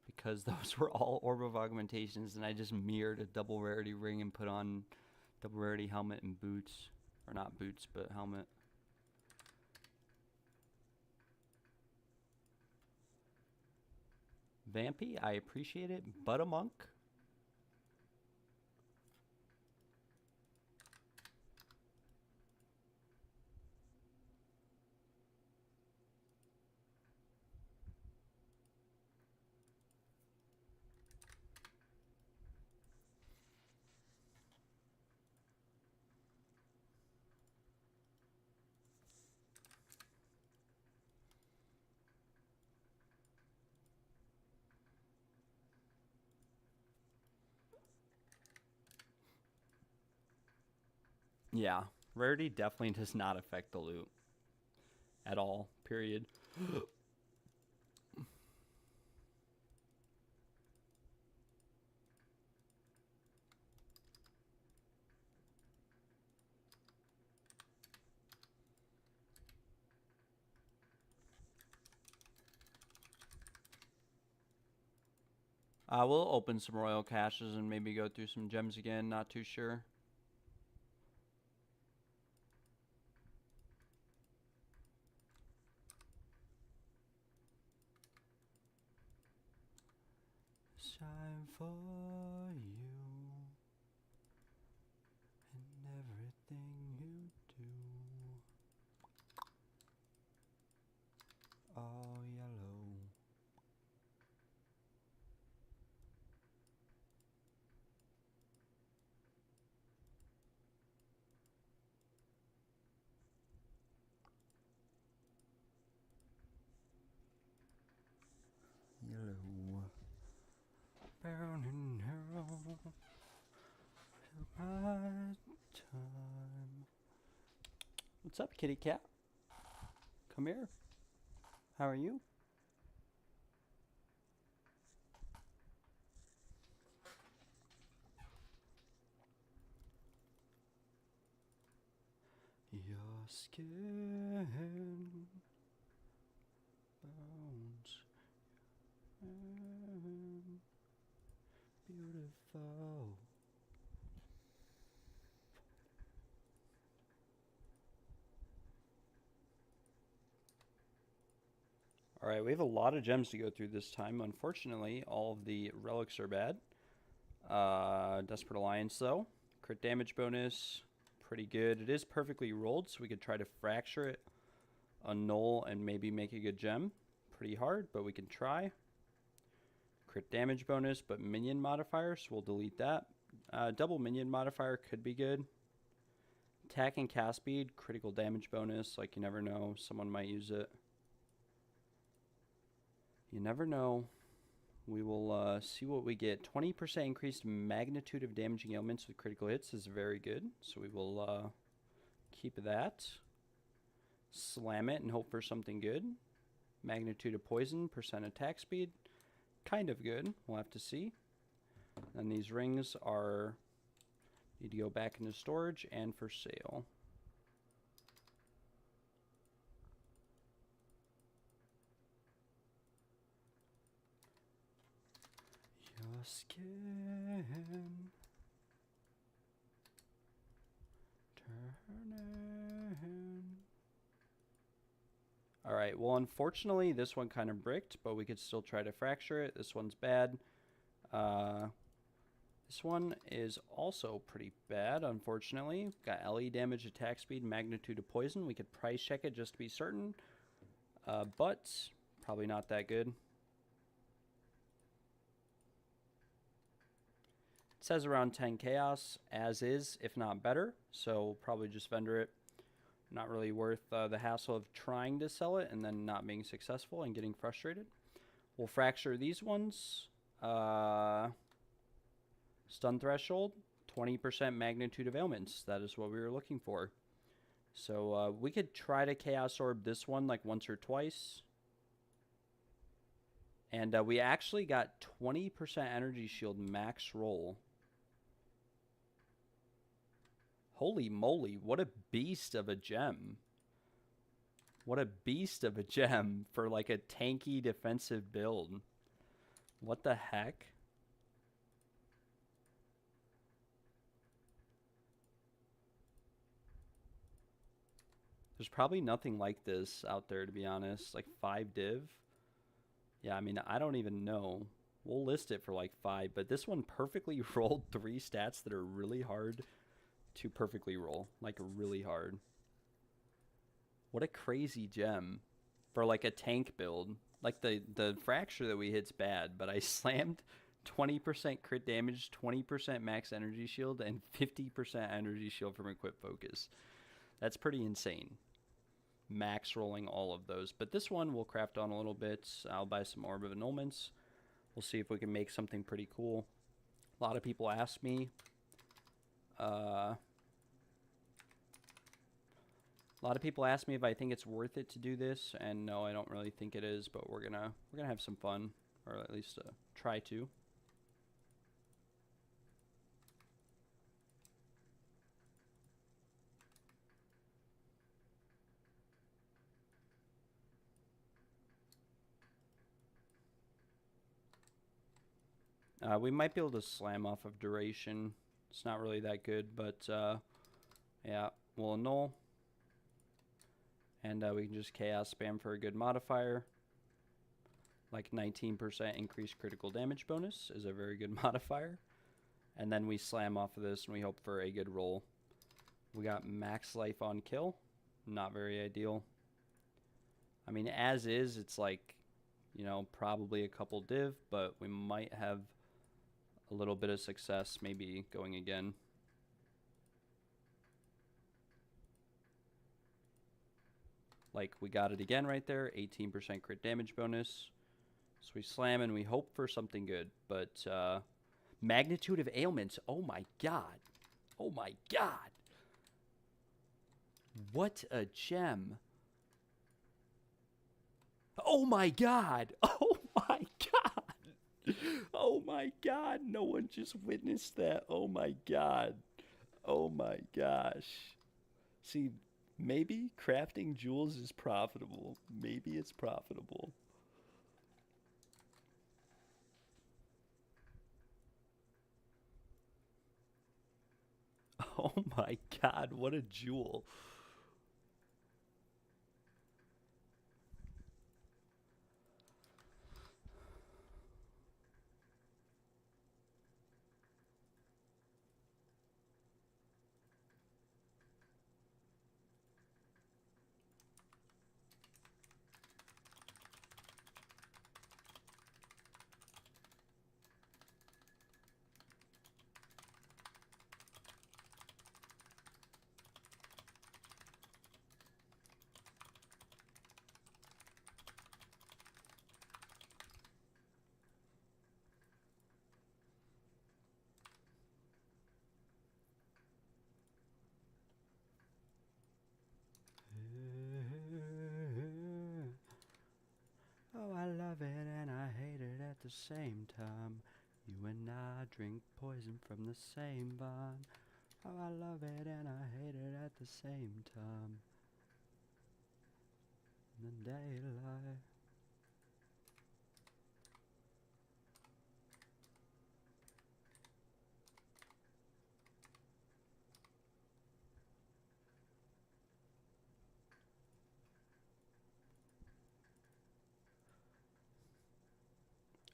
Speaker 2: because those were all orb of augmentations, and I just mirrored a double rarity ring and put on double rarity helmet and boots, or not boots, but helmet. Vampy, I appreciate it, but a monk. Yeah, rarity definitely does not affect the loot at all, period. We'll open some royal caches and maybe go through some gems again, not too sure. Shine for you and everything you do. All yellow. Yellow. Burning arrow. Right time. What's up, kitty cat? Come here. How are you? Your skin bones beautiful. Alright, we have a lot of gems to go through this time. Unfortunately, all of the relics are bad. Desperate Alliance, though. Crit damage bonus, pretty good. It is perfectly rolled, so we could try to fracture it, annul, and maybe make a good gem. Pretty hard, but we can try. Crit damage bonus, but minion modifier, so we'll delete that. Double minion modifier could be good. Attack and cast speed, critical damage bonus, like you never know, someone might use it. You never know. We will see what we get. 20% increased magnitude of damaging elements with critical hits is very good. So we will keep that. Slam it and hope for something good. Magnitude of poison, percent attack speed. Kind of good. We'll have to see. And these rings are need to go back into storage and for sale. Your skin turning. Alright, well unfortunately this one kind of bricked, but we could still try to fracture it. This one's bad. This one is also pretty bad, unfortunately. Got LE damage, attack speed, magnitude of poison. We could price check it just to be certain, but probably not that good. It says around 10 chaos, as is, if not better, so probably just vendor it. Not really worth the hassle of trying to sell it and then not being successful and getting frustrated. We'll fracture these ones. Stun threshold, 20% magnitude of ailments. That is what we were looking for. So we could try to Chaos Orb this one like once or twice. And we actually got 20% energy shield max roll. Holy moly, what a beast of a gem. What a beast of a gem for like a tanky defensive build. What the heck? There's probably nothing like this out there, to be honest. Like 5 div. Yeah, I mean, I don't even know. We'll list it for like 5, but this one perfectly rolled 3 stats that are really hard to perfectly roll. Like, really hard. What a crazy gem for like a tank build. Like the fracture that we hit's bad, but I slammed 20% crit damage, 20% max energy shield, and 50% energy shield from equip focus. That's pretty insane. Max rolling all of those. But this one we'll craft on a little bit. I'll buy some Orb of Annulments. We'll see if we can make something pretty cool. A lot of people ask me. A lot of people ask me if I think it's worth it to do this, and no, I don't really think it is. But we're gonna have some fun, or at least try to. We might be able to slam off of duration. It's not really that good, but yeah, we'll annul. And we can just chaos spam for a good modifier. Like 19% increased critical damage bonus is a very good modifier. And then we slam off of this and we hope for a good roll. We got max life on kill. Not very ideal. I mean, as is, it's like, you know, probably a couple div, but we might have a little bit of success maybe going again. Like, we got it again right there, 18% crit damage bonus. So we slam and we hope for something good. But magnitude of ailments, oh my god. Oh my god. What a gem. Oh my god. Oh my god. Oh my god. No one just witnessed that. Oh my god. Oh my gosh. See, maybe crafting jewels is profitable. Maybe it's profitable. Oh my god, what a jewel. Oh, I love it and I hate it at the same time. You and I drink poison from the same vine. Oh, I love it and I hate it at the same time. In the daylight.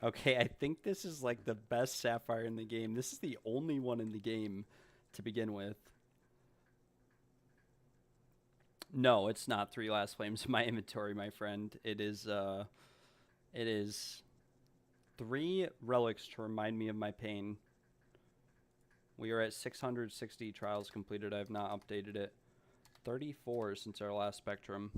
Speaker 2: Okay, I think this is like the best sapphire in the game. This is the only one in the game to begin with. No, it's not 3 last flames in my inventory, my friend. It is 3 relics to remind me of my pain. We are at 660 trials completed. I have not updated it. 34 since our last spectrum.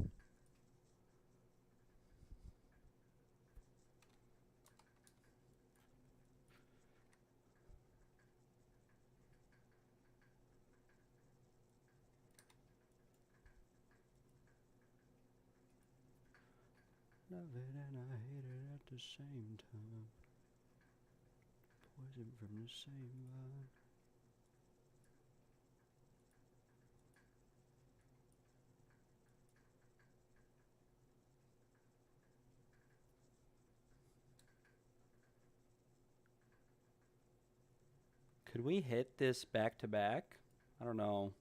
Speaker 2: Love it and I hate it at the same time. Poison from the same vine. Could we hit this back to back? I don't know.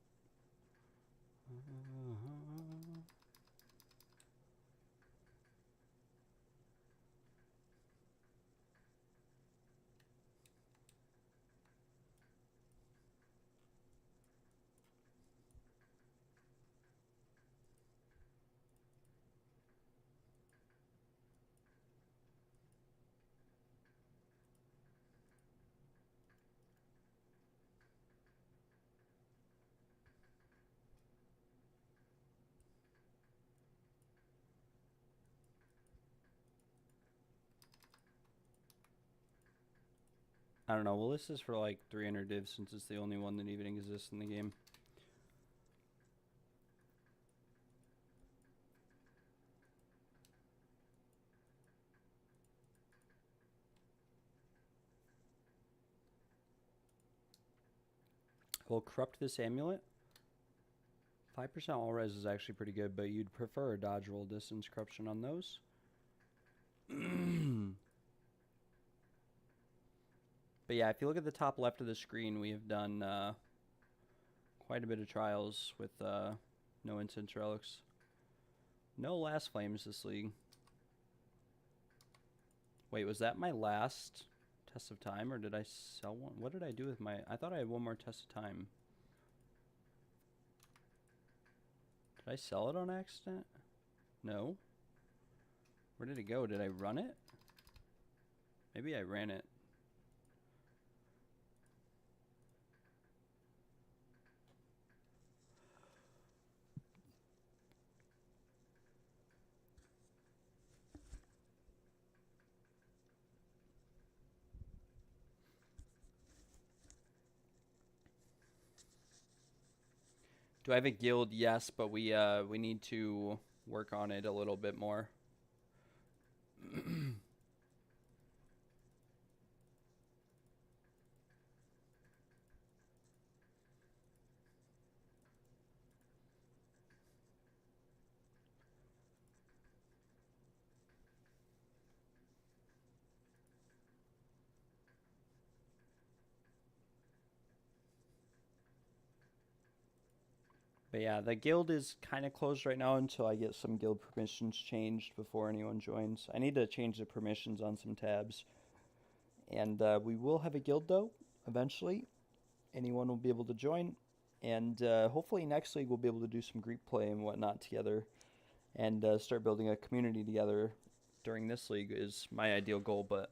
Speaker 2: I don't know. Well, this is for like 300 divs since it's the only one that even exists in the game. We'll corrupt this amulet. 5% all res is actually pretty good, but you'd prefer a dodge roll distance corruption on those. But yeah, if you look at the top left of the screen, we have done quite a bit of trials with no incense relics. No last flames this league. Wait, was that my last test of time, or did I sell one? What did I do with my... I thought I had one more test of time. Did I sell it on accident? No. Where did it go? Did I run it? Maybe I ran it. Do I have a guild? Yes, but we need to work on it a little bit more. But yeah, the guild is kind of closed right now until I get some guild permissions changed before anyone joins. I need to change the permissions on some tabs. And we will have a guild, though, eventually. Anyone will be able to join. And hopefully next league we'll be able to do some Greek play and whatnot together. And start building a community together during this league is my ideal goal. But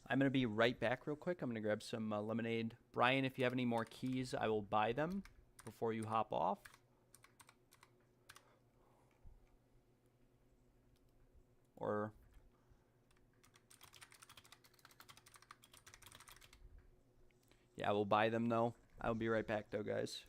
Speaker 2: I'm going to be right back real quick. I'm going to grab some lemonade. Brian, if you have any more keys, I will buy them before you hop off. Or... yeah, we'll buy them, though. I'll be right back, though, guys.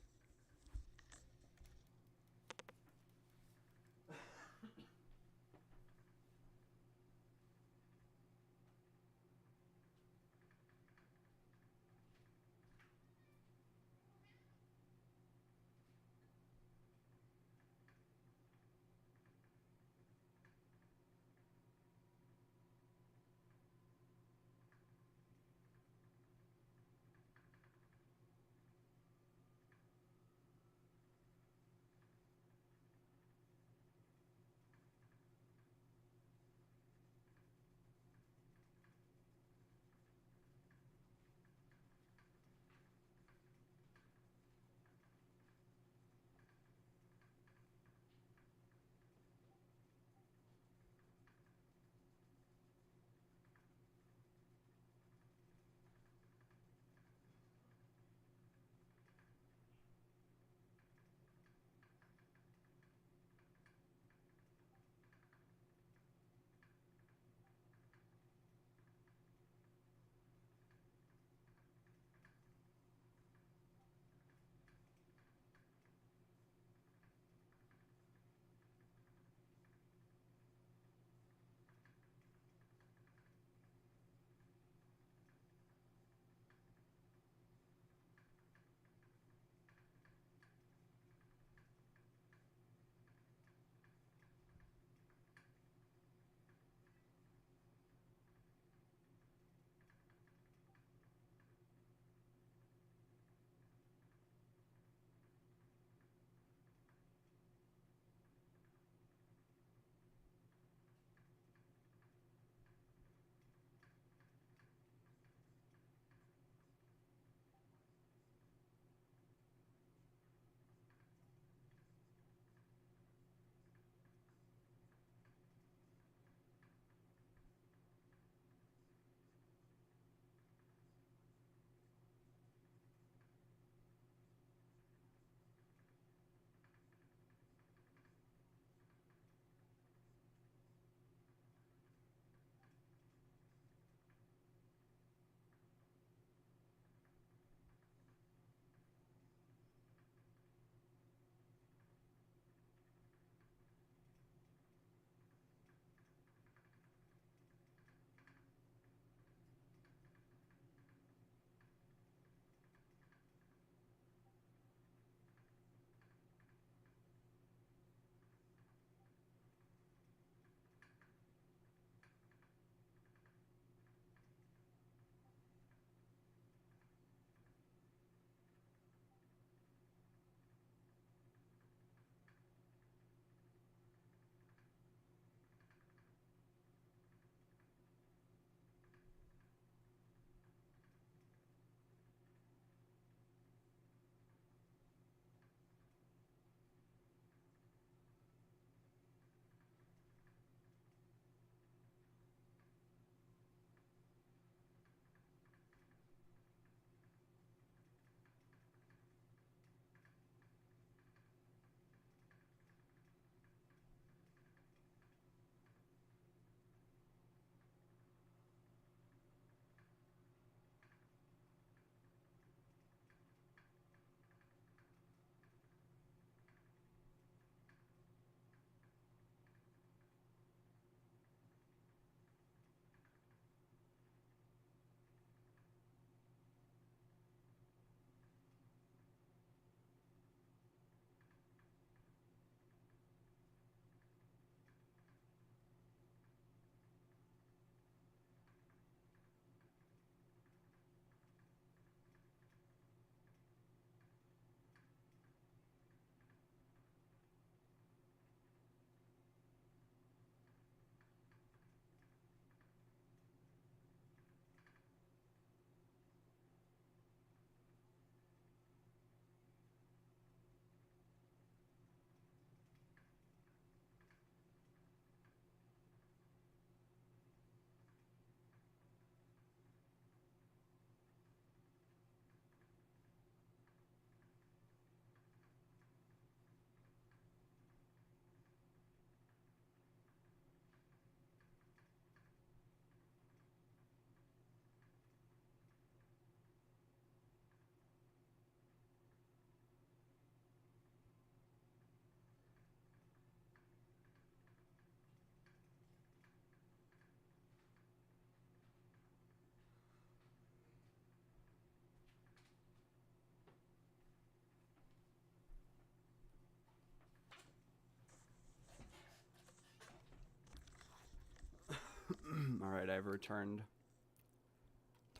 Speaker 2: I've returned.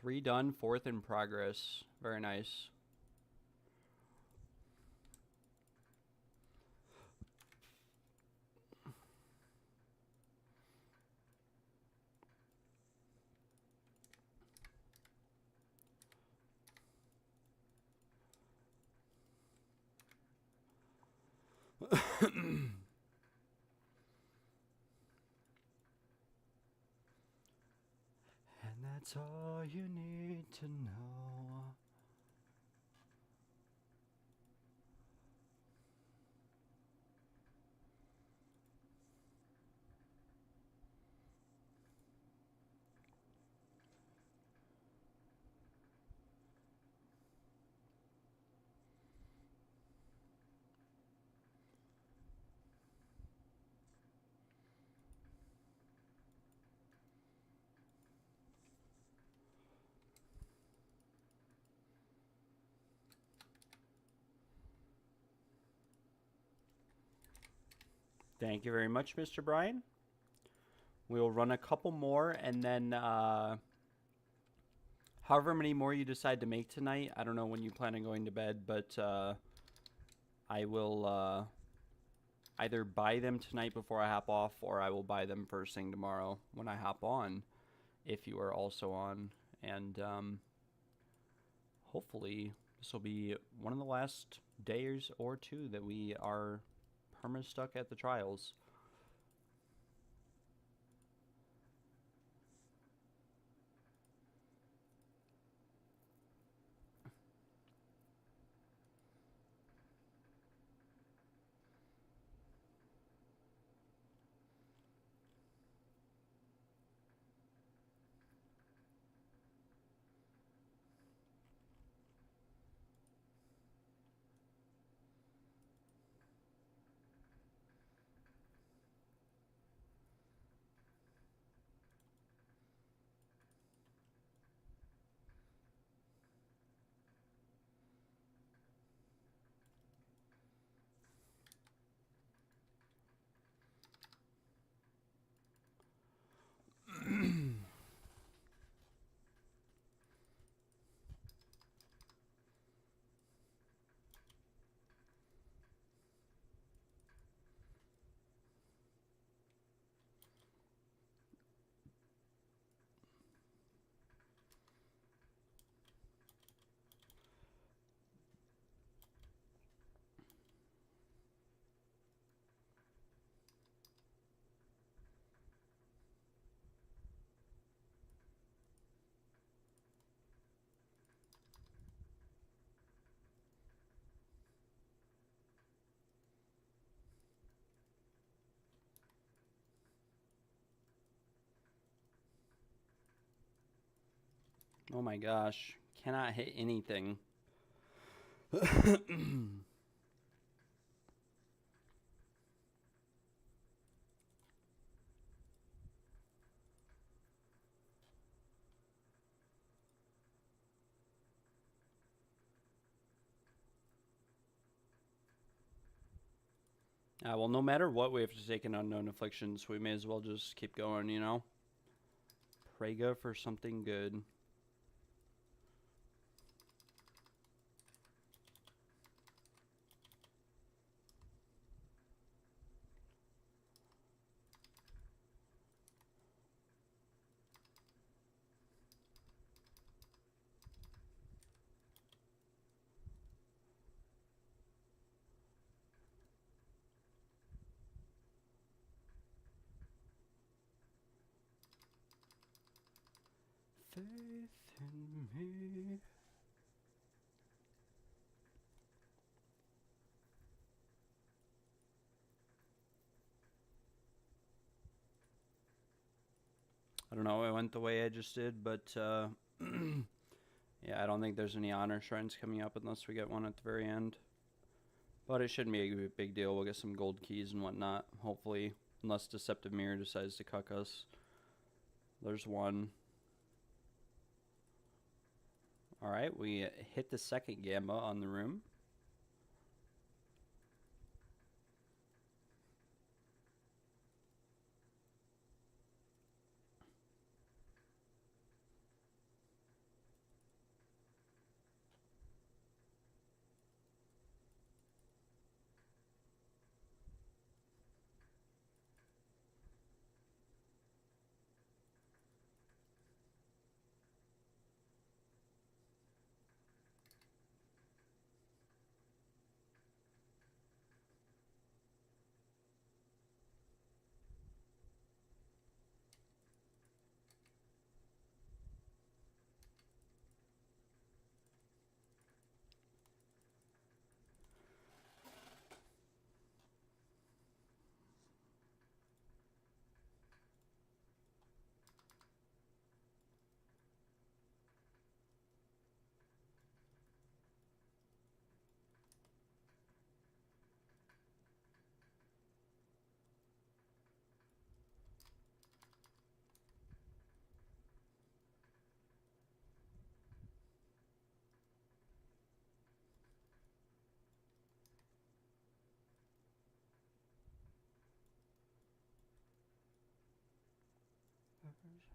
Speaker 2: 3 done, 4th in progress. Very nice. And that's all you need to know. Thank you very much, Mr. Brian. We'll run a couple more, and then however many more you decide to make tonight. I don't know when you plan on going to bed, but I will either buy them tonight before I hop off, or I will buy them first thing tomorrow when I hop on, if you are also on. And hopefully this will be one of the last days or two that we are perma-stuck at the trials. Oh my gosh, cannot hit anything. Well, no matter what, we have to take an unknown affliction, so we may as well just keep going, you know? Prega for something good. Faith in me. I don't know, it went the way I just did, but yeah, I don't think there's any honor shrines coming up unless we get one at the very end. But it shouldn't be a big deal. We'll get some gold keys and whatnot, hopefully, unless Deceptive Mirror decides to cuck us. There's one. Alright, we hit the second Gamba on the room.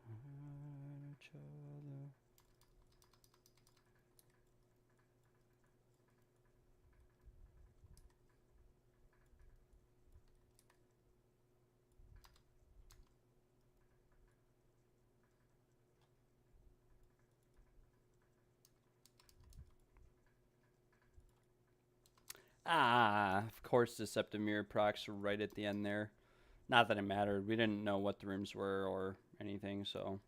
Speaker 2: Each other. Of course the Septimir procs were right at the end there. Not that it mattered. We didn't know what the rooms were or anything, so.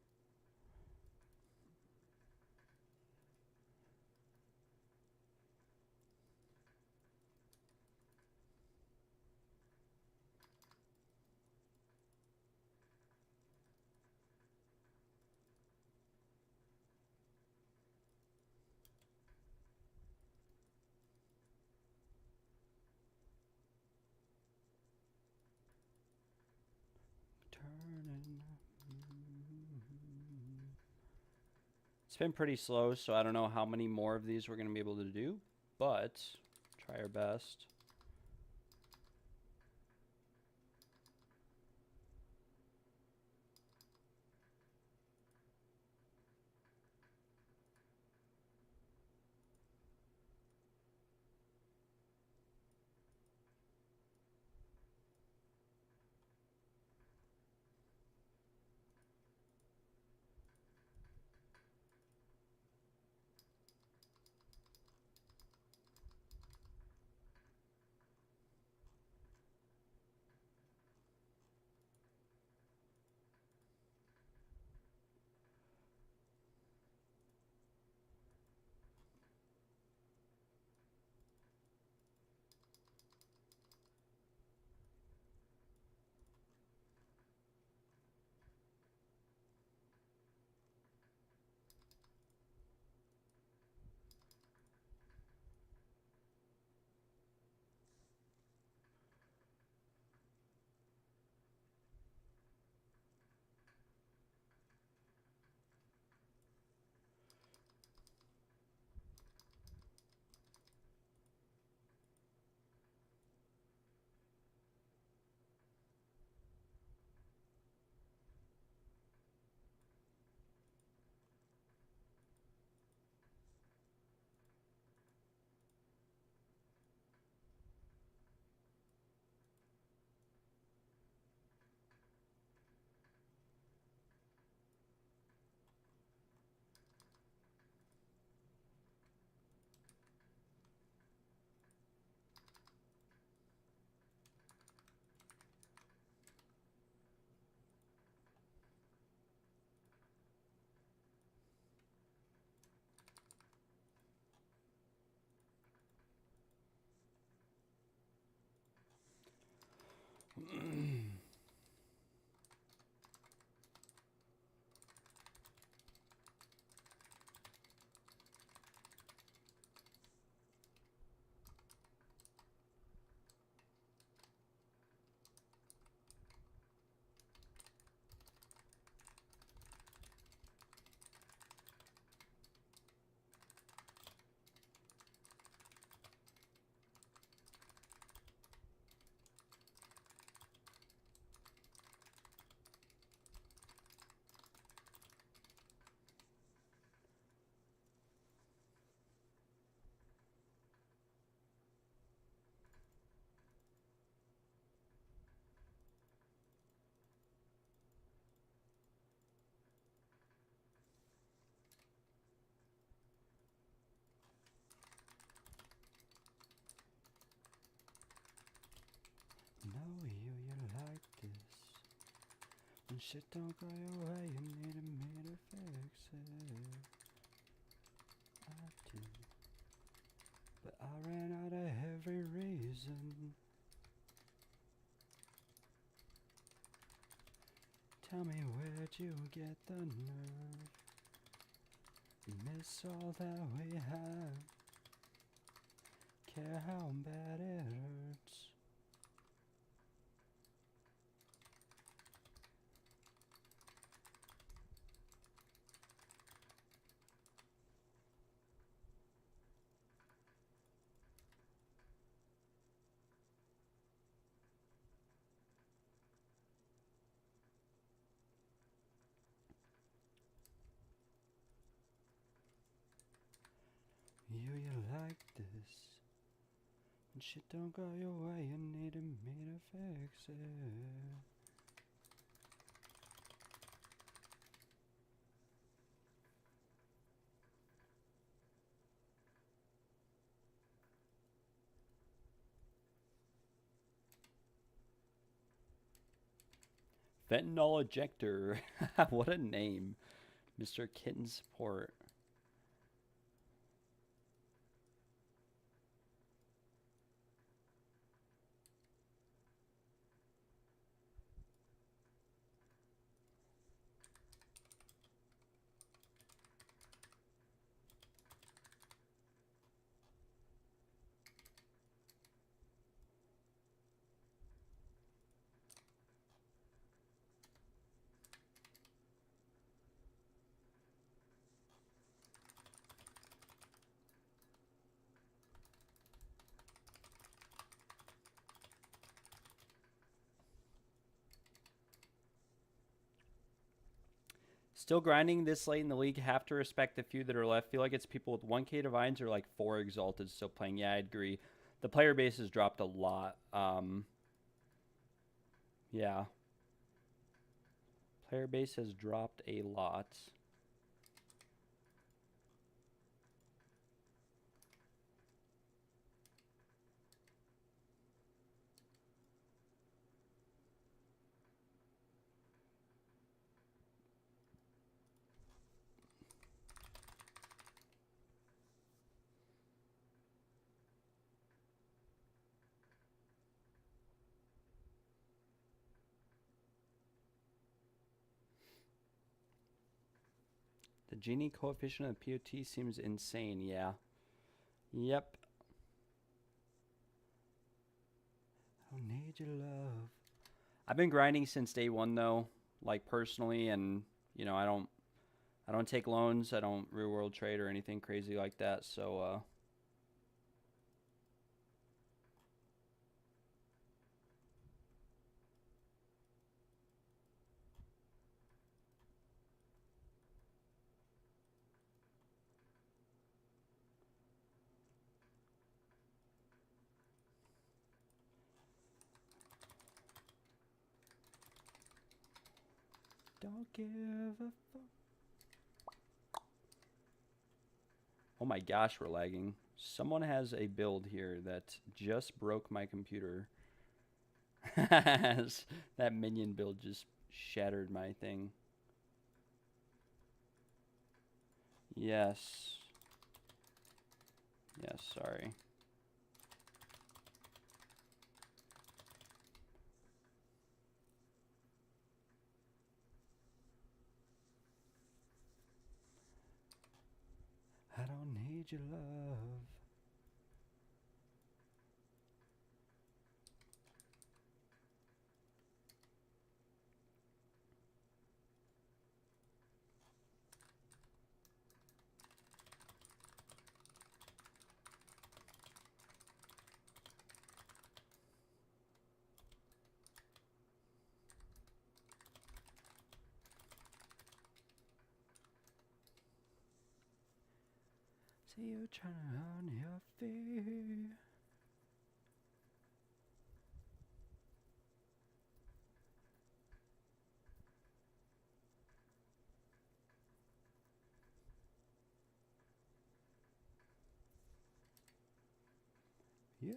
Speaker 2: It's been pretty slow, so I don't know how many more of these we're going to be able to do, but try our best. Know you like this. When shit don't go your way, you need me to fix it. I do. But I ran out of every reason. Tell me, where'd you get the nerve? Miss all that we have. Care how bad it hurts. you like this. When shit don't go your way, you need me to fix it. Fentanyl ejector. What a name. Mr. Kitten Support. Still grinding this late in the league. Have to respect the few that are left. Feel like it's people with 1K divines or like 4 exalted still playing. Yeah, I'd agree. The player base has dropped a lot. Yeah. Player base has dropped a lot. The Gini coefficient of PoE2 seems insane, yeah. Yep. I don't need your love. I've been grinding since day one though, like personally, and you know, I don't take loans, I don't real world trade or anything crazy like that, so don't give a fuck. Oh my gosh, we're lagging. Someone has a build here that just broke my computer. That minion build just shattered my thing. Yes. Yes, sorry. I don't need your love. See you trying on your feet. Yeah.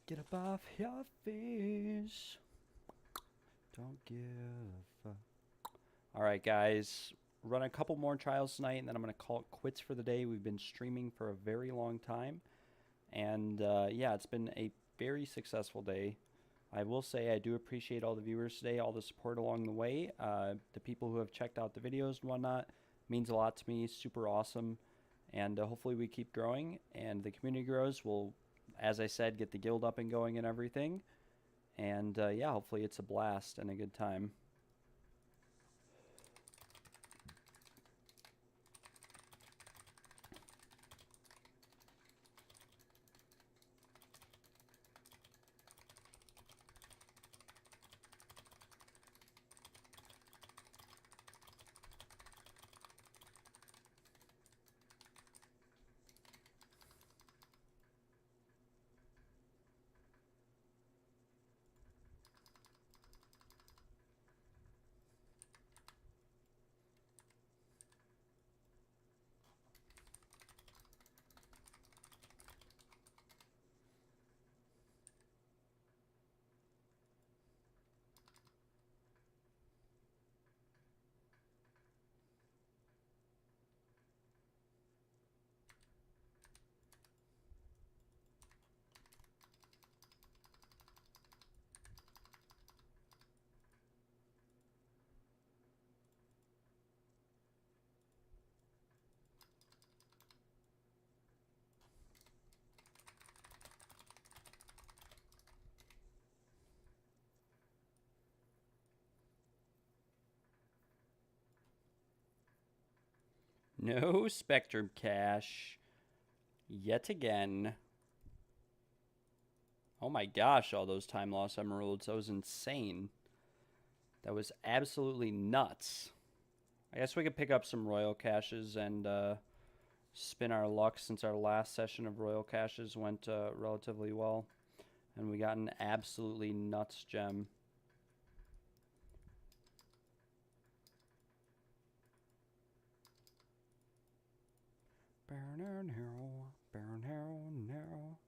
Speaker 2: Get up off your face. Don't give a fuck. Alright, guys. Run a couple more trials tonight, and then I'm going to call it quits for the day. We've been streaming for a very long time. And, yeah, it's been a very successful day. I will say I do appreciate all the viewers today, all the support along the way. The people who have checked out the videos and whatnot means a lot to me. Super awesome. And hopefully we keep growing and the community grows. We'll, as I said, get the guild up and going and everything. And, yeah, hopefully it's a blast and a good time. No Spectrum Cash. Yet again. Oh my gosh, all those time loss emeralds. That was insane. That was absolutely nuts. I guess we could pick up some royal caches and spin our luck, since our last session of royal caches went relatively well. And we got an absolutely nuts gem. Now.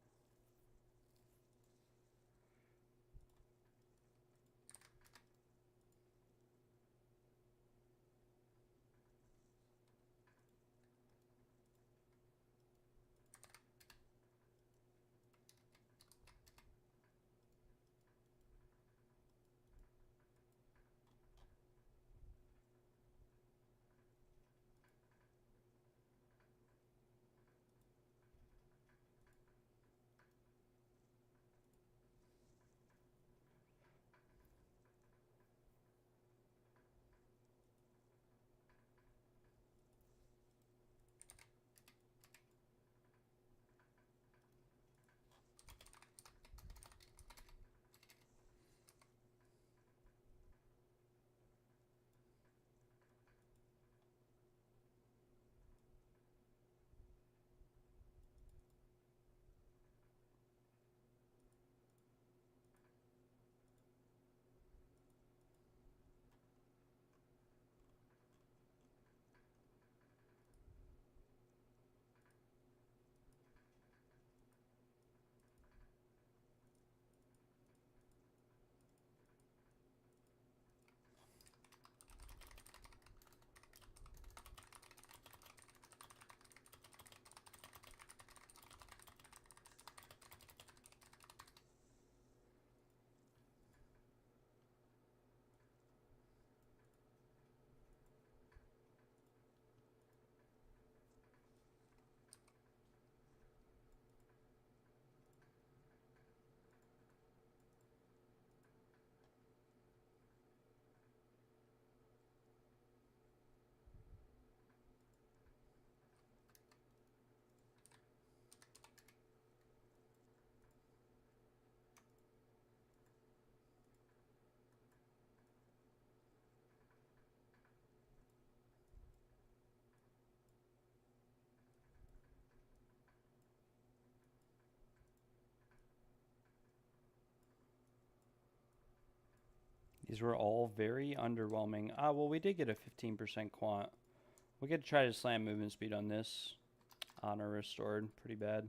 Speaker 2: These were all very underwhelming. Ah, well, we did get a 15% quant. We could try to slam movement speed on this. Honor restored. Pretty bad.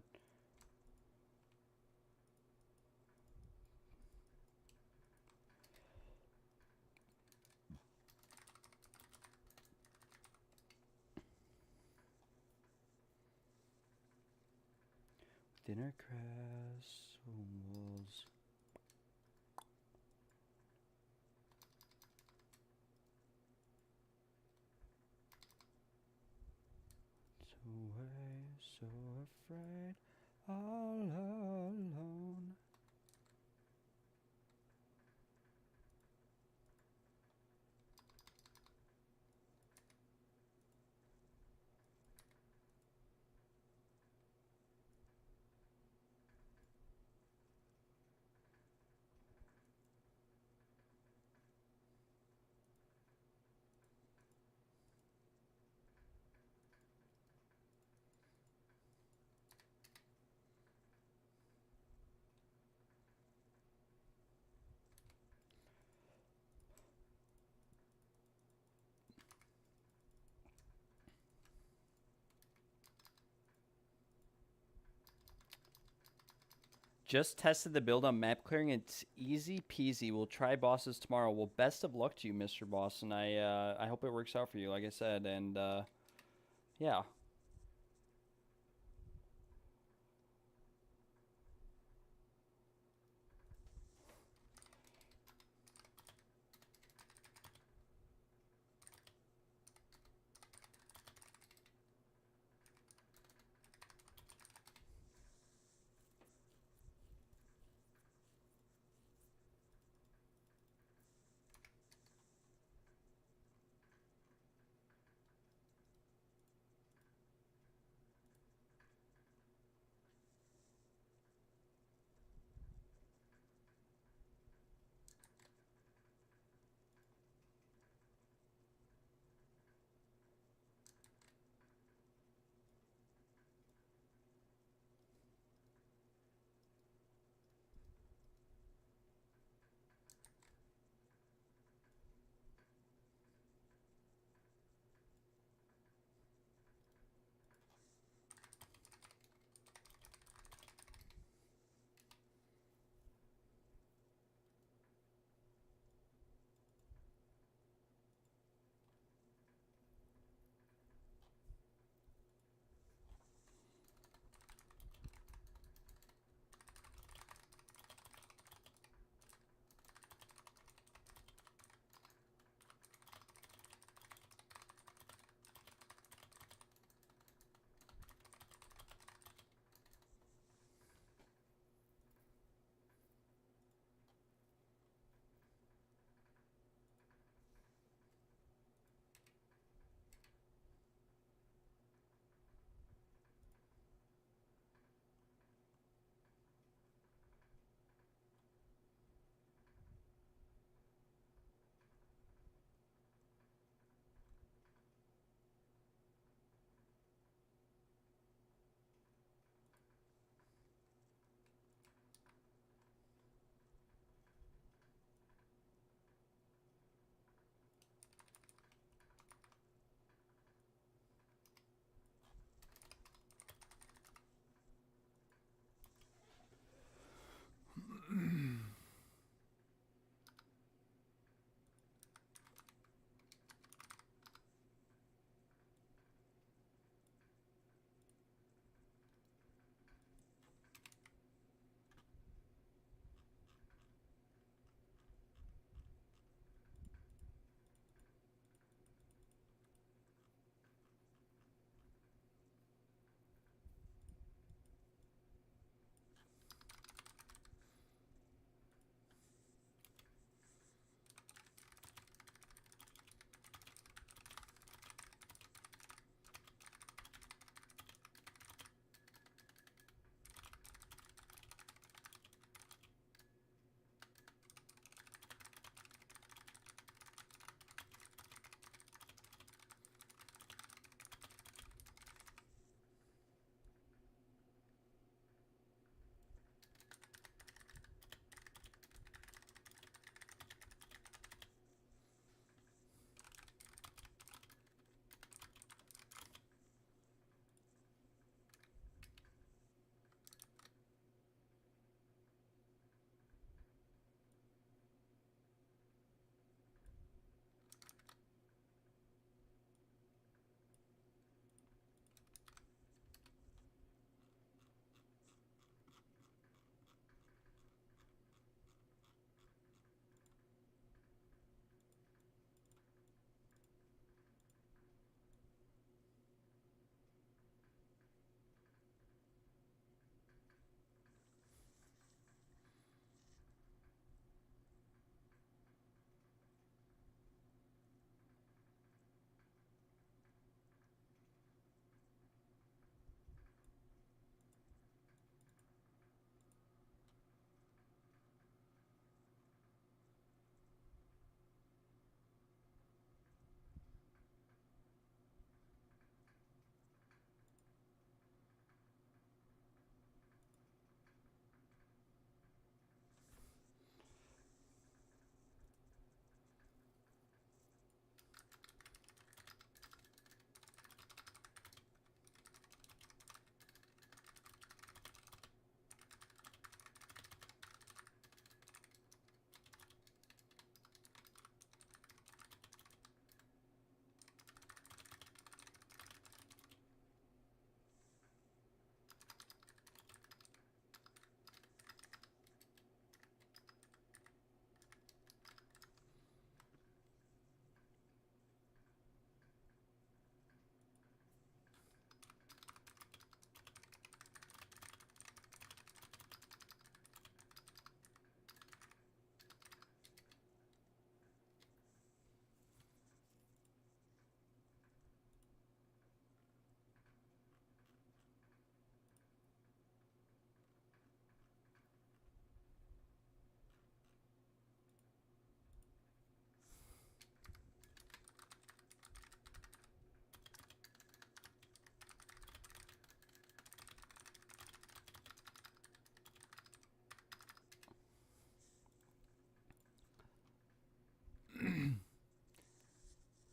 Speaker 2: Dinner crafts, wolves. So away, so afraid, all alone. Just tested the build on map clearing. It's easy peasy. We'll try bosses tomorrow. Well, best of luck to you, Mr. Boss, and I hope it works out for you, like I said. And yeah.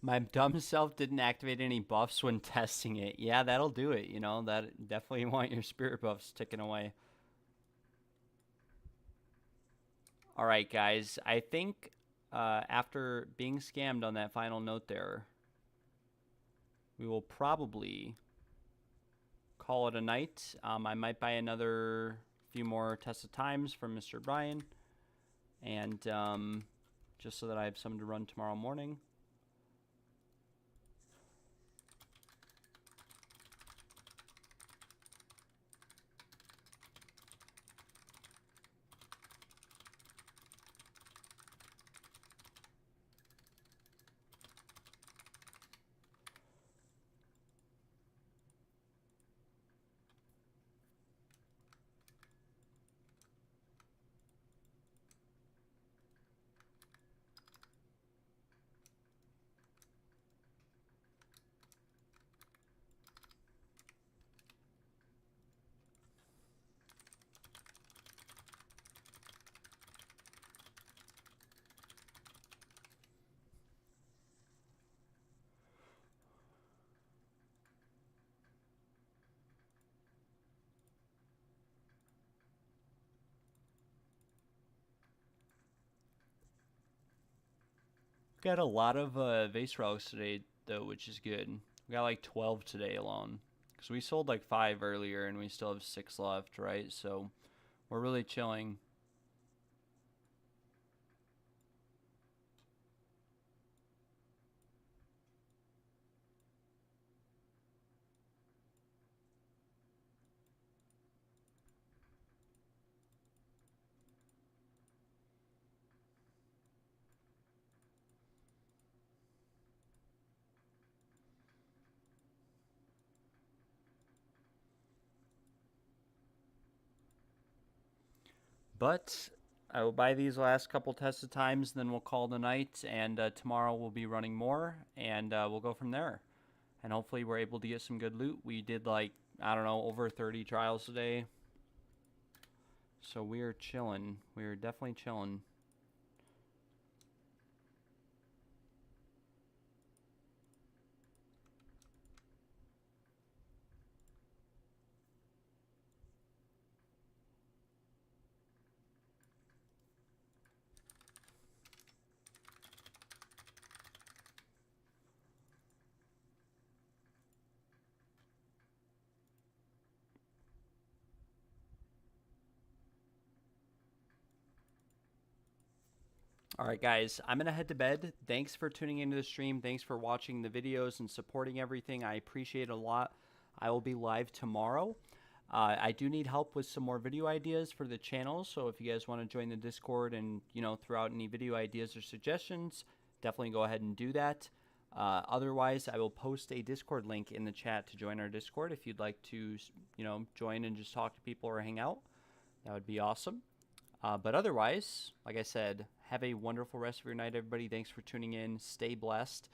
Speaker 2: My dumb self didn't activate any buffs when testing it. Yeah, that'll do it, you know. That definitely want your spirit buffs ticking away. All right, guys. I think after being scammed on that final note there, we will probably call it a night. I might buy another few more tested times from Mr. Brian, and just so that I have some to run tomorrow morning. Got a lot of vase relics today, though, which is good. We got like 12 today alone. Because we sold like 5 earlier and we still have 6 left, right? So we're really chilling. But I will buy these last couple tested times, then we'll call the night. And tomorrow we'll be running more, and we'll go from there. And hopefully we're able to get some good loot. We did like, I don't know, over 30 trials today. So we are chilling. We are definitely chilling. All right, guys, I'm going to head to bed. Thanks for tuning into the stream. Thanks for watching the videos and supporting everything. I appreciate it a lot. I will be live tomorrow. I do need help with some more video ideas for the channel, so if you guys want to join the Discord and, you know, throw out any video ideas or suggestions, definitely go ahead and do that. Otherwise, I will post a Discord link in the chat to join our Discord if you'd like to, you know, join and just talk to people or hang out. That would be awesome. But otherwise, like I said, have a wonderful rest of your night, everybody. Thanks for tuning in. Stay blessed.